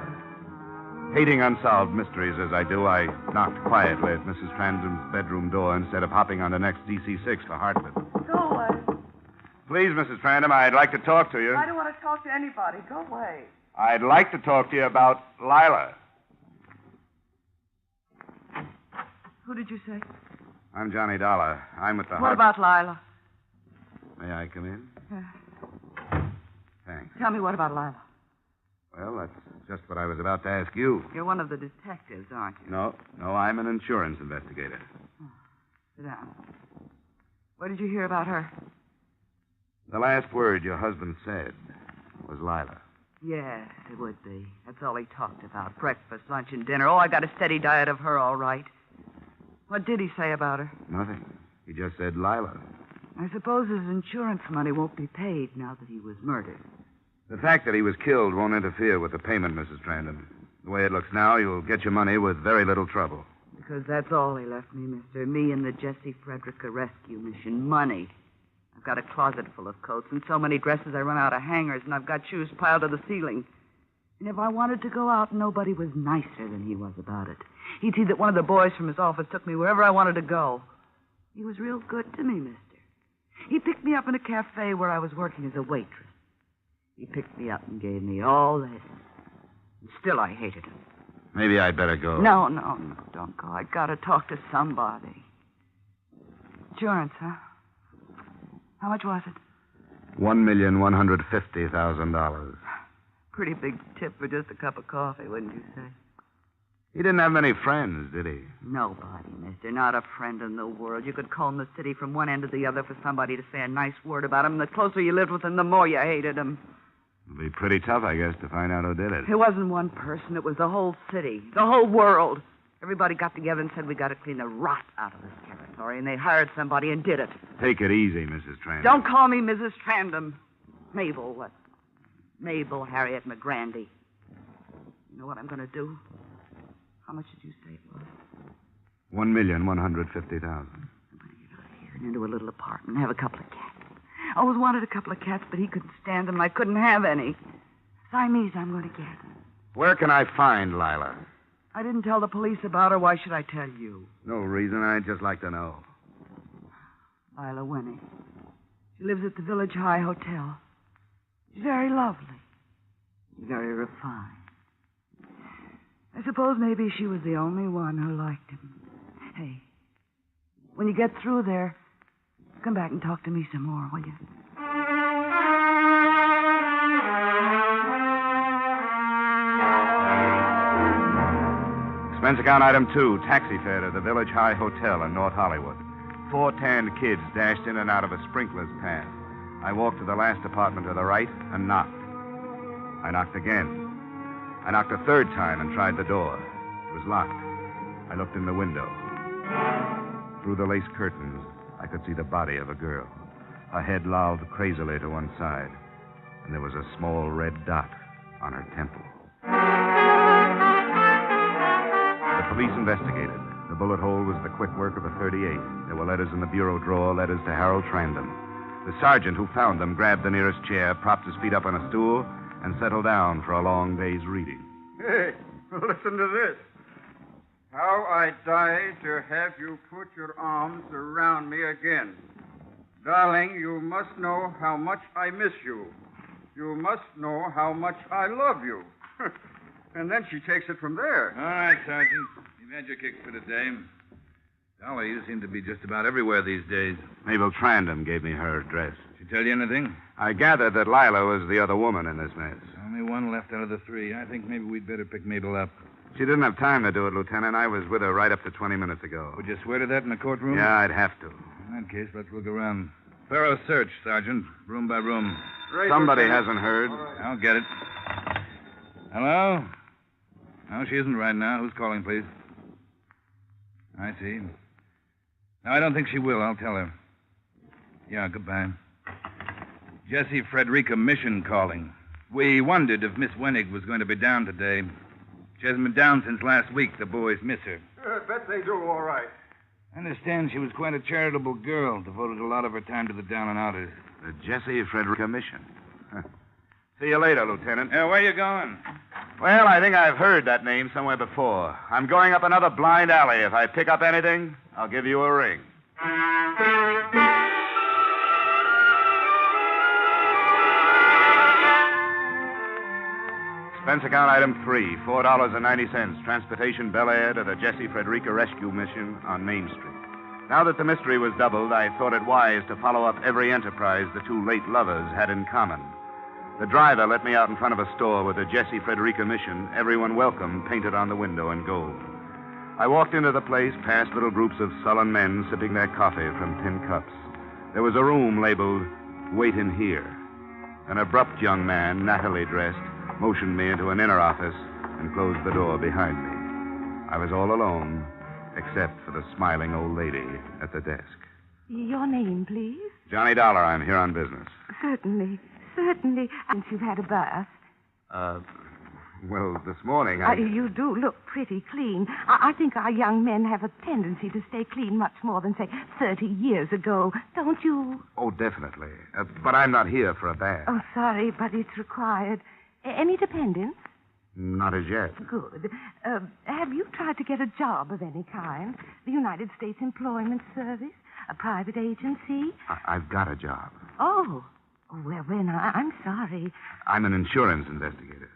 Hating unsolved mysteries as I do, I knocked quietly at Mrs. Trandom's bedroom door instead of hopping on the next DC-6 for Hartford. Go away. Please, Mrs. Trandom, I'd like to talk to you. I don't want to talk to anybody. Go away. I'd like to talk to you about Lila. Who did you say? I'm Johnny Dollar. I'm with the What about Lila? May I come in? Thanks. Tell me what about Lila? Well, that's just what I was about to ask you. You're one of the detectives, aren't you? No, I'm an insurance investigator. Oh. Sit down. What did you hear about her? The last word your husband said was Lila. Yes, it would be. That's all he talked about. Breakfast, lunch, and dinner. Oh, I got a steady diet of her, all right. What did he say about her? Nothing. He just said Lila. I suppose his insurance money won't be paid now that he was murdered. The fact that he was killed won't interfere with the payment, Mrs. Trandon. The way it looks now, you'll get your money with very little trouble. Because that's all he left me, mister. Me and the Jessie Frederica rescue mission. Money. I've got a closet full of coats and so many dresses I run out of hangers, and I've got shoes piled to the ceiling. And if I wanted to go out, nobody was nicer than he was about it. He'd see that one of the boys from his office took me wherever I wanted to go. He was real good to me, mister. He picked me up in a cafe where I was working as a waitress. He picked me up and gave me all this. And still I hated him. Maybe I'd better go. No, don't go. I gotta talk to somebody. Insurance, huh? How much was it? $1,150,000. Pretty big tip for just a cup of coffee, wouldn't you say? He didn't have many friends, did he? Nobody, mister. Not a friend in the world. You could comb the city from one end to the other for somebody to say a nice word about him. The closer you lived with him, the more you hated him. It'll be pretty tough, I guess, to find out who did it. It wasn't one person. It was the whole city. The whole world. Everybody got together and said we got to clean the rot out of this territory, and they hired somebody and did it. Take it easy, Mrs. Trandon. Don't call me Mrs. Trandon. Mabel, what? Mabel Harriet McGrandy. You know what I'm going to do? How much did you say it was? $1,150,000. And into a little apartment, have a couple of cats. I always wanted a couple of cats, but he couldn't stand them. I couldn't have any. Siamese I'm going to get. Where can I find Lila? I didn't tell the police about her. Why should I tell you? No reason. I'd just like to know. Lila Winnie. She lives at the Village High Hotel. She's very lovely. Very refined. I suppose maybe she was the only one who liked him. Hey, when you get through there, come back and talk to me some more, will you? Expense account item 2, taxi fare to the Village High Hotel in North Hollywood. 4 tanned kids dashed in and out of a sprinkler's path. I walked to the last apartment to the right and knocked. I knocked again. I knocked a third time and tried the door. It was locked. I looked in the window. Through the lace curtains, I could see the body of a girl. Her head lolled crazily to one side, and there was a small red dot on her temple. The police investigated. The bullet hole was the quick work of a .38. There were letters in the bureau drawer, letters to Harold Trandon. The sergeant who found them grabbed the nearest chair, propped his feet up on a stool, and settled down for a long day's reading. Hey, listen to this. How I die to have you put your arms around me again. Darling, you must know how much I miss you. You must know how much I love you. And then she takes it from there. All right, Sergeant. You've had your kicks for today. Dolly, you seem to be just about everywhere these days. Mabel Trandon gave me her address. She tell you anything? I gathered that Lila was the other woman in this mess. Only one left out of the 3. I think maybe we'd better pick Mabel up. She didn't have time to do it, Lieutenant. I was with her right up to 20 minutes ago. Would you swear to that in the courtroom? Yeah, I'd have to. In that case, let's look around. Thorough search, Sergeant. Room by room. Somebody hasn't heard. I'll get it. Hello? No, she isn't right now. Who's calling, please? I see. No, I don't think she will. I'll tell her. Yeah, goodbye. Jessie Frederica Mission calling. We wondered if Miss Wenig was going to be down today. She hasn't been down since last week. The boys miss her. I bet they do all right. I understand she was quite a charitable girl, devoted a lot of her time to the down and outers. The Jessie Frederica Mission. See you later, Lieutenant. Where are you going? Well, I think I've heard that name somewhere before. I'm going up another blind alley. If I pick up anything, I'll give you a ring. Expense account item 3, $4.90. Transportation Bel Air to the Jessie Frederica Rescue Mission on Main Street. Now that the mystery was doubled, I thought it wise to follow up every enterprise the two late lovers had in common. The driver let me out in front of a store with the Jessie Frederica Mission, everyone welcome, painted on the window in gold. I walked into the place, past little groups of sullen men sipping their coffee from tin cups. There was a room labeled, Wait in Here. An abrupt young man, nattily dressed, motioned me into an inner office and closed the door behind me. I was all alone, except for the smiling old lady at the desk. Your name, please? Johnny Dollar, I'm here on business. Certainly. Since you've had a bath. Well, this morning You do look pretty clean. I think our young men have a tendency to stay clean much more than, say, 30 years ago. Don't you? Oh, definitely. But I'm not here for a bath. Oh, sorry, but it's required. Any dependents? Not as yet. Good. Have you tried to get a job of any kind? The United States Employment Service? A private agency? I've got a job. Oh. Well, then, I'm sorry. I'm an insurance investigator.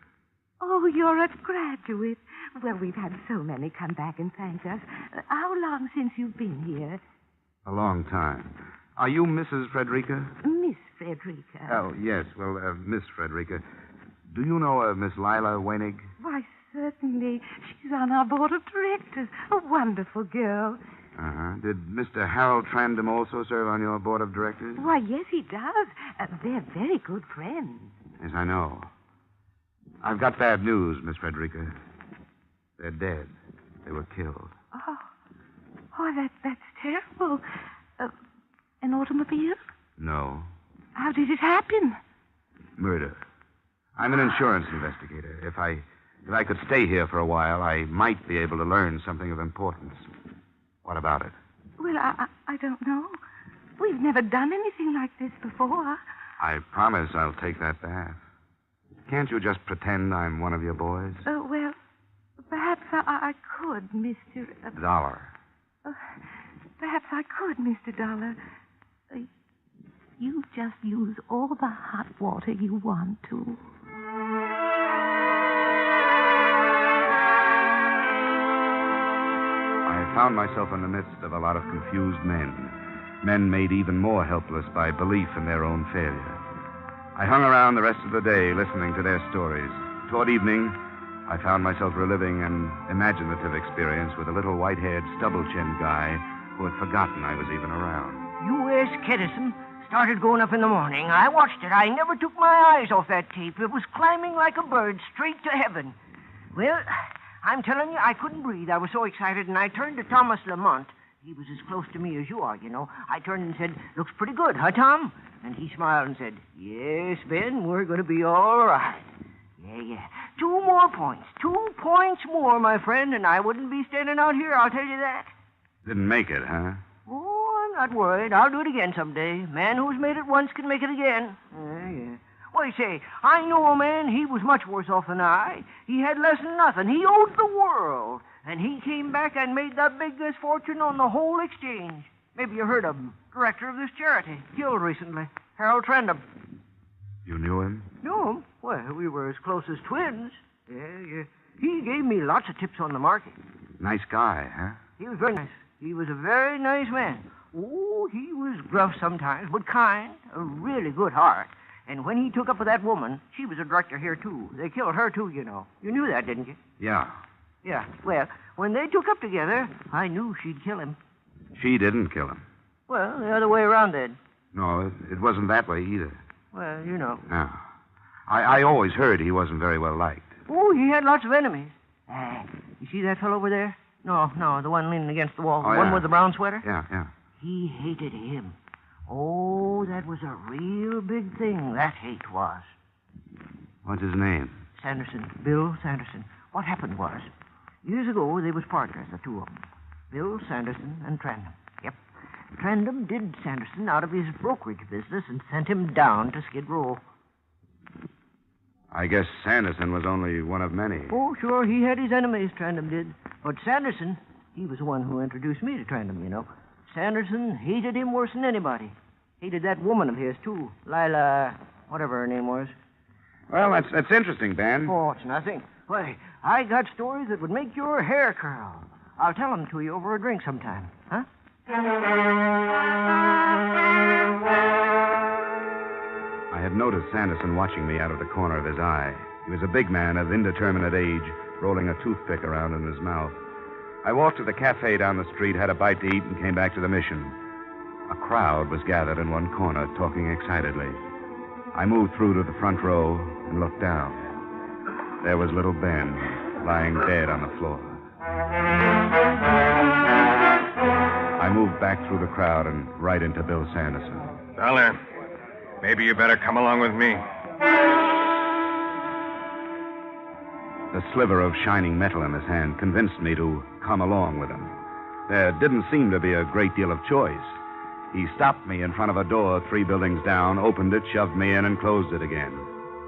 Oh, you're a graduate. Well, we've had so many come back and thank us. How long since you've been here? A long time. Are you Mrs. Frederica? Miss Frederica. Oh, yes. Well, Miss Frederica. Do you know Miss Lila Wenig? Why, certainly. She's on our board of directors. A wonderful girl. Uh-huh. Did Mr. Harold Trandom also serve on your board of directors? Why, yes, he does. They're very good friends. Yes, I know. I've got bad news, Miss Frederica. They're dead. They were killed. Oh, that's terrible. An automobile? No. How did it happen? Murder. I'm an insurance investigator. If I could stay here for a while, I might be able to learn something of importance. What about it? Well, I don't know. We've never done anything like this before. I promise I'll take that bath. Can't you just pretend I'm one of your boys? Well, perhaps I could, Mr. Dollar. Perhaps I could, Mr. Dollar. You just use all the hot water you want to. I found myself in the midst of a lot of confused men. Men made even more helpless by belief in their own failure. I hung around the rest of the day listening to their stories. Toward evening, I found myself reliving an imaginative experience with a little white-haired, stubble-chinned guy who had forgotten I was even around. U.S. Kedison started going up in the morning. I watched it. I never took my eyes off that tape. It was climbing like a bird straight to heaven. Well, I'm telling you, I couldn't breathe. I was so excited, and I turned to Thomas Lamont. He was as close to me as you are, you know. I turned and said, "Looks pretty good, huh, Tom?" And he smiled and said, "Yes, Ben, we're going to be all right." Yeah. 2 more points. 2 points more, my friend, and I wouldn't be standing out here, I'll tell you that. Didn't make it, huh? Oh, I'm not worried. I'll do it again someday. Man who's made it once can make it again. Yeah. Well, you say, I know a man, he was much worse off than I. He had less than nothing. He owed the world. And he came back and made the biggest fortune on the whole exchange. Maybe you heard of him. Director of this charity. Killed recently. Harold Trandom. You knew him? Knew him? Well, we were as close as twins. Yeah. He gave me lots of tips on the market. Nice guy, huh? He was very nice. He was a very nice man. Oh, he was gruff sometimes, but kind. A really good heart. And when he took up with that woman, she was a director here, too. They killed her, too, you know. You knew that, didn't you? Yeah. Yeah. Well, when they took up together, I knew she'd kill him. She didn't kill him. Well, the other way around, then. No, it wasn't that way either. Well, you know. No. I always heard he wasn't very well liked. Oh, he had lots of enemies. You see that fellow over there? No, the one leaning against the wall. Oh, the one with the brown sweater? Yeah. He hated him. Oh, that was a real big thing, that hate was. What's his name? Sanderson. Bill Sanderson. What happened was, years ago, they was partners, the two of them. Bill Sanderson and Trandom. Yep. Trandom did Sanderson out of his brokerage business and sent him down to Skid Row. I guess Sanderson was only one of many. Oh, sure, he had his enemies, Trandom did. But Sanderson, he was the one who introduced me to Trandom, you know. Sanderson hated him worse than anybody. Hated that woman of his, too. Lila, whatever her name was. Well, that's interesting, Ben. Oh, it's nothing. Why, I got stories that would make your hair curl. I'll tell them to you over a drink sometime, huh? I had noticed Sanderson watching me out of the corner of his eye. He was a big man of indeterminate age, rolling a toothpick around in his mouth. I walked to the cafe down the street, had a bite to eat, and came back to the mission. A crowd was gathered in one corner, talking excitedly. I moved through to the front row and looked down. There was little Ben, lying dead on the floor. I moved back through the crowd and right into Bill Sanderson. Dollar, maybe you better come along with me. The sliver of shining metal in his hand convinced me to come along with him. There didn't seem to be a great deal of choice. He stopped me in front of a door 3 buildings down, opened it, shoved me in, and closed it again.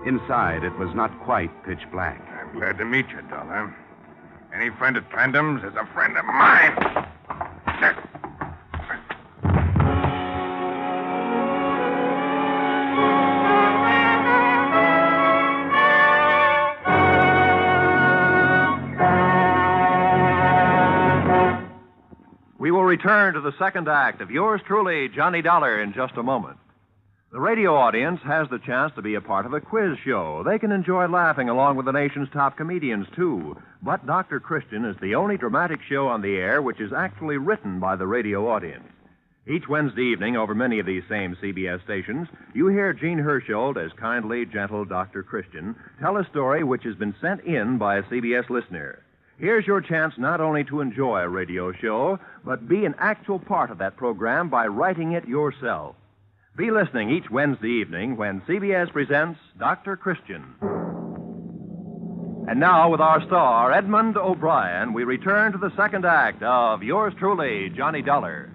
Inside, it was not quite pitch black. I'm glad to meet you, Dollar. Any friend at Trandam's is a friend of mine. We will return to the second act of yours truly, Johnny Dollar, in just a moment. The radio audience has the chance to be a part of a quiz show. They can enjoy laughing along with the nation's top comedians, too. But Dr. Christian is the only dramatic show on the air which is actually written by the radio audience. Each Wednesday evening, over many of these same CBS stations, you hear Gene Hersholt as kindly, gentle Dr. Christian tell a story which has been sent in by a CBS listener. Here's your chance not only to enjoy a radio show, but be an actual part of that program by writing it yourself. Be listening each Wednesday evening when CBS presents Dr. Christian. And now, with our star, Edmund O'Brien, we return to the second act of yours truly, Johnny Dollar.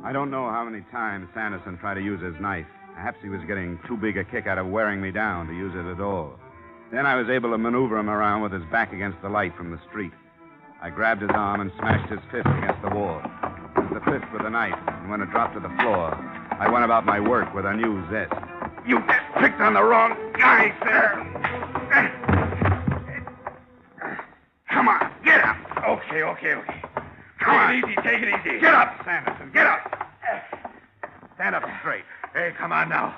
I don't know how many times Sanderson tried to use his knife. Perhaps he was getting too big a kick out of wearing me down to use it at all. Then I was able to maneuver him around with his back against the light from the street. I grabbed his arm and smashed his fist against the wall. It was the fist with the knife, and when it dropped to the floor, I went about my work with a new zest. You picked on the wrong guy, sir. Come on, get up. Okay. Come on. Take it easy. Get up, Sanderson. Get up. Stand up straight. Hey, come on now.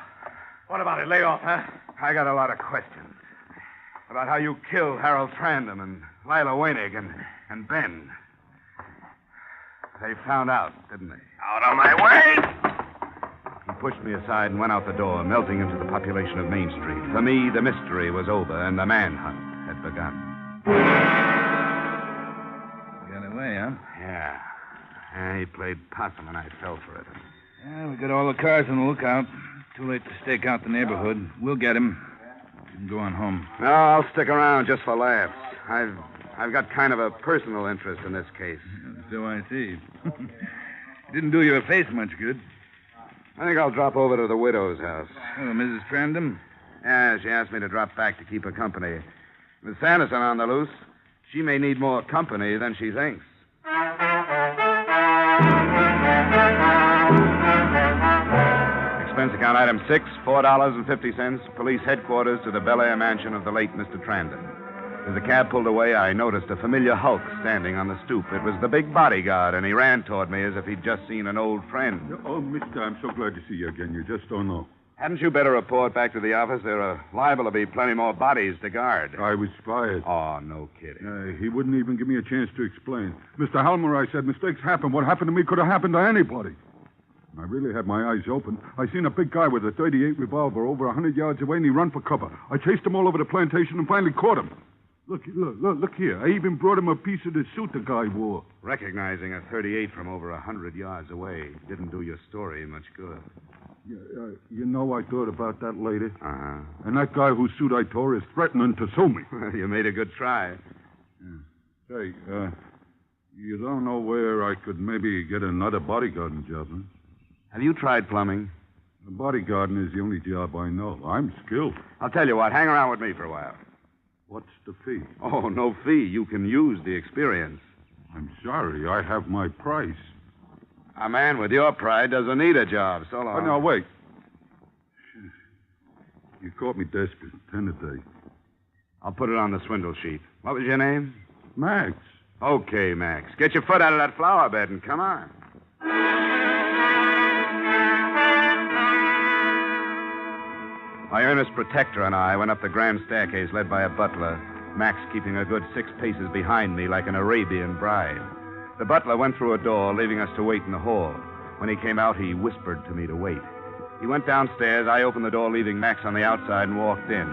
What about it? Lay off, huh? I got a lot of questions. About how you killed Harold Trandam and Lila Weinig and Ben. They found out, didn't they? Out of my way! He pushed me aside and went out the door, melting into the population of Main Street. For me, the mystery was over and the manhunt had begun. Got away, huh? Yeah. He played possum and I fell for it. Yeah, we got all the cars on the lookout. Too late to stake out the neighborhood. We'll get him. You can go on home. No, I'll stick around just for laughs. I've got kind of a personal interest in this case. So I see. Didn't do your face much good. I think I'll drop over to the widow's house. Oh, Mrs. Trandam? Yeah, she asked me to drop back to keep her company. With Sanderson on the loose, she may need more company than she thinks. Expense account item 6, $4.50, police headquarters to the Bel Air mansion of the late Mr. Trandam. As the cab pulled away, I noticed a familiar hulk standing on the stoop. It was the big bodyguard, and he ran toward me as if he'd just seen an old friend. Oh, mister, I'm so glad to see you again. You just don't know. Hadn't you better report back to the office? There are liable to be plenty more bodies to guard. I was fired. Oh, no kidding. He wouldn't even give me a chance to explain. Mr. Halmer, I said, mistakes happen. What happened to me could have happened to anybody. I really had my eyes open. I seen a big guy with a .38 revolver over 100 yards away, and he run for cover. I chased him all over the plantation and finally caught him. Look here. I even brought him a piece of the suit the guy wore. Recognizing a .38 from over 100 yards away didn't do your story much good. You know, I thought about that later. Uh-huh. And that guy whose suit I tore is threatening to sue me. You made a good try. Say, you don't know where I could maybe get another bodyguarding job, huh? Have you tried plumbing? Bodyguarding is the only job I know. I'm skilled. I'll tell you what. Hang around with me for a while. What's the fee? Oh, no fee. You can use the experience. I'm sorry. I have my price. A man with your pride doesn't need a job. So long. Oh, no, wait. You caught me desperate. 10 a day. I'll put it on the swindle sheet. What was your name? Max. Okay, Max. Get your foot out of that flower bed and come on. My earnest protector and I went up the grand staircase led by a butler, Max keeping a good 6 paces behind me like an Arabian bride. The butler went through a door, leaving us to wait in the hall. When he came out, he whispered to me to wait. He went downstairs, I opened the door, leaving Max on the outside, and walked in.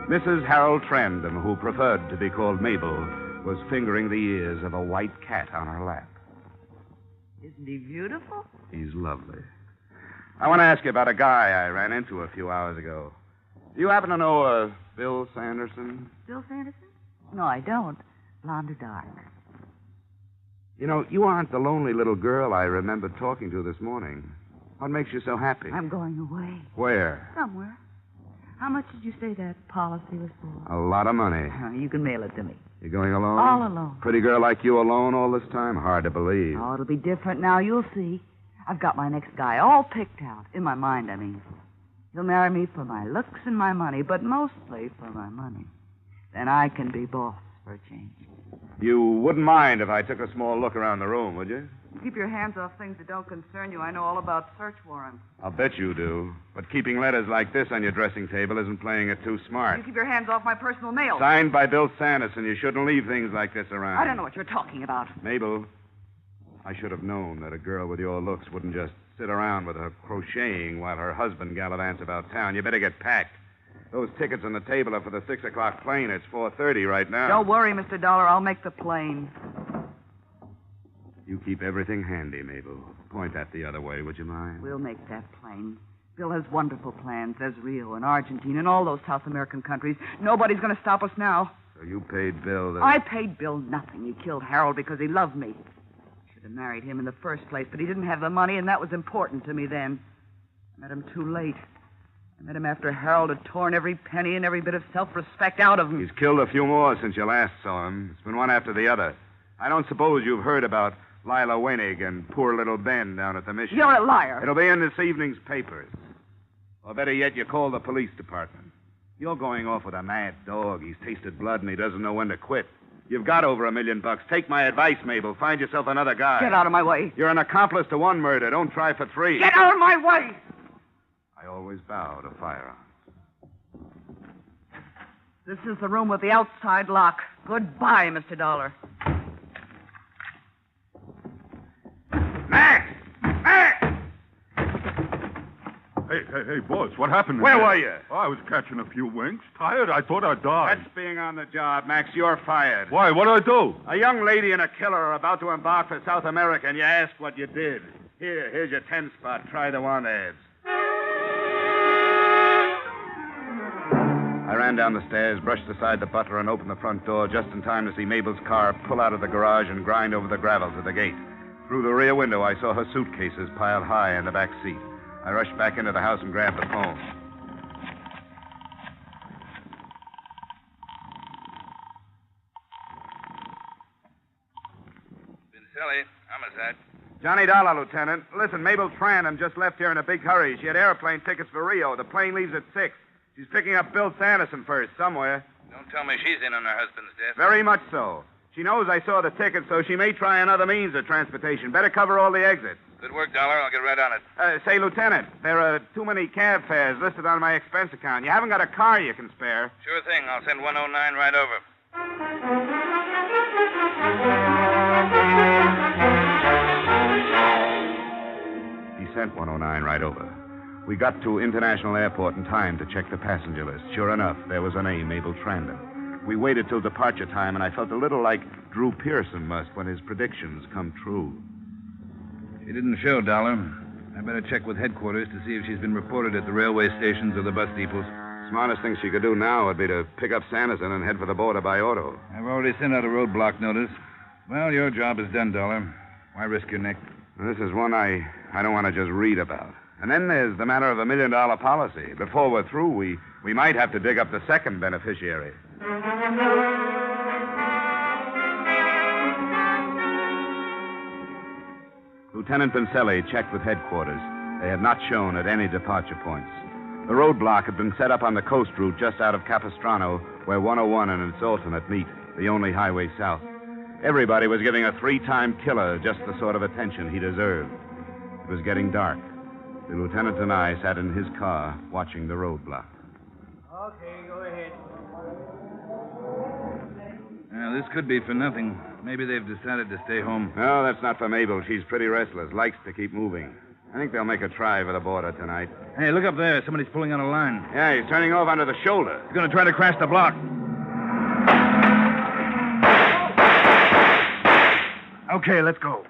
Mrs. Harold Trandom, who preferred to be called Mabel, was fingering the ears of a white cat on her lap. Isn't he beautiful? He's lovely. I want to ask you about a guy I ran into a few hours ago. Do you happen to know Bill Sanderson? Bill Sanderson? No, I don't. Blonde or dark? You know, you aren't the lonely little girl I remembered talking to this morning. What makes you so happy? I'm going away. Where? Somewhere. How much did you say that policy was for? A lot of money. You can mail it to me. You going alone? All alone. Pretty girl like you alone all this time? Hard to believe. Oh, it'll be different now. You'll see. I've got my next guy all picked out. In my mind, I mean. He'll marry me for my looks and my money, but mostly for my money. Then I can be boss for a change. You wouldn't mind if I took a small look around the room, would you? Keep your hands off things that don't concern you. I know all about search warrants. I'll bet you do. But keeping letters like this on your dressing table isn't playing it too smart. You keep your hands off my personal mail. Signed by Bill Sanderson. You shouldn't leave things like this around. I don't know what you're talking about. Mabel, I should have known that a girl with your looks wouldn't just sit around with her crocheting while her husband gallivants about town. You better get packed. Those tickets on the table are for the 6 o'clock plane. It's 4:30 right now. Don't worry, Mr. Dollar. I'll make the plane. You keep everything handy, Mabel. Point that the other way, would you mind? We'll make that plane. Bill has wonderful plans. There's Rio and Argentina and all those South American countries. Nobody's going to stop us now. So you paid Bill the... I paid Bill nothing. He killed Harold because he loved me. Should have married him in the first place, but he didn't have the money, and that was important to me then. I met him too late. I met him after Harold had torn every penny and every bit of self-respect out of him. He's killed a few more since you last saw him. It's been one after the other. I don't suppose you've heard about Lila Wenig and poor little Ben down at the mission. You're a liar. It'll be in this evening's papers. Or better yet, you call the police department. You're going off with a mad dog. He's tasted blood and he doesn't know when to quit. You've got over $1 million. Take my advice, Mabel. Find yourself another guy. Get out of my way. You're an accomplice to one murder. Don't try for 3. Get out of my way! I always bow to firearms. This is the room with the outside lock. Goodbye, Mr. Dollar. Max! Max! Hey, boss, what happened? Where were you? Oh, I was catching a few winks. Tired? I thought I'd die. That's being on the job, Max. You're fired. Why? What'd I do? A young lady and a killer are about to embark for South America, and you ask what you did. Here's your 10 spot. Try the want ads. I ran down the stairs, brushed aside the butler, and opened the front door just in time to see Mabel's car pull out of the garage and grind over the gravel to the gate. Through the rear window, I saw her suitcases piled high in the back seat. I rushed back into the house and grabbed the phone. Vincelli, homicide. Johnny Dollar, Lieutenant. Listen, Mabel Trandom just left here in a big hurry. She had airplane tickets for Rio. The plane leaves at 6. She's picking up Bill Sanderson first, somewhere. Don't tell me she's in on her husband's death. Very much so. She knows I saw the ticket, so she may try another means of transportation. Better cover all the exits. Good work, Dollar. I'll get right on it. Say, Lieutenant, there are too many cab fares listed on my expense account. You haven't got a car you can spare. Sure thing. I'll send 109 right over. He sent 109 right over. We got to International Airport in time to check the passenger list. Sure enough, there was a name, Mabel Trandom. We waited till departure time, and I felt a little like Drew Pearson must when his predictions come true. She didn't show, Dollar. I better check with headquarters to see if she's been reported at the railway stations or the bus depots. Smartest thing she could do now would be to pick up Sanderson and head for the border by auto. I've already sent out a roadblock notice. Well, your job is done, Dollar. Why risk your neck? This is one I don't want to just read about. And then there's the matter of $1 million policy. Before we're through, we might have to dig up the second beneficiary. Lieutenant Vincelli checked with headquarters. They had not shown at any departure points. The roadblock had been set up on the coast route just out of Capistrano, where 101 and its alternate meet, the only highway south. Everybody was giving a 3-time killer just the sort of attention he deserved. It was getting dark. The lieutenant and I sat in his car watching the roadblock. Okay, go ahead. This could be for nothing. Maybe they've decided to stay home. No, that's not for Mabel. She's pretty restless, likes to keep moving. I think they'll make a try for the border tonight. Hey, look up there. Somebody's pulling on a line. Yeah, he's turning off onto the shoulder. He's going to try to crash the block. Okay, let's go.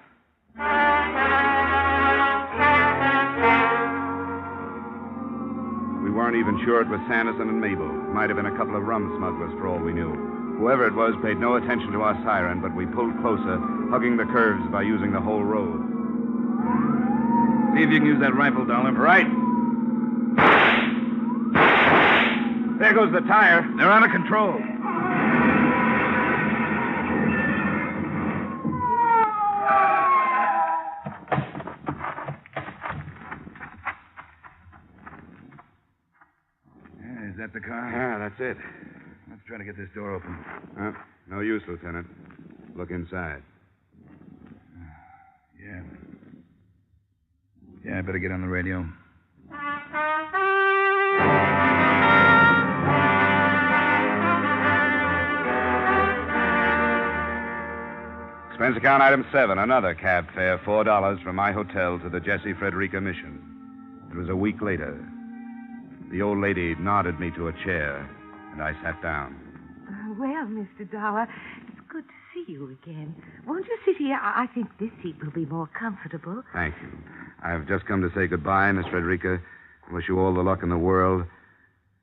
We weren't even sure it was Sanderson and Mabel. Might have been a couple of rum smugglers for all we knew. Whoever it was paid no attention to our siren, but we pulled closer, hugging the curves by using the whole road. See if you can use that rifle, Dollar. Right. There goes the tire. They're out of control. Is that the car? Yeah, that's it. Let's try to get this door open. No use, Lieutenant. Look inside. Yeah. Yeah, I better get on the radio. Expense account item 7, another cab fare, $4 from my hotel to the Jesse Frederica mission. It was a week later. The old lady nodded me to a chair, and I sat down. Well, Mr. Dollar, it's good to see you again. Won't you sit here? I think this seat will be more comfortable. Thank you. I've just come to say goodbye, Miss Frederica. I wish you all the luck in the world,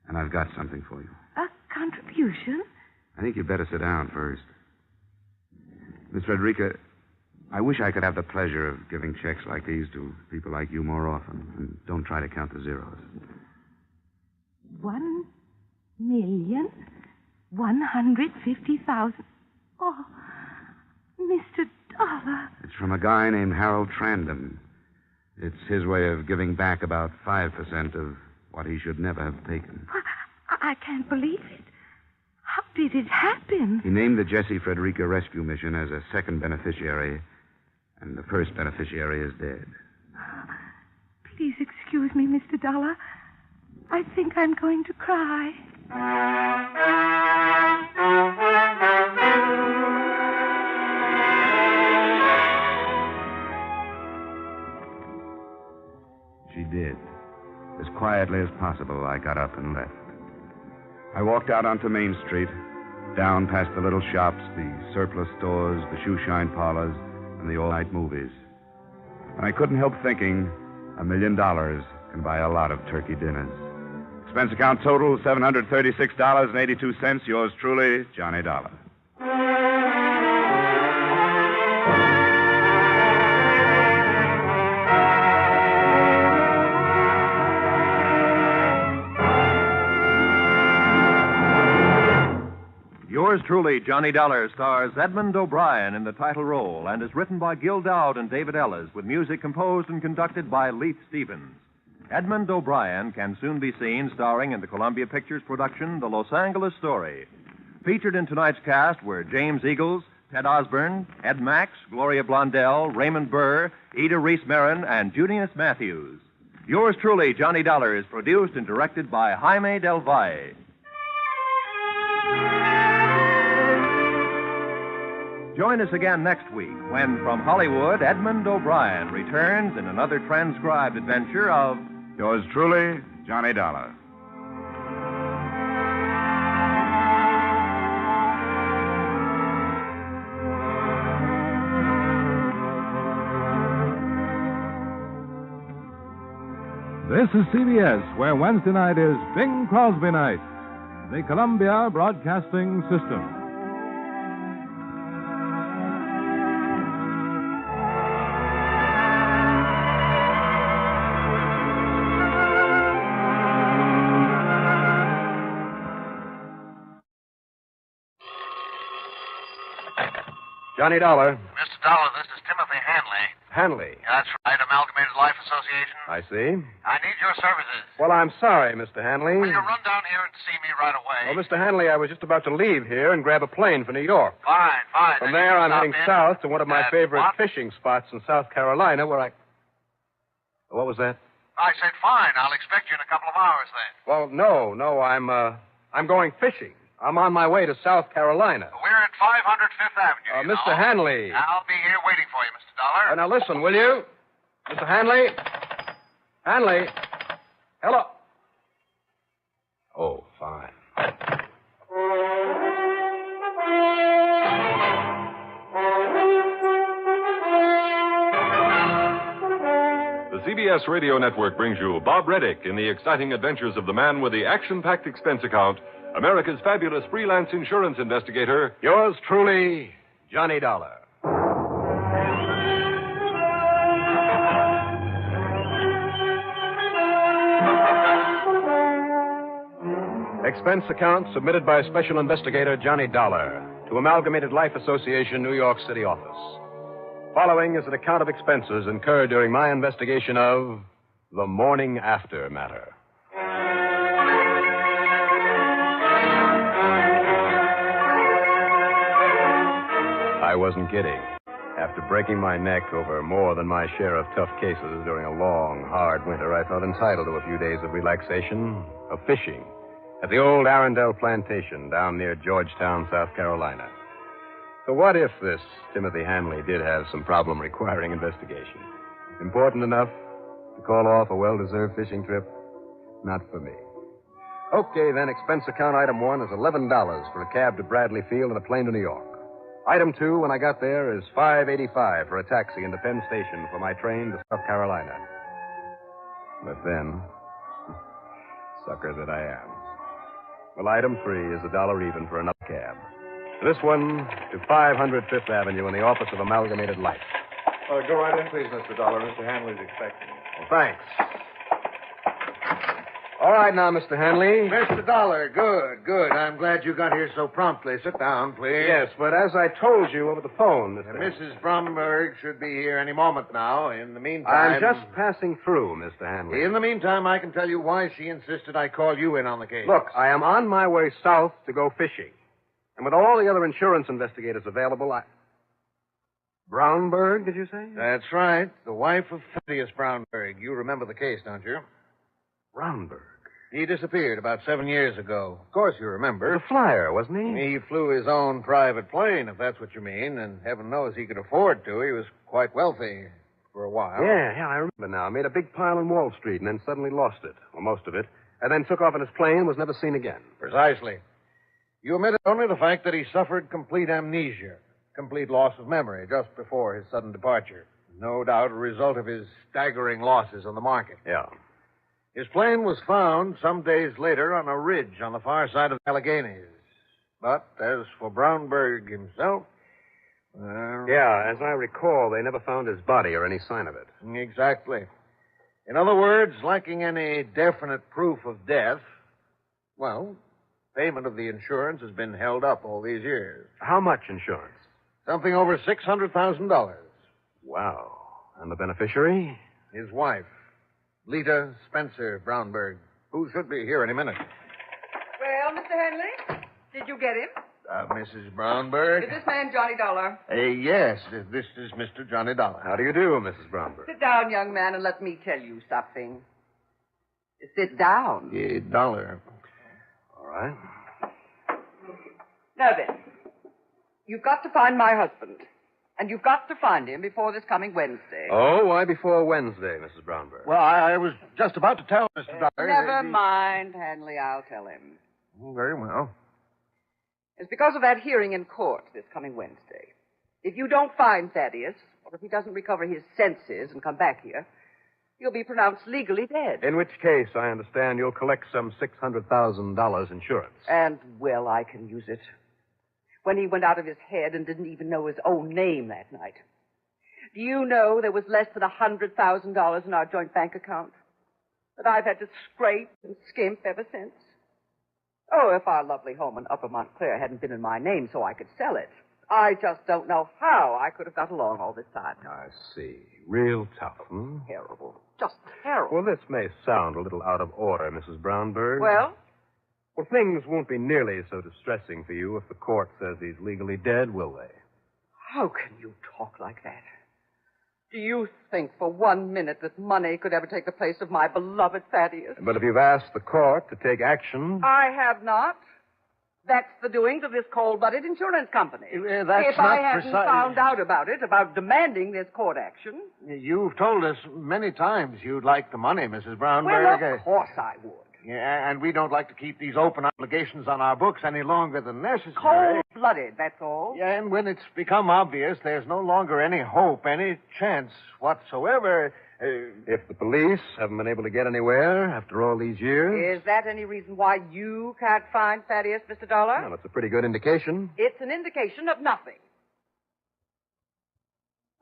and I've got something for you. A contribution? I think you'd better sit down first. Miss Frederica, I wish I could have the pleasure of giving checks like these to people like you more often. And don't try to count the zeros. 1,150,000. Oh, Mr. Dollar. It's from a guy named Harold Trandon. It's his way of giving back about 5% of what he should never have taken. I can't believe it. How did it happen? He named the Jesse Frederica Rescue Mission as a second beneficiary, and the first beneficiary is dead. Please excuse me, Mr. Dollar. I think I'm going to cry. She did. As quietly as possible, I got up and left. I walked out onto Main Street, down past the little shops, the surplus stores, the shoe shine parlors, and the all-night movies. And I couldn't help thinking, $1 million can buy a lot of turkey dinners. Expense account total, $736.82. Yours truly, Johnny Dollar. Yours truly, Johnny Dollar, stars Edmund O'Brien in the title role and is written by Gil Dowd and David Ellis with music composed and conducted by Leith Stevens. Edmund O'Brien can soon be seen starring in the Columbia Pictures production, The Los Angeles Story. Featured in tonight's cast were James Eagles, Ted Osborne, Ed Max, Gloria Blondell, Raymond Burr, Ida Reese-Marin, and Junius Matthews. Yours truly, Johnny Dollar, is produced and directed by Jaime Del Valle. Join us again next week when, from Hollywood, Edmund O'Brien returns in another transcribed adventure of... Yours truly, Johnny Dollar. This is CBS, where Wednesday night is Bing Crosby night. The Columbia Broadcasting System. Johnny Dollar. Mr. Dollar, this is Timothy Hanley. Hanley. That's right, Amalgamated Life Association. I see. I need your services. Well, I'm sorry, Mr. Hanley. Will you run down here and see me right away? Well, Mr. Hanley, I was just about to leave here and grab a plane for New York. Fine, fine. From Then there, you I'm stop heading in south to one of my at favorite what? fishing spots in South Carolina where I... What was that? I said fine. I'll expect you in a couple of hours then. Well, no, I'm going fishing. I'm on my way to South Carolina. We're at 500 Fifth Avenue. Mr. Hanley. I'll be here waiting for you, Mr. Dollar. Now listen, will you? Mr. Hanley? Hanley? Hello. Oh, fine. The CBS Radio Network brings you Bob Reddick in the exciting adventures of the man with the action-packed expense account, America's fabulous freelance insurance investigator. Yours truly, Johnny Dollar. Expense account submitted by Special Investigator Johnny Dollar to Amalgamated Life Association, New York City office. Following is an account of expenses incurred during my investigation of the morning after matter. I wasn't kidding. After breaking my neck over more than my share of tough cases during a long, hard winter, I felt entitled to a few days of relaxation, of fishing, at the old Arundel plantation down near Georgetown, South Carolina. So what if this Timothy Hanley did have some problem requiring investigation? Important enough to call off a well-deserved fishing trip? Not for me. Okay, then, expense account item 1 is $11 for a cab to Bradley Field and a plane to New York. Item 2, when I got there, is $5.85 for a taxi into Penn Station for my train to South Carolina. But then, sucker that I am. Well, item 3 is $1 even for another cab. This one to 500 Fifth Avenue in the office of Amalgamated Life. Go right in, please, Mr. Dollar. Mr. Hanley's expecting you. Well, thanks. All right now, Mr. Hanley. Mr. Dollar, good. I'm glad you got here so promptly. Sit down, please. Yes, but as I told you over the phone, Mr. Mrs. Bromberg should be here any moment now. In the meantime... I'm just passing through, Mr. Hanley. In the meantime, I can tell you why she insisted I call you in on the case. Look, I am on my way south to go fishing. And with all the other insurance investigators available, Brownberg, did you say? That's right. The wife of Thaddeus Brownberg. You remember the case, don't you? Brownberg? He disappeared about 7 years ago. Of course you remember. The flyer, wasn't he? He flew his own private plane, if that's what you mean, and heaven knows he could afford to. He was quite wealthy for a while. Yeah, I remember now. Made a big pile on Wall Street and then suddenly lost it, or most of it, and then took off in his plane and was never seen again. Precisely. You omitted only the fact that he suffered complete amnesia, complete loss of memory just before his sudden departure. No doubt a result of his staggering losses on the market. Yeah. His plane was found some days later on a ridge on the far side of the Alleghenies. But as for Brownberg himself, yeah, as I recall, they never found his body or any sign of it. Exactly. In other words, lacking any definite proof of death, well, payment of the insurance has been held up all these years. How much insurance? Something over $600,000. Wow. And the beneficiary? His wife, Lita Spencer Brownberg, who should be here any minute. Well, Mr. Henley, did you get him? Mrs. Brownberg? Is this man Johnny Dollar? Yes, this is Mr. Johnny Dollar. How do you do, Mrs. Brownberg? Sit down, young man, and let me tell you something. Sit down. Dollar. All right. Now then, you've got to find my husband. And you've got to find him before this coming Wednesday. Oh, why before Wednesday, Mrs. Brownberg? Well, I was just about to tell Mr. Dollar. Never mind, Hanley. I'll tell him. Very well. It's because of that hearing in court this coming Wednesday. If you don't find Thaddeus, or if he doesn't recover his senses and come back here, he'll be pronounced legally dead. In which case, I understand you'll collect some $600,000 insurance. And, well, I can use it. When he went out of his head and didn't even know his own name that night. Do you know there was less than $100,000 in our joint bank account? That I've had to scrape and skimp ever since? Oh, if our lovely home in Upper Montclair hadn't been in my name so I could sell it, I just don't know how I could have got along all this time. I see. Real tough, hmm? Terrible. Just terrible. Well, this may sound a little out of order, Mrs. Brownberg. Well? Well, things won't be nearly so distressing for you if the court says he's legally dead, will they? How can you talk like that? Do you think for 1 minute that money could ever take the place of my beloved Thaddeus? But if you've asked the court to take action... I have not. That's the doings of this cold-blooded insurance company. That's if I not hadn't precise. found out about it, about demanding this court action... You've told us many times you'd like the money, Mrs. Well, Brownberg. of course I would. Yeah, and we don't like to keep these open obligations on our books any longer than necessary. Cold-blooded, that's all. Yeah, and when it's become obvious there's no longer any hope, any chance whatsoever... If the police haven't been able to get anywhere after all these years... Is that any reason why you can't find Thaddeus, Mr. Dollar? Well, it's a pretty good indication. It's an indication of nothing.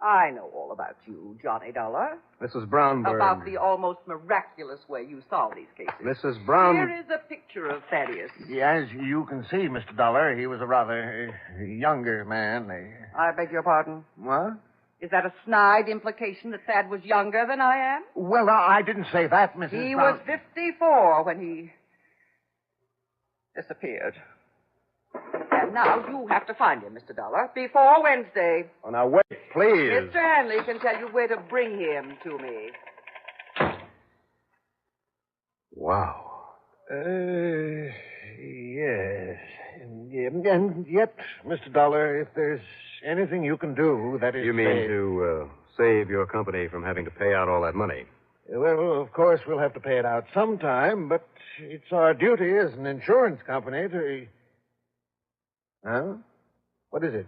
I know all about you, Johnny Dollar. Mrs. Brownberg. About the almost miraculous way you solve these cases. Mrs. Brown... Here is a picture of Thaddeus. Yeah, as you can see, Mr. Dollar, he was a rather younger man. I beg your pardon? What? Is that a snide implication that Thad was younger than I am? Well, I didn't say that, Mrs. He Brown. was 54 when he disappeared. And now you have to find him, Mr. Dollar, before Wednesday. Oh, now, wait, please. Mr. Hanley can tell you where to bring him to me. Wow. Yes. And yet, Mr. Dollar, if there's anything you can do, that is... You mean to save your company from having to pay out all that money? Well, of course, we'll have to pay it out sometime, but it's our duty as an insurance company to... Huh? What is it?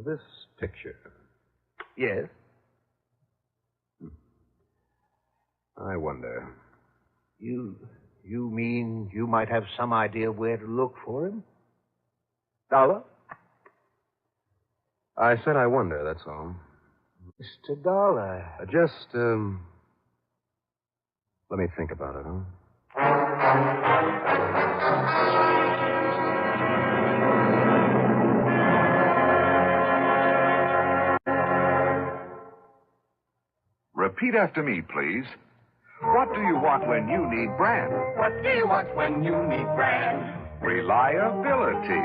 This picture. Yes. I wonder. You mean you might have some idea where to look for him? Dollar? I said I wonder, that's all. Mr. Dollar. Just, let me think about it, huh? Repeat after me, please. What do you want when you need brand? What do you want when you need brand? Reliability.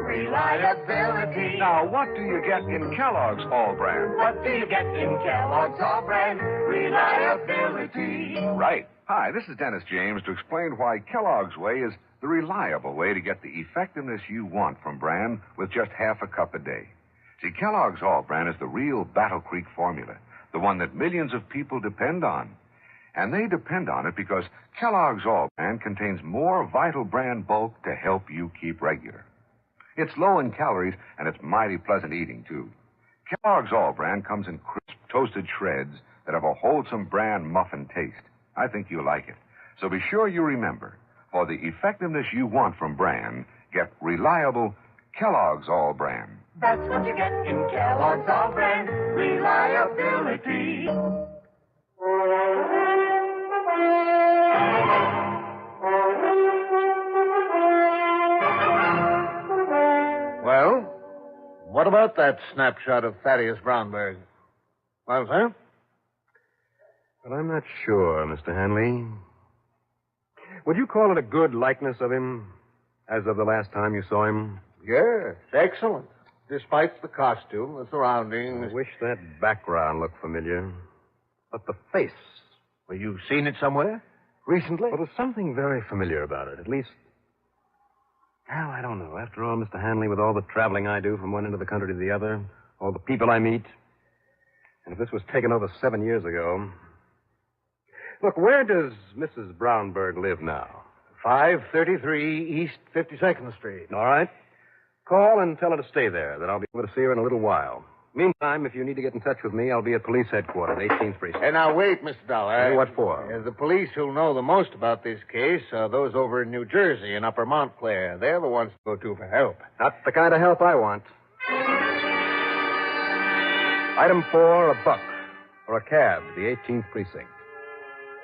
Reliability. Now, what do you get in Kellogg's All Brand? What do you get in Kellogg's All Brand? Reliability. Right. Hi, this is Dennis James to explain why Kellogg's Way is the reliable way to get the effectiveness you want from brand with just half a cup a day. See, Kellogg's All Brand is the real Battle Creek formula, the one that millions of people depend on. And they depend on it because Kellogg's All Brand contains more vital brand bulk to help you keep regular. It's low in calories, and it's mighty pleasant eating, too. Kellogg's All Brand comes in crisp, toasted shreds that have a wholesome brand muffin taste. I think you'll like it. So be sure you remember, for the effectiveness you want from brand, get reliable Kellogg's All Brand. That's what you get in Kellogg's All Brand. Reliability. Well, what about that snapshot of Thaddeus Brownberg? Well, sir? But I'm not sure, Mr. Hanley. Would you call it a good likeness of him as of the last time you saw him? Yes, excellent. Despite the costume, the surroundings. I wish that background looked familiar. But the face. Well, you've seen it somewhere? Recently? Well, there's something very familiar about it. At least, well, I don't know. After all, Mr. Hanley, with all the traveling I do from one end of the country to the other, all the people I meet, and if this was taken over 7 years ago... Look, where does Mrs. Brownberg live now? 533 East 52nd Street. All right. Call and tell her to stay there, that I'll be able to see her in a little while. Meantime, if you need to get in touch with me, I'll be at police headquarters, 18th Precinct. Hey, now, wait, Mr. Dollar. Hey, what for? The police who'll know the most about this case are those over in New Jersey, in Upper Montclair. They're the ones to go to for help. Not the kind of help I want. Item 4, a buck, or a cab, the 18th Precinct.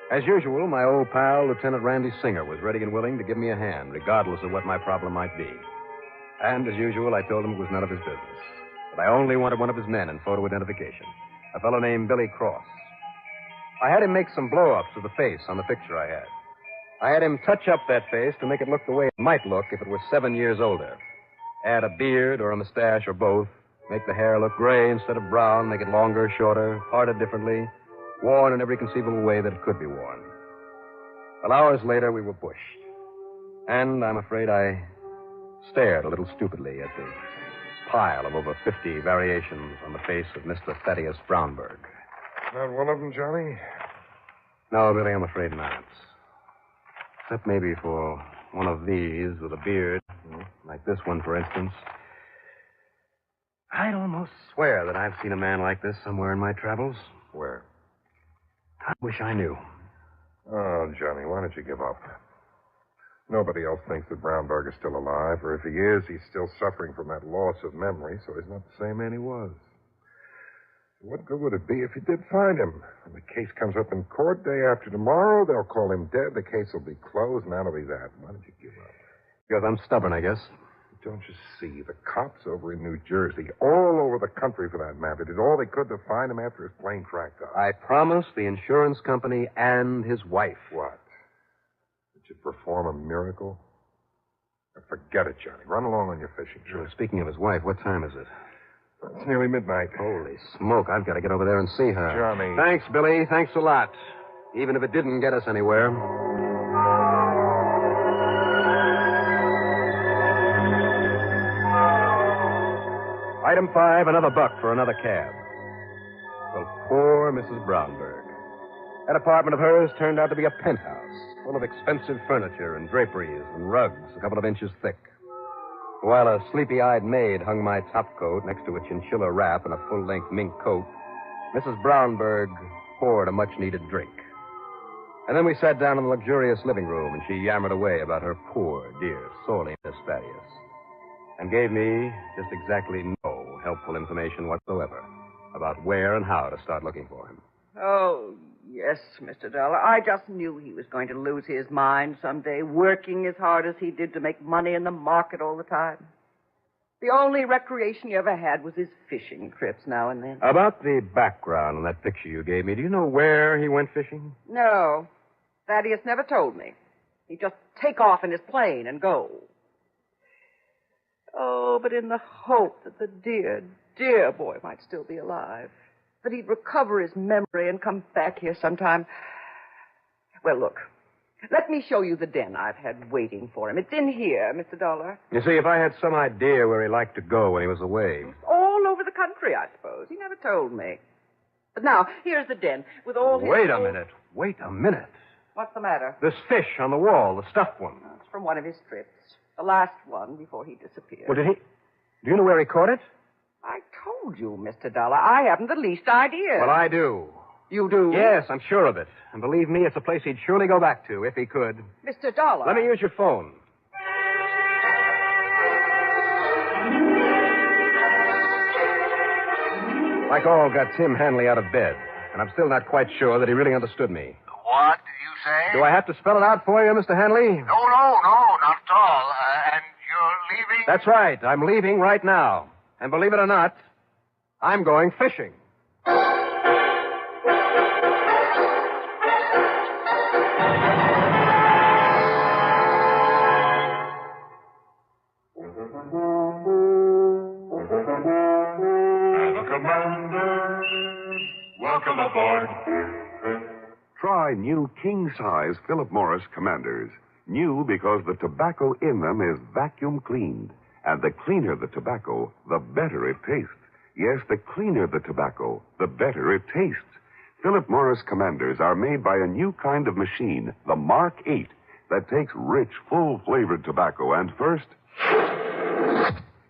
As usual, my old pal, Lieutenant Randy Singer, was ready and willing to give me a hand, regardless of what my problem might be. And, as usual, I told him it was none of his business. But I only wanted one of his men in photo identification, a fellow named Billy Cross. I had him make some blow-ups of the face on the picture I had. I had him touch up that face to make it look the way it might look if it were 7 years older. Add a beard or a mustache or both, Make the hair look gray instead of brown, make it longer, shorter, parted differently, worn in every conceivable way that it could be worn. Well, hours later, we were bushed. And I'm afraid I stared a little stupidly at the pile of over 50 variations on the face of Mr. Thaddeus Brownberg. Not one of them, Johnny? No, Billy, I'm afraid not. Except maybe for one of these with a beard, like this one, for instance. I'd almost swear that I've seen a man like this somewhere in my travels. Where? I wish I knew. Oh, Johnny, why don't you give up? Nobody else thinks that Brownberg is still alive, or if he is, he's still suffering from that loss of memory, so he's not the same man he was. What good would it be if you did find him? When the case comes up in court day after tomorrow, they'll call him dead, the case will be closed, and that'll be that. Why don't you give up? Because I'm stubborn, I guess. Don't you see? The cops over in New Jersey, all over the country for that matter, did all they could to find him after his plane cracked up. I promised the insurance company and his wife. What? Did you perform a miracle? Forget it, Johnny. Run along on your fishing trip. Speaking of his wife, what time is it? It's nearly midnight. Holy smoke, I've got to get over there and see her. Johnny. Thanks, Billy. Thanks a lot. Even if it didn't get us anywhere. Item 5, another buck for another cab. Well, poor Mrs. Brownberg. That apartment of hers turned out to be a penthouse, full of expensive furniture and draperies and rugs a couple of inches thick. While a sleepy-eyed maid hung my topcoat next to a chinchilla wrap and a full-length mink coat, Mrs. Brownberg poured a much-needed drink. And then we sat down in the luxurious living room, and she yammered away about her poor, dear, sorely missed Thaddeus, and gave me just exactly no helpful information whatsoever about where and how to start looking for him. Oh, yes, Mr. Dollar. I just knew he was going to lose his mind someday, working as hard as he did to make money in the market all the time. The only recreation he ever had was his fishing trips now and then. About the background on that picture you gave me, do you know where he went fishing? No. Thaddeus never told me. He'd just take off in his plane and go. Oh, but in the hope that the dear, dear boy might still be alive, that he'd recover his memory and come back here sometime. Well, look, let me show you the den I've had waiting for him. It's in here, Mr. Dollar. You see, if I had some idea where he liked to go when he was away. All over the country, I suppose. He never told me. But now, here's the den with all his... Wait a minute. Wait a minute. What's the matter? This fish on the wall, the stuffed one. It's from one of his trips. The last one before he disappeared. Well, do you know where he caught it? I told you, Mr. Dollar. I haven't the least idea. Well, I do. You do? Yes, I'm sure of it. And believe me, it's a place he'd surely go back to if he could. Mr. Dollar. Let me use your phone. Mike All got Tim Hanley out of bed, and I'm still not quite sure that he really understood me. What did you say? Do I have to spell it out for you, Mr. Hanley? No, not at all. And you're leaving? That's right. I'm leaving right now. And believe it or not, I'm going fishing. Welcome aboard. Try new king-size Philip Morris Commanders. New because the tobacco in them is vacuum cleaned. And the cleaner the tobacco, the better it tastes. Yes, the cleaner the tobacco, the better it tastes. Philip Morris Commanders are made by a new kind of machine, the Mark 8, that takes rich, full-flavored tobacco and first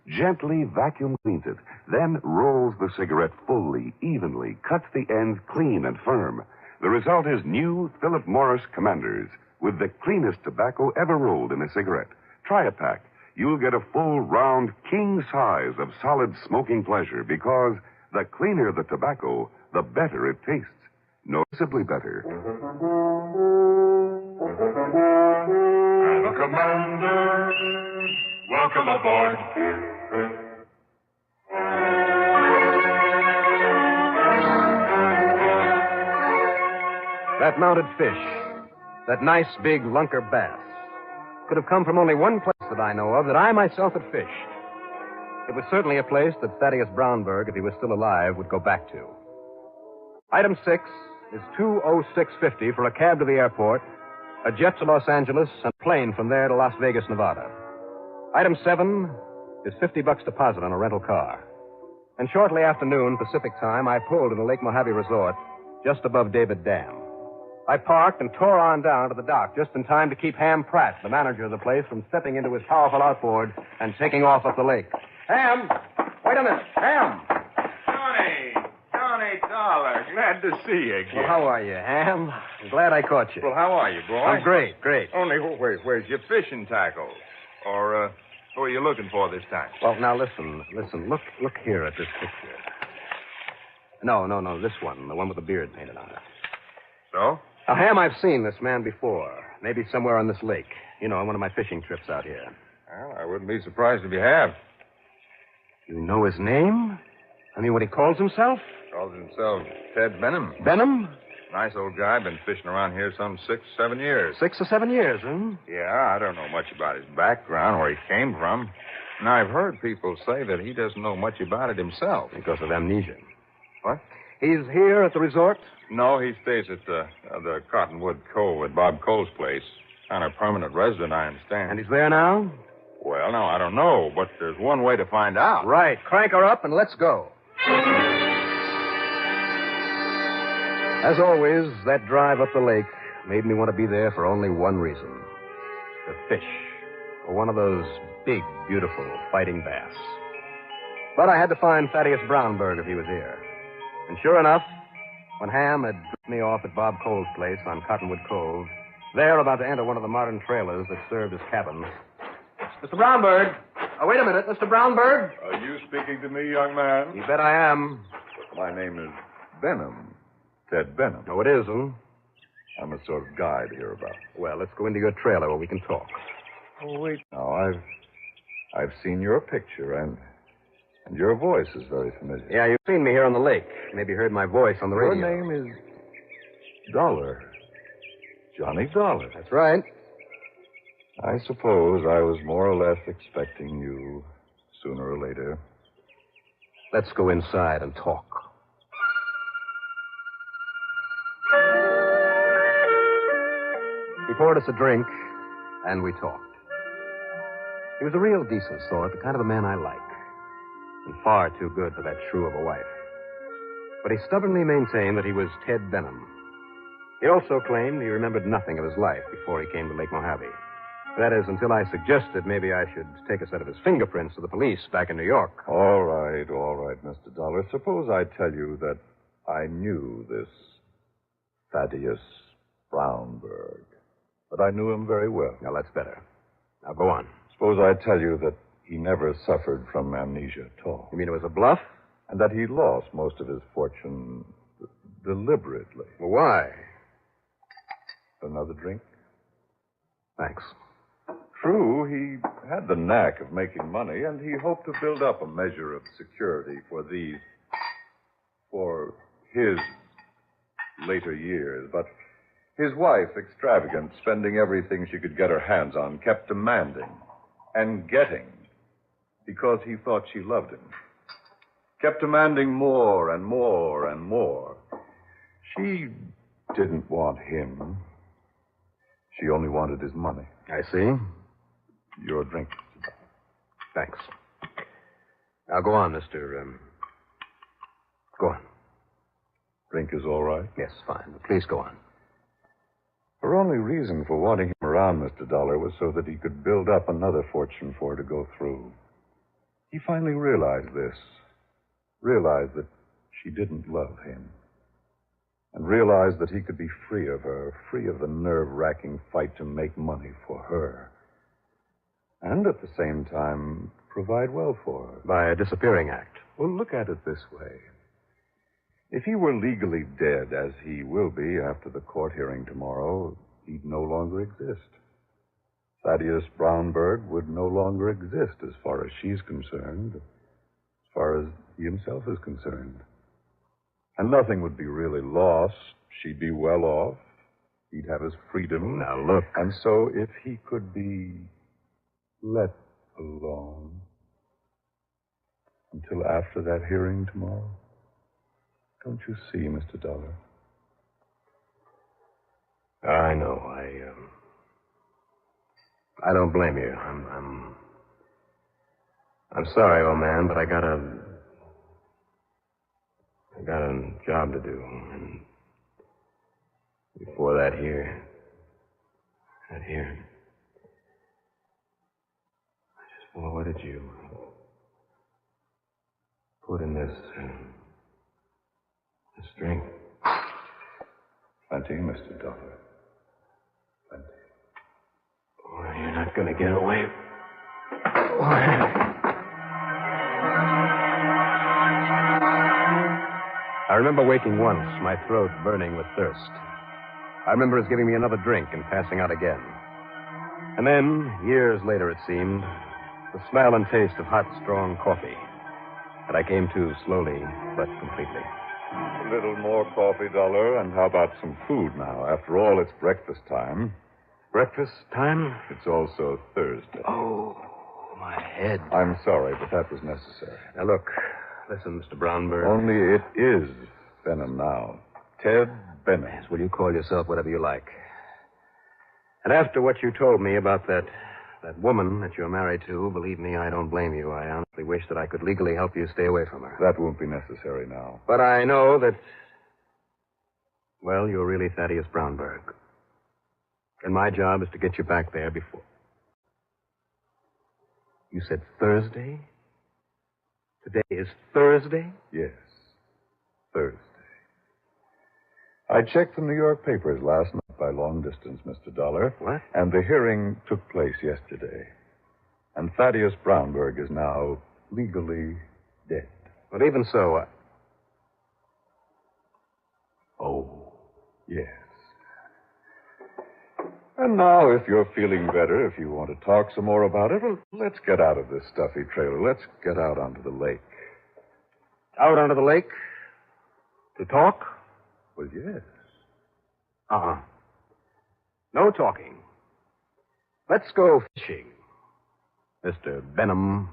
gently vacuum cleans it, then rolls the cigarette fully, evenly, cuts the ends clean and firm. The result is new Philip Morris Commanders with the cleanest tobacco ever rolled in a cigarette. Try a pack. You'll get a full, round, king size of solid smoking pleasure because the cleaner the tobacco, the better it tastes. Noticeably better. And the commander, welcome aboard. That mounted fish, that nice big lunker bass, could have come from only one place that I know of that I myself had fished. It was certainly a place that Thaddeus Brownberg, if he was still alive, would go back to. Item 6 is $206.50 for a cab to the airport, a jet to Los Angeles, and a plane from there to Las Vegas, Nevada. Item 7 is $50 deposit on a rental car. And shortly after noon, Pacific time, I pulled into Lake Mojave Resort, just above David Dam. I parked and tore on down to the dock just in time to keep Ham Pratt, the manager of the place, from stepping into his powerful outboard and taking off up the lake. Ham! Wait a minute! Ham! Johnny Dollar, glad to see you again. Well, how are you, Ham? I'm glad I caught you. Well, how are you, boy? I'm great. Only where's your fishing tackle? Or, who are you looking for this time? Well, now listen. Look here at this picture. No, this one. The one with the beard painted on it. So? Now, Ham, I've seen this man before. Maybe somewhere on this lake. You know, on one of my fishing trips out here. Well, I wouldn't be surprised if you have. You know his name? I mean, what he calls himself? Calls himself Ted Benham. Benham? Nice old guy. Been fishing around here some 6-7 years. 6 or 7 years, huh? Yeah, I don't know much about his background, where he came from. And I've heard people say that he doesn't know much about it himself. Because of amnesia. What? He's here at the resort? No, he stays at the Cottonwood Cove at Bob Cole's place. Kind of permanent resident, I understand. And he's there now? Well, no, I don't know, but there's one way to find out. Right. Crank her up and let's go. As always, that drive up the lake made me want to be there for only one reason. To fish. For one of those big, beautiful fighting bass. But I had to find Thaddeus Brownberg if he was here. And sure enough, when Ham had dropped me off at Bob Cole's place on Cottonwood Cove, there about to enter one of the modern trailers that served as cabins. Mr. Brownberg! Oh, wait a minute, Mr. Brownberg? Are you speaking to me, young man? You bet I am. My name is Benham. Ted Benham. Oh, it is, huh? I'm a sort of guide hereabouts. Well, let's go into your trailer where we can talk. Oh, wait. Now, I've seen your picture, and your voice is very familiar. Yeah, you've seen me here on the lake. Maybe heard my voice on the radio. Your name is Dollar. Johnny Dollar. That's right. I suppose I was more or less expecting you sooner or later. Let's go inside and talk. He poured us a drink, and we talked. He was a real decent sort, the kind of a man I like. And far too good for that shrew of a wife. But he stubbornly maintained that he was Ted Benham. He also claimed he remembered nothing of his life before he came to Lake Mojave. That is, until I suggested maybe I should take a set of his fingerprints to the police back in New York. All right, Mr. Dollar. Suppose I tell you that I knew this Thaddeus Brownberg. But I knew him very well. Now, that's better. Now, go on. Suppose I tell you that he never suffered from amnesia at all. You mean it was a bluff? And that he lost most of his fortune deliberately. Well, why? Another drink? Thanks. True, he had the knack of making money, and he hoped to build up a measure of security for his later years. But his wife, extravagant, spending everything she could get her hands on, kept demanding and getting because he thought she loved him. Kept demanding more and more and more. She didn't want him. She only wanted his money. I see. Your drink. Thanks. Now, go on, Mr. Go on. Drink is all right? Yes, fine. Please go on. Her only reason for wanting him around, Mr. Dollar, was so that he could build up another fortune for her to go through. He finally realized this. Realized that she didn't love him. And realized that he could be free of her, free of the nerve-wracking fight to make money for her. And at the same time, provide well for her. By a disappearing act. Well, look at it this way. If he were legally dead, as he will be after the court hearing tomorrow, he'd no longer exist. Thaddeus Brownberg would no longer exist as far as she's concerned, as far as he himself is concerned. And nothing would be really lost. She'd be well off. He'd have his freedom. Now, look. And so if he could be let alone. until after that hearing tomorrow? Don't you see, Mr. Dollar? I know. I don't blame you. I'm sorry, old man, but I got a job to do. And before that here, I just wonder, what did you put in this drink? Plenty, Mr. Dollar. Plenty. Well, you're not going to get away. I remember waking once, my throat burning with thirst. I remember his giving me another drink and passing out again. And then, years later it seemed, the smell and taste of hot, strong coffee. And I came to slowly, but completely. A little more coffee, Dollar, and how about some food now? After all, it's breakfast time. Breakfast time? It's also Thursday. Oh, my head. I'm sorry, but that was necessary. Now, look, listen, Mr. Brownberg. Only it is Benham now. Ted Benham. Yes, well, you call yourself whatever you like. And after what you told me about that woman that you're married to, believe me, I don't blame you. I honestly wish that I could legally help you stay away from her. That won't be necessary now. But I know that, well, you're really Thaddeus Brownberg. And my job is to get you back there before. You said Thursday? Today is Thursday? Yes, Thursday. I checked the New York papers last night by long distance, Mr. Dollar. What? And the hearing took place yesterday. And Thaddeus Brownberg is now legally dead. But even so, Oh, yes. And now, if you're feeling better, if you want to talk some more about it, well, let's get out of this stuffy trailer. Let's get out onto the lake. Out onto the lake? To talk? Well, yes. No talking. Let's go fishing, Mr. Benham.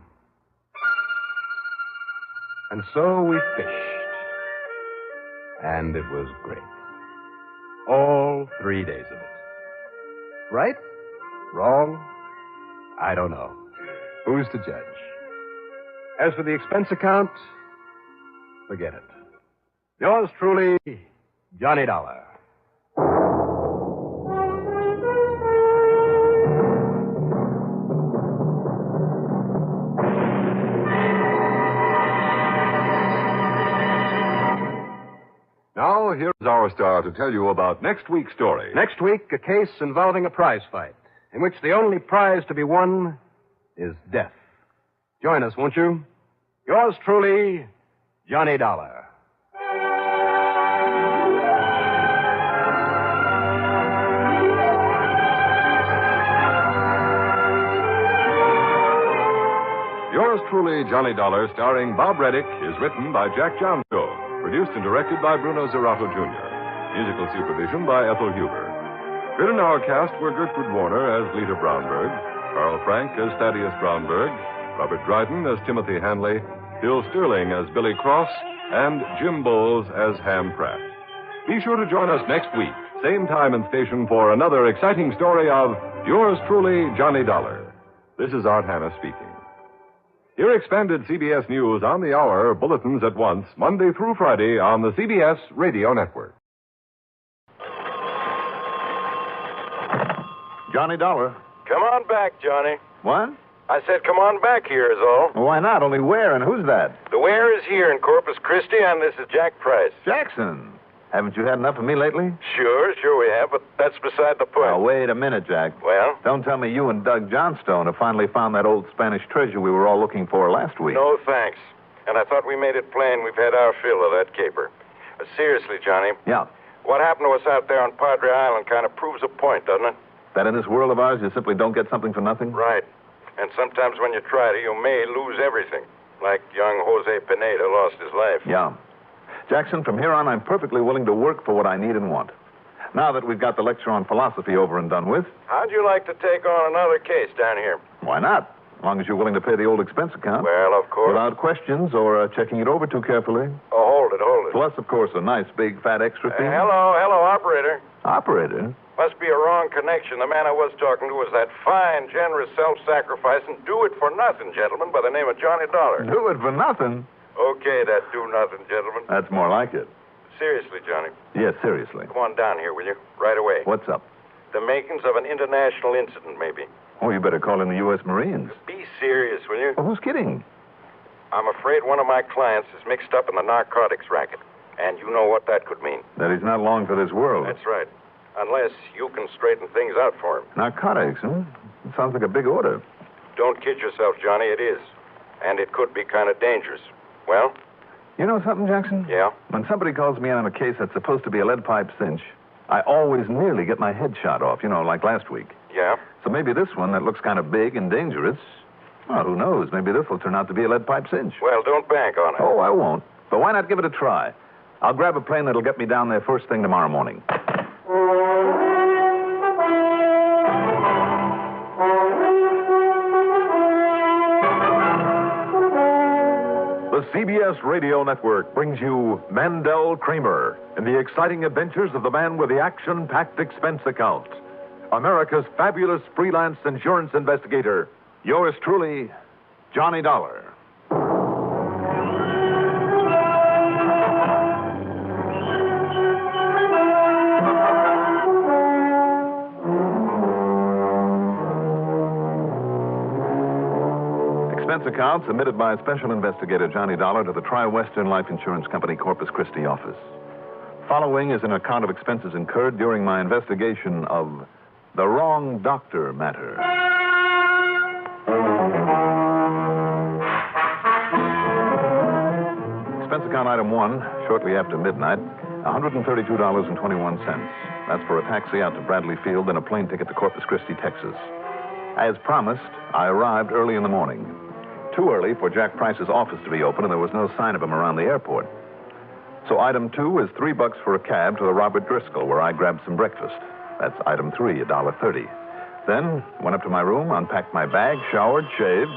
And so we fished. And it was great. All 3 days of it. Right? Wrong? I don't know. Who's to judge? As for the expense account, forget it. Yours truly, Johnny Dollar. Now, here's our star to tell you about next week's story. Next week, a case involving a prize fight, in which the only prize to be won is death. Join us, won't you? Yours truly, Johnny Dollar. Yours truly, Johnny Dollar, starring Bob Reddick, is written by Jack Johnstone. Produced and directed by Bruno Zerato, Jr. Musical supervision by Ethel Huber. Heard in our cast were Gertrude Warner as Lita Brownberg, Carl Frank as Thaddeus Brownberg, Robert Dryden as Timothy Hanley, Bill Sterling as Billy Cross, and Jim Bowles as Ham Pratt. Be sure to join us next week, same time and station, for another exciting story of Yours truly, Johnny Dollar. This is Art Hanna speaking. Hear expanded CBS News on the hour, bulletins at once, Monday through Friday on the CBS Radio Network. Johnny Dollar. Come on back, Johnny. What? I said come on back here is all. Well, why not? Only where and who's that? The where is here in Corpus Christi, and this is Jack Price. Jackson. Haven't you had enough of me lately? Sure we have, but that's beside the point. Now, wait a minute, Jack. Well? Don't tell me you and Doug Johnstone have finally found that old Spanish treasure we were all looking for last week. No, thanks. And I thought we made it plain we've had our fill of that caper. Seriously, Johnny. Yeah. What happened to us out there on Padre Island kind of proves a point, doesn't it? That in this world of ours, you simply don't get something for nothing? Right. And sometimes when you try to, you may lose everything. Like young Jose Pineda lost his life. Yeah. Jackson, from here on, I'm perfectly willing to work for what I need and want. Now that we've got the lecture on philosophy over and done with... How'd you like to take on another case down here? Why not? As long as you're willing to pay the old expense account. Well, of course. Without questions or checking it over too carefully. Oh, hold it. Plus, of course, a nice big fat extra fee. Hello, operator. Operator? Must be a wrong connection. The man I was talking to was that fine, generous, self-sacrificing, do-it-for-nothing gentleman by the name of Johnny Dollar. Do it for nothing? Okay, that do-nothing gentleman. That's more like it. Seriously, Johnny. Yes, seriously. Come on down here, will you? Right away. What's up? The makings of an international incident, maybe. Oh, you better call in the U.S. Marines. Be serious, will you? Well, who's kidding? I'm afraid one of my clients is mixed up in the narcotics racket. And you know what that could mean. That he's not long for this world. That's right. Unless you can straighten things out for him. Narcotics, huh? It sounds like a big order. Don't kid yourself, Johnny. It is. And it could be kind of dangerous. Well? You know something, Jackson? Yeah? When somebody calls me in on a case that's supposed to be a lead pipe cinch, I always nearly get my head shot off, like last week. Yeah? So maybe this one that looks kind of big and dangerous, well, who knows? Maybe this will turn out to be a lead pipe cinch. Well, don't bank on it. Oh, I won't. But why not give it a try? I'll grab a plane that'll get me down there first thing tomorrow morning. The CBS Radio Network brings you Mandel Kramer in the exciting adventures of the man with the action-packed expense account. America's fabulous freelance insurance investigator. Yours truly, Johnny Dollar. Expense account submitted by Special Investigator Johnny Dollar to the Tri-Western Life Insurance Company Corpus Christi office. Following is an account of expenses incurred during my investigation of the wrong doctor matter. Expense account item 1, shortly after midnight, $132.21. That's for a taxi out to Bradley Field and a plane ticket to Corpus Christi, Texas. As promised, I arrived early in the morning. Too early for Jack Price's office to be open, and there was no sign of him around the airport. So item 2 is $3 for a cab to the Robert Driscoll, where I grabbed some breakfast. That's item 3, $1.30. Then went up to my room, unpacked my bag, showered, shaved.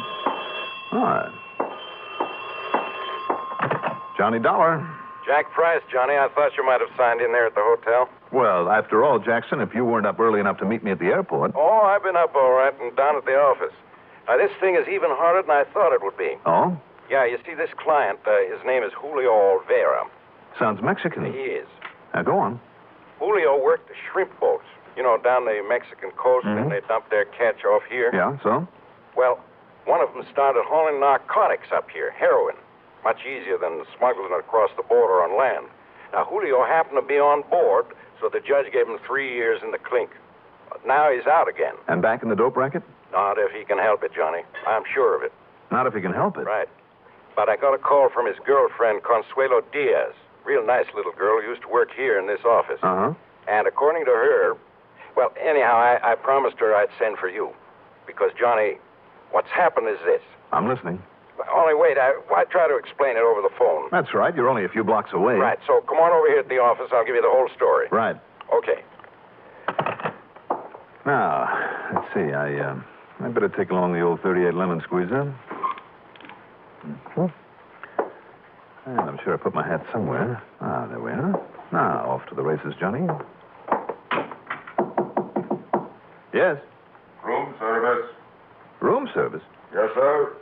Johnny Dollar. Jack Price, Johnny. I thought you might have signed in there at the hotel. Well, after all, Jackson, if you weren't up early enough to meet me at the airport. Oh, I've been up all right and down at the office. Now, this thing is even harder than I thought it would be. Oh? Yeah, you see, this client, his name is Julio Olvera. Sounds Mexican. He is. Now, go on. Julio worked the shrimp boats, down the Mexican coast, and they dumped their catch off here. Yeah, so? Well, one of them started hauling narcotics up here, heroin. Much easier than smuggling it across the border on land. Now, Julio happened to be on board, so the judge gave him 3 years in the clink. But now he's out again. And back in the dope racket? Not if he can help it, Johnny. I'm sure of it. Not if he can help it? Right. But I got a call from his girlfriend, Consuelo Diaz. Real nice little girl who used to work here in this office. Uh-huh. And according to her, well, anyhow, I promised her I'd send for you. Because, Johnny, what's happened is this. I'm listening. Only wait, I try to explain it over the phone. That's right. You're only a few blocks away. Right, so come on over here at the office. I'll give you the whole story. Right. Okay. Now, let's see. I better take along the old 38 lemon squeezer. And I'm sure I put my hat somewhere. There we are. Now, off to the races, Johnny. Yes? Room service. Room service? Yes, sir.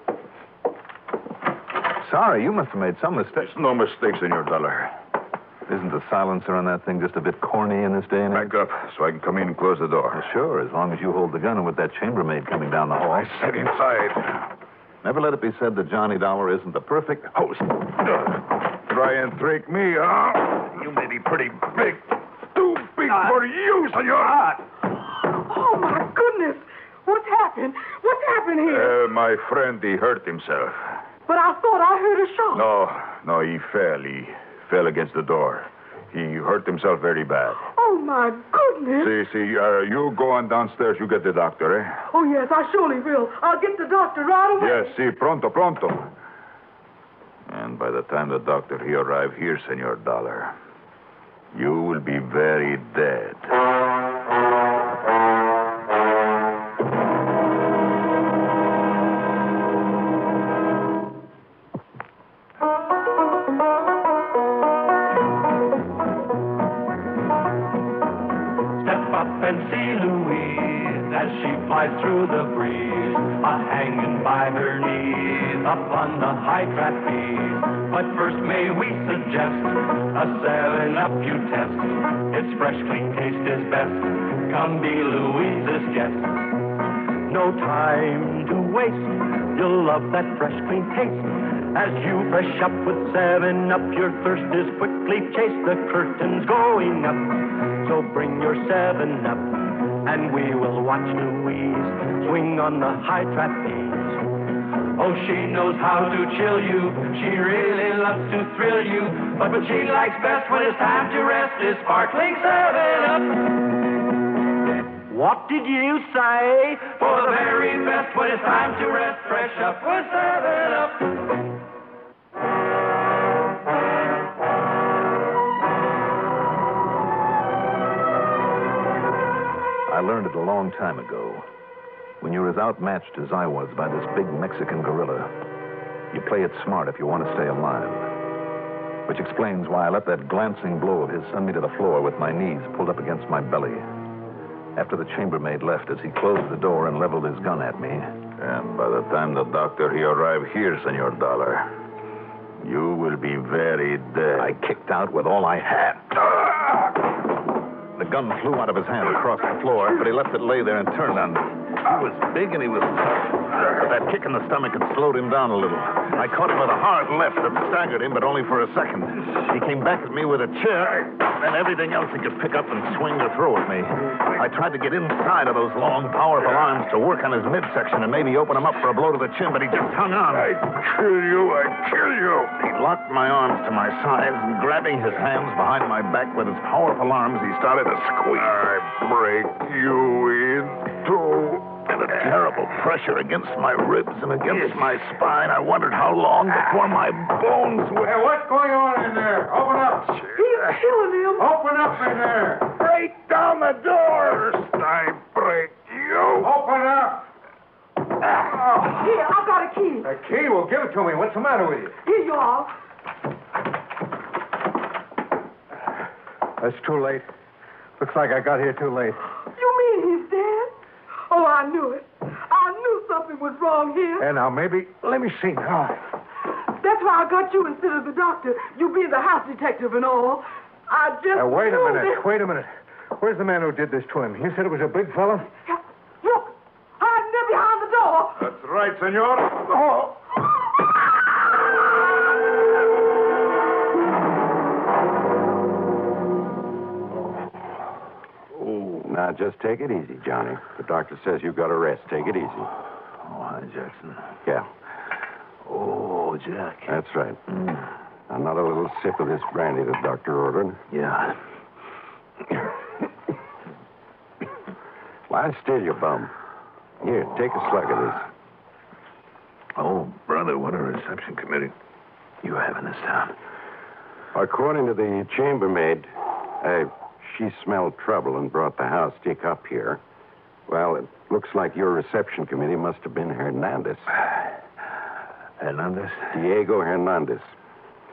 Sorry, you must have made some mistake. There's no mistake, Senor Dollar. Isn't the silencer on that thing just a bit corny in this day and age? Back up so I can come in and close the door. Well, sure, as long as you hold the gun and with that chambermaid coming down the hall. I sit inside. Never let it be said that Johnny Dollar isn't the perfect host. Try and trick me, huh? You may be pretty big. Too big for you, senor. Oh, my goodness. What's happened? What's happened here? My friend, he hurt himself. But I thought I heard a shot. No, he fell. He fell against the door. He hurt himself very bad. Oh, my goodness. See, you go on downstairs. You get the doctor, eh? Oh, yes, I surely will. I'll get the doctor right away. Yes, pronto. And by the time the doctor he arrive here, Senor Dollar, you will be very dead. see Louise as she flies through the breeze, hanging by her knees up on the high trapeze. But first may we suggest a 7-Up you test. Its fresh, clean taste is best. Come be Louise's guest. No time to waste. You'll love that fresh, clean taste. As you fresh up with 7-Up, your thirst is quickly chased. The curtain's going up, so bring your 7-Up, and we will watch Louise swing on the high trapeze. Oh, she knows how to chill you. She really loves to thrill you. But what she likes best when it's time to rest is sparkling 7-Up. What did you say? For the very best when it's time to rest, fresh up with 7-Up. I learned it a long time ago. When you're as outmatched as I was by this big Mexican gorilla, you play it smart if you want to stay alive. Which explains why I let that glancing blow of his send me to the floor with my knees pulled up against my belly. After the chambermaid left, as he closed the door and leveled his gun at me. And by the time the doctor he arrive here, Senor Dollar, you will be very dead. I kicked out with all I had. The gun flew out of his hand across the floor, but he left it lay there and turned on me. He was big and he was tough. But that kick in the stomach had slowed him down a little. I caught him with a hard left that staggered him, but only for a second. He came back at me with a chair and everything else he could pick up and swing or throw at me. I tried to get inside of those long, powerful arms to work on his midsection and maybe open him up for a blow to the chin, but he just hung on. I kill you. He locked my arms to my sides, and grabbing his hands behind my back with his powerful arms, he started to squeeze. I break you in two. And a terrible pressure against my ribs and against my spine. I wondered how long before my bones would... Hey, what's going on in there? Open up. He's killing him. Open up in there. Break down the door. First I break you. Open up. Here, I got a key. A key? Well, give it to me. What's the matter with you? Here you are. It's too late. Looks like I got here too late. You mean he's dead? Oh, I knew it. I knew something was wrong here. And now, maybe... Let me see. That's why I got you instead of the doctor. You being the house detective and all. I just wait a knew minute. this. Wait a minute. Where's the man who did this to him? You said it was a big fella? Look, hiding there behind the door. That's right, senor. Oh. Now, just take it easy, Johnny. The doctor says you've got to rest. Take it easy. Oh, hi, Jackson. Yeah. Oh, Jack. That's right. Another little sip of this brandy the doctor ordered. Yeah. Lie still, you bum. Here, take a slug of this. Oh, brother, what a reception committee you have in this town. According to the chambermaid, she smelled trouble and brought the house stick up here. Well, it looks like your reception committee must have been Hernandez. Hernandez? Diego Hernandez.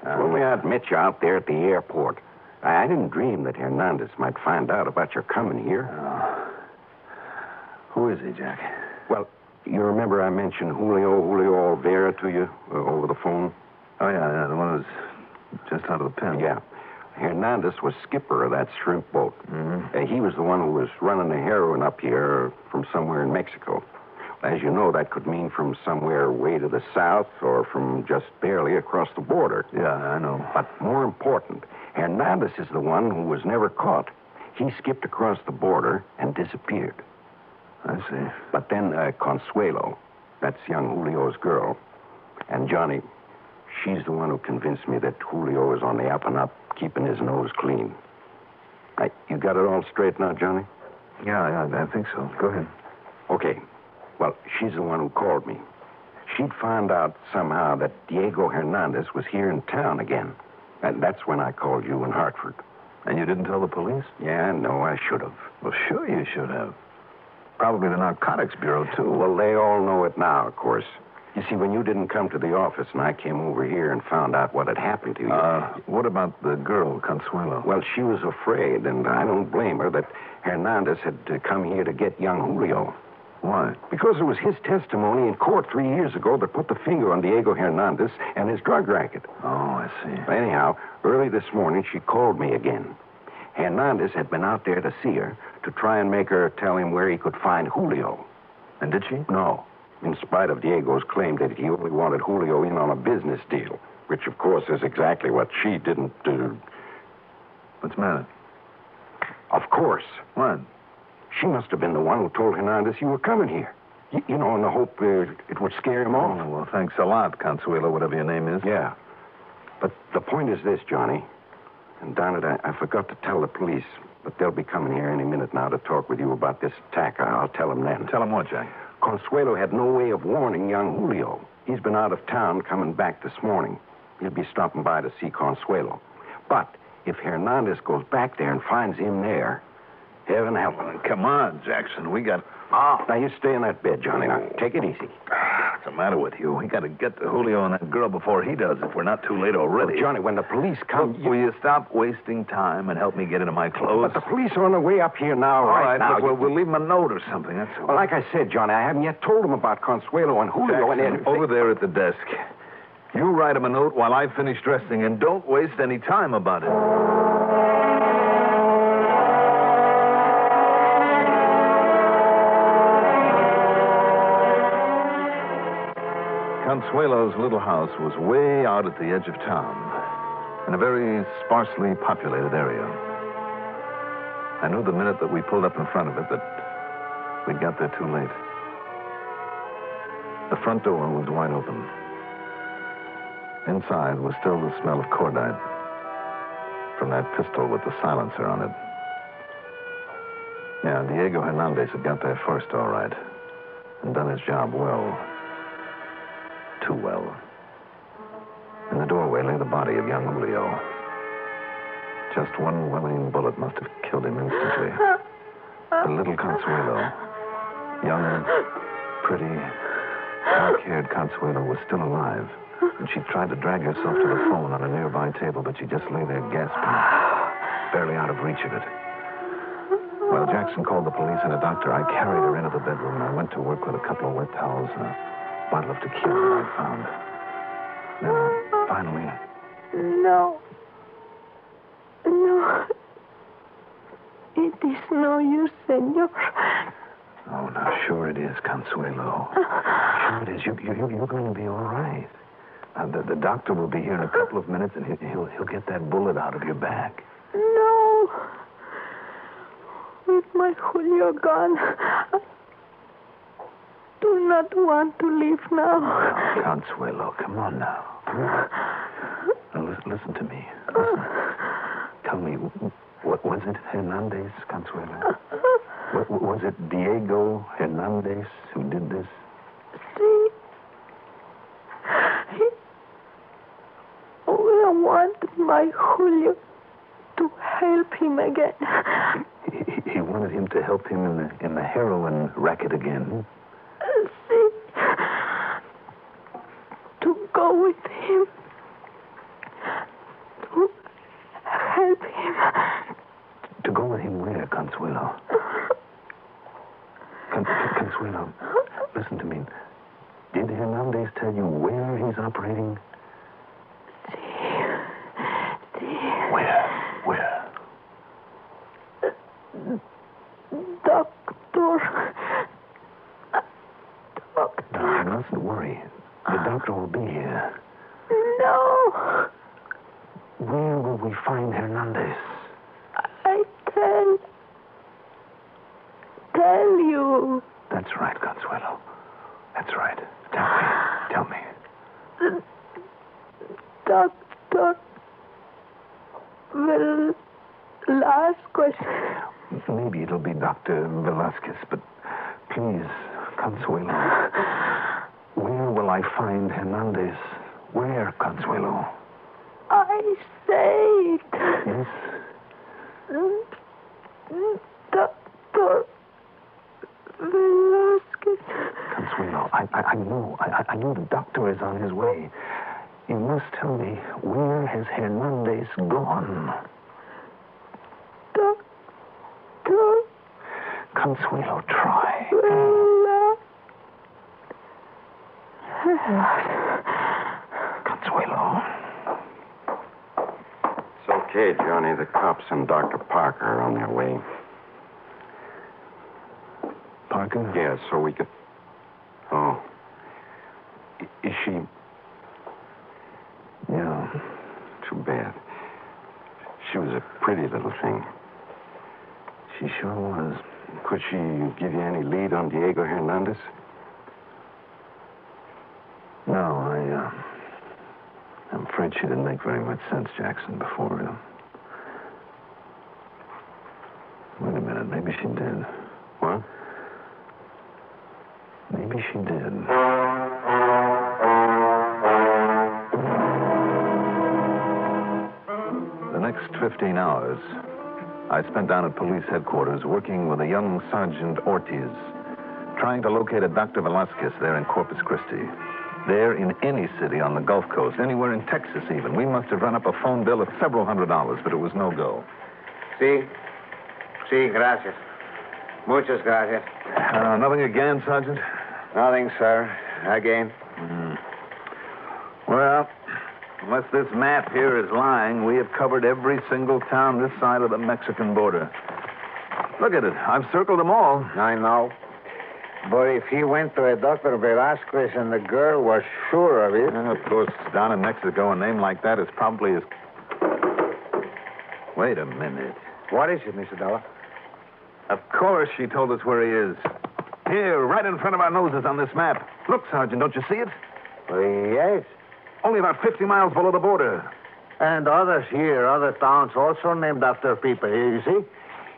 When we met you out there at the airport, I didn't dream that Hernandez might find out about your coming here. Oh. Who is he, Jack? Well, you remember I mentioned Julio Olvera to you over the phone? Oh, yeah, the one who was just out of the pen. Yeah. Hernandez was skipper of that shrimp boat. Mm-hmm. He was the one who was running the heroin up here from somewhere in Mexico. As you know, that could mean from somewhere way to the south or from just barely across the border. Yeah, I know. But more important, Hernandez is the one who was never caught. He skipped across the border and disappeared. I see. But then Consuelo, that's young Julio's girl, and Johnny, she's the one who convinced me that Julio is on the up and up, keeping his nose clean. You got it all straight now, Johnny? Yeah, I think so. Go ahead. Okay. Well, she's the one who called me. She'd found out somehow that Diego Hernandez was here in town again. And that's when I called you in Hartford. And you didn't tell the police? Yeah, no, I should have. Well, sure you should have. Probably the Narcotics Bureau, too. Well, they all know it now, of course. You see, when you didn't come to the office and I came over here and found out what had happened to you... What about the girl, Consuelo? Well, she was afraid, and I don't blame her, that Hernandez had come here to get young Julio. Why? Because it was his testimony in court 3 years ago that put the finger on Diego Hernandez and his drug racket. Oh, I see. Anyhow, early this morning, she called me again. Hernandez had been out there to see her to try and make her tell him where he could find Julio. And did she? No. In spite of Diego's claim that he only wanted Julio in on a business deal, which, of course, is exactly what she didn't do. What's the matter? Of course. What? She must have been the one who told Hernandez you were coming here. You know, in the hope it would scare him off. Oh, well, thanks a lot, Consuelo, whatever your name is. Yeah. But the point is this, Johnny. And darn it, I forgot to tell the police, but they'll be coming here any minute now to talk with you about this attack. I'll tell them then. Tell them what, Jack? Consuelo had no way of warning young Julio. He's been out of town coming back this morning. He'll be stopping by to see Consuelo. But if Hernandez goes back there and finds him there, heaven help him. Come on, Jackson. We got... Now, you stay in that bed, Johnny. Now, take it easy. What's the matter with you? We got to get to Julio and that girl before he does, if we're not too late already. Well, Johnny, when the police come... Will you stop wasting time and help me get into my clothes? But the police are on their way up here now, right now. Look, we'll leave them a note or something, that's all. Well, like I said, Johnny, I haven't yet told them about Consuelo and Julio. Jackson, over there at the desk. You write him a note while I finish dressing, and don't waste any time about it. Consuelo's little house was way out at the edge of town, in a very sparsely populated area. I knew the minute that we pulled up in front of it that we'd got there too late. The front door was wide open. Inside was still the smell of cordite from that pistol with the silencer on it. Yeah, Diego Hernandez had got there first, all right, and done his job well. Too well. In the doorway lay the body of young Julio. Just one well-aimed bullet must have killed him instantly. The little Consuelo, young, pretty, dark-haired Consuelo, was still alive. And she tried to drag herself to the phone on a nearby table, but she just lay there gasping, barely out of reach of it. While Jackson called the police and a doctor, I carried her into the bedroom, and I went to work with a couple of wet towels and a bottle of tequila that I found. Then, finally... No. It is no use, senor. Oh, no, sure it is, Consuelo. Sure it is. You're going to be all right. The doctor will be here in a couple of minutes, and he'll get that bullet out of your back. No. With my Julio gone, I do not want to leave now. Consuelo, come on now. Now, listen to me. Listen. Tell me, what was it, Hernandez, Consuelo? Was it Diego Hernandez who did this? See, I want my Julio to help him again. He wanted him to help him in the heroin racket again. See, to go with him, to help him. To go with him where, Consuelo? Consuelo, listen to me. Did Hernandez tell you where he's operating? Where? Doctor. No, you mustn't worry. The doctor will be here. No. Where will we find Hernandez? I tell you. That's right, Consuelo. That's right. Tell me. Doctor. Well, last question. Maybe it'll be Dr. Velasquez, but please, Consuelo. Where will I find Hernandez? Where, Consuelo? I say it. Yes? Dr. Velasquez. Consuelo, I know the doctor is on his way. You must tell me, where has Hernandez gone? Doctor. Consuelo, try. Consuelo. It's okay, Johnny. The cops and Dr. Parker are on their way. Parker? Yeah, so we could... Oh. Is she... Yeah. Too bad. She was a pretty little thing. She sure was. Could she give you any lead on Diego Hernandez? No, I'm afraid she didn't make very much sense, Jackson, before. Wait a minute, maybe she did. What? Maybe she did. The next 15 hours, I spent down at police headquarters working with a young Sergeant Ortiz, trying to locate a Dr. Velasquez there in Corpus Christi. There in any city on the Gulf Coast, anywhere in Texas even. We must have run up a phone bill of several $100s, but it was no go. Sí, gracias. Muchas gracias. Nothing again, Sergeant? Nothing, sir. Again. Well, unless this map here is lying, we have covered every single town this side of the Mexican border. Look at it. I've circled them all. I know. But if he went to a Dr. Velasquez and the girl was sure of it... Of course, down in Mexico, a name like that is probably as... Wait a minute. What is it, Mr. Dollar? Of course she told us where he is. Here, right in front of our noses on this map. Look, Sergeant, don't you see it? Yes. Only about 50 miles below the border. And others here, other towns also named after people. Here, you see?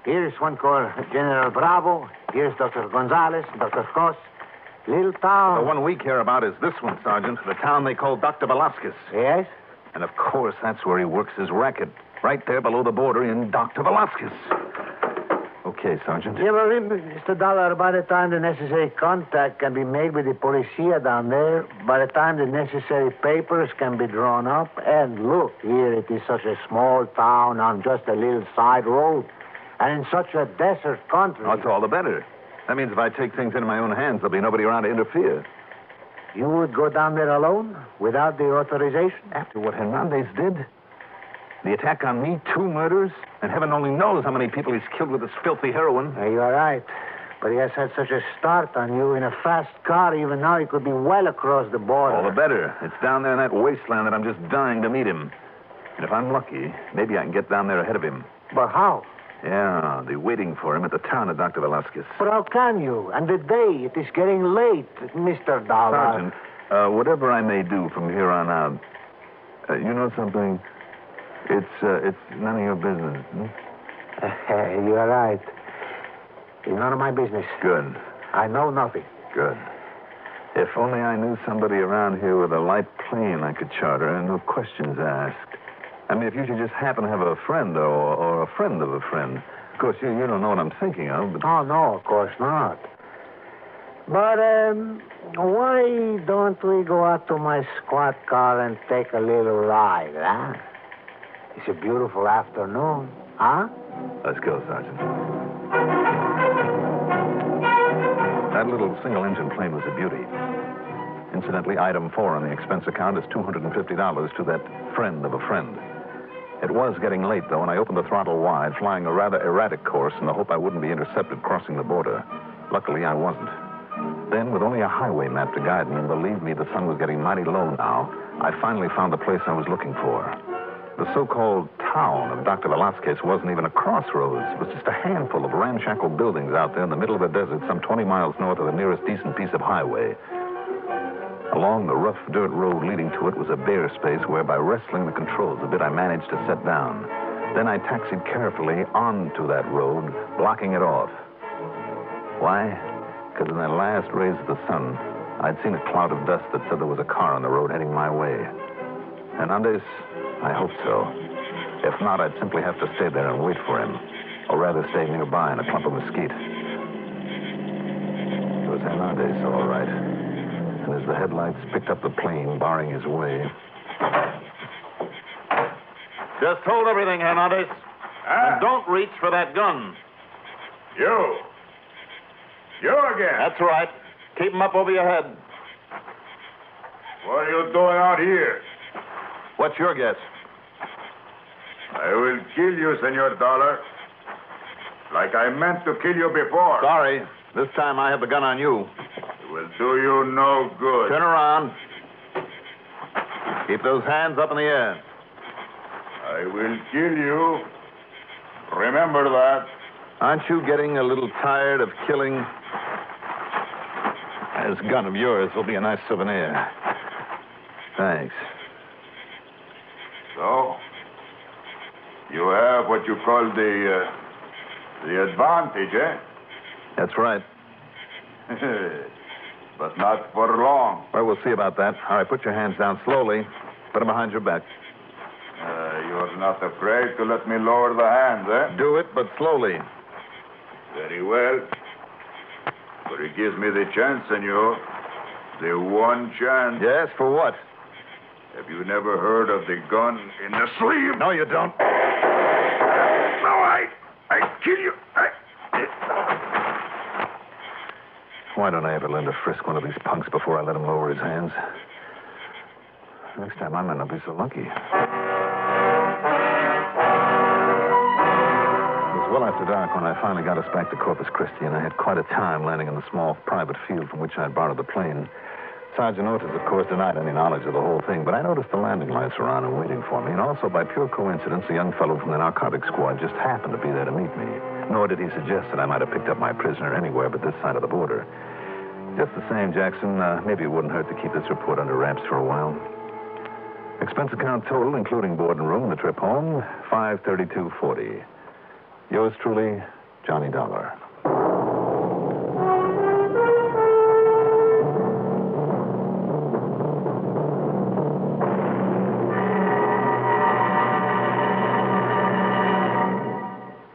Here is one called General Bravo. Here's Dr. Gonzalez, Dr. Cross. Little town. The one we care about is this one, Sergeant. The town they call Dr. Velasquez. Yes? And of course, that's where he works his racket. Right there below the border in Dr. Velasquez. Okay, Sergeant. Yeah, well, Mr. Dollar, by the time the necessary contact can be made with the policia down there, by the time the necessary papers can be drawn up, and look, here it is such a small town on just a little side road, and in such a desert country. Oh, it's all the better. That means if I take things into my own hands, there'll be nobody around to interfere. You would go down there alone, without the authorization? After what Hernandez did? The attack on me, 2 murders, and heaven only knows how many people he's killed with this filthy heroin. You are right. But he has had such a start on you in a fast car. Even now, he could be well across the border. All the better. It's down there in that wasteland that I'm just dying to meet him. And if I'm lucky, maybe I can get down there ahead of him. But how? Yeah, I'll be waiting for him at the town of Dr. Velasquez. But how can you? And the day, it is getting late, Mr. Dollar. Sergeant, whatever I may do from here on out, you know something? It's none of your business. You are right. It's none of my business. Good. I know nothing. Good. If only I knew somebody around here with a light plane I could charter and no questions asked. I mean, if you should just happen to have a friend or a friend of a friend. Of course, you don't know what I'm thinking of, but... Oh, no, of course not. But, why don't we go out to my squad car and take a little ride, huh? It's a beautiful afternoon, huh? Let's go, Sergeant. That little single-engine plane was a beauty. Incidentally, item 4 on the expense account is $250 to that friend of a friend. It was getting late, though, and I opened the throttle wide, flying a rather erratic course in the hope I wouldn't be intercepted crossing the border. Luckily, I wasn't. Then, with only a highway map to guide me, and believe me, the sun was getting mighty low now, I finally found the place I was looking for. The so-called town of Dr. Velasquez wasn't even a crossroads. It was just a handful of ramshackle buildings out there in the middle of the desert, some 20 miles north of the nearest decent piece of highway. Along the rough dirt road leading to it was a bare space where, by wrestling the controls a bit, I managed to set down. Then I taxied carefully onto that road, blocking it off. Why? Because in the last rays of the sun, I'd seen a cloud of dust that said there was a car on the road heading my way. Hernandez? I hope so. If not, I'd simply have to stay there and wait for him. Or rather, stay nearby in a clump of mesquite. It was Hernandez, all right. Jackson as the headlights picked up the plane, barring his way. Just hold everything, Hernandez. And don't reach for that gun. You again? That's right. Keep 'em up over your head. What are you doing out here? What's your guess? I will kill you, Senor Dollar. Like I meant to kill you before. Sorry. This time I have the gun on you. It will do you no good. Turn around. Keep those hands up in the air. I will kill you. Remember that. Aren't you getting a little tired of killing? This gun of yours will be a nice souvenir. Thanks. So, you have what you call the advantage, eh? That's right. But not for long. Well, we'll see about that. All right, put your hands down slowly. Put them behind your back. You're not afraid to let me lower the hands, eh? Do it, but slowly. Very well. But it gives me the chance, senor. The one chance. Yes, for what? Have you never heard of the gun in the sleeve? No, you don't. No, I kill you. Why don't I ever learn to frisk one of these punks before I let him lower his hands? Next time I might not be so lucky. It was well after dark when I finally got us back to Corpus Christi, and I had quite a time landing in the small private field from which I had borrowed the plane. Sergeant Otis, of course, denied any knowledge of the whole thing, but I noticed the landing lights were on and waiting for me, and also, by pure coincidence, a young fellow from the narcotics squad just happened to be there to meet me. Nor did he suggest that I might have picked up my prisoner anywhere but this side of the border. Just the same, Jackson, maybe it wouldn't hurt to keep this report under wraps for a while. Expense account total, including board and room, and the trip home, $532.40. Yours truly, Johnny Dollar.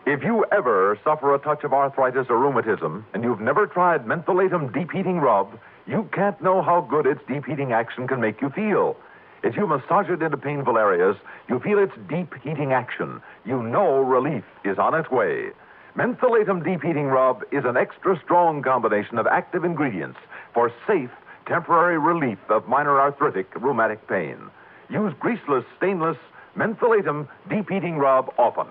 If you ever suffer a touch of arthritis or rheumatism, and you've never tried Mentholatum Deep Heating Rub, you can't know how good its deep heating action can make you feel. As you massage it into painful areas, you feel its deep heating action. You know relief is on its way. Mentholatum Deep Heating Rub is an extra strong combination of active ingredients for safe, temporary relief of minor arthritic rheumatic pain. Use greaseless, stainless Mentholatum Deep Heating Rub often.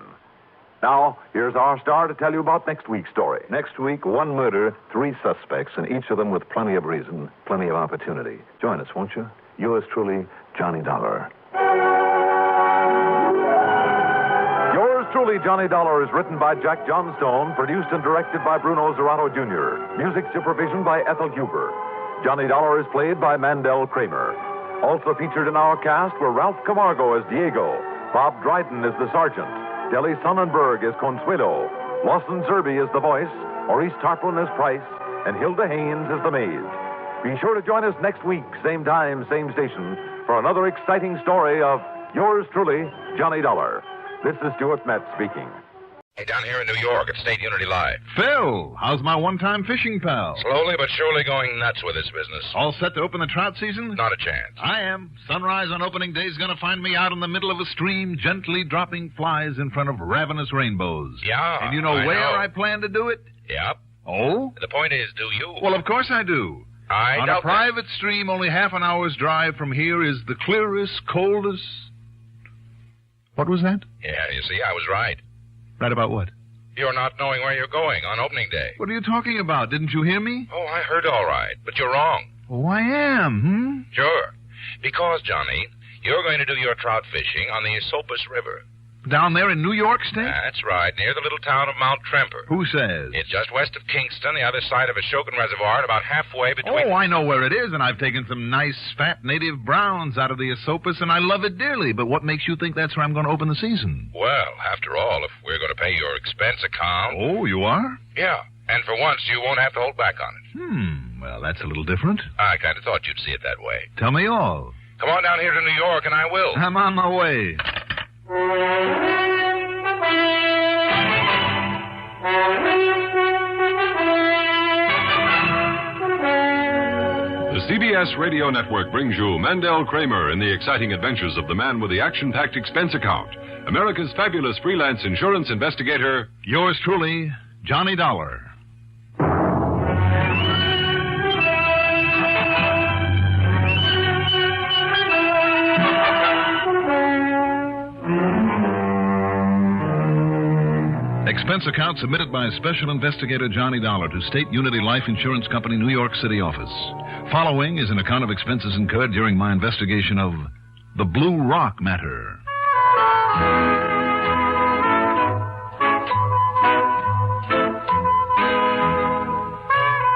Now, here's our star to tell you about next week's story. Next week, 1 murder, 3 suspects, and each of them with plenty of reason, plenty of opportunity. Join us, won't you? Yours truly, Johnny Dollar. Yours truly, Johnny Dollar, is written by Jack Johnstone, produced and directed by Bruno Zerato Jr., music supervision by Ethel Huber. Johnny Dollar is played by Mandel Kramer. Also featured in our cast were Ralph Camargo as Diego, Bob Dryden as the sergeant, Deli Sonnenberg as Consuelo, Lawson Zerby as the voice, Maurice Tarplin as Price, and Hilda Haynes as the maid. Be sure to join us next week, same time, same station, for another exciting story of yours truly, Johnny Dollar. This is Stuart Metz speaking. Hey, down here in New York at State Unity Live. Phil, how's my one-time fishing pal? Slowly but surely going nuts with this business. All set to open the trout season? Not a chance. I am. Sunrise on opening day is going to find me out in the middle of a stream, gently dropping flies in front of ravenous rainbows. Yeah, And you know I where know. I plan to do it? Yep. Oh? The point is, do you? Well, of course I do. I On doubt a private stream only half an hour's drive from here is the clearest, coldest... What was that? Yeah, you see, I was right. Right about what? You're not knowing where you're going on opening day. What are you talking about? Didn't you hear me? Oh, I heard all right, but you're wrong. Oh, I am, Sure. Because, Johnny, you're going to do your trout fishing on the Esopus River. Down there in New York State? That's right, near the little town of Mount Tremper. Who says? It's just west of Kingston, the other side of Ashokan Reservoir, and about halfway between... Oh, I know where it is, and I've taken some nice, fat native browns out of the Esopus, and I love it dearly. But what makes you think that's where I'm going to open the season? Well, after all, if we're going to pay your expense account... Oh, you are? Yeah, and for once, you won't have to hold back on it. Well, that's a little different. I kind of thought you'd see it that way. Tell me all. Come on down here to New York, and I will. I'm on my way. The CBS CBS Radio Network brings you Mandel Kramer in the exciting adventures of the man with the action-packed expense account, America's fabulous freelance insurance investigator. Yours truly, Johnny Dollar. Expense account submitted by Special Investigator Johnny Dollar to State Unity Life Insurance Company, New York City office. Following is an account of expenses incurred during my investigation of the Blue Rock matter.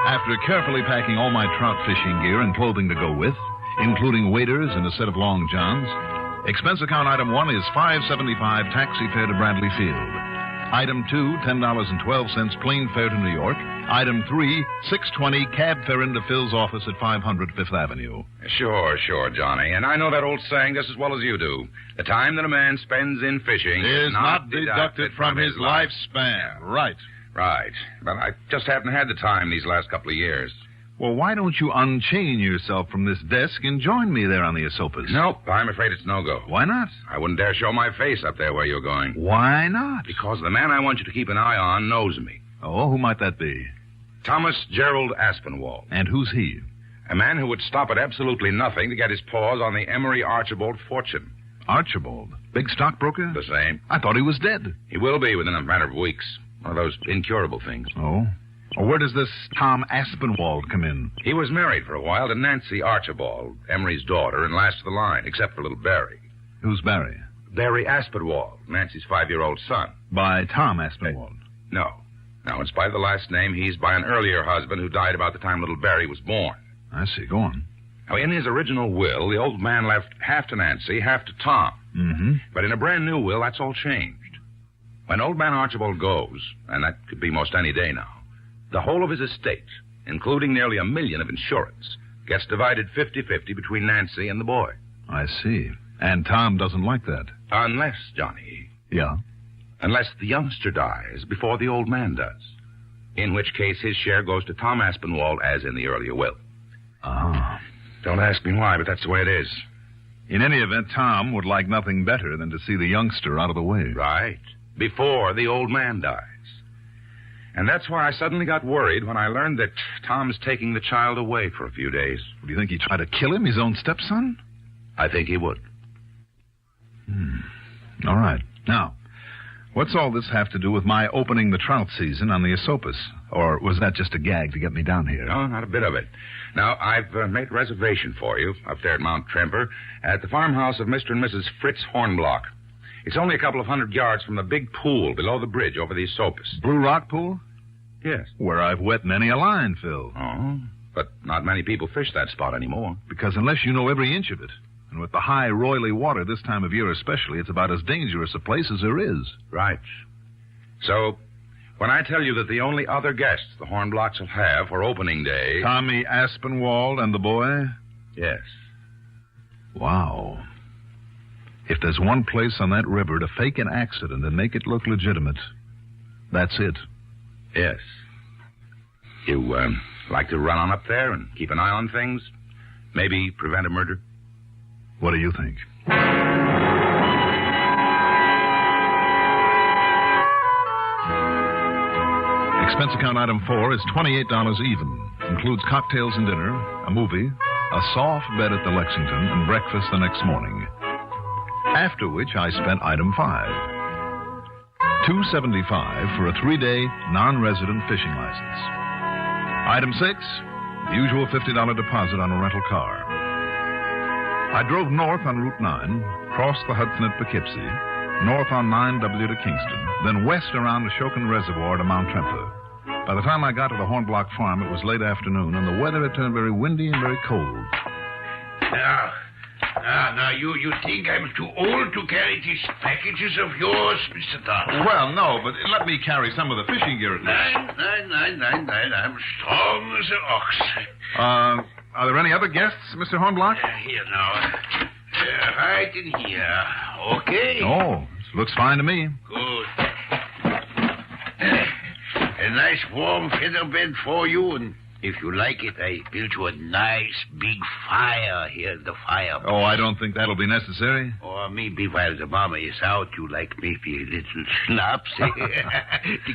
After carefully packing all my trout fishing gear and clothing to go with, including waders and a set of long johns, expense account item 1 is $5.75 taxi fare to Bradley Field. Item 2, $10.12 plane fare to New York. Item 3, $6.20 cab fare into Phil's office at 500 Fifth Avenue. Sure, Johnny. And I know that old saying just as well as you do. The time that a man spends in fishing is not deducted from his lifespan. Right. Right. But I just haven't had the time these last couple of years. Well, why don't you unchain yourself from this desk and join me there on the Esopus? Nope, I'm afraid it's no-go. Why not? I wouldn't dare show my face up there where you're going. Why not? Because the man I want you to keep an eye on knows me. Oh, who might that be? Thomas Gerald Aspinwall. And who's he? A man who would stop at absolutely nothing to get his paws on the Emery Archibald fortune. Archibald? Big stockbroker? The same. I thought he was dead. He will be within a matter of weeks. One of those incurable things. Oh? Well, where does this Tom Aspinwall come in? He was married for a while to Nancy Archibald, Emery's daughter, and last of the line, except for little Barry. Who's Barry? Barry Aspinwall, Nancy's 5-year-old son. By Tom Aspinwall? No. No, in spite of the last name, he's by an earlier husband who died about the time little Barry was born. I see. Go on. Now, in his original will, the old man left half to Nancy, half to Tom. Mm-hmm. But in a brand new will, that's all changed. When old man Archibald goes, and that could be most any day now, the whole of his estate, including nearly $1 million of insurance, gets divided 50-50 between Nancy and the boy. I see. And Tom doesn't like that. Unless, Johnny. Yeah? Unless the youngster dies before the old man does. In which case his share goes to Tom Aspinwall as in the earlier will. Ah. Don't ask me why, but that's the way it is. In any event, Tom would like nothing better than to see the youngster out of the way. Right. Before the old man dies. And that's why I suddenly got worried when I learned that Tom's taking the child away for a few days. Do you think he'd try to kill him, his own stepson? I think he would. All right. Now, what's all this have to do with my opening the trout season on the Esopus? Or was that just a gag to get me down here? No, not a bit of it. Now, I've made a reservation for you up there at Mount Tremper at the farmhouse of Mr. and Mrs. Fritz Hornblock. It's only a couple of 100 yards from the big pool below the bridge over the Esopus. Blue Rock Pool? Yes. Where I've wet many a line, Phil. Oh, but not many people fish that spot anymore. Because unless you know every inch of it, and with the high, roily water this time of year especially, it's about as dangerous a place as there is. Right. So, when I tell you that the only other guests the Hornblocks will have for opening day... Tommy Aspinwall and the boy? Yes. Wow. If there's one place on that river to fake an accident and make it look legitimate, that's it. Yes. You, like to run on up there and keep an eye on things? Maybe prevent a murder? What do you think? Expense account item 4 is $28 even. Includes cocktails and dinner, a movie, a soft bed at the Lexington, and breakfast the next morning. After which I spent item 5. $275 for a 3-day non-resident fishing license. Item 6, the usual $50 deposit on a rental car. I drove north on Route 9, crossed the Hudson at Poughkeepsie, north on 9W to Kingston, then west around the Shokin Reservoir to Mount Tremper. By the time I got to the Hornblock farm, it was late afternoon, and the weather had turned very windy and very cold. Now, you think I'm too old to carry these packages of yours, Mr. Dollar? Well, no, but let me carry some of the fishing gear at least. Nine. I'm strong as an ox. Are there any other guests, Mr. Hornblock? Here now. Right in here. Okay? Oh, looks fine to me. Good. A nice warm feather bed for you and If you like it, I built you a nice big fire here in the fireplace. Oh, I don't think that'll be necessary. Or maybe while the mama is out, you like maybe a little schnapps to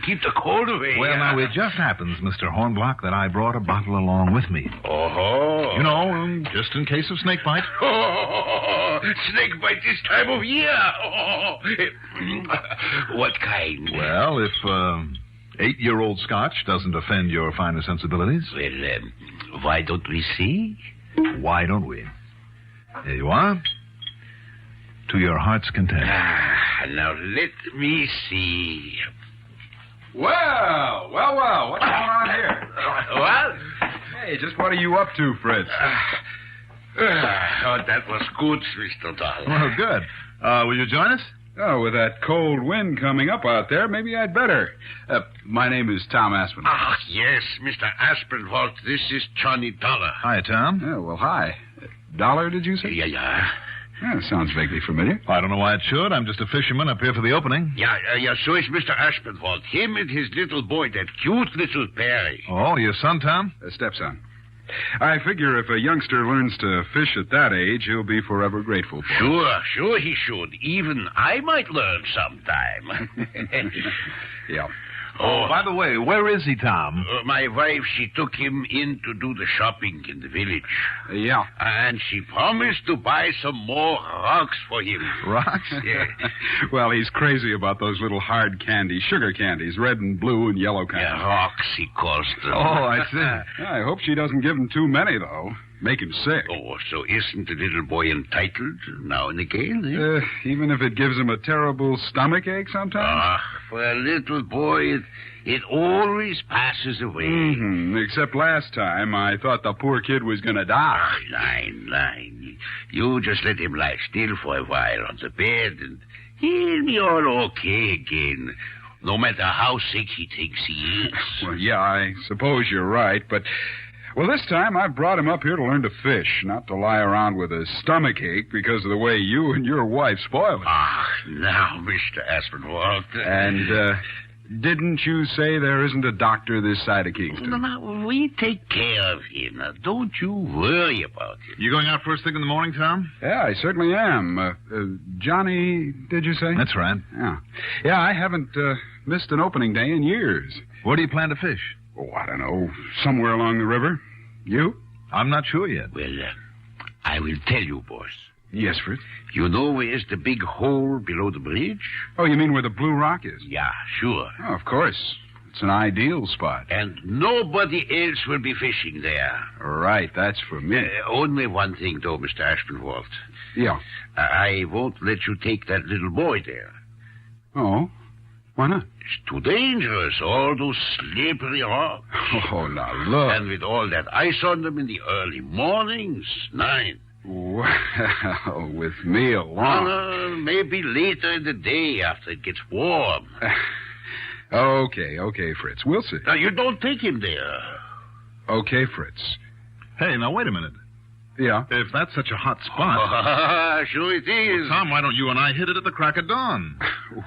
keep the cold away. Well, now, it just happens, Mr. Hornblock, that I brought a bottle along with me. Oh. You know, just in case of snake bite. Oh, snake bite this time of year. Oh. What kind? Well, if 8-year-old Scotch doesn't offend your finer sensibilities. Well, why don't we see? Why don't we? Here you are. To your heart's content. Now let me see. Well, what's going on here? Well? Hey, just what are you up to, Fritz? Oh, that was good, Mr. Dollar. Well, good. Will you join us? Oh, with that cold wind coming up out there, maybe I'd better. My name is Tom Aspinwall. Ah, yes, Mr. Aspinwall. This is Johnny Dollar. Hi, Tom. Oh, well, hi. Dollar, did you say? Yeah. Yeah, sounds vaguely familiar. I don't know why it should. I'm just a fisherman up here for the opening. Yeah, so is Mr. Aspinwall. Him and his little boy, that cute little Perry. Oh, your son, Tom? Stepson. I figure if a youngster learns to fish at that age, he'll be forever grateful for it. Sure he should. Even I might learn sometime. Yeah. Oh, by the way, where is he, Tom? My wife, she took him in to do the shopping in the village. Yeah. And she promised to buy some more rocks for him. Rocks? Yeah. Well, he's crazy about those little hard candies, sugar candies, red and blue and yellow kind. Yeah, rocks, he calls them. Oh, I see. I hope she doesn't give him too many, though. Make him sick. Oh, so isn't the little boy entitled now and again? Eh? Even if it gives him a terrible stomach ache sometimes? For a little boy, it always passes away. Mm-hmm. Except last time, I thought the poor kid was going to die. Line. You just let him lie still for a while on the bed, and he'll be all okay again. No matter how sick he thinks he is. Well, yeah, I suppose you're right, but... Well, this time I brought him up here to learn to fish, not to lie around with a stomach ache because of the way you and your wife spoil it. Now, Mr. Aspinwall. And, didn't you say there isn't a doctor this side of Kingston? No, we take care of him. Now, don't you worry about it. You going out first thing in the morning, Tom? Yeah, I certainly am. Johnny, did you say? That's right. Yeah, I haven't missed an opening day in years. Where do you plan to fish? Oh, I don't know. Somewhere along the river. You? I'm not sure yet. Well, I will tell you, boss. Yes, Fritz? You know where's the big hole below the bridge? Oh, you mean where the Blue Rock is? Yeah, sure. Oh, of course. It's an ideal spot. And nobody else will be fishing there. Right, that's for me. Only one thing, though, Mr. Aspinwall. Yeah. I won't let you take that little boy there. Oh? Why not? It's too dangerous, all those slippery rocks. Oh, now look. And with all that ice on them in the early mornings, 9. Well, with me along. Maybe later in the day after it gets warm. Okay, Fritz. We'll see. Now, you don't take him there. Okay, Fritz. Hey, now, wait a minute. Yeah? If that's such a hot spot... Sure it is. Well, Tom, why don't you and I hit it at the crack of dawn?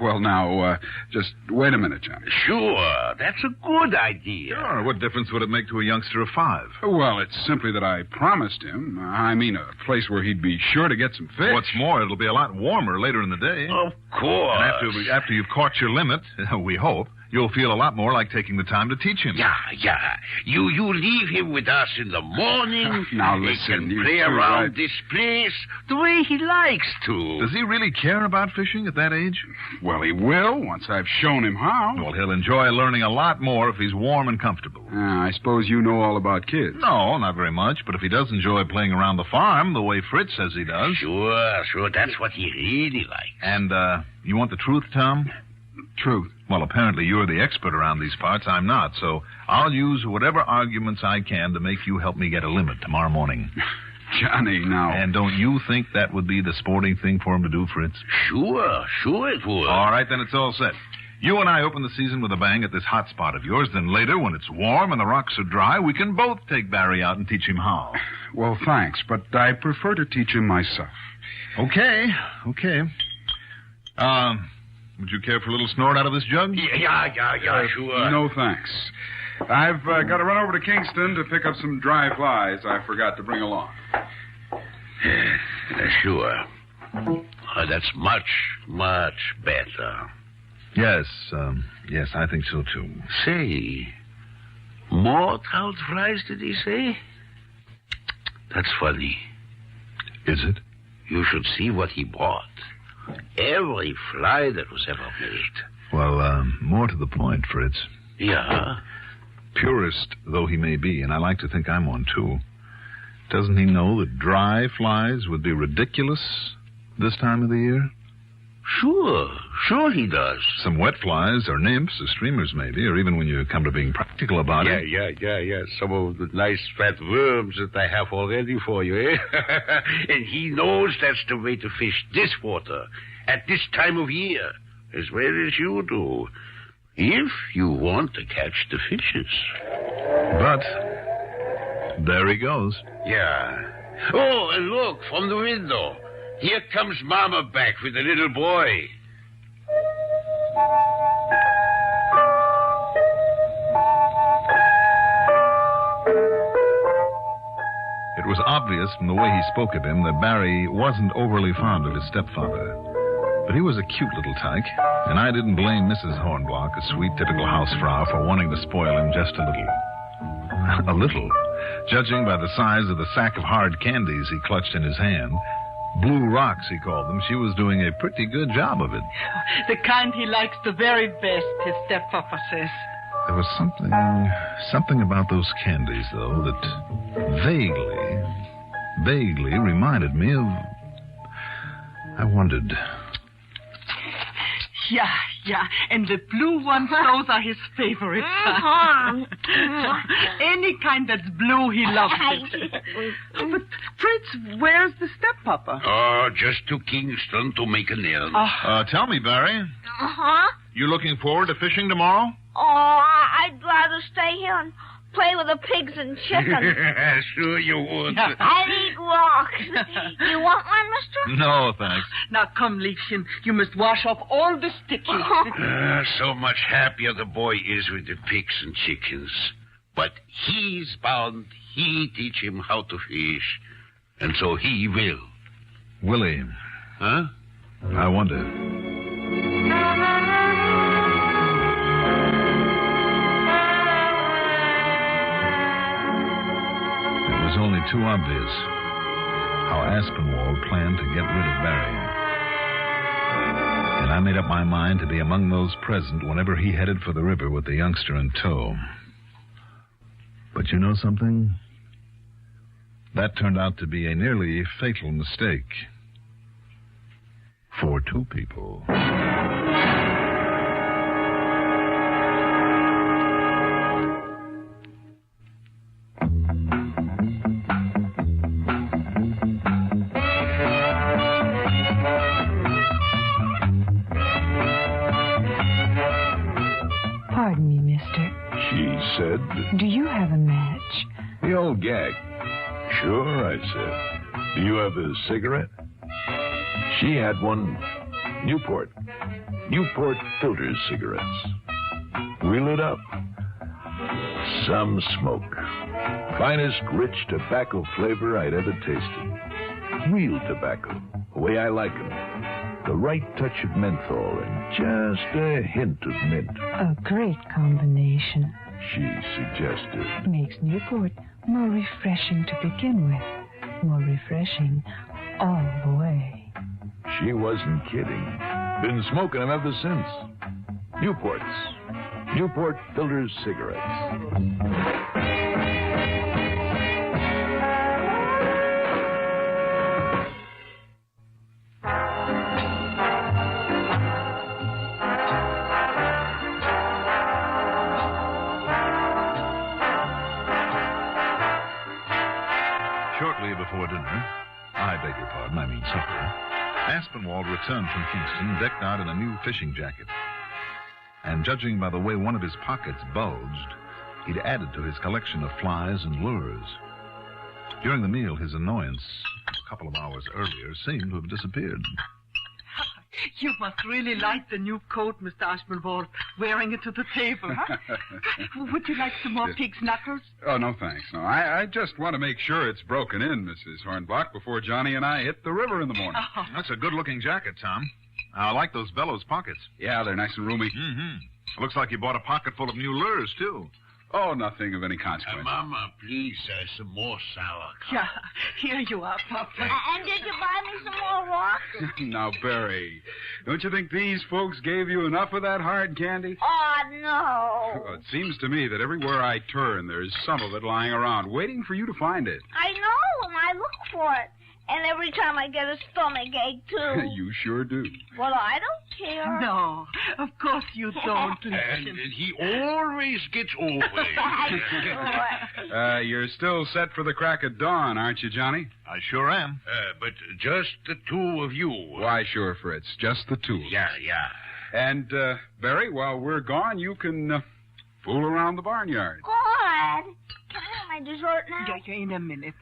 Well, now, just wait a minute, Johnny. Sure, that's a good idea. Sure, what difference would it make to a youngster of 5? Well, it's simply that I promised him. I mean, a place where he'd be sure to get some fish. What's more, it'll be a lot warmer later in the day. Of course. And after you've caught your limit, we hope, you'll feel a lot more like taking the time to teach him. Yeah. You leave him with us in the morning. Now, listen. He can play around this place the way he likes to. Does he really care about fishing at that age? Well, he will, once I've shown him how. Well, he'll enjoy learning a lot more if he's warm and comfortable. I suppose you know all about kids. No, not very much, but if he does enjoy playing around the farm the way Fritz says he does... Sure, that's what he really likes. And, you want the truth, Tom? Truth? Well, apparently you're the expert around these parts. I'm not, so I'll use whatever arguments I can to make you help me get a limit tomorrow morning. Johnny, now... And don't you think that would be the sporting thing for him to do, Fritz? Sure it would. All right, then it's all set. You and I open the season with a bang at this hot spot of yours. Then later, when it's warm and the rocks are dry, we can both take Barry out and teach him how. Well, thanks, but I prefer to teach him myself. Okay. Would you care for a little snort out of this jug? Yeah, sure. No, thanks. I've got to run over to Kingston to pick up some dry flies I forgot to bring along. Sure. That's much, much better. Yes, yes, I think so, too. Say, more trout flies, did he say? That's funny. Is it? You should see what he bought. Every fly that was ever made. Well, more to the point, Fritz. Yeah? Purist though he may be, and I like to think I'm one, too, doesn't he know that dry flies would be ridiculous this time of the year? Sure he does. Some wet flies, or nymphs, or streamers maybe, or even when you come to being practical about it. Yeah. Some of the nice fat worms that I have already for you, eh? And he knows that's the way to fish this water at this time of year, as well as you do, if you want to catch the fishes. But there he goes. Yeah. Oh, and look, from the window. Here comes Mama back with the little boy. It was obvious from the way he spoke of him that Barry wasn't overly fond of his stepfather. But he was a cute little tyke, and I didn't blame Mrs. Hornblock, a sweet, typical housefrau, for wanting to spoil him just a little. A little, judging by the size of the sack of hard candies he clutched in his hand. Blue rocks, he called them. She was doing a pretty good job of it. The kind he likes the very best, his steppapa says. There was something about those candies, though, that vaguely reminded me of... I wondered... Yeah, and the blue ones, those are his favorites. Any kind that's blue, he loves it. But, Fritz, where's the steppapa? Oh, just to Kingston to make an errand. Tell me, Barry. Uh-huh? You looking forward to fishing tomorrow? Oh, I'd rather stay here and play with the pigs and chickens. Sure you would. I'd eat rocks. You want one, mister? No, thanks. Now, come, Liebchen. You must wash off all the stickies. So much happier the boy is with the pigs and chickens. But he's bound he teach him how to fish. And so he will. Will he? Huh? I wonder. It was only too obvious how Aspinwall planned to get rid of Barry. And I made up my mind to be among those present whenever he headed for the river with the youngster in tow. But you know something? That turned out to be a nearly fatal mistake. For two people. Pardon me, mister. She said... Do you have a match? The old gag. Sure, I said. Do you have a cigarette? She had one Newport filter cigarettes. We lit up. Some smoke. Finest rich tobacco flavor I'd ever tasted. Real tobacco, the way I like 'em. The right touch of menthol and just a hint of mint. A great combination. She suggested. Makes Newport more refreshing to begin with. More refreshing all the way. She wasn't kidding. Been smoking them ever since. Newports. Newport filter cigarettes. Shortly before dinner, I beg your pardon, I mean supper, Aspinwall returned from Kingston decked out in a new fishing jacket. And judging by the way one of his pockets bulged, he'd added to his collection of flies and lures. During the meal, his annoyance, a couple of hours earlier, seemed to have disappeared. You must really like the new coat, Mr. Ashmelborg, wearing it to the table, huh? Would you like some more pig's knuckles? Oh, no, thanks. No, I just want to make sure it's broken in, Mrs. Hornbach, before Johnny and I hit the river in the morning. Oh. That's a good-looking jacket, Tom. I like those bellows pockets. Yeah, they're nice and roomy. Mm-hmm. Looks like you bought a pocket full of new lures, too. Oh, nothing of any consequence. Mama, please, some more sauerkraut. Yeah, here you are, Papa. And did you buy me some more rocks? Now, Barry, don't you think these folks gave you enough of that hard candy? Oh, no. Well, it seems to me that everywhere I turn, there's some of it lying around, waiting for you to find it. I know, and I look for it. And every time I get a stomach ache, too. You sure do. Well, I don't care. No, of course you don't. And he always gets always. You're still set for the crack of dawn, aren't you, Johnny? I sure am. But just the two of you. Why, sure, Fritz. Just the two of us. Yeah. And, Barry, while we're gone, you can fool around the barnyard. God. Can I have my dessert now? Yeah, in a minute.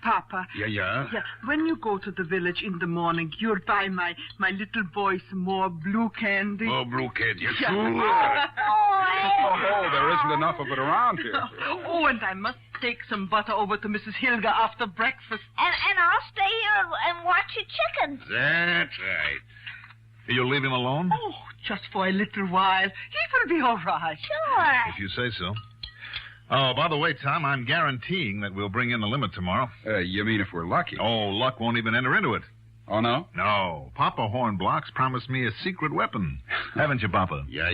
Papa. Yeah. When you go to the village in the morning, you'll buy my little boy some more blue candy. More blue candy. Yeah. Oh, there isn't enough of it around here. Oh, and I must take some butter over to Mrs. Hilga after breakfast. And I'll stay here and watch your chickens. That's right. You'll leave him alone? Oh, just for a little while. He will be all right. Sure. If you say so. Oh, by the way, Tom, I'm guaranteeing that we'll bring in the limit tomorrow. You mean if we're lucky? Oh, luck won't even enter into it. Oh, no? No. Papa Hornblocks promised me a secret weapon. Haven't you, Papa? Yeah,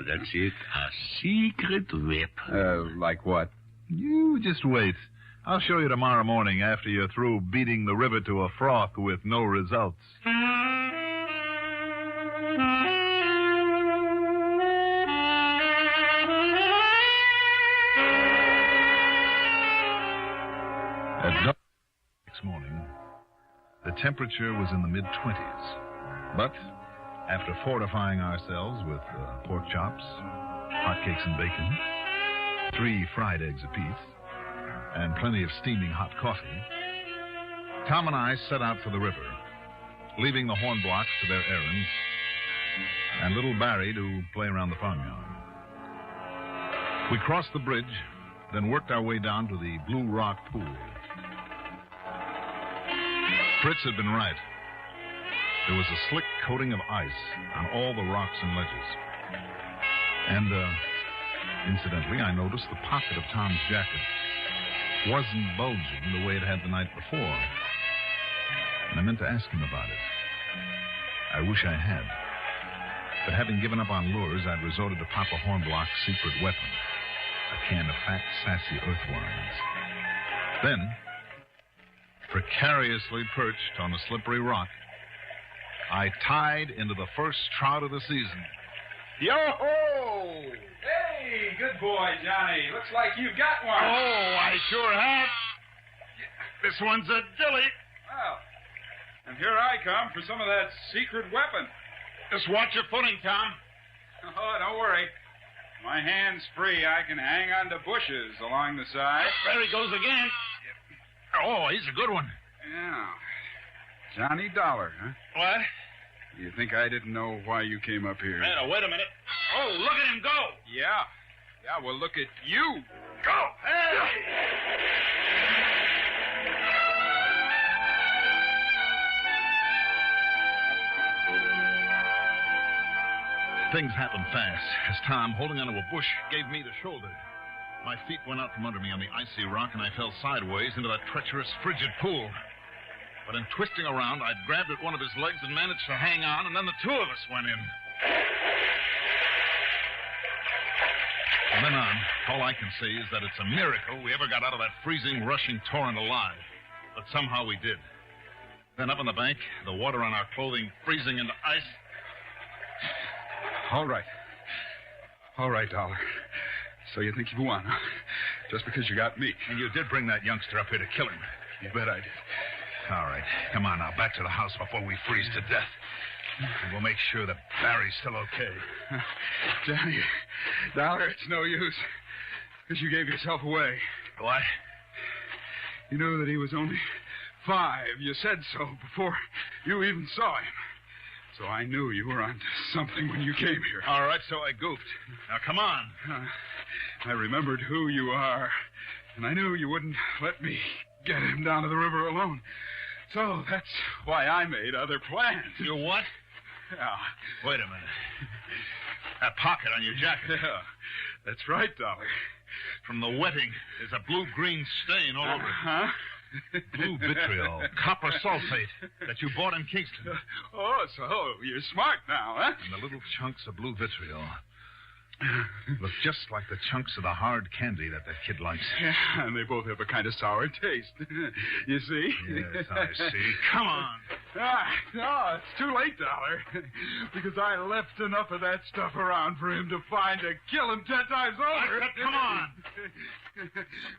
that's it. A secret weapon. Like what? You just wait. I'll show you tomorrow morning after you're through beating the river to a froth with no results. At next morning, the temperature was in the mid-20s. But after fortifying ourselves with pork chops, hotcakes and bacon, 3 fried eggs apiece, and plenty of steaming hot coffee, Tom and I set out for the river, leaving the Hornblocks to their errands and little Barry to play around the farmyard. We crossed the bridge, then worked our way down to the Blue Rock Pool. Fritz had been right. There was a slick coating of ice on all the rocks and ledges. And, incidentally, I noticed the pocket of Tom's jacket wasn't bulging the way it had the night before. And I meant to ask him about it. I wish I had. But having given up on lures, I'd resorted to Papa Hornblock's secret weapon, a can of fat, sassy earthworms. Then, precariously perched on a slippery rock, I tied into the first trout of the season. Yo-ho! Hey, good boy, Johnny. Looks like you've got one. Oh, I sure have. This one's a dilly. Well, and here I come for some of that secret weapon. Just watch your footing, Tom. Oh, don't worry. My hand's free. I can hang on to bushes along the side. There he goes again. Oh, he's a good one. Yeah. Johnny Dollar, huh? What? You think I didn't know why you came up here? Hey, wait a minute. Oh, look at him go. Yeah. Yeah, well, look at you. Go. Hey! Things happened fast as Tom, holding onto a bush, gave me the shoulder. My feet went out from under me on the icy rock, and I fell sideways into that treacherous, frigid pool. But in twisting around, I'd grabbed at one of his legs and managed to hang on, and then the two of us went in. From then on, all I can say is that it's a miracle we ever got out of that freezing, rushing torrent alive. But somehow we did. Then up on the bank, the water on our clothing freezing into ice. All right. All right, Dollar. So you think you won, huh? Just because you got me. And you did bring that youngster up here to kill him. You bet I did. All right. Come on now, back to the house before we freeze to death. And we'll make sure that Barry's still okay. Johnny, Dollar, it's no use. Because you gave yourself away. What? You knew that he was only 5. You said so before you even saw him. So I knew you were onto something when you came here. All right, so I goofed. Now, come on. I remembered who you are, and I knew you wouldn't let me get him down to the river alone. So that's why I made other plans. You what? Yeah. Wait a minute. That pocket on your jacket. Yeah, that's right, Dollar. From the wetting, there's a blue-green stain all over it. Huh? Blue vitriol, copper sulfate that you bought in Kingston. Oh, so you're smart now, huh? And the little chunks of blue vitriol look just like the chunks of the hard candy that kid likes. Yeah, and they both have a kind of sour taste. You see? Yes, I see. Come on. No, it's too late, Dollar. Because I left enough of that stuff around for him to find to kill him 10 times over. Come on.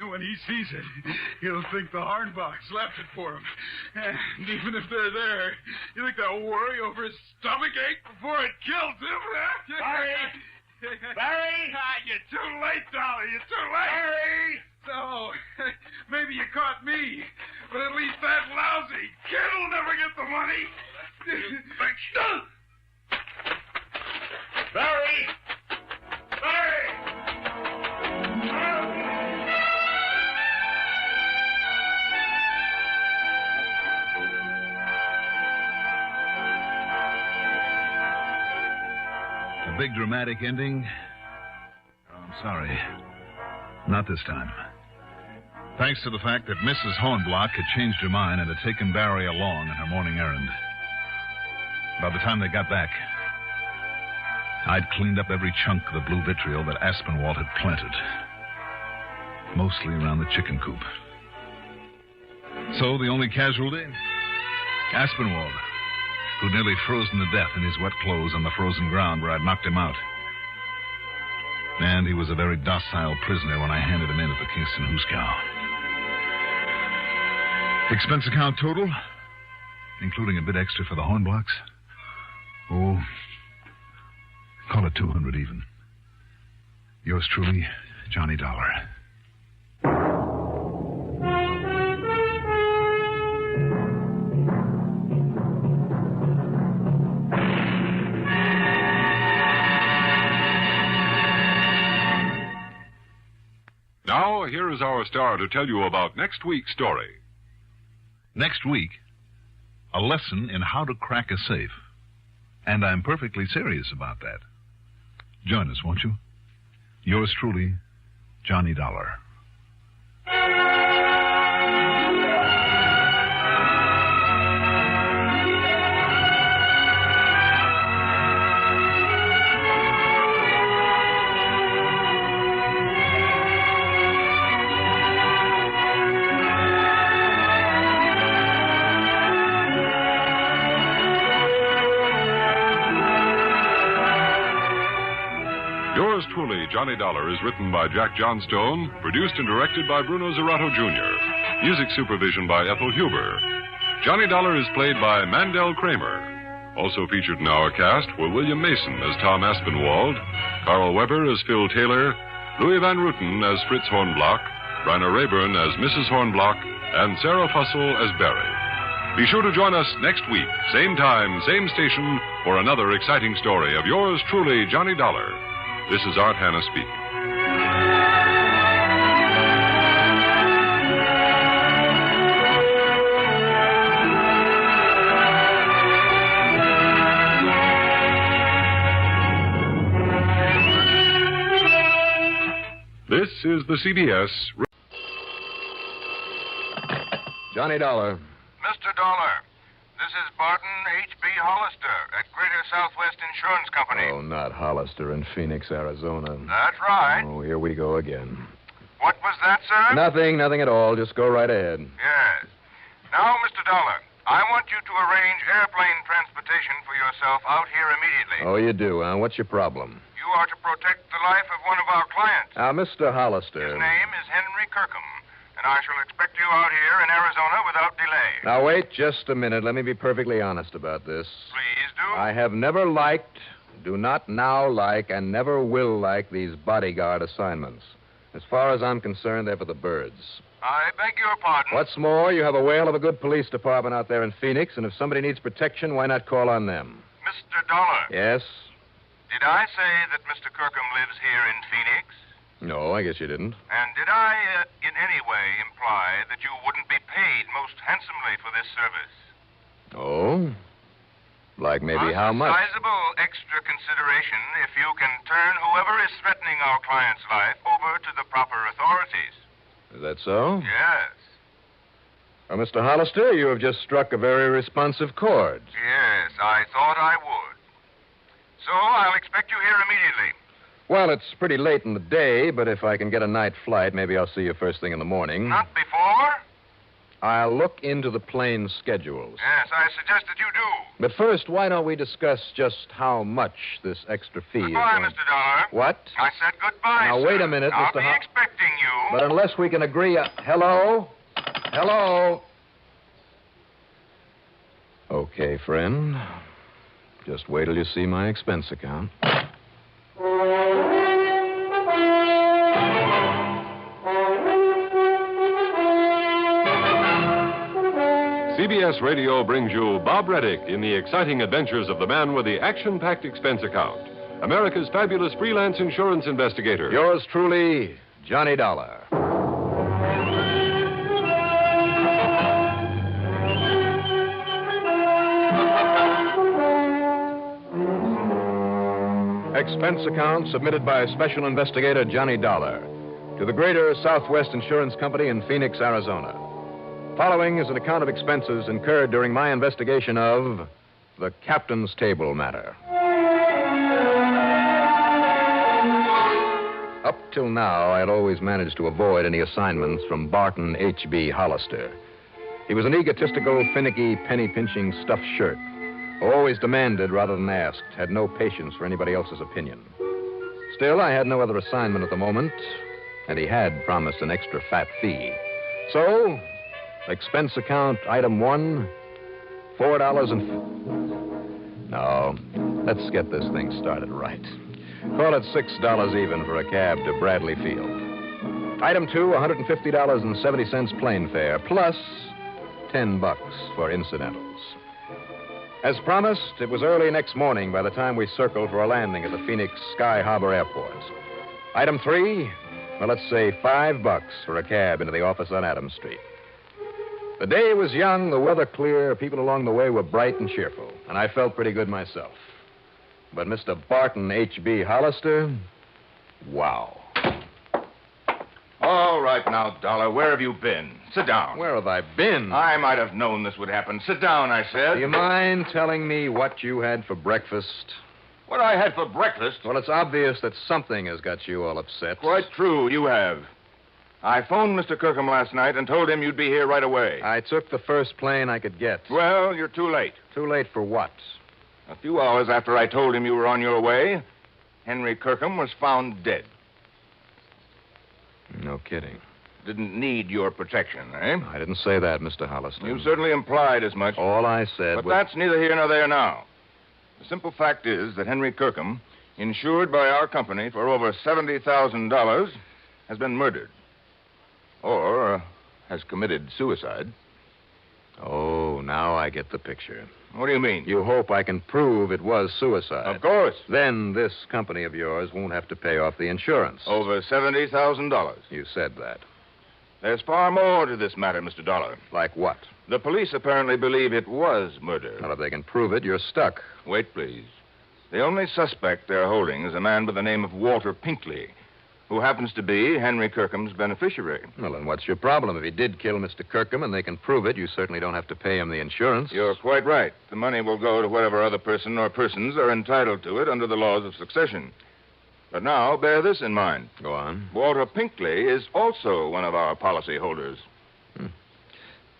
When he sees it, he'll think the Hornbox left it for him. And even if they're there, you think they'll worry over his stomachache before it kills him? Barry! Barry! You're too late, Dollar. You're too late. Barry! So, maybe you caught me, but at least that lousy kid will never get the money. Barry! Barry! A big dramatic ending? Oh, I'm sorry. Not this time. Thanks to the fact that Mrs. Hornblock had changed her mind and had taken Barry along on her morning errand. By the time they got back, I'd cleaned up every chunk of the blue vitriol that Aspinwall had planted. Mostly around the chicken coop. So the only casualty? Aspinwall, who'd nearly frozen to death in his wet clothes on the frozen ground where I'd knocked him out. And he was a very docile prisoner when I handed him in at the Kingston Hooskow. Expense account total, including a bit extra for the Hornblocks? Oh, call it 200 even. Yours truly, Johnny Dollar. Now, here is our star to tell you about next week's story. Next week, a lesson in how to crack a safe. And I'm perfectly serious about that. Join us, won't you? Yours truly, Johnny Dollar. Yours truly, Johnny Dollar, is written by Jack Johnstone, produced and directed by Bruno Zerato Jr., music supervision by Ethel Huber. Johnny Dollar is played by Mandel Kramer. Also featured in our cast were William Mason as Tom Aspinwall, Carl Weber as Phil Taylor, Louis Van Ruten as Fritz Hornblock, Bryna Rayburn as Mrs. Hornblock, and Sarah Fussell as Barry. Be sure to join us next week, same time, same station, for another exciting story of yours truly, Johnny Dollar. This is Art Hanna speaking. This is the CBS. Johnny Dollar. Mr. Dollar, this is Barton H.B. Hollister at Greater Southwest Insurance Company. Oh, not Hollister in Phoenix, Arizona. That's right. Oh, here we go again. What was that, sir? Nothing at all. Just go right ahead. Yes. Now, Mr. Dollar, I want you to arrange airplane transportation for yourself out here immediately. Oh, you do, huh? What's your problem? You are to protect the life of one of our clients. Now, Mr. Hollister. His name is Henry Kirkham, and I shall expect you out here in Arizona without delay. Now, wait just a minute. Let me be perfectly honest about this. Please do. I have never liked, do not now like, and never will like these bodyguard assignments. As far as I'm concerned, they're for the birds. I beg your pardon. What's more, you have a whale of a good police department out there in Phoenix, and if somebody needs protection, why not call on them? Mr. Dollar. Yes? Did I say that Mr. Kirkham lives here in Phoenix? No, I guess you didn't. And did I, in any way, imply that you wouldn't be paid most handsomely for this service? Oh? Like maybe how much? Sizable extra consideration if you can turn whoever is threatening our client's life over to the proper authorities. Is that so? Yes. Well, Mr. Hollister, you have just struck a very responsive chord. Yes, I thought I would. So I'll expect you here immediately. Well, it's pretty late in the day, but if I can get a night flight, maybe I'll see you first thing in the morning. Not before? I'll look into the plane schedules. Yes, I suggest that you do. But first, why don't we discuss just how much this extra fee Goodbye, is going... Mr. Dollar. What? I said goodbye, Now, sir. wait a minute, I'll Mr. be expecting you. But unless we can agree... Hello? Hello? Okay, friend. Just wait till you see my expense account. CBS Radio brings you Bob Reddick in the exciting adventures of the man with the action-packed expense account, America's fabulous freelance insurance investigator. Yours truly, Johnny Dollar. Expense account submitted by Special Investigator Johnny Dollar to the Greater Southwest Insurance Company in Phoenix, Arizona. Following is an account of expenses incurred during my investigation of the captain's table matter. Up till now, I had always managed to avoid any assignments from Barton H.B. Hollister. He was an egotistical, finicky, penny-pinching stuffed shirt who always demanded rather than asked, had no patience for anybody else's opinion. Still, I had no other assignment at the moment, and he had promised an extra fat fee. So, expense account item 1, $4 and... No, let's get this thing started right. Call it $6 even for a cab to Bradley Field. Item 2, $150.70 plane fare, plus $10 for incidentals. As promised, it was early next morning by the time we circled for a landing at the Phoenix Sky Harbor Airport. Item 3, well, let's say $5 for a cab into the office on Adams Street. The day was young, the weather clear, people along the way were bright and cheerful, and I felt pretty good myself. But Mr. Barton H.B. Hollister, wow. All right now, Dollar, where have you been? Sit down. Where have I been? I might have known this would happen. Sit down, I said. Do you mind telling me what you had for breakfast? What I had for breakfast? Well, it's obvious that something has got you all upset. Quite true, you have. I phoned Mr. Kirkham last night and told him you'd be here right away. I took the first plane I could get. Well, you're too late. Too late for what? A few hours after I told him you were on your way, Henry Kirkham was found dead. No kidding. Didn't need your protection, eh? I didn't say that, Mr. Hollister. You certainly implied as much. All I said But was... that's neither here nor there now. The simple fact is that Henry Kirkham, insured by our company for over $70,000, has been murdered. Or has committed suicide. Oh, now I get the picture. What do you mean? You hope I can prove it was suicide. Of course. Then this company of yours won't have to pay off the insurance. Over $70,000. You said that. There's far more to this matter, Mr. Dollar. Like what? The police apparently believe it was murder. Well, if they can prove it, you're stuck. Wait, please. The only suspect they're holding is a man by the name of Walter Pinkley, who happens to be Henry Kirkham's beneficiary. Well, then what's your problem? If he did kill Mr. Kirkham and they can prove it, you certainly don't have to pay him the insurance. You're quite right. The money will go to whatever other person or persons are entitled to it under the laws of succession. But now, bear this in mind. Go on. Walter Pinkley is also one of our policy holders.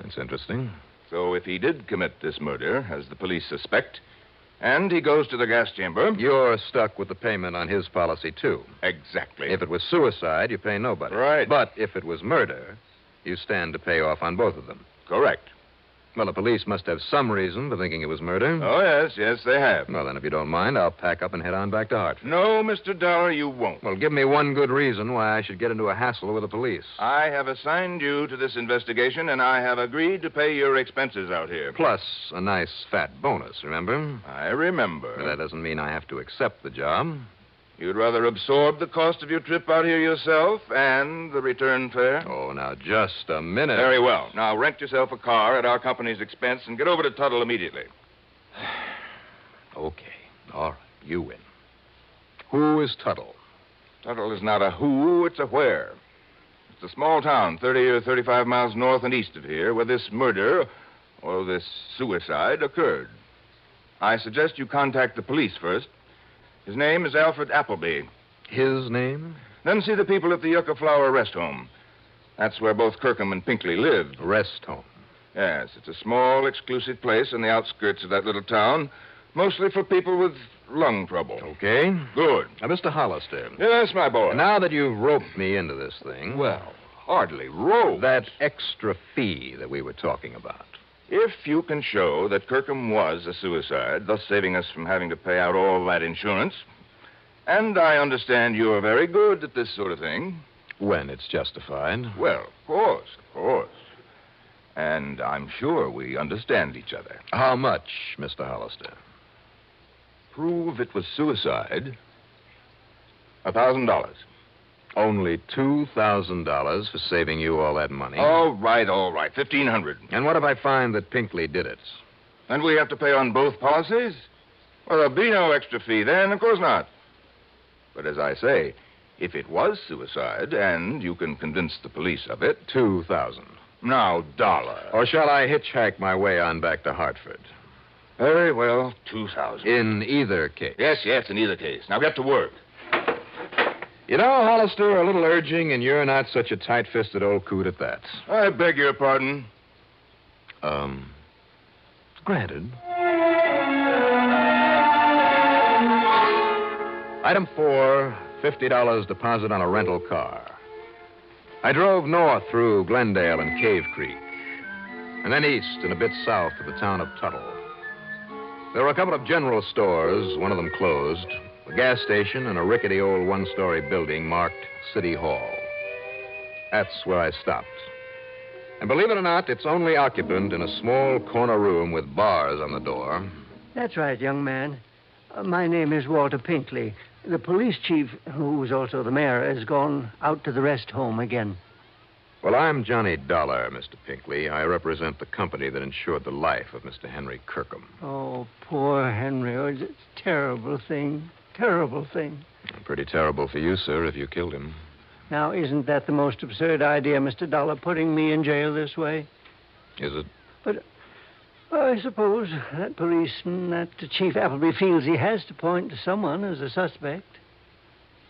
That's interesting. So if he did commit this murder, as the police suspect, and he goes to the gas chamber... You're stuck with the payment on his policy, too. Exactly. If it was suicide, you pay nobody. Right. But if it was murder, you stand to pay off on both of them. Correct. Well, the police must have some reason for thinking it was murder. Oh, yes, they have. Well, then, if you don't mind, I'll pack up and head on back to Hartford. No, Mr. Dollar, you won't. Well, give me one good reason why I should get into a hassle with the police. I have assigned you to this investigation, and I have agreed to pay your expenses out here. Plus a nice fat bonus, remember? I remember. But that doesn't mean I have to accept the job. You'd rather absorb the cost of your trip out here yourself and the return fare? Oh, now, just a minute. Very well. Now, rent yourself a car at our company's expense and get over to Tuttle immediately. Okay. All right. You win. Who is Tuttle? Tuttle is not a who, it's a where. It's a small town, 30 or 35 miles north and east of here, where this murder, or this suicide, occurred. I suggest you contact the police first. His name is Alfred Appleby. His name? Then see the people at the Yucca Flower Rest Home. That's where both Kirkham and Pinkley lived. Rest home? Yes, it's a small, exclusive place on the outskirts of that little town, mostly for people with lung trouble. Okay. Good. Now, Mr. Hollister. Yes, my boy. Now that you've roped me into this thing... Well, hardly roped. That extra fee that we were talking about. If you can show that Kirkham was a suicide, thus saving us from having to pay out all that insurance, and I understand you're very good at this sort of thing. When it's justified. Well, of course. And I'm sure we understand each other. How much, Mr. Hollister? Prove it was suicide. $1,000. Only $2,000 for saving you all that money. All right. $1,500. And what if I find that Pinkley did it? And we have to pay on both policies? Well, there'll be no extra fee then. Of course not. But as I say, if it was suicide, and you can convince the police of it... $2,000. Now, dollar. Or shall I hitchhike my way on back to Hartford? Very well, $2,000. In either case. Yes, in either case. Now get to work. You know, Hollister, a little urging, and you're not such a tight-fisted old coot at that. I beg your pardon. Granted. Item 4, $50 deposit on a rental car. I drove north through Glendale and Cave Creek, and then east and a bit south of the town of Tuttle. There were a couple of general stores, one of them closed, a gas station, and a rickety old one-story building marked City Hall. That's where I stopped. And believe it or not, its only occupant in a small corner room with bars on the door. That's right, young man. My name is Walter Pinkley. The police chief, who's also the mayor, has gone out to the rest home again. Well, I'm Johnny Dollar, Mr. Pinkley. I represent the company that insured the life of Mr. Henry Kirkham. Oh, poor Henry. Oh, it's a terrible thing. Terrible thing. Pretty terrible for you, sir, if you killed him. Now, isn't that the most absurd idea, Mr. Dollar, putting me in jail this way? Is it? But I suppose that policeman, that Chief Appleby, feels he has to point to someone as a suspect.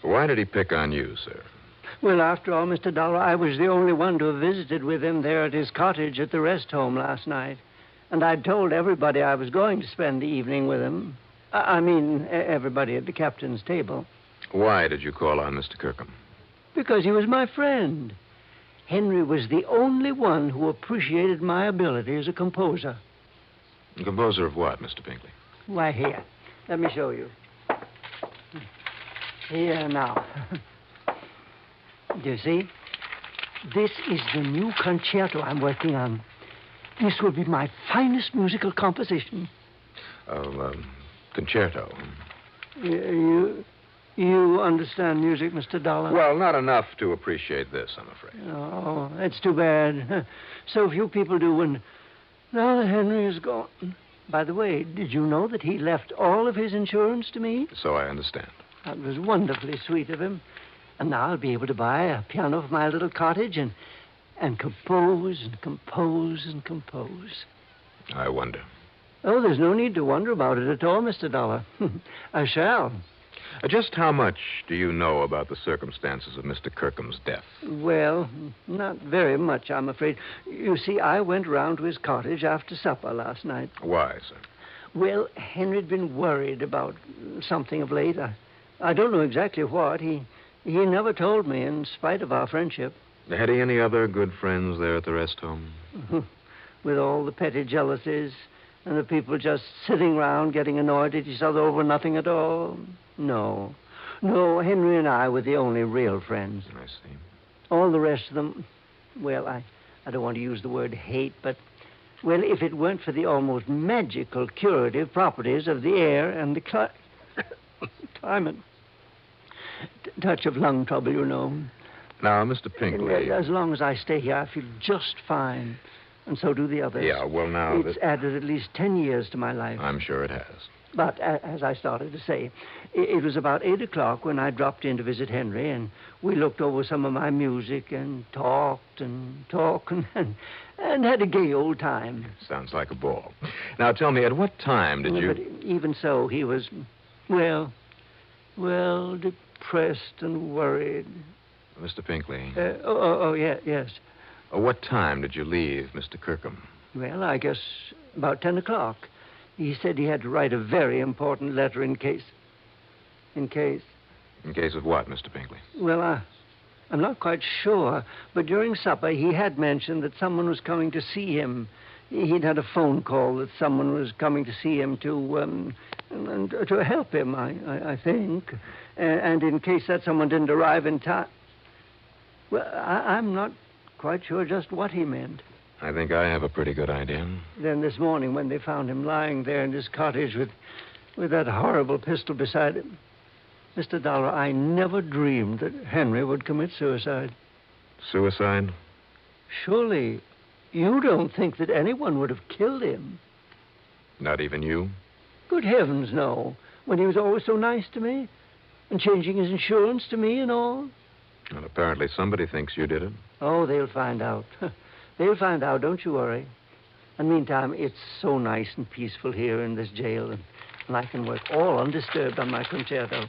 Why did he pick on you, sir? Well, after all, Mr. Dollar, I was the only one to have visited with him there at his cottage at the rest home last night. And I'd told everybody I was going to spend the evening with him. I mean, everybody at the captain's table. Why did you call on Mr. Kirkham? Because he was my friend. Henry was the only one who appreciated my ability as a composer. A composer of what, Mr. Pinkley? Why, here. Let me show you. Here now. Do you see? This is the new concerto I'm working on. This will be my finest musical composition. Concerto. You understand music, Mr. Dollar? Well, not enough to appreciate this, I'm afraid. Oh, that's too bad. So few people do, and now that Henry is gone. By the way, did you know that he left all of his insurance to me? So I understand. That was wonderfully sweet of him. And now I'll be able to buy a piano for my little cottage and compose and compose and compose. I wonder. Oh, there's no need to wonder about it at all, Mr. Dollar. I shall. Just how much do you know about the circumstances of Mr. Kirkham's death? Well, not very much, I'm afraid. You see, I went round to his cottage after supper last night. Why, sir? Well, Henry'd been worried about something of late. I don't know exactly what. He never told me, in spite of our friendship. Had he any other good friends there at the rest home? with all the petty jealousies and the people just sitting around getting annoyed at each other over nothing at all. No. No, Henry and I were the only real friends. I see. All the rest of them, well, I don't want to use the word hate, but, well, if it weren't for the almost magical curative properties of the air and the climate. Touch of lung trouble, you know. Now, Mr. Pinkley. As long as I stay here, I feel just fine. And so do the others. Yeah, well, now... It's added at least 10 years to my life. I'm sure it has. But, as I started to say, it was about 8 o'clock when I dropped in to visit Henry, and we looked over some of my music and talked and had a gay old time. Sounds like a ball. Now, tell me, at what time did you... But even so, he was, well, depressed and worried. Mr. Pinkley. Yes. What time did you leave Mr. Kirkham? Well, I guess about 10 o'clock. He said he had to write a very important letter in case... In case of what, Mr. Pinkley? Well, I'm not quite sure, but during supper he had mentioned that someone was coming to see him. He'd had a phone call that someone was coming to see him to help him, I think. And in case that someone didn't arrive in time... Well, I'm not quite sure just what he meant. I think I have a pretty good idea. Then this morning, when they found him lying there in his cottage with that horrible pistol beside him, Mr. Dollar, I never dreamed that Henry would commit suicide. Suicide? Surely you don't think that anyone would have killed him? Not even you? Good heavens, no. When he was always so nice to me and changing his insurance to me and all. Well, apparently somebody thinks you did it. Oh, they'll find out. They'll find out, don't you worry. And meantime, it's so nice and peaceful here in this jail, and I can work all undisturbed on my concerto.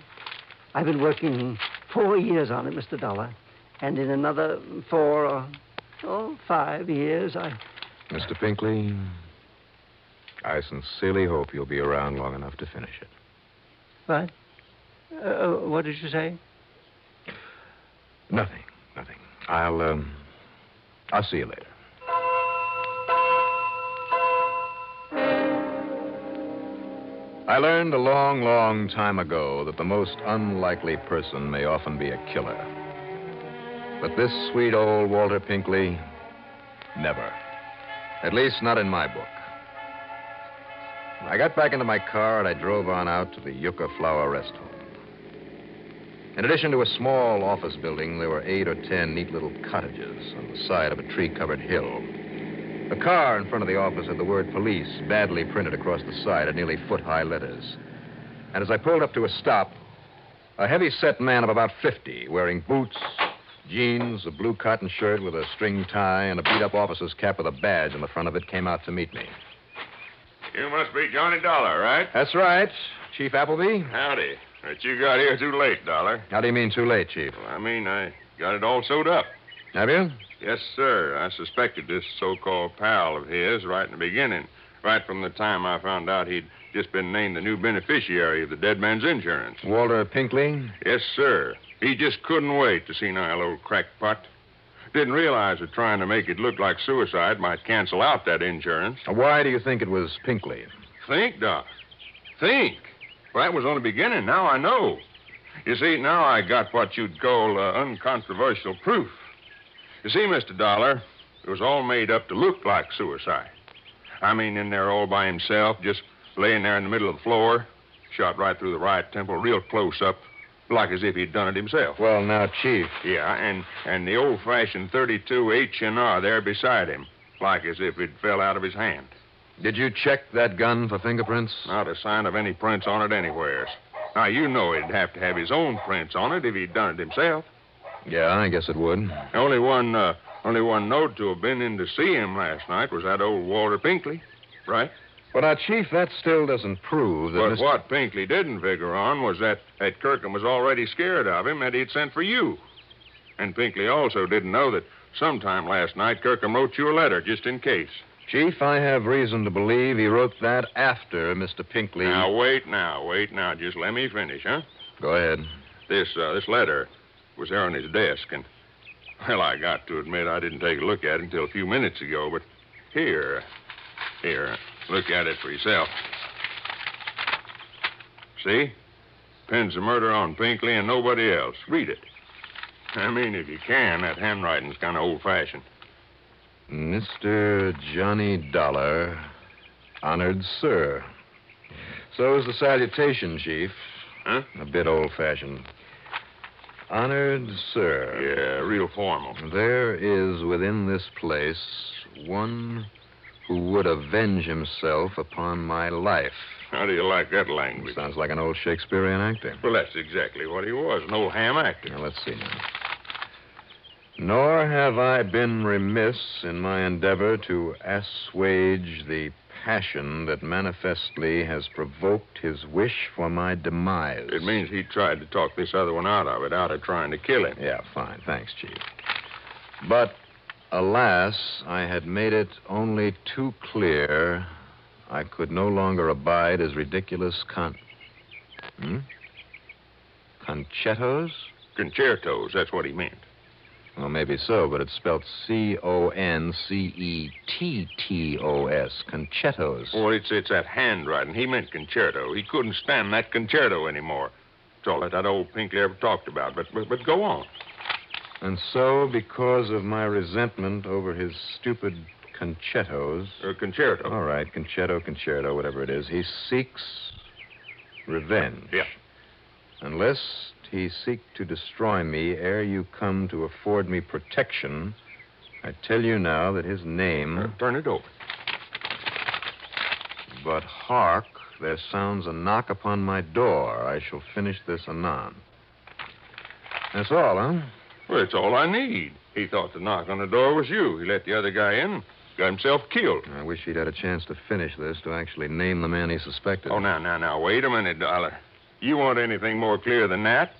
I've been working 4 years on it, Mr. Dollar, and in another 4 or 5 years, Mr. Pinkley, I sincerely hope you'll be around long enough to finish it. What? What did you say? Nothing. I'll see you later. I learned a long, long time ago that the most unlikely person may often be a killer. But this sweet old Walter Pinkley, never. At least not in my book. I got back into my car and I drove on out to the Yucca Flower Rest Home. In addition to a small office building, there were 8 or 10 neat little cottages on the side of a tree-covered hill. The car in front of the office had the word police badly printed across the side in nearly foot-high letters. And as I pulled up to a stop, a heavy-set man of about 50, wearing boots, jeans, a blue cotton shirt with a string tie, and a beat-up officer's cap with a badge on the front of it, came out to meet me. You must be Johnny Dollar, right? That's right. Chief Appleby? Howdy. But you got here too late, Dollar. How do you mean too late, Chief? Well, I mean, I got it all sewed up. Have you? Yes, sir. I suspected this so-called pal of his right in the beginning, right from the time I found out he'd just been named the new beneficiary of the dead man's insurance. Walter Pinkley? Yes, sir. He just couldn't wait to see Nile old crackpot. Didn't realize that trying to make it look like suicide might cancel out that insurance. Why do you think it was Pinkley? Think, Doc. Think. Well, that was only beginning. Now I know. You see, now I got what you'd call uncontroversial proof. You see, Mr. Dollar, it was all made up to look like suicide. I mean, in there all by himself, just laying there in the middle of the floor, shot right through the right temple, real close up, like as if he'd done it himself. Well, now, Chief. Yeah, and the old-fashioned 32 H&R there beside him, like as if it fell out of his hand. Did you check that gun for fingerprints? Not a sign of any prints on it anywhere. Now, you know he'd have to have his own prints on it if he'd done it himself. Yeah, I guess it would. Only one note to have been in to see him last night was that old Walter Pinkley, right? Well, now, Chief, that still doesn't prove that But what Pinkley didn't figure on was that Kirkham was already scared of him and he'd sent for you. And Pinkley also didn't know that sometime last night Kirkham wrote you a letter just in case. Chief, I have reason to believe he wrote that after Mr. Pinkley... Now, wait now. Just let me finish, huh? Go ahead. This letter was there on his desk, and, well, I got to admit I didn't take a look at it until a few minutes ago, but Here. Look at it for yourself. See? Pins the murder on Pinkley and nobody else. Read it. I mean, if you can, that handwriting's kind of old-fashioned. Mr. Johnny Dollar, honored sir. So is the salutation, Chief. Huh? A bit old-fashioned. Honored sir. Yeah, real formal. There is within this place one who would avenge himself upon my life. How do you like that language? Sounds like an old Shakespearean actor. Well, that's exactly what he was, an old ham actor. Now, let's see now. Nor have I been remiss in my endeavor to assuage the passion that manifestly has provoked his wish for my demise. It means he tried to talk this other one out of it, out of trying to kill him. Yeah, fine. Thanks, Chief. But, alas, I had made it only too clear I could no longer abide his ridiculous Concertos? Concertos, that's what he meant. Well, maybe so, but it's spelled Concetettos. Concertos. Oh, it's that handwriting. He meant concerto. He couldn't stand that concerto anymore. It's all that old Pinkley ever talked about. But go on. And so, because of my resentment over his stupid concertos... Concerto. All right, concerto, whatever it is. He seeks revenge. Yeah. And lest he seek to destroy me ere you come to afford me protection, I tell you now that his name... turn it over. But hark, there sounds a knock upon my door. I shall finish this anon. That's all, huh? Well, it's all I need. He thought the knock on the door was you. He let the other guy in, got himself killed. I wish he'd had a chance to finish this, to actually name the man he suspected. Oh, now, wait a minute, Dollar. You want anything more clear than that?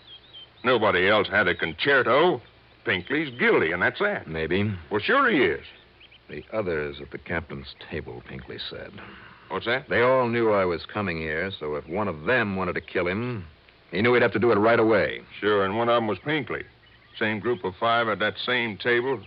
Nobody else had a concerto. Pinkley's guilty, and that's that. Maybe. Well, sure he is. The others at the captain's table, Pinkley said. What's that? They all knew I was coming here, so if one of them wanted to kill him, he knew he'd have to do it right away. Sure, and one of them was Pinkley. Same group of 5 at that same table.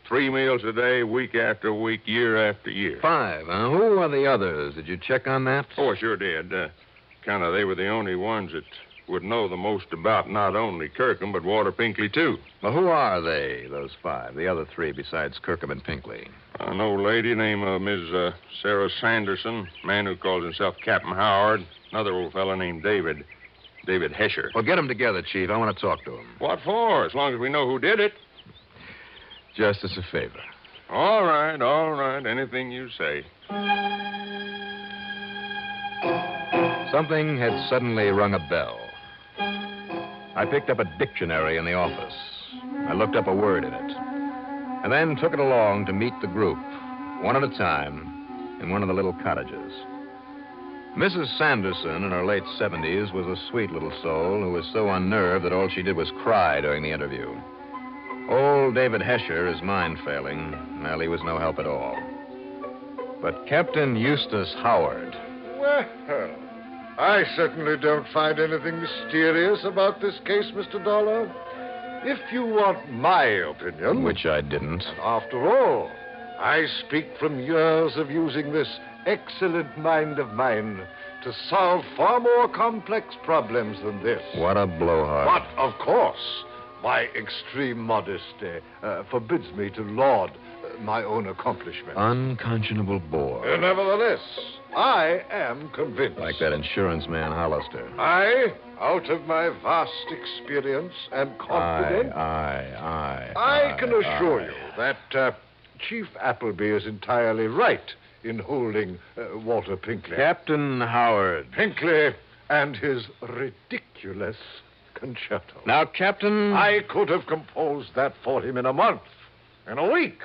3 meals a day, week after week, year after year. 5, huh? Who are the others? Did you check on that? Oh, I sure did. They were the only ones that would know the most about not only Kirkham, but Walter Pinkley, too. Well, who are they, those 5, the other 3 besides Kirkham and Pinkley? An old lady named Miss Sarah Sanderson, man who calls himself Captain Howard, another old fella named David Hesher. Well, get them together, Chief. I want to talk to them. What for? As long as we know who did it. Just as a favor. All right. Anything you say. Something had suddenly rung a bell. I picked up a dictionary in the office. I looked up a word in it. And then took it along to meet the group, one at a time, in one of the little cottages. Mrs. Sanderson, in her late 70s, was a sweet little soul who was so unnerved that all she did was cry during the interview. Old David Hesher, his mind failing, well, he was no help at all. But Captain Eustace Howard... Well, I certainly don't find anything mysterious about this case, Mr. Dollar. If you want my opinion... Which I didn't. After all, I speak from years of using this excellent mind of mine to solve far more complex problems than this. What a blowhard. But, of course, my extreme modesty forbids me to laud my own accomplishments. Unconscionable bore. Nevertheless, I am convinced. Like that insurance man, Hollister. I, out of my vast experience and confidence... I can assure you that Chief Appleby is entirely right in holding Walter Pinkley. Captain Howard. Pinkley and his ridiculous concerto. Now, Captain... I could have composed that for him in a month, in a week.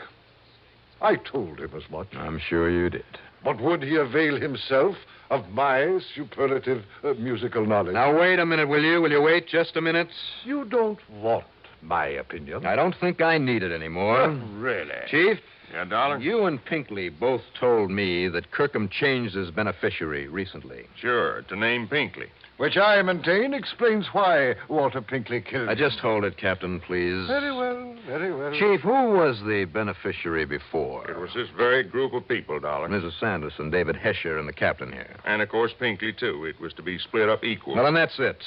I told him as much. I'm sure you did. But would he avail himself of my superlative musical knowledge? Now, wait a minute, will you? Will you wait just a minute? You don't want my opinion. I don't think I need it anymore. Really? Chief? Yeah, Dollar? You and Pinkley both told me that Kirkham changed his beneficiary recently. Sure, to name Pinkley. Which I maintain explains why Walter Pinkley killed him. Just hold it, Captain, please. Very well. Very well. Chief, who was the beneficiary before? It was this very group of people, Dollar. Mrs. Sanderson, David Hesher, and the captain here. And, of course, Pinkley, too. It was to be split up equal. Well, then that's it.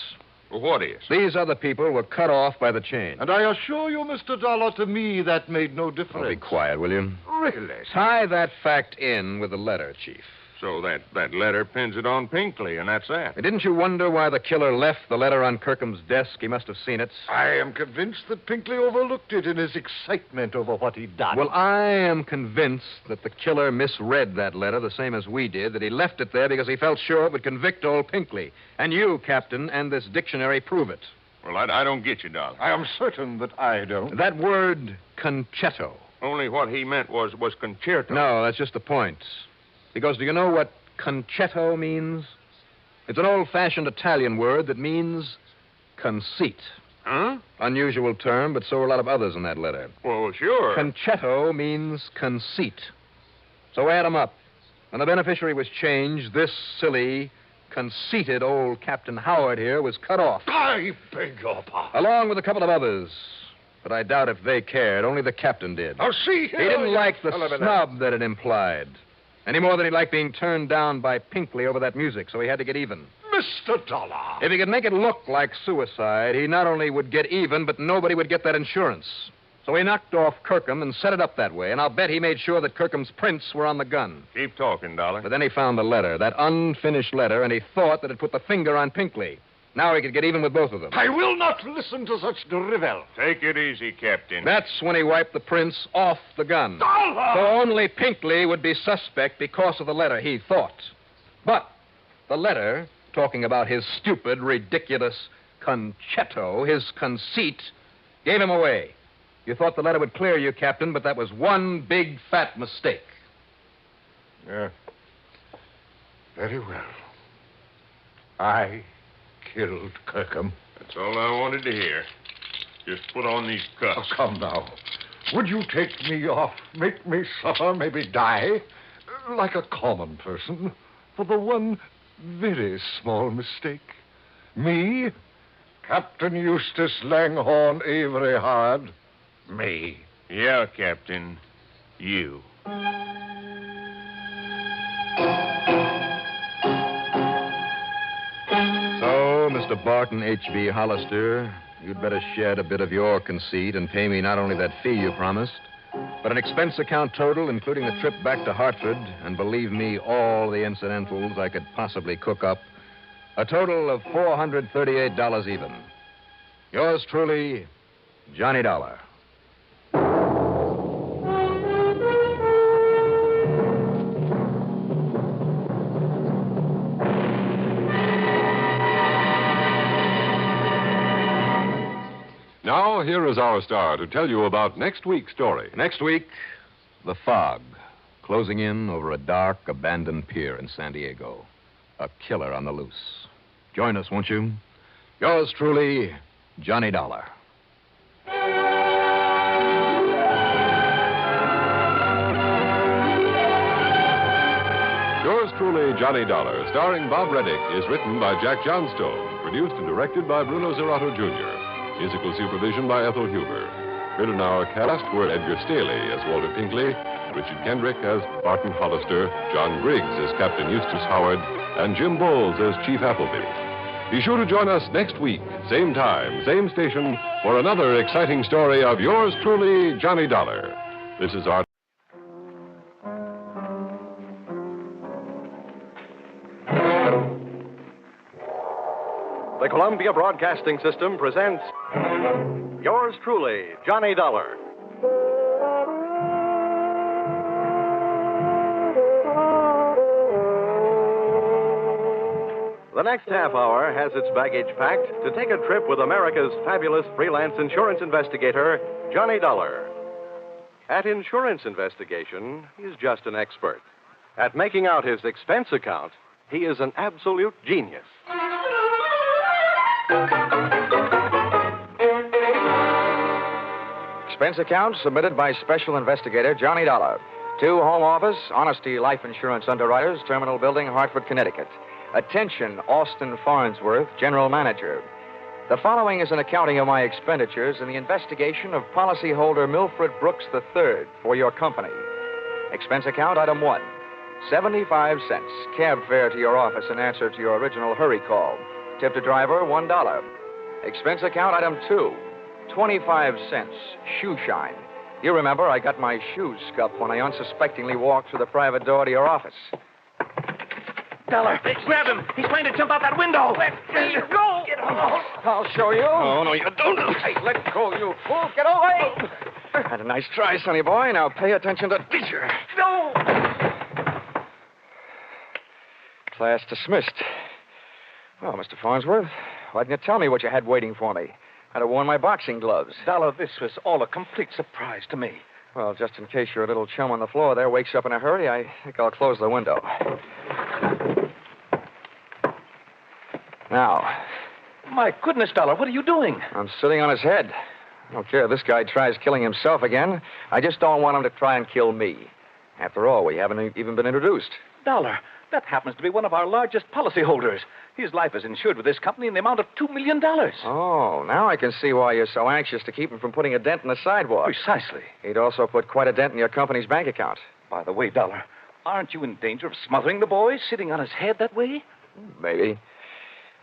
Well, what is? These other people were cut off by the chain. And I assure you, Mr. Dollar, to me that made no difference. Oh, be quiet, will you? Really? Tie that fact in with the letter, Chief. So that letter pins it on Pinkley, and that's that. Didn't you wonder why the killer left the letter on Kirkham's desk? He must have seen it. I am convinced that Pinkley overlooked it in his excitement over what he'd done. Well, I am convinced that the killer misread that letter the same as we did, that he left it there because he felt sure it would convict old Pinkley. And you, Captain, and this dictionary prove it. Well, I don't get you, Dollar. I am certain that I don't. That word, concetto. Only what he meant was concerto. No, that's just the point. Because do you know what concetto means? It's an old-fashioned Italian word that means conceit. Huh? Unusual term, but so are a lot of others in that letter. Well, sure. Concetto means conceit. So add them up. When the beneficiary was changed, this silly, conceited old Captain Howard here was cut off. I beg your pardon. Along with a couple of others. But I doubt if they cared. Only the captain did. Now, see here. He didn't like the snub that it implied. Any more than he liked being turned down by Pinkley over that music, so he had to get even. Mr. Dollar. If he could make it look like suicide, he not only would get even, but nobody would get that insurance. So he knocked off Kirkham and set it up that way, and I'll bet he made sure that Kirkham's prints were on the gun. Keep talking, Dollar. But then he found the letter, that unfinished letter, and he thought that it put the finger on Pinkley. Now he could get even with both of them. I will not listen to such drivel. Take it easy, Captain. That's when he wiped the prints off the gun. Dollar! So only Pinkley would be suspect because of the letter, he thought. But the letter, talking about his stupid, ridiculous concetto, his conceit, gave him away. You thought the letter would clear you, Captain, but that was one big, fat mistake. Yeah. Very well. I killed Kirkham. That's all I wanted to hear. Just put on these cuffs. Oh, come now. Would you take me off, make me suffer, maybe die, like a common person, for the one very small mistake? Me, Captain Eustace Langhorne Avery Hard. Me. Yeah, Captain. You. Mr. Barton H.B. Hollister, you'd better shed a bit of your conceit and pay me not only that fee you promised, but an expense account total, including the trip back to Hartford, and believe me, all the incidentals I could possibly cook up, a total of $438 even. Yours truly, Johnny Dollar. Now, here is our star to tell you about next week's story. Next week, the fog, closing in over a dark, abandoned pier in San Diego. A killer on the loose. Join us, won't you? Yours truly, Johnny Dollar. Yours truly, Johnny Dollar, starring Bob Reddick, is written by Jack Johnstone, produced and directed by Bruno Zerato, Jr., musical supervision by Ethel Huber. Heard in our cast were Edgar Staley as Walter Pinkley, Richard Kendrick as Barton Hollister, John Briggs as Captain Eustace Howard, and Jim Bowles as Chief Appleby. Be sure to join us next week, same time, same station, for another exciting story of yours truly, Johnny Dollar. This is our... The Columbia Broadcasting System presents yours truly, Johnny Dollar. The next half hour has its baggage packed to take a trip with America's fabulous freelance insurance investigator, Johnny Dollar. At insurance investigation, he's just an expert. At making out his expense account, he is an absolute genius. Expense account submitted by Special Investigator Johnny Dollar to Home Office, Honesty Life Insurance Underwriters, Terminal Building, Hartford, Connecticut. Attention, Austin Farnsworth, General Manager. The following is an accounting of my expenditures in the investigation of policyholder Milfred Brooks III for your company. Expense account item 1, 75 cents. Cab fare to your office in answer to your original hurry call. Tip to driver, $1. Expense account item 2, 25 cents. Shoe shine. You remember I got my shoes scuffed when I unsuspectingly walked through the private door to your office. Dollar, grab him. He's trying to jump out that window. Let go. Get off. I'll show you. Oh, no, you don't. Hey, let go, you fool. Get away. Had a nice try, sonny boy. Now pay attention to teacher. No. Class dismissed. Well, Mr. Farnsworth, why didn't you tell me what you had waiting for me? I'd have worn my boxing gloves. Dollar, this was all a complete surprise to me. Well, just in case your little chum on the floor there wakes up in a hurry, I think I'll close the window. Now. My goodness, Dollar, what are you doing? I'm sitting on his head. I don't care if this guy tries killing himself again. I just don't want him to try and kill me. After all, we haven't even been introduced. Dollar, that happens to be one of our largest policyholders. His life is insured with this company in the amount of $2 million. Oh, now I can see why you're so anxious to keep him from putting a dent in the sidewalk. Precisely. He'd also put quite a dent in your company's bank account. By the way, Dollar, aren't you in danger of smothering the boy sitting on his head that way? Maybe.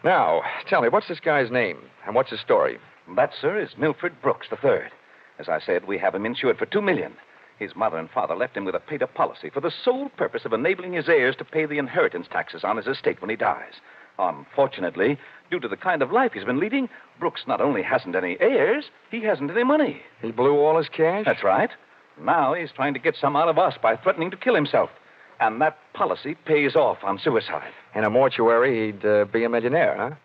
Now, tell me, what's this guy's name, and what's his story? That, sir, is Milfred Brooks III. As I said, we have him insured for $2 million. His mother and father left him with a paid-up policy for the sole purpose of enabling his heirs to pay the inheritance taxes on his estate when he dies. Unfortunately, due to the kind of life he's been leading, Brooks not only hasn't any heirs, he hasn't any money. He blew all his cash? That's right. Now he's trying to get some out of us by threatening to kill himself. And that policy pays off on suicide. In a mortuary, he'd be a millionaire, huh?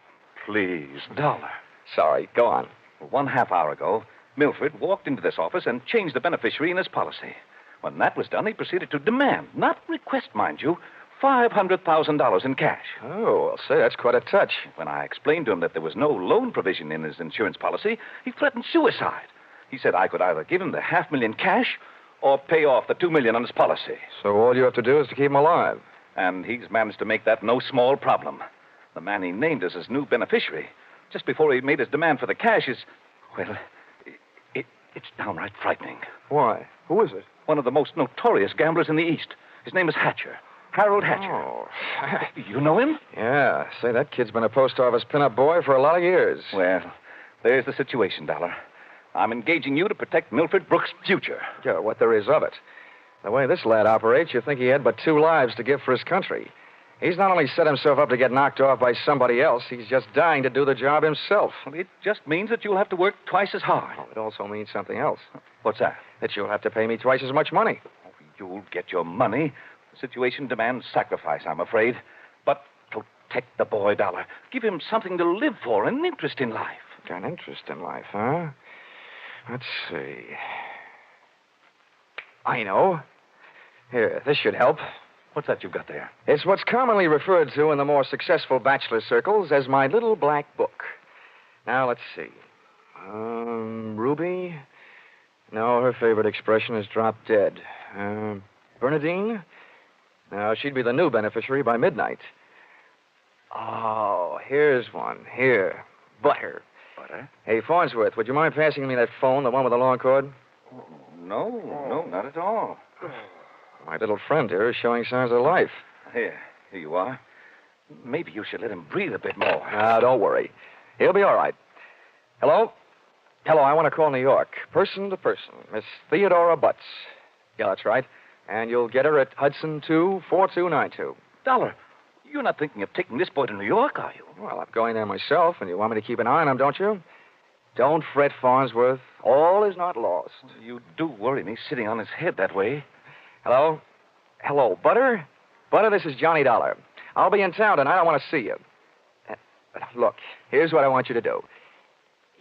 Please, Dollar. Sorry, go on. Well, 1/2 hour ago, Milfred walked into this office and changed the beneficiary in his policy. When that was done, he proceeded to demand, not request, mind you, $500,000 in cash. Oh, well, say, that's quite a touch. When I explained to him that there was no loan provision in his insurance policy, he threatened suicide. He said I could either give him the $500,000 cash or pay off the $2 million on his policy. So all you have to do is to keep him alive. And he's managed to make that no small problem. The man he named as his new beneficiary, just before he made his demand for the cash, is, well, it's downright frightening. Why? Who is it? One of the most notorious gamblers in the East. His name is Hatcher. Harold Hatcher. Oh. You know him? Yeah. Say, that kid's been a post office pinup boy for a lot of years. Well, there's the situation, Dollar. I'm engaging you to protect Milfred Brooks' future. Yeah, what there is of it. The way this lad operates, you think he had but 2 lives to give for his country. He's not only set himself up to get knocked off by somebody else, he's just dying to do the job himself. Well, it just means that you'll have to work twice as hard. Oh, it also means something else. What's that? That you'll have to pay me twice as much money. Oh, you'll get your money. The situation demands sacrifice, I'm afraid. But protect the boy, Dollar. Give him something to live for, an interest in life. An interest in life, huh? Let's see. I know. Here, this should help. What's that you've got there? It's what's commonly referred to in the more successful bachelor circles as my little black book. Now, let's see. Ruby? No, her favorite expression is drop dead. Bernadine? No, she'd be the new beneficiary by midnight. Oh, here's one. Here. Butter. Butter? Hey, Farnsworth, would you mind passing me that phone, the one with the long cord? No, not at all. My little friend here is showing signs of life. Here you are. Maybe you should let him breathe a bit more. Don't worry. He'll be all right. Hello? Hello, I want to call New York. Person to person. Miss Theodora Butts. Yeah, that's right. And you'll get her at Hudson 24292. Dollar, you're not thinking of taking this boy to New York, are you? Well, I'm going there myself, and you want me to keep an eye on him, don't you? Don't fret, Farnsworth. All is not lost. You do worry me sitting on his head that way. Hello? Hello, Butter? Butter, this is Johnny Dollar. I'll be in town tonight. I want to see you. Look, here's what I want you to do.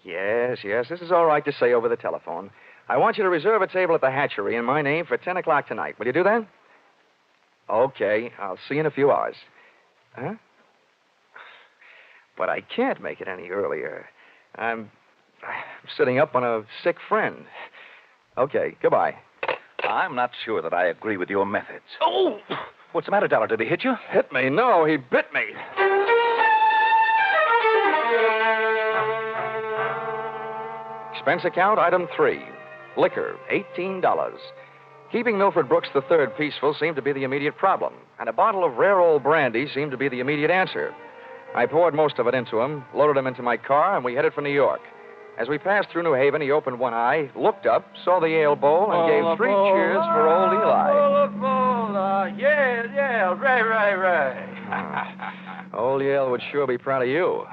Yes, this is all right to say over the telephone. I want you to reserve a table at the hatchery in my name for 10 o'clock tonight. Will you do that? Okay, I'll see you in a few hours. Huh? But I can't make it any earlier. I'm sitting up on a sick friend. Okay, goodbye. I'm not sure that I agree with your methods. Oh! What's the matter, Dollar? Did he hit you? Hit me? No, he bit me. Expense account, item 3. Liquor, $18. Keeping Milford Brooks III peaceful seemed to be the immediate problem, and a bottle of rare old brandy seemed to be the immediate answer. I poured most of it into him, loaded him into my car, and we headed for New York. As we passed through New Haven, he opened one eye, looked up, saw the ale bowl, and gave 3 cheers for old Eli. Yeah, right. Old Yale would sure be proud of you.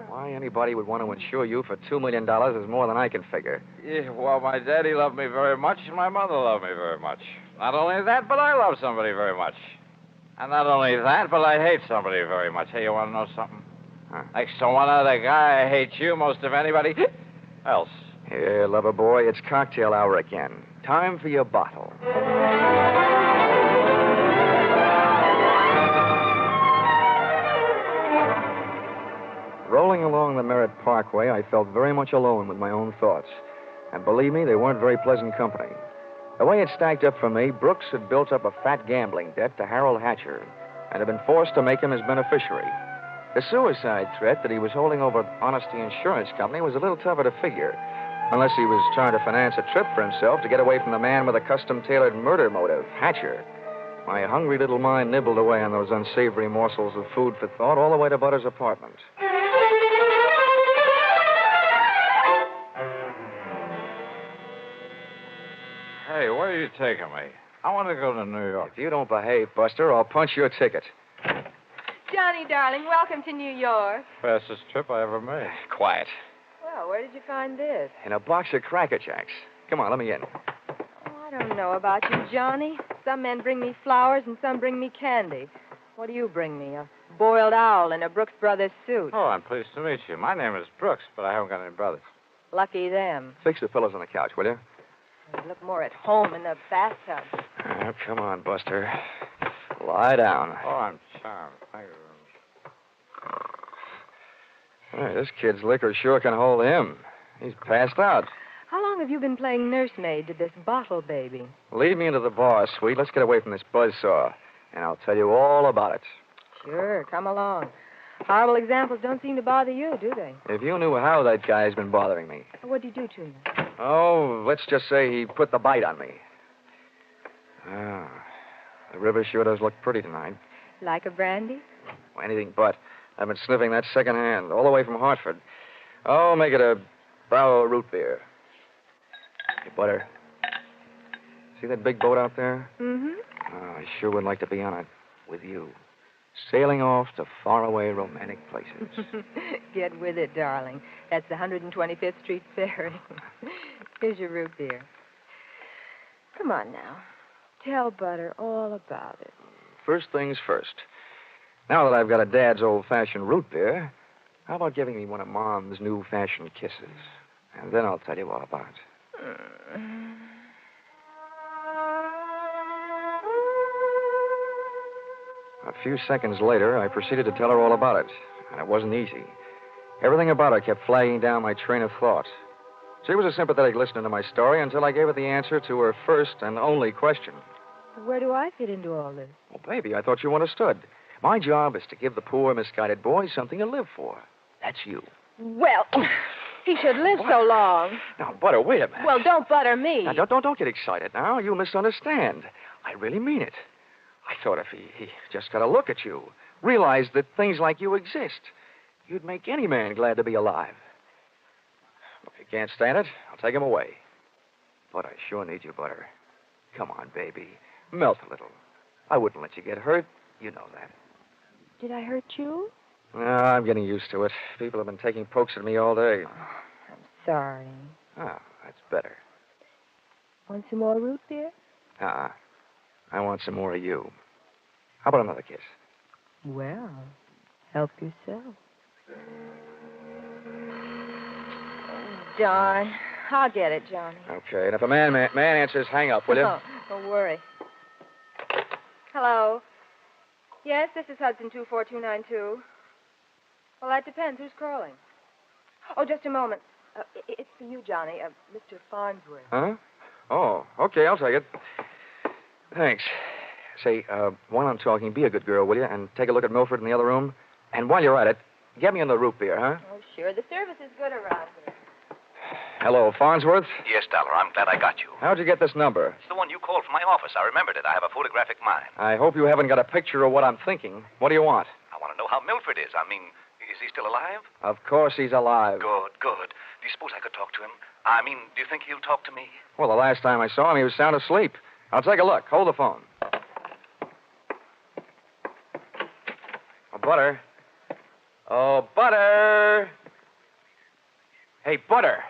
Why anybody would want to insure you for $2 million is more than I can figure. Yeah, well, my daddy loved me very much, and my mother loved me very much. Not only that, but I love somebody very much. And not only that, but I hate somebody very much. Hey, you want to know something? Huh. Next to one other guy, I hate you most of anybody else. Here, lover boy, it's cocktail hour again. Time for your bottle. Rolling along the Merritt Parkway, I felt very much alone with my own thoughts. And believe me, they weren't very pleasant company. The way it stacked up for me, Brooks had built up a fat gambling debt to Harold Hatcher and had been forced to make him his beneficiary. The suicide threat that he was holding over Honesty Insurance Company was a little tougher to figure, unless he was trying to finance a trip for himself to get away from the man with a custom-tailored murder motive, Hatcher. My hungry little mind nibbled away on those unsavory morsels of food for thought all the way to Butter's apartment. Hey, where are you taking me? I want to go to New York. If you don't behave, Buster, I'll punch your ticket. Johnny, darling, welcome to New York. Fastest trip I ever made. Quiet. Well, where did you find this? In a box of Cracker Jacks. Come on, let me in. Oh, I don't know about you, Johnny. Some men bring me flowers and some bring me candy. What do you bring me? A boiled owl in a Brooks Brothers suit. Oh, I'm pleased to meet you. My name is Brooks, but I haven't got any brothers. Lucky them. Fix the pillows on the couch, will you? They look more at home in the bathtub. Oh, come on, Buster. Lie down. Oh, I'm charmed. Thank you very much. Hey, this kid's liquor sure can hold him. He's passed out. How long have you been playing nursemaid to this bottle baby? Lead me into the bar, sweet. Let's get away from this buzzsaw, and I'll tell you all about it. Sure, come along. Horrible examples don't seem to bother you, do they? If you knew how that guy's been bothering me. What'd you do to him? Oh, let's just say he put the bite on me. The river sure does look pretty tonight. Like a brandy? Well, anything but. I've been sniffing that second hand, all the way from Hartford. Oh, make it a Bravo root beer. Hey, Butter. See that big boat out there? Mm-hmm. Oh, I sure would like to be on it with you. Sailing off to faraway romantic places. Get with it, darling. That's the 125th Street Ferry. Here's your root beer. Come on now. Tell Butter all about it. First things first. Now that I've got a Dad's old-fashioned root beer, how about giving me one of Mom's new-fashioned kisses? And then I'll tell you all about it. A few seconds later, I proceeded to tell her all about it, and it wasn't easy. Everything about her kept flagging down my train of thought. She was a sympathetic listener to my story until I gave her the answer to her first and only question. Where do I fit into all this? Well, baby, I thought you understood. My job is to give the poor, misguided boy something to live for. That's you. Well, he should live so long. Now, Butter, wait a minute. Well, don't butter me. Now, don't get excited now. You misunderstand. I really mean it. I thought if he just got a look at you, realized that things like you exist, you'd make any man glad to be alive. If you can't stand it, I'll take him away. But I sure need you, Butter. Come on, baby. Melt a little. I wouldn't let you get hurt. You know that. Did I hurt you? No, I'm getting used to it. People have been taking pokes at me all day. I'm sorry. Oh, that's better. Want some more root beer? I want some more of you. How about another kiss? Well, help yourself. Darn. I'll get it, Johnny. Okay, and if a man answers, hang up, will you? Oh, don't worry. Hello. Yes, this is Hudson 24292. Well, that depends. Who's calling? Oh, just a moment. It's for you, Johnny. Mr. Farnsworth. Huh? Oh, okay, I'll take it. Thanks. Say, while I'm talking, be a good girl, will you? And take a look at Milford in the other room. And while you're at it, get me in the root beer, huh? Oh, sure. The service is good around here. Hello, Farnsworth. Yes, Dollar. I'm glad I got you. How'd you get this number? It's the one you called from my office. I remembered it. I have a photographic mind. I hope you haven't got a picture of what I'm thinking. What do you want? I want to know how Milford is. I mean, is he still alive? Of course he's alive. Good, good. Do you suppose I could talk to him? I mean, do you think he'll talk to me? Well, the last time I saw him, he was sound asleep. I'll take a look. Hold the phone. Oh, Butter. Oh, Butter. Hey, Butter.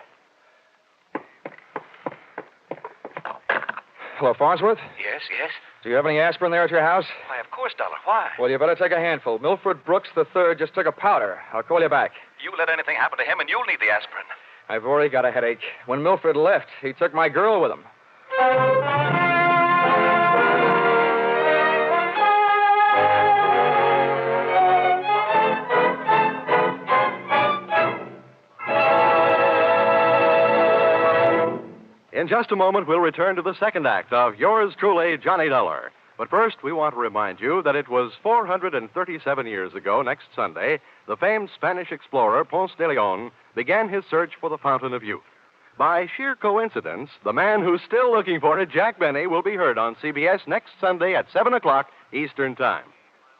Hello, Farnsworth? Yes, yes. Do you have any aspirin there at your house? Why, of course, Dollar. Why? Well, you better take a handful. Milford Brooks III just took a powder. I'll call you back. You let anything happen to him, and you'll need the aspirin. I've already got a headache. When Milford left, he took my girl with him. In just a moment, we'll return to the second act of Yours Truly, Johnny Dollar. But first, we want to remind you that it was 437 years ago, next Sunday, the famed Spanish explorer Ponce de Leon began his search for the Fountain of Youth. By sheer coincidence, the man who's still looking for it, Jack Benny, will be heard on CBS next Sunday at 7 o'clock Eastern Time.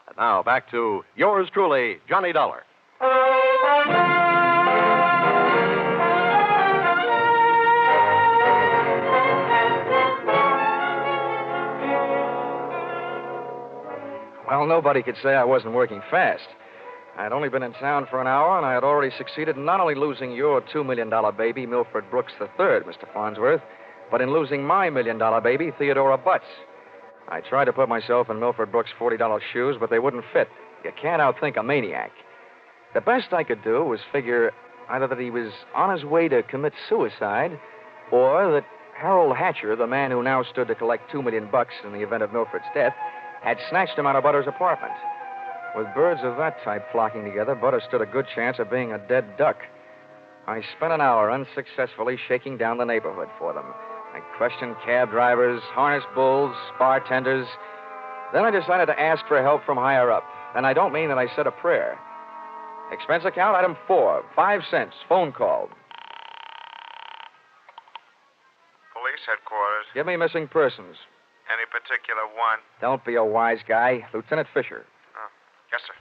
And now, back to Yours Truly, Johnny Dollar. Well, nobody could say I wasn't working fast. I had only been in town for an hour, and I had already succeeded in not only losing your $2 million baby, Milford Brooks III, Mr. Farnsworth, but in losing my $1 million baby, Theodora Butts. I tried to put myself in Milford Brooks' $40 shoes, but they wouldn't fit. You can't outthink a maniac. The best I could do was figure either that he was on his way to commit suicide, or that Harold Hatcher, the man who now stood to collect $2 million in the event of Milford's death, had snatched him out of Butter's apartment. With birds of that type flocking together, Butter stood a good chance of being a dead duck. I spent an hour unsuccessfully shaking down the neighborhood for them. I questioned cab drivers, harness bulls, bartenders. Then I decided to ask for help from higher up. And I don't mean that I said a prayer. Expense account, item 4, 5 cents, phone call. Police headquarters. Give me missing persons. Any particular one? Don't be a wise guy. Lieutenant Fisher. Oh, yes, sir.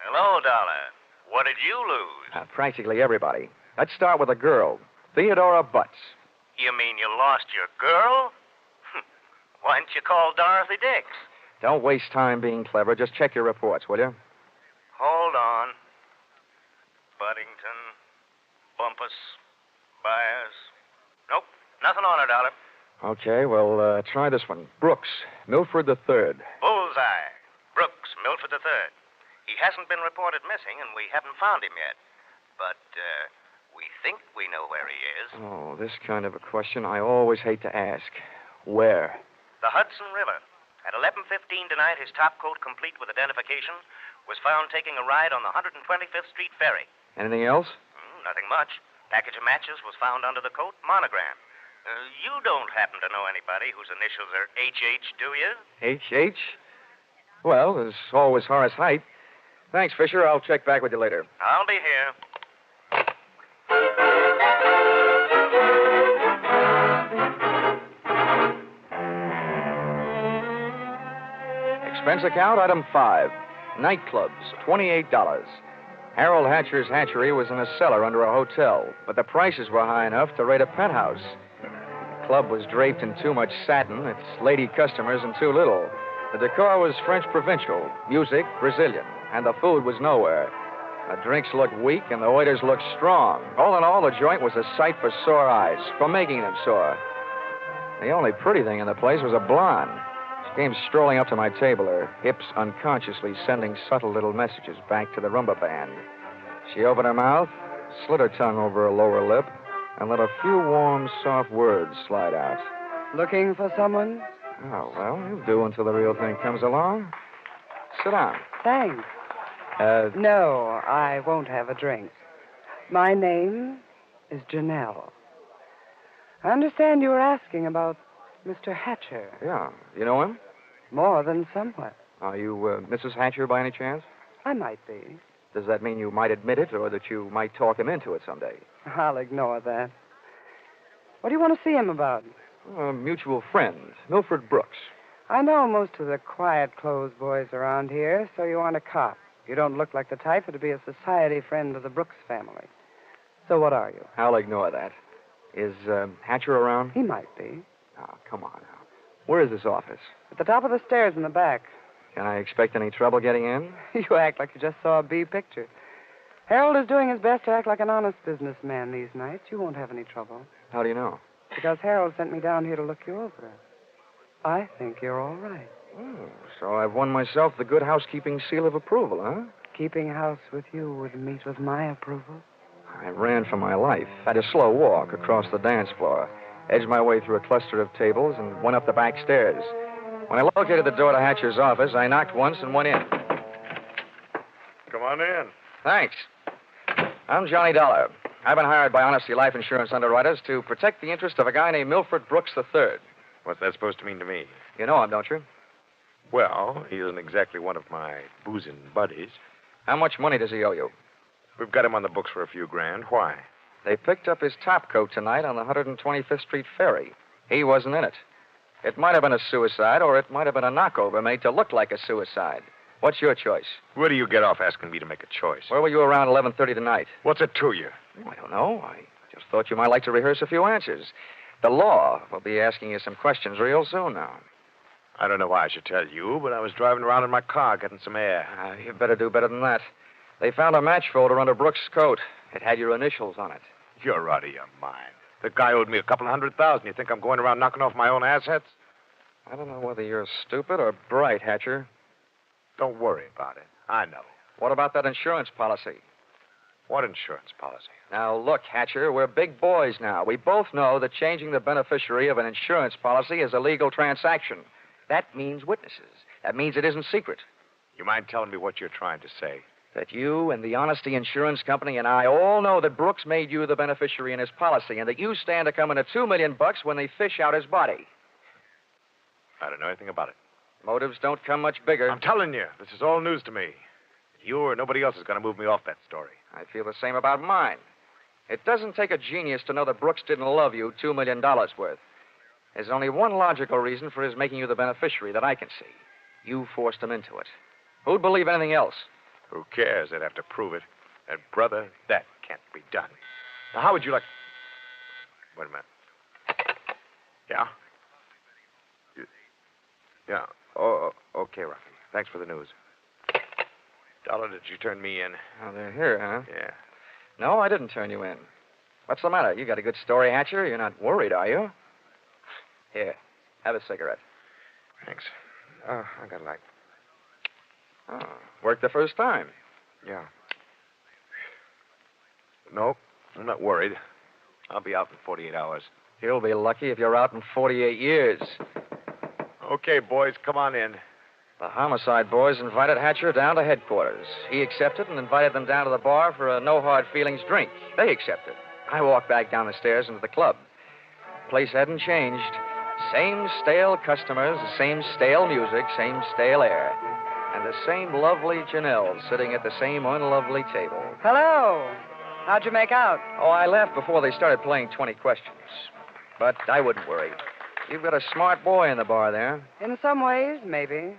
Hello, Dollar. What did you lose? Practically everybody. Let's start with a girl, Theodora Butts. You mean you lost your girl? Why didn't you call Dorothy Dix? Don't waste time being clever. Just check your reports, will you? Hold on. Buddington, Bumpus, Byers. Nope, nothing on her, Dollar. Okay, well, try this one. Brooks, Milford III. Bullseye. Brooks, Milford III. He hasn't been reported missing, and we haven't found him yet. But, we think we know where he is. Oh, this kind of a question I always hate to ask. Where? The Hudson River. At 11:15 tonight, his top coat, complete with identification, was found taking a ride on the 125th Street ferry. Anything else? Nothing much. Package of matches was found under the coat, monogram. You don't happen to know anybody whose initials are H.H., do you? H.H.? Well, there's always Horace Height. Thanks, Fisher. I'll check back with you later. I'll be here. Expense account, item 5. Nightclubs, $28. Harold Hatcher's hatchery was in a cellar under a hotel, but the prices were high enough to rate a penthouse. The club was draped in too much satin, its lady customers in too little. The decor was French provincial, music Brazilian, and the food was nowhere. The drinks looked weak and the waiters looked strong. All in all, the joint was a sight for sore eyes, for making them sore. The only pretty thing in the place was a blonde. She came strolling up to my table, her hips unconsciously sending subtle little messages back to the rumba band. She opened her mouth, slid her tongue over her lower lip, and let a few warm, soft words slide out. Looking for someone? Oh, well, you'll do until the real thing comes along. Sit down. Thanks. No, I won't have a drink. My name is Janelle. I understand you were asking about Mr. Hatcher. Yeah. You know him? More than somewhat. Are you Mrs. Hatcher by any chance? I might be. Does that mean you might admit it or that you might talk him into it someday? I'll ignore that. What do you want to see him about? A mutual friend, Milford Brooks. I know most of the quiet clothes boys around here, so you aren't a cop. You don't look like the type to be a society friend of the Brooks family. So what are you? I'll ignore that. Is Hatcher around? He might be. Oh, come on now. Where is this office? At the top of the stairs in the back. Can I expect any trouble getting in? You act like you just saw a B picture. Harold is doing his best to act like an honest businessman these nights. You won't have any trouble. How do you know? Because Harold sent me down here to look you over. I think you're all right. Oh, so I've won myself the good housekeeping seal of approval, huh? Keeping house with you would meet with my approval. I ran for my life, had a slow walk across the dance floor, edged my way through a cluster of tables, and went up the back stairs. When I located the door to Hatcher's office, I knocked once and went in. Come on in. Thanks. I'm Johnny Dollar. I've been hired by Honesty Life Insurance underwriters to protect the interest of a guy named Milford Brooks III. What's that supposed to mean to me? You know him, don't you? Well, he isn't exactly one of my boozing buddies. How much money does he owe you? We've got him on the books for a few grand. Why? They picked up his top coat tonight on the 125th Street ferry. He wasn't in it. It might have been a suicide, or it might have been a knockover made to look like a suicide. What's your choice? Where do you get off asking me to make a choice? Where were you around 11:30 tonight? What's it to you? I don't know. I just thought you might like to rehearse a few answers. The law will be asking you some questions real soon now. I don't know why I should tell you, but I was driving around in my car getting some air. You better do better than that. They found a match folder under Brooks' coat. It had your initials on it. You're out of your mind. The guy owed me a couple $100,000. You think I'm going around knocking off my own assets? I don't know whether you're stupid or bright, Hatcher. Don't worry about it. I know. What about that insurance policy? What insurance policy? Now, look, Hatcher, we're big boys now. We both know that changing the beneficiary of an insurance policy is a legal transaction. That means witnesses. That means it isn't secret. You mind telling me what you're trying to say? That you and the Honesty Insurance Company and I all know that Brooks made you the beneficiary in his policy and that you stand to come into $2 million when they fish out his body. I don't know anything about it. Motives don't come much bigger. I'm telling you, this is all news to me. You or nobody else is going to move me off that story. I feel the same about mine. It doesn't take a genius to know that Brooks didn't love you $2 million worth. There's only one logical reason for his making you the beneficiary that I can see. You forced him into it. Who'd believe anything else? Who cares? They'd have to prove it. And, brother, that can't be done. Now, how would you like... Wait a minute. Yeah? Yeah. Oh, okay, Rocky. Thanks for the news. Dollar, did you turn me in? Oh, they're here, huh? Yeah. No, I didn't turn you in. What's the matter? You got a good story, Hatcher? You're not worried, are you? Here, have a cigarette. Thanks. I got a light. Oh, worked the first time. Yeah. Nope, I'm not worried. I'll be out in 48 hours. You'll be lucky if you're out in 48 years. Okay, boys, come on in. The homicide boys invited Hatcher down to headquarters. He accepted and invited them down to the bar for a no-hard-feelings drink. They accepted. I walked back down the stairs into the club. The place hadn't changed. Same stale customers, the same stale music, same stale air. And the same lovely Janelle sitting at the same unlovely table. Hello. How'd you make out? Oh, I left before they started playing 20 questions. But I wouldn't worry. You've got a smart boy in the bar there. In some ways, maybe.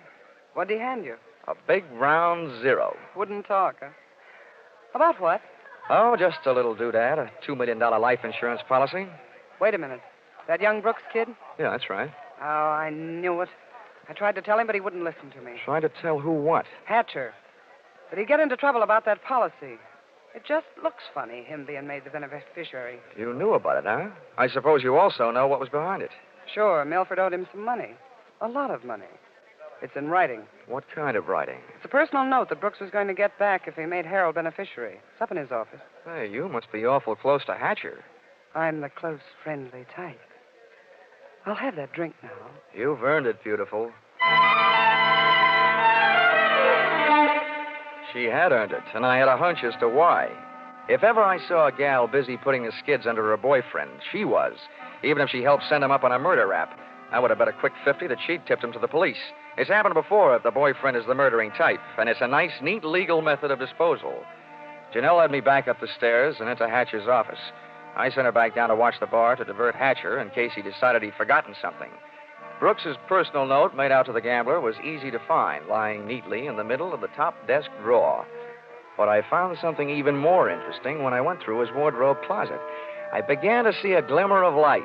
What'd he hand you? A big round zero. Wouldn't talk, huh? About what? Oh, just a little doodad, a $2 million life insurance policy. Wait a minute. That young Brooks kid? Yeah, that's right. Oh, I knew it. I tried to tell him, but he wouldn't listen to me. Trying to tell who what? Hatcher. But he'd get into trouble about that policy. It just looks funny, him being made the beneficiary. You knew about it, huh? I suppose you also know what was behind it. Sure, Milford owed him some money. A lot of money. It's in writing. What kind of writing? It's a personal note that Brooks was going to get back if he made Harold beneficiary. It's up in his office. Hey, you must be awful close to Hatcher. I'm the close, friendly type. I'll have that drink now. You've earned it, beautiful. She had earned it, and I had a hunch as to why. If ever I saw a gal busy putting the skids under her boyfriend, she was. Even if she helped send him up on a murder rap, I would have bet a quick 50 that she'd tipped him to the police. It's happened before if the boyfriend is the murdering type, and it's a nice, neat legal method of disposal. Janelle led me back up the stairs and into Hatcher's office. I sent her back down to watch the bar to divert Hatcher in case he decided he'd forgotten something. Brooks's personal note made out to the gambler was easy to find, lying neatly in the middle of the top desk drawer. But I found something even more interesting when I went through his wardrobe closet. I began to see a glimmer of light.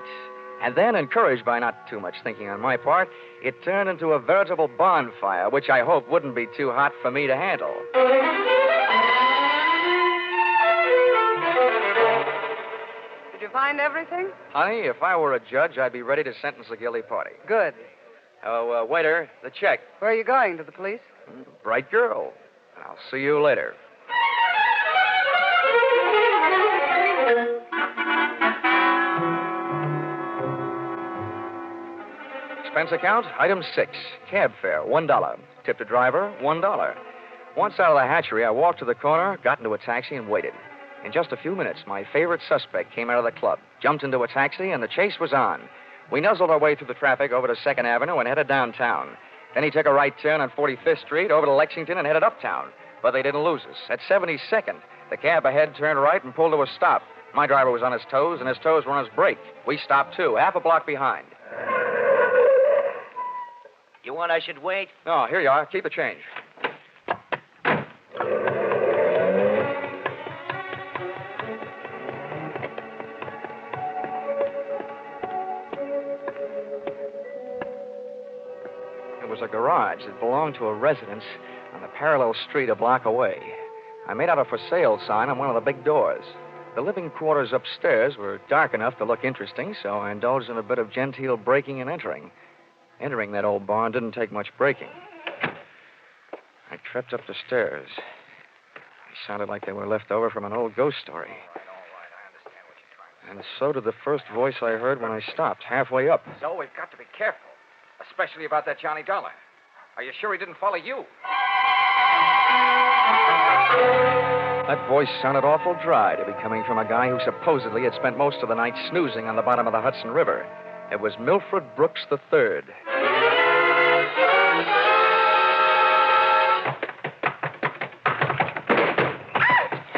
And then, encouraged by not too much thinking on my part, it turned into a veritable bonfire, which I hoped wouldn't be too hot for me to handle. Did you find everything? Honey, if I were a judge, I'd be ready to sentence the guilty party. Good. Oh, waiter, the check. Where are you going? To the police? Bright girl. I'll see you later. Expense account, item 6. Cab fare, $1. Tip to driver, $1. Once out of the hatchery, I walked to the corner, got into a taxi, and waited. In just a few minutes, my favorite suspect came out of the club, jumped into a taxi, and the chase was on. We nuzzled our way through the traffic over to 2nd Avenue and headed downtown. Then he took a right turn on 45th Street over to Lexington and headed uptown. But they didn't lose us. At 72nd, the cab ahead turned right and pulled to a stop. My driver was on his toes, and his toes were on his brake. We stopped, too, half a block behind. You want I should wait? Oh, here you are. Keep the change. It was a garage that belonged to a residence on the parallel street a block away. I made out a for sale sign on one of the big doors. The living quarters upstairs were dark enough to look interesting, so I indulged in a bit of genteel breaking and entering. Entering that old barn didn't take much breaking. I tripped up the stairs. They sounded like they were left over from an old ghost story. And so did the first voice I heard when I stopped, halfway up. So we've got to be careful, especially about that Johnny Dollar. Are you sure he didn't follow you? That voice sounded awful dry to be coming from a guy who supposedly had spent most of the night snoozing on the bottom of the Hudson River. It was Milfred Brooks III.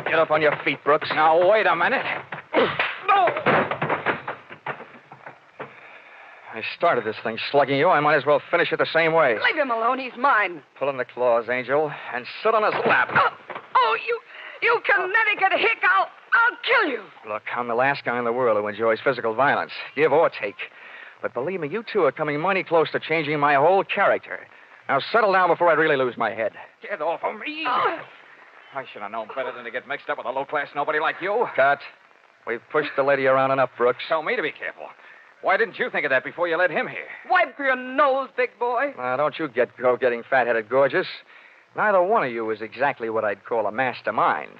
Get up on your feet, Brooks. Now, wait a minute. No! I started this thing slugging you. I might as well finish it the same way. Leave him alone. He's mine. Pull in the claws, Angel, and sit on his lap. Oh, you Connecticut hick. I'll kill you. Look, I'm the last guy in the world who enjoys physical violence, give or take. But believe me, you two are coming mighty close to changing my whole character. Now settle down before I really lose my head. Get off of me. I should have known better than to get mixed up with a low-class nobody like you. Cut. We've pushed the lady around enough, Brooks. Tell me to be careful. Why didn't you think of that before you led him here? Wipe your nose, big boy. Now, don't you go getting fat-headed, gorgeous. Neither one of you is exactly what I'd call a mastermind.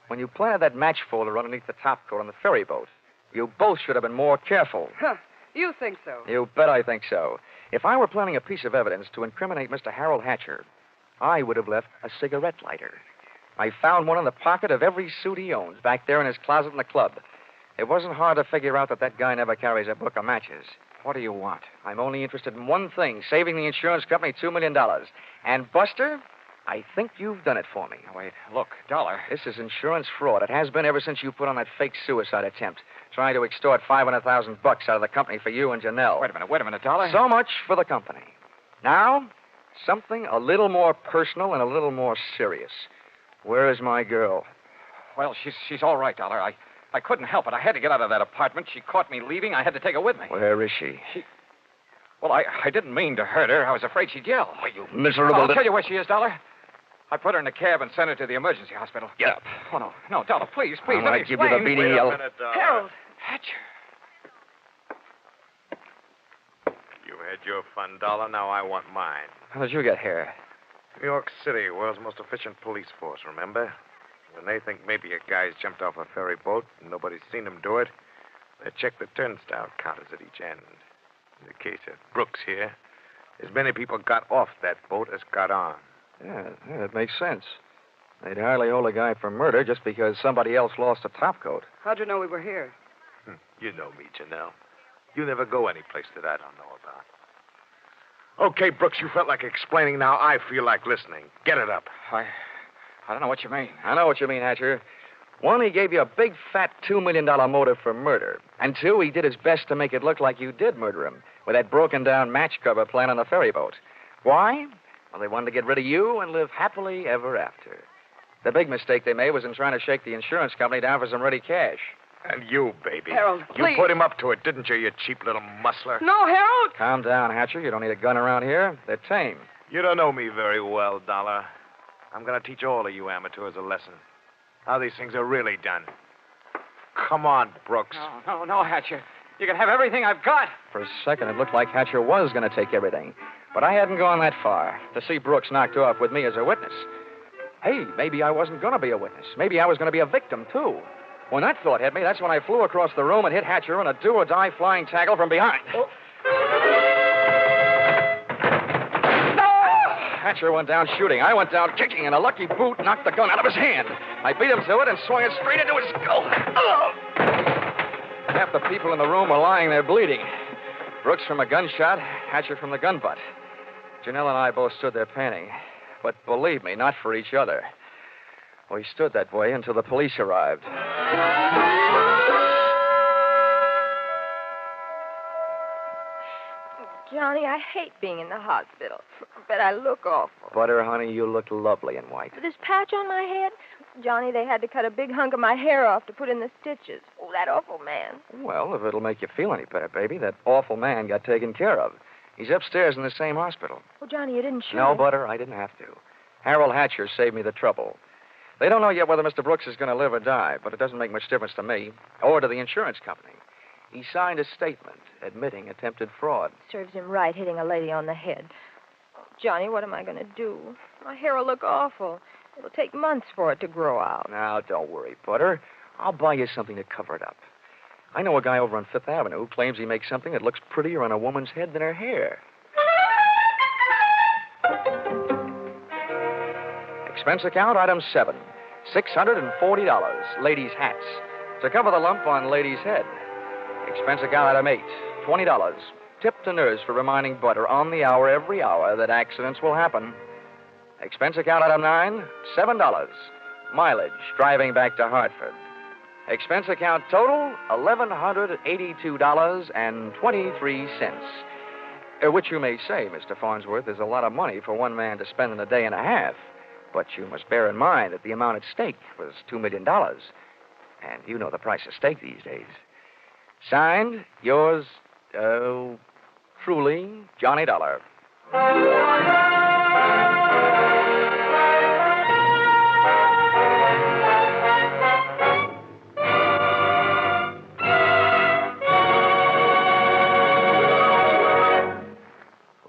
When you planted that match folder underneath the topcoat on the ferry boat, you both should have been more careful. Huh. You think so? You bet I think so. If I were planning a piece of evidence to incriminate Mr. Harold Hatcher, I would have left a cigarette lighter. I found one in the pocket of every suit he owns, back there in his closet in the club. It wasn't hard to figure out that guy never carries a book of matches. What do you want? I'm only interested in one thing, saving the insurance company $2 million. And, Buster, I think you've done it for me. Wait, look, Dollar. This is insurance fraud. It has been ever since you put on that fake suicide attempt, trying to extort $500,000 out of the company for you and Janelle. Wait a minute, Dollar. So much for the company. Now, something a little more personal and a little more serious. Where is my girl? Well, she's all right, Dollar. I couldn't help it. I had to get out of that apartment. She caught me leaving. I had to take her with me. Where is she? Well, I didn't mean to hurt her. I was afraid she'd yell. Oh, you miserable... I'll tell you where she is, Dollar. I put her in a cab and sent her to the emergency hospital. Get up. Oh, no, Dollar, please, I'm let me give you the beating Wait a yell. minute, Harold. Hatcher. You had your fun, Dollar. Now I want mine. How did you get here? New York City, world's most efficient police force, remember? When they think maybe a guy's jumped off a ferry boat and nobody's seen him do it, they check the turnstile counters at each end. In the case of Brooks here, as many people got off that boat as got on. Yeah, that makes sense. They'd hardly hold a guy for murder just because somebody else lost a topcoat. How'd you know we were here? You know me, Janelle. You never go any place that I don't know about. Okay, Brooks, you felt like explaining. Now I feel like listening. Get it up. I don't know what you mean. I know what you mean, Hatcher. One, he gave you a big, fat $2 million motive for murder. And two, he did his best to make it look like you did murder him with that broken-down match cover plan on the ferry boat. Why? Well, they wanted to get rid of you and live happily ever after. The big mistake they made was in trying to shake the insurance company down for some ready cash. And you, baby. Harold, please. You put him up to it, didn't you, you cheap little muscler? No, Harold! Calm down, Hatcher. You don't need a gun around here. They're tame. You don't know me very well, Dollar. I'm going to teach all of you amateurs a lesson. How these things are really done. Come on, Brooks. No, Hatcher. You can have everything I've got. For a second, it looked like Hatcher was going to take everything. But I hadn't gone that far to see Brooks knocked off with me as a witness. Hey, maybe I wasn't going to be a witness. Maybe I was going to be a victim, too. When that thought hit me, that's when I flew across the room and hit Hatcher in a do-or-die flying tackle from behind. Oh. Hatcher went down shooting. I went down kicking, and a lucky boot knocked the gun out of his hand. I beat him to it and swung it straight into his skull. Oh. Half the people in the room were lying there bleeding. Brooks from a gunshot, Hatcher from the gun butt. Janelle and I both stood there panting. But believe me, not for each other. We stood that way until the police arrived. Johnny, I hate being in the hospital, but I look awful. Butter, honey, you look lovely in white. This patch on my head? Johnny, they had to cut a big hunk of my hair off to put in the stitches. Oh, that awful man. Well, if it'll make you feel any better, baby, that awful man got taken care of. He's upstairs in the same hospital. Well, Johnny, you didn't shoot No, him. Butter, I didn't have to. Harold Hatcher saved me the trouble. They don't know yet whether Mr. Brooks is going to live or die, but it doesn't make much difference to me or to the insurance company. He signed a statement admitting attempted fraud. Serves him right hitting a lady on the head. Oh, Johnny, what am I going to do? My hair will look awful. It'll take months for it to grow out. Now, don't worry, Butter. I'll buy you something to cover it up. I know a guy over on Fifth Avenue who claims he makes something that looks prettier on a woman's head than her hair. Expense account, item 7. $640. Ladies' hats. To cover the lump on lady's head. Expense account, item 8. $20. Tip to nurse for reminding Butter on the hour every hour that accidents will happen. Expense account, item 9. $7. Mileage driving back to Hartford. Expense account total, $1,182.23. Which you may say, Mr. Farnsworth, is a lot of money for one man to spend in a day and a half. But you must bear in mind that the amount at stake was $2 million. And you know the price of steak these days. Signed, yours, truly, Johnny Dollar.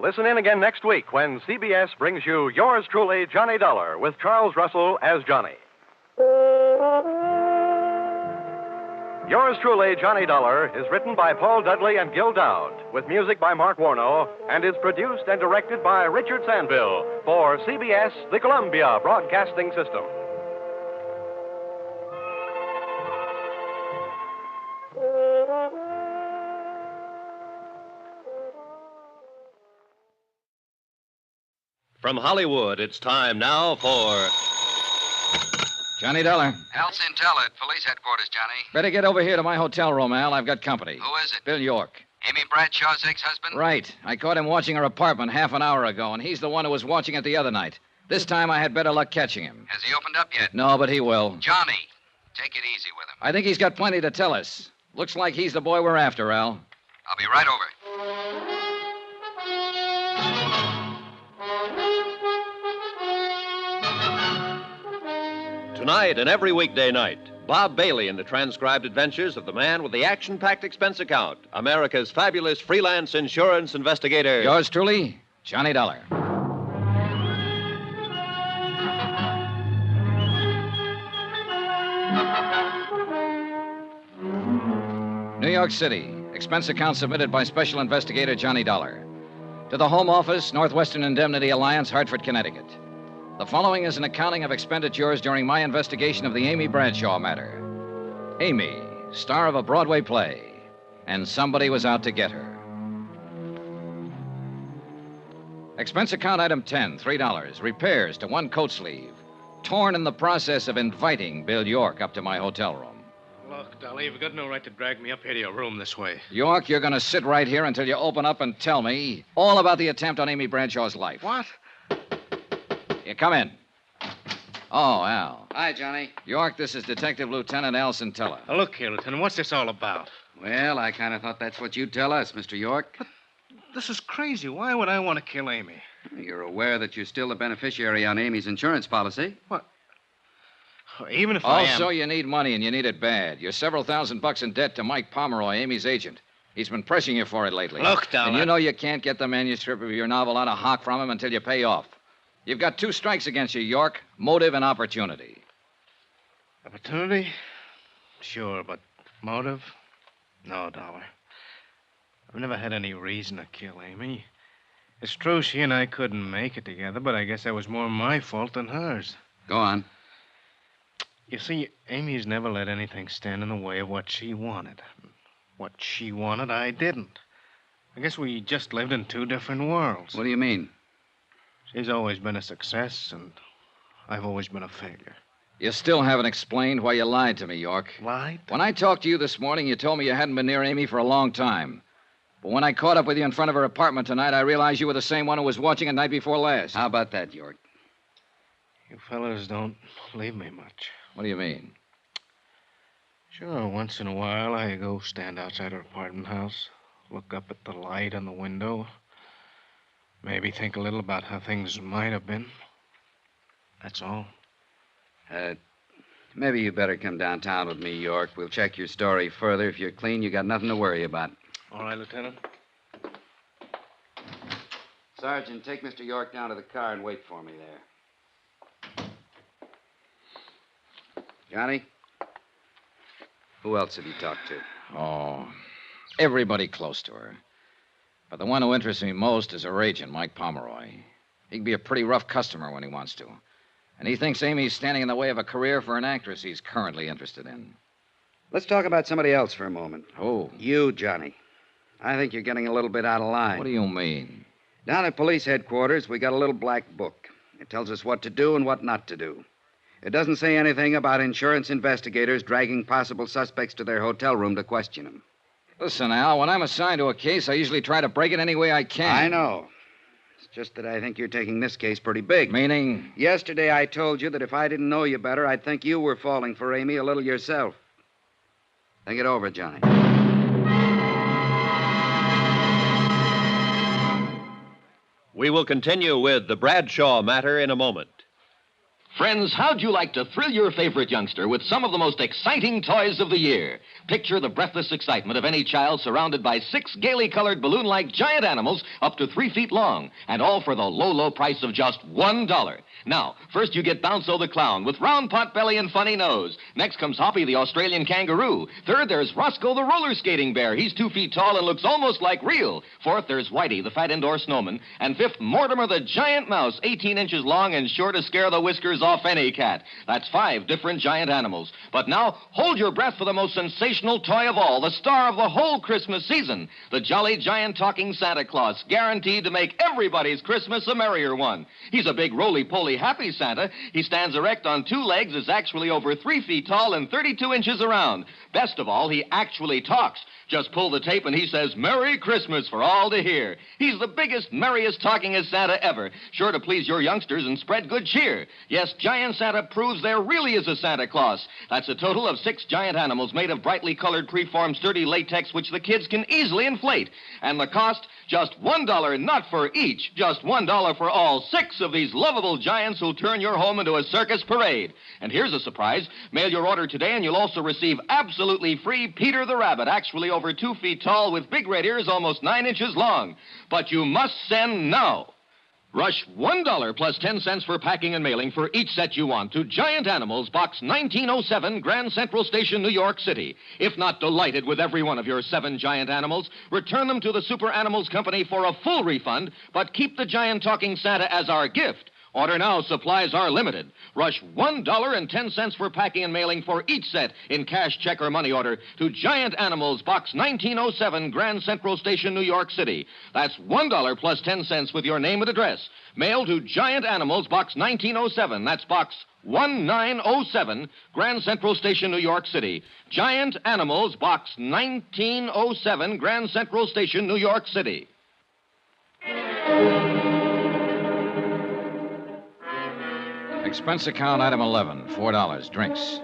Listen in again next week when CBS brings you Yours Truly, Johnny Dollar, with Charles Russell as Johnny. Yours Truly, Johnny Dollar, is written by Paul Dudley and Gil Dowd, with music by Mark Warno, and is produced and directed by Richard Sandville for CBS, the Columbia Broadcasting System. From Hollywood, it's time now for... Johnny Dollar. Al Centella at police headquarters, Johnny. Better get over here to my hotel room, Al. I've got company. Who is it? Bill York. Amy Bradshaw's ex-husband? Right. I caught him watching her apartment half an hour ago, and he's the one who was watching it the other night. This time I had better luck catching him. Has he opened up yet? No, but he will. Johnny, take it easy with him. I think he's got plenty to tell us. Looks like he's the boy we're after, Al. I'll be right over. Tonight and every weekday night, Bob Bailey in the transcribed adventures of the man with the action-packed expense account, America's fabulous freelance insurance investigator. Yours truly, Johnny Dollar. New York City. Expense account submitted by Special Investigator Johnny Dollar. To the Home Office, Northwestern Indemnity Alliance, Hartford, Connecticut. The following is an accounting of expenditures during my investigation of the Amy Bradshaw matter. Amy, star of a Broadway play, and somebody was out to get her. Expense account item 10, $3. Repairs to one coat sleeve. Torn in the process of inviting Bill York up to my hotel room. Look, Dolly, you've got no right to drag me up here to your room this way. York, you're going to sit right here until you open up and tell me all about the attempt on Amy Bradshaw's life. What? You come in. Oh, Al. Hi, Johnny. York, this is Detective Lieutenant Al Centella. Now, look here, Lieutenant, what's this all about? Well, I kind of thought that's what you'd tell us, Mr. York. But this is crazy. Why would I want to kill Amy? You're aware that you're still the beneficiary on Amy's insurance policy? What? Even if I am... Also, you need money, and you need it bad. You're several $1,000s in debt to Mike Pomeroy, Amy's agent. He's been pressing you for it lately. Look, Dollar. And you know you can't get the manuscript of your novel out of hock from him until you pay off. You've got 2 strikes against you, York. Motive and opportunity. Opportunity? Sure, but motive? No, Dollar. I've never had any reason to kill Amy. It's true she and I couldn't make it together, but I guess that was more my fault than hers. Go on. You see, Amy's never let anything stand in the way of what she wanted. What she wanted, I didn't. I guess we just lived in 2 different worlds. What do you mean? She's always been a success, and I've always been a failure. You still haven't explained why you lied to me, York. Lied? When I talked to you this morning, you told me you hadn't been near Amy for a long time. But when I caught up with you in front of her apartment tonight, I realized you were the same one who was watching it night before last. How about that, York? You fellas don't believe me much. What do you mean? Sure, once in a while I go stand outside her apartment house, look up at the light on the window, maybe think a little about how things might have been. That's all. Maybe you better come downtown with me, York. We'll check your story further. If you're clean, you got nothing to worry about. All right, Lieutenant. Sergeant, take Mr. York down to the car and wait for me there. Johnny? Who else have you talked to? Oh, everybody close to her. But the one who interests me most is her agent, Mike Pomeroy. He can be a pretty rough customer when he wants to. And he thinks Amy's standing in the way of a career for an actress he's currently interested in. Let's talk about somebody else for a moment. Who? You, Johnny. I think you're getting a little bit out of line. What do you mean? Down at police headquarters, we got a little black book. It tells us what to do and what not to do. It doesn't say anything about insurance investigators dragging possible suspects to their hotel room to question them. Listen, Al, when I'm assigned to a case, I usually try to break it any way I can. I know. It's just that I think you're taking this case pretty big. Meaning? Yesterday I told you that if I didn't know you better, I'd think you were falling for Amy a little yourself. Think it over, Johnny. We will continue with the Bradshaw matter in a moment. Friends, how'd you like to thrill your favorite youngster with some of the most exciting toys of the year? Picture the breathless excitement of any child surrounded by 6 gaily colored balloon-like giant animals up to 3 feet long, and all for the low, low price of just $1. Now, first you get Bounco the clown with round pot belly and funny nose. Next comes Hoppy the Australian kangaroo. Third, there's Roscoe the roller skating bear. He's 2 feet tall and looks almost like real. Fourth, there's Whitey the fat indoor snowman. And fifth, Mortimer the giant mouse, 18 inches long and sure to scare the whiskers off any cat. That's 5 different giant animals. But now, hold your breath for the most sensational toy of all, the star of the whole Christmas season, the jolly giant talking Santa Claus, guaranteed to make everybody's Christmas a merrier one. He's a big roly-poly happy Santa. He stands erect on 2 legs, is actually over 3 feet tall and 32 inches around. Best of all, he actually talks. Just pull the tape and he says, "Merry Christmas" for all to hear. He's the biggest, merriest, talkingest Santa ever. Sure to please your youngsters and spread good cheer. Yes, Giant Santa proves there really is a Santa Claus. That's a total of 6 giant animals made of brightly colored, preformed, sturdy latex, which the kids can easily inflate. And the cost, just $1, not for each. Just $1 for all 6 of these lovable giants who'll turn your home into a circus parade. And here's a surprise. Mail your order today and you'll also receive absolutely free Peter the Rabbit, actually over 2 feet tall with big red ears almost 9 inches long. But you must send now. Rush $1 plus 10 cents for packing and mailing for each set you want to Giant Animals, Box 1907, Grand Central Station, New York City. If not delighted with every one of your 7 giant animals, return them to the Super Animals Company for a full refund, but keep the giant talking Santa as our gift. Order now. Supplies are limited. Rush $1.10 for packing and mailing for each set in cash, check, or money order to Giant Animals, Box 1907, Grand Central Station, New York City. That's $1 plus 10 cents with your name and address. Mail to Giant Animals, Box 1907. That's Box 1907, Grand Central Station, New York City. Giant Animals, Box 1907, Grand Central Station, New York City. Expense account item 11, $4, drinks.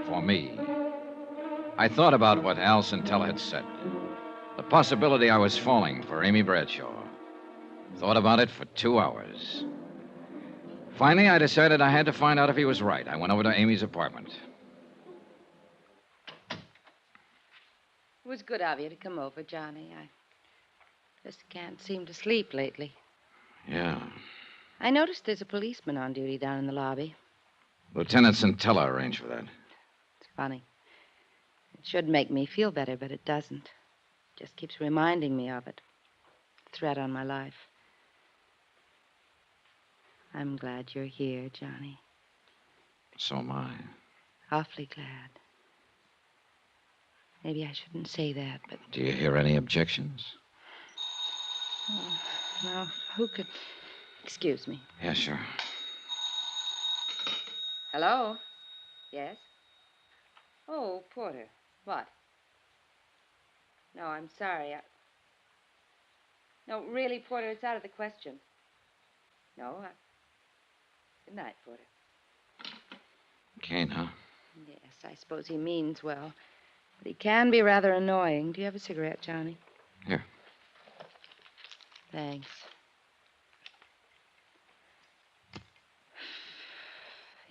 For me. I thought about what Al Centella had said. The possibility I was falling for Amy Bradshaw. Thought about it for 2 hours. Finally, I decided I had to find out if he was right. I went over to Amy's apartment. It was good of you to come over, Johnny. I just can't seem to sleep lately. Yeah. I noticed there's a policeman on duty down in the lobby. Lieutenant Centella arranged for that. It's funny. It should make me feel better, but it doesn't. It just keeps reminding me of it. A threat on my life. I'm glad you're here, Johnny. So am I. Awfully glad. Maybe I shouldn't say that, but... Do you hear any objections? Oh, well, who could... Excuse me. Yeah, sure. Hello? Yes? Oh, Porter. What? No, I'm sorry. No, really, Porter, it's out of the question. No, Good night, Porter. Kane, huh? Yes, I suppose he means well. But he can be rather annoying. Do you have a cigarette, Johnny? Here. Thanks.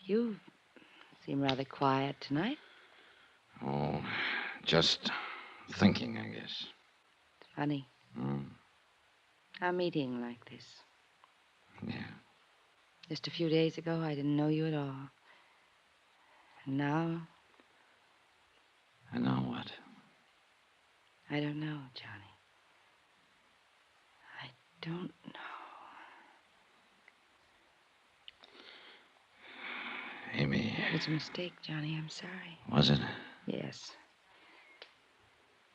You seem rather quiet tonight. Oh, just thinking, I guess. It's funny. A meeting like this. Yeah. Just a few days ago, I didn't know you at all. And now... And now what? I don't know, Johnny. I don't know. Amy. It was a mistake, Johnny. I'm sorry. Was it? Yes.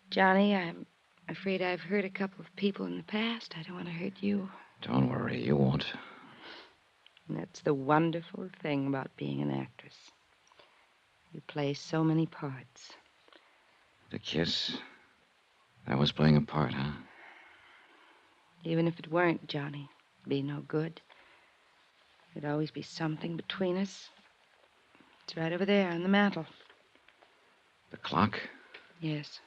Johnny, I'm afraid I've hurt a couple of people in the past. I don't want to hurt you. Don't worry, you won't. And that's the wonderful thing about being an actress. You play so many parts. The kiss, that was playing a part, huh? Even if it weren't, Johnny, it'd be no good. There'd always be something between us. It's right over there on the mantel. The clock? Yes.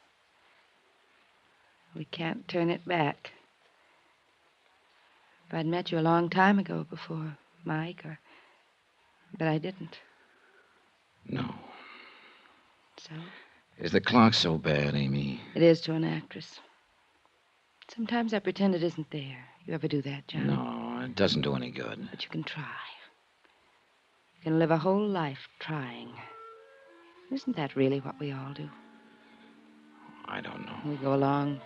We can't turn it back. If I'd met you a long time ago before Mike, but I didn't. No. So? Is the clock so bad, Amy? It is to an actress. Sometimes I pretend it isn't there. You ever do that, Johnny? No, it doesn't do any good. But you can try. You can live a whole life trying. Isn't that really what we all do? I don't know. We go along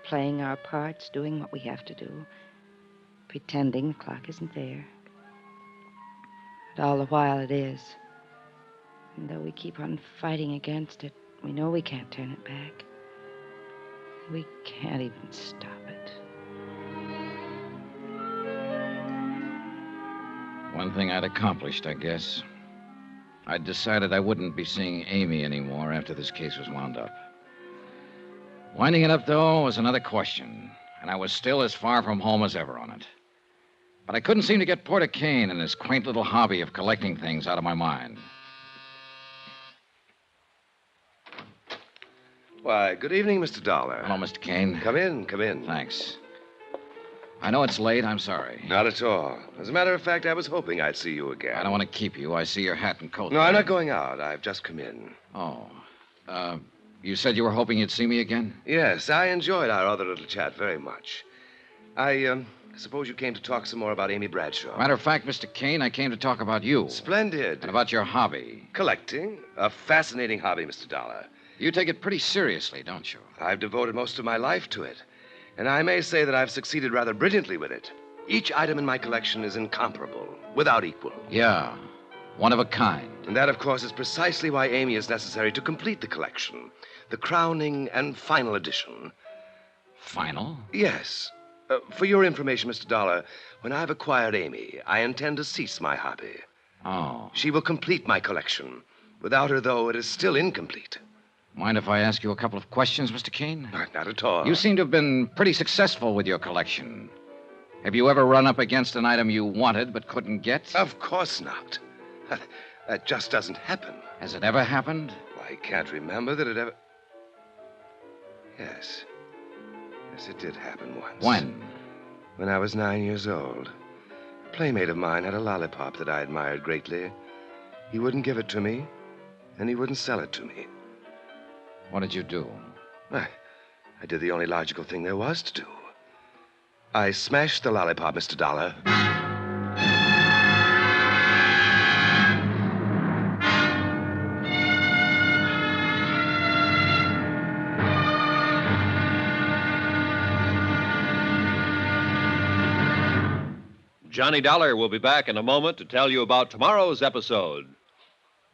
playing our parts, doing what we have to do, pretending the clock isn't there. But all the while it is. And though we keep on fighting against it, we know we can't turn it back. We can't even stop it. One thing I'd accomplished, I guess. I'd decided I wouldn't be seeing Amy anymore after this case was wound up. Winding it up, though, was another question, and I was still as far from home as ever on it. But I couldn't seem to get Porter Kane and his quaint little hobby of collecting things out of my mind. Why, good evening, Mr. Dollar. Hello, Mr. Kane. Come in, come in. Thanks. I know it's late. I'm sorry. Not at all. As a matter of fact, I was hoping I'd see you again. I don't want to keep you. I see your hat and coat. No, there. I'm not going out. I've just come in. Oh. You said you were hoping you'd see me again? Yes, I enjoyed our other little chat very much. I suppose you came to talk some more about Amy Bradshaw. Matter of fact, Mr. Kane, I came to talk about you. Splendid. And about your hobby. Collecting. A fascinating hobby, Mr. Dollar. You take it pretty seriously, don't you? I've devoted most of my life to it. And I may say that I've succeeded rather brilliantly with it. Each item in my collection is incomparable, without equal. Yeah, one of a kind. And that, of course, is precisely why Amy is necessary to complete the collection. The crowning and final edition. Final? Yes. For your information, Mr. Dollar, when I've acquired Amy, I intend to cease my hobby. Oh. She will complete my collection. Without her, though, it is still incomplete. Mind if I ask you a couple of questions, Mr. Kane? Not at all. You seem to have been pretty successful with your collection. Have you ever run up against an item you wanted but couldn't get? Of course not. That just doesn't happen. Has it ever happened? I can't remember that it ever... Yes. Yes, it did happen once. When? When I was 9 years old. A playmate of mine had a lollipop that I admired greatly. He wouldn't give it to me, and he wouldn't sell it to me. What did you do? I did the only logical thing there was to do. I smashed the lollipop, Mr. Dollar. Johnny Dollar will be back in a moment to tell you about tomorrow's episode.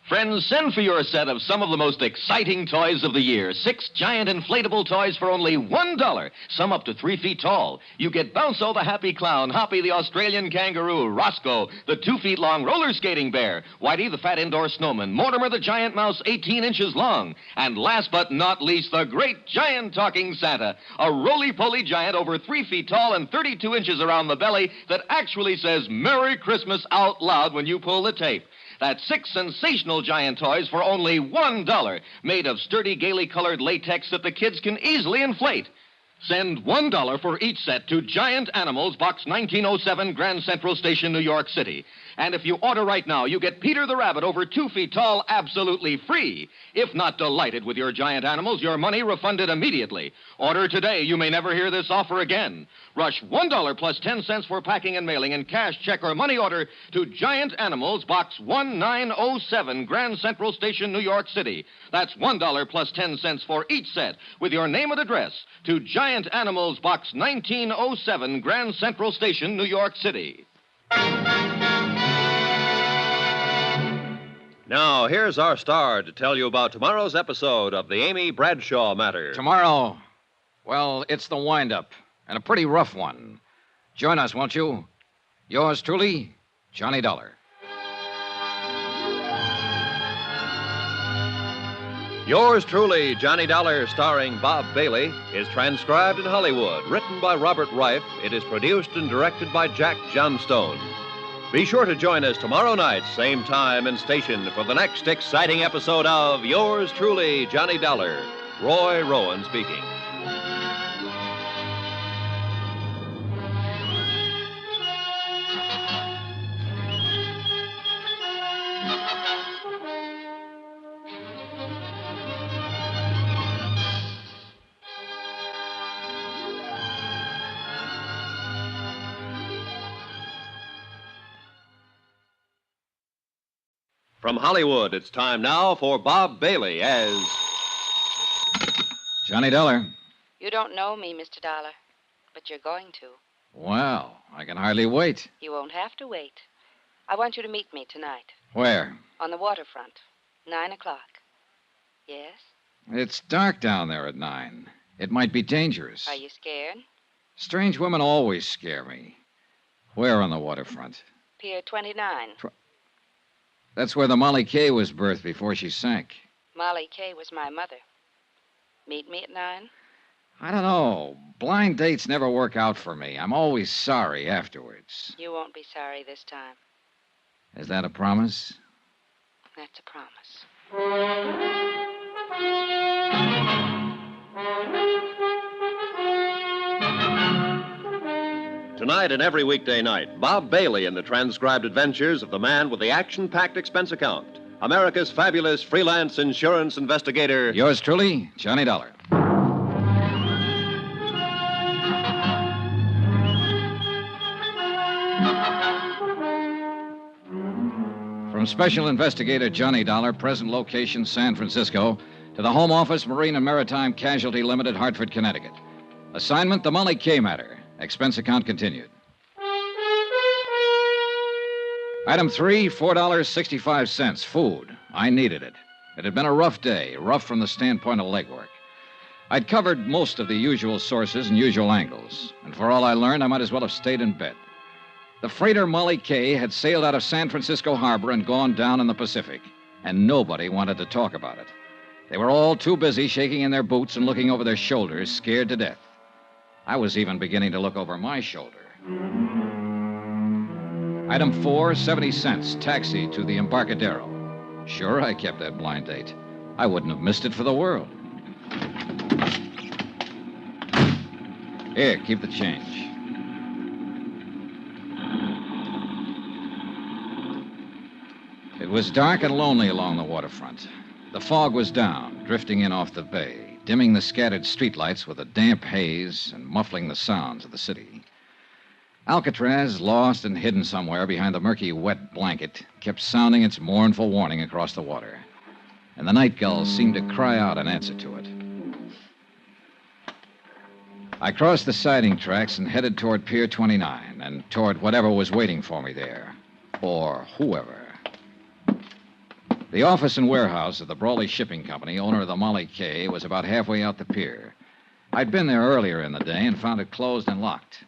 Friends, send for your set of some of the most exciting toys of the year. 6 giant inflatable toys for only $1. Some up to 3 feet tall. You get Bounco the Happy Clown, Hoppy the Australian Kangaroo, Roscoe the 2 feet long roller skating bear, Whitey the fat indoor snowman, Mortimer the giant mouse 18 inches long, and last but not least, the great giant talking Santa, a roly-poly giant over 3 feet tall and 32 inches around the belly that actually says Merry Christmas out loud when you pull the tape. That's 6 sensational giant toys for only $1, made of sturdy, gaily colored latex that the kids can easily inflate. Send $1 for each set to Giant Animals, Box 1907, Grand Central Station, New York City. And if you order right now, you get Peter the Rabbit over 2 feet tall absolutely free. If not delighted with your giant animals, your money refunded immediately. Order today. You may never hear this offer again. Rush $1 plus 10 cents for packing and mailing in cash, check, or money order to Giant Animals, Box 1907, Grand Central Station, New York City. That's $1 plus 10 cents for each set with your name and address to Giant Animals, Box 1907, Grand Central Station, New York City. Now, here's our star to tell you about tomorrow's episode of the Amy Bradshaw matter. Tomorrow, well, it's the wind-up, and a pretty rough one. Join us, won't you? Yours truly, Johnny Dollar. Yours truly, Johnny Dollar, starring Bob Bailey, is transcribed in Hollywood. Written by Robert Reif, it is produced and directed by Jack Johnstone. Be sure to join us tomorrow night, same time and station, for the next exciting episode of Yours truly, Johnny Dollar. Roy Rowan speaking. From Hollywood, it's time now for Bob Bailey as... Johnny Dollar. You don't know me, Mr. Dollar, but you're going to. Well, I can hardly wait. You won't have to wait. I want you to meet me tonight. Where? On the waterfront. 9 o'clock. Yes? It's dark down there at 9. It might be dangerous. Are you scared? Strange women always scare me. Where on the waterfront? Pier 29. That's where the Molly Kay was birthed before she sank. Molly Kay was my mother. Meet me at 9? I don't know. Blind dates never work out for me. I'm always sorry afterwards. You won't be sorry this time. Is that a promise? That's a promise. Tonight and every weekday night, Bob Bailey in the transcribed adventures of the man with the action-packed expense account. America's fabulous freelance insurance investigator. Yours truly, Johnny Dollar. From Special Investigator Johnny Dollar, present location San Francisco, to the Home Office, Marine and Maritime Casualty Limited, Hartford, Connecticut. Assignment, the Molly Kay matter. Expense account continued. Item 3, $4.65. Food. I needed it. It had been a rough day, rough from the standpoint of legwork. I'd covered most of the usual sources and usual angles, and for all I learned, I might as well have stayed in bed. The freighter Molly K had sailed out of San Francisco Harbor and gone down in the Pacific, and nobody wanted to talk about it. They were all too busy shaking in their boots and looking over their shoulders, scared to death. I was even beginning to look over my shoulder. Item 4, 70 cents, taxi to the Embarcadero. Sure, I kept that blind date. I wouldn't have missed it for the world. Here, keep the change. It was dark and lonely along the waterfront. The fog was down, drifting in off the bay, dimming the scattered streetlights with a damp haze and muffling the sounds of the city. Alcatraz, lost and hidden somewhere behind the murky, wet blanket, kept sounding its mournful warning across the water. And the night gulls seemed to cry out in answer to it. I crossed the siding tracks and headed toward Pier 29 and toward whatever was waiting for me there. Or whoever. The office and warehouse of the Brawley Shipping Company, owner of the Molly K, was about halfway out the pier. I'd been there earlier in the day and found it closed and locked.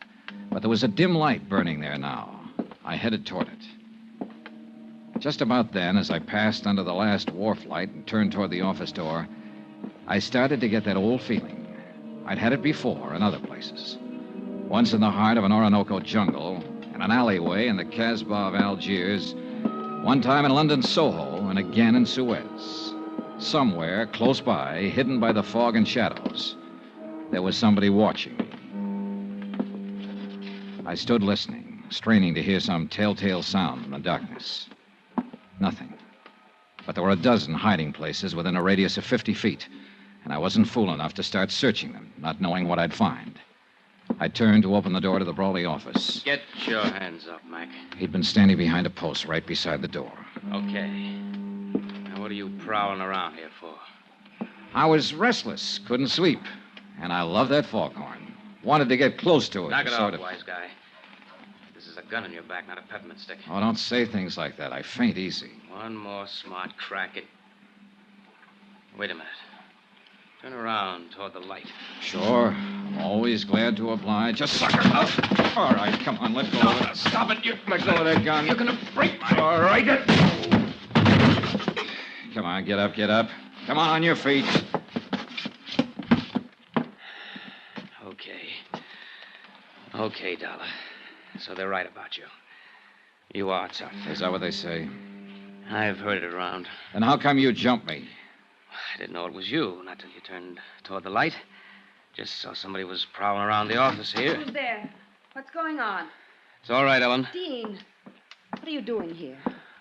But there was a dim light burning there now. I headed toward it. Just about then, as I passed under the last wharf light and turned toward the office door, I started to get that old feeling. I'd had it before in other places. Once in the heart of an Orinoco jungle, in an alleyway in the Casbah of Algiers, one time in London Soho, and again in Suez. Somewhere, close by, hidden by the fog and shadows, there was somebody watching me. I stood listening, straining to hear some telltale sound in the darkness. Nothing. But there were a dozen hiding places within a radius of 50 feet, and I wasn't fool enough to start searching them, not knowing what I'd find. I turned to open the door to the Brawley office. Get your hands up, Mac. He'd been standing behind a post right beside the door. Okay. Now, what are you prowling around here for? I was restless, couldn't sleep, and I loved that foghorn. Wanted to get close to it. Knock it off, wise guy. This is a gun in your back, not a peppermint stick. Oh, don't say things like that. I faint easy. One more smart crack at... Wait a minute. Turn around toward the light. Sure. I'm always glad to oblige. Just sucker up. All right, come on, let go of it. Stop it. You... Let go of that gun. You're going to break my... All right. Come on, get up, get up. Come on your feet. Okay, Dollar. So they're right about you. You are tough. Is that what they say? I've heard it around. Then how come you jumped me? I didn't know it was you, not till you turned toward the light. Just saw somebody was prowling around the office here. Who's there? What's going on? It's all right, Ellen. Dean, what are you doing here?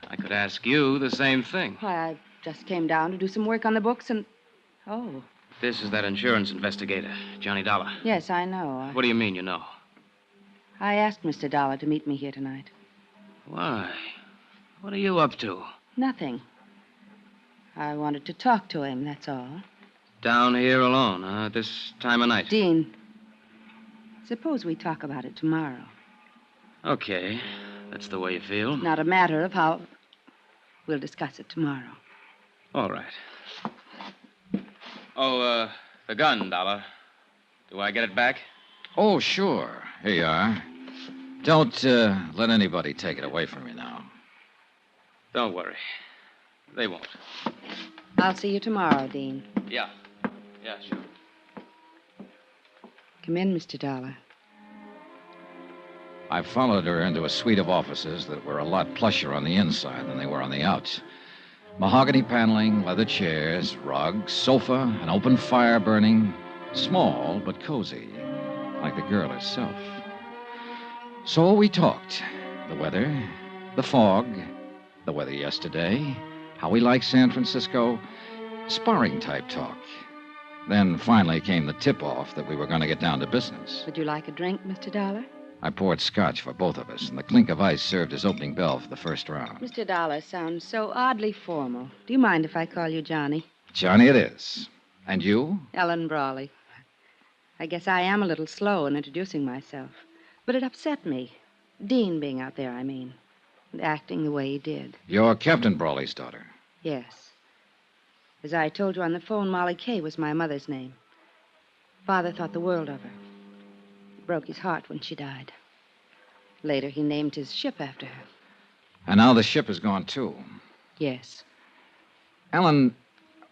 I could ask you the same thing. Why, I just came down to do some work on the books and... Oh. This is that insurance investigator, Johnny Dollar. Yes, I know. What do you mean you know? I asked Mr. Dollar to meet me here tonight. Why? What are you up to? Nothing. I wanted to talk to him, that's all. Down here alone, huh? At this time of night? Dean, suppose we talk about it tomorrow. Okay. That's the way you feel. It's not a matter of how... We'll discuss it tomorrow. All right. Oh, the gun, Dollar. Do I get it back? Oh, sure. Here you are. Don't let anybody take it away from you now. Don't worry. They won't. I'll see you tomorrow, Dean. Yeah. Yeah, sure. Come in, Mr. Dollar. I followed her into a suite of offices that were a lot plusher on the inside than they were on the outs. Mahogany paneling, leather chairs, rugs, sofa, an open fire burning. Small, but cozy, like the girl herself. So we talked. The weather, the fog, the weather yesterday, how we like San Francisco, sparring-type talk. Then finally came the tip-off that we were going to get down to business. Would you like a drink, Mr. Dollar? I poured scotch for both of us, and the clink of ice served as opening bell for the first round. Mr. Dollar sounds so oddly formal. Do you mind if I call you Johnny? Johnny it is. And you? Ellen Brawley. I guess I am a little slow in introducing myself. But it upset me. Dean being out there, I mean. and acting the way he did. You're Captain Brawley's daughter. Yes. As I told you on the phone, Molly Kay was my mother's name. Father thought the world of her. It broke his heart when she died. Later, he named his ship after her. And now the ship is gone, too. Yes. Ellen,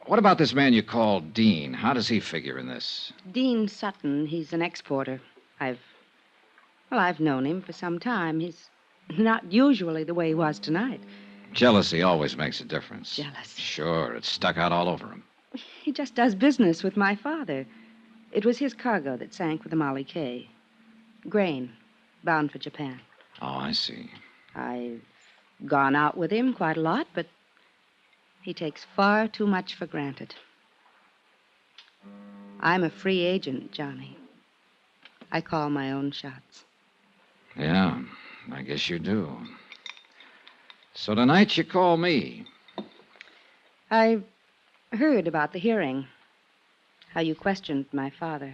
what about this man you call Dean? How does he figure in this? Dean Sutton, he's an exporter. I've known him for some time. He's not usually the way he was tonight. Jealousy always makes a difference. Jealousy. Sure, it's stuck out all over him. He just does business with my father. It was his cargo that sank with the Molly Kay. Grain, bound for Japan. Oh, I see. I've gone out with him quite a lot, but he takes far too much for granted. I'm a free agent, Johnny. I call my own shots. Yeah, I guess you do. So tonight you call me. I heard about the hearing. How you questioned my father.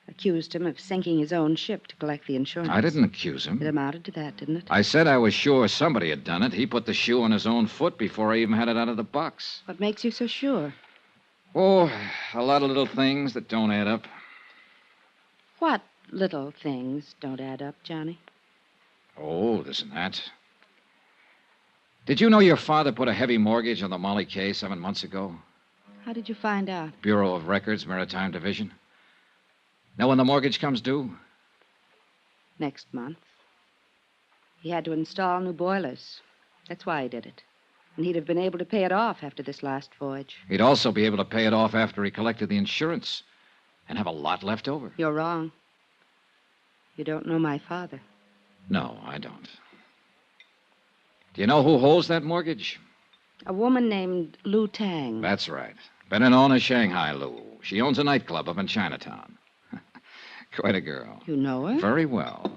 Accused him of sinking his own ship to collect the insurance. I didn't accuse him. It amounted to that, didn't it? I said I was sure somebody had done it. He put the shoe on his own foot before I even had it out of the box. What makes you so sure? Oh, a lot of little things that don't add up. What little things don't add up, Johnny? Oh, this and that. Did you know your father put a heavy mortgage on the Molly Kay 7 months ago? How did you find out? Bureau of Records, Maritime Division. Know when the mortgage comes due? Next month. He had to install new boilers. That's why he did it. And he'd have been able to pay it off after this last voyage. He'd also be able to pay it off after he collected the insurance and have a lot left over. You're wrong. You don't know my father. No, I don't. Do you know who holds that mortgage? A woman named Lu Tang. That's right. Better known as Shanghai Lou. She owns a nightclub up in Chinatown. Quite a girl. You know her? Very well.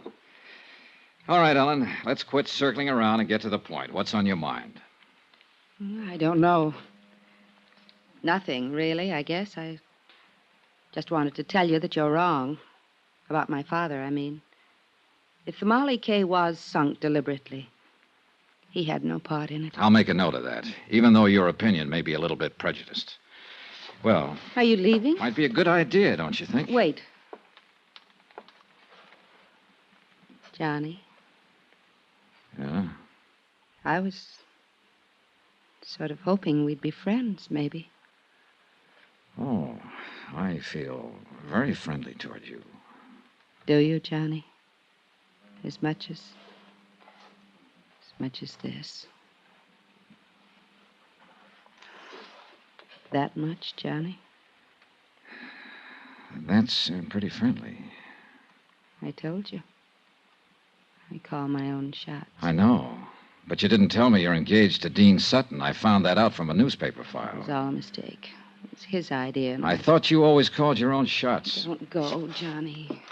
All right, Ellen, let's quit circling around and get to the point. What's on your mind? I don't know. Nothing, really, I guess. I just wanted to tell you that you're wrong. About my father, I mean. If the Molly Kay was sunk deliberately, he had no part in it. I'll make a note of that, even though your opinion may be a little bit prejudiced. Well... Are you leaving? Might be a good idea, don't you think? Wait. Johnny. Yeah? I was sort of hoping we'd be friends, maybe. Oh, I feel very friendly toward you. Do you, Johnny? As much as this. That much, Johnny? That's pretty friendly. I told you. I call my own shots. I know. But you didn't tell me you're engaged to Dean Sutton. I found that out from a newspaper file. It was all a mistake. It was his idea. I thought you always called your own shots. Don't go, Johnny.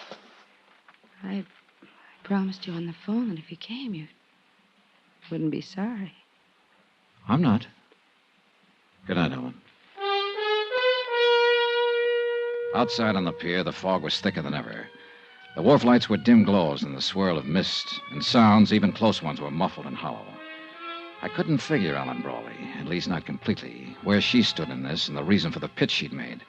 I promised you on the phone that if you came, you wouldn't be sorry. I'm not. Good night, Ellen. Outside on the pier, the fog was thicker than ever. The wharf lights were dim glows in the swirl of mist, and sounds, even close ones, were muffled and hollow. I couldn't figure Ellen Brawley, at least not completely, where she stood in this and the reason for the pitch she'd made.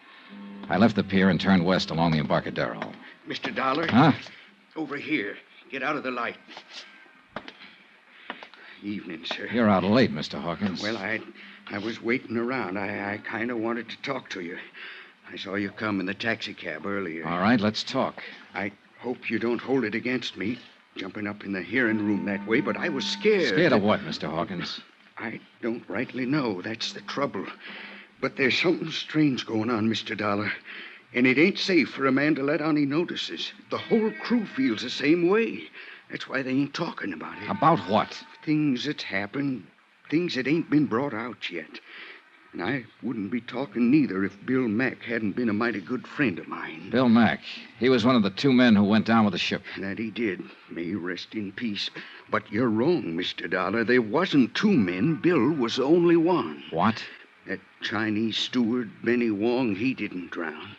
I left the pier and turned west along the Embarcadero. Mr. Dollar? Huh? Over here. Get out of the light. Evening, sir. You're out late, Mr. Hawkins. Well, I was waiting around. I kind of wanted to talk to you. I saw you come in the taxicab earlier. All right, let's talk. I hope you don't hold it against me, jumping up in the hearing room that way, but I was scared. Scared of what, Mr. Hawkins? I don't rightly know. That's the trouble. But there's something strange going on, Mr. Dollar. And it ain't safe for a man to let on he notices. The whole crew feels the same way. That's why they ain't talking about it. About what? Things that's happened. Things that ain't been brought out yet. And I wouldn't be talking neither if Bill Mack hadn't been a mighty good friend of mine. Bill Mack. He was one of the 2 men who went down with the ship. That he did. May he rest in peace. But you're wrong, Mr. Dollar. There wasn't 2 men. Bill was the only one. What? That Chinese steward, Benny Wong, he didn't drown.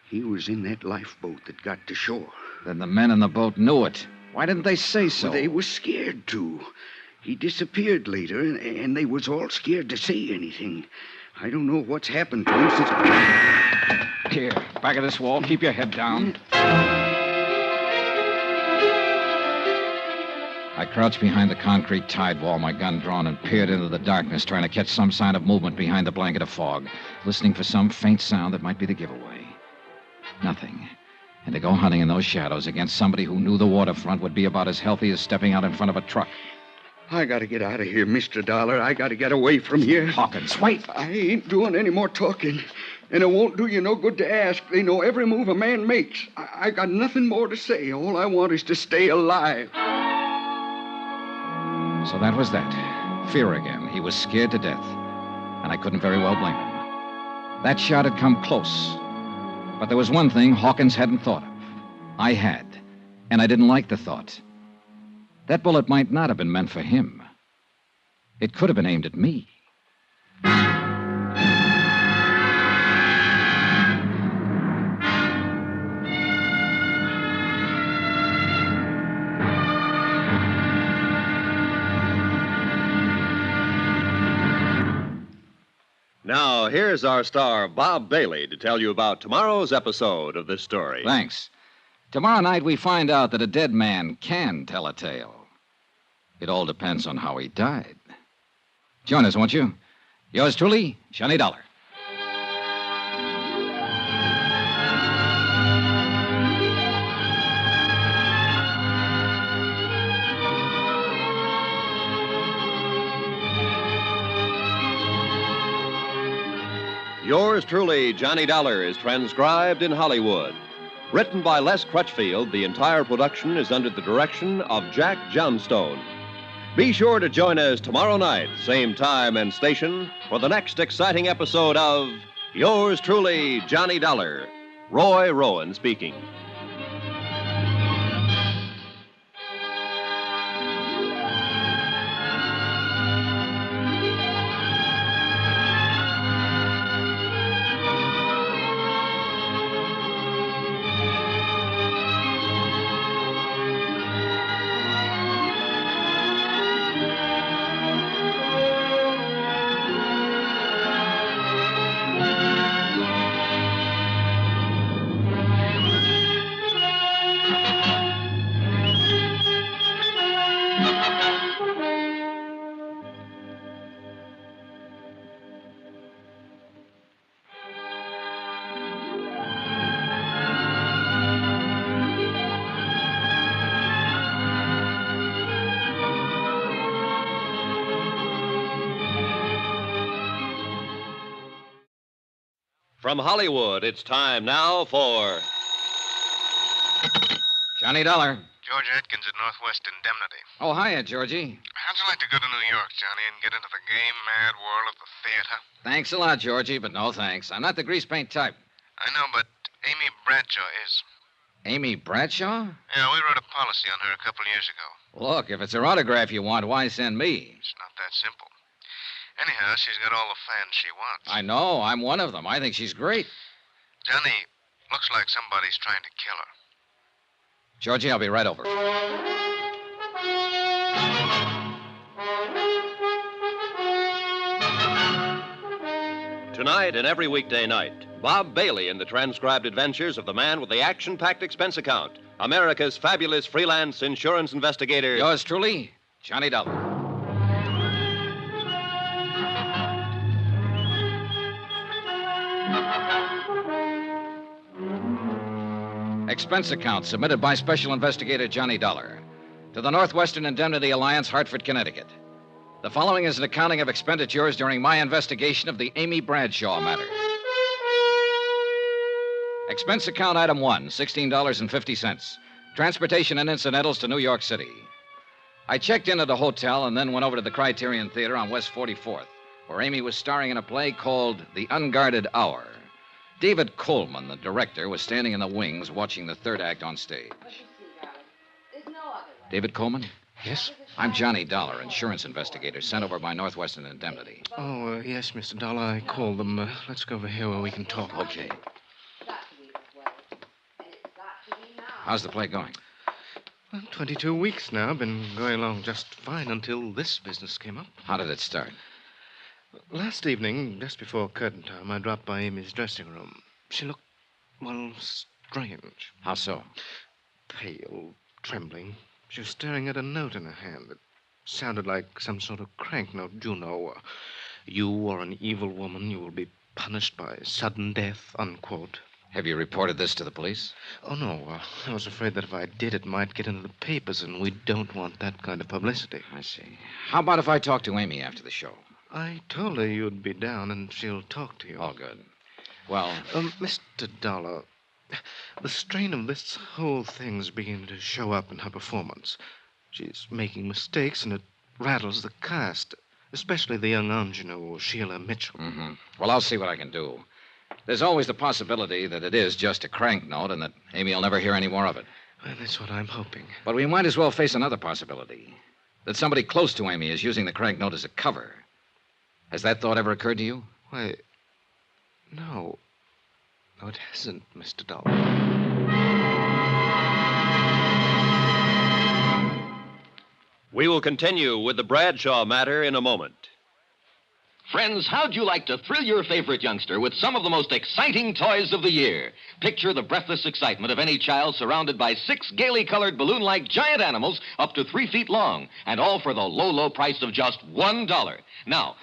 He was in that lifeboat that got to shore. Then the men in the boat knew it. Why didn't they say so? Well, they were scared to. He disappeared later, and they was all scared to say anything. I don't know what's happened to him since... Here, back of this wall. Keep your head down. I crouched behind the concrete tide wall, my gun drawn, and peered into the darkness, trying to catch some sign of movement behind the blanket of fog, listening for some faint sound that might be the giveaway. Nothing. And to go hunting in those shadows against somebody who knew the waterfront would be about as healthy as stepping out in front of a truck. I gotta get out of here, Mr. Dollar. I gotta get away from here. Hawkins, wait. I ain't doing any more talking. And it won't do you no good to ask. They know every move a man makes. I got nothing more to say. All I want is to stay alive. So that was that. Fear again. He was scared to death. And I couldn't very well blame him. That shot had come close. But there was one thing Hawkins hadn't thought of. I had. And I didn't like the thought. That bullet might not have been meant for him. It could have been aimed at me. Now, here's our star, Bob Bailey, to tell you about tomorrow's episode of this story. Thanks. Tomorrow night, we find out that a dead man can tell a tale. It all depends on how he died. Join us, won't you? Yours truly, Johnny Dollar. Yours truly, Johnny Dollar, is transcribed in Hollywood. Written by Les Crutchfield, the entire production is under the direction of Jack Johnstone. Be sure to join us tomorrow night, same time and station, for the next exciting episode of Yours truly, Johnny Dollar. Roy Rowan speaking. From Hollywood, it's time now for... Johnny Dollar. George Atkins at Northwest Indemnity. Oh, hiya, Georgie. How'd you like to go to New York, Johnny, and get into the game-mad world of the theater? Thanks a lot, Georgie, but no thanks. I'm not the grease paint type. I know, but Amy Bradshaw is. Amy Bradshaw? Yeah, we wrote a policy on her a couple years ago. Look, if it's her autograph you want, why send me? It's not that simple. Anyhow, she's got all the fans she wants. I know. I'm one of them. I think she's great. Johnny, looks like somebody's trying to kill her. Georgie, I'll be right over. Tonight and every weekday night, Bob Bailey in the transcribed adventures of the man with the action-packed expense account, America's fabulous freelance insurance investigator. Yours truly, Johnny Dollar. Expense account submitted by Special Investigator Johnny Dollar to the Northwestern Indemnity Alliance, Hartford, Connecticut. The following is an accounting of expenditures during my investigation of the Amy Bradshaw matter. Expense account item 1, $16.50. Transportation and incidentals to New York City. I checked in at a hotel and then went over to the Criterion Theater on West 44th, where Amy was starring in a play called The Unguarded Hour. David Coleman, the director, was standing in the wings watching the third act on stage. David Coleman? Yes? I'm Johnny Dollar, insurance investigator, sent over by Northwestern Indemnity. Oh, yes, Mr. Dollar. I called them. Let's go over here where we can talk. Okay. How's the play going? Well, 22 weeks now. Been going along just fine until this business came up. How did it start? Last evening, just before curtain time, I dropped by Amy's dressing room. She looked, well, strange. How so? Pale, trembling. She was staring at a note in her hand that sounded like some sort of crank note. You know, you are an evil woman. You will be punished by sudden death, unquote. Have you reported this to the police? Oh, no. I was afraid that if I did, it might get into the papers, and we don't want that kind of publicity. I see. How about if I talk to Amy after the show? I told her you'd be down, and she'll talk to you. Oh, good. Well... Mr. Dollar, the strain of this whole thing's beginning to show up in her performance. She's making mistakes, and it rattles the cast, especially the young ingenue, Sheila Mitchell. Mm-hmm. Well, I'll see what I can do. There's always the possibility that it is just a crank note and that Amy will never hear any more of it. Well, that's what I'm hoping. But we might as well face another possibility. That somebody close to Amy is using the crank note as a cover. Has that thought ever occurred to you? Why, no. No, it hasn't, Mr. Dollar. We will continue with the Bradshaw matter in a moment. Friends, how'd you like to thrill your favorite youngster with some of the most exciting toys of the year? Picture the breathless excitement of any child surrounded by 6 gaily colored balloon-like giant animals up to 3 feet long, and all for the low, low price of just $1. Now,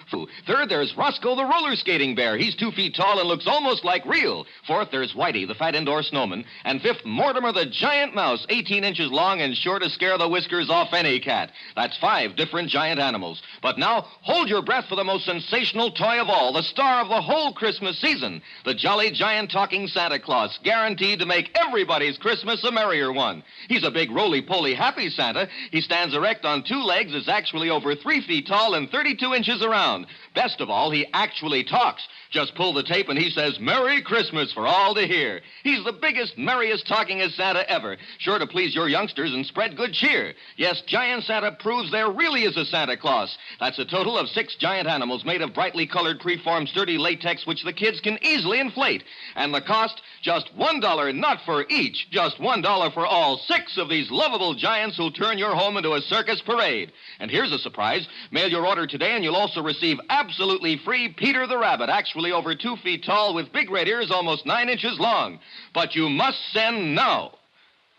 third, there's Roscoe the roller skating bear. He's 2 feet tall and looks almost like real. Fourth, there's Whitey, the fat indoor snowman. And fifth, Mortimer the giant mouse, 18 inches long and sure to scare the whiskers off any cat. That's 5 different giant animals. But now, hold your breath for the most sensational toy of all, the star of the whole Christmas season, the jolly giant talking Santa Claus, guaranteed to make everybody's Christmas a merrier one. He's a big roly-poly happy Santa. He stands erect on 2 legs, is actually over 3 feet tall and 32 inches around. Best of all, he actually talks. Just pull the tape and he says, "Merry Christmas" for all to hear. He's the biggest, merriest, talkingest Santa ever, sure to please your youngsters and spread good cheer. Yes, Giant Santa proves there really is a Santa Claus. That's a total of 6 giant animals made of brightly colored, preformed, sturdy latex, which the kids can easily inflate. And the cost, just $1, not for each, just $1 for all 6 of these lovable giants who'll turn your home into a circus parade. And here's a surprise. Mail your order today and you'll also receive absolutely free Peter the Rabbit, actually over 2 feet tall with big red ears almost 9 inches long. But you must send now.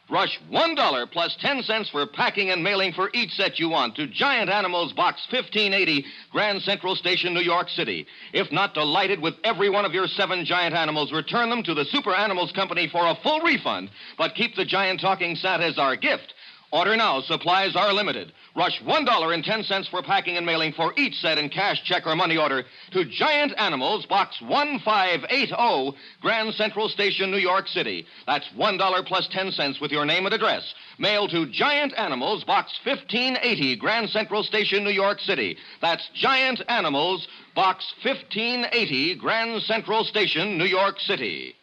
Rush $1 plus 10 cents for packing and mailing for each set you want to Giant Animals Box 1580, Grand Central Station, New York City. If not delighted with every one of your 7 giant animals, return them to the Super Animals Company for a full refund, but keep the giant talking Santa as our gift. Order now. Supplies are limited. Rush $1.10 for packing and mailing for each set in cash, check, or money order to Giant Animals, Box 1580, Grand Central Station, New York City. That's $1 plus 10 cents with your name and address. Mail to Giant Animals, Box 1580, Grand Central Station, New York City. That's Giant Animals, Box 1580, Grand Central Station, New York City.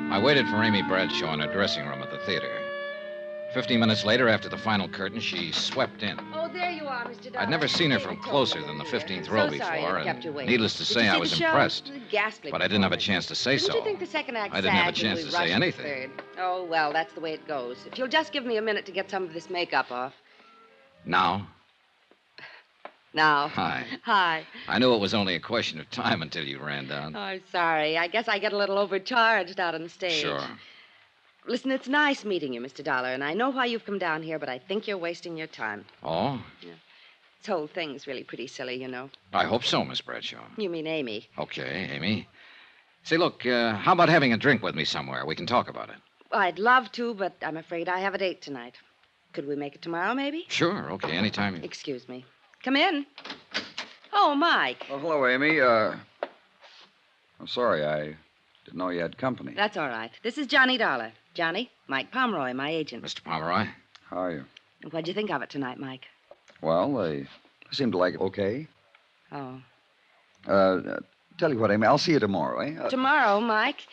I waited for Amy Bradshaw in her dressing room at the theater. 15 minutes later, after the final curtain, she swept in. Oh, there you are, Mr. Dollar. I'd never seen her from closer than the 15th row before, and needless to say, I was impressed. Ghastly but I didn't have a chance to say Didn't so. you think the second act I didn't have a sagged chance when we to say rushed anything. the third? Oh, well, that's the way it goes. If you'll just give me a minute to get some of this makeup off. Now? Now. Hi. Hi. I knew it was only a question of time until you ran down. Oh, I'm sorry. I guess I get a little overcharged out on the stage. Sure. Listen, it's nice meeting you, Mr. Dollar, and I know why you've come down here, but I think you're wasting your time. Oh? Yeah. This whole thing's really pretty silly, you know. I hope so, Miss Bradshaw. You mean Amy. Okay, Amy. Say, look, how about having a drink with me somewhere? We can talk about it. I'd love to, but I'm afraid I have a date tonight. Could we make it tomorrow, maybe? Sure, okay, anytime you... Excuse me. Come in. Oh, Mike. Oh, hello, Amy. I'm sorry. I didn't know you had company. That's all right. This is Johnny Dollar. Johnny, Mike Pomeroy, my agent. Mr. Pomeroy? How are you? What'd you think of it tonight, Mike? Well, they seem to like it okay. Oh. Tell you what, Amy, I'll see you tomorrow, eh? Tomorrow, Mike?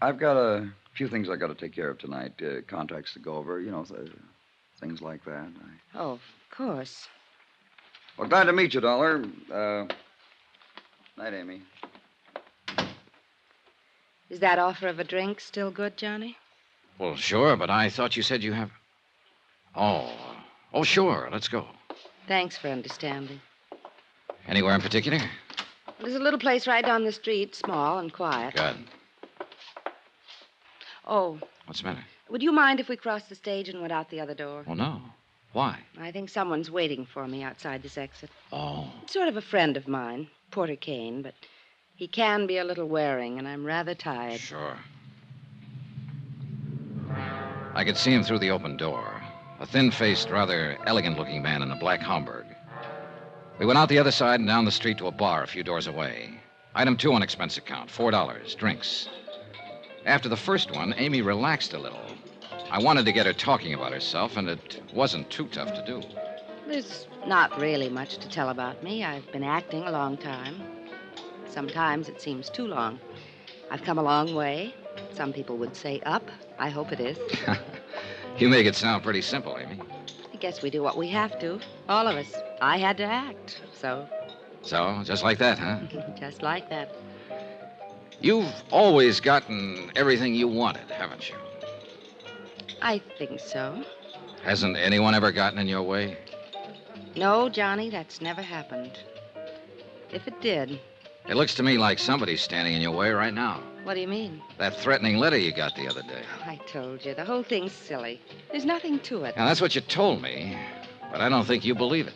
I've got a few things I got to take care of tonight. Contracts to go over, you know, things like that. Oh, of course. Well, glad to meet you, Dollar. Night, Amy. Is that offer of a drink still good, Johnny? Well, sure, but I thought you said you have... Oh, sure. Let's go. Thanks for understanding. Anywhere in particular? There's a little place right down the street, small and quiet. Good. Oh, What's the matter? would you mind if we crossed the stage and went out the other door? Oh, no. Why? I think someone's waiting for me outside this exit. Oh. Sort of a friend of mine, Porter Kane, but he can be a little wearing, and I'm rather tired. Sure. I could see him through the open door. A thin-faced, rather elegant-looking man in a black Homburg. We went out the other side and down the street to a bar a few doors away. Item 2 on expense account, $4, drinks. After the first one, Amy relaxed a little. I wanted to get her talking about herself, and it wasn't too tough to do. There's not really much to tell about me. I've been acting a long time. Sometimes it seems too long. I've come a long way. Some people would say up. I hope it is. You make it sound pretty simple, Amy. I guess we do what we have to. All of us. I had to act, so... So, just like that, huh? Just like that. You've always gotten everything you wanted, haven't you? I think so. Hasn't anyone ever gotten in your way? No, Johnny, that's never happened. If it did... It looks to me like somebody's standing in your way right now. What do you mean? That threatening letter you got the other day. I told you, the whole thing's silly. There's nothing to it. Now, that's what you told me, but I don't think you believe it.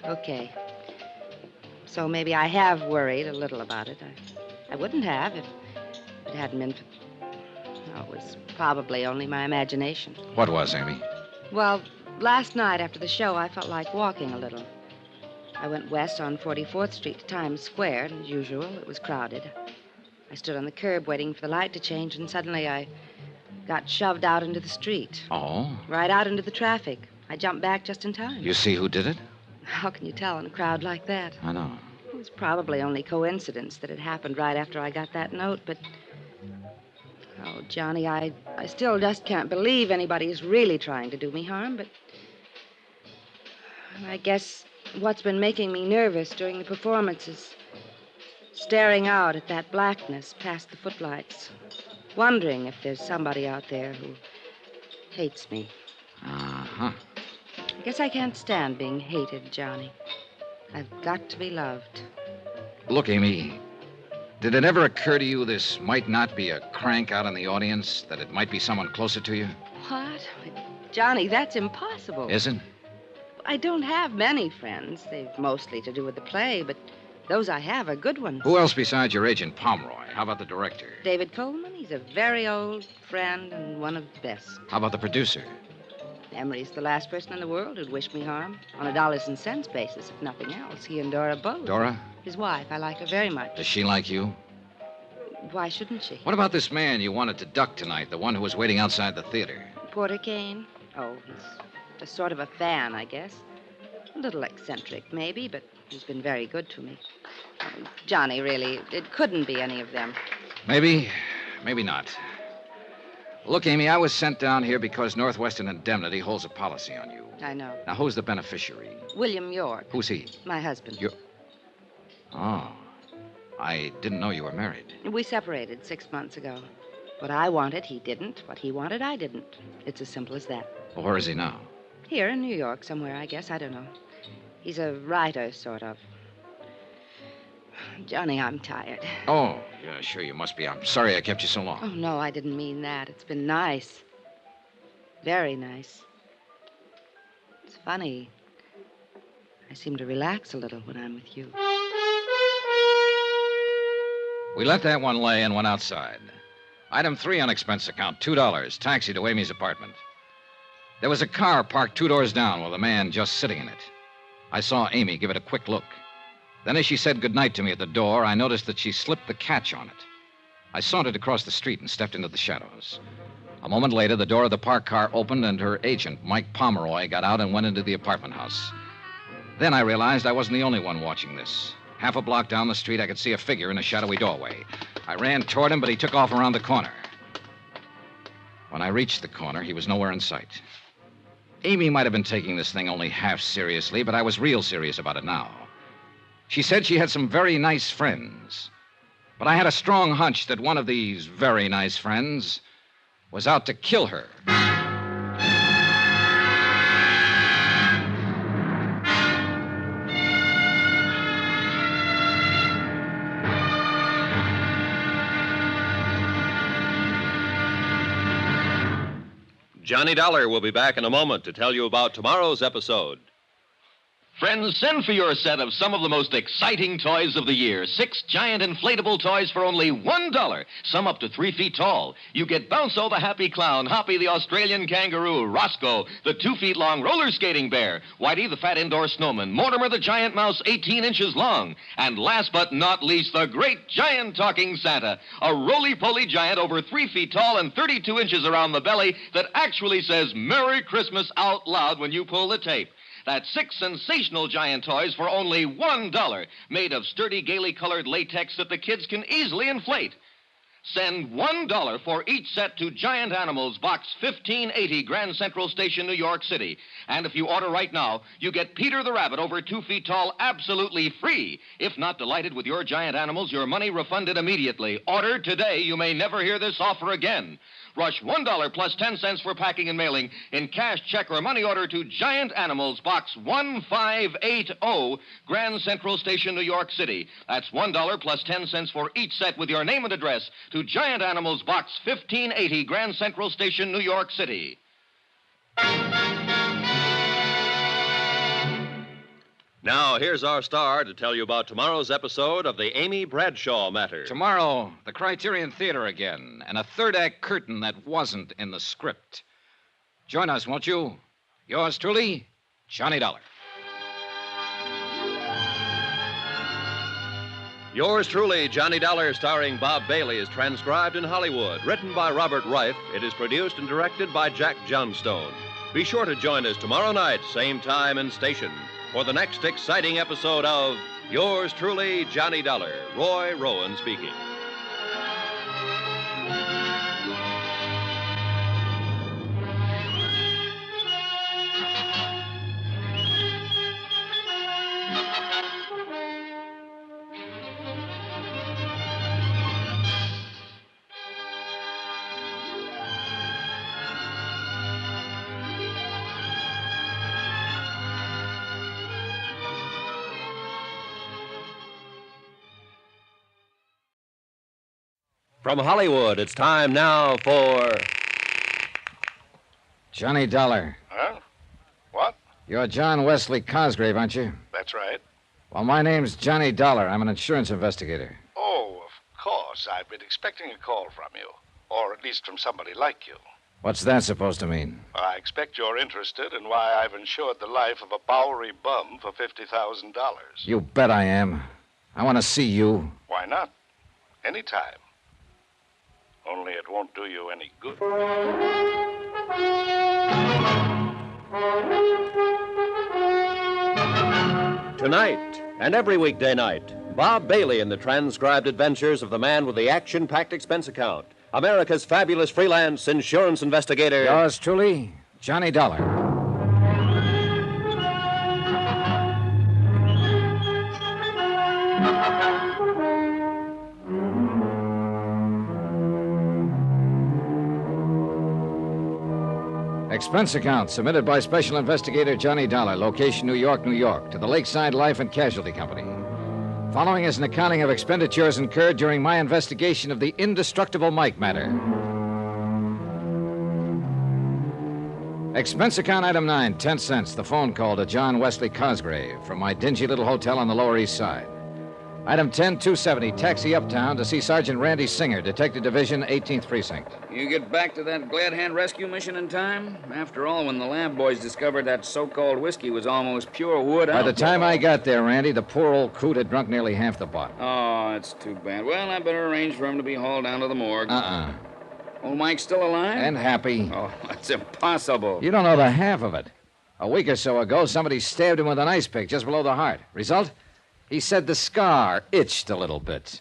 Okay. So maybe I have worried a little about it. I wouldn't have if it hadn't been for... Oh, it was probably only my imagination. What was, Amy? Well, last night after the show, I felt like walking a little. I went west on 44th Street to Times Square, and as usual, it was crowded. I stood on the curb waiting for the light to change, and suddenly I got shoved out into the street. Oh? Right out into the traffic. I jumped back just in time. You see who did it? How can you tell in a crowd like that? I know. It was probably only coincidence that it happened right after I got that note, but... Oh, Johnny, I still just can't believe anybody's really trying to do me harm, but... I guess what's been making me nervous during the performance is staring out at that blackness past the footlights, wondering if there's somebody out there who hates me. Uh-huh. I guess I can't stand being hated, Johnny. I've got to be loved. Look, Amy, did it ever occur to you this might not be a crank out in the audience, that it might be someone closer to you? What? Johnny, that's impossible. Isn't? I don't have many friends. They've mostly to do with the play, but those I have are good ones. Who else besides your agent, Pomeroy? How about the director? David Coleman. He's a very old friend and one of the best. How about the producer? Emery's the last person in the world who'd wish me harm. On a dollars and cents basis, if nothing else. He and Dora both. Dora? His wife. I like her very much. Does she like you? Why shouldn't she? What about this man you wanted to duck tonight, the one who was waiting outside the theater? Porter Kane? Oh, he's a sort of a fan, I guess. A little eccentric, maybe, but he's been very good to me. Johnny, really, it couldn't be any of them. Maybe, maybe not. Look, Amy, I was sent down here because Northwestern Indemnity holds a policy on you. I know. Now, who's the beneficiary? William York. Who's he? My husband. Oh. I didn't know you were married. We separated 6 months ago. What I wanted, he didn't. What he wanted, I didn't. It's as simple as that. Well, where is he now? Here in New York somewhere, I guess. I don't know. He's a writer, sort of. Johnny, I'm tired. Oh, yeah, sure you must be. I'm sorry I kept you so long. Oh, no, I didn't mean that. It's been nice. Very nice. It's funny. I seem to relax a little when I'm with you. We let that one lay and went outside. Item 3 on expense account, $2. Taxi to Amy's apartment. There was a car parked 2 doors down with a man just sitting in it. I saw Amy give it a quick look. Then as she said goodnight to me at the door, I noticed that she slipped the catch on it. I sauntered across the street and stepped into the shadows. A moment later, the door of the parked car opened and her agent, Mike Pomeroy, got out and went into the apartment house. Then I realized I wasn't the only one watching this. Half a block down the street, I could see a figure in a shadowy doorway. I ran toward him, but he took off around the corner. When I reached the corner, he was nowhere in sight. Amy might have been taking this thing only half seriously, but I was real serious about it now. She said she had some very nice friends. But I had a strong hunch that one of these very nice friends was out to kill her. Johnny Dollar will be back in a moment to tell you about tomorrow's episode. Friends, send for your set of some of the most exciting toys of the year. 6 giant inflatable toys for only $1. Some up to 3 feet tall. You get Bounco the Happy Clown, Hoppy the Australian Kangaroo, Roscoe the 2 feet long roller skating bear, Whitey the fat indoor snowman, Mortimer the giant mouse 18 inches long, and last but not least, the great giant talking Santa, a roly-poly giant over 3 feet tall and 32 inches around the belly that actually says Merry Christmas out loud when you pull the tape. That's 6 sensational giant toys for only $1, made of sturdy, gaily colored latex that the kids can easily inflate. Send $1 for each set to Giant Animals, Box 1580, Grand Central Station, New York City. And if you order right now, you get Peter the Rabbit over 2 feet tall absolutely free. If not delighted with your Giant Animals, your money refunded immediately. Order today. You may never hear this offer again. Rush $1 plus 10 cents for packing and mailing in cash, check, or money order to Giant Animals, Box 1580, Grand Central Station, New York City. That's $1 plus 10 cents for each set with your name and address to Giant Animals, Box 1580, Grand Central Station, New York City. Now, here's our star to tell you about tomorrow's episode of the Amy Bradshaw matter. Tomorrow, the Criterion Theater again, and a third-act curtain that wasn't in the script. Join us, won't you? Yours truly, Johnny Dollar. Yours truly, Johnny Dollar, starring Bob Bailey, is transcribed in Hollywood. Written by Robert Reif, it is produced and directed by Jack Johnstone. Be sure to join us tomorrow night, same time and station, for the next exciting episode of Yours truly, Johnny Dollar. Roy Rowan speaking. From Hollywood, it's time now for... Johnny Dollar. Huh? What? You're John Wesley Cosgrave, aren't you? That's right. Well, my name's Johnny Dollar. I'm an insurance investigator. Oh, of course. I've been expecting a call from you. Or at least from somebody like you. What's that supposed to mean? I expect you're interested in why I've insured the life of a Bowery bum for $50,000. You bet I am. I want to see you. Why not? Anytime. Only it won't do you any good. Tonight, and every weekday night, Bob Bailey in the transcribed adventures of the man with the action-packed expense account, America's fabulous freelance insurance investigator. Yours truly, Johnny Dollar. Expense account submitted by Special Investigator Johnny Dollar, location New York, New York, to the Lakeside Life and Casualty Company. Following is an accounting of expenditures incurred during my investigation of the Indestructible Mike matter. Expense account item 9, 10 cents, the phone call to John Wesley Cosgrave from my dingy little hotel on the Lower East Side. Item 10, 270, taxi uptown to see Sergeant Randy Singer, Detective Division, 18th Precinct. You get back to that Glad Hand rescue mission in time? After all, when the lab boys discovered that so-called whiskey was almost pure wood By the time I got there, Randy, the poor old coot had drunk nearly half the bottle. Oh, that's too bad. Well, I better arrange for him to be hauled down to the morgue. Old Mike's still alive? And happy. Oh, that's impossible. You don't know the half of it. A week or so ago, somebody stabbed him with an ice pick just below the heart. Result? He said the scar itched a little bit.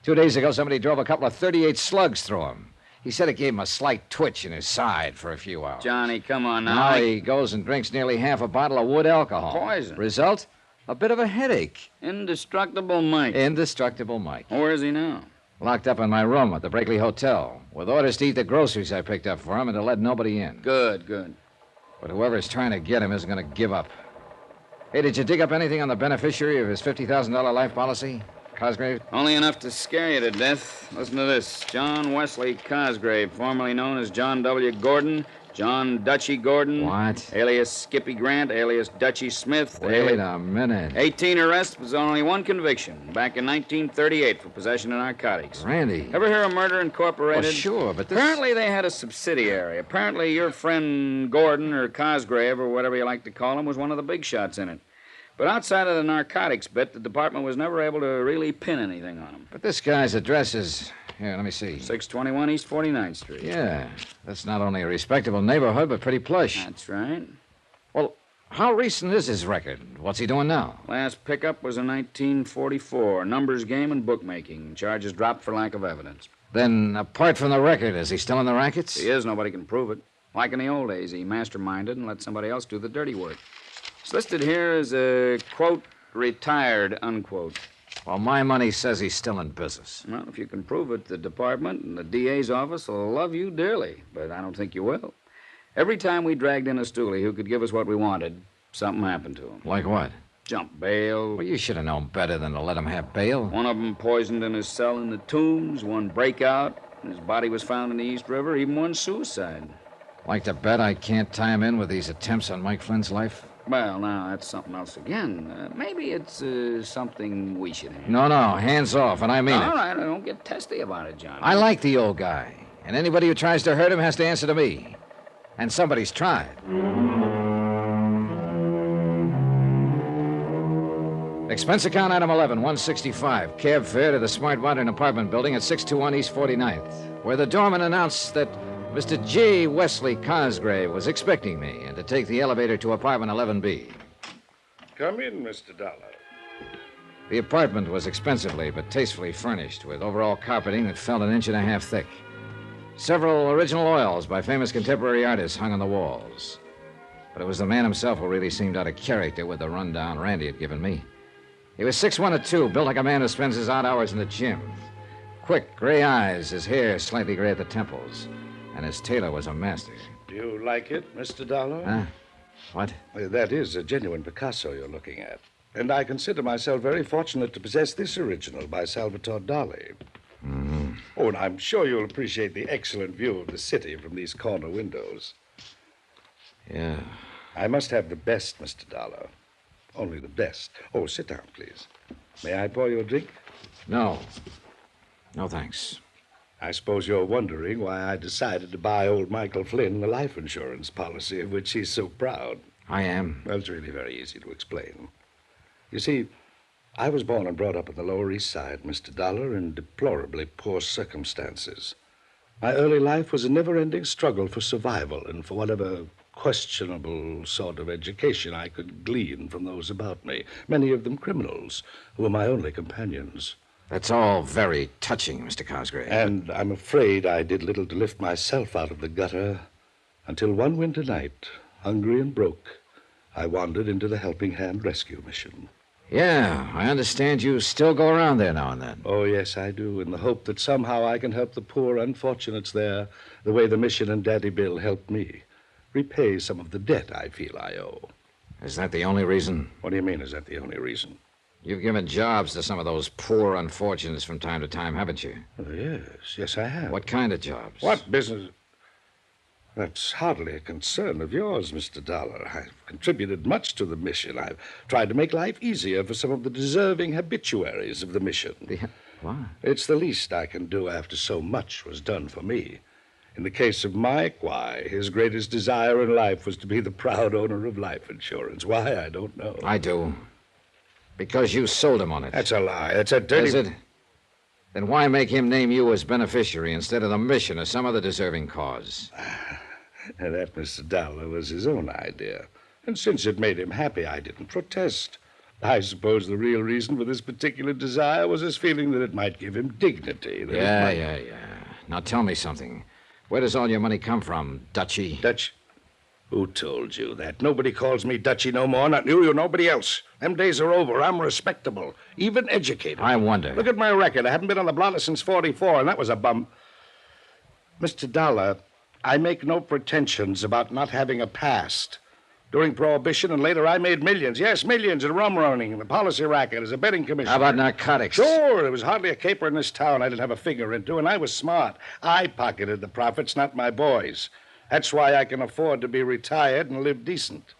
2 days ago, somebody drove a couple of .38 slugs through him. He said it gave him a slight twitch in his side for a few hours. Johnny, come on now. Now he goes and drinks nearly half a bottle of wood alcohol. Poison. Result? A bit of a headache. Indestructible Mike. Indestructible Mike. Where is he now? Locked up in my room at the Brakely Hotel, with orders to eat the groceries I picked up for him and to let nobody in. Good, good. But whoever's trying to get him isn't going to give up. Hey, did you dig up anything on the beneficiary of his $50,000 life policy? Cosgrave? Only enough to scare you to death. Listen to this. John Wesley Cosgrave, formerly known as John W. Gordon, John Dutchy Gordon. What? Alias Skippy Grant, alias Dutchy Smith. Wait a minute. 18 arrests, but only one conviction. Back in 1938 for possession of narcotics. Randy. Ever hear of Murder Incorporated? Oh, sure, but this... Apparently they had a subsidiary. Apparently your friend Gordon or Cosgrave or whatever you like to call him was one of the big shots in it. But outside of the narcotics bit, the department was never able to really pin anything on him. But this guy's address is... Here, let me see. 621 East 49th Street. Yeah. That's not only a respectable neighborhood, but pretty plush. That's right. Well, how recent is his record? What's he doing now? Last pickup was in 1944. Numbers game and bookmaking. Charges dropped for lack of evidence. Then, apart from the record, is he still in the rackets? He is. Nobody can prove it. Like in the old days, he masterminded and let somebody else do the dirty work. It's listed here as a, quote, retired, unquote. Well, my money says he's still in business. Well, if you can prove it, the department and the DA's office will love you dearly, but I don't think you will. Every time we dragged in a stoolie who could give us what we wanted, something happened to him. Like what? Jump bail. Well, you should have known better than to let him have bail. One of them poisoned in his cell in the Tombs, one breakout, his body was found in the East River, even one suicide. Like to bet I can't tie him in with these attempts on Mike Flynn's life? Well, now, that's something else again. Maybe it's something we should handle. No, hands off, and I mean it. All right, don't get testy about it, John. I like the old guy, and anybody who tries to hurt him has to answer to me. And somebody's tried. Expense account item 11, 165. Cab fare to the Smart Modern apartment building at 621 East 49th, where the doorman announced that Mr. J. Wesley Cosgrave was expecting me and to take the elevator to apartment 11B. Come in, Mr. Dollar. The apartment was expensively but tastefully furnished with overall carpeting that felt 1.5 inches thick. Several original oils by famous contemporary artists hung on the walls. But it was the man himself who really seemed out of character with the rundown Randy had given me. He was 6'1" or 2, built like a man who spends his odd hours in the gym. Quick, gray eyes, his hair slightly gray at the temples. And his tailor was a master. Do you like it, Mr. Dollar? Huh? What? That is a genuine Picasso you're looking at. And I consider myself very fortunate to possess this original by Salvatore Dali. Mm-hmm. Oh, and I'm sure you'll appreciate the excellent view of the city from these corner windows. Yeah. I must have the best, Mr. Dollar. Only the best. Oh, sit down, please. May I pour you a drink? No. No, thanks. I suppose you're wondering why I decided to buy old Michael Flynn the life insurance policy of which he's so proud. I am. Well, it's really very easy to explain. You see, I was born and brought up on the Lower East Side, Mr. Dollar, in deplorably poor circumstances. My early life was a never-ending struggle for survival and for whatever questionable sort of education I could glean from those about me, many of them criminals, who were my only companions. That's all very touching, Mr. Cosgrave. And I'm afraid I did little to lift myself out of the gutter until one winter night, hungry and broke, I wandered into the Helping Hand Rescue Mission. Yeah, I understand you still go around there now and then. Oh, yes, I do, in the hope that somehow I can help the poor unfortunates there the way the mission and Daddy Bill helped me. Repay some of the debt I feel I owe. Is that the only reason? What do you mean, is that the only reason? You've given jobs to some of those poor unfortunates from time to time, haven't you? Oh, yes, I have. What kind of jobs? What business? That's hardly a concern of yours, Mr. Dollar. I've contributed much to the mission. I've tried to make life easier for some of the deserving habituaries of the mission. What? It's the least I can do after so much was done for me. In the case of Mike, why, his greatest desire in life was to be the proud owner of life insurance. Why, I don't know. I do. Because you sold him on it. That's a lie. It's a dirty... Is it? Then why make him name you as beneficiary instead of the mission or some other deserving cause? And that, Mr. Dollar, was his own idea. And since it made him happy, I didn't protest. I suppose the real reason for this particular desire was his feeling that it might give him dignity. Yeah. Now tell me something. Where does all your money come from, Dutchy? Who told you that? Nobody calls me Dutchy no more, not you or nobody else. Them days are over. I'm respectable, even educated. I wonder. Look at my record. I haven't been on the blotter since 44, and that was a bum. Mr. Dollar, I make no pretensions about not having a past. During Prohibition and later, I made millions. Yes, millions in rum running and the policy racket as a betting commissioner. How about narcotics? Sure. There was hardly a caper in this town I didn't have a finger into, and I was smart. I pocketed the profits, not my boys. That's why I can afford to be retired and live decent.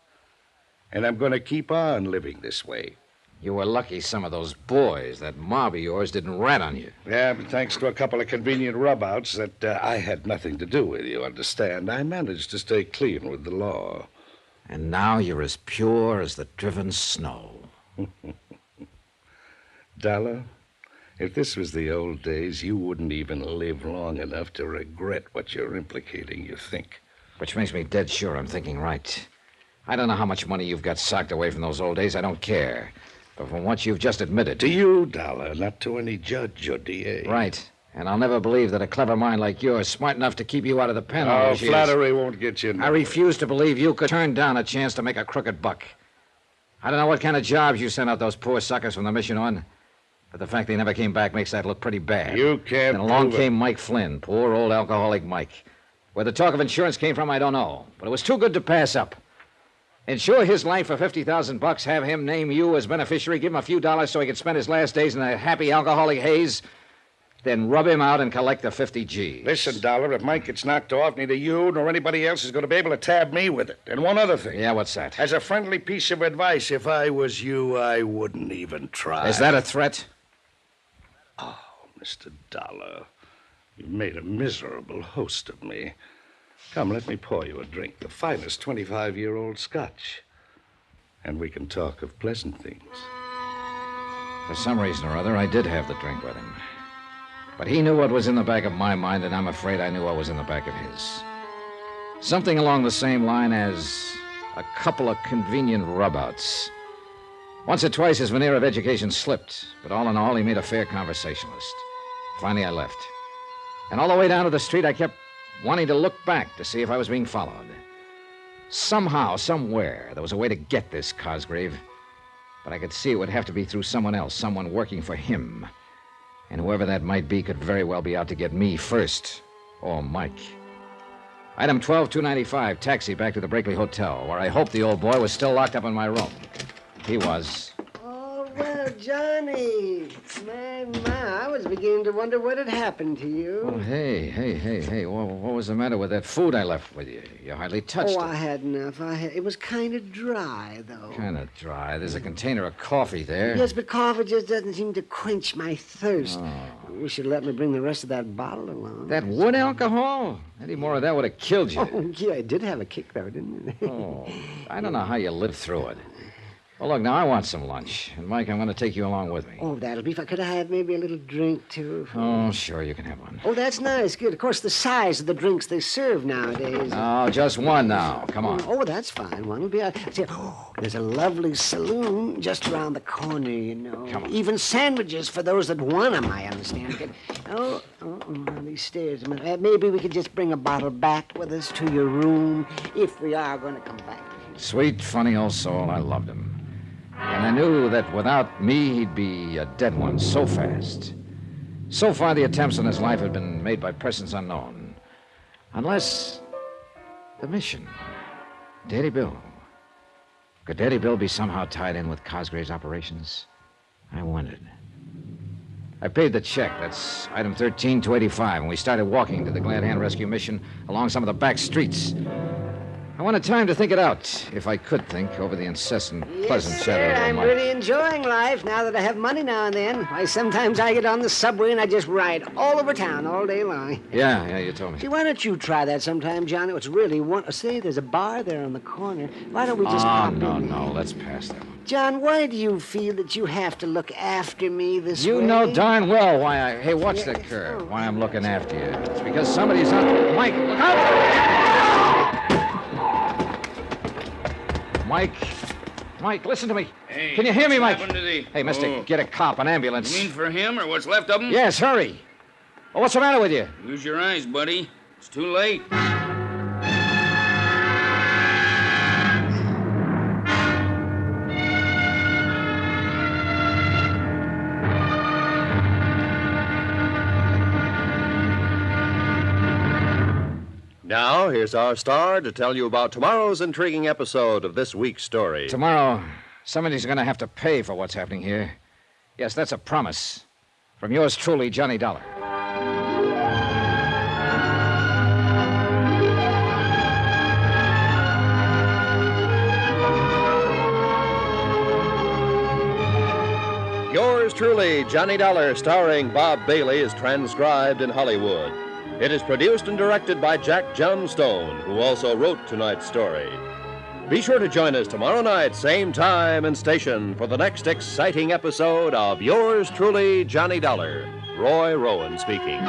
And I'm going to keep on living this way. You were lucky some of those boys, that mob of yours, didn't rat on you. Yeah, but thanks to a couple of convenient rub-outs that I had nothing to do with, you understand, I managed to stay clean with the law. And now you're as pure as the driven snow. Dollar, if this was the old days, you wouldn't even live long enough to regret what you're implicating, you think. Which makes me dead sure I'm thinking right. I don't know how much money you've got socked away from those old days. I don't care. But from what you've just admitted... To you, Dollar, not to any judge or DA. Right. And I'll never believe that a clever mind like yours, smart enough to keep you out of the pen all those years... flattery won't get you nowhere. I refuse to believe you could turn down a chance to make a crooked buck. I don't know what kind of jobs you sent out those poor suckers from the mission on, but the fact they never came back makes that look pretty bad. You can't And along prove it. came Mike Flynn, poor old alcoholic Mike. Where the talk of insurance came from, I don't know. But it was too good to pass up. Insure his life for $50,000, have him name you as beneficiary, give him a few dollars so he could spend his last days in a happy alcoholic haze, then rub him out and collect the 50 G's. Listen, Dollar, if Mike gets knocked off, neither you nor anybody else is going to be able to tab me with it. And one other thing. Yeah, what's that? As a friendly piece of advice, if I was you, I wouldn't even try. Is that a threat? Oh, Mr. Dollar, you've made a miserable host of me. Come, let me pour you a drink, the finest 25-year-old Scotch. And we can talk of pleasant things. For some reason or other, I did have the drink with him. But he knew what was in the back of my mind, and I'm afraid I knew what was in the back of his. Something along the same line as a couple of convenient rub-outs. Once or twice his veneer of education slipped, but all in all, he made a fair conversationalist. Finally, I left. And all the way down to the street, I kept wanting to look back to see if I was being followed. Somehow, somewhere, there was a way to get this Cosgrave. But I could see it would have to be through someone else, someone working for him. And whoever that might be could very well be out to get me first, or Mike. Item 12295, taxi back to the Brakely Hotel, where I hoped the old boy was still locked up in my room. He was. Oh, well, Johnny. My, I was beginning to wonder what had happened to you. Oh, hey. What was the matter with that food I left with you? You hardly touched it. I had enough. It was kind of dry, though. Kind of dry. There's a container of coffee there. Yes, but coffee just doesn't seem to quench my thirst. Oh. You should let me bring the rest of that bottle along. That wood alcohol? Any more of that would have killed you. Oh, yeah, it did have a kick, though, didn't it? Oh, I don't know how you lived through it. Well, look, now I want some lunch. And, Mike, I'm going to take you along with me. Oh, that'll be fine. Could I have maybe a little drink, too? Oh, sure, you can have one. Oh, that's nice. Good. Of course, the size of the drinks they serve nowadays. Oh, just one now. Come on. Oh, that's fine. One will be... See, there's a lovely saloon just around the corner, you know. Come on. Even sandwiches for those that want them, I understand. Oh, these stairs. Maybe we could just bring a bottle back with us to your room if we are going to come back. Sweet, funny old soul. I loved him. And I knew that without me, he'd be a dead one so fast. So far, the attempts on his life had been made by persons unknown. Unless the mission. Daddy Bill. Could Daddy Bill be somehow tied in with Cosgrave's operations? I wondered. I paid the check. That's item 13285, and we started walking to the Glad Hand Rescue Mission along some of the back streets. I wanted time to think it out, if I could think, over the incessant, pleasant chatter of I'm Mike. really enjoying life now that I have money now and then. Why, sometimes I get on the subway and I just ride all over town all day long. Yeah, you told me. See, why don't you try that sometime, Johnny? It's really one. Say, there's a bar there on the corner. Why don't we just pop in? No, let's pass that one. John, why do you feel that you have to look after me this way? You know darn well why I... Hey, watch the curve. Why I'm looking after you. It's because somebody's on... Mike, look out! Mike, listen to me. Hey, can you hear me, what's Mike? happened to the... Hey, mister, Oh. get a cop, an ambulance. You mean for him or what's left of him? Yes, hurry. Well, what's the matter with you? Use your eyes, buddy. It's too late. Now, here's our star to tell you about tomorrow's intriguing episode of this week's story. Tomorrow, somebody's going to have to pay for what's happening here. Yes, that's a promise. From yours truly, Johnny Dollar. Yours truly, Johnny Dollar, starring Bob Bailey, is transcribed in Hollywood. It is produced and directed by Jack Johnstone, who also wrote tonight's story. Be sure to join us tomorrow night, same time and station, for the next exciting episode of Yours truly, Johnny Dollar. Roy Rowan speaking.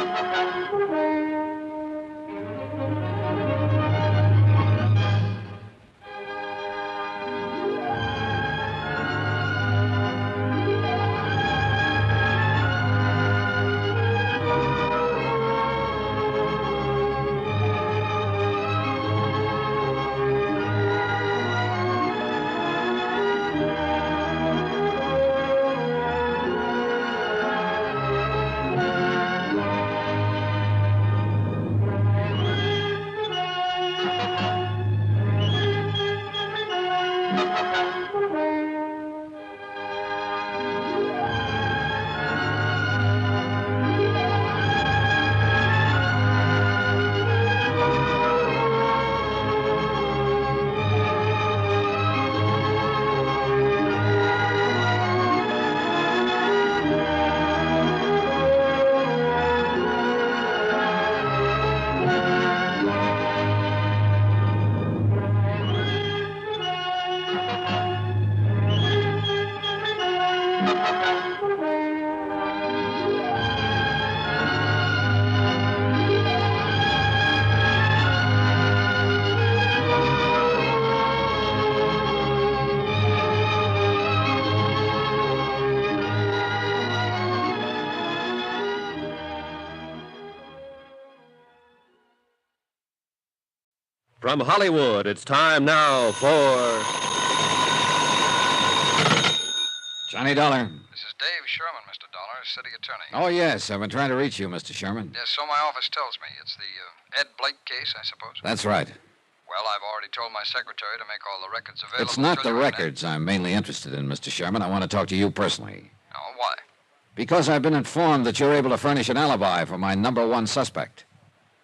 From Hollywood, it's time now for... Johnny Dollar. This is Dave Sherman, Mr. Dollar, city attorney. Oh, yes. I've been trying to reach you, Mr. Sherman. Yes, so my office tells me. It's the Ed Blake case, I suppose. That's right. Well, I've already told my secretary to make all the records available. It's not the records I'm mainly interested in, Mr. Sherman. I want to talk to you personally. Oh, why? Because I've been informed that you're able to furnish an alibi for my number one suspect.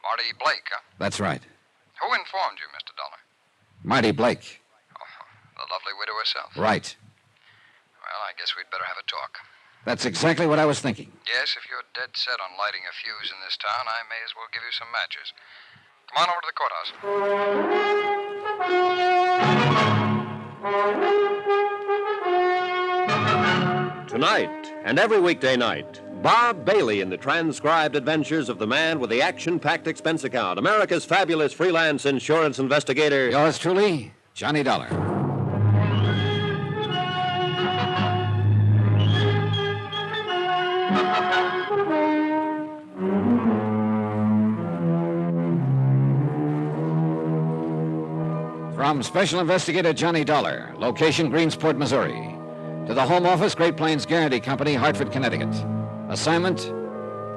Marty Blake, huh? That's right. Who informed you, Mr. Dollar? Marty Blake. The lovely widow herself. Right. Well, I guess we'd better have a talk. That's exactly what I was thinking. Yes, if you're dead set on lighting a fuse in this town, I may as well give you some matches. Come on over to the courthouse. Tonight, and every weekday night, Bob Bailey in the transcribed adventures of the man with the action-packed expense account, America's fabulous freelance insurance investigator. Yours truly, Johnny Dollar. From Special Investigator Johnny Dollar, location Greensport, Missouri, to the Home Office, Great Plains Guarantee Company, Hartford, Connecticut. Assignment,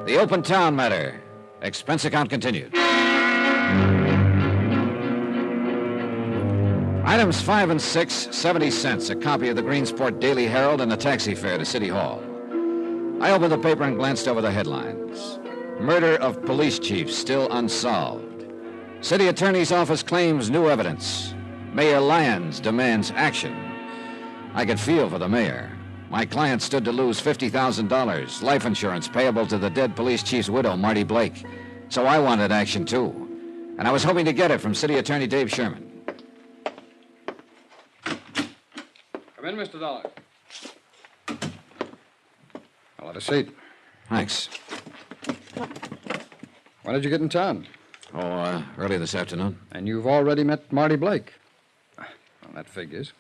the open town matter. Expense account continued. Items 5 and 6, 70 cents. A copy of the Greensport Daily Herald and a taxi fare to City Hall. I opened the paper and glanced over the headlines. Murder of police chief still unsolved. City Attorney's Office claims new evidence. Mayor Lyons demands action. I could feel for the mayor. My client stood to lose $50,000, life insurance payable to the dead police chief's widow, Marty Blake. So I wanted action, too. And I was hoping to get it from City Attorney Dave Sherman. Come in, Mr. Dollar. I'll have a seat. Thanks. When did you get in town? Early this afternoon. And you've already met Marty Blake? Well, that figures.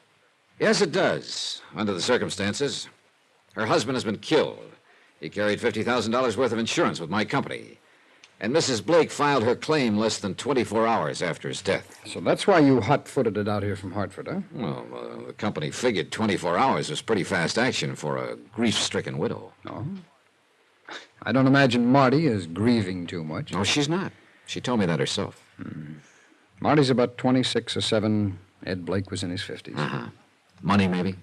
Yes, it does, under the circumstances. Her husband has been killed. He carried $50,000 worth of insurance with my company. And Mrs. Blake filed her claim less than 24 hours after his death. So that's why you hot-footed it out here from Hartford, huh? Well, the company figured 24 hours was pretty fast action for a grief-stricken widow. Oh? I don't imagine Marty is grieving too much. No, she's not. She told me that herself. Marty's about 26 or 7. Ed Blake was in his 50s. Uh-huh. Money, maybe?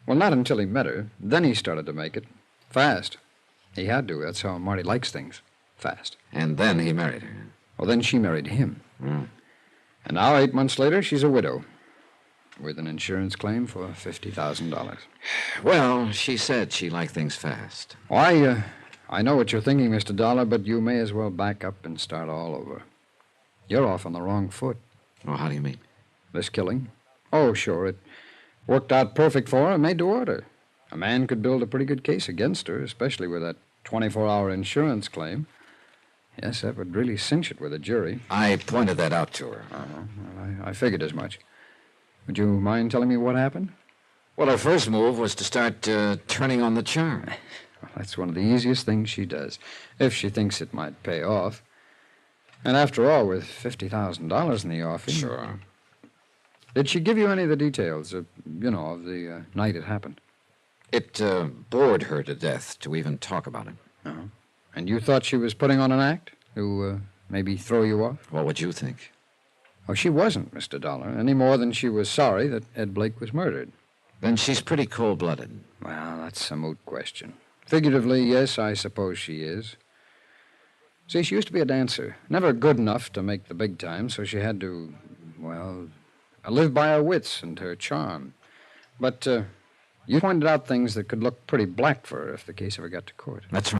Well, not until he met her. Then he started to make it. Fast. He had to. That's how Marty likes things. Fast. And then he married her. Well, then she married him. Mm. And now, 8 months later, she's a widow. With an insurance claim for $50,000. Well, she said she liked things fast. Why, I know what you're thinking, Mr. Dollar, but you may as well back up and start all over. You're off on the wrong foot. Oh, how do you mean? This killing? Oh, sure, it worked out perfect for her, made to order. A man could build a pretty good case against her, especially with that 24-hour insurance claim. Yes, that would really cinch it with a jury. I pointed that out to her. Well, I figured as much. Would you mind telling me what happened? Well, her first move was to start turning on the charm. Well, that's one of the easiest things she does, if she thinks it might pay off. And after all, with $50,000 in the offing... Sure. Did she give you any of the details, of the night it happened? It bored her to death to even talk about it. Uh-huh. And you thought she was putting on an act to maybe throw you off? What would you think? Oh, she wasn't, Mr. Dollar, any more than she was sorry that Ed Blake was murdered. Then she's pretty cold-blooded. Well, that's a moot question. Figuratively, yes, I suppose she is. See, she used to be a dancer. Never good enough to make the big time, so she had to, live by her wits and her charm. But you pointed out things that could look pretty black for her if the case ever got to court. That's right.